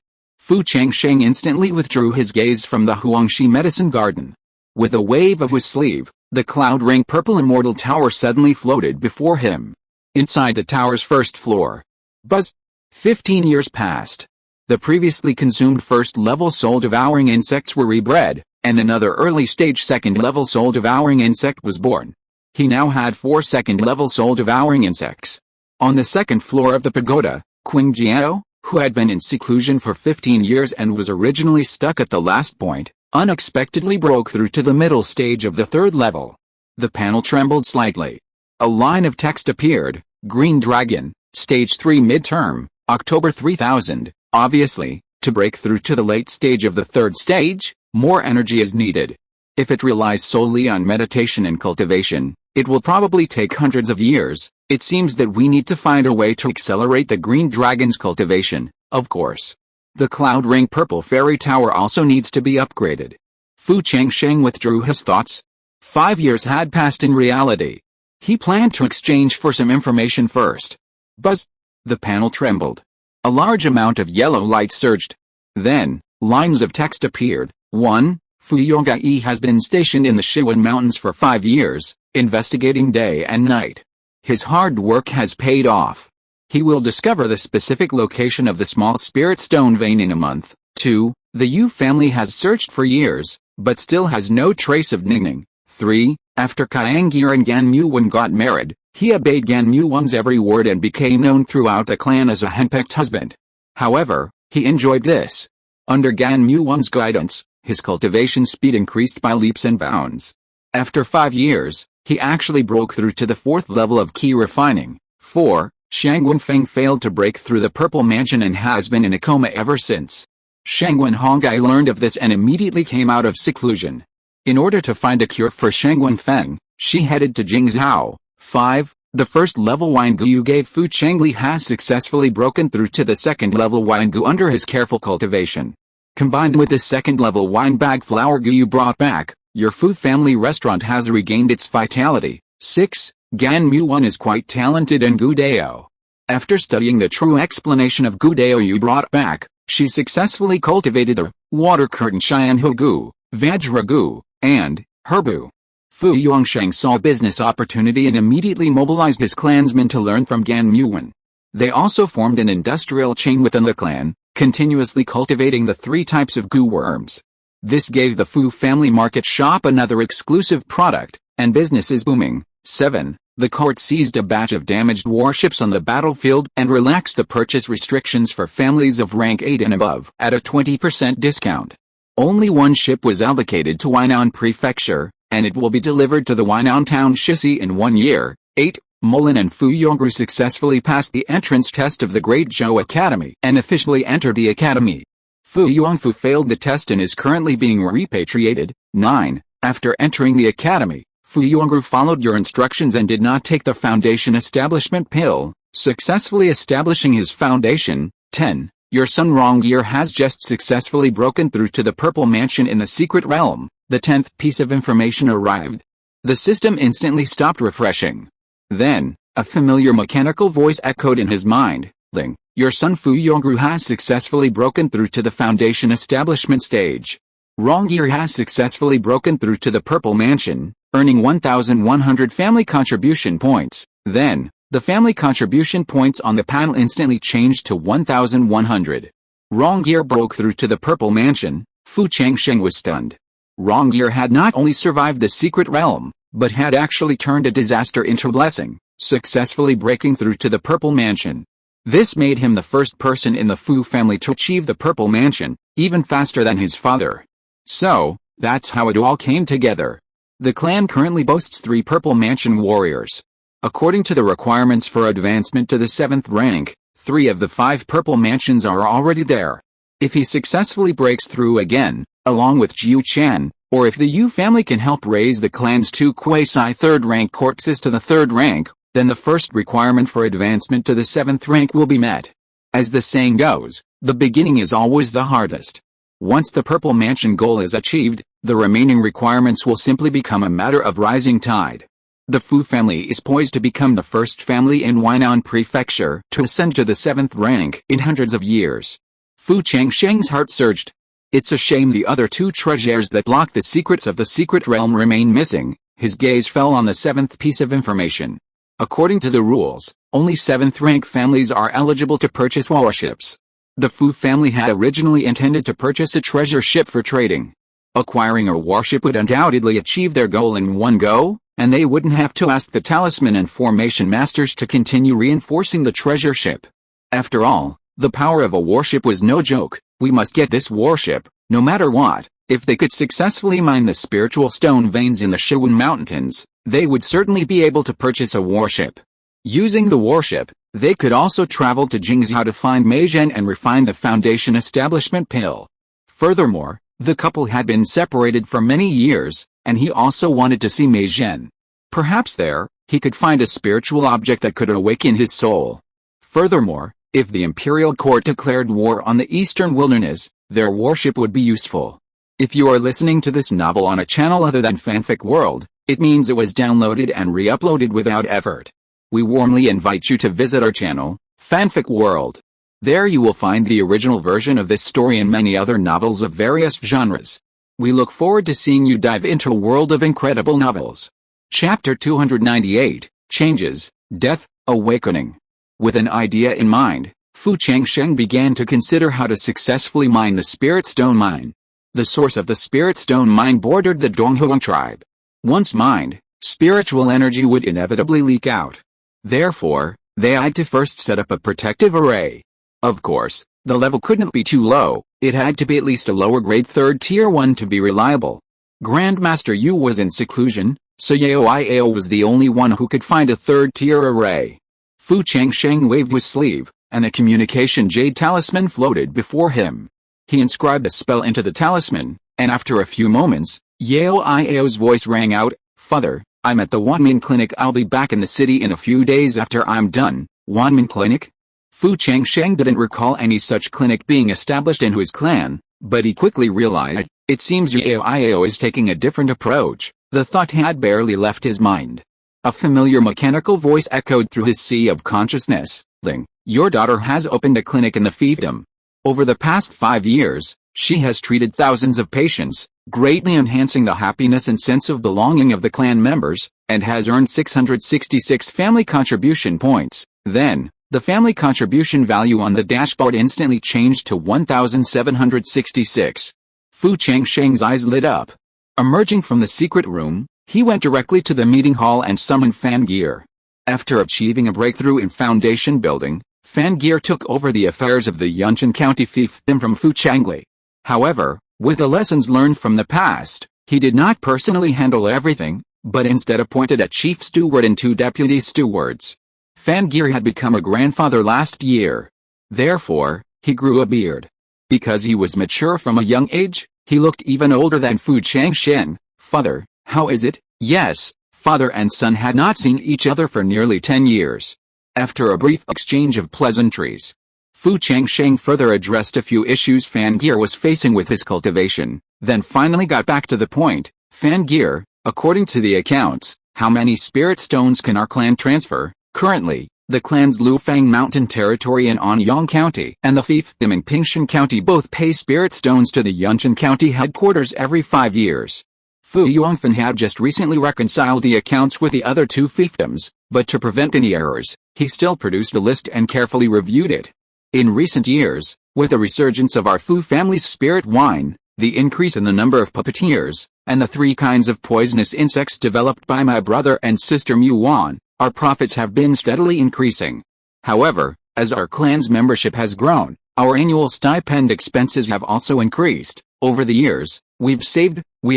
Fu Changsheng instantly withdrew his gaze from the Huangshi medicine garden. With a wave of his sleeve, the cloud-ring purple immortal tower suddenly floated before him. Inside the tower's first floor. Buzz! 15 years passed. The previously consumed first-level soul-devouring insects were rebred, and another early-stage second-level soul-devouring insect was born. He now had 4 second-level soul-devouring insects. On the second floor of the pagoda, Qing Jiao, who had been in seclusion for 15 years and was originally stuck at the last point, unexpectedly broke through to the middle stage of the third level. The panel trembled slightly. A line of text appeared: Green Dragon, Stage 3 Midterm, October 3000. Obviously, to break through to the late stage of the third stage, more energy is needed. If it relies solely on meditation and cultivation, it will probably take hundreds of years. It seems that we need to find a way to accelerate the Green Dragon's cultivation, of course. The Cloud Ring Purple Fairy Tower also needs to be upgraded. Fu Changsheng withdrew his thoughts. 5 years had passed in reality. He planned to exchange for some information first. Buzz! The panel trembled. A large amount of yellow light surged. Then, lines of text appeared. 1. Fu Yonggai has been stationed in the Shiwen Mountains for 5 years, investigating day and night. His hard work has paid off. He will discover the specific location of the small spirit stone vein in a month. 2. The Yu family has searched for years, but still has no trace of Ningning. 3. After Kaangir and Gan Muwen got married, he obeyed Gan Muwen's every word and became known throughout the clan as a henpecked husband. However, he enjoyed this. Under Gan Muwen's guidance, his cultivation speed increased by leaps and bounds. After 5 years, he actually broke through to the 4th level of key refining. 4. Shangguan Feng failed to break through the Purple Mansion and has been in a coma ever since. Shangguan Hongyu learned of this and immediately came out of seclusion. In order to find a cure for Shangguan Feng, she headed to Jingzhou. 5. The first level Wangu you gave Fu Changli has successfully broken through to the second level Wangu under his careful cultivation. Combined with the second level wine bag flower gu you brought back, your Fu family restaurant has regained its vitality. 6. Gan Muwen is quite talented in Gudeo. After studying the true explanation of Gudeo you brought back, she successfully cultivated a water curtain Xianhu gu, Vajra gu, and Herbu. Fu Yongsheng saw business opportunity and immediately mobilized his clansmen to learn from Gan Muwen. They also formed an industrial chain within the clan, continuously cultivating the 3 types of gu worms. This gave the Fu family market shop another exclusive product, and business is booming. 7. The court seized a batch of damaged warships on the battlefield and relaxed the purchase restrictions for families of rank 8 and above at a 20% discount. Only one ship was allocated to Weinan Prefecture, and it will be delivered to the Weinan town Shisi in 1 year. 8. Mulin and Fu Yongru successfully passed the entrance test of the Great Zhou Academy and officially entered the academy. Fu Yongfu failed the test and is currently being repatriated. 9. After entering the academy, Fu Yongru followed your instructions and did not take the foundation establishment pill, successfully establishing his foundation. 10. Your son Rongyir has just successfully broken through to the Purple Mansion in the Secret Realm. The 10th piece of information arrived. The system instantly stopped refreshing. Then, a familiar mechanical voice echoed in his mind. Ling, your son Fu Yongru has successfully broken through to the foundation establishment stage. Rongyir has successfully broken through to the Purple Mansion, earning 1,100 family contribution points. Then, the family contribution points on the panel instantly changed to 1,100. Rongyir broke through to the Purple Mansion. Fu Changsheng was stunned. Rongyir had not only survived the Secret Realm, but had actually turned a disaster into a blessing, successfully breaking through to the Purple Mansion. This made him the first person in the Fu family to achieve the Purple Mansion, even faster than his father. So, that's how it all came together. The clan currently boasts 3 Purple Mansion warriors. According to the requirements for advancement to the 7th rank, 3 of the 5 Purple Mansions are already there. If he successfully breaks through again, along with Jiu Chan, or if the Yu family can help raise the clan's 2 quasi-3rd rank corpses to the 3rd rank, then the first requirement for advancement to the 7th rank will be met. As the saying goes, the beginning is always the hardest. Once the Purple Mansion goal is achieved, the remaining requirements will simply become a matter of rising tide. The Fu family is poised to become the first family in Weinan Prefecture to ascend to the 7th rank in hundreds of years. Fu Changsheng's heart surged. It's a shame the other two treasures that block the secrets of the secret realm remain missing. His gaze fell on the seventh piece of information. According to the rules, only 7th-rank families are eligible to purchase warships. The Fu family had originally intended to purchase a treasure ship for trading. Acquiring a warship would undoubtedly achieve their goal in one go, and they wouldn't have to ask the talisman and formation masters to continue reinforcing the treasure ship. After all, the power of a warship was no joke. We must get this warship, no matter what. If they could successfully mine the spiritual stone veins in the Shangguan Mountains, they would certainly be able to purchase a warship. Using the warship, they could also travel to Jingzhou to find Mei Zhen and refine the Foundation establishment pill. Furthermore, the couple had been separated for many years, and he also wanted to see Mei Zhen. Perhaps there, he could find a spiritual object that could awaken his soul. Furthermore, if the imperial court declared war on the eastern wilderness, their warship would be useful. If you are listening to this novel on a channel other than Fanfic World, it means it was downloaded and re-uploaded without effort. We warmly invite you to visit our channel, Fanfic World. There you will find the original version of this story and many other novels of various genres. We look forward to seeing you dive into a world of incredible novels. Chapter 298, Changes, Death, Awakening. With an idea in mind, Fu Changsheng began to consider how to successfully mine the Spirit Stone Mine. The source of the Spirit Stone Mine bordered the Donghuang tribe. Once mined, spiritual energy would inevitably leak out. Therefore, they had to first set up a protective array. Of course, the level couldn't be too low, it had to be at least a lower grade 3rd tier 1 to be reliable. Grandmaster Yu was in seclusion, so Yao Iao was the only one who could find a 3rd tier array. Fu Changsheng waved his sleeve, and a communication jade talisman floated before him. He inscribed a spell into the talisman, and after a few moments, Yao Iao's voice rang out, "Father, I'm at the Wanmin Clinic. I'll be back in the city in a few days after I'm done." Wanmin Clinic? Fu Changsheng didn't recall any such clinic being established in his clan, but he quickly realized, it seems Yao Iao is taking a different approach. The thought had barely left his mind. A familiar mechanical voice echoed through his sea of consciousness. "Ling, your daughter has opened a clinic in the fiefdom. Over the past 5 years, she has treated thousands of patients, greatly enhancing the happiness and sense of belonging of the clan members, and has earned 666 family contribution points." Then, the family contribution value on the dashboard instantly changed to 1,766. Fu Changsheng's eyes lit up. Emerging from the secret room, he went directly to the meeting hall and summoned Fan Gear. After achieving a breakthrough in foundation building, Fan Gear took over the affairs of the Yunchen County fiefdom from Fu Changli. However, with the lessons learned from the past, he did not personally handle everything, but instead appointed a chief steward and 2 deputy stewards. Fan Gear had become a grandfather last year. Therefore, he grew a beard. Because he was mature from a young age, he looked even older than Fu Changsheng. "Father, how is it?" Yes, father and son had not seen each other for nearly 10 years. After a brief exchange of pleasantries, Fu Changsheng further addressed a few issues Fan Gear was facing with his cultivation, then finally got back to the point. "Fan Gear, according to the accounts, how many spirit stones can our clan transfer?" Currently, the clans Lufang Mountain Territory in Anyang County and the fiefdom in Pingshan County both pay spirit stones to the Yunchen County headquarters every 5 years. Fu Yongfen had just recently reconciled the accounts with the other 2 fiefdoms, but to prevent any errors, he still produced a list and carefully reviewed it. In recent years, with the resurgence of our Fu family's spirit wine, the increase in the number of puppeteers, and the 3 kinds of poisonous insects developed by my brother and sister Mu Wan, our profits have been steadily increasing. However, as our clan's membership has grown, our annual stipend expenses have also increased. Over the years, we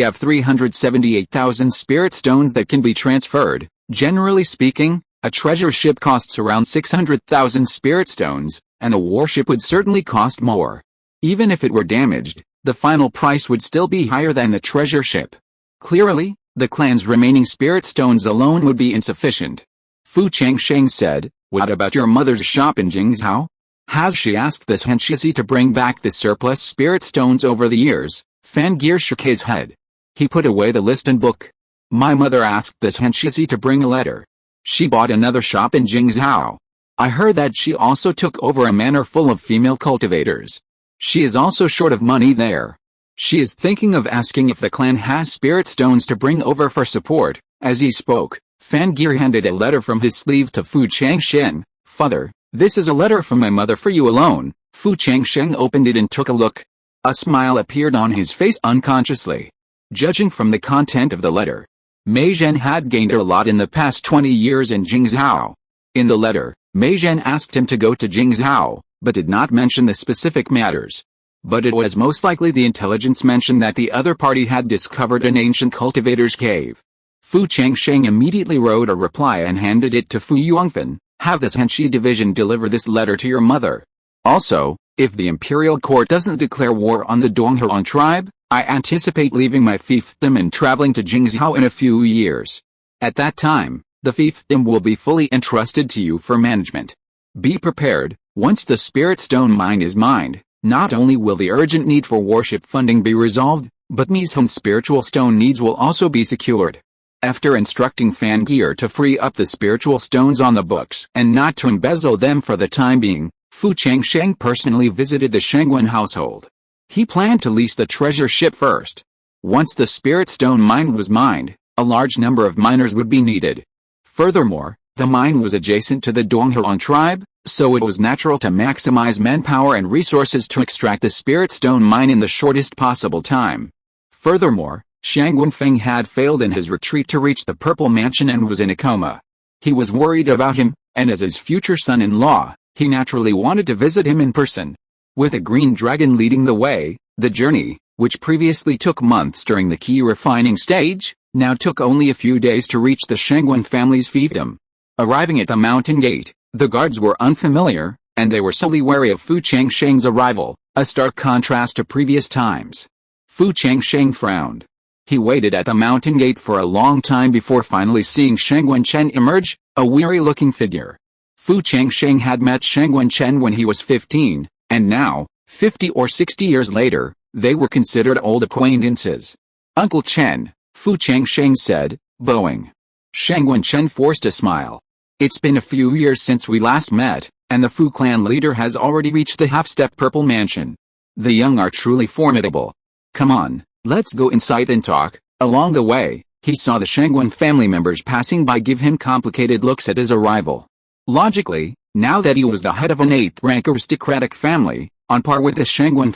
have 378,000 spirit stones that can be transferred. Generally speaking, a treasure ship costs around 600,000 spirit stones, and a warship would certainly cost more. Even if it were damaged, the final price would still be higher than the treasure ship. Clearly, the clan's remaining spirit stones alone would be insufficient. Fu Changsheng said, "What about your mother's shop in Jingzhou? Has she asked this Henshisi to bring back the surplus spirit stones over the years?" Fan Gear shook his head. He put away the list and book. "My mother asked this Henshisi to bring a letter. She bought another shop in Jingzhou. I heard that she also took over a manor full of female cultivators. She is also short of money there. She is thinking of asking if the clan has spirit stones to bring over for support. As he spoke, Fangir handed a letter from his sleeve to Fu Changsheng. Father, this is a letter from my mother for you alone. Fu Changsheng opened it and took a look. A smile appeared on his face unconsciously. Judging from the content of the letter, Mei Zhen had gained a lot in the past 20 years in Jingzhou. In the letter, Mei Zhen asked him to go to Jingzhou, but did not mention the specific matters. But it was most likely the intelligence mentioned that the other party had discovered an ancient cultivator's cave. Fu Changsheng immediately wrote a reply and handed it to Fu Yongfen. Have the Shenxi division deliver this letter to your mother. Also, if the imperial court doesn't declare war on the Donghuan tribe, I anticipate leaving my fiefdom and traveling to Jingzhou in a few years. At that time, the fiefdom will be fully entrusted to you for management. Be prepared. Once the spirit stone mine is mined, not only will the urgent need for warship funding be resolved, but Mizhen's spiritual stone needs will also be secured. After instructing Fangir to free up the spiritual stones on the books and not to embezzle them for the time being, Fu Changsheng personally visited the Shangguan household. He planned to lease the treasure ship first. Once the spirit stone mine was mined, a large number of miners would be needed. Furthermore, the mine was adjacent to the Donghuan tribe, so it was natural to maximize manpower and resources to extract the spirit stone mine in the shortest possible time. Furthermore, Shangguan Feng had failed in his retreat to reach the Purple Mansion and was in a coma. He was worried about him, and as his future son-in-law, he naturally wanted to visit him in person. With a green dragon leading the way, the journey, which previously took months during the key refining stage, now took only a few days to reach the Shangguan family's fiefdom. Arriving at the mountain gate, the guards were unfamiliar, and they were solely wary of Fu Changsheng's arrival, a stark contrast to previous times. Fu Changsheng frowned. He waited at the mountain gate for a long time before finally seeing Shangguan Chen emerge, a weary-looking figure. Fu Changsheng had met Shangguan Chen when he was 15, and now, 50 or 60 years later, they were considered old acquaintances. Uncle Chen, Fu Changsheng said, bowing. Shangguan Chen forced a smile. It's been a few years since we last met, and the Fu clan leader has already reached the half-step Purple Mansion. The young are truly formidable. Come on, let's go inside and talk. Along the way, he saw the Shangguan family members passing by give him complicated looks at his arrival. Logically, now that he was the head of an 8th-rank aristocratic family, on par with the Shangguan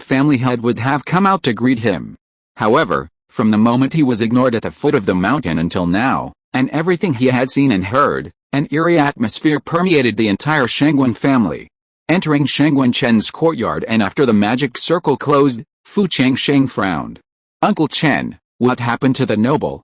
family head would have come out to greet him. However, from the moment he was ignored at the foot of the mountain until now, and everything he had seen and heard, an eerie atmosphere permeated the entire Shangguan family. Entering Shangguan Chen's courtyard and after the magic circle closed, Fu Changsheng frowned. Uncle Chen, what happened to the noble?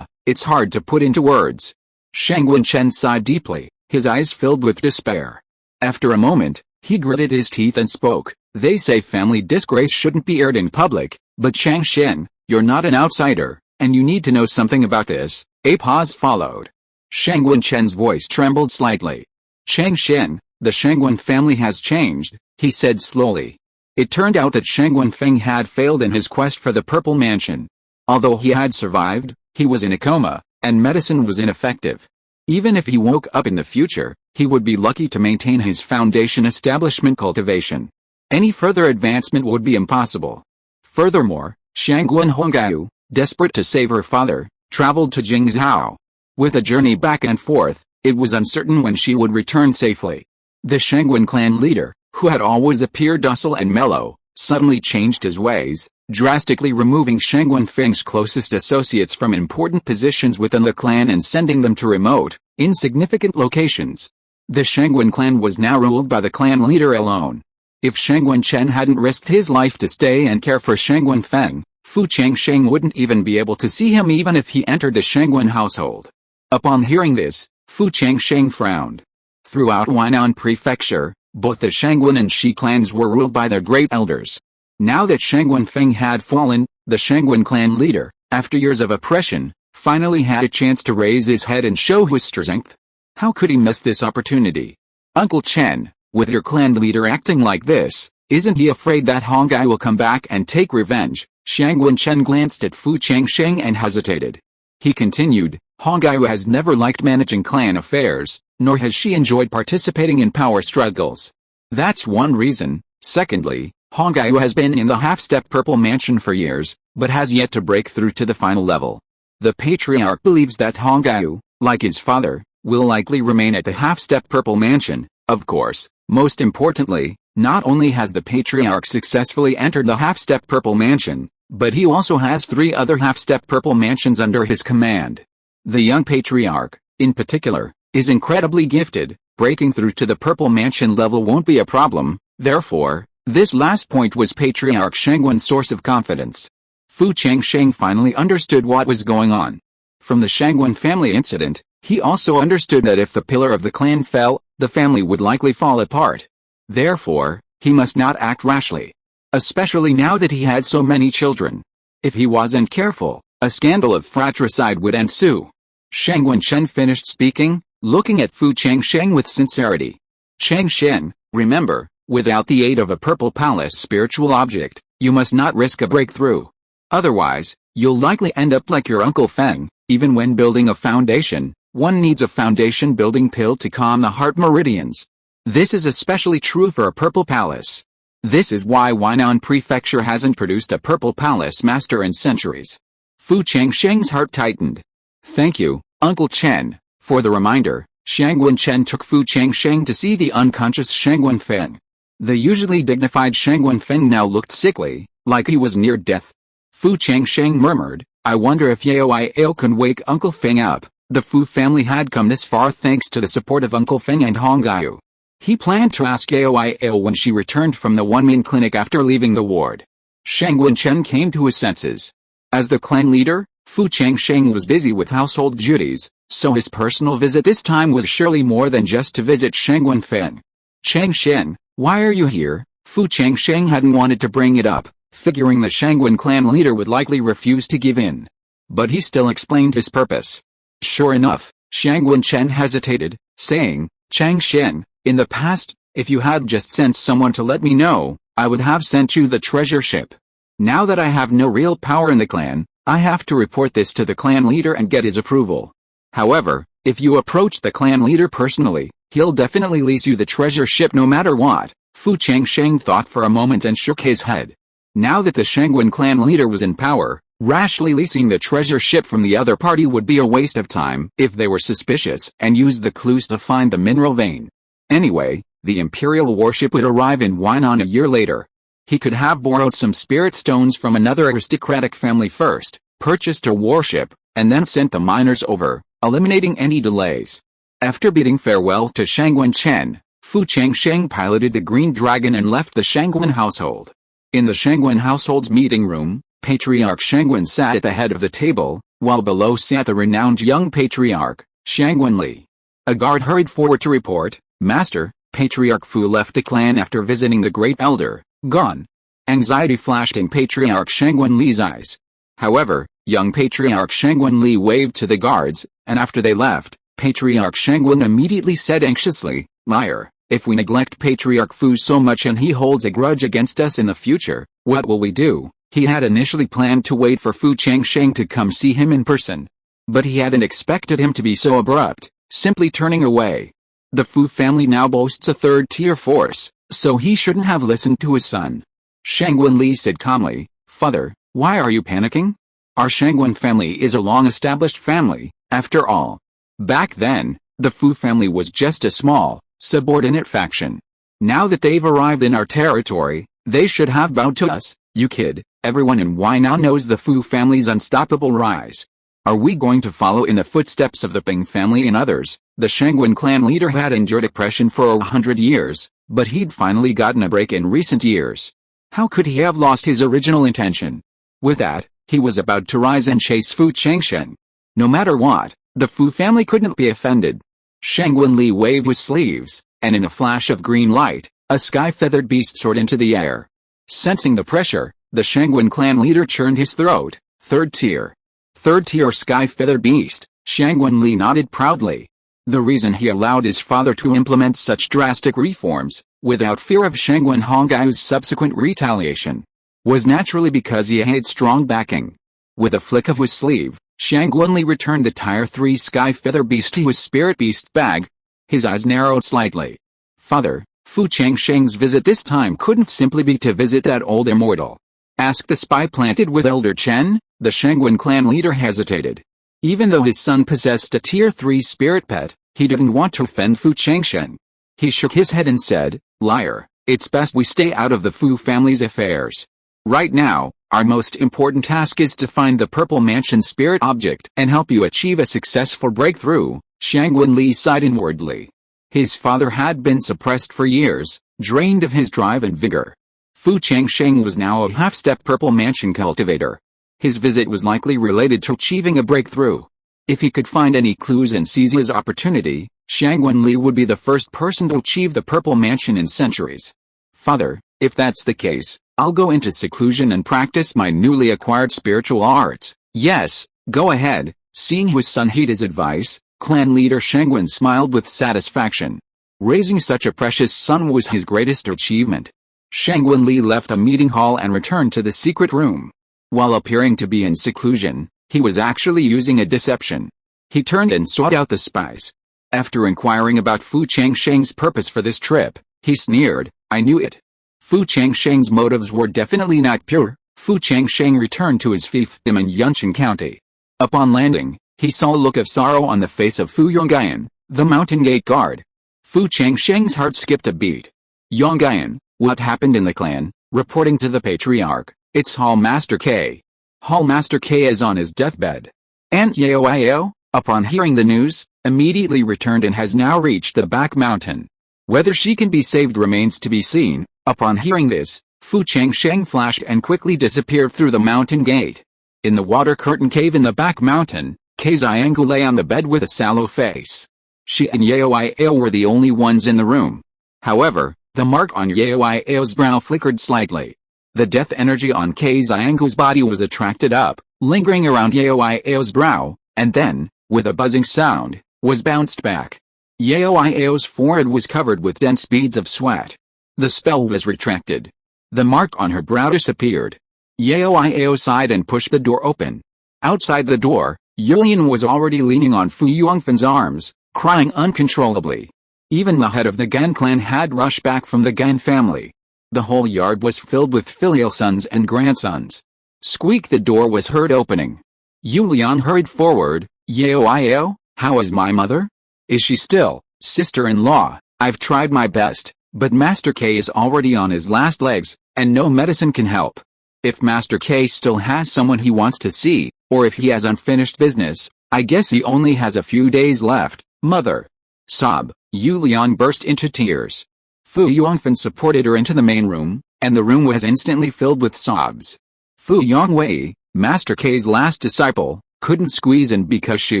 It's hard to put into words. Shangguan Chen sighed deeply, his eyes filled with despair. After a moment, he gritted his teeth and spoke. They say family disgrace shouldn't be aired in public, but Changsheng, you're not an outsider, and you need to know something about this. A pause followed. Shangguan Chen's voice trembled slightly. Changsheng, the Shangguan family has changed, he said slowly. It turned out that Shangguan Feng had failed in his quest for the Purple Mansion. Although he had survived, he was in a coma, and medicine was ineffective. Even if he woke up in the future, he would be lucky to maintain his foundation establishment cultivation. Any further advancement would be impossible. Furthermore, Shangguan Hongyu, desperate to save her father, traveled to Jingzhou. With a journey back and forth, it was uncertain when she would return safely. The Shangguan clan leader, who had always appeared docile and mellow, suddenly changed his ways, drastically removing Shangguan Feng's closest associates from important positions within the clan and sending them to remote, insignificant locations. The Shangguan clan was now ruled by the clan leader alone. If Shangguan Chen hadn't risked his life to stay and care for Shangguan Feng, Fu Changsheng wouldn't even be able to see him even if he entered the Shangguan household. Upon hearing this, Fu Changsheng frowned. Throughout Huainan Prefecture, both the Shangguan and Shi clans were ruled by their great elders. Now that Shangguan Feng had fallen, the Shangguan clan leader, after years of oppression, finally had a chance to raise his head and show his strength. How could he miss this opportunity? Uncle Chen, with your clan leader acting like this, isn't he afraid that Hongyu will come back and take revenge? Shangguan Chen glanced at Fu Changsheng and hesitated. He continued, Hongyu has never liked managing clan affairs, nor has she enjoyed participating in power struggles. That's one reason, Secondly, Hongyu has been in the half-step purple mansion for years, but has yet to break through to the final level. The Patriarch believes that Hongyu, like his father, will likely remain at the half-step purple mansion. Of course, most importantly, not only has the Patriarch successfully entered the half-step purple mansion, but he also has 3 other half-step purple mansions under his command. The young Patriarch, in particular, is incredibly gifted. Breaking through to the purple mansion level won't be a problem. Therefore, this last point was Patriarch Shangguan's source of confidence. Fu Changsheng finally understood what was going on. From the Shangguan family incident, he also understood that if the pillar of the clan fell, the family would likely fall apart. Therefore, he must not act rashly. Especially now that he had so many children. If he wasn't careful, a scandal of fratricide would ensue. Shangguan Chen finished speaking, looking at Fu Changsheng with sincerity. Changsheng, remember, without the aid of a purple palace spiritual object, you must not risk a breakthrough. Otherwise, you'll likely end up like your Uncle Feng. Even when building a foundation, one needs a foundation building pill to calm the heart meridians. This is especially true for a purple palace. This is why Huainan Prefecture hasn't produced a purple palace master in centuries. Fu Changsheng's heart tightened. Thank you, Uncle Chen, for the reminder. Shangguan Chen took Fu Changsheng to see the unconscious Shangguan Feng. The usually dignified Shangguan Feng now looked sickly, like he was near death. Fu Changsheng murmured, I wonder if Yao Ale can wake Uncle Feng up. The Fu family had come this far thanks to the support of Uncle Feng and Hongyu. He planned to ask Yao Ale when she returned from the One-Min clinic after leaving the ward. Shangguan Chen came to his senses. As the clan leader, Fu Changsheng was busy with household duties, so his personal visit this time was surely more than just to visit Shangguan Feng. Changsheng, why are you here? Fu Changsheng hadn't wanted to bring it up, figuring the Shangguan clan leader would likely refuse to give in. But he still explained his purpose. Sure enough, Shangguan Chen hesitated, saying, Changsheng, in the past, if you had just sent someone to let me know, I would have sent you the treasure ship. Now that I have no real power in the clan, I have to report this to the clan leader and get his approval. However, if you approach the clan leader personally, he'll definitely lease you the treasure ship no matter what. Fu Changsheng thought for a moment and shook his head. Now that the Shangguan clan leader was in power, rashly leasing the treasure ship from the other party would be a waste of time if they were suspicious and used the clues to find the mineral vein. Anyway, the imperial warship would arrive in Huainan a year later. He could have borrowed some spirit stones from another aristocratic family first, purchased a warship, and then sent the miners over, eliminating any delays. After bidding farewell to Shangguan Chen, Fu Changsheng piloted the Green Dragon and left the Shangguan household. In the Shangguan household's meeting room, Patriarch Shangguan sat at the head of the table, while below sat the renowned young Patriarch, Shangguan Li. A guard hurried forward to report, Master, Patriarch Fu left the clan after visiting the Great Elder, gone. Anxiety flashed in Patriarch Shangguan Li's eyes. However, young Patriarch Shangguan Li waved to the guards, and after they left, Patriarch Shangguan immediately said anxiously, Liar, if we neglect Patriarch Fu so much and he holds a grudge against us in the future, what will we do? He had initially planned to wait for Fu Changsheng to come see him in person. But he hadn't expected him to be so abrupt, simply turning away. The Fu family now boasts a third-tier force, so he shouldn't have listened to his son. Shangguan Li said calmly, Father, why are you panicking? Our Shangguan family is a long-established family, after all. Back then, the Fu family was just a small, subordinate faction. Now that they've arrived in our territory, they should have bowed to us. You kid, everyone in Huainan knows the Fu family's unstoppable rise. Are we going to follow in the footsteps of the Ping family and others? The Shangguan clan leader had endured oppression for 100 years, but he'd finally gotten a break in recent years. How could he have lost his original intention? With that, he was about to rise and chase Fu Changsheng. No matter what, the Fu family couldn't be offended. Shangguan Li waved his sleeves, and in a flash of green light, a sky-feathered beast soared into the air. Sensing the pressure, the Shangguan clan leader churned his throat. Third tier sky-feathered beast, Shangguan Li nodded proudly. The reason he allowed his father to implement such drastic reforms, without fear of Shangguan Hongyu's subsequent retaliation, was naturally because he had strong backing. With a flick of his sleeve, Shangguan Li returned the Tier 3 sky feather beast to his spirit beast bag. His eyes narrowed slightly. Father, Fu Changsheng's visit this time couldn't simply be to visit that old immortal. Ask the spy planted with Elder Chen. The Shangguan clan leader hesitated. Even though his son possessed a Tier 3 spirit pet, he didn't want to offend Fu Changsheng. He shook his head and said, "Liar, it's best we stay out of the Fu family's affairs. Right now, our most important task is to find the Purple Mansion spirit object and help you achieve a successful breakthrough." Shangguan Li sighed inwardly. His father had been suppressed for years, drained of his drive and vigor. Fu Changsheng was now a half-step Purple Mansion cultivator. His visit was likely related to achieving a breakthrough. If he could find any clues and seize his opportunity, Shangguan Li would be the first person to achieve the Purple Mansion in centuries. "Father, if that's the case, I'll go into seclusion and practice my newly acquired spiritual arts." "Yes, go ahead." Seeing his son heed his advice, clan leader Shangguan smiled with satisfaction. Raising such a precious son was his greatest achievement. Shangguan Li left a meeting hall and returned to the secret room. While appearing to be in seclusion, he was actually using a deception. He turned and sought out the spies. After inquiring about Fu Changsheng's purpose for this trip, he sneered, "I knew it." Fu Changsheng's motives were definitely not pure. Fu Changsheng returned to his fiefdom in Yancheng County. Upon landing, he saw a look of sorrow on the face of Fu Yongyan, the mountain gate guard. Fu Changsheng's heart skipped a beat. "Yongyan, what happened in the clan?" Reporting to the Patriarch, "It's Hall Master K. Hall Master K is on his deathbed." Aunt Yao, upon hearing the news, immediately returned and has now reached the back mountain. Whether she can be saved remains to be seen. Upon hearing this, Fu Changsheng flashed and quickly disappeared through the mountain gate. In the water curtain cave in the back mountain, Kei's Yangu lay on the bed with a sallow face. She and Yao were the only ones in the room. However, the mark on Yao's brow flickered slightly. The death energy on Kei's Yangu's body was attracted up, lingering around Yao's brow, and then, with a buzzing sound, was bounced back. Yao's forehead was covered with dense beads of sweat. The spell was retracted. The mark on her brow disappeared. Yao sighed and pushed the door open. Outside the door, Yulian was already leaning on Fu Yongfan's arms, crying uncontrollably. Even the head of the Gan clan had rushed back from the Gan family. The whole yard was filled with filial sons and grandsons. Squeak, the door was heard opening. Yulian hurried forward. "Yao, how is my mother? Is she still?" "Sister-in-law, I've tried my best, but Master K is already on his last legs, and no medicine can help. If Master K still has someone he wants to see, or if he has unfinished business, I guess he only has a few days left, mother." Sob. Yulian burst into tears. Fu Yongfan supported her into the main room, and the room was instantly filled with sobs. Fu Yongwei, Master K's last disciple, couldn't squeeze in because she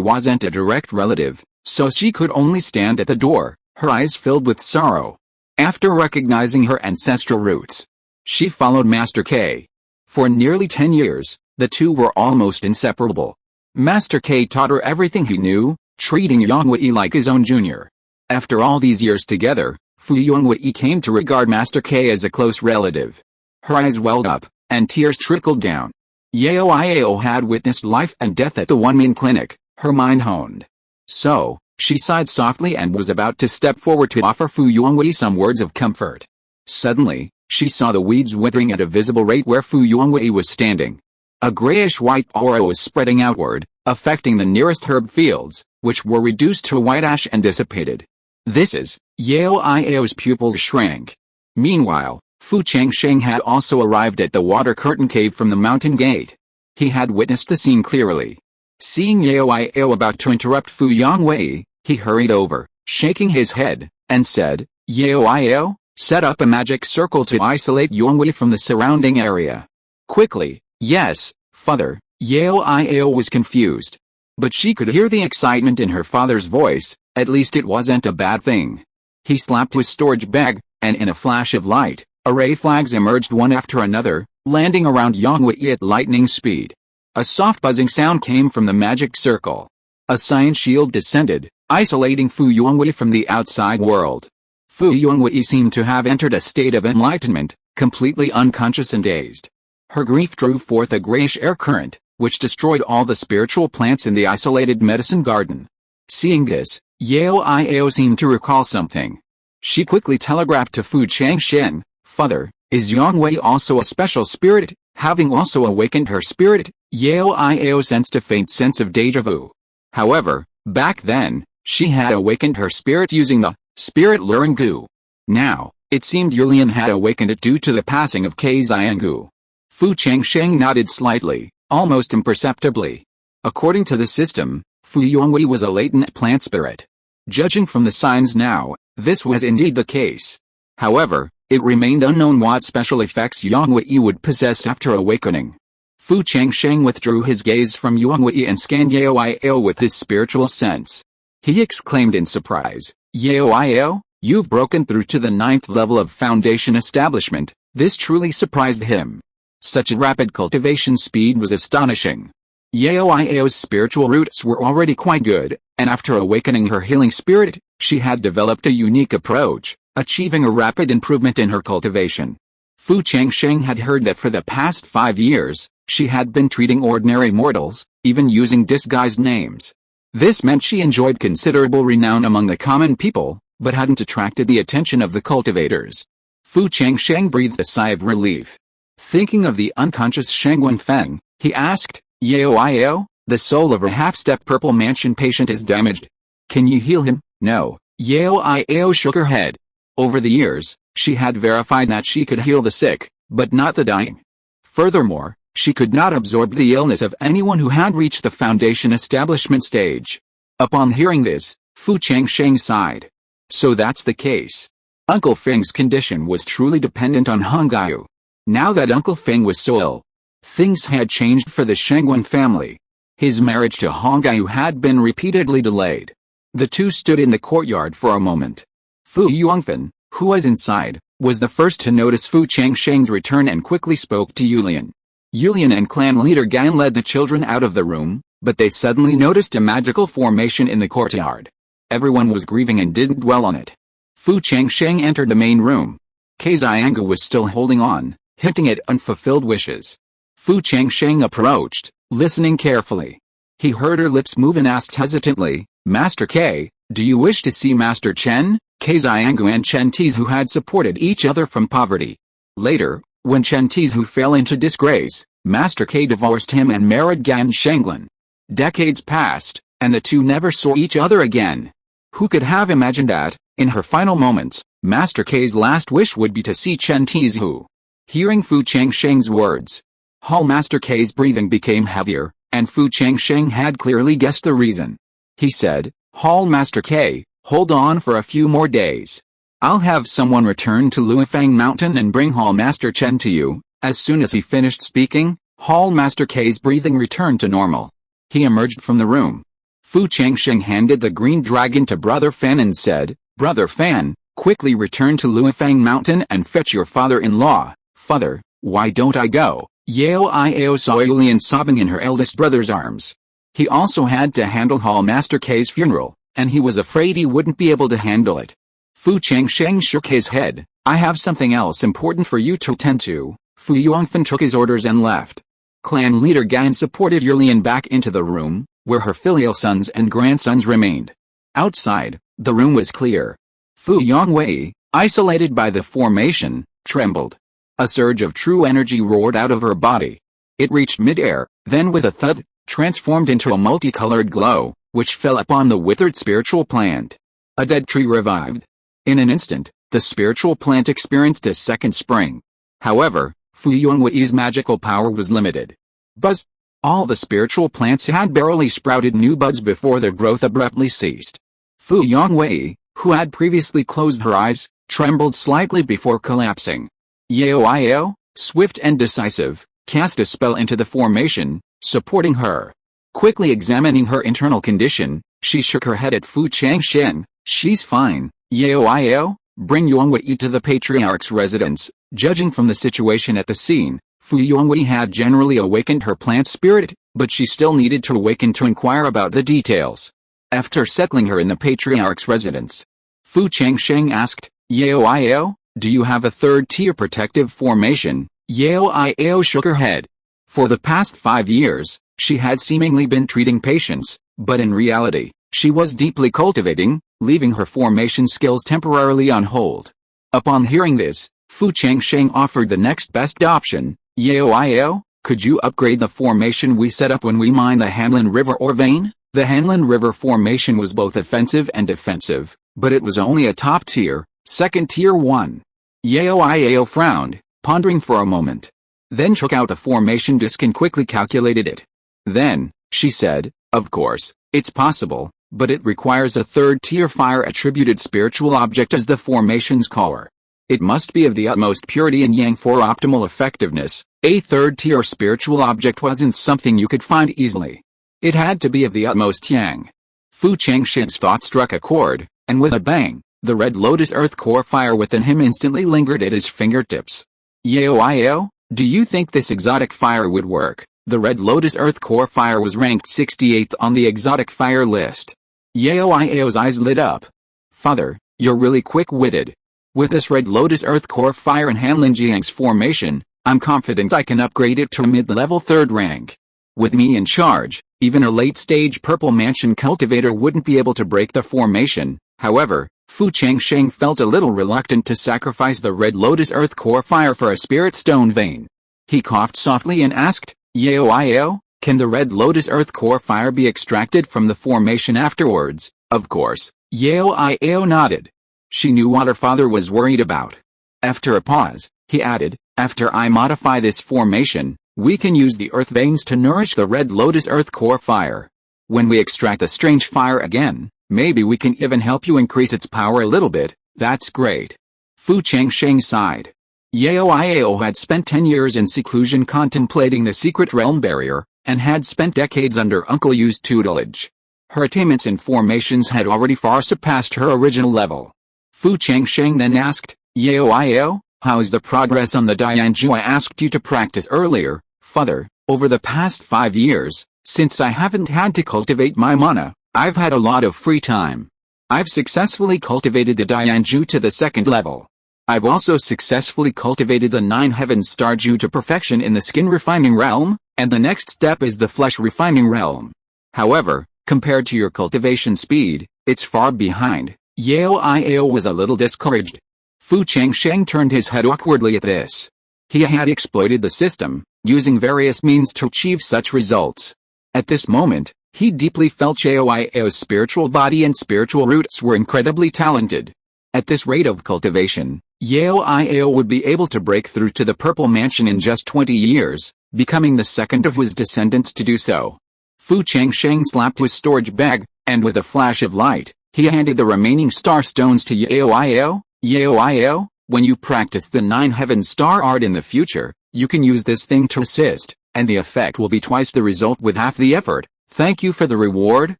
wasn't a direct relative, so she could only stand at the door, her eyes filled with sorrow. After recognizing her ancestral roots, she followed Master K. For nearly 10 years, the two were almost inseparable. Master K taught her everything he knew, treating Yongwei like his own junior. After all these years together, Fu Yongwei came to regard Master K as a close relative. Her eyes welled up, and tears trickled down. Yao had witnessed life and death at the One-Min Clinic, her mind honed. So, she sighed softly and was about to step forward to offer Fu Yongwei some words of comfort. Suddenly, she saw the weeds withering at a visible rate where Fu Yongwei was standing. A grayish-white aura was spreading outward, affecting the nearest herb fields, which were reduced to white ash and dissipated. "This is..." Yao's pupils shrank. Meanwhile, Fu Changsheng had also arrived at the water curtain cave from the mountain gate. He had witnessed the scene clearly. Seeing Yao about to interrupt Fu Yongwei, he hurried over, shaking his head, and said, "Yao, set up a magic circle to isolate Yongwei from the surrounding area." "Quickly." "Yes, father." Yao was confused. But she could hear the excitement in her father's voice, at least it wasn't a bad thing. He slapped his storage bag, and in a flash of light, array flags emerged one after another, landing around Yongwei at lightning speed. A soft buzzing sound came from the magic circle. A science shield descended, isolating Fu Yongwei from the outside world. Fu Yongwei seemed to have entered a state of enlightenment, completely unconscious and dazed. Her grief drew forth a grayish air current, which destroyed all the spiritual plants in the isolated medicine garden. Seeing this, Yao seemed to recall something. She quickly telegraphed to Fu Changsheng, "Father, is Yang Wei also a special spirit?" Having also awakened her spirit, Yao Iao sensed a faint sense of deja vu. However, back then, she had awakened her spirit using the spirit luring gu. Now, it seemed Yulian had awakened it due to the passing of Ke Xianggu. Fu Changsheng nodded slightly, almost imperceptibly. According to the system, Fu Yongwei was a latent plant spirit. Judging from the signs now, this was indeed the case. However, it remained unknown what special effects Yongwei would possess after awakening. Fu Changsheng withdrew his gaze from Yongwei and scanned Yao Iao with his spiritual sense. He exclaimed in surprise, "Yao Iao, you've broken through to the 9th level of foundation establishment." This truly surprised him. Such a rapid cultivation speed was astonishing. Yao Iao's spiritual roots were already quite good, and after awakening her healing spirit, she had developed a unique approach, achieving a rapid improvement in her cultivation. Fu Changsheng had heard that for the past 5 years, she had been treating ordinary mortals, even using disguised names. This meant she enjoyed considerable renown among the common people, but hadn't attracted the attention of the cultivators. Fu Changsheng breathed a sigh of relief. Thinking of the unconscious Shangguan Feng, he asked, "Yao Iao, the soul of a half-step purple mansion patient is damaged. Can you heal him?" "No." Yao Iao shook her head. Over the years, she had verified that she could heal the sick, but not the dying. Furthermore, she could not absorb the illness of anyone who had reached the foundation establishment stage. Upon hearing this, Fu Changsheng sighed. So that's the case. Uncle Feng's condition was truly dependent on Hongyu. Now that Uncle Feng was so ill, things had changed for the Shangguan family. His marriage to Hongyu had been repeatedly delayed. The two stood in the courtyard for a moment. Fu Yongfen, who was inside, was the first to notice Fu Changsheng's return and quickly spoke to Yulian. Yulian and clan leader Gan led the children out of the room, but they suddenly noticed a magical formation in the courtyard. Everyone was grieving and didn't dwell on it. Fu Changsheng entered the main room. Ke Xianggu was still holding on, hinting at unfulfilled wishes. Fu Changsheng approached, listening carefully. He heard her lips move and asked hesitantly, "Master Ke, do you wish to see Master Chen?" Ke Xianggu and Chen Tizhu had supported each other from poverty. Later, when Chen Tizhu fell into disgrace, Master Ke divorced him and married Gan Shenglan. Decades passed, and the two never saw each other again. Who could have imagined that, in her final moments, Master Ke's last wish would be to see Chen Tizhu? Hearing Fu Changsheng's words, Hall Master Ke's breathing became heavier, and Fu Changsheng had clearly guessed the reason. He said, "Hall Master Ke, hold on for a few more days. I'll have someone return to Luifang Mountain and bring Hall Master Chen to you." As soon as he finished speaking, Hall Master Ke's breathing returned to normal. He emerged from the room. Fu Changsheng handed the green dragon to Brother Fan and said, "Brother Fan, quickly return to Luifang Mountain and fetch your father-in-law." "Father, why don't I go?" Yao Iao saw Yulian sobbing in her eldest brother's arms. He also had to handle Hall Master Ke's funeral, and he was afraid he wouldn't be able to handle it. Fu Changsheng shook his head. "I have something else important for you to attend to." Fu Yongfen took his orders and left. Clan leader Gan supported Yulian back into the room, where her filial sons and grandsons remained. Outside, the room was clear. Fu Yongwei, isolated by the formation, trembled. A surge of true energy roared out of her body. It reached mid-air, then with a thud, transformed into a multicolored glow, which fell upon the withered spiritual plant. A dead tree revived. In an instant, the spiritual plant experienced a second spring. However, Fu Yongwei's magical power was limited. Buzz! All the spiritual plants had barely sprouted new buds before their growth abruptly ceased. Fu Yongwei, who had previously closed her eyes, trembled slightly before collapsing. Yao Iao, swift and decisive, cast a spell into the formation, supporting her. Quickly examining her internal condition, she shook her head at Fu Changsheng. "She's fine, Yao Iao, bring Yongwei to the Patriarch's residence." Judging from the situation at the scene, Fu Yongwei had generally awakened her plant spirit, but she still needed to awaken to inquire about the details. After settling her in the Patriarch's residence, Fu Changsheng asked, "Yao Iao, do you have a third-tier protective formation?" Yao Iao shook her head. For the past 5 years, she had seemingly been treating patients, but in reality, she was deeply cultivating, leaving her formation skills temporarily on hold. Upon hearing this, Fu Changsheng offered the next best option. Yao, could you upgrade the formation we set up when we mine the Hanlin River ore vein? The Hanlin River formation was both offensive and defensive, but it was only a top-tier, second-tier one. Yao frowned, pondering for a moment. Then took out the formation disk and quickly calculated it. Then, she said, of course, it's possible, but it requires a third-tier fire-attributed spiritual object as the formation's core. It must be of the utmost purity and yang for optimal effectiveness. A third-tier spiritual object wasn't something you could find easily. It had to be of the utmost yang. Fu Changsheng's thought struck a chord, and with a bang, the red lotus earth core fire within him instantly lingered at his fingertips. Yao, do you think this exotic fire would work? The red lotus earth core fire was ranked 68th on the exotic fire list. Yao's eyes lit up. Father, you're really quick-witted. With this red lotus earth core fire and Hanlin Jiang's formation, I'm confident I can upgrade it to mid-level 3rd rank. With me in charge, even a late-stage purple mansion cultivator wouldn't be able to break the formation. However, Fu Changsheng felt a little reluctant to sacrifice the red lotus earth core fire for a spirit stone vein. He coughed softly and asked, Yao, can the red lotus earth core fire be extracted from the formation afterwards? Of course. Yao nodded. She knew what her father was worried about. After a pause, he added, after I modify this formation, we can use the earth veins to nourish the red lotus earth core fire. When we extract the strange fire again, maybe we can even help you increase its power a little bit. That's great. Fu Changsheng sighed. Yao had spent 10 years in seclusion contemplating the secret realm barrier, and had spent decades under Uncle Yu's tutelage. Her attainments in formations had already far surpassed her original level. Fu Changsheng then asked, Yao, how's the progress on the Dianju I asked you to practice earlier? Father, over the past 5 years, since I haven't had to cultivate my mana, I've had a lot of free time. I've successfully cultivated the Dianju to the 2nd level. I've also successfully cultivated the 9 Heavens Starju to perfection in the skin refining realm, and the next step is the flesh refining realm. However, compared to your cultivation speed, it's far behind. Yao was a little discouraged. Fu Changsheng turned his head awkwardly at this. He had exploited the system, using various means to achieve such results. At this moment, he deeply felt Yao's spiritual body and spiritual roots were incredibly talented. At this rate of cultivation, Yao would be able to break through to the Purple Mansion in just 20 years, becoming the second of his descendants to do so. Fu Changsheng slapped his storage bag, and with a flash of light, he handed the remaining star stones to Yao. Yao, when you practice the 9 Heaven Star art in the future, you can use this thing to assist, and the effect will be twice the result with half the effort. Thank you for the reward,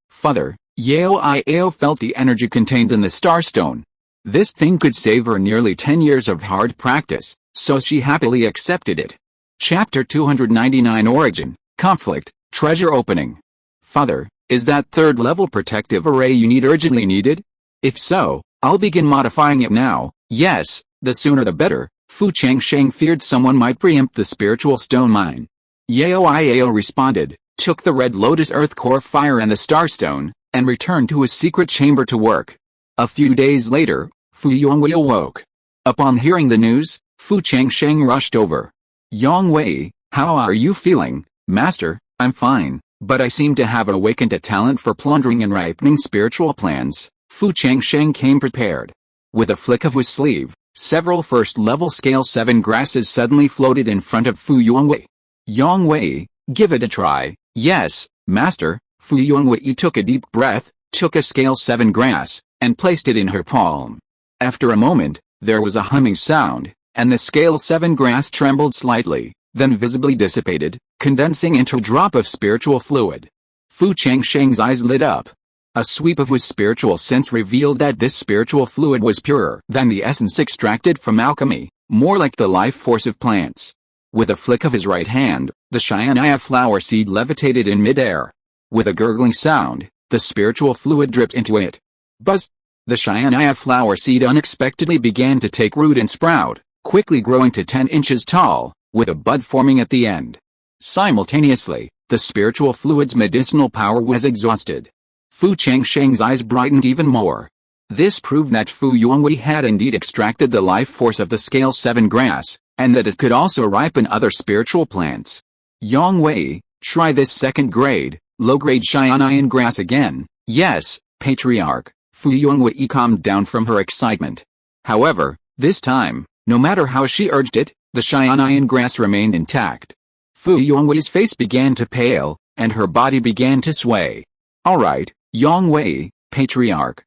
Father. Yao felt the energy contained in the star stone. This thing could save her nearly 10 years of hard practice, so she happily accepted it. Chapter 299 Origin, Conflict, Treasure Opening. Father, is that 3rd level protective array you need urgently needed? If so, I'll begin modifying it now. Yes, the sooner the better. Fu Changsheng feared someone might preempt the spiritual stone mine. Yao responded, took the red lotus earth core fire and the star stone, and returned to his secret chamber to work. A few days later, Fu Yongwei awoke. Upon hearing the news, Fu Changsheng rushed over. Yongwei, how are you feeling, Master? I'm fine, but I seem to have awakened a talent for plundering and ripening spiritual plans. Fu Changsheng came prepared. With a flick of his sleeve, several first-level scale 7 grasses suddenly floated in front of Fu Yongwei. Yongwei, give it a try. Yes, Master. Fu Yongwei took a deep breath, took a scale 7 grass, and placed it in her palm. After a moment, there was a humming sound, and the scale 7 grass trembled slightly, then visibly dissipated, condensing into a drop of spiritual fluid. Fu Changsheng's eyes lit up. A sweep of his spiritual sense revealed that this spiritual fluid was purer than the essence extracted from alchemy, more like the life force of plants. With a flick of his right hand, the Shangguan flower seed levitated in midair. With a gurgling sound, the spiritual fluid dripped into it. Buzz! The Shangguan flower seed unexpectedly began to take root and sprout, quickly growing to 10 inches tall, with a bud forming at the end. Simultaneously, the spiritual fluid's medicinal power was exhausted. Fu Changsheng's eyes brightened even more. This proved that Fu Yongwei had indeed extracted the life force of the scale 7 grass, and that it could also ripen other spiritual plants. Yongwei, try this second grade, low-grade Xianayan grass again. Yes, Patriarch. Fu Yongwei calmed down from her excitement. However, this time, no matter how she urged it, the Xianayan grass remained intact. Fu Yongwei's face began to pale, and her body began to sway. Alright, Yongwei, Patriarch.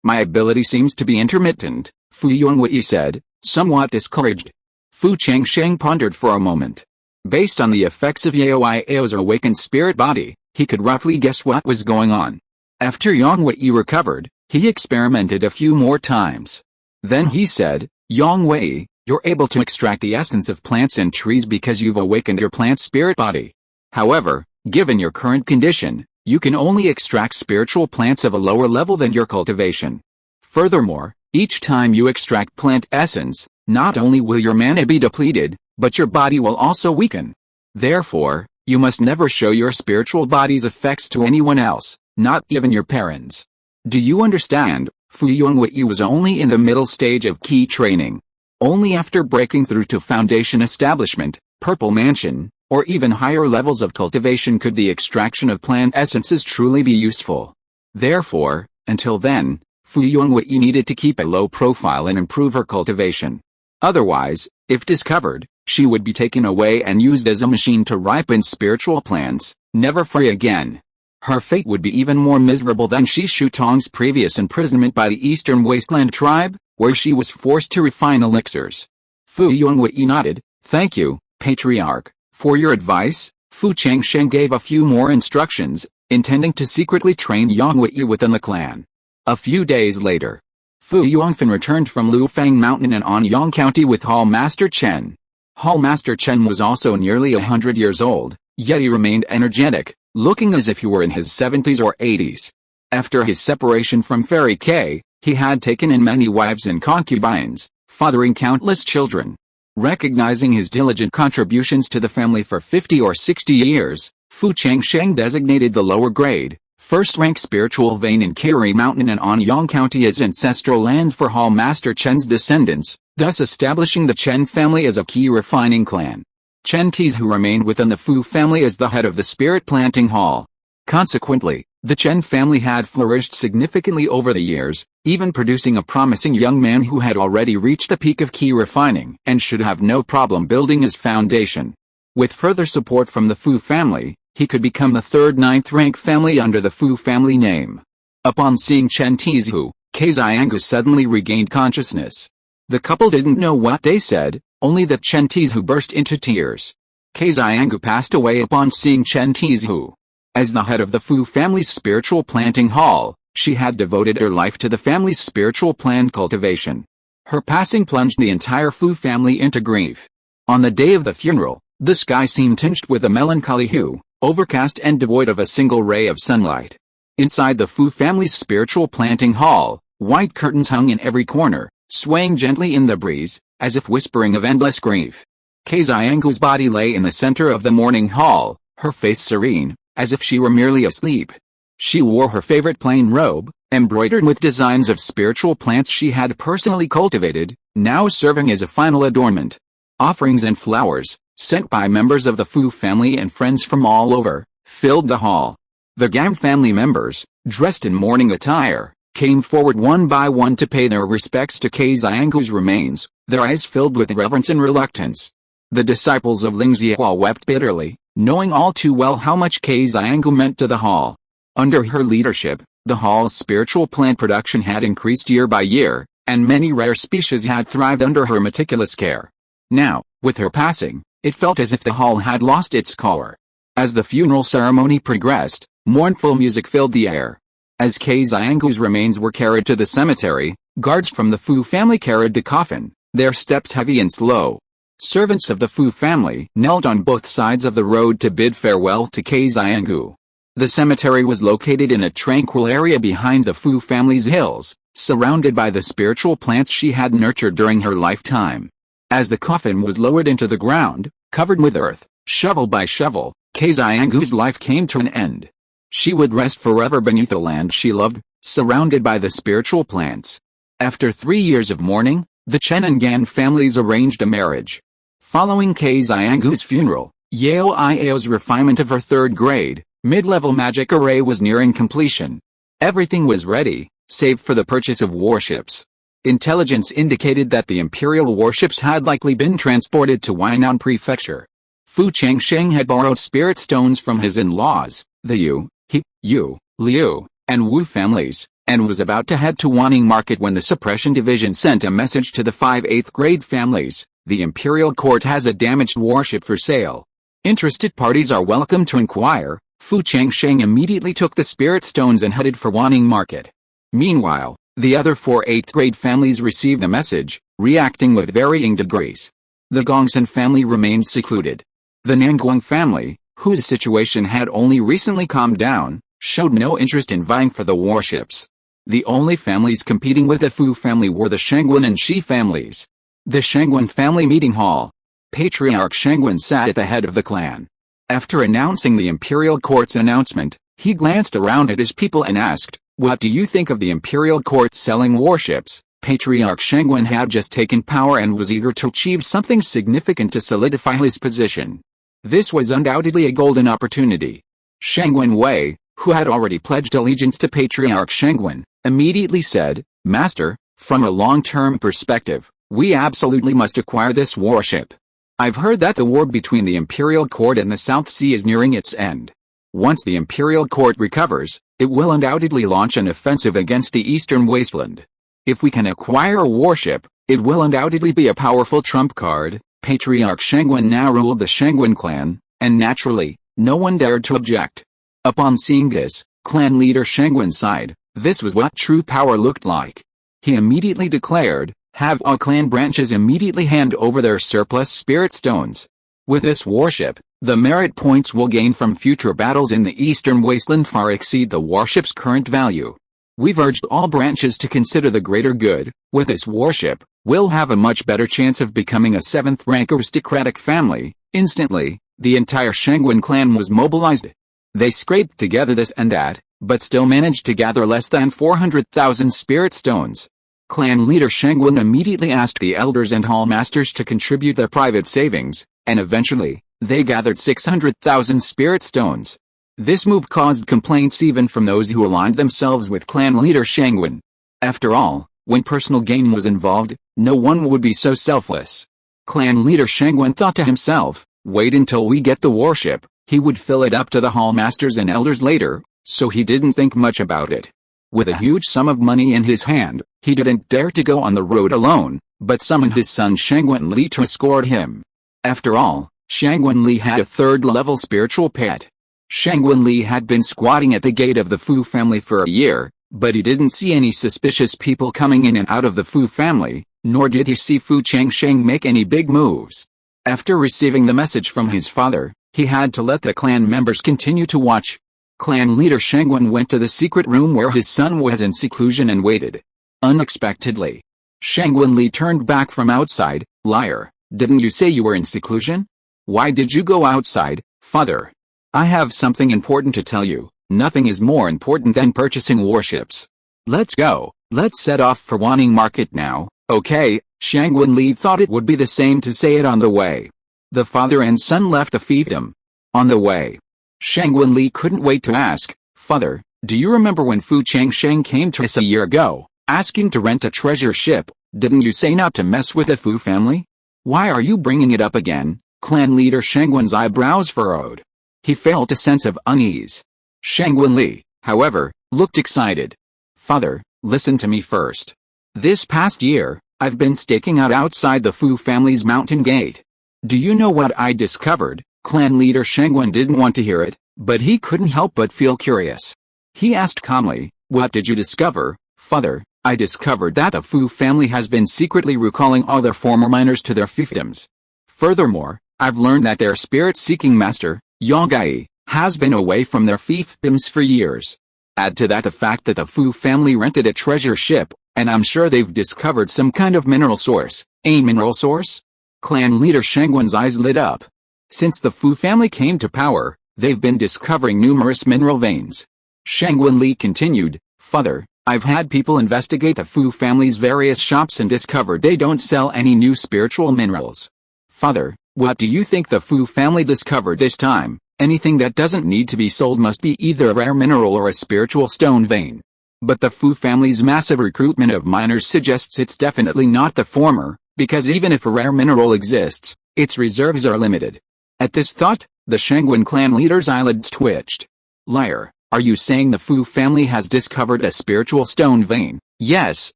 My ability seems to be intermittent, Fu Yongwei said, somewhat discouraged. Fu Changsheng pondered for a moment. Based on the effects of Yao's awakened spirit body, he could roughly guess what was going on. After Yongwei recovered, he experimented a few more times. Then he said, Yongwei, you're able to extract the essence of plants and trees because you've awakened your plant spirit body. However, given your current condition, you can only extract spiritual plants of a lower level than your cultivation. Furthermore, each time you extract plant essence, not only will your mana be depleted, but your body will also weaken. Therefore, you must never show your spiritual body's effects to anyone else, not even your parents. Do you understand? Fu Yongwei was only in the middle stage of key training. Only after breaking through to Foundation Establishment, Purple Mansion, or even higher levels of cultivation could the extraction of plant essences truly be useful. Therefore, until then, Fu Yongwei needed to keep a low profile and improve her cultivation. Otherwise, if discovered, she would be taken away and used as a machine to ripen spiritual plants, never free again. Her fate would be even more miserable than Shi Shutong's previous imprisonment by the Eastern Wasteland tribe, where she was forced to refine elixirs. Fu Yongwei nodded. Thank you, Patriarch, for your advice. Fu Changsheng gave a few more instructions, intending to secretly train Yongwei within the clan. A few days later, Fu Yongfen returned from Lufang Mountain in Anyang County with Hall Master Chen. Hall Master Chen was also nearly 100 years old, yet he remained energetic, looking as if he were in his 70s or 80s. After his separation from Fairy K, he had taken in many wives and concubines, fathering countless children. Recognizing his diligent contributions to the family for 50 or 60 years, Fu Changsheng designated the lower grade, first-rank spiritual vein in Kiri Mountain in Anyang County as ancestral land for Hall Master Chen's descendants, thus establishing the Chen family as a key refining clan. Chen Tizhu remained within the Fu family as the head of the spirit planting hall. Consequently, the Chen family had flourished significantly over the years, even producing a promising young man who had already reached the peak of key refining and should have no problem building his foundation. With further support from the Fu family, he could become the third ninth-rank family under the Fu family name. Upon seeing Chen Tizhu, Xiangu suddenly regained consciousness. The couple didn't know what they said, only that Chen Tizhu burst into tears. Xiangu passed away upon seeing Chen Tizhu. As the head of the Fu family's spiritual planting hall, she had devoted her life to the family's spiritual plant cultivation. Her passing plunged the entire Fu family into grief. On the day of the funeral, the sky seemed tinged with a melancholy hue, overcast and devoid of a single ray of sunlight. Inside the Fu family's spiritual planting hall, white curtains hung in every corner, swaying gently in the breeze, as if whispering of endless grief. Xiangu's body lay in the center of the mourning hall, her face serene, as if she were merely asleep. She wore her favorite plain robe, embroidered with designs of spiritual plants she had personally cultivated, now serving as a final adornment. Offerings and flowers, sent by members of the Fu family and friends from all over, filled the hall. The Gam family members, dressed in mourning attire, came forward one by one to pay their respects to Xiangu's remains, their eyes filled with reverence and reluctance. The disciples of Ling Ziehua wept bitterly, knowing all too well how much Xiangu meant to the hall. Under her leadership, the hall's spiritual plant production had increased year by year, and many rare species had thrived under her meticulous care. Now, with her passing, it felt as if the hall had lost its color. As the funeral ceremony progressed, mournful music filled the air. As Xiangu's remains were carried to the cemetery, guards from the Fu family carried the coffin, their steps heavy and slow. Servants of the Fu family knelt on both sides of the road to bid farewell to Xiangu. The cemetery was located in a tranquil area behind the Fu family's hills, surrounded by the spiritual plants she had nurtured during her lifetime. As the coffin was lowered into the ground, covered with earth, shovel by shovel, Xiangu's life came to an end. She would rest forever beneath the land she loved, surrounded by the spiritual plants. After 3 years of mourning, the Chen and Gan families arranged a marriage. Following Kei Xianggu's funeral, Yao Iao's refinement of her 3rd grade, mid-level magic array was nearing completion. Everything was ready, save for the purchase of warships. Intelligence indicated that the imperial warships had likely been transported to Huainan Prefecture. Fu Changsheng had borrowed spirit stones from his in-laws, the Yu, He, Yu, Liu, and Wu families, and was about to head to Wanning Market when the Suppression Division sent a message to the 5 8th grade families. The imperial court has a damaged warship for sale. Interested parties are welcome to inquire. Fu Changsheng immediately took the spirit stones and headed for Wanning Market. Meanwhile, the other 4 8th grade families received the message, reacting with varying degrees. The Gongsun family remained secluded. The Nanguang family, whose situation had only recently calmed down, showed no interest in vying for the warships. The only families competing with the Fu family were the Shangguan and Shi families. The Shangguan family meeting hall. Patriarch Shangguan sat at the head of the clan. After announcing the imperial court's announcement, he glanced around at his people and asked, "What do you think of the imperial court selling warships?" Patriarch Shangguan had just taken power and was eager to achieve something significant to solidify his position. This was undoubtedly a golden opportunity. Shangguan Wei, who had already pledged allegiance to Patriarch Shangguan, immediately said, "Master, from a long-term perspective, we absolutely must acquire this warship. I've heard that the war between the Imperial Court and the South Sea is nearing its end. Once the Imperial Court recovers, it will undoubtedly launch an offensive against the Eastern Wasteland. If we can acquire a warship, it will undoubtedly be a powerful trump card." Patriarch Shangguan now ruled the Shangguan clan, and naturally, no one dared to object. Upon seeing this, clan leader Shangguan sighed. This was what true power looked like. He immediately declared, "Have all clan branches immediately hand over their surplus spirit stones. With this warship, the merit points we'll gain from future battles in the Eastern Wasteland far exceed the warship's current value. We've urged all branches to consider the greater good. With this warship, we'll have a much better chance of becoming a 7th-rank aristocratic family." Instantly, the entire Shangguan clan was mobilized. They scraped together this and that, but still managed to gather less than 400,000 spirit stones. Clan leader Shangguan immediately asked the elders and hall masters to contribute their private savings, and eventually, they gathered 600,000 spirit stones. This move caused complaints even from those who aligned themselves with clan leader Shangguan. After all, when personal gain was involved, no one would be so selfless. Clan leader Shangguan thought to himself, "Wait until we get the warship." He would fill it up to the hall masters and elders later, so he didn't think much about it. With a huge sum of money in his hand, he didn't dare to go on the road alone, but summoned his son Shangguan Li to escort him. After all, Shangguan Li had a 3rd-level spiritual pet. Shangguan Li had been squatting at the gate of the Fu family for a year, but he didn't see any suspicious people coming in and out of the Fu family, nor did he see Fu Changsheng make any big moves. After receiving the message from his father, he had to let the clan members continue to watch. Clan leader Shangguan went to the secret room where his son was in seclusion and waited. Unexpectedly, Shangguan Li turned back from outside. "Liar, didn't you say you were in seclusion? Why did you go outside, father? I have something important to tell you. Nothing is more important than purchasing warships. Let's go, let's set off for Wanning Market now." "Okay." Shangguan Li thought it would be the same to say it on the way. The father and son left the fiefdom. On the way, Shangguan Li couldn't wait to ask, "Father, do you remember when Fu Changsheng came to us a year ago, asking to rent a treasure ship? Didn't you say not to mess with the Fu family? Why are you bringing it up again?" Clan leader Shangguan's eyebrows furrowed. He felt a sense of unease. Shangguan Li, however, looked excited. "Father, listen to me first. This past year, I've been staking out outside the Fu family's mountain gate. Do you know what I discovered?" Clan leader Shangguan didn't want to hear it, but he couldn't help but feel curious. He asked calmly, "What did you discover, father?" "I discovered that the Fu family has been secretly recalling all their former miners to their fiefdoms. Furthermore, I've learned that their spirit-seeking master, Yangang, has been away from their fiefdoms for years. Add to that the fact that the Fu family rented a treasure ship, and I'm sure they've discovered some kind of mineral source." "A mineral source?" Clan leader Shangguan's eyes lit up. Since the Fu family came to power, they've been discovering numerous mineral veins. Shangguan Li continued, "Father, I've had people investigate the Fu family's various shops and discovered they don't sell any new spiritual minerals. Father, what do you think the Fu family discovered this time? Anything that doesn't need to be sold must be either a rare mineral or a spiritual stone vein. But the Fu family's massive recruitment of miners suggests it's definitely not the former, because even if a rare mineral exists, its reserves are limited. At this thought, the Shangguan clan leader's eyelids twitched. Liar, are you saying the Fu family has discovered a spiritual stone vein? Yes,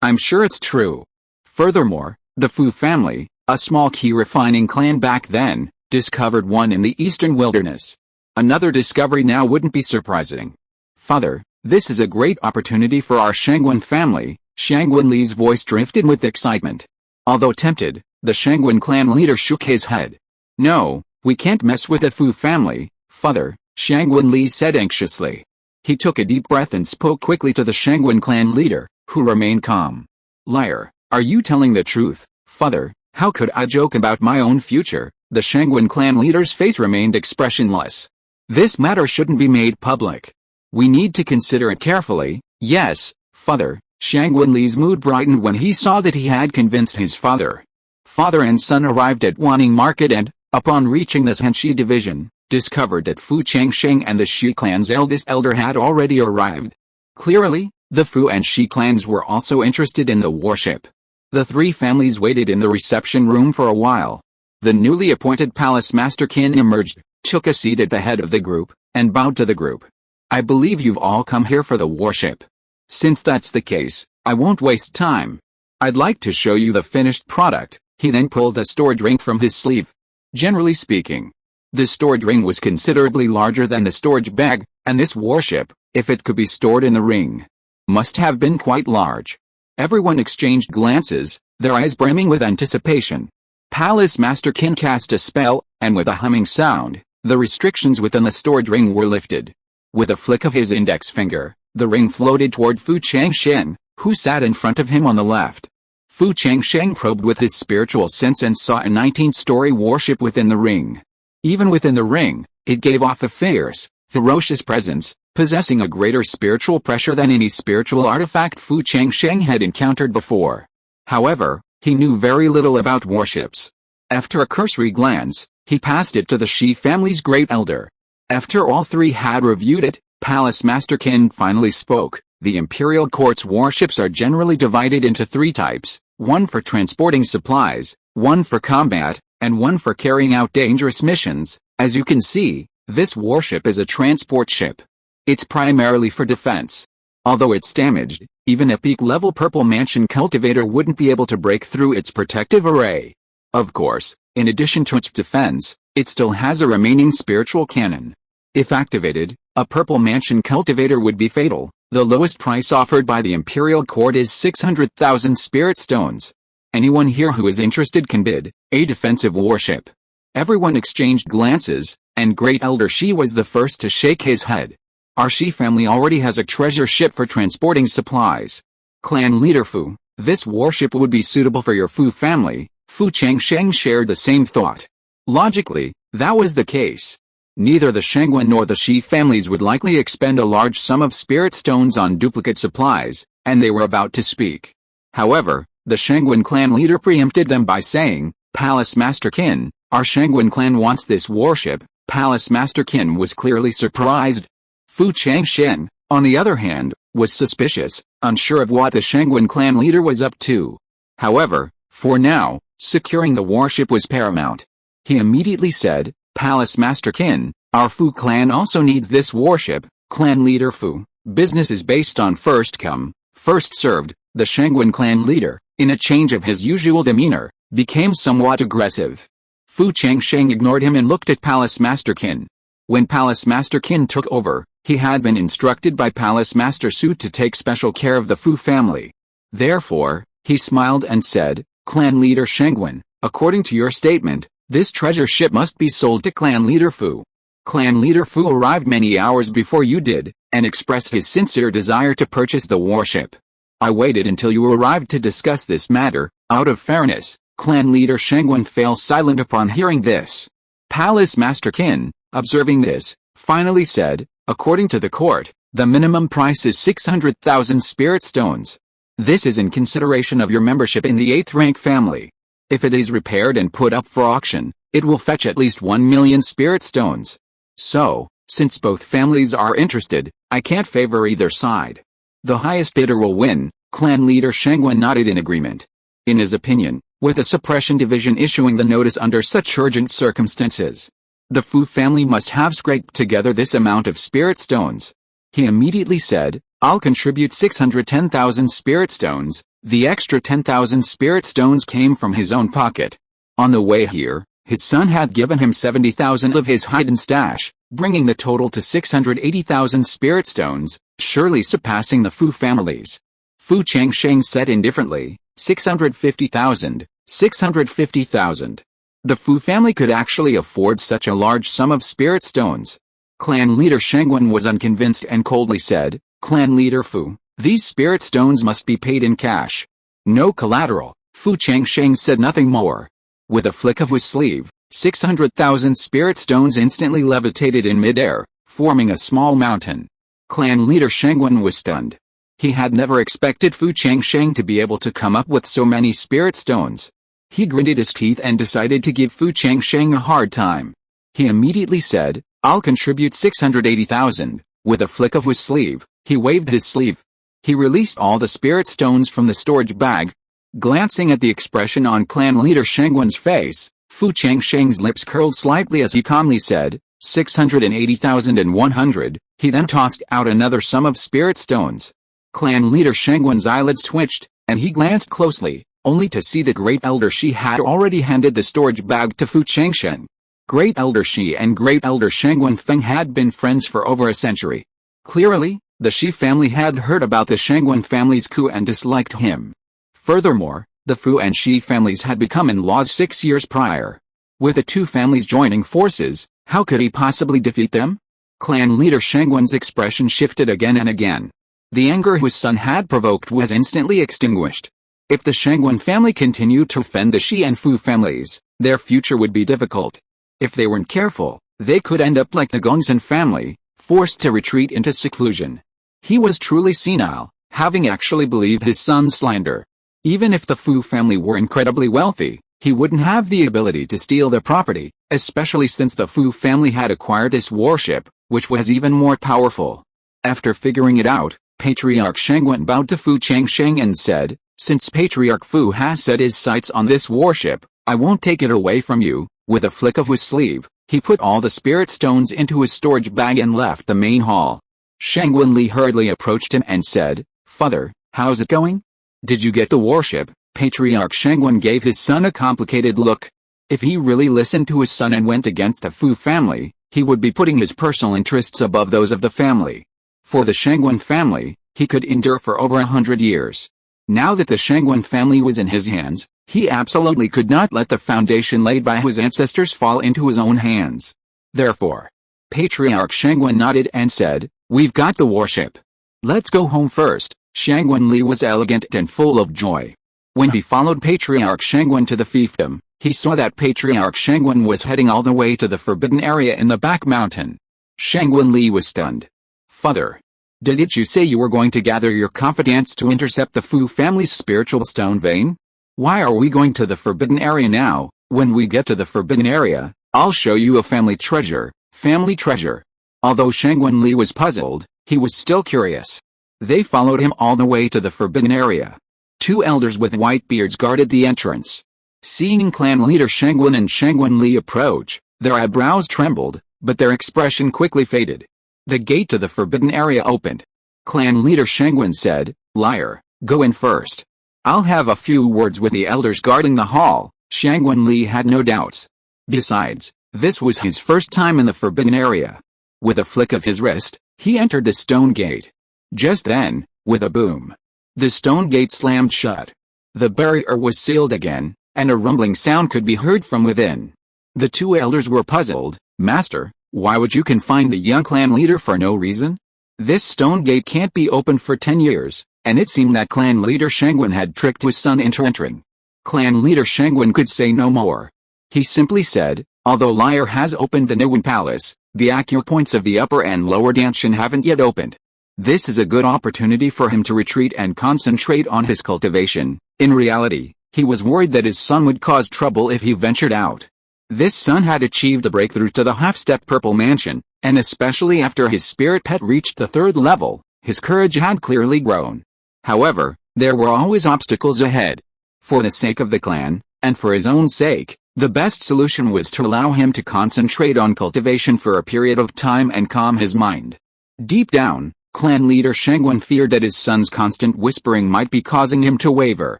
I'm sure it's true. Furthermore, the Fu family, a small key refining clan back then, discovered one in the eastern wilderness. Another discovery now wouldn't be surprising. Father, this is a great opportunity for our Shangguan family. Shangguan Li's voice drifted with excitement. Although tempted, the Shangguan clan leader shook his head. No, we can't mess with the Fu family, Father, Shangguan Li said anxiously. He took a deep breath and spoke quickly to the Shangguan clan leader, who remained calm. Liar, are you telling the truth, Father? How could I joke about my own future? The Shangguan clan leader's face remained expressionless. This matter shouldn't be made public. We need to consider it carefully. Yes, Father. Shangguan Li's mood brightened when he saw that he had convinced his father. Father and son arrived at Wanning Market and, upon reaching the Shenxi division, discovered that Fu Changsheng and the Shi clan's eldest elder had already arrived. Clearly, the Fu and Shi clans were also interested in the warship. The three families waited in the reception room for a while. The newly appointed palace master Qin emerged, took a seat at the head of the group, and bowed to the group. I believe you've all come here for the warship. Since that's the case, I won't waste time. I'd like to show you the finished product. He then pulled a storage ring from his sleeve. Generally speaking, the storage ring was considerably larger than the storage bag, and this warship, if it could be stored in the ring, must have been quite large. Everyone exchanged glances, their eyes brimming with anticipation. Palace Master Qin cast a spell, and with a humming sound, the restrictions within the storage ring were lifted. With a flick of his index finger, the ring floated toward Fu Changsheng, who sat in front of him on the left. Fu Changsheng probed with his spiritual sense and saw a 19-story warship within the ring. Even within the ring, it gave off a fierce, ferocious presence, possessing a greater spiritual pressure than any spiritual artifact Fu Changsheng had encountered before. However, he knew very little about warships. After a cursory glance, he passed it to the Shi family's great elder. After all three had reviewed it, Palace Master Qin finally spoke. The Imperial Court's warships are generally divided into three types, one for transporting supplies, one for combat, and one for carrying out dangerous missions. As you can see, this warship is a transport ship. It's primarily for defense. Although it's damaged, even a peak-level Purple Mansion cultivator wouldn't be able to break through its protective array. Of course, in addition to its defense, it still has a remaining spiritual cannon. If activated, a Purple Mansion cultivator would be fatal. The lowest price offered by the Imperial Court is 600,000 spirit stones. Anyone here who is interested can bid. A defensive warship. Everyone exchanged glances, and Great Elder Shi was the first to shake his head. Our Shi family already has a treasure ship for transporting supplies. Clan Leader Fu, this warship would be suitable for your Fu family. Fu Changsheng shared the same thought. Logically, that was the case. Neither the Shangguan nor the Shi families would likely expend a large sum of spirit stones on duplicate supplies, and they were about to speak. However, the Shangguan clan leader preempted them by saying, Palace Master Qin, our Shangguan clan wants this warship. Palace Master Qin was clearly surprised. Fu Changsheng, on the other hand, was suspicious, unsure of what the Shangguan clan leader was up to. However, for now, securing the warship was paramount. He immediately said, Palace Master Qin, our Fu clan also needs this warship. Clan leader Fu, business is based on first come, first served. The Shangguan clan leader, in a change of his usual demeanor, became somewhat aggressive. Fu Changsheng ignored him and looked at Palace Master Qin. When Palace Master Qin took over, he had been instructed by Palace Master Su to take special care of the Fu family. Therefore, he smiled and said, Clan leader Shangguan, according to your statement, this treasure ship must be sold to Clan leader Fu. Clan leader Fu arrived many hours before you did, and expressed his sincere desire to purchase the warship. I waited until you arrived to discuss this matter. Out of fairness, Clan leader Shangguan fell silent upon hearing this. Palace Master Qin, observing this, finally said, according to the court, The minimum price is 600,000 spirit stones. This is in consideration of your membership in the 8th rank family. If it is repaired and put up for auction, it will fetch at least 1 million spirit stones. So, since both families are interested, I can't favor either side. The highest bidder will win. Clan leader Shangguan nodded in agreement. In his opinion, with the suppression division issuing the notice under such urgent circumstances, the Fu family must have scraped together this amount of spirit stones. He immediately said, I'll contribute 610,000 spirit stones. The extra 10,000 spirit stones came from his own pocket. On the way here, his son had given him 70,000 of his hidden stash, bringing the total to 680,000 spirit stones, surely surpassing the Fu families. Fu Changsheng said indifferently, 650,000, 650,000. The Fu family could actually afford such a large sum of spirit stones. Clan leader Shangguan was unconvinced and coldly said, Clan leader Fu, these spirit stones must be paid in cash. No collateral. Fu Changsheng said nothing more. With a flick of his sleeve, 600,000 spirit stones instantly levitated in midair, forming a small mountain. Clan leader Shangguan was stunned. He had never expected Fu Changsheng to be able to come up with so many spirit stones. He gritted his teeth and decided to give Fu Changsheng a hard time. He immediately said, I'll contribute 680,000. With a flick of his sleeve, he waved his sleeve. He released all the spirit stones from the storage bag. Glancing at the expression on clan leader Shangguan's face, Fu Changsheng's lips curled slightly as he calmly said, 680,100. He then tossed out another sum of spirit stones. Clan leader Shangguan's eyelids twitched, and he glanced closely, only to see the Great Elder Shi had already handed the storage bag to Fu Changsheng. Great Elder Shi and Great Elder Shangguan Feng had been friends for over a century. Clearly, the Shi family had heard about the Shangguan family's coup and disliked him. Furthermore, the Fu and Shi families had become in-laws 6 years prior. With the two families joining forces, how could he possibly defeat them? Clan leader Shangguan's expression shifted again and again. The anger his son had provoked was instantly extinguished. If the Shangguan family continued to offend the Shi and Fu families, their future would be difficult. If they weren't careful, they could end up like the Gongsun family, forced to retreat into seclusion. He was truly senile, having actually believed his son's slander. Even if the Fu family were incredibly wealthy, he wouldn't have the ability to steal their property, especially since the Fu family had acquired this warship, which was even more powerful. After figuring it out, Patriarch Shangguan bowed to Fu Changsheng and said, Since Patriarch Fu has set his sights on this warship, I won't take it away from you. With a flick of his sleeve, he put all the spirit stones into his storage bag and left the main hall. Shangguan Li hurriedly approached him and said, Father, how's it going? Did you get the warship? Patriarch Shangguan gave his son a complicated look. If he really listened to his son and went against the Fu family, he would be putting his personal interests above those of the family. For the Shangguan family, he could endure for over 100 years. Now that the Shangguan family was in his hands, he absolutely could not let the foundation laid by his ancestors fall into his own hands. Therefore, Patriarch Shangguan nodded and said, We've got the warship. Let's go home first. Shangguan Li was elegant and full of joy. When he followed Patriarch Shangguan to the fiefdom, he saw that Patriarch Shangguan was heading all the way to the forbidden area in the back mountain. Shangguan Li was stunned. Father, didn't you say you were going to gather your confidants to intercept the Fu family's spiritual stone vein? Why are we going to the forbidden area now? When we get to the forbidden area, I'll show you a family treasure. Family treasure. Although Shangguan Li was puzzled, he was still curious. They followed him all the way to the forbidden area. Two elders with white beards guarded the entrance. Seeing clan leader Shangguan and Shangguan Li approach, their eyebrows trembled, but their expression quickly faded. The gate to the forbidden area opened. Clan leader Shangguan said, Liar, go in first. I'll have a few words with the elders guarding the hall. Shangguan Li had no doubts. Besides, this was his first time in the forbidden area. With a flick of his wrist, he entered the stone gate. Just then, with a boom, the stone gate slammed shut. The barrier was sealed again, and a rumbling sound could be heard from within. The two elders were puzzled. Master, why would you confine the young clan leader for no reason? This stone gate can't be opened for 10 years, and it seemed that clan leader Shangguan had tricked his son into entering. Clan leader Shangguan could say no more. He simply said, although Liar has opened the Niwen Palace, the acupoints of the upper and lower Danshan haven't yet opened. This is a good opportunity for him to retreat and concentrate on his cultivation. In reality, he was worried that his son would cause trouble if he ventured out. This son had achieved a breakthrough to the half-step purple mansion, and especially after his spirit pet reached the 3rd level, his courage had clearly grown. However, there were always obstacles ahead. For the sake of the clan, and for his own sake, the best solution was to allow him to concentrate on cultivation for a period of time and calm his mind. Deep down, clan leader Shangguan feared that his son's constant whispering might be causing him to waver.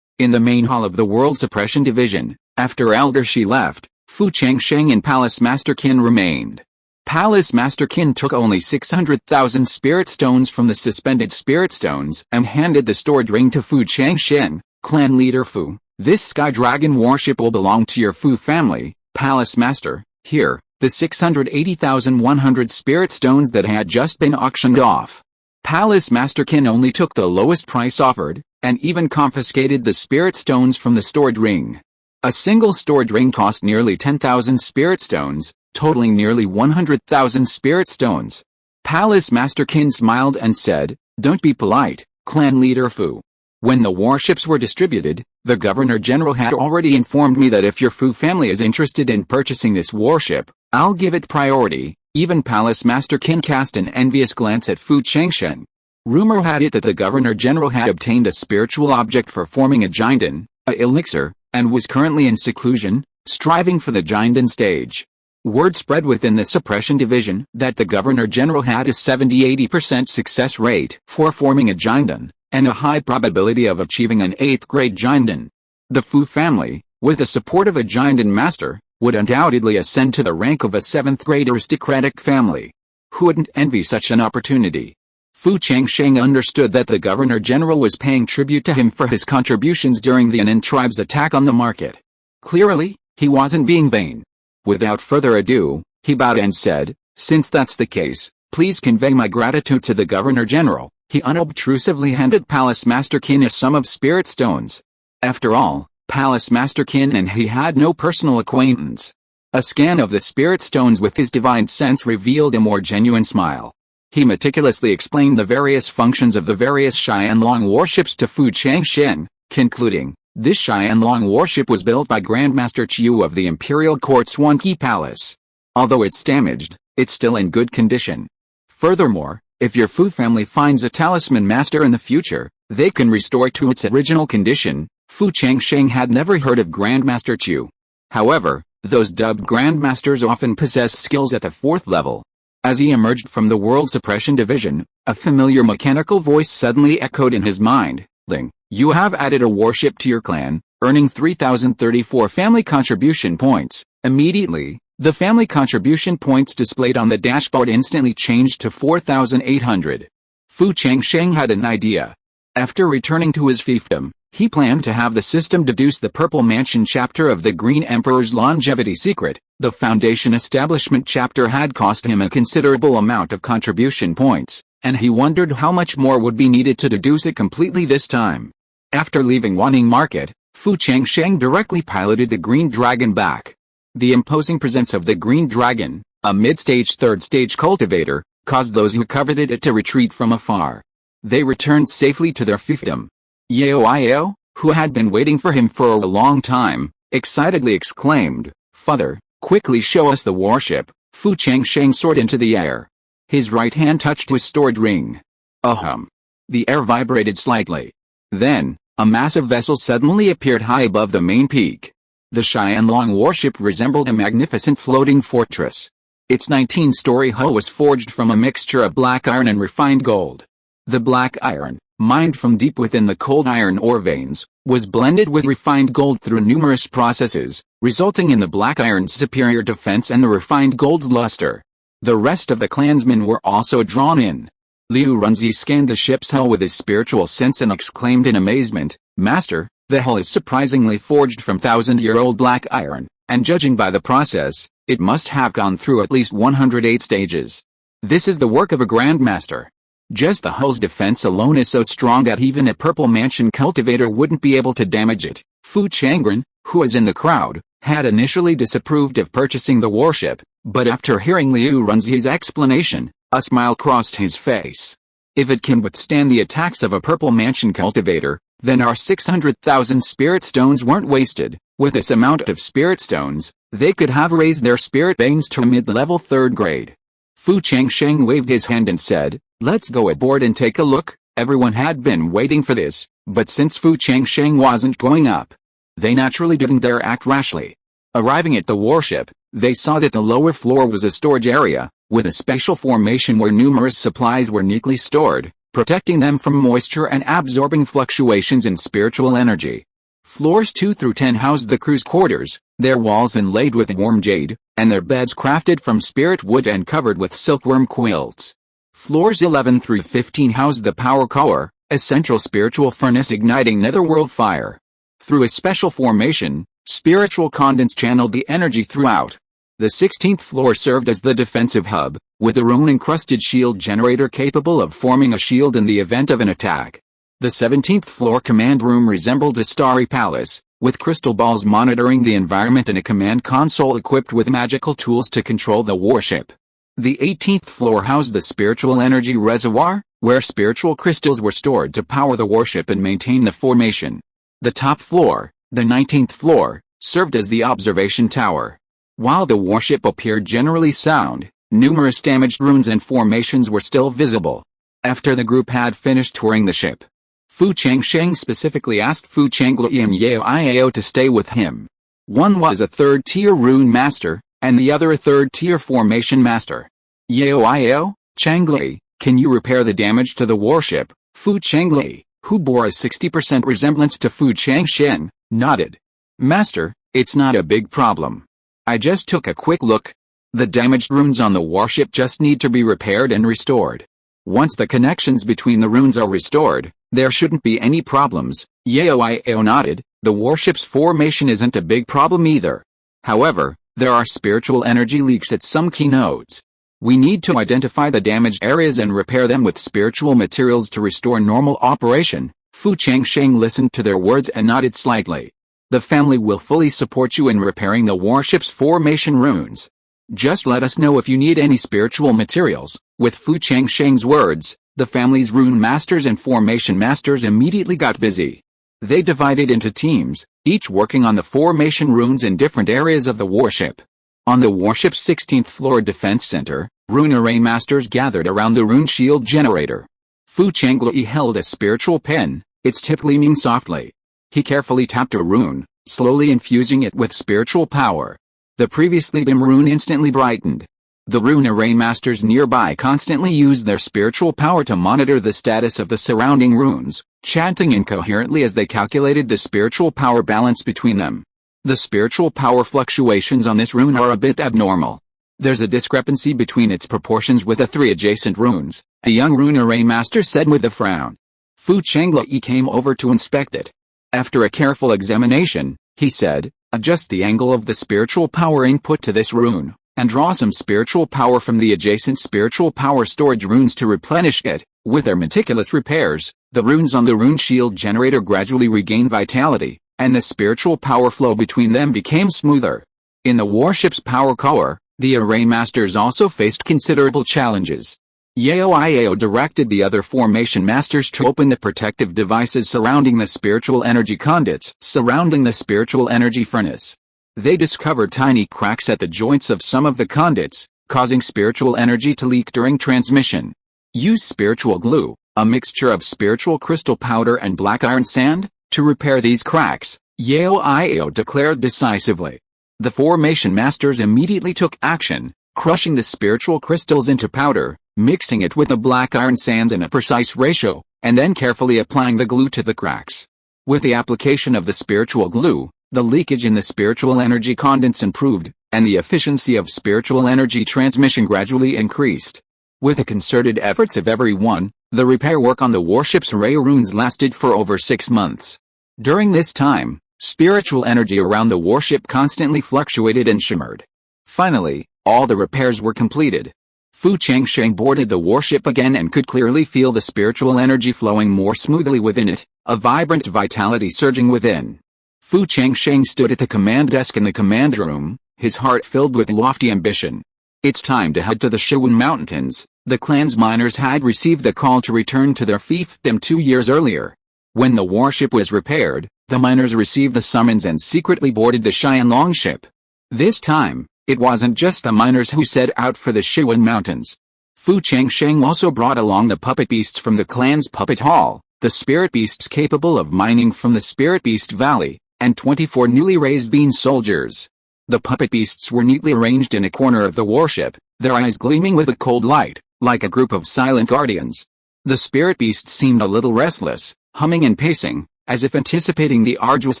In the main hall of the World Suppression Division, after Elder Shi left, Fu Changsheng and Palace Master Qin remained. Palace Master Qin took only 600,000 spirit stones from the suspended spirit stones and handed the stored ring to Fu Changsheng, clan leader Fu. This sky dragon warship will belong to your Fu family, Palace Master. Here, the 680,100 spirit stones that had just been auctioned off. Palace Master Qin only took the lowest price offered, and even confiscated the spirit stones from the stored ring. A single stored ring cost nearly 10,000 spirit stones, totaling nearly 100,000 spirit stones. Palace Master Qin smiled and said, "Don't be polite, clan leader Fu. When the warships were distributed, the Governor-General had already informed me that if your Fu family is interested in purchasing this warship, I'll give it priority." Even Palace Master Qin cast an envious glance at Fu Changsheng. Rumor had it that the Governor-General had obtained a spiritual object for forming a Jindan, a elixir, and was currently in seclusion, striving for the Jindan stage. Word spread within the Suppression Division that the Governor-General had a 70–80% success rate for forming a Jindan, and a high probability of achieving an 8th-grade Jindan. The Fu family, with the support of a Jindan master, would undoubtedly ascend to the rank of a 7th-grade aristocratic family. Who wouldn't envy such an opportunity? Fu Changsheng understood that the Governor-General was paying tribute to him for his contributions during the Yanang tribe's attack on the market. Clearly, he wasn't being vain. Without further ado, he bowed and said, "Since that's the case, please convey my gratitude to the Governor-General." He unobtrusively handed Palace Master Qin a sum of spirit stones. After all, Palace Master Qin and he had no personal acquaintance. A scan of the spirit stones with his divine sense revealed a more genuine smile. He meticulously explained the various functions of the various Xianlong warships to Fu Changsheng, concluding, "This Xianlong warship was built by Grandmaster Qiu of the Imperial Court Swanqi Palace. Although it's damaged, it's still in good condition. Furthermore, if your Fu family finds a talisman master in the future, they can restore it to its original condition." Fu Changsheng had never heard of Grandmaster Qiu. However, those dubbed Grandmasters often possess skills at the 4th level. As he emerged from the World Suppression Division, a familiar mechanical voice suddenly echoed in his mind, "Ling, you have added a warship to your clan, earning 3,034 family contribution points." Immediately, the family contribution points displayed on the dashboard instantly changed to 4,800. Fu Changsheng had an idea. After returning to his fiefdom, he planned to have the system deduce the Purple Mansion chapter of the Green Emperor's longevity secret. The Foundation Establishment chapter had cost him a considerable amount of contribution points, and he wondered how much more would be needed to deduce it completely this time. After leaving Wanning Market, Fu Changsheng directly piloted the Green Dragon back. The imposing presence of the Green Dragon, a mid-stage 3rd-stage cultivator, caused those who coveted it to retreat from afar. They returned safely to their fiefdom. Yao, who had been waiting for him for a long time, excitedly exclaimed, "Father, quickly show us the warship." Fu Changsheng soared into the air. His right hand touched his stored ring. Ahem. The air vibrated slightly. Then, a massive vessel suddenly appeared high above the main peak. The Xianlong warship resembled a magnificent floating fortress. Its 19-story hull was forged from a mixture of black iron and refined gold. The black iron, mined from deep within the cold iron ore veins, was blended with refined gold through numerous processes, resulting in the black iron's superior defense and the refined gold's luster. The rest of the clansmen were also drawn in. Liu Runzi scanned the ship's hull with his spiritual sense and exclaimed in amazement, "Master, the hull is surprisingly forged from 1,000-year-old black iron, and judging by the process, it must have gone through at least 108 stages. This is the work of a grandmaster. Just the hull's defense alone is so strong that even a Purple Mansion cultivator wouldn't be able to damage it." Fu Changren, who was in the crowd, had initially disapproved of purchasing the warship, but after hearing Liu Runzi's explanation, a smile crossed his face. If it can withstand the attacks of a purple mansion cultivator, then our 600,000 spirit stones weren't wasted. With this amount of spirit stones, they could have raised their spirit veins to mid-level 3rd grade. Fu Changsheng waved his hand and said, "Let's go aboard and take a look." Everyone had been waiting for this, but since Fu Changsheng wasn't going up, they naturally didn't dare act rashly. Arriving at the warship, they saw that the lower floor was a storage area, with a special formation where numerous supplies were neatly stored, protecting them from moisture and absorbing fluctuations in spiritual energy. Floors 2 through 10 housed the crew's quarters, their walls inlaid with warm jade, and their beds crafted from spirit wood and covered with silkworm quilts. Floors 11 through 15 housed the power core, a central spiritual furnace igniting netherworld fire. Through a special formation, spiritual condense channeled the energy throughout. The 16th floor served as the defensive hub, with a rune-encrusted shield generator capable of forming a shield in the event of an attack. The 17th floor command room resembled a starry palace, with crystal balls monitoring the environment and a command console equipped with magical tools to control the warship. The 18th floor housed the spiritual energy reservoir, where spiritual crystals were stored to power the warship and maintain the formation. The top floor, the 19th floor, served as the observation tower. While the warship appeared generally sound, numerous damaged ruins and formations were still visible. After the group had finished touring the ship, Fu Changsheng specifically asked Fu Changlui and Yao Iao to stay with him. One was a 3rd-tier rune master, and the other a 3rd-tier formation master. "Yao Iao, Changlui, can you repair the damage to the warship?" Fu Changlui, who bore a 60% resemblance to Fu Changsheng, nodded. "Master, it's not a big problem. I just took a quick look. The damaged runes on the warship just need to be repaired and restored. Once the connections between the runes are restored, there shouldn't be any problems." Yao Iao nodded. The warship's formation isn't a big problem either. However, there are spiritual energy leaks at some key nodes. We need to identify the damaged areas and repair them with spiritual materials to restore normal operation. Fu Changsheng listened to their words and nodded slightly. "The family will fully support you in repairing the warship's formation runes. Just let us know if you need any spiritual materials." With Fu Changsheng's words, the family's rune masters and formation masters immediately got busy. They divided into teams, each working on the formation runes in different areas of the warship. On the warship's 16th floor defense center, rune array masters gathered around the rune shield generator. Fu Changlui held a spiritual pen, its tip gleaming softly. He carefully tapped a rune, slowly infusing it with spiritual power. The previously dim rune instantly brightened. The rune array masters nearby constantly used their spiritual power to monitor the status of the surrounding runes, chanting incoherently as they calculated the spiritual power balance between them. The spiritual power fluctuations on this rune are a bit abnormal. There's a discrepancy between its proportions with the 3 adjacent runes, a young rune array master said with a frown. Fu Changlui came over to inspect it. After a careful examination, he said, "Adjust the angle of the spiritual power input to this rune, and draw some spiritual power from the adjacent spiritual power storage runes to replenish it." With their meticulous repairs, the runes on the rune shield generator gradually regained vitality, and the spiritual power flow between them became smoother. In the warship's power core, the array masters also faced considerable challenges. Yao Iao directed the other formation masters to open the protective devices surrounding the spiritual energy conduits, surrounding the spiritual energy furnace. They discovered tiny cracks at the joints of some of the conduits, causing spiritual energy to leak during transmission. Use spiritual glue, a mixture of spiritual crystal powder and black iron sand, to repair these cracks, Yao Iao declared decisively. The formation masters immediately took action, crushing the spiritual crystals into powder, mixing it with the black iron sands in a precise ratio, and then carefully applying the glue to the cracks. With the application of the spiritual glue, the leakage in the spiritual energy condense improved, and the efficiency of spiritual energy transmission gradually increased. With the concerted efforts of everyone, the repair work on the warship's array runes lasted for over 6 months. During this time, spiritual energy around the warship constantly fluctuated and shimmered. Finally, all the repairs were completed. Fu Changsheng boarded the warship again and could clearly feel the spiritual energy flowing more smoothly within it, a vibrant vitality surging within. Fu Changsheng stood at the command desk in the command room, his heart filled with lofty ambition. It's time to head to the Shangguan Mountains. The clan's miners had received the call to return to their fiefdom 2 years earlier. When the warship was repaired, the miners received the summons and secretly boarded the Xianlong ship. This time, it wasn't just the miners who set out for the Shangguan Mountains. Fu Changsheng also brought along the puppet beasts from the clan's puppet hall, the spirit beasts capable of mining from the Spirit Beast Valley, and 24 newly raised bean soldiers. The puppet beasts were neatly arranged in a corner of the warship, their eyes gleaming with a cold light, like a group of silent guardians. The spirit beasts seemed a little restless, humming and pacing, as if anticipating the arduous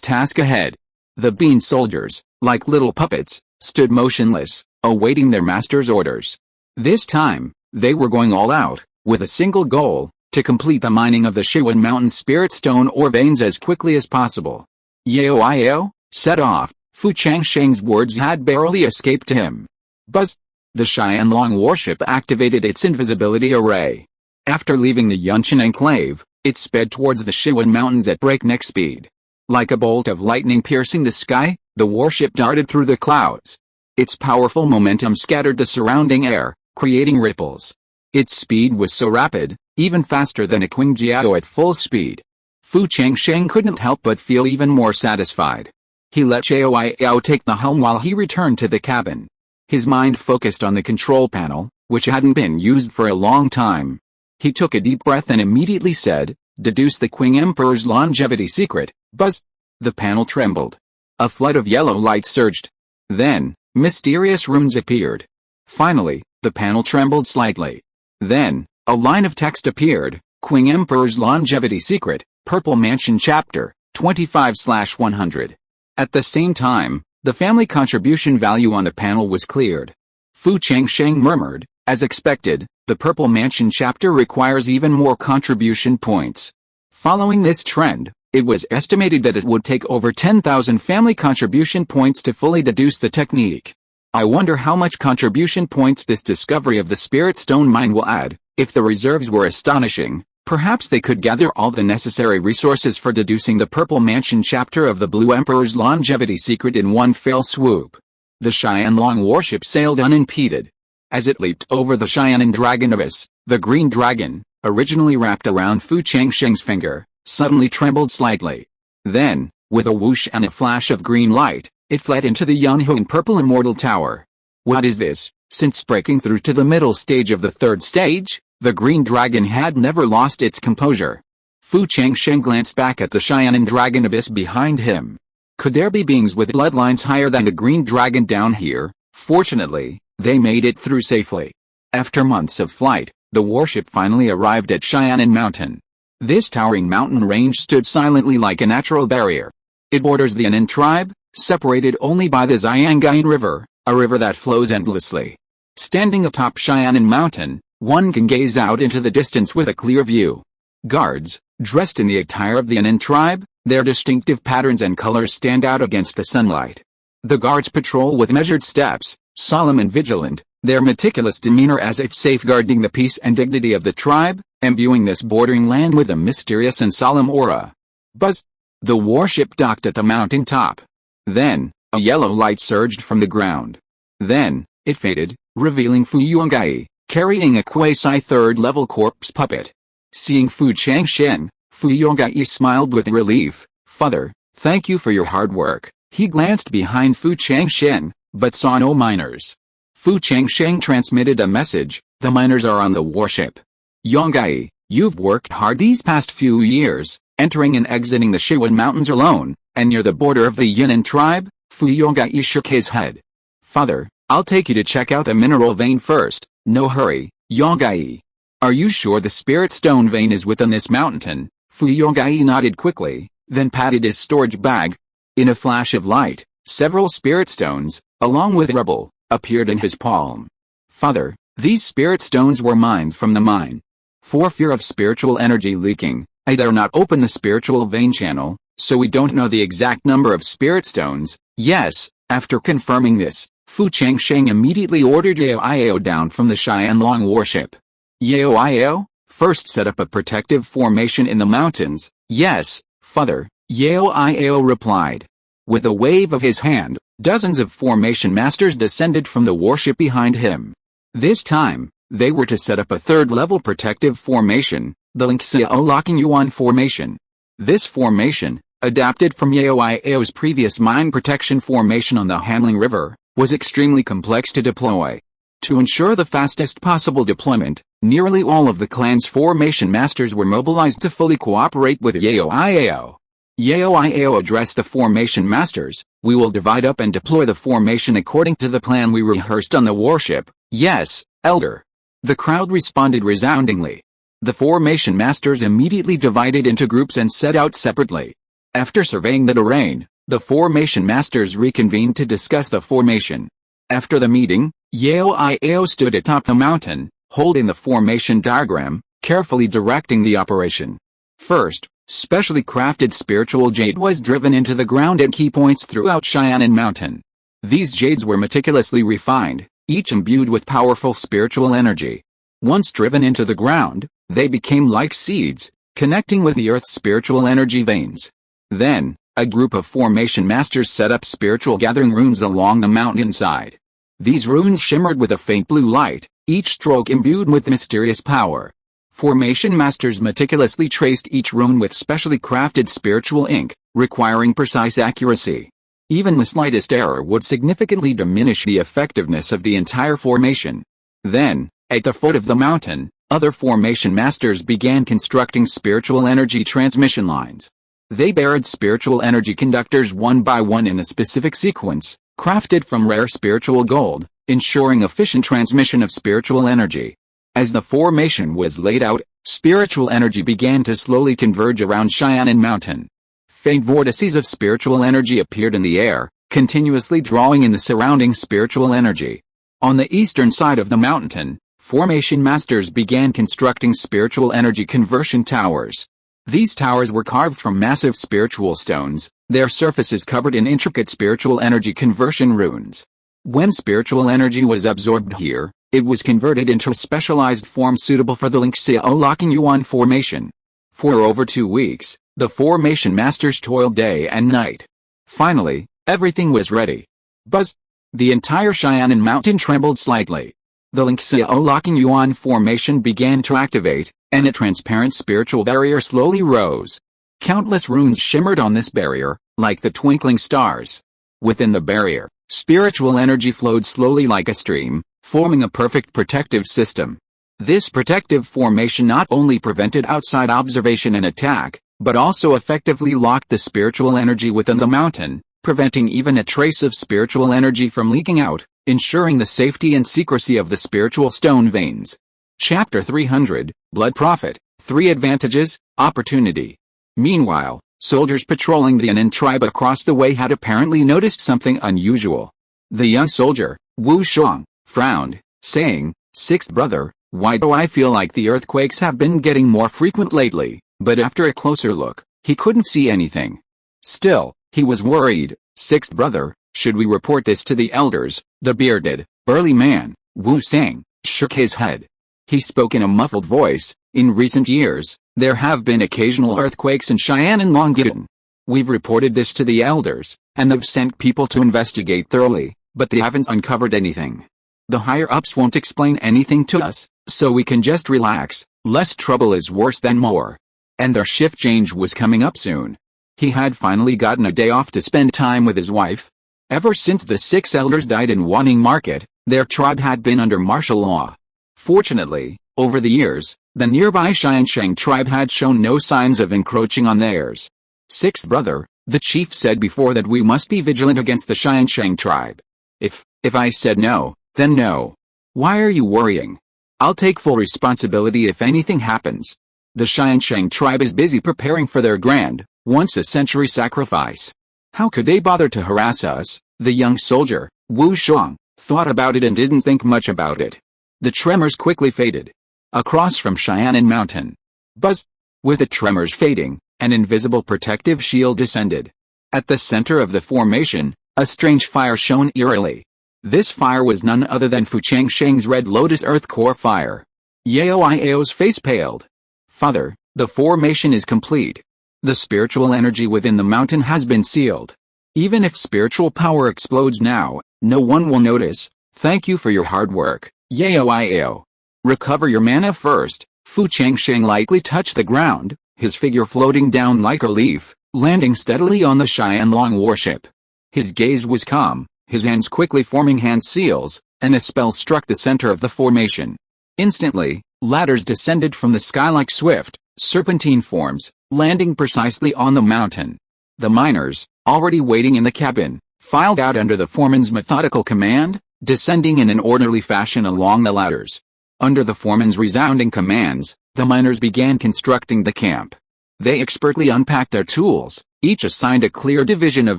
task ahead. The bean soldiers, like little puppets, stood motionless, awaiting their master's orders. This time, they were going all out, with a single goal, to complete the mining of the Shangguan Mountain spirit stone ore veins as quickly as possible. Yao, set off. Fu Changsheng's words had barely escaped him. Buzz! The Xianlong warship activated its invisibility array. After leaving the Yunqian enclave, it sped towards the Shangguan Mountains at breakneck speed. Like a bolt of lightning piercing the sky, the warship darted through the clouds. Its powerful momentum scattered the surrounding air, creating ripples. Its speed was so rapid, even faster than a Qingjiao at full speed. Fu Changsheng couldn't help but feel even more satisfied. He let Yao take the helm while he returned to the cabin. His mind focused on the control panel, which hadn't been used for a long time. He took a deep breath and immediately said, "Deduce the Qing Emperor's longevity secret." Buzz! The panel trembled. A flood of yellow light surged. Then, mysterious runes appeared. Finally, the panel trembled slightly. Then, a line of text appeared, Qing Emperor's longevity secret, Purple Mansion Chapter, 25/100. At the same time, the family contribution value on the panel was cleared. Fu Changsheng murmured, as expected, the Purple Mansion chapter requires even more contribution points. Following this trend, it was estimated that it would take over 10,000 family contribution points to fully deduce the technique. I wonder how much contribution points this discovery of the Spirit Stone mine will add. If the reserves were astonishing, perhaps they could gather all the necessary resources for deducing the Purple Mansion chapter of the Blue Emperor's longevity secret in one fell swoop. The Xianlong warship sailed unimpeded. As it leaped over the Xianan dragon abyss, the green dragon, originally wrapped around Fu Changsheng's finger, suddenly trembled slightly. Then, with a whoosh and a flash of green light, it fled into the Yunhuan Purple Immortal Tower. What is this? Since breaking through to the middle stage of the third stage, the green dragon had never lost its composure. Fu Changsheng glanced back at the Xianan dragon abyss behind him. Could there be beings with bloodlines higher than the green dragon down here? Fortunately, they made it through safely. After months of flight, the warship finally arrived at Xianan Mountain. This towering mountain range stood silently like a natural barrier. It borders the Yanang tribe, separated only by the Yangang River, a river that flows endlessly. Standing atop Xianan Mountain, one can gaze out into the distance with a clear view. Guards, dressed in the attire of the Yanang tribe, their distinctive patterns and colors stand out against the sunlight. The guards patrol with measured steps, solemn and vigilant, their meticulous demeanor as if safeguarding the peace and dignity of the tribe, imbuing this bordering land with a mysterious and solemn aura. Buzz! The warship docked at the mountain top. Then, a yellow light surged from the ground. Then, it faded, revealing Fu Yonggai, carrying a quasi-third-level corpse puppet. Seeing Fu Changsheng, Fu Yonggai smiled with relief. "Father, thank you for your hard work." He glanced behind Fu Changsheng, but saw no miners. Fu Changsheng transmitted a message, "The miners are on the warship. Yonggai, you've worked hard these past few years, entering and exiting the Shangguan Mountains alone, and near the border of the Yanang tribe." Fu Yonggai shook his head. "Father, I'll take you to check out the mineral vein first." "No hurry, Yonggai. Are you sure the spirit stone vein is within this mountain?" Fu Yonggai nodded quickly, then patted his storage bag. In a flash of light, several spirit stones, along with rubble, appeared in his palm. "Father, these spirit stones were mined from the mine. For fear of spiritual energy leaking, I dare not open the spiritual vein channel, so we don't know the exact number of spirit stones." "Yes." After confirming this, Fu Changsheng immediately ordered Yao down from the Xianlong warship. "Yao, first set up a protective formation in the mountains." "Yes, Father," Yao replied. With a wave of his hand, Dozens of formation masters descended from the warship behind him. This time, they were to set up a third-level protective formation, the Lingxiao Locking Yuan formation. This formation, adapted from Yaoiao's previous mine protection formation on the Hanling River, was extremely complex to deploy. To ensure the fastest possible deployment, nearly all of the clan's formation masters were mobilized to fully cooperate with Yaoiao. Yaoiao addressed the formation masters, "We will divide up and deploy the formation according to the plan we rehearsed on the warship." "Yes, Elder." The crowd responded resoundingly. The formation masters immediately divided into groups and set out separately. After surveying the terrain, the formation masters reconvened to discuss the formation. After the meeting, Yaoiao stood atop the mountain, holding the formation diagram, carefully directing the operation. First, specially crafted spiritual jade was driven into the ground at key points throughout Changsheng Mountain. These jades were meticulously refined, each imbued with powerful spiritual energy. Once driven into the ground, they became like seeds, connecting with the earth's spiritual energy veins. Then, a group of formation masters set up spiritual gathering runes along the mountainside. These runes shimmered with a faint blue light, each stroke imbued with mysterious power. Formation masters meticulously traced each rune with specially crafted spiritual ink, requiring precise accuracy. Even the slightest error would significantly diminish the effectiveness of the entire formation. Then, at the foot of the mountain, other formation masters began constructing spiritual energy transmission lines. They buried spiritual energy conductors one by one in a specific sequence, crafted from rare spiritual gold, ensuring efficient transmission of spiritual energy. As the formation was laid out, spiritual energy began to slowly converge around Changsheng Mountain. Faint vortices of spiritual energy appeared in the air, continuously drawing in the surrounding spiritual energy. On the eastern side of the mountain, formation masters began constructing spiritual energy conversion towers. These towers were carved from massive spiritual stones, their surfaces covered in intricate spiritual energy conversion runes. When spiritual energy was absorbed here, it was converted into a specialized form suitable for the Lingxiao Locking Yuan formation. For over 2 weeks, the formation masters toiled day and night. Finally, everything was ready. Buzz! The entire Changsheng Mountain trembled slightly. The Lingxiao Locking Yuan formation began to activate, and a transparent spiritual barrier slowly rose. Countless runes shimmered on this barrier, like the twinkling stars. Within the barrier, spiritual energy flowed slowly like a stream, forming a perfect protective system. This protective formation not only prevented outside observation and attack, but also effectively locked the spiritual energy within the mountain, preventing even a trace of spiritual energy from leaking out, ensuring the safety and secrecy of the spiritual stone veins. Chapter 300, Blood Prophet, 3 Advantages, Opportunity. Meanwhile, soldiers patrolling the Yanang tribe across the way had apparently noticed something unusual. The young soldier, Wu Shang, frowned, saying, "Sixth brother, why do I feel like the earthquakes have been getting more frequent lately?" But after a closer look, he couldn't see anything. Still, he was worried. "Sixth brother, should we report this to the elders?" The bearded, burly man, Wu Shang, shook his head. He spoke in a muffled voice. "In recent years, there have been occasional earthquakes in Cheyenne and Longyearbyen. We've reported this to the elders, and they've sent people to investigate thoroughly, but they haven't uncovered anything. The higher-ups won't explain anything to us, so we can just relax. Less trouble is worse than more." And their shift change was coming up soon. He had finally gotten a day off to spend time with his wife. Ever since the 6 elders died in Wanning Market, their tribe had been under martial law. Fortunately, over the years, the nearby Changsheng tribe had shown no signs of encroaching on theirs. "Sixth brother," the chief said before, "that we must be vigilant against the Changsheng tribe. If I said no, then no. Why are you worrying? I'll take full responsibility if anything happens. The Changsheng tribe is busy preparing for their grand, once-a-century sacrifice. How could they bother to harass us?" The young soldier, Wu Shang, thought about it and didn't think much about it. The tremors quickly faded. Across from Changsheng Mountain. Buzz! With the tremors fading, an invisible protective shield descended. At the center of the formation, a strange fire shone eerily. This fire was none other than Fu Changsheng's Red Lotus Earth Core fire. Yaoiao's face paled. "Father, the formation is complete. The spiritual energy within the mountain has been sealed. Even if spiritual power explodes now, no one will notice. Thank you for your hard work, Yao. Recover your mana first. Fu Changsheng lightly touched the ground, his figure floating down like a leaf, landing steadily on the Xianlong warship. His gaze was calm, his hands quickly forming hand seals, and a spell struck the center of the formation. Instantly, ladders descended from the sky like swift, serpentine forms, landing precisely on the mountain. The miners, already waiting in the cabin, filed out under the foreman's methodical command, descending in an orderly fashion along the ladders. Under the foreman's resounding commands, the miners began constructing the camp. They expertly unpacked their tools, each assigned a clear division of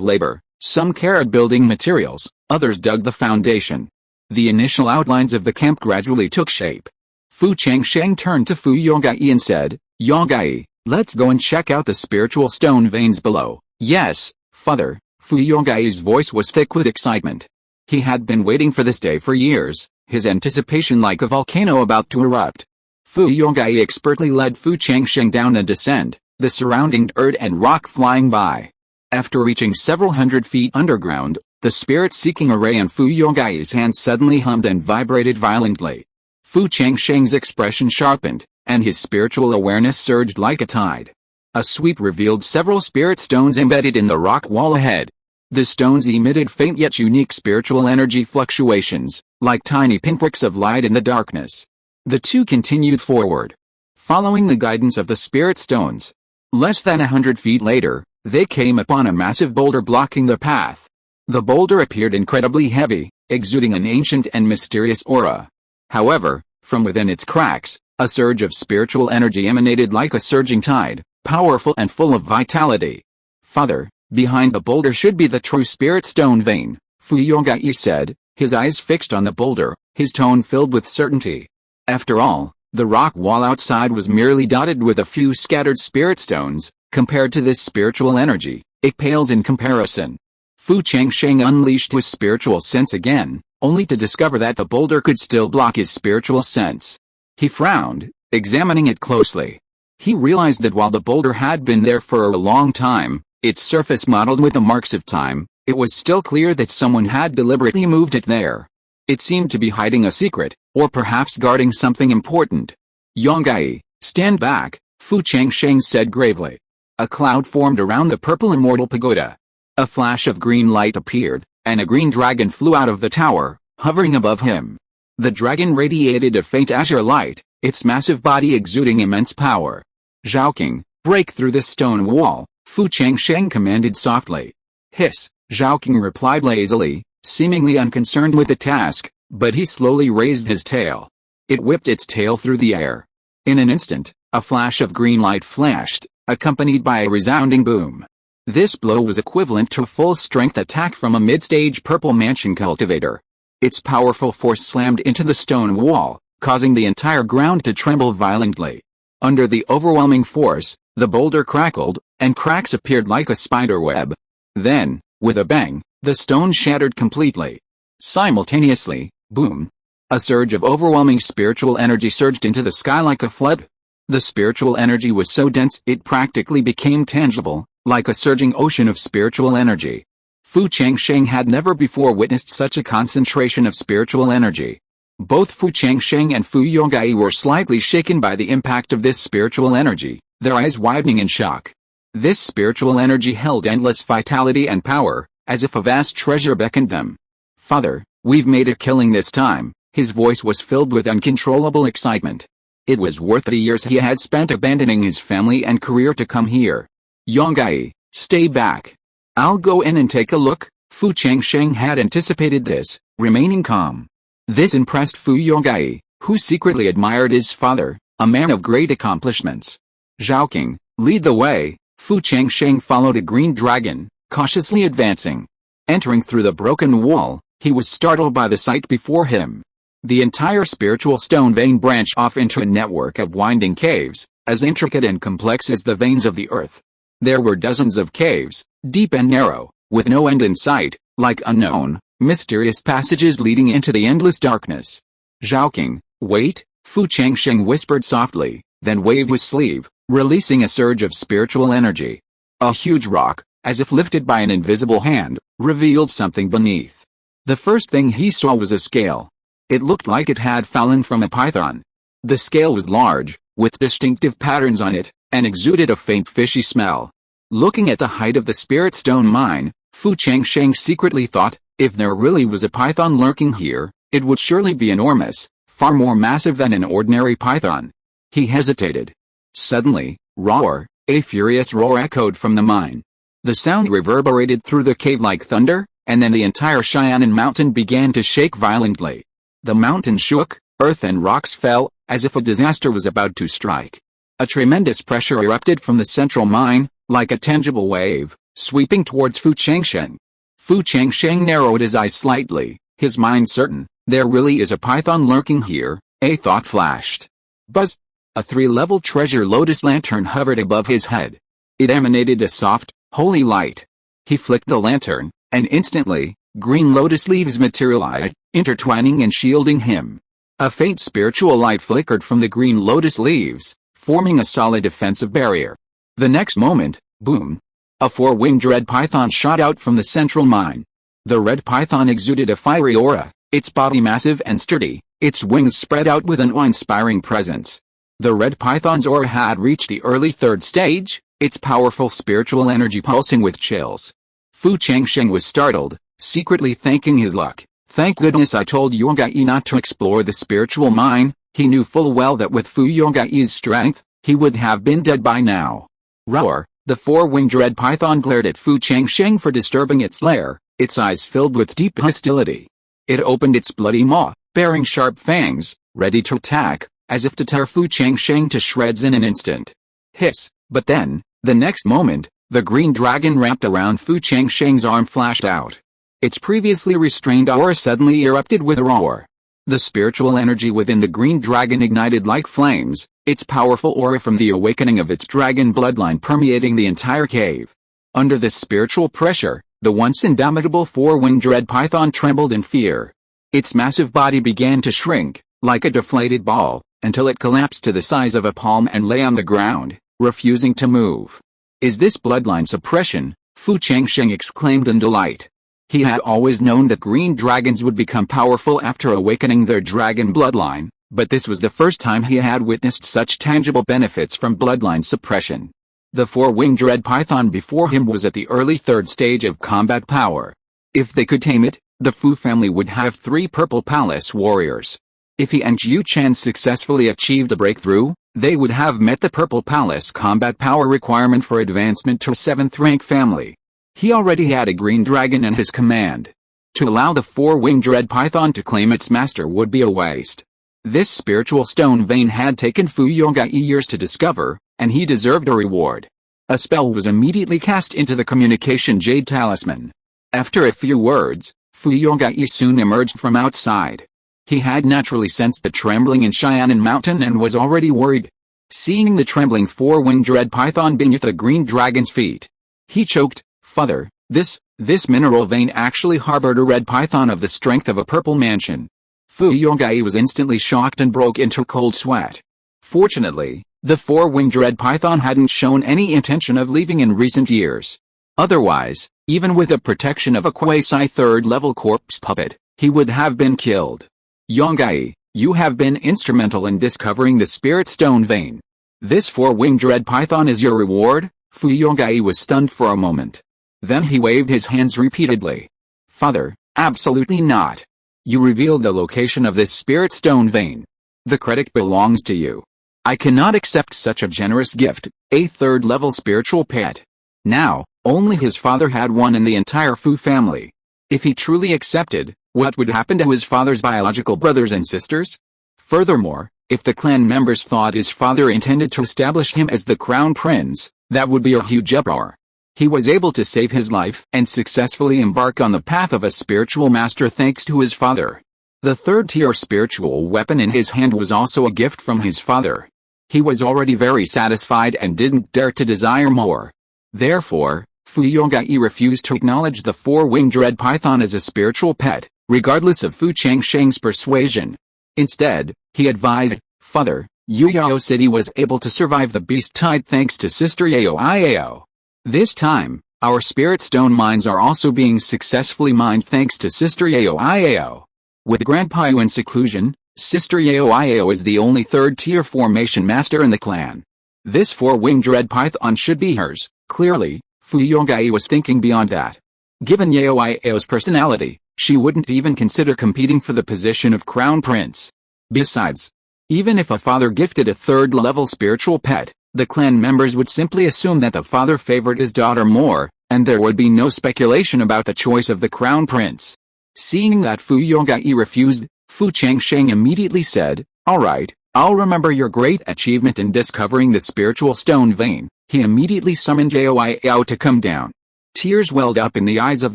labor. Some carried building materials, others dug the foundation. The initial outlines of the camp gradually took shape. Fu Changsheng turned to Fu Yonggai and said, "Yonggai, let's go and check out the spiritual stone veins below." "Yes, father." Fu Yongai's voice was thick with excitement. He had been waiting for this day for years, his anticipation like a volcano about to erupt. Fu Yonggai expertly led Fu Changsheng down the descent, the surrounding earth and rock flying by. After reaching several hundred feet underground, the spirit-seeking array in Fu Yongai's hands suddenly hummed and vibrated violently. Fu Changsheng's expression sharpened, and his spiritual awareness surged like a tide. A sweep revealed several spirit stones embedded in the rock wall ahead. The stones emitted faint yet unique spiritual energy fluctuations, like tiny pinpricks of light in the darkness. The two continued forward, following the guidance of the spirit stones. Less than 100 feet later, they came upon a massive boulder blocking the path. The boulder appeared incredibly heavy, exuding an ancient and mysterious aura. However, from within its cracks, a surge of spiritual energy emanated like a surging tide, powerful and full of vitality. "Father, behind the boulder should be the true spirit stone vein," Fu Yonggai said, his eyes fixed on the boulder, his tone filled with certainty. After all, the rock wall outside was merely dotted with a few scattered spirit stones. Compared to this spiritual energy, it pales in comparison. Fu Changsheng unleashed his spiritual sense again, only to discover that the boulder could still block his spiritual sense. He frowned, examining it closely. He realized that while the boulder had been there for a long time, its surface mottled with the marks of time, it was still clear that someone had deliberately moved it there. It seemed to be hiding a secret, or perhaps guarding something important. "Yonggai, stand back," Fu Changsheng said gravely. A cloud formed around the purple immortal pagoda. A flash of green light appeared, and a green dragon flew out of the tower, hovering above him. The dragon radiated a faint azure light, its massive body exuding immense power. "Zhaoqing, break through this stone wall," Fu Changsheng commanded softly. "Hiss," Zhaoqing replied lazily, seemingly unconcerned with the task, but he slowly raised his tail. It whipped its tail through the air. In an instant, a flash of green light flashed, accompanied by a resounding boom. This blow was equivalent to a full-strength attack from a mid-stage purple mansion cultivator. Its powerful force slammed into the stone wall, causing the entire ground to tremble violently. Under the overwhelming force, the boulder crackled, and cracks appeared like a spider web. Then, with a bang, the stone shattered completely. Simultaneously, boom! A surge of overwhelming spiritual energy surged into the sky like a flood. The spiritual energy was so dense it practically became tangible, like a surging ocean of spiritual energy. Fu Changsheng had never before witnessed such a concentration of spiritual energy. Both Fu Changsheng and Fu Yonggai were slightly shaken by the impact of this spiritual energy, their eyes widening in shock. This spiritual energy held endless vitality and power, as if a vast treasure beckoned them. "Father, we've made a killing this time," his voice was filled with uncontrollable excitement. It was worth the years he had spent abandoning his family and career to come here. "Yonggai, stay back. I'll go in and take a look." Fu Changsheng had anticipated this, remaining calm. This impressed Fu Yonggai, who secretly admired his father, a man of great accomplishments. "Zhaoqing, lead the way." Fu Changsheng followed a green dragon, cautiously advancing. Entering through the broken wall, he was startled by the sight before him. The entire spiritual stone vein branched off into a network of winding caves, as intricate and complex as the veins of the earth. There were dozens of caves, deep and narrow, with no end in sight, like unknown, mysterious passages leading into the endless darkness. "Zhaoqing, wait," Fu Changsheng whispered softly, then waved his sleeve, releasing a surge of spiritual energy. A huge rock, as if lifted by an invisible hand, revealed something beneath. The first thing he saw was a scale. It looked like it had fallen from a python. The scale was large, with distinctive patterns on it, and exuded a faint fishy smell. Looking at the height of the spirit stone mine, Fu Changsheng secretly thought, if there really was a python lurking here, it would surely be enormous, far more massive than an ordinary python. He hesitated. Suddenly, roar, a furious roar echoed from the mine. The sound reverberated through the cave like thunder, and then the entire Changsheng mountain began to shake violently. The mountain shook, earth and rocks fell, as if a disaster was about to strike. A tremendous pressure erupted from the central mine, like a tangible wave, sweeping towards Fu Changsheng. Fu Changsheng narrowed his eyes slightly, his mind certain, there really is a python lurking here, a thought flashed. Buzz! A 3-level treasure lotus lantern hovered above his head. It emanated a soft, holy light. He flicked the lantern, and instantly, green lotus leaves materialized, intertwining and shielding him. A faint spiritual light flickered from the green lotus leaves, forming a solid defensive barrier. The next moment, boom! A 4-winged red python shot out from the central mine. The red python exuded a fiery aura, its body massive and sturdy, its wings spread out with an awe-inspiring presence. The red python's aura had reached the early 3rd stage, its powerful spiritual energy pulsing with chills. Fu Changsheng was startled, secretly thanking his luck. Thank goodness I told Yonggai not to explore the spiritual mine. He knew full well that with Fu Yongai's strength, he would have been dead by now. Roar! The 4-winged red python glared at Fu Changsheng for disturbing its lair, its eyes filled with deep hostility. It opened its bloody maw, bearing sharp fangs, ready to attack, as if to tear Fu Changsheng to shreds in an instant. Hiss! But then, the next moment, the green dragon wrapped around Fu Changsheng's arm flashed out. Its previously restrained aura suddenly erupted with a roar. The spiritual energy within the green dragon ignited like flames, its powerful aura from the awakening of its dragon bloodline permeating the entire cave. Under this spiritual pressure, the once indomitable 4-winged red python trembled in fear. Its massive body began to shrink, like a deflated ball, until it collapsed to the size of a palm and lay on the ground, refusing to move. Is this bloodline suppression? Fu Changsheng exclaimed in delight. He had always known that green dragons would become powerful after awakening their dragon bloodline, but this was the first time he had witnessed such tangible benefits from bloodline suppression. The 4-winged red python before him was at the early 3rd stage of combat power. If they could tame it, the Fu family would have 3 Purple Palace warriors. If he and Yu Chen successfully achieved a breakthrough, they would have met the Purple Palace combat power requirement for advancement to a 7th rank family. He already had a green dragon in his command. To allow the 4-winged red python to claim its master would be a waste. This spiritual stone vein had taken Fu Yonggai years to discover, and he deserved a reward. A spell was immediately cast into the communication jade talisman. After a few words, Fu Yonggai soon emerged from outside. He had naturally sensed the trembling in Changsheng mountain and was already worried. Seeing the trembling 4-winged red python beneath the green dragon's feet, he choked. Father, this mineral vein actually harbored a red python of the strength of a purple mansion. Fu Yonggai was instantly shocked and broke into cold sweat. Fortunately, the 4-winged red python hadn't shown any intention of leaving in recent years. Otherwise, even with the protection of a quasi 3rd level corpse puppet, he would have been killed. Yonggai, you have been instrumental in discovering the spirit stone vein. This 4-winged red python is your reward? Fu Yonggai was stunned for a moment. Then he waved his hands repeatedly. Father, absolutely not. You revealed the location of this spirit stone vein. The credit belongs to you. I cannot accept such a generous gift, a 3rd level spiritual pet. Now, only his father had one in the entire Fu family. If he truly accepted, what would happen to his father's biological brothers and sisters? Furthermore, if the clan members thought his father intended to establish him as the crown prince, that would be a huge uproar. He was able to save his life and successfully embark on the path of a spiritual master thanks to his father. The 3rd-tier spiritual weapon in his hand was also a gift from his father. He was already very satisfied and didn't dare to desire more. Therefore, Fu Yonggai refused to acknowledge the 4-winged red python as a spiritual pet, regardless of Fu Changsheng's persuasion. Instead, he advised, Father, Yuyao City was able to survive the beast tide thanks to Sister Yao Iao. This time, Our spirit stone mines are also being successfully mined thanks to Sister Yao Iao. With Grandpa Yu in seclusion, Sister Yao Iao is the only third-tier formation master in the clan. This four-winged red python should be hers. Clearly, Fu Yonggai was thinking beyond that. Given Yao Iao's personality, she wouldn't even consider competing for the position of crown prince. Besides, even if a father gifted a third-level spiritual pet, the clan members would simply assume that the father favored his daughter more, and there would be no speculation about the choice of the crown prince. Seeing that Fu Yonggai refused, Fu Changsheng immediately said, "Alright, I'll remember your great achievement in discovering the spiritual stone vein." He immediately summoned Yao Iao to come down. Tears welled up in the eyes of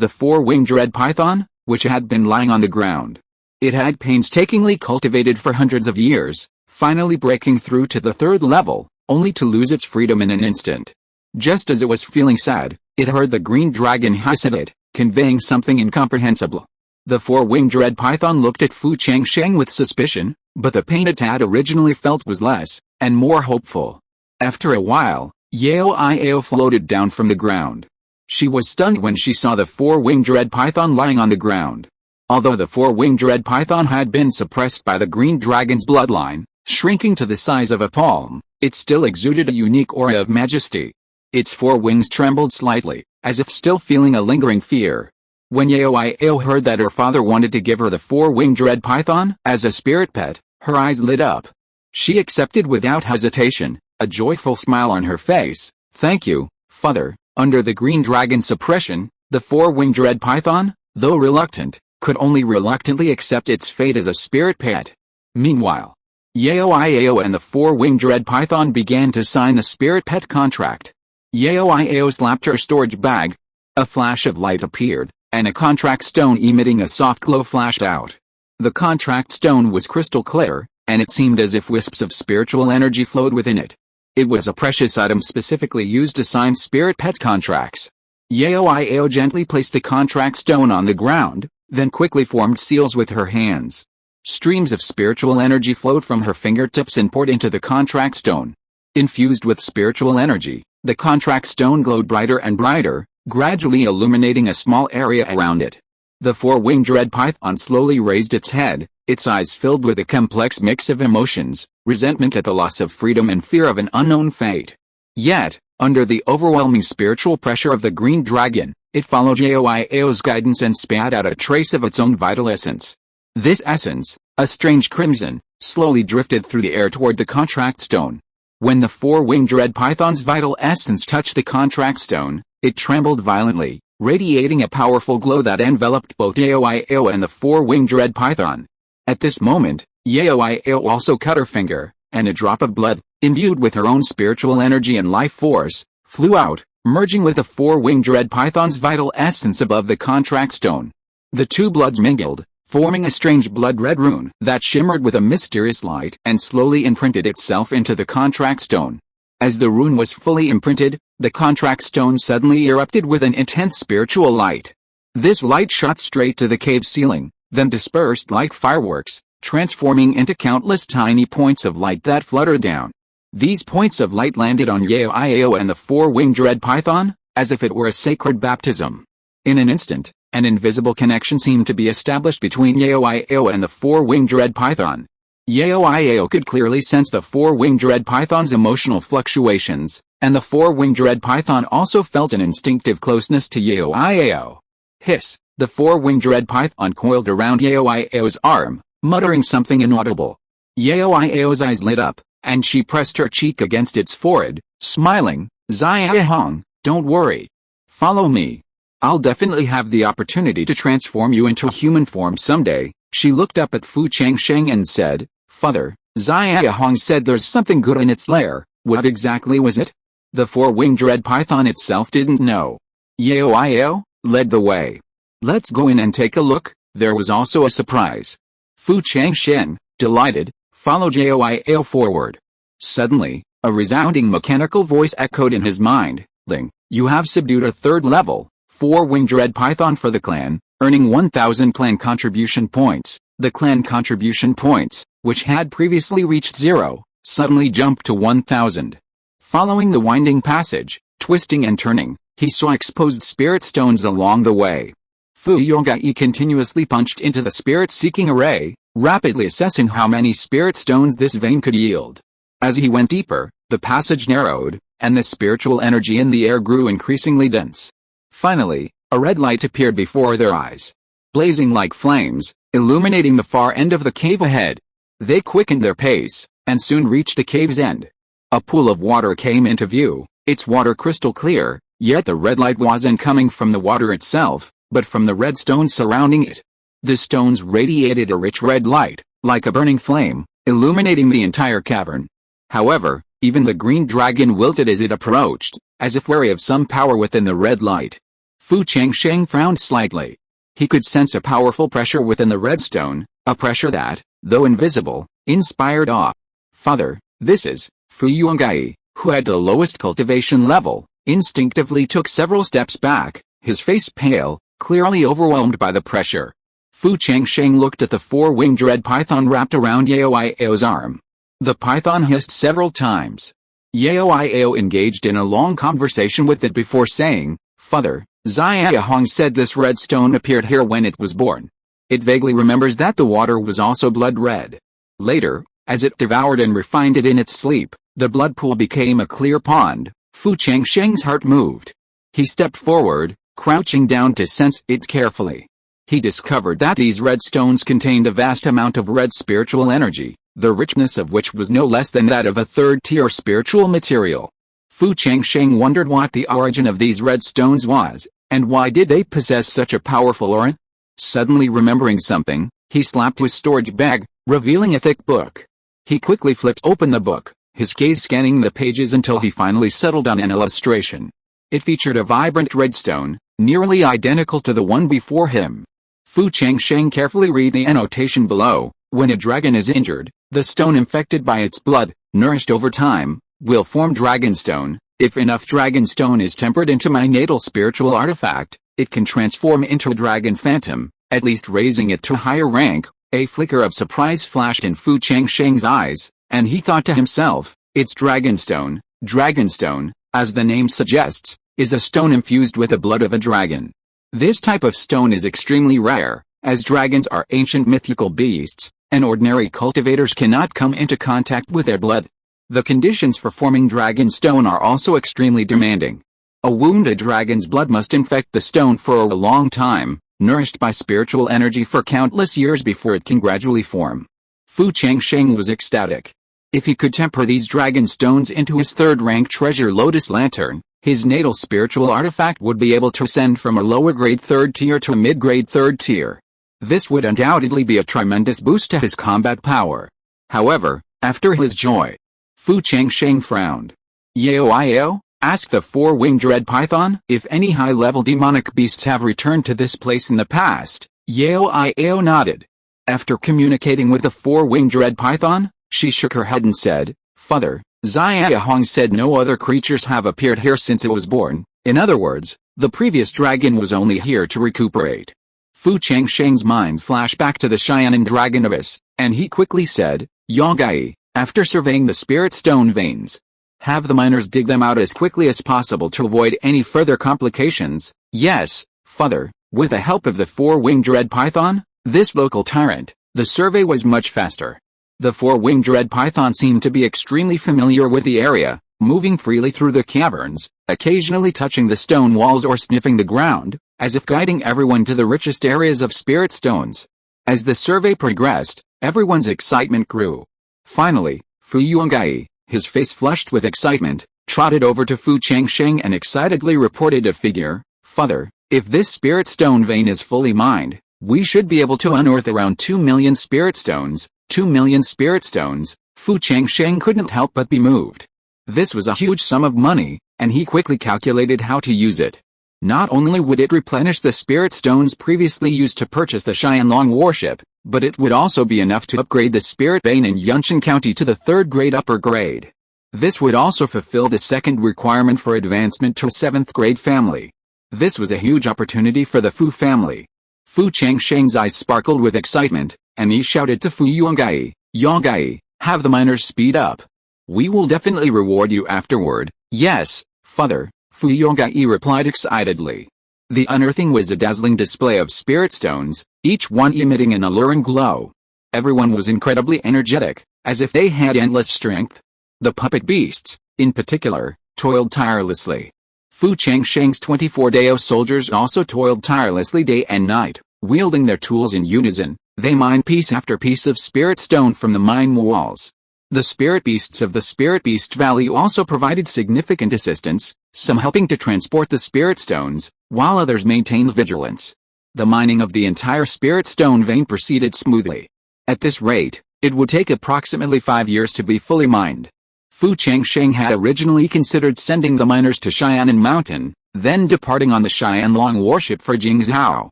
the four-winged red python, which had been lying on the ground. It had painstakingly cultivated for hundreds of years, finally breaking through to the third level, only to lose its freedom in an instant. Just as it was feeling sad, it heard the green dragon hiss at it, conveying something incomprehensible. The four-winged red python looked at Fu Changsheng with suspicion, but the pain it had originally felt was less, and more hopeful. After a while, Yao Iao floated down from the ground. She was stunned when she saw the four-winged red python lying on the ground. Although the four-winged red python had been suppressed by the green dragon's bloodline, shrinking to the size of a palm, it still exuded a unique aura of majesty. Its four wings trembled slightly, as if still feeling a lingering fear. When Yao Iao heard that her father wanted to give her the four-winged red python as a spirit pet, her eyes lit up. She accepted without hesitation, a joyful smile on her face. "Thank you, father." Under the green dragon suppression, the four-winged red python, though reluctant, could only reluctantly accept its fate as a spirit pet. Meanwhile, Yao Iao and the four-winged red python began to sign the spirit pet contract. Yao Iao slapped her storage bag. A flash of light appeared, and a contract stone emitting a soft glow flashed out. The contract stone was crystal clear, and it seemed as if wisps of spiritual energy flowed within it. It was a precious item specifically used to sign spirit pet contracts. Yao Iao gently placed the contract stone on the ground, then quickly formed seals with her hands. Streams of spiritual energy flowed from her fingertips and poured into the contract stone. Infused with spiritual energy, the contract stone glowed brighter and brighter, gradually illuminating a small area around it. The four-winged red python slowly raised its head, its eyes filled with a complex mix of emotions, resentment at the loss of freedom and fear of an unknown fate. Yet, under the overwhelming spiritual pressure of the green dragon, it followed Yao Iao's guidance and spat out a trace of its own vital essence. This essence, a strange crimson, slowly drifted through the air toward the contract stone. When the four-winged red python's vital essence touched the contract stone, it trembled violently, radiating a powerful glow that enveloped both Yao Iao and the four-winged red python. At this moment, Yao Iao also cut her finger, and a drop of blood, imbued with her own spiritual energy and life force, flew out, merging with the four-winged red python's vital essence above the contract stone. The two bloods mingled, forming a strange blood-red rune that shimmered with a mysterious light and slowly imprinted itself into the contract stone. As the rune was fully imprinted, the contract stone suddenly erupted with an intense spiritual light. This light shot straight to the cave ceiling, then dispersed like fireworks, transforming into countless tiny points of light that fluttered down. These points of light landed on Yao Iao and the four-winged red python, as if it were a sacred baptism. In an instant, an invisible connection seemed to be established between Yao Iao and the four-winged red python. Yao Iao could clearly sense the four-winged red python's emotional fluctuations, and the four-winged red python also felt an instinctive closeness to Yao Iao. Hiss! The four-winged red python coiled around Yao Iao's arm, muttering something inaudible. Yao Iao's eyes lit up, and she pressed her cheek against its forehead, smiling. "Zia Hong, don't worry. Follow me. I'll definitely have the opportunity to transform you into human form someday." She looked up at Fu Changsheng and said, "Father, Zia Hong said there's something good in its lair. What exactly was it?" The four-winged red python itself didn't know. Yao Iao led the way. "Let's go in and take a look." There was also a surprise. Fu Changsheng, delighted, followed Yao Iao forward. Suddenly, a resounding mechanical voice echoed in his mind. "Ling, you have subdued a third-level, four-winged red python for the clan, earning 1,000 clan contribution points." The clan contribution points, which had previously reached 0, suddenly jumped to 1,000. Following the winding passage, twisting and turning, He saw exposed spirit stones along the way. Fu Yonggai continuously punched into the spirit-seeking array, rapidly assessing how many spirit stones this vein could yield. As he went deeper, the passage narrowed, and the spiritual energy in the air grew increasingly dense. Finally, a red light appeared before their eyes, blazing like flames, illuminating the far end of the cave ahead. They quickened their pace, and soon reached the cave's end. A pool of water came into view, its water crystal clear, yet the red light wasn't coming from the water itself, but from the red stones surrounding it. The stones radiated a rich red light, like a burning flame, illuminating the entire cavern. However, even the green dragon wilted as it approached, as if wary of some power within the red light. Fu Changsheng frowned slightly. He could sense a powerful pressure within the red stone, a pressure that, though invisible, inspired awe. Father, this is, Fu Yonggai, who had the lowest cultivation level, instinctively took several steps back, his face pale, clearly overwhelmed by the pressure. Fu Changsheng looked at the four-winged red python wrapped around Yao Iao's arm. The python hissed several times. Yao Iao engaged in a long conversation with it before saying, Father, Zia Hong said this red stone appeared here when it was born. It vaguely remembers that the water was also blood red. Later, as it devoured and refined it in its sleep, the blood pool became a clear pond. Fu Changsheng's heart moved. He stepped forward, crouching down to sense it carefully. He discovered that these red stones contained a vast amount of red spiritual energy, the richness of which was no less than that of a third-tier spiritual material. Fu Changsheng wondered what the origin of these red stones was, and why did they possess such a powerful aura? Suddenly remembering something, he slapped his storage bag, revealing a thick book. He quickly flipped open the book, his gaze scanning the pages until he finally settled on an illustration. It featured a vibrant red stone, nearly identical to the one before him. Fu Changsheng carefully read the annotation below. When a dragon is injured, the stone infected by its blood, nourished over time, will form dragonstone. If enough dragonstone is tempered into my natal spiritual artifact, it can transform into a dragon phantom, at least raising it to higher rank. A flicker of surprise flashed in Fu Changsheng's eyes, and he thought to himself, it's dragonstone. Dragonstone, as the name suggests, is a stone infused with the blood of a dragon. This type of stone is extremely rare, as dragons are ancient mythical beasts, and ordinary cultivators cannot come into contact with their blood. The conditions for forming dragonstone are also extremely demanding. A wounded dragon's blood must infect the stone for a long time, nourished by spiritual energy for countless years before it can gradually form. Fu Changsheng was ecstatic. If he could temper these dragonstones into his third-rank treasure Lotus Lantern, his natal spiritual artifact would be able to ascend from a lower-grade third tier to a mid-grade third tier. This would undoubtedly be a tremendous boost to his combat power. However, after his joy, Fu Changsheng frowned. Yao Iao? Asked the four-winged red python. If any high-level demonic beasts have returned to this place in the past, Yao Iao nodded. After communicating with the four-winged red python, she shook her head and said, Father, Zia Hong said no other creatures have appeared here since it was born. In other words, the previous dragon was only here to recuperate. Fu Changsheng's mind flashed back to the Cheyenne dragon abyss, and he quickly said, Yonggai, after surveying the spirit stone veins, have the miners dig them out as quickly as possible to avoid any further complications. Yes, Father. With the help of the four-winged red python, this local tyrant, the survey was much faster. The four-winged red python seemed to be extremely familiar with the area, moving freely through the caverns, occasionally touching the stone walls or sniffing the ground, as if guiding everyone to the richest areas of spirit stones. As the survey progressed, everyone's excitement grew. Finally, Fu Yonggai, his face flushed with excitement, trotted over to Fu Changsheng and excitedly reported a figure. Father, if this spirit stone vein is fully mined, we should be able to unearth around 2 million spirit stones. 2 million spirit stones. Fu Changsheng couldn't help but be moved. This was a huge sum of money, and he quickly calculated how to use it. Not only would it replenish the spirit stones previously used to purchase the Xianlong warship, but it would also be enough to upgrade the spirit vein in Yansheng County to the third-grade upper grade. This would also fulfill the second requirement for advancement to a seventh-grade family. This was a huge opportunity for the Fu family. Fu Changsheng's eyes sparkled with excitement, and he shouted to Fu Yonggai, Yonggai, have the miners speed up. We will definitely reward you afterward. Yes, Father. Fu Yonggai replied excitedly. The unearthing was a dazzling display of spirit stones, each one emitting an alluring glow. Everyone was incredibly energetic, as if they had endless strength. The puppet beasts, in particular, toiled tirelessly. Fu Changsheng's 24 Dao soldiers also toiled tirelessly day and night, wielding their tools in unison. They mined piece after piece of spirit stone from the mine walls. The spirit beasts of the Spirit Beast Valley also provided significant assistance, some helping to transport the spirit stones, while others maintained vigilance. The mining of the entire spirit stone vein proceeded smoothly. At this rate, it would take approximately 5 years to be fully mined. Fu Changsheng had originally considered sending the miners to Xianan Mountain, then departing on the Xianlong warship for Jingzhou.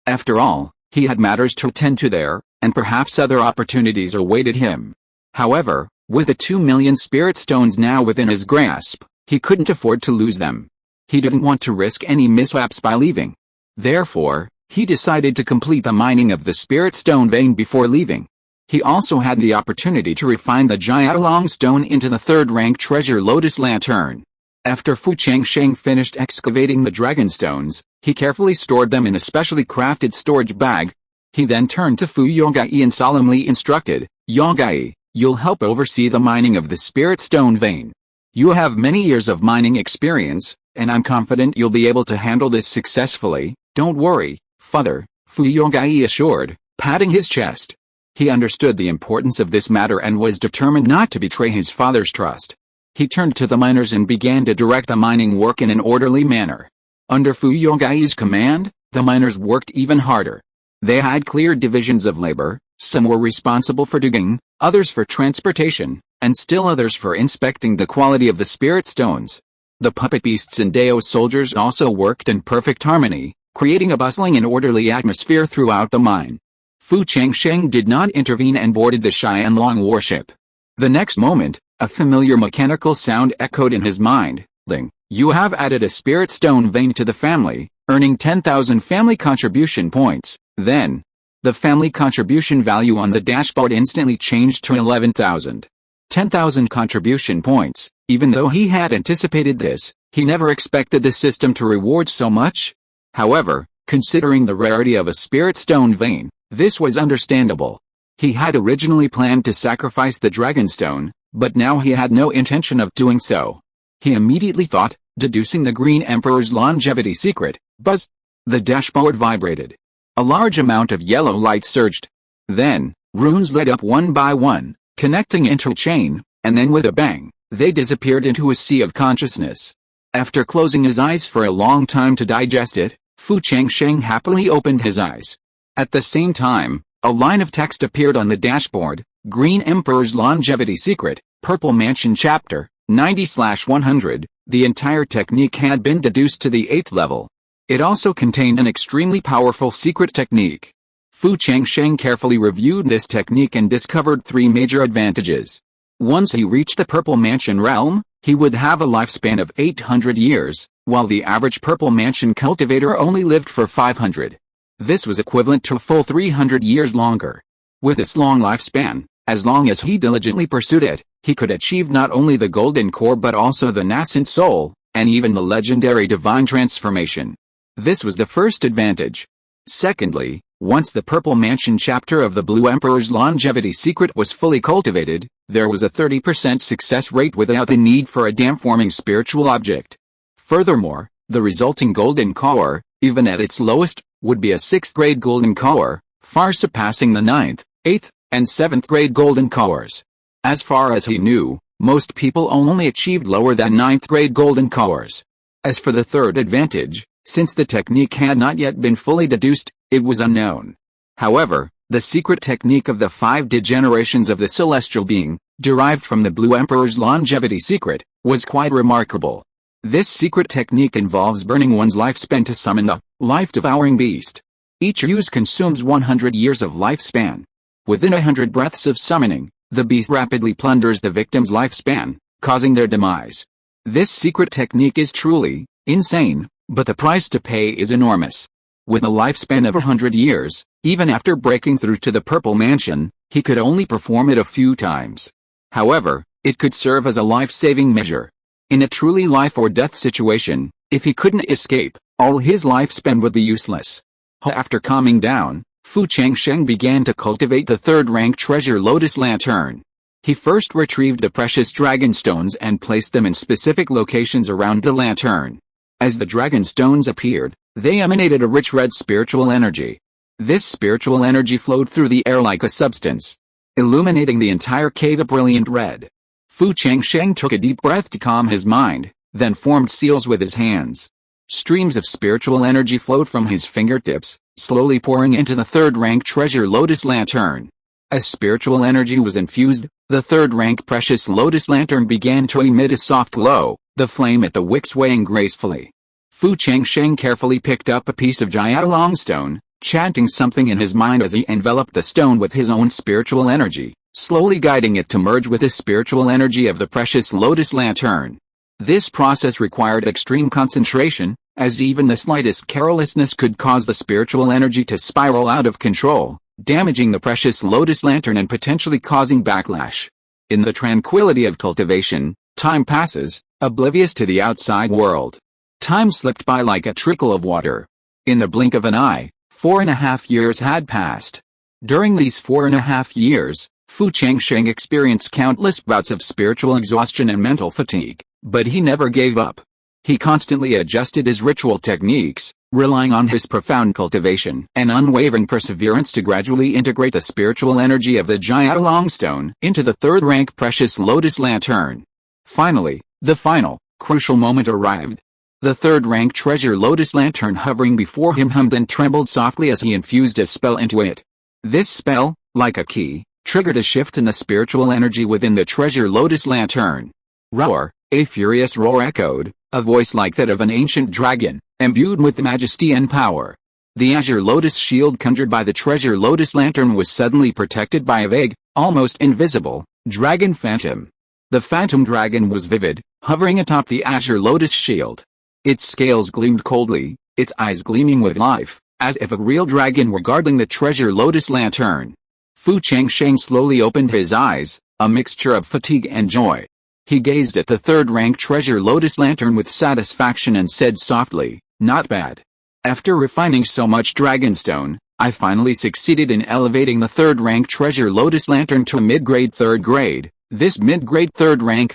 After all, he had matters to attend to there, and perhaps other opportunities awaited him. However, with the 2 million spirit stones now within his grasp, he couldn't afford to lose them. He didn't want to risk any mishaps by leaving. Therefore, he decided to complete the mining of the spirit stone vein before leaving. He also had the opportunity to refine the Jiaolong stone into the third-rank treasure lotus lantern. After Fu Changsheng finished excavating the dragon stones, he carefully stored them in a specially crafted storage bag. He then turned to Fu Yonggai and solemnly instructed, "Yonggai, you'll help oversee the mining of the spirit stone vein. You have many years of mining experience, and I'm confident you'll be able to handle this successfully. Don't worry, father," Fu Yonggai assured, patting his chest. He understood the importance of this matter and was determined not to betray his father's trust. He turned to the miners and began to direct the mining work in an orderly manner. Under Fu Yongai's command, the miners worked even harder. They had clear divisions of labor. Some were responsible for digging, others for transportation, and still others for inspecting the quality of the spirit stones. The puppet beasts and Dao soldiers also worked in perfect harmony, creating a bustling and orderly atmosphere throughout the mine. Fu Changsheng did not intervene and boarded the Xianlong warship. The next moment, a familiar mechanical sound echoed in his mind. "Ling, you have added a spirit stone vein to the family, earning 10,000 family contribution points." Then, the family contribution value on the dashboard instantly changed to 11,000. 10,000 contribution points. Even though he had anticipated this, he never expected the system to reward so much. However, considering the rarity of a spirit stone vein, this was understandable. He had originally planned to sacrifice the dragonstone, but now he had no intention of doing so. He immediately thought, deducing the Green Emperor's longevity secret. Buzz! The dashboard vibrated. A large amount of yellow light surged. Then, runes lit up one by one, connecting into a chain, and then with a bang, they disappeared into a sea of consciousness. After closing his eyes for a long time to digest it, Fu Changsheng happily opened his eyes. At the same time, a line of text appeared on the dashboard. Green Emperor's longevity secret, Purple Mansion Chapter 90/100. The entire technique had been deduced to the 8th level. It also contained an extremely powerful secret technique. Fu Changsheng carefully reviewed this technique and discovered 3 major advantages. Once he reached the Purple Mansion realm, he would have a lifespan of 800 years, while the average Purple Mansion cultivator only lived for 500. This was equivalent to a full 300 years longer. With this long lifespan, as long as he diligently pursued it, he could achieve not only the golden core but also the nascent soul, and even the legendary divine transformation. This was the first advantage. Secondly, once the Purple Mansion chapter of the Blue Emperor's longevity secret was fully cultivated, there was a 30% success rate without the need for a dam-forming spiritual object. Furthermore, the resulting golden core, even at its lowest, would be a 6th-grade golden core, far surpassing the 9th, 8th, and 7th-grade golden cores. As far as he knew, most people only achieved lower than 9th-grade golden cores. As for the third advantage, since the technique had not yet been fully deduced, it was unknown. However, the secret technique of the 5 degenerations of the celestial being, derived from the Blue Emperor's longevity secret, was quite remarkable. This secret technique involves burning one's lifespan to summon the life-devouring beast. Each use consumes 100 years of lifespan. Within 100 breaths of summoning, the beast rapidly plunders the victim's lifespan, causing their demise. This secret technique is truly insane, but the price to pay is enormous. With a lifespan of 100 years, even after breaking through to the Purple Mansion, he could only perform it a few times. However, it could serve as a life-saving measure. In a truly life-or-death situation, If he couldn't escape, all his lifespan would be useless. After calming down, Fu Changsheng began to cultivate the third-rank treasure lotus lantern. He first retrieved the precious dragon stones and placed them in specific locations around the lantern. As the dragon stones appeared, they emanated a rich red spiritual energy. This spiritual energy flowed through the air like a substance, illuminating the entire cave a brilliant red. Fu Changsheng took a deep breath to calm his mind, then formed seals with his hands. Streams of spiritual energy flowed from his fingertips, slowly pouring into the third-rank treasure lotus lantern. As spiritual energy was infused, the third-rank precious lotus lantern began to emit a soft glow, the flame at the wick swaying gracefully. Fu Changsheng carefully picked up a piece of yangang stone, chanting something in his mind as he enveloped the stone with his own spiritual energy, slowly guiding it to merge with the spiritual energy of the precious lotus lantern. This process required extreme concentration, as even the slightest carelessness could cause the spiritual energy to spiral out of control, damaging the precious lotus lantern and potentially causing backlash. In the tranquility of cultivation, time passes, oblivious to the outside world. Time slipped by like a trickle of water. In the blink of an eye, 4.5 years had passed. During these 4.5 years, Fu Changsheng experienced countless bouts of spiritual exhaustion and mental fatigue, but he never gave up. He constantly adjusted his ritual techniques, relying on his profound cultivation and unwavering perseverance to gradually integrate the spiritual energy of the yangang stone into the third-rank precious lotus lantern. Finally, the final, crucial moment arrived. The third-rank treasure lotus lantern hovering before him hummed and trembled softly as he infused a spell into it. This spell, like a key, triggered a shift in the spiritual energy within the treasure lotus lantern. Roar, a furious roar echoed, a voice like that of an ancient dragon, imbued with majesty and power. The azure lotus shield conjured by the treasure lotus lantern was suddenly protected by a vague, almost invisible, dragon phantom. The phantom dragon was vivid, hovering atop the azure lotus shield. Its scales gleamed coldly, its eyes gleaming with life, as if a real dragon were guarding the treasure lotus lantern. Fu Changsheng slowly opened his eyes, a mixture of fatigue and joy. He gazed at the third-rank treasure lotus lantern with satisfaction and said softly, "Not bad. After refining so much dragonstone, I finally succeeded in elevating the third-rank treasure lotus lantern to a mid-grade third grade." This mid-grade third-rank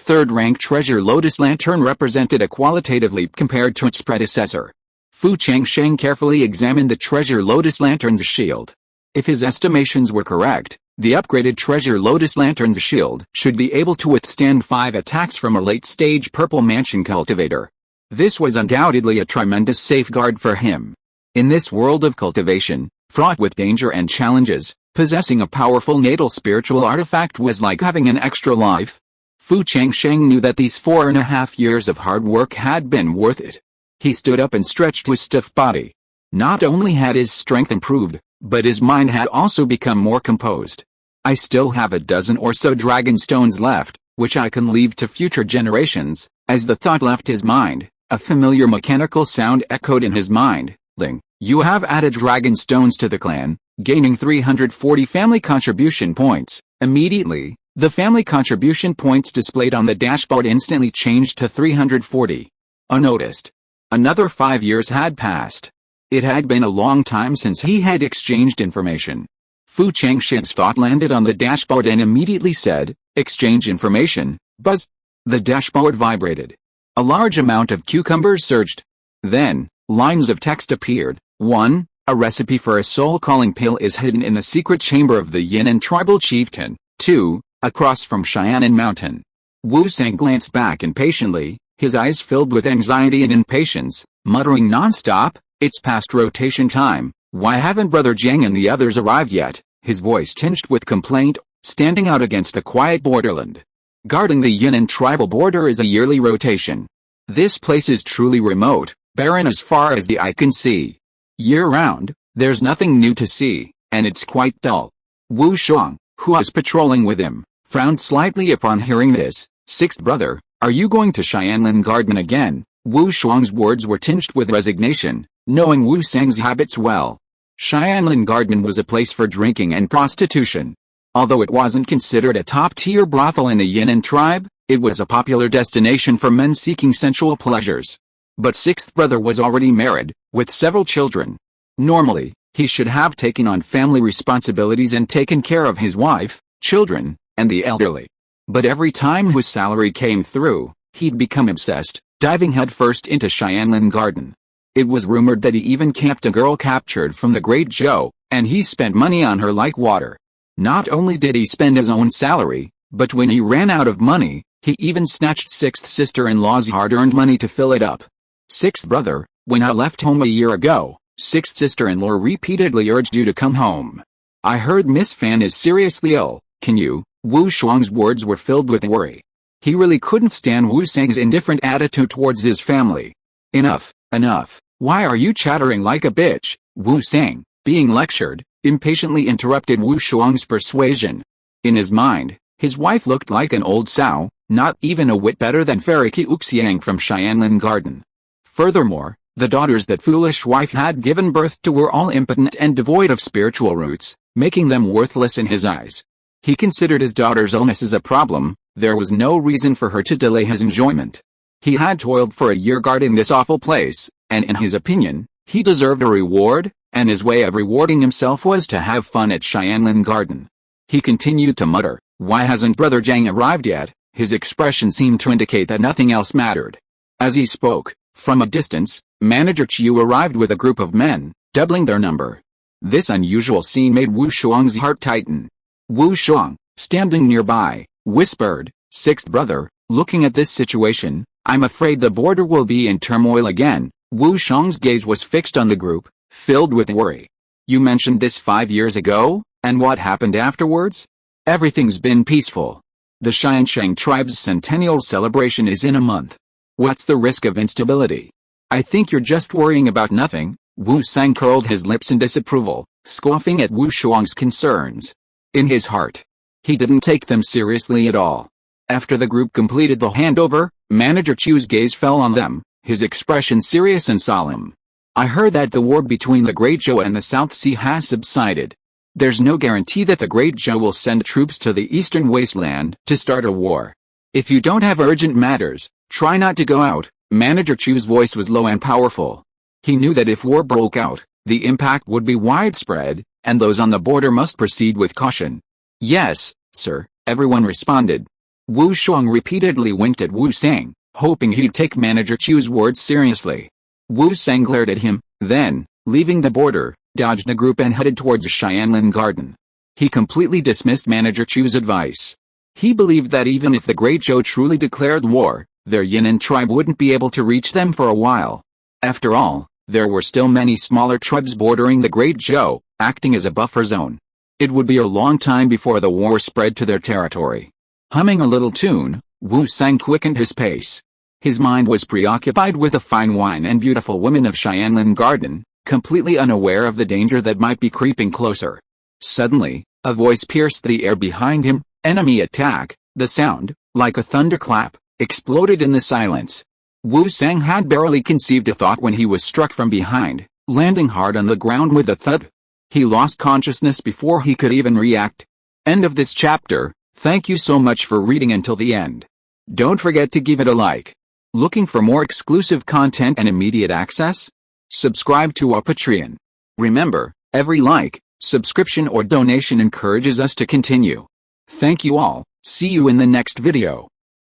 treasure lotus lantern represented a qualitative leap compared to its predecessor. Fu Changsheng carefully examined the treasure lotus lantern's shield. If his estimations were correct, the upgraded treasure lotus lantern's shield should be able to withstand 5 attacks from a late-stage purple mansion cultivator. This was undoubtedly a tremendous safeguard for him. In this world of cultivation, fraught with danger and challenges, possessing a powerful natal spiritual artifact was like having an extra life. Fu Changsheng knew that these 4.5 years of hard work had been worth it. He stood up and stretched his stiff body. Not only had his strength improved, but his mind had also become more composed. I still have a dozen or so dragon stones left, which I can leave to future generations. As the thought left his mind, a familiar mechanical sound echoed in his mind. Ling, you have added dragon stones to the clan, gaining 340 family contribution points. Immediately, the family contribution points displayed on the dashboard instantly changed to 340. Unnoticed. Another 5 years had passed. It had been a long time since he had exchanged information. Fu Changsheng's thought landed on the dashboard and immediately said, "Exchange information." Buzz. The dashboard vibrated. A large amount of cucumbers surged. Then, lines of text appeared. 1. A recipe for a soul-calling pill is hidden in the secret chamber of the Yanang tribal chieftain. 2. A cross from Changsheng Mountain. Wu Sang glanced back impatiently, his eyes filled with anxiety and impatience, muttering non-stop, "It's past rotation time. Why haven't Brother Jiang and the others arrived yet?" His voice tinged with complaint, standing out against the quiet borderland. Guarding the Yanang tribal border is a yearly rotation. This place is truly remote, barren as far as the eye can see. Year-round, there's nothing new to see, and it's quite dull. Wu Shang, who was patrolling with him, frowned slightly upon hearing this. "Sixth brother, are you going to Changsheng Garden again?" Wu Shang's words were tinged with resignation, knowing Wu Sang's habits well. Changsheng Garden was a place for drinking and prostitution. Although it wasn't considered a top-tier brothel in the Yanang tribe, it was a popular destination for men seeking sensual pleasures. But sixth brother was already married, with several children. Normally, he should have taken on family responsibilities and taken care of his wife, children, and the elderly. But every time his salary came through, he'd become obsessed, diving headfirst into Xianlin Garden. It was rumored that he even kept a girl captured from the Great Zhou, and he spent money on her like water. Not only did he spend his own salary, but when he ran out of money, he even snatched sixth sister-in-law's hard-earned money to fill it up. Sixth brother, when I left home a year ago, sixth sister-in-law repeatedly urged you to come home. I heard Miss Fan is seriously ill, can you? Wu Shuang's words were filled with worry. He really couldn't stand Wu Seng's indifferent attitude towards his family. Enough, enough, why are you chattering like a bitch? Wu Seng, being lectured, impatiently interrupted Wu Shuang's persuasion. In his mind, his wife looked like an old sow, not even a whit better than Fairy Qiuxiang from Xianlin Garden. Furthermore, the daughters that foolish wife had given birth to were all impotent and devoid of spiritual roots, making them worthless in his eyes. He considered his daughter's illness as a problem. There was no reason for her to delay his enjoyment. He had toiled for a year guarding this awful place, and in his opinion, he deserved a reward, and his way of rewarding himself was to have fun at Xianlin Garden. He continued to mutter, "Why hasn't Brother Zhang arrived yet?" His expression seemed to indicate that nothing else mattered. As he spoke, from a distance, Manager Chiu arrived with a group of men, doubling their number. This unusual scene made Wu Shuang's heart tighten. Wu Shuang, standing nearby, whispered, "Sixth brother, looking at this situation, I'm afraid the border will be in turmoil again." Wu Shuang's gaze was fixed on the group, filled with worry. "You mentioned this 5 years ago, and what happened afterwards?" "Everything's been peaceful. The Changsheng tribe's centennial celebration is in a month. What's the risk of instability?" "I think you're just worrying about nothing." Wu Sang curled his lips in disapproval, scoffing at Wu Shuang's concerns. In his heart, he didn't take them seriously at all. After the group completed the handover, Manager Chiu's gaze fell on them, his expression serious and solemn. "I heard that the war between the Great Zhou and the South Sea has subsided. There's no guarantee that the Great Zhou will send troops to the eastern wasteland to start a war. If you don't have urgent matters, try not to go out." Manager Chiu's voice was low and powerful. He knew that if war broke out, the impact would be widespread, and those on the border must proceed with caution. "Yes, sir," everyone responded. Wu Shuang repeatedly winked at Wu Sang, hoping he'd take Manager Chiu's words seriously. Wu Sang glared at him, then, leaving the border, dodged the group and headed towards Xianlin Garden. He completely dismissed Manager Chiu's advice. He believed that even if the Great Zhou truly declared war, their Yangang tribe wouldn't be able to reach them for a while. After all, there were still many smaller tribes bordering the Great Zhou, acting as a buffer zone. It would be a long time before the war spread to their territory. Humming a little tune, Wu Sang quickened his pace. His mind was preoccupied with the fine wine and beautiful women of Xianlin Garden, completely unaware of the danger that might be creeping closer. Suddenly, a voice pierced the air behind him. "Enemy attack!" The sound, like a thunderclap, exploded in the silence. Wu Sang had barely conceived a thought when he was struck from behind, landing hard on the ground with a thud. He lost consciousness before he could even react. End of this chapter. Thank you so much for reading until the end. Don't forget to give it a like. Looking for more exclusive content and immediate access? Subscribe to our Patreon. Remember, every like, subscription or donation encourages us to continue. Thank you all. See you in the next video.